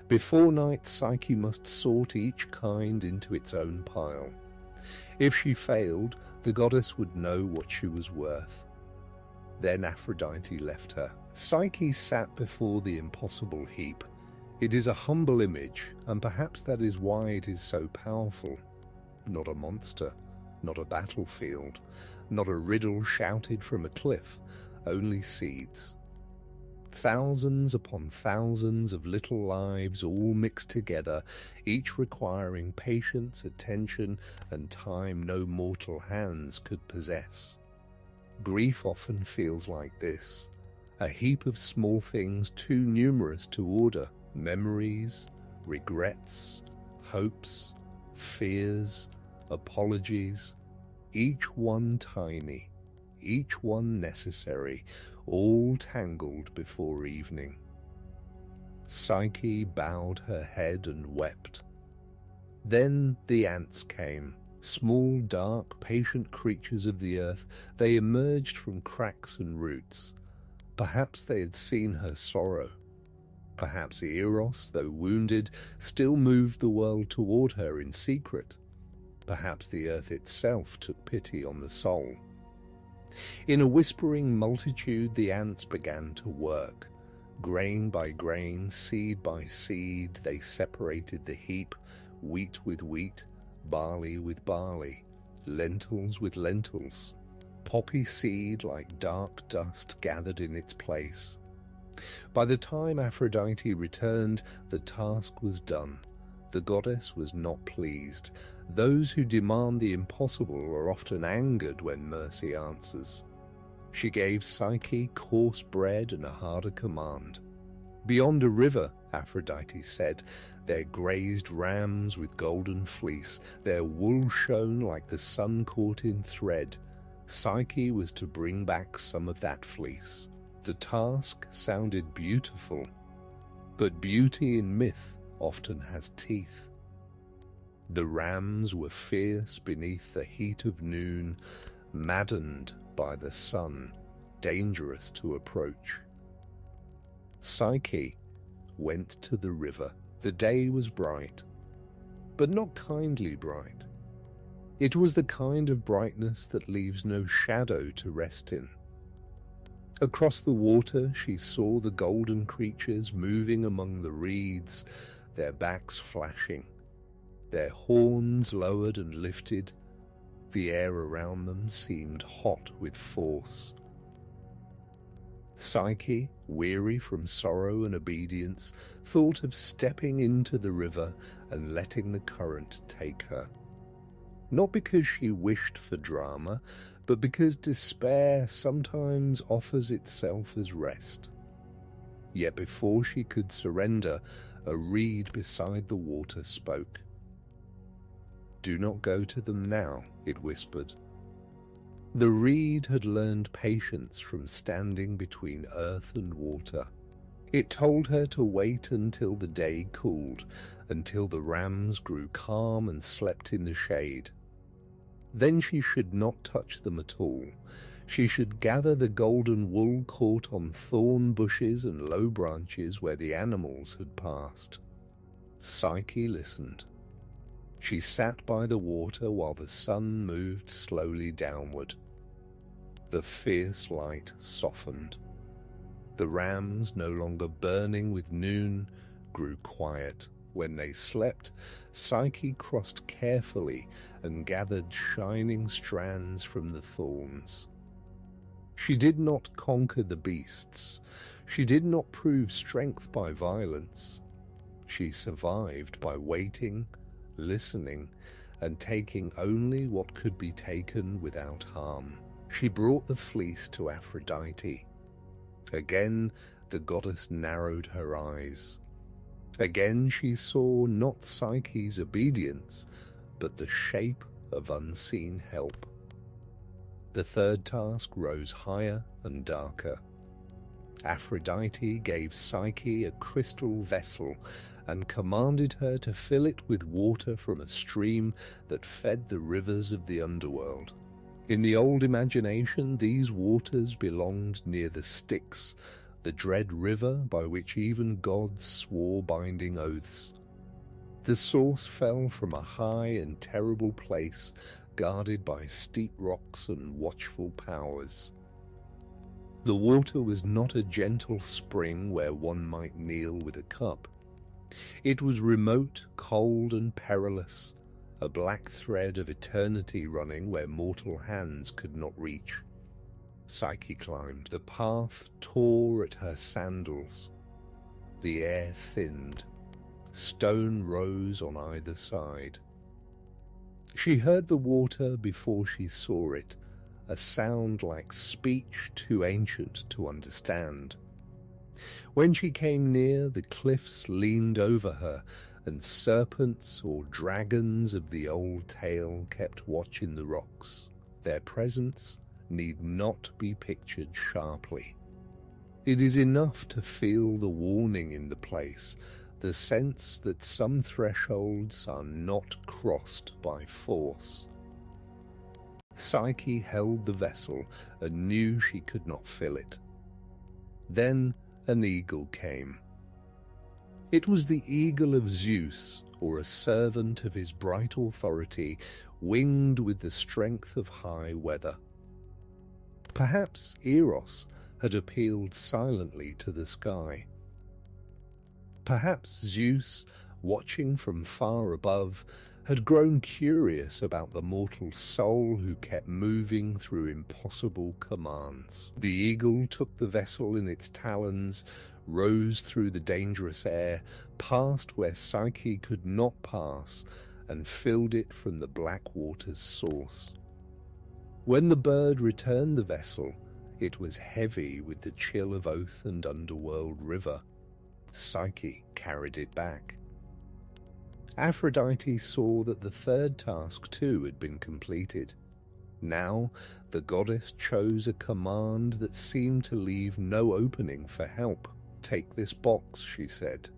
Before night, Psyche must sort each kind into its own pile. If she failed, the goddess would know what she was worth. Then Aphrodite left her. Psyche sat before the impossible heap. It is a humble image, and perhaps that is why it is so powerful. Not a monster, not a battlefield, not a riddle shouted from a cliff, only seeds. Thousands upon thousands of little lives all mixed together, each requiring patience, attention, and time no mortal hands could possess. Grief often feels like this, a heap of small things too numerous to order, memories, regrets, hopes, fears, apologies, each one tiny, each one necessary, all tangled before evening. Psyche bowed her head and wept. Then the ants came, small, dark, patient creatures of the earth. They emerged from cracks and roots. Perhaps they had seen her sorrow. Perhaps Eros, though wounded, still moved the world toward her in secret. Perhaps the earth itself took pity on the soul. In a whispering multitude, the ants began to work. Grain by grain, seed by seed, they separated the heap, wheat with wheat, barley with barley, lentils with lentils. Poppy seed like dark dust gathered in its place. By the time Aphrodite returned, the task was done. The goddess was not pleased. Those who demand the impossible are often angered when mercy answers. She gave Psyche coarse bread and a harder command. Beyond a river, Aphrodite said, there grazed rams with golden fleece. Their wool shone like the sun caught in thread. Psyche was to bring back some of that fleece. The task sounded beautiful, but beauty in myth often has teeth. The rams were fierce beneath the heat of noon, maddened by the sun, dangerous to approach. Psyche went to the river. The day was bright, but not kindly bright. It was the kind of brightness that leaves no shadow to rest in. Across the water she saw the golden creatures moving among the reeds, their backs flashing, their horns lowered and lifted. The air around them seemed hot with force. Psyche, weary from sorrow and obedience, thought of stepping into the river and letting the current take her. Not because she wished for drama, but because despair sometimes offers itself as rest. Yet before she could surrender, a reed beside the water spoke. "Do not go to them now," it whispered. The reed had learned patience from standing between earth and water. It told her to wait until the day cooled, until the rams grew calm and slept in the shade. Then she should not touch them at all. She should gather the golden wool caught on thorn bushes and low branches where the animals had passed. Psyche listened. She sat by the water while the sun moved slowly downward. The fierce light softened. The rams, no longer burning with noon, grew quiet. When they slept, Psyche crossed carefully and gathered shining strands from the thorns. She did not conquer the beasts. She did not prove strength by violence. She survived by waiting, listening, and taking only what could be taken without harm. She brought the fleece to Aphrodite. Again, the goddess narrowed her eyes. Again she saw not Psyche's obedience, but the shape of unseen help. The third task rose higher and darker. Aphrodite gave Psyche a crystal vessel and commanded her to fill it with water from a stream that fed the rivers of the underworld. In the old imagination, these waters belonged near the Styx, the dread river by which even gods swore binding oaths. The source fell from a high and terrible place, guarded by steep rocks and watchful powers. The water was not a gentle spring where one might kneel with a cup. It was remote, cold and perilous, a black thread of eternity running where mortal hands could not reach. Psyche climbed. The path tore at her sandals. The air thinned. Stone rose on either side. She heard the water before she saw it, a sound like speech too ancient to understand. When she came near, the cliffs leaned over her, and serpents or dragons of the old tale kept watch in the rocks. Their presence need not be pictured sharply. It is enough to feel the warning in the place, the sense that some thresholds are not crossed by force. Psyche held the vessel and knew she could not fill it. Then an eagle came. It was the eagle of Zeus, or a servant of his bright authority, winged with the strength of high weather. Perhaps Eros had appealed silently to the sky. Perhaps Zeus, watching from far above, had grown curious about the mortal soul who kept moving through impossible commands. The eagle took the vessel in its talons, rose through the dangerous air, passed where Psyche could not pass, and filled it from the black water's source. When the bird returned the vessel, it was heavy with the chill of oath and underworld river. Psyche carried it back. Aphrodite saw that the third task too had been completed. Now the goddess chose a command that seemed to leave no opening for help. "Take this box," she said.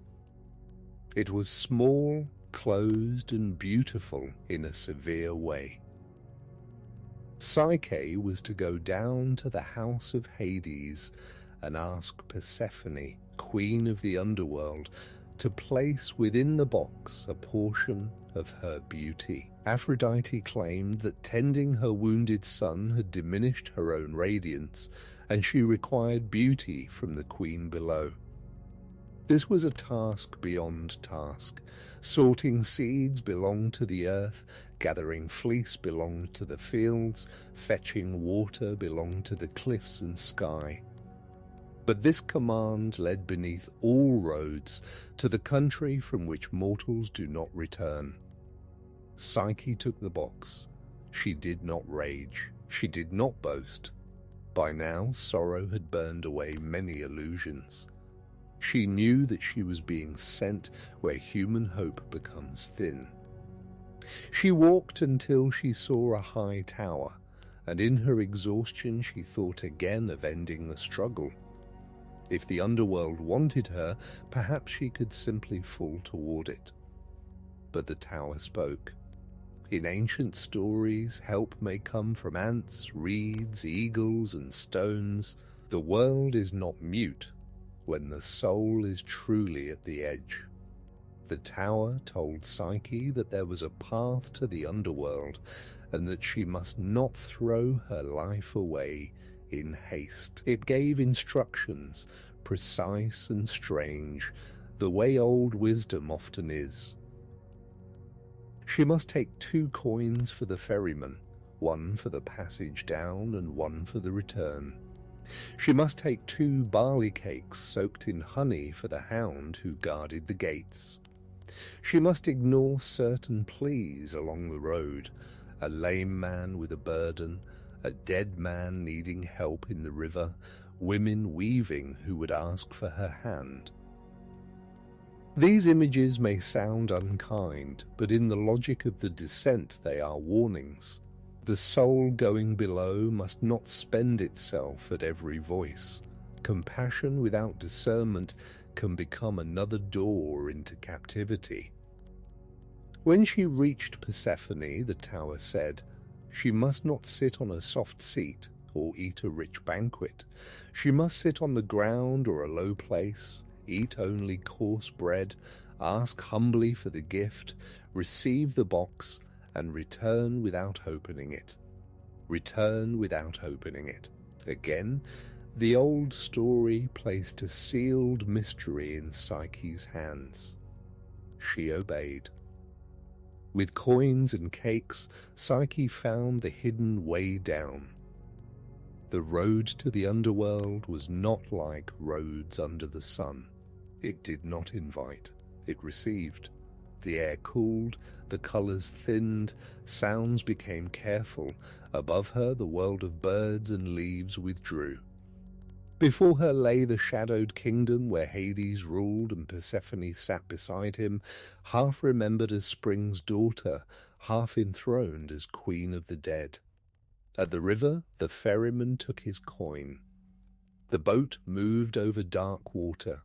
It was small, closed and beautiful in a severe way. Psyche was to go down to the house of Hades and ask Persephone, queen of the underworld, to place within the box a portion of her beauty. Aphrodite claimed that tending her wounded son had diminished her own radiance, and she required beauty from the queen below. This was a task beyond task. Sorting seeds belonged to the earth, gathering fleece belonged to the fields, fetching water belonged to the cliffs and sky. But this command led beneath all roads to the country from which mortals do not return. Psyche took the box. She did not rage. She did not boast. By now, sorrow had burned away many illusions. She knew that she was being sent where human hope becomes thin. She walked until she saw a high tower, and in her exhaustion she thought again of ending the struggle. If the underworld wanted her, perhaps she could simply fall toward it. But the tower spoke. In ancient stories, help may come from ants, reeds, eagles, and stones. The world is not mute when the soul is truly at the edge. The tower told Psyche that there was a path to the underworld, and that she must not throw her life away in haste. It gave instructions, precise and strange, the way old wisdom often is. She must take 2 coins for the ferryman, one for the passage down and one for the return. She must take 2 barley cakes soaked in honey for the hound who guarded the gates. She must ignore certain pleas along the road, a lame man with a burden, a dead man needing help in the river, women weaving who would ask for her hand. These images may sound unkind, but in the logic of the descent they are warnings. The soul going below must not spend itself at every voice. Compassion without discernment can become another door into captivity. When she reached Persephone, the tower said, she must not sit on a soft seat or eat a rich banquet. She must sit on the ground or a low place, eat only coarse bread, ask humbly for the gift, receive the box, and return without opening it. Return without opening it. Again, The old story placed a sealed mystery in Psyche's hands. She obeyed. With coins and cakes, Psyche found the hidden way down. The road to the underworld was not like roads under the sun. It did not invite, it received. The air cooled, the colors thinned, sounds became careful. Above her, the world of birds and leaves withdrew. Before her lay the shadowed kingdom where Hades ruled and Persephone sat beside him, half remembered as Spring's daughter, half enthroned as queen of the dead. At the river, the ferryman took his coin. The boat moved over dark water.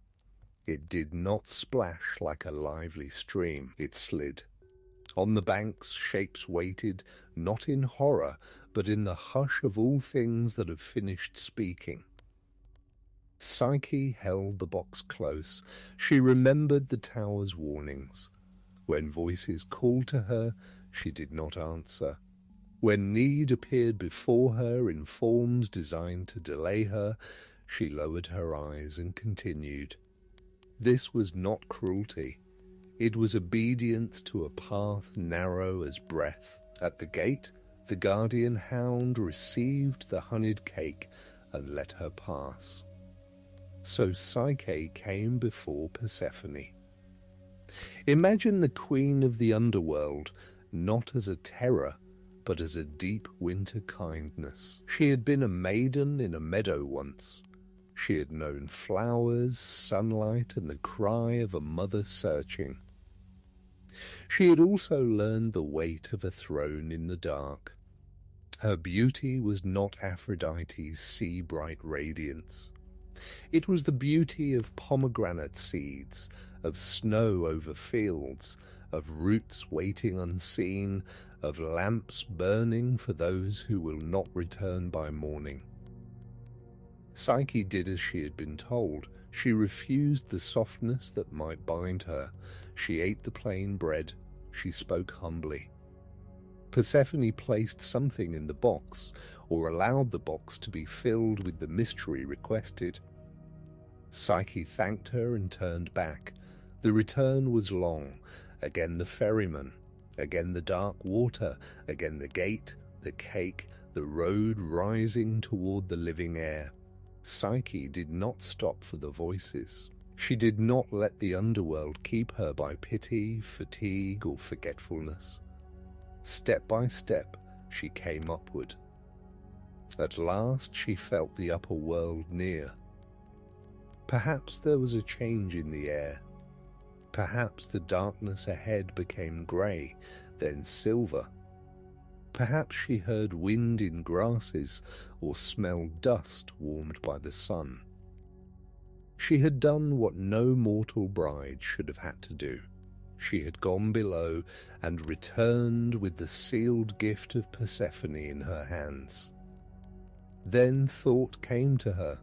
It did not splash like a lively stream, it slid. On the banks, shapes waited, not in horror, but in the hush of all things that have finished speaking. Psyche held the box close. She remembered the tower's warnings. When voices called to her, she did not answer. When need appeared before her in forms designed to delay her, she lowered her eyes and continued. This was not cruelty. It was obedience to a path narrow as breath. At the gate, the guardian hound received the honeyed cake and let her pass. So Psyche came before Persephone. Imagine the queen of the underworld, not as a terror, but as a deep winter kindness. She had been a maiden in a meadow once. She had known flowers, sunlight, and the cry of a mother searching. She had also learned the weight of a throne in the dark. Her beauty was not Aphrodite's sea-bright radiance. It was the beauty of pomegranate seeds, of snow over fields, of roots waiting unseen, of lamps burning for those who will not return by morning. Psyche did as she had been told. She refused the softness that might bind her. She ate the plain bread. She spoke humbly. Persephone placed something in the box, or allowed the box to be filled with the mystery requested. Psyche thanked her and turned back. The return was long. Again the ferryman, again the dark water, again the gate, the cake, the road rising toward the living air. Psyche did not stop for the voices. She did not let the underworld keep her by pity, fatigue, or forgetfulness. Step by step, she came upward. At last she felt the upper world near. Perhaps there was a change in the air. Perhaps the darkness ahead became grey, then silver. Perhaps she heard wind in grasses or smelled dust warmed by the sun. She had done what no mortal bride should have had to do. She had gone below and returned with the sealed gift of Persephone in her hands. Then thought came to her.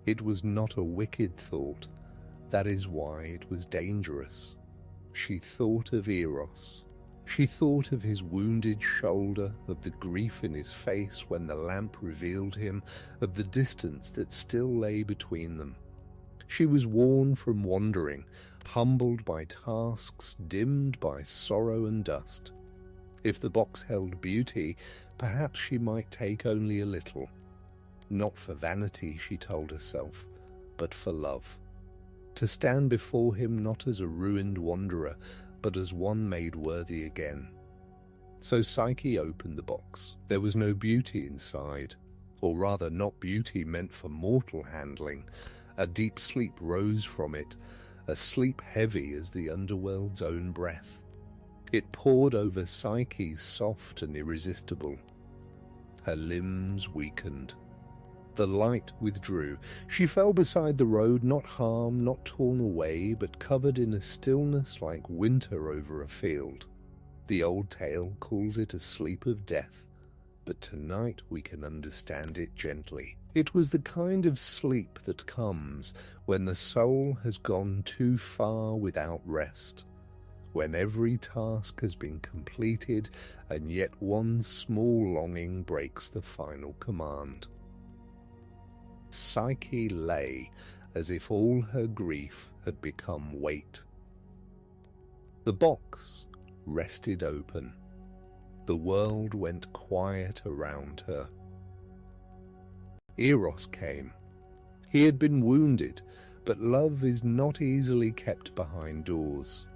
It was not a wicked thought. That is why it was dangerous. She thought of Eros. She thought of his wounded shoulder, of the grief in his face when the lamp revealed him, of the distance that still lay between them. She was worn from wandering, humbled by tasks, dimmed by sorrow and dust. If the box held beauty, perhaps she might take only a little. Not for vanity, she told herself, but for love. To stand before him not as a ruined wanderer, but as one made worthy again. So Psyche opened the box. There was no beauty inside, or rather not beauty meant for mortal handling. A deep sleep rose from it, a sleep heavy as the underworld's own breath. It poured over Psyche, soft and irresistible. Her limbs weakened. The light withdrew. She fell beside the road, not harmed, not torn away, but covered in a stillness like winter over a field. The old tale calls it a sleep of death, but tonight we can understand it gently. It was the kind of sleep that comes when the soul has gone too far without rest, when every task has been completed and yet one small longing breaks the final command. Psyche lay as if all her grief had become weight. The box rested open. The world went quiet around her. Eros came. He had been wounded, but love is not easily kept behind doors.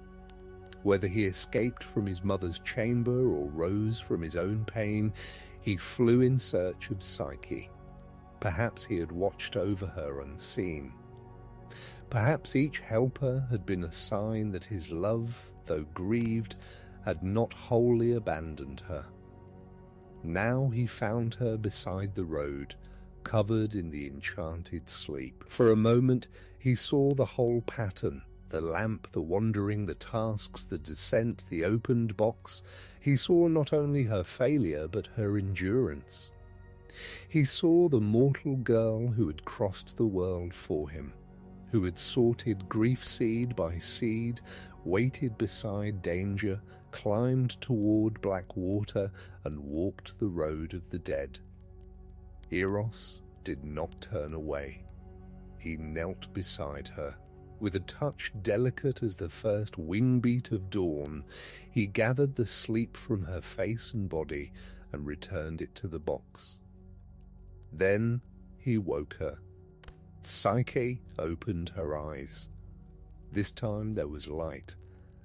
Whether he escaped from his mother's chamber or rose from his own pain, he flew in search of Psyche. Perhaps he had watched over her unseen. Perhaps each helper had been a sign that his love, though grieved, had not wholly abandoned her. Now he found her beside the road, covered in the enchanted sleep. For a moment he saw the whole pattern, the lamp, the wandering, the tasks, the descent, the opened box. He saw not only her failure, but her endurance. He saw the mortal girl who had crossed the world for him, who had sorted grief seed by seed, waited beside danger, climbed toward black water, and walked the road of the dead. Eros did not turn away. He knelt beside her. With a touch delicate as the first wing-beat of dawn, he gathered the sleep from her face and body and returned it to the box. Then he woke her. Psyche opened her eyes. This time there was light,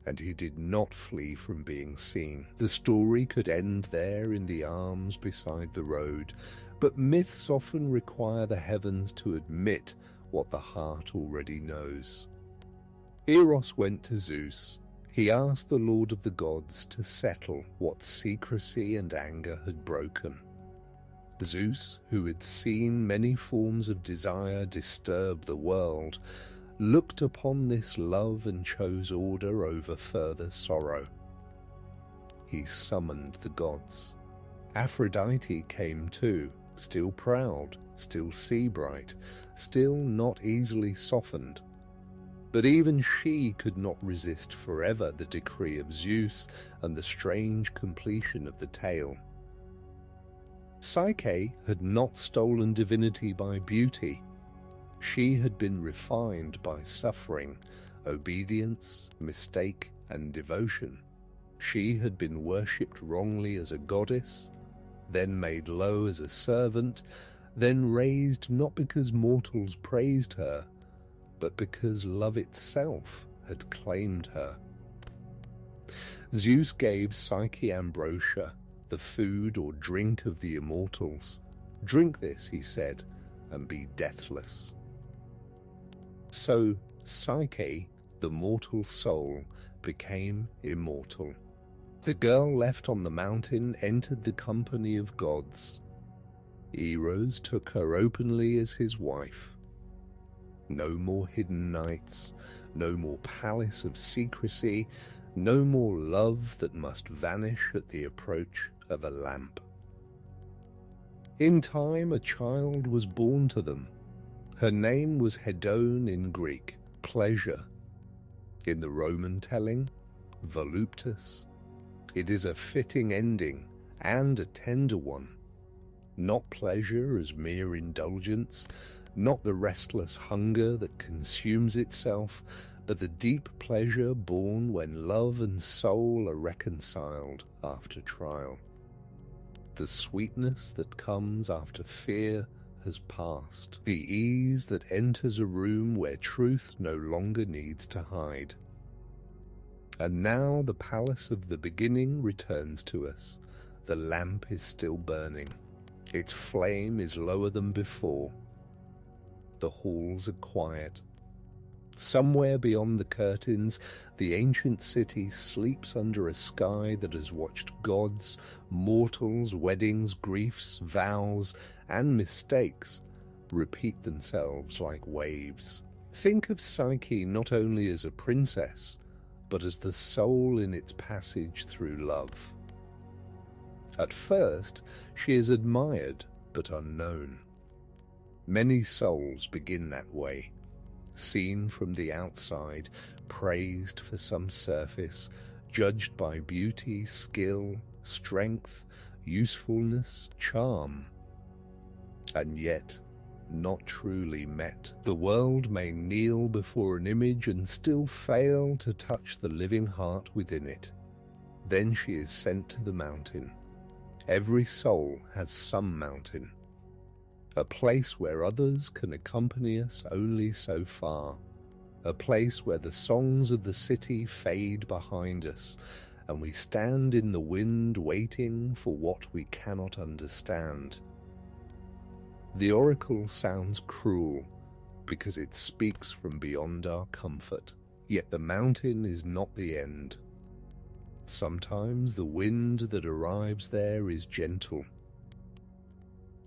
and he did not flee from being seen. The story could end there in the arms beside the road, but myths often require the heavens to admit what the heart already knows. Eros went to Zeus. He asked the Lord of the gods to settle what secrecy and anger had broken. Zeus, who had seen many forms of desire disturb the world, looked upon this love and chose order over further sorrow. He summoned the gods. Aphrodite came too, still proud, still sea-bright, still not easily softened. But even she could not resist forever the decree of Zeus and the strange completion of the tale. Psyche had not stolen divinity by beauty. She had been refined by suffering, obedience, mistake, and devotion. She had been worshipped wrongly as a goddess, then made low as a servant, then raised not because mortals praised her, but because love itself had claimed her. Zeus gave Psyche ambrosia, the food or drink of the immortals. Drink this, he said, and be deathless. So Psyche, the mortal soul, became immortal. The girl left on the mountain entered the company of gods. Eros took her openly as his wife. No more hidden nights, no more palace of secrecy, no more love that must vanish at the approach of a lamp. In time, a child was born to them. Her name was Hedone in Greek, pleasure. In the Roman telling, voluptas. It is a fitting ending and a tender one. Not pleasure as mere indulgence, not the restless hunger that consumes itself, but the deep pleasure born when love and soul are reconciled after trial. The sweetness that comes after fear has passed, the ease that enters a room where truth no longer needs to hide. And now the palace of the beginning returns to us. The lamp is still burning. Its flame is lower than before. The halls are quiet. Somewhere beyond the curtains, the ancient city sleeps under a sky that has watched gods, mortals, weddings, griefs, vows, and mistakes repeat themselves like waves. Think of Psyche not only as a princess, but as the soul in its passage through love. At first, she is admired but unknown. Many souls begin that way, seen from the outside, praised for some surface, judged by beauty, skill, strength, usefulness, charm. And yet, not truly met. The world may kneel before an image and still fail to touch the living heart within it. Then she is sent to the mountain. Every soul has some mountain, a place where others can accompany us only so far, a place where the songs of the city fade behind us, and we stand in the wind waiting for what we cannot understand. The oracle sounds cruel because it speaks from beyond our comfort, yet the mountain is not the end. Sometimes the wind that arrives there is gentle.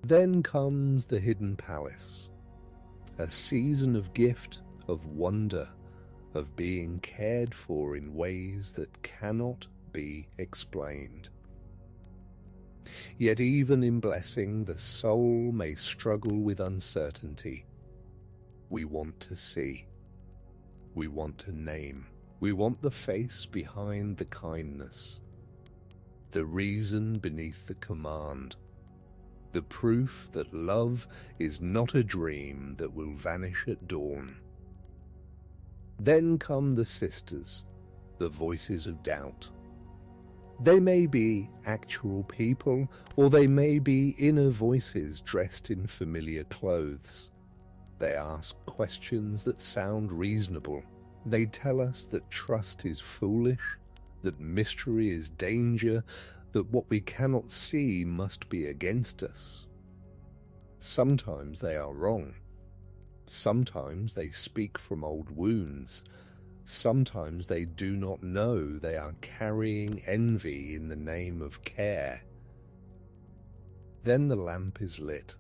Then comes the hidden palace, a season of gift, of wonder, of being cared for in ways that cannot be explained. Yet even in blessing, the soul may struggle with uncertainty. We want to see. We want to name. We want the face behind the kindness, the reason beneath the command, the proof that love is not a dream that will vanish at dawn. Then come the sisters, the voices of doubt. They may be actual people, or they may be inner voices dressed in familiar clothes. They ask questions that sound reasonable. They tell us that trust is foolish, that mystery is danger, that what we cannot see must be against us. Sometimes they are wrong. Sometimes they speak from old wounds. Sometimes they do not know they are carrying envy in the name of care. Then the lamp is lit.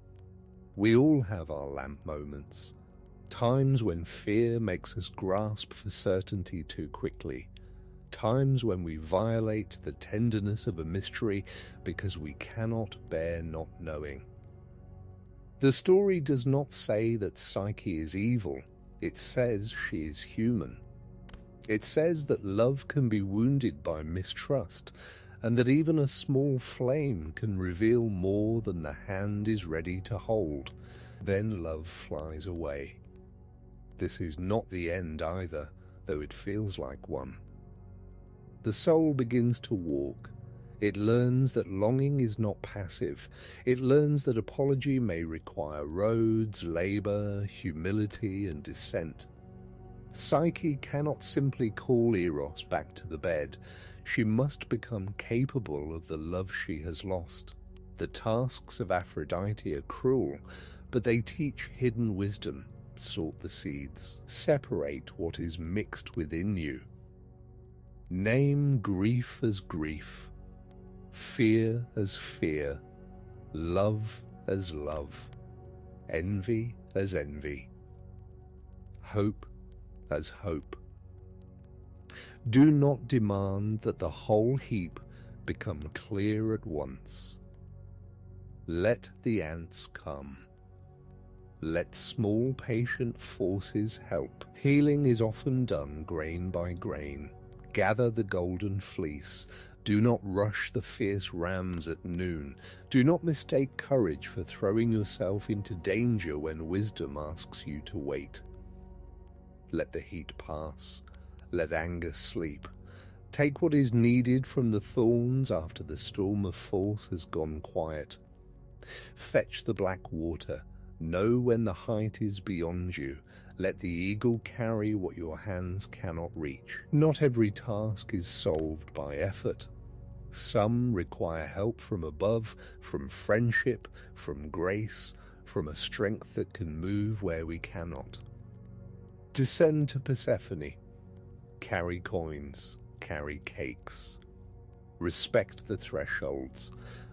We all have our lamp moments, times when fear makes us grasp for certainty too quickly, times when we violate the tenderness of a mystery because we cannot bear not knowing. The story does not say that Psyche is evil. It says she is human. It says that love can be wounded by mistrust, and that even a small flame can reveal more than the hand is ready to hold. Then love flies away. This is not the end either, though it feels like one. The soul begins to walk. It learns that longing is not passive. It learns that apology may require roads, labor, humility, and descent. Psyche cannot simply call Eros back to the bed. She must become capable of the love she has lost. The tasks of Aphrodite are cruel, but they teach hidden wisdom. Sort the seeds. Separate what is mixed within you. Name grief as grief, fear as fear, love as love, envy as envy, hope as hope. Do not demand that the whole heap become clear at once. Let the ants come. Let small patient forces help. Healing is often done grain by grain. Gather the golden fleece. Do not rush the fierce rams at noon. Do not mistake courage for throwing yourself into danger when wisdom asks you to wait. Let the heat pass. Let anger sleep. Take what is needed from the thorns after the storm of force has gone quiet. Fetch the black water. Know when the height is beyond you. Let the eagle carry what your hands cannot reach. Not every task is solved by effort. Some require help from above, from friendship, from grace, from a strength that can move where we cannot. Descend to Persephone. Carry coins, carry cakes. Respect the thresholds.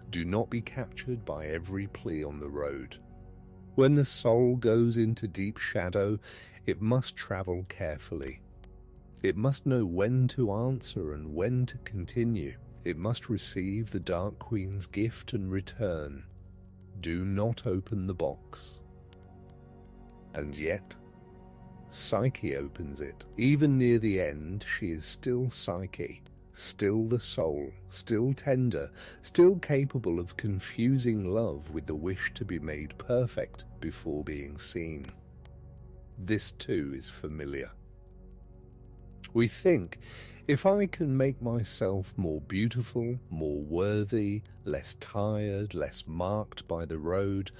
Do not be captured by every plea on the road. When the soul goes into deep shadow, it must travel carefully. It must know when to answer and when to continue. It must receive the Dark Queen's gift and return. Do not open the box. And yet, Psyche opens it. Even near the end, she is still Psyche, still the soul, still tender, still capable of confusing love with the wish to be made perfect before being seen. This too is familiar. We think, if I can make myself more beautiful, more worthy, less tired, less marked by the road,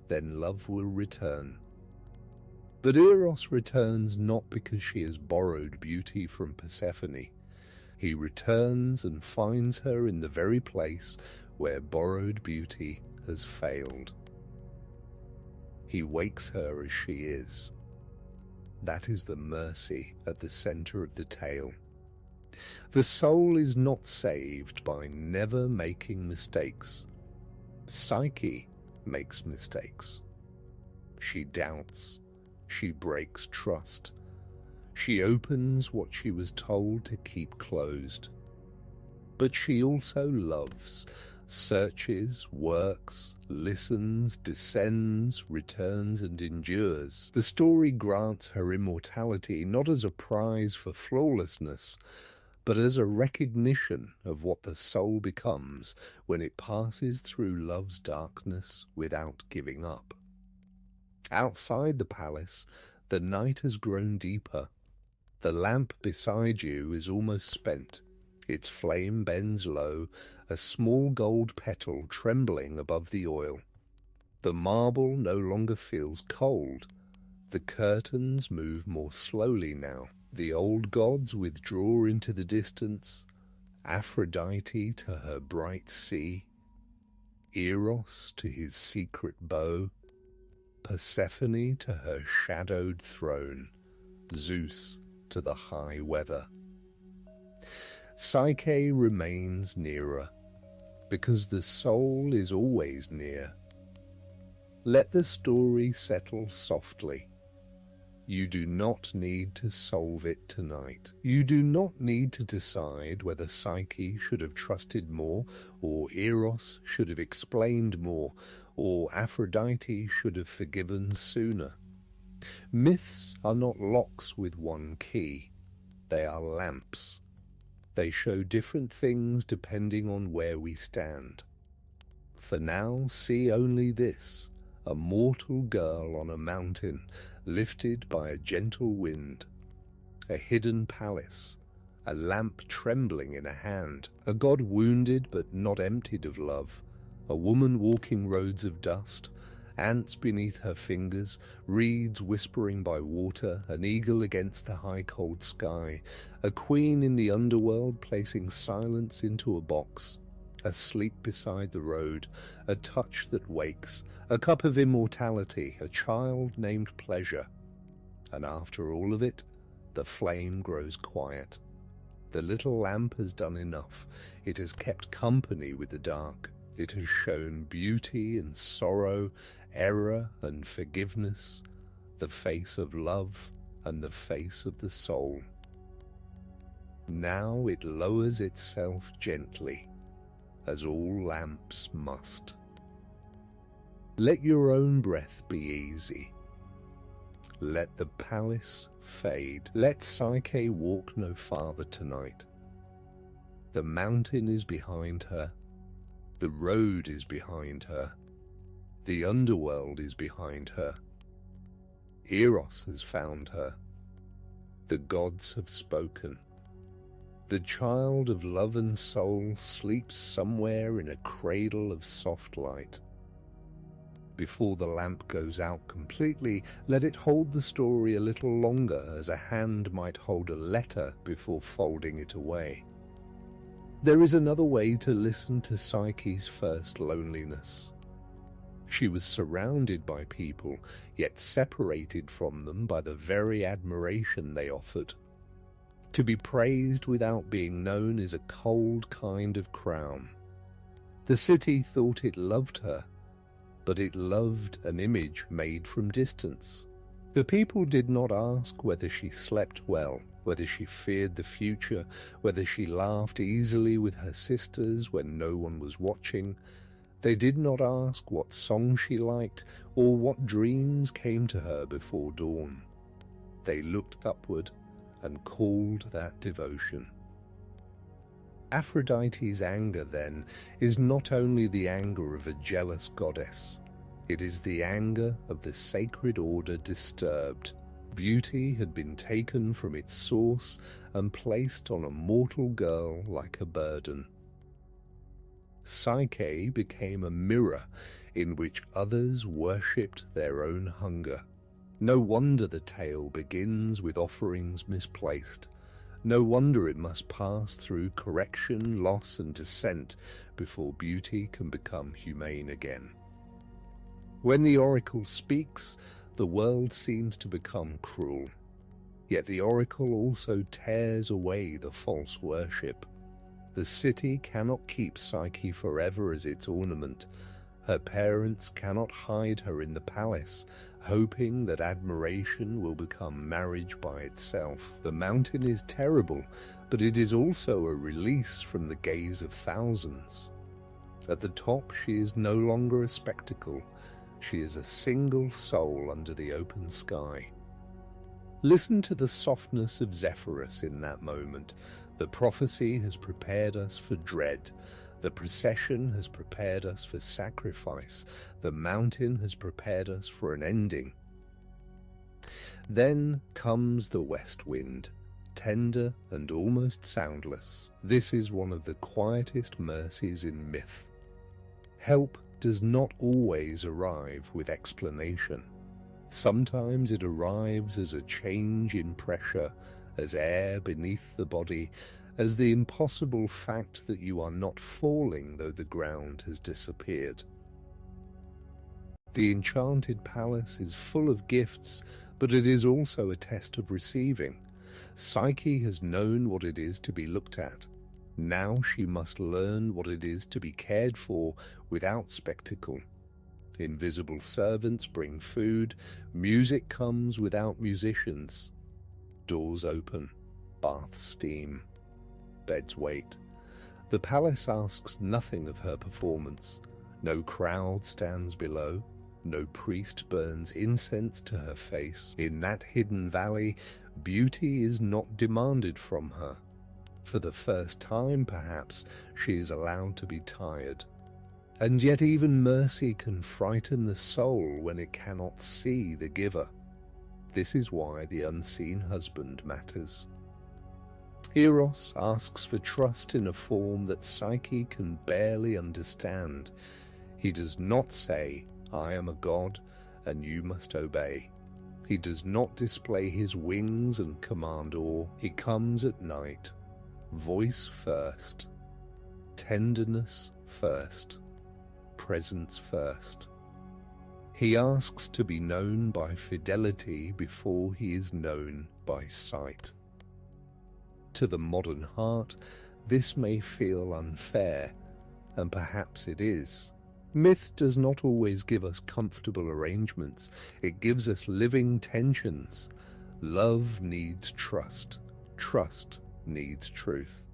then love will return. But Eros returns not because she has borrowed beauty from Persephone. He returns and finds her in the very place where borrowed beauty has failed. He wakes her as she is. That is the mercy at the center of the tale. The soul is not saved by never making mistakes. Psyche makes mistakes. She doubts. She breaks trust. She opens what she was told to keep closed. But she also loves, searches, works, listens, descends, returns, and endures. The story grants her immortality not as a prize for flawlessness, but as a recognition of what the soul becomes when it passes through love's darkness without giving up. Outside the palace, the night has grown deeper. The lamp beside you is almost spent. Its flame bends low, a small gold petal trembling above the oil. The marble no longer feels cold. The curtains move more slowly now. The old gods withdraw into the distance. Aphrodite to her bright sea. Eros to his secret bow. Persephone to her shadowed throne. Zeus to the high weather. Psyche remains nearer, because the soul is always near. Let the story settle softly. You do not need to solve it tonight. You do not need to decide whether Psyche should have trusted more, or Eros should have explained more, or Aphrodite should have forgiven sooner. Myths are not locks with one key. They are lamps. They show different things depending on where we stand. For now, see only this: a mortal girl on a mountain, lifted by a gentle wind. A hidden palace, a lamp trembling in a hand, a god wounded but not emptied of love, a woman walking roads of dust, ants beneath her fingers, reeds whispering by water, an eagle against the high cold sky, a queen in the underworld placing silence into a box, asleep beside the road, a touch that wakes, a cup of immortality, a child named pleasure. And after all of it, the flame grows quiet. The little lamp has done enough. It has kept company with the dark. It has shown beauty and sorrow, error and forgiveness, the face of love and the face of the soul. Now it lowers itself gently, as all lamps must. Let your own breath be easy. Let the palace fade. Let Psyche walk no farther tonight. The mountain is behind her. The road is behind her. The underworld is behind her. Eros has found her. The gods have spoken. The child of love and soul sleeps somewhere in a cradle of soft light. Before the lamp goes out completely, let it hold the story a little longer, as a hand might hold a letter before folding it away. There is another way to listen to Psyche's first loneliness. She was surrounded by people, yet separated from them by the very admiration they offered. To be praised without being known is a cold kind of crown. The city thought it loved her, but it loved an image made from distance. The people did not ask whether she slept well, whether she feared the future, whether she laughed easily with her sisters when no one was watching. They did not ask what song she liked or what dreams came to her before dawn. They looked upward and called that devotion. Aphrodite's anger, then, is not only the anger of a jealous goddess, it is the anger of the sacred order disturbed. Beauty had been taken from its source and placed on a mortal girl like a burden. Psyche became a mirror in which others worshipped their own hunger. No wonder the tale begins with offerings misplaced. No wonder it must pass through correction, loss, and descent before beauty can become humane again. When the oracle speaks, the world seems to become cruel. Yet the oracle also tears away the false worship. The city cannot keep Psyche forever as its ornament. Her parents cannot hide her in the palace, hoping that admiration will become marriage by itself. The mountain is terrible, but it is also a release from the gaze of thousands. At the top, she is no longer a spectacle. She is a single soul under the open sky. Listen to the softness of Zephyrus in that moment. The prophecy has prepared us for dread. The procession has prepared us for sacrifice. The mountain has prepared us for an ending. Then comes the west wind, tender and almost soundless. This is one of the quietest mercies in myth. Help does not always arrive with explanation. Sometimes it arrives as a change in pressure, as air beneath the body, as the impossible fact that you are not falling though the ground has disappeared. The enchanted palace is full of gifts, but it is also a test of receiving. Psyche has known what it is to be looked at. Now she must learn what it is to be cared for without spectacle. Invisible servants bring food, music comes without musicians. Doors open, baths steam, beds wait. The palace asks nothing of her performance. No crowd stands below, no priest burns incense to her face. In that hidden valley, beauty is not demanded from her. For the first time, perhaps, she is allowed to be tired. And yet even mercy can frighten the soul when it cannot see the giver. This is why the unseen husband matters. Eros asks for trust in a form that Psyche can barely understand. He does not say, "I am a god, and you must obey." He does not display his wings and command awe. He comes at night, voice first, tenderness first, presence first. He asks to be known by fidelity before he is known by sight. To the modern heart, this may feel unfair, and perhaps it is. Myth does not always give us comfortable arrangements. It gives us living tensions. Love needs trust. Trust needs truth.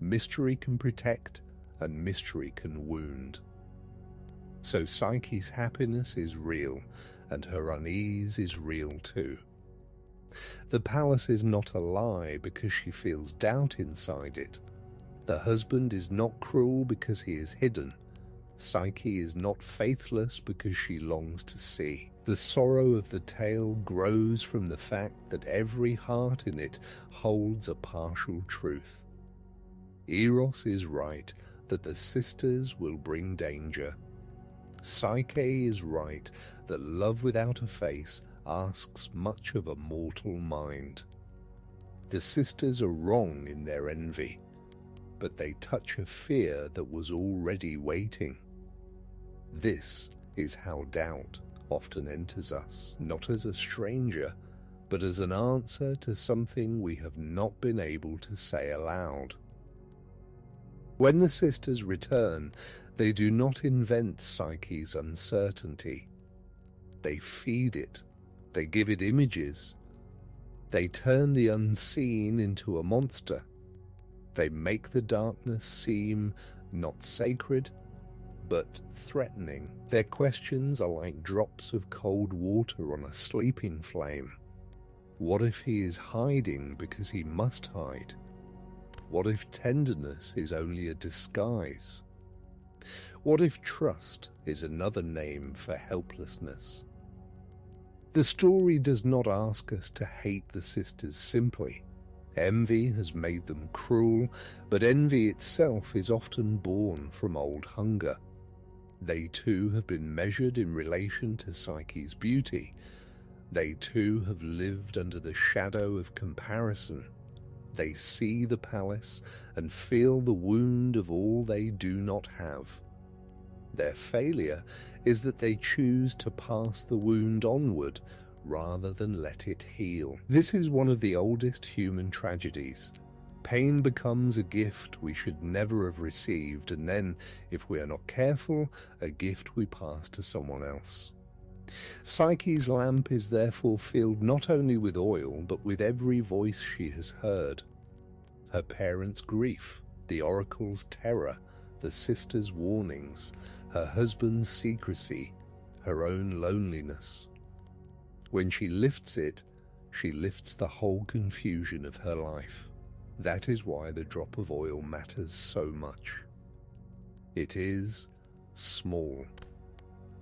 Mystery can protect, and mystery can wound. So Psyche's happiness is real, and her unease is real too. The palace is not a lie because she feels doubt inside it. The husband is not cruel because he is hidden. Psyche is not faithless because she longs to see. The sorrow of the tale grows from the fact that every heart in it holds a partial truth. Eros is right that the sisters will bring danger. Psyche is right that love without a face asks much of a mortal mind. The sisters are wrong in their envy, but they touch a fear that was already waiting. This is how doubt often enters us, not as a stranger, but as an answer to something we have not been able to say aloud. When the sisters return, they do not invent Psyche's uncertainty. They feed it. They give it images. They turn the unseen into a monster. They make the darkness seem not sacred, but threatening. Their questions are like drops of cold water on a sleeping flame. What if he is hiding because he must hide? What if tenderness is only a disguise? What if trust is another name for helplessness? The story does not ask us to hate the sisters simply. Envy has made them cruel, but envy itself is often born from old hunger. They too have been measured in relation to Psyche's beauty. They too have lived under the shadow of comparison. They see the palace and feel the wound of all they do not have. Their failure is that they choose to pass the wound onward rather than let it heal. This is one of the oldest human tragedies. Pain becomes a gift we should never have received, and then, if we are not careful, a gift we pass to someone else. Psyche's lamp is therefore filled not only with oil, but with every voice she has heard. Her parents' grief, the oracle's terror, the sisters' warnings, her husband's secrecy, her own loneliness. When she lifts it, she lifts the whole confusion of her life. That is why the drop of oil matters so much. It is small,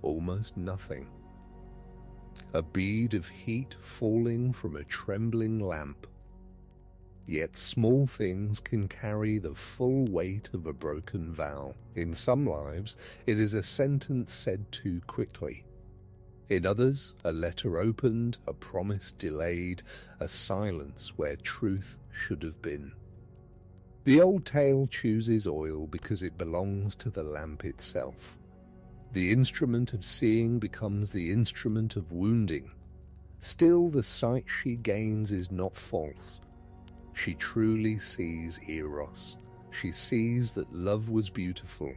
almost nothing. A bead of heat falling from a trembling lamp. Yet small things can carry the full weight of a broken vow. In some lives, it is a sentence said too quickly. In others, a letter opened, a promise delayed, a silence where truth should have been. The old tale chooses oil because it belongs to the lamp itself. The instrument of seeing becomes the instrument of wounding. Still, the sight she gains is not false. She truly sees Eros. She sees that love was beautiful.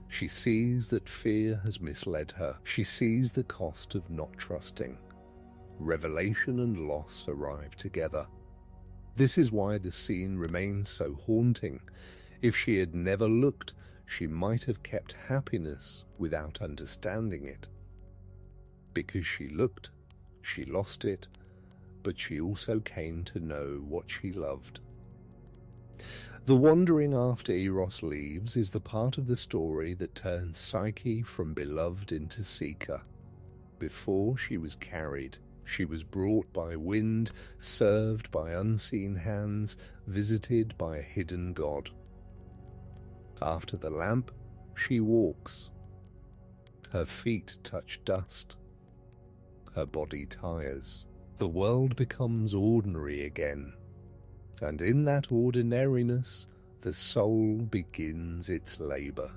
She sees that fear has misled her. She sees the cost of not trusting. Revelation and loss arrive together. This is why the scene remains so haunting. If she had never looked, she might have kept happiness without understanding it. Because she looked, she lost it, but she also came to know what she loved. The wandering after Eros leaves is the part of the story that turns Psyche from beloved into seeker. Before she was carried, she was brought by wind, served by unseen hands, visited by a hidden god. After the lamp, she walks. Her feet touch dust. Her body tires. The world becomes ordinary again. And in that ordinariness, the soul begins its labor.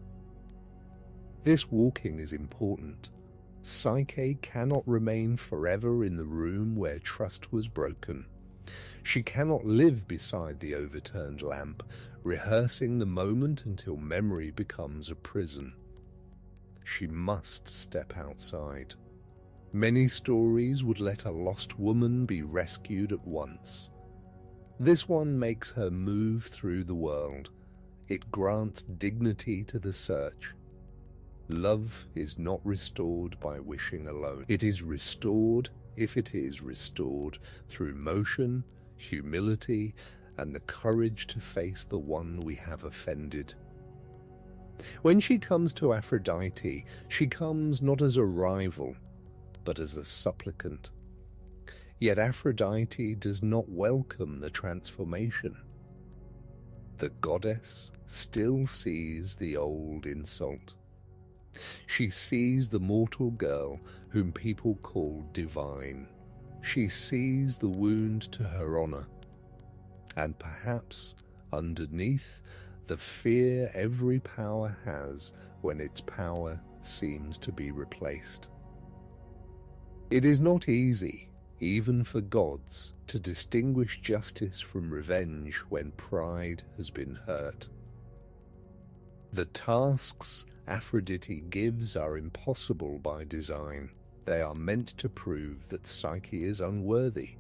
This walking is important. Psyche cannot remain forever in the room where trust was broken. She cannot live beside the overturned lamp, rehearsing the moment until memory becomes a prison. She must step outside. Many stories would let a lost woman be rescued at once. This one makes her move through the world. It grants dignity to the search. Love is not restored by wishing alone. It is restored, if it is restored, through motion, humility, and the courage to face the one we have offended. When she comes to Aphrodite, she comes not as a rival, but as a supplicant. Yet Aphrodite does not welcome the transformation. The goddess still sees the old insult. She sees the mortal girl whom people call divine. She sees the wound to her honor, and perhaps underneath, the fear every power has when its power seems to be replaced. It is not easy, even for gods, to distinguish justice from revenge when pride has been hurt. The tasks Aphrodite gives are impossible by design. They are meant to prove that Psyche is unworthy.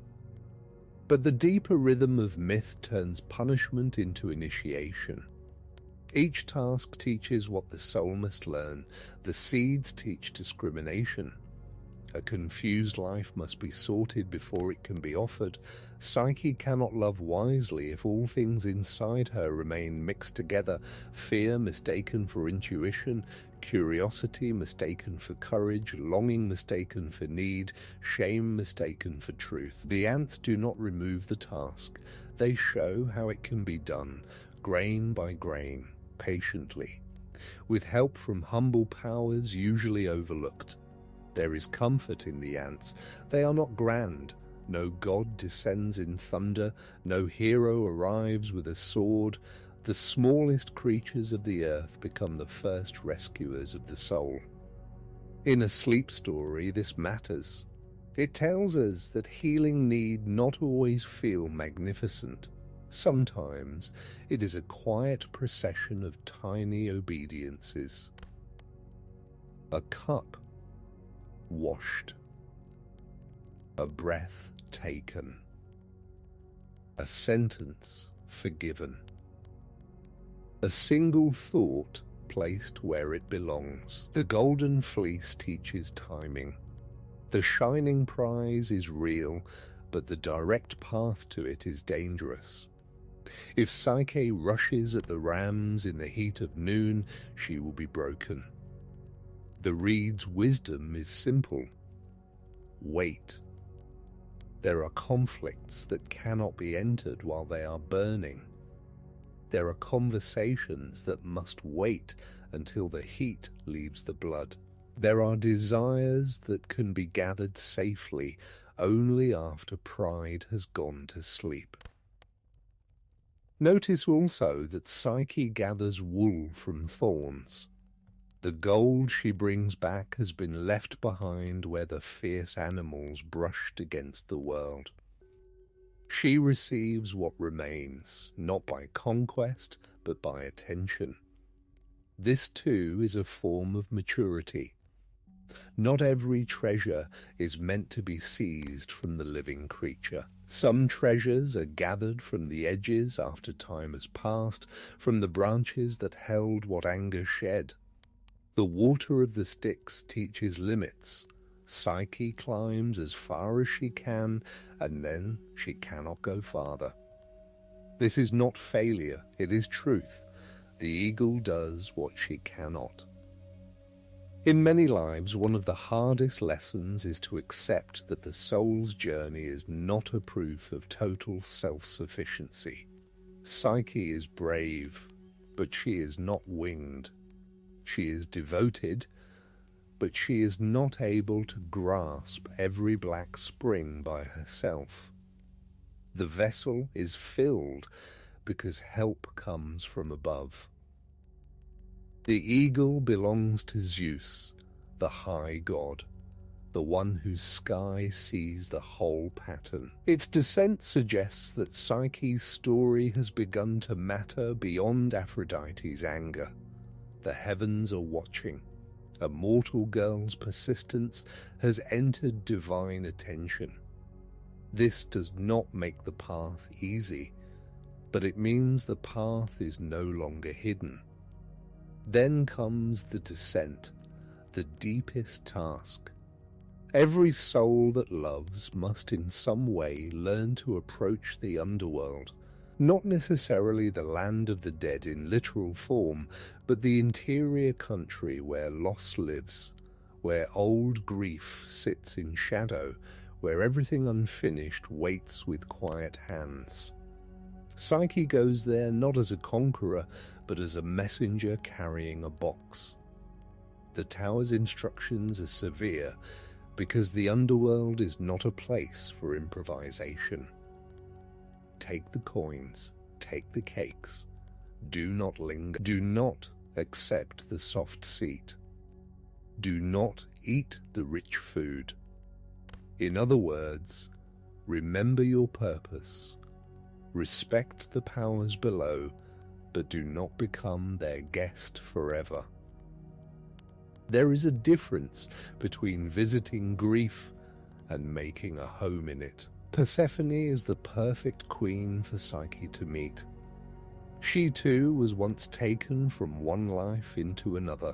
But the deeper rhythm of myth turns punishment into initiation. Each task teaches what the soul must learn. The seeds teach discrimination. A confused life must be sorted before it can be offered. Psyche cannot love wisely if all things inside her remain mixed together. Fear mistaken for intuition, curiosity mistaken for courage, longing mistaken for need, shame mistaken for truth. The ants do not remove the task. They show how it can be done, grain by grain, patiently, with help from humble powers usually overlooked. There is comfort in the ants. They are not grand. No god descends in thunder. No hero arrives with a sword. The smallest creatures of the earth become the first rescuers of the soul. In a sleep story, this matters. It tells us that healing need not always feel magnificent. Sometimes it is a quiet procession of tiny obediences. A cup washed, a breath taken, a sentence forgiven, a single thought placed where it belongs. The golden fleece teaches timing. The shining prize is real, but the direct path to it is dangerous. If Psyche rushes at the rams in the heat of noon, she will be broken. The reed's wisdom is simple. Wait. There are conflicts that cannot be entered while they are burning. There are conversations that must wait until the heat leaves the blood. There are desires that can be gathered safely only after pride has gone to sleep. Notice also that Psyche gathers wool from thorns. The gold she brings back has been left behind where the fierce animals brushed against the world. She receives what remains, not by conquest, but by attention. This too is a form of maturity. Not every treasure is meant to be seized from the living creature. Some treasures are gathered from the edges after time has passed, from the branches that held what anger shed. The water of the sticks teaches limits. Psyche climbs as far as she can, and then she cannot go farther. This is not failure, it is truth. The eagle does what she cannot. In many lives, one of the hardest lessons is to accept that the soul's journey is not a proof of total self-sufficiency. Psyche is brave, but she is not winged. She is devoted, but she is not able to grasp every black spring by herself. The vessel is filled because help comes from above. The eagle belongs to Zeus, the high god, the one whose sky sees the whole pattern. Its descent suggests that Psyche's story has begun to matter beyond Aphrodite's anger. The heavens are watching. A mortal girl's persistence has entered divine attention. This does not make the path easy, but it means the path is no longer hidden. Then comes the descent, the deepest task. Every soul that loves must in some way learn to approach the underworld. Not necessarily the land of the dead in literal form, but the interior country where loss lives, where old grief sits in shadow, where everything unfinished waits with quiet hands. Psyche goes there not as a conqueror, but as a messenger carrying a box. The tower's instructions are severe, because the underworld is not a place for improvisation. Take the coins, take the cakes. Do not linger. Do not accept the soft seat. Do not eat the rich food. In other words, remember your purpose. Respect the powers below, but do not become their guest forever. There is a difference between visiting grief and making a home in it. Persephone is the perfect queen for Psyche to meet. She too was once taken from one life into another.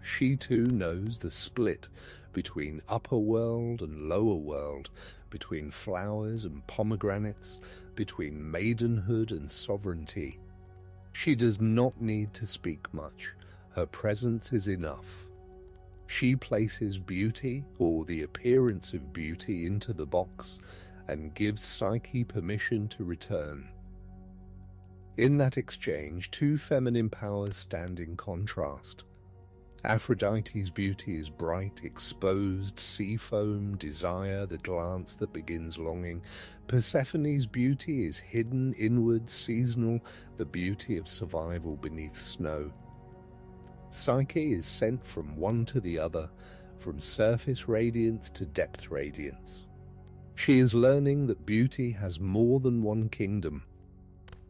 She too knows the split between upper world and lower world, between flowers and pomegranates, between maidenhood and sovereignty. She does not need to speak much. Her presence is enough. She places beauty, or the appearance of beauty, into the box and gives Psyche permission to return. In that exchange, two feminine powers stand in contrast. Aphrodite's beauty is bright, exposed, sea foam, desire, the glance that begins longing. Persephone's beauty is hidden, inward, seasonal, the beauty of survival beneath snow. Psyche is sent from one to the other, from surface radiance to depth radiance. She is learning that beauty has more than one kingdom.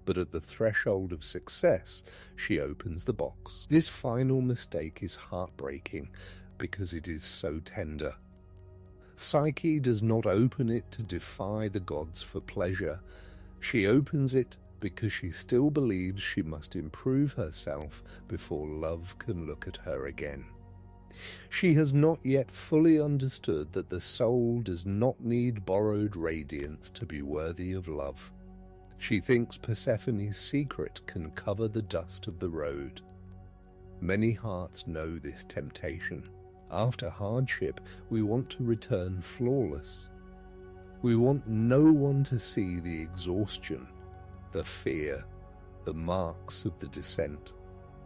But at the threshold of success, she opens the box. This final mistake is heartbreaking because it is so tender. Psyche does not open it to defy the gods for pleasure. She opens it because she still believes she must improve herself before love can look at her again. She has not yet fully understood that the soul does not need borrowed radiance to be worthy of love. She thinks Persephone's secret can cover the dust of the road. Many hearts know this temptation. After hardship, we want to return flawless. We want no one to see the exhaustion, the fear, the marks of the descent.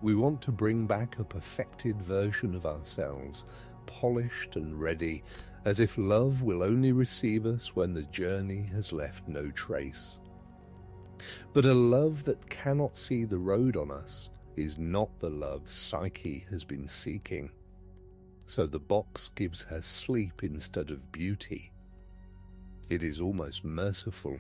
We want to bring back a perfected version of ourselves, polished and ready, as if love will only receive us when the journey has left no trace. But a love that cannot see the road on us is not the love Psyche has been seeking. So the box gives her sleep instead of beauty. It is almost merciful.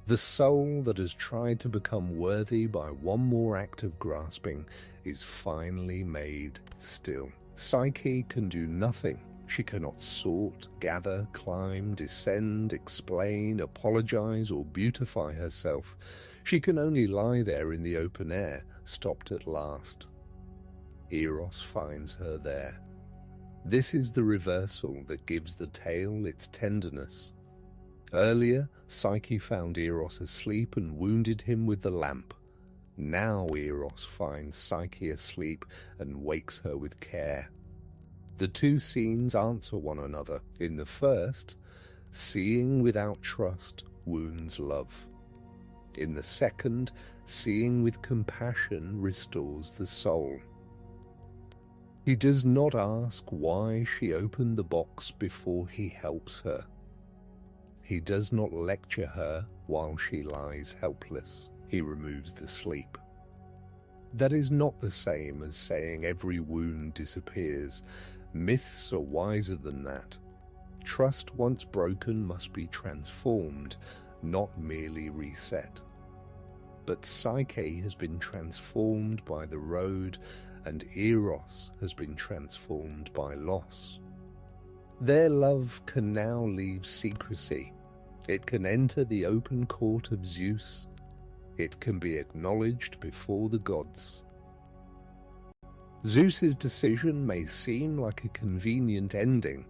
The soul that has tried to become worthy by one more act of grasping is finally made still. Psyche can do nothing. She cannot sort, gather, climb, descend, explain, apologize, or beautify herself. She can only lie there in the open air, stopped at last. Eros finds her there. This is the reversal that gives the tale its tenderness. Earlier, Psyche found Eros asleep and wounded him with the lamp. Now Eros finds Psyche asleep and wakes her with care. The two scenes answer one another. In the first, seeing without trust wounds love. In the second, seeing with compassion restores the soul. He does not ask why she opened the box before he helps her. He does not lecture her while she lies helpless. He removes the sleep. That is not the same as saying every wound disappears. Myths are wiser than that. Trust once broken must be transformed, not merely reset. But Psyche has been transformed by the road, and Eros has been transformed by loss. Their love can now leave secrecy. It can enter the open court of Zeus. It can be acknowledged before the gods. Zeus's decision may seem like a convenient ending,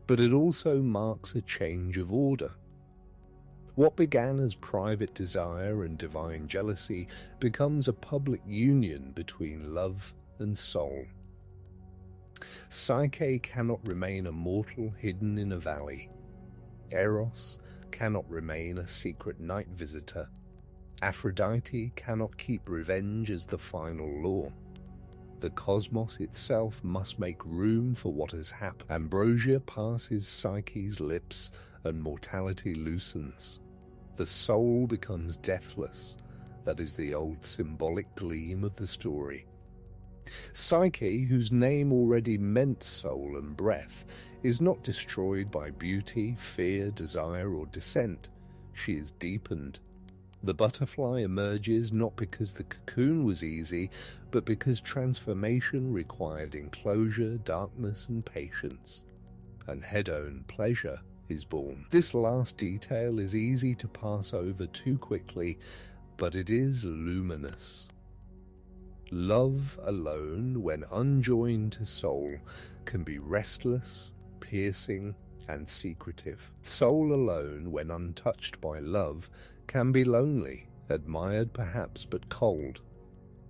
but it also marks a change of order. What began as private desire and divine jealousy becomes a public union between love and soul. Psyche cannot remain a mortal hidden in a valley. Eros cannot remain a secret night visitor. Aphrodite cannot keep revenge as the final law. The cosmos itself must make room for what has happened. Ambrosia passes Psyche's lips and mortality loosens. The soul becomes deathless. That is the old symbolic gleam of the story. Psyche, whose name already meant soul and breath, is not destroyed by beauty, fear, desire, or descent. She is deepened. The butterfly emerges not because the cocoon was easy, but because transformation required enclosure, darkness, and patience. And hedon, pleasure, is born. This last detail is easy to pass over too quickly, but it is luminous. Love alone, when unjoined to soul, can be restless, piercing, and secretive. Soul alone, when untouched by love, can be lonely, admired perhaps, but cold.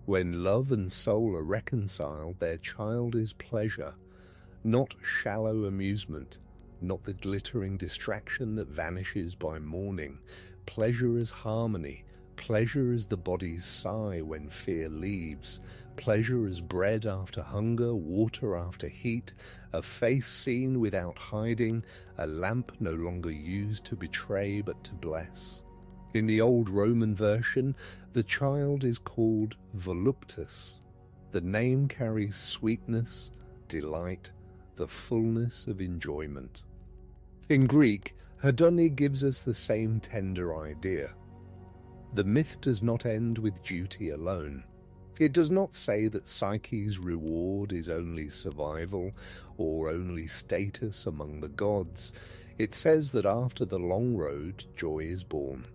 When love and soul are reconciled, their child is pleasure, not shallow amusement, not the glittering distraction that vanishes by morning. Pleasure is harmony. Pleasure is the body's sigh when fear leaves. Pleasure is bread after hunger, water after heat, a face seen without hiding, a lamp no longer used to betray but to bless. In the old Roman version, the child is called voluptas. The name carries sweetness, delight, the fullness of enjoyment. In Greek, hedone gives us the same tender idea. The myth does not end with duty alone. It does not say that Psyche's reward is only survival or only status among the gods. It says that after the long road, joy is born.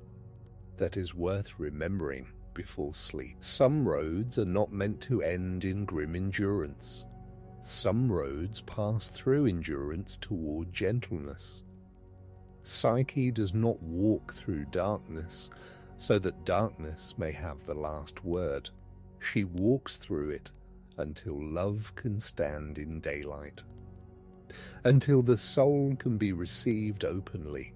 That is worth remembering before sleep. Some roads are not meant to end in grim endurance. Some roads pass through endurance toward gentleness. Psyche does not walk through darkness so that darkness may have the last word. She walks through it until love can stand in daylight, until the soul can be received openly,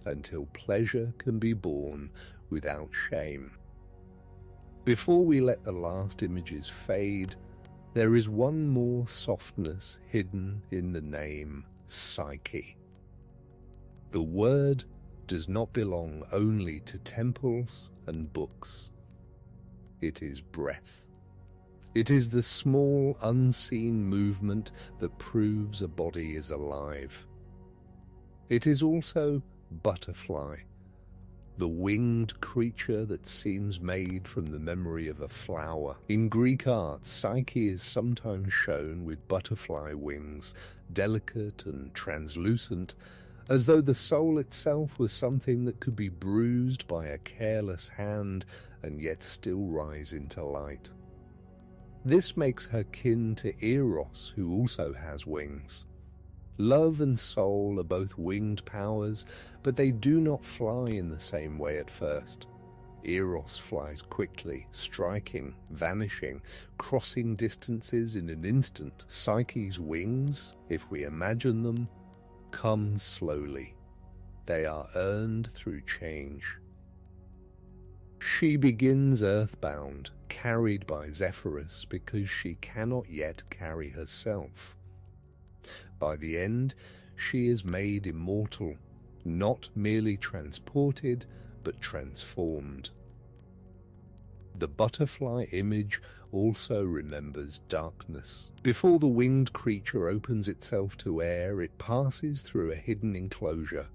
until pleasure can be born without shame. Before we let the last images fade, there is one more softness hidden in the name Psyche. The word does not belong only to temples and books. It is breath. It is the small, unseen movement that proves a body is alive. It is also butterfly, the winged creature that seems made from the memory of a flower. In Greek art, Psyche is sometimes shown with butterfly wings, delicate and translucent, as though the soul itself was something that could be bruised by a careless hand and yet still rise into light. This makes her kin to Eros, who also has wings. Love and soul are both winged powers, but they do not fly in the same way at first. Eros flies quickly, striking, vanishing, crossing distances in an instant. Psyche's wings, if we imagine them, come slowly. They are earned through change. She begins earthbound, carried by Zephyrus because she cannot yet carry herself. By the end, she is made immortal, not merely transported, but transformed. The butterfly image also remembers darkness. Before the winged creature opens itself to air, it passes through a hidden enclosure.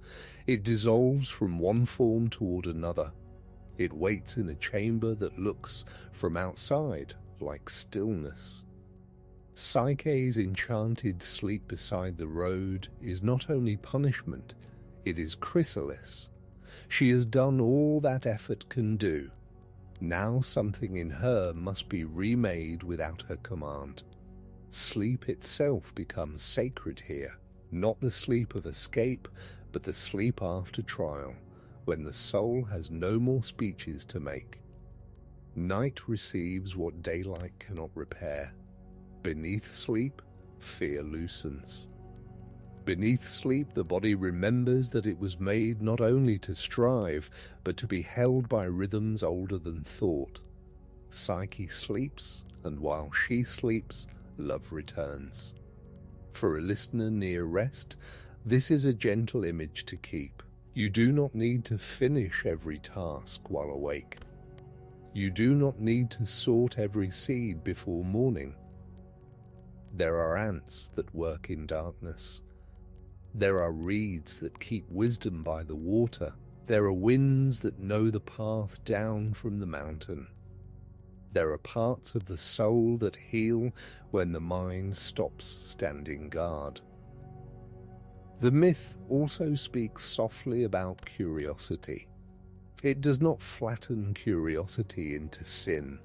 It dissolves from one form toward another. It waits in a chamber that looks from outside like stillness. Psyche's enchanted sleep beside the road is not only punishment, it is chrysalis. She has done all that effort can do. Now something in her must be remade without her command. Sleep itself becomes sacred here, not the sleep of escape, but the sleep after trial, when the soul has no more speeches to make. Night receives what daylight cannot repair. Beneath sleep, fear loosens. Beneath sleep, the body remembers that it was made not only to strive, but to be held by rhythms older than thought. Psyche sleeps, and while she sleeps, love returns. For a listener near rest, this is a gentle image to keep. You do not need to finish every task while awake. You do not need to sort every seed before morning. There are ants that work in darkness. There are reeds that keep wisdom by the water. There are winds that know the path down from the mountain. There are parts of the soul that heal when the mind stops standing guard. The myth also speaks softly about curiosity. It does not flatten curiosity into sin.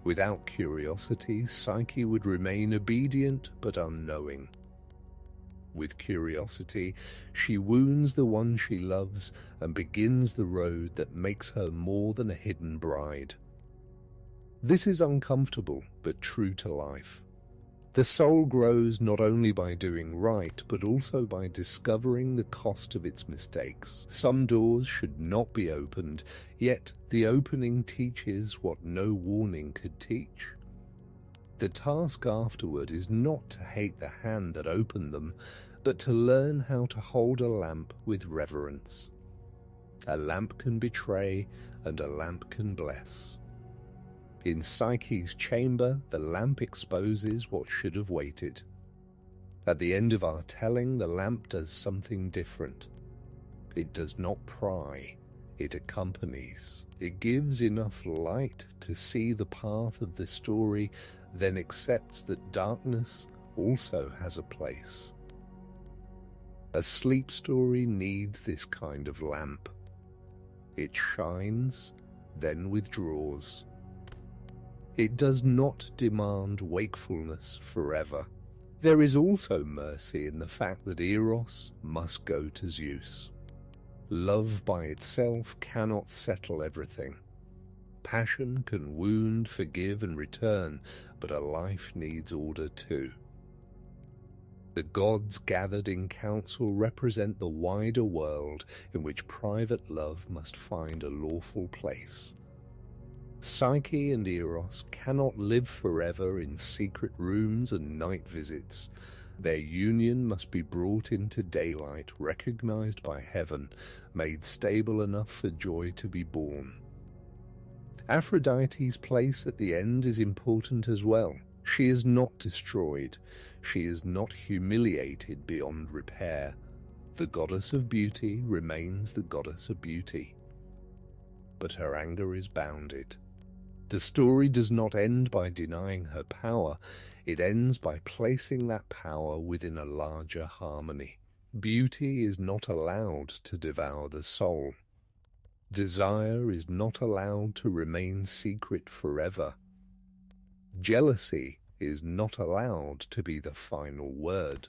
Without curiosity, Psyche would remain obedient but unknowing. With curiosity, she wounds the one she loves and begins the road that makes her more than a hidden bride. This is uncomfortable but true to life. The soul grows not only by doing right, but also by discovering the cost of its mistakes. Some doors should not be opened, yet the opening teaches what no warning could teach. The task afterward is not to hate the hand that opened them, but to learn how to hold a lamp with reverence. A lamp can betray, and a lamp can bless. In Psyche's chamber, the lamp exposes what should have waited. At the end of our telling, the lamp does something different. It does not pry, it accompanies. It gives enough light to see the path of the story, then accepts that darkness also has a place. A sleep story needs this kind of lamp. It shines, then withdraws. It does not demand wakefulness forever. There is also mercy in the fact that Eros must go to Zeus. Love by itself cannot settle everything. Passion can wound, forgive, and return, but a life needs order too. The gods gathered in council represent the wider world in which private love must find a lawful place. Psyche and Eros cannot live forever in secret rooms and night visits. Their union must be brought into daylight, recognized by heaven, made stable enough for joy to be born. Aphrodite's place at the end is important as well. She is not destroyed. She is not humiliated beyond repair. The goddess of beauty remains the goddess of beauty. But her anger is bounded. The story does not end by denying her power, it ends by placing that power within a larger harmony. Beauty is not allowed to devour the soul. Desire is not allowed to remain secret forever. Jealousy is not allowed to be the final word.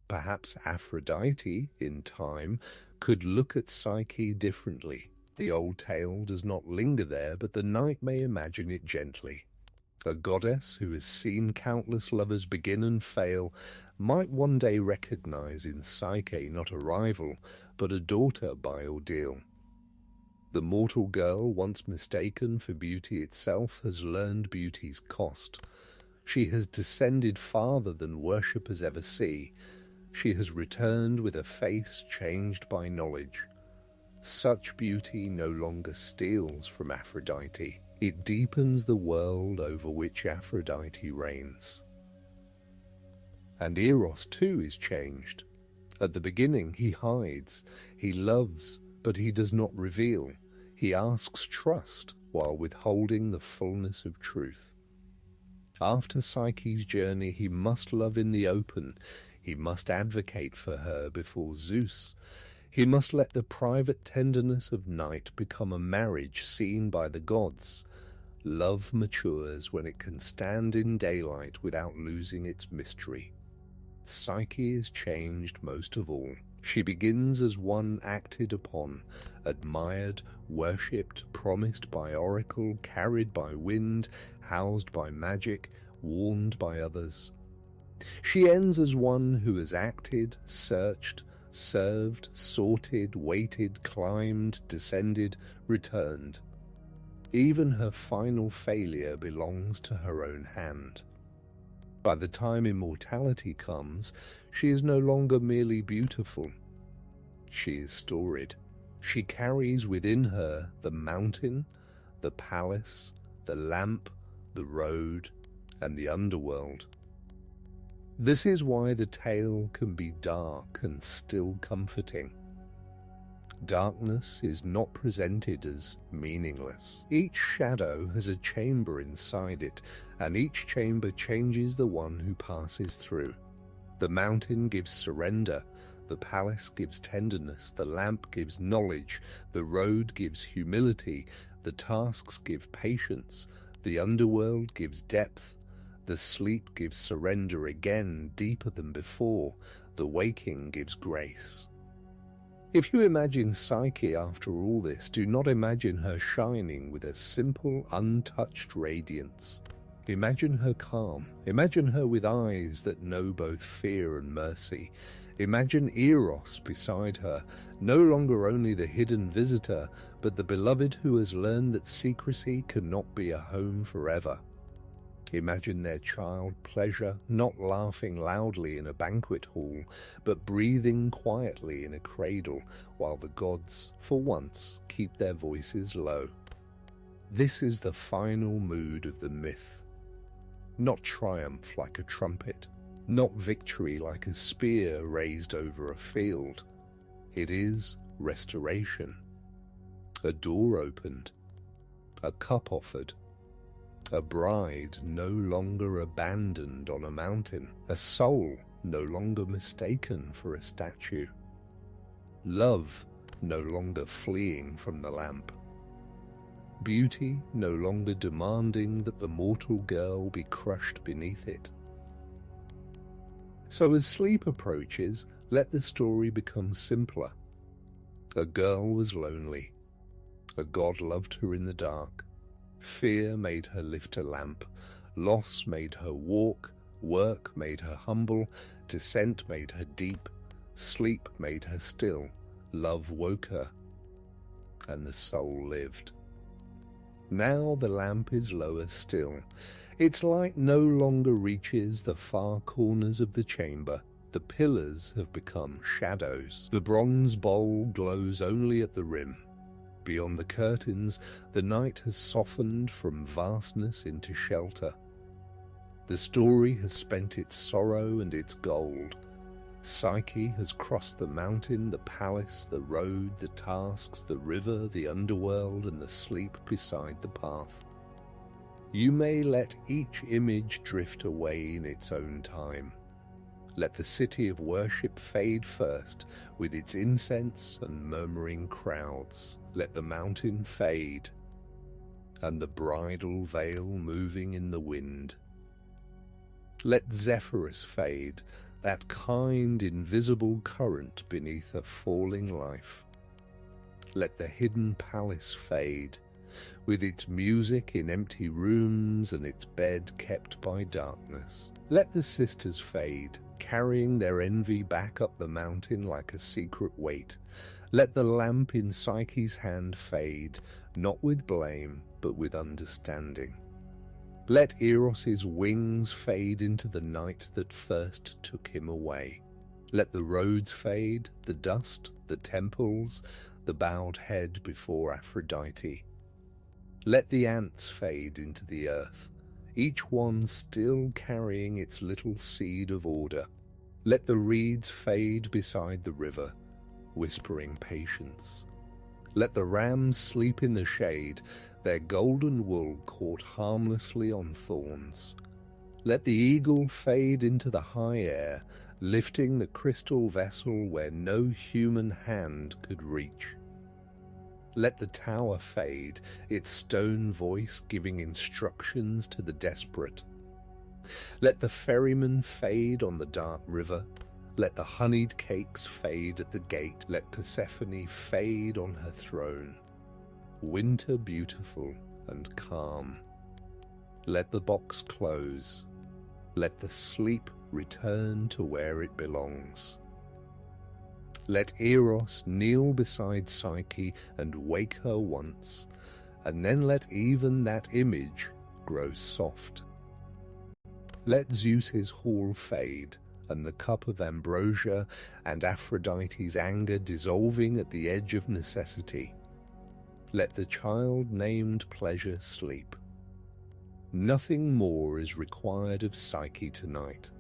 Perhaps Aphrodite, in time, could look at Psyche differently. The old tale does not linger there, but the night may imagine it gently. A goddess who has seen countless lovers begin and fail might one day recognize in Psyche not a rival, but a daughter by ordeal. The mortal girl, once mistaken for beauty itself, has learned beauty's cost. She has descended farther than worshippers ever see. She has returned with a face changed by knowledge. Such beauty no longer steals from Aphrodite. It deepens the world over which Aphrodite reigns. And Eros too is changed. At the beginning he hides, he loves, but he does not reveal. He asks trust while withholding the fullness of truth. After Psyche's journey, he must love in the open. He must advocate for her before Zeus. He must let the private tenderness of night become a marriage seen by the gods. Love matures when it can stand in daylight without losing its mystery. Psyche is changed most of all. She begins as one acted upon, admired, worshipped, promised by oracle, carried by wind, housed by magic, warned by others. She ends as one who has acted, searched, served, sorted, waited, climbed, descended, returned. Even her final failure belongs to her own hand. By the time immortality comes, she is no longer merely beautiful. She is storied. She carries within her the mountain, the palace, the lamp, the road, and the underworld. This is why the tale can be dark and still comforting. Darkness is not presented as meaningless. Each shadow has a chamber inside it, and each chamber changes the one who passes through. The mountain gives surrender, the palace gives tenderness, the lamp gives knowledge, the road gives humility, the tasks give patience, The underworld gives depth, the sleep gives surrender again deeper than before, the waking gives grace. If you imagine Psyche after all this, do not imagine her shining with a simple, untouched radiance. Imagine her calm. Imagine her with eyes that know both fear and mercy. Imagine Eros beside her, no longer only the hidden visitor, but the beloved who has learned that secrecy cannot be a home forever. Imagine their child pleasure not laughing loudly in a banquet hall, but breathing quietly in a cradle, while the gods, for once, keep their voices low. This is the final mood of the myth. Not triumph like a trumpet, not victory like a spear raised over a field. It is restoration. A door opened, a cup offered, a bride no longer abandoned on a mountain, a soul no longer mistaken for a statue, love no longer fleeing from the lamp, beauty no longer demanding that the mortal girl be crushed beneath it. So as sleep approaches, let the story become simpler. A girl was lonely. A god loved her in the dark. Fear made her lift a lamp. Loss made her walk. Work made her humble. Descent made her deep. Sleep made her still. Love woke her, and the soul lived. Now the lamp is lower still. Its light no longer reaches the far corners of the chamber. The pillars have become shadows. The bronze bowl glows only at the rim. Beyond the curtains, the night has softened from vastness into shelter. The story has spent its sorrow and its gold. Psyche has crossed the mountain, the palace, the road, the tasks, the river, the underworld, and the sleep beside the path. You may let each image drift away in its own time. Let the city of worship fade first, with its incense and murmuring crowds. Let the mountain fade, and the bridal veil moving in the wind. Let Zephyrus fade, that kind, invisible current beneath a falling life. Let the hidden palace fade, with its music in empty rooms and its bed kept by darkness. Let the sisters fade, carrying their envy back up the mountain like a secret weight. Let the lamp in Psyche's hand fade, not with blame, but with understanding. Let Eros's wings fade into the night that first took him away. Let the roads fade, the dust, the temples, the bowed head before Aphrodite. Let the ants fade into the earth, each one still carrying its little seed of order. Let the reeds fade beside the river, whispering patience. Let the rams sleep in the shade, their golden wool caught harmlessly on thorns. Let the eagle fade into the high air, lifting the crystal vessel where no human hand could reach. Let the tower fade, its stone voice giving instructions to the desperate. Let the ferryman fade on the dark river. Let the honeyed cakes fade at the gate. Let Persephone fade on her throne. Winter beautiful and calm. Let the box close. Let the sleep return to where it belongs. Let Eros kneel beside Psyche and wake her once, and then let even that image grow soft. Let Zeus's hall fade, and the cup of ambrosia, and Aphrodite's anger dissolving at the edge of necessity. Let the child named pleasure sleep. Nothing more is required of Psyche tonight.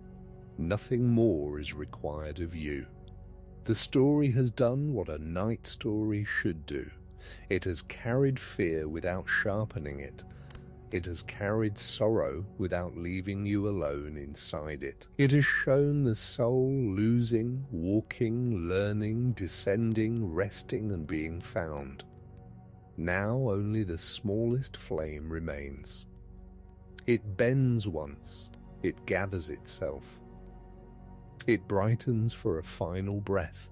Nothing more is required of you. The story has done what a night story should do. It has carried fear without sharpening it. It has carried sorrow without leaving you alone inside it. It has shown the soul losing, walking, learning, descending, resting, and being found. Now only the smallest flame remains. It bends once, it gathers itself. It brightens for a final breath,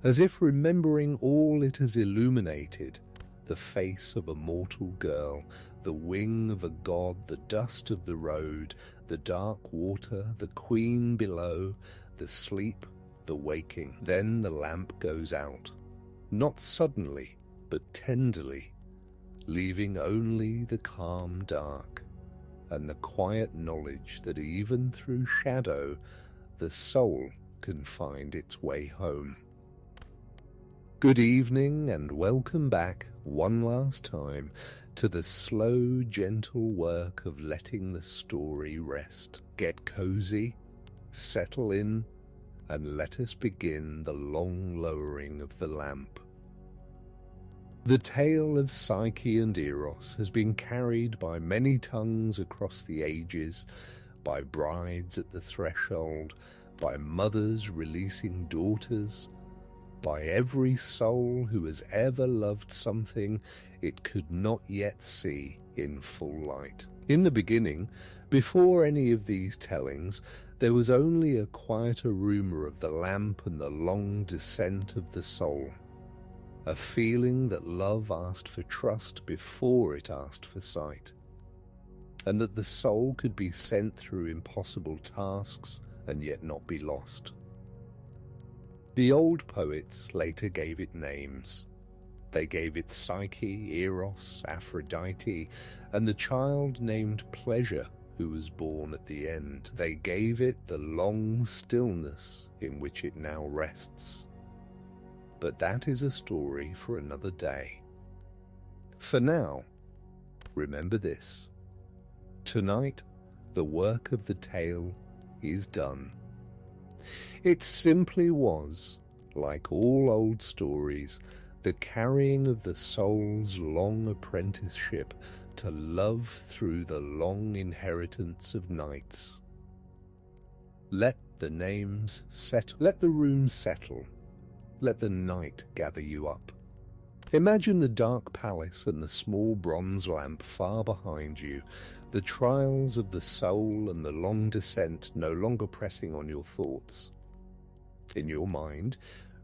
as if remembering all it has illuminated: the face of a mortal girl, the wing of a god, the dust of the road, the dark water, the queen below, the sleep, the waking. Then the lamp goes out, not suddenly, but tenderly, leaving only the calm dark and the quiet knowledge that even through shadow, the soul can find its way home. Good evening and welcome back one last time to the slow, gentle work of letting the story rest. Get cozy, settle in, and let us begin the long lowering of the lamp. The tale of Psyche and Eros has been carried by many tongues across the ages, by brides at the threshold, by mothers releasing daughters, by every soul who has ever loved something it could not yet see in full light. In the beginning, before any of these tellings, there was only a quieter rumour of the lamp and the long descent of the soul. A feeling that love asked for trust before it asked for sight, and that the soul could be sent through impossible tasks and yet not be lost. The old poets later gave it names. They gave it Psyche, Eros, Aphrodite, and the child named Pleasure, who was born at the end. They gave it the long stillness in which it now rests. But that is a story for another day. For now, remember this: tonight, the work of the tale is done. It simply was, like all old stories, the carrying of the soul's long apprenticeship to love through the long inheritance of nights. Let the names settle. Let the room settle. Let the night gather you up. Imagine the dark palace and the small bronze lamp far behind you, the trials of the soul and the long descent no longer pressing on your thoughts. In your mind,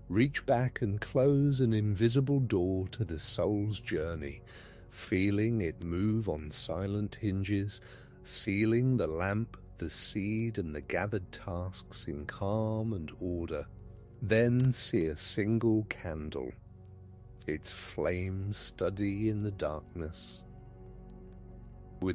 reach back and close an invisible door to the soul's journey, feeling it move on silent hinges, sealing the lamp, the seed and the gathered tasks in calm and order. Then see a single candle, its flames steady in the darkness,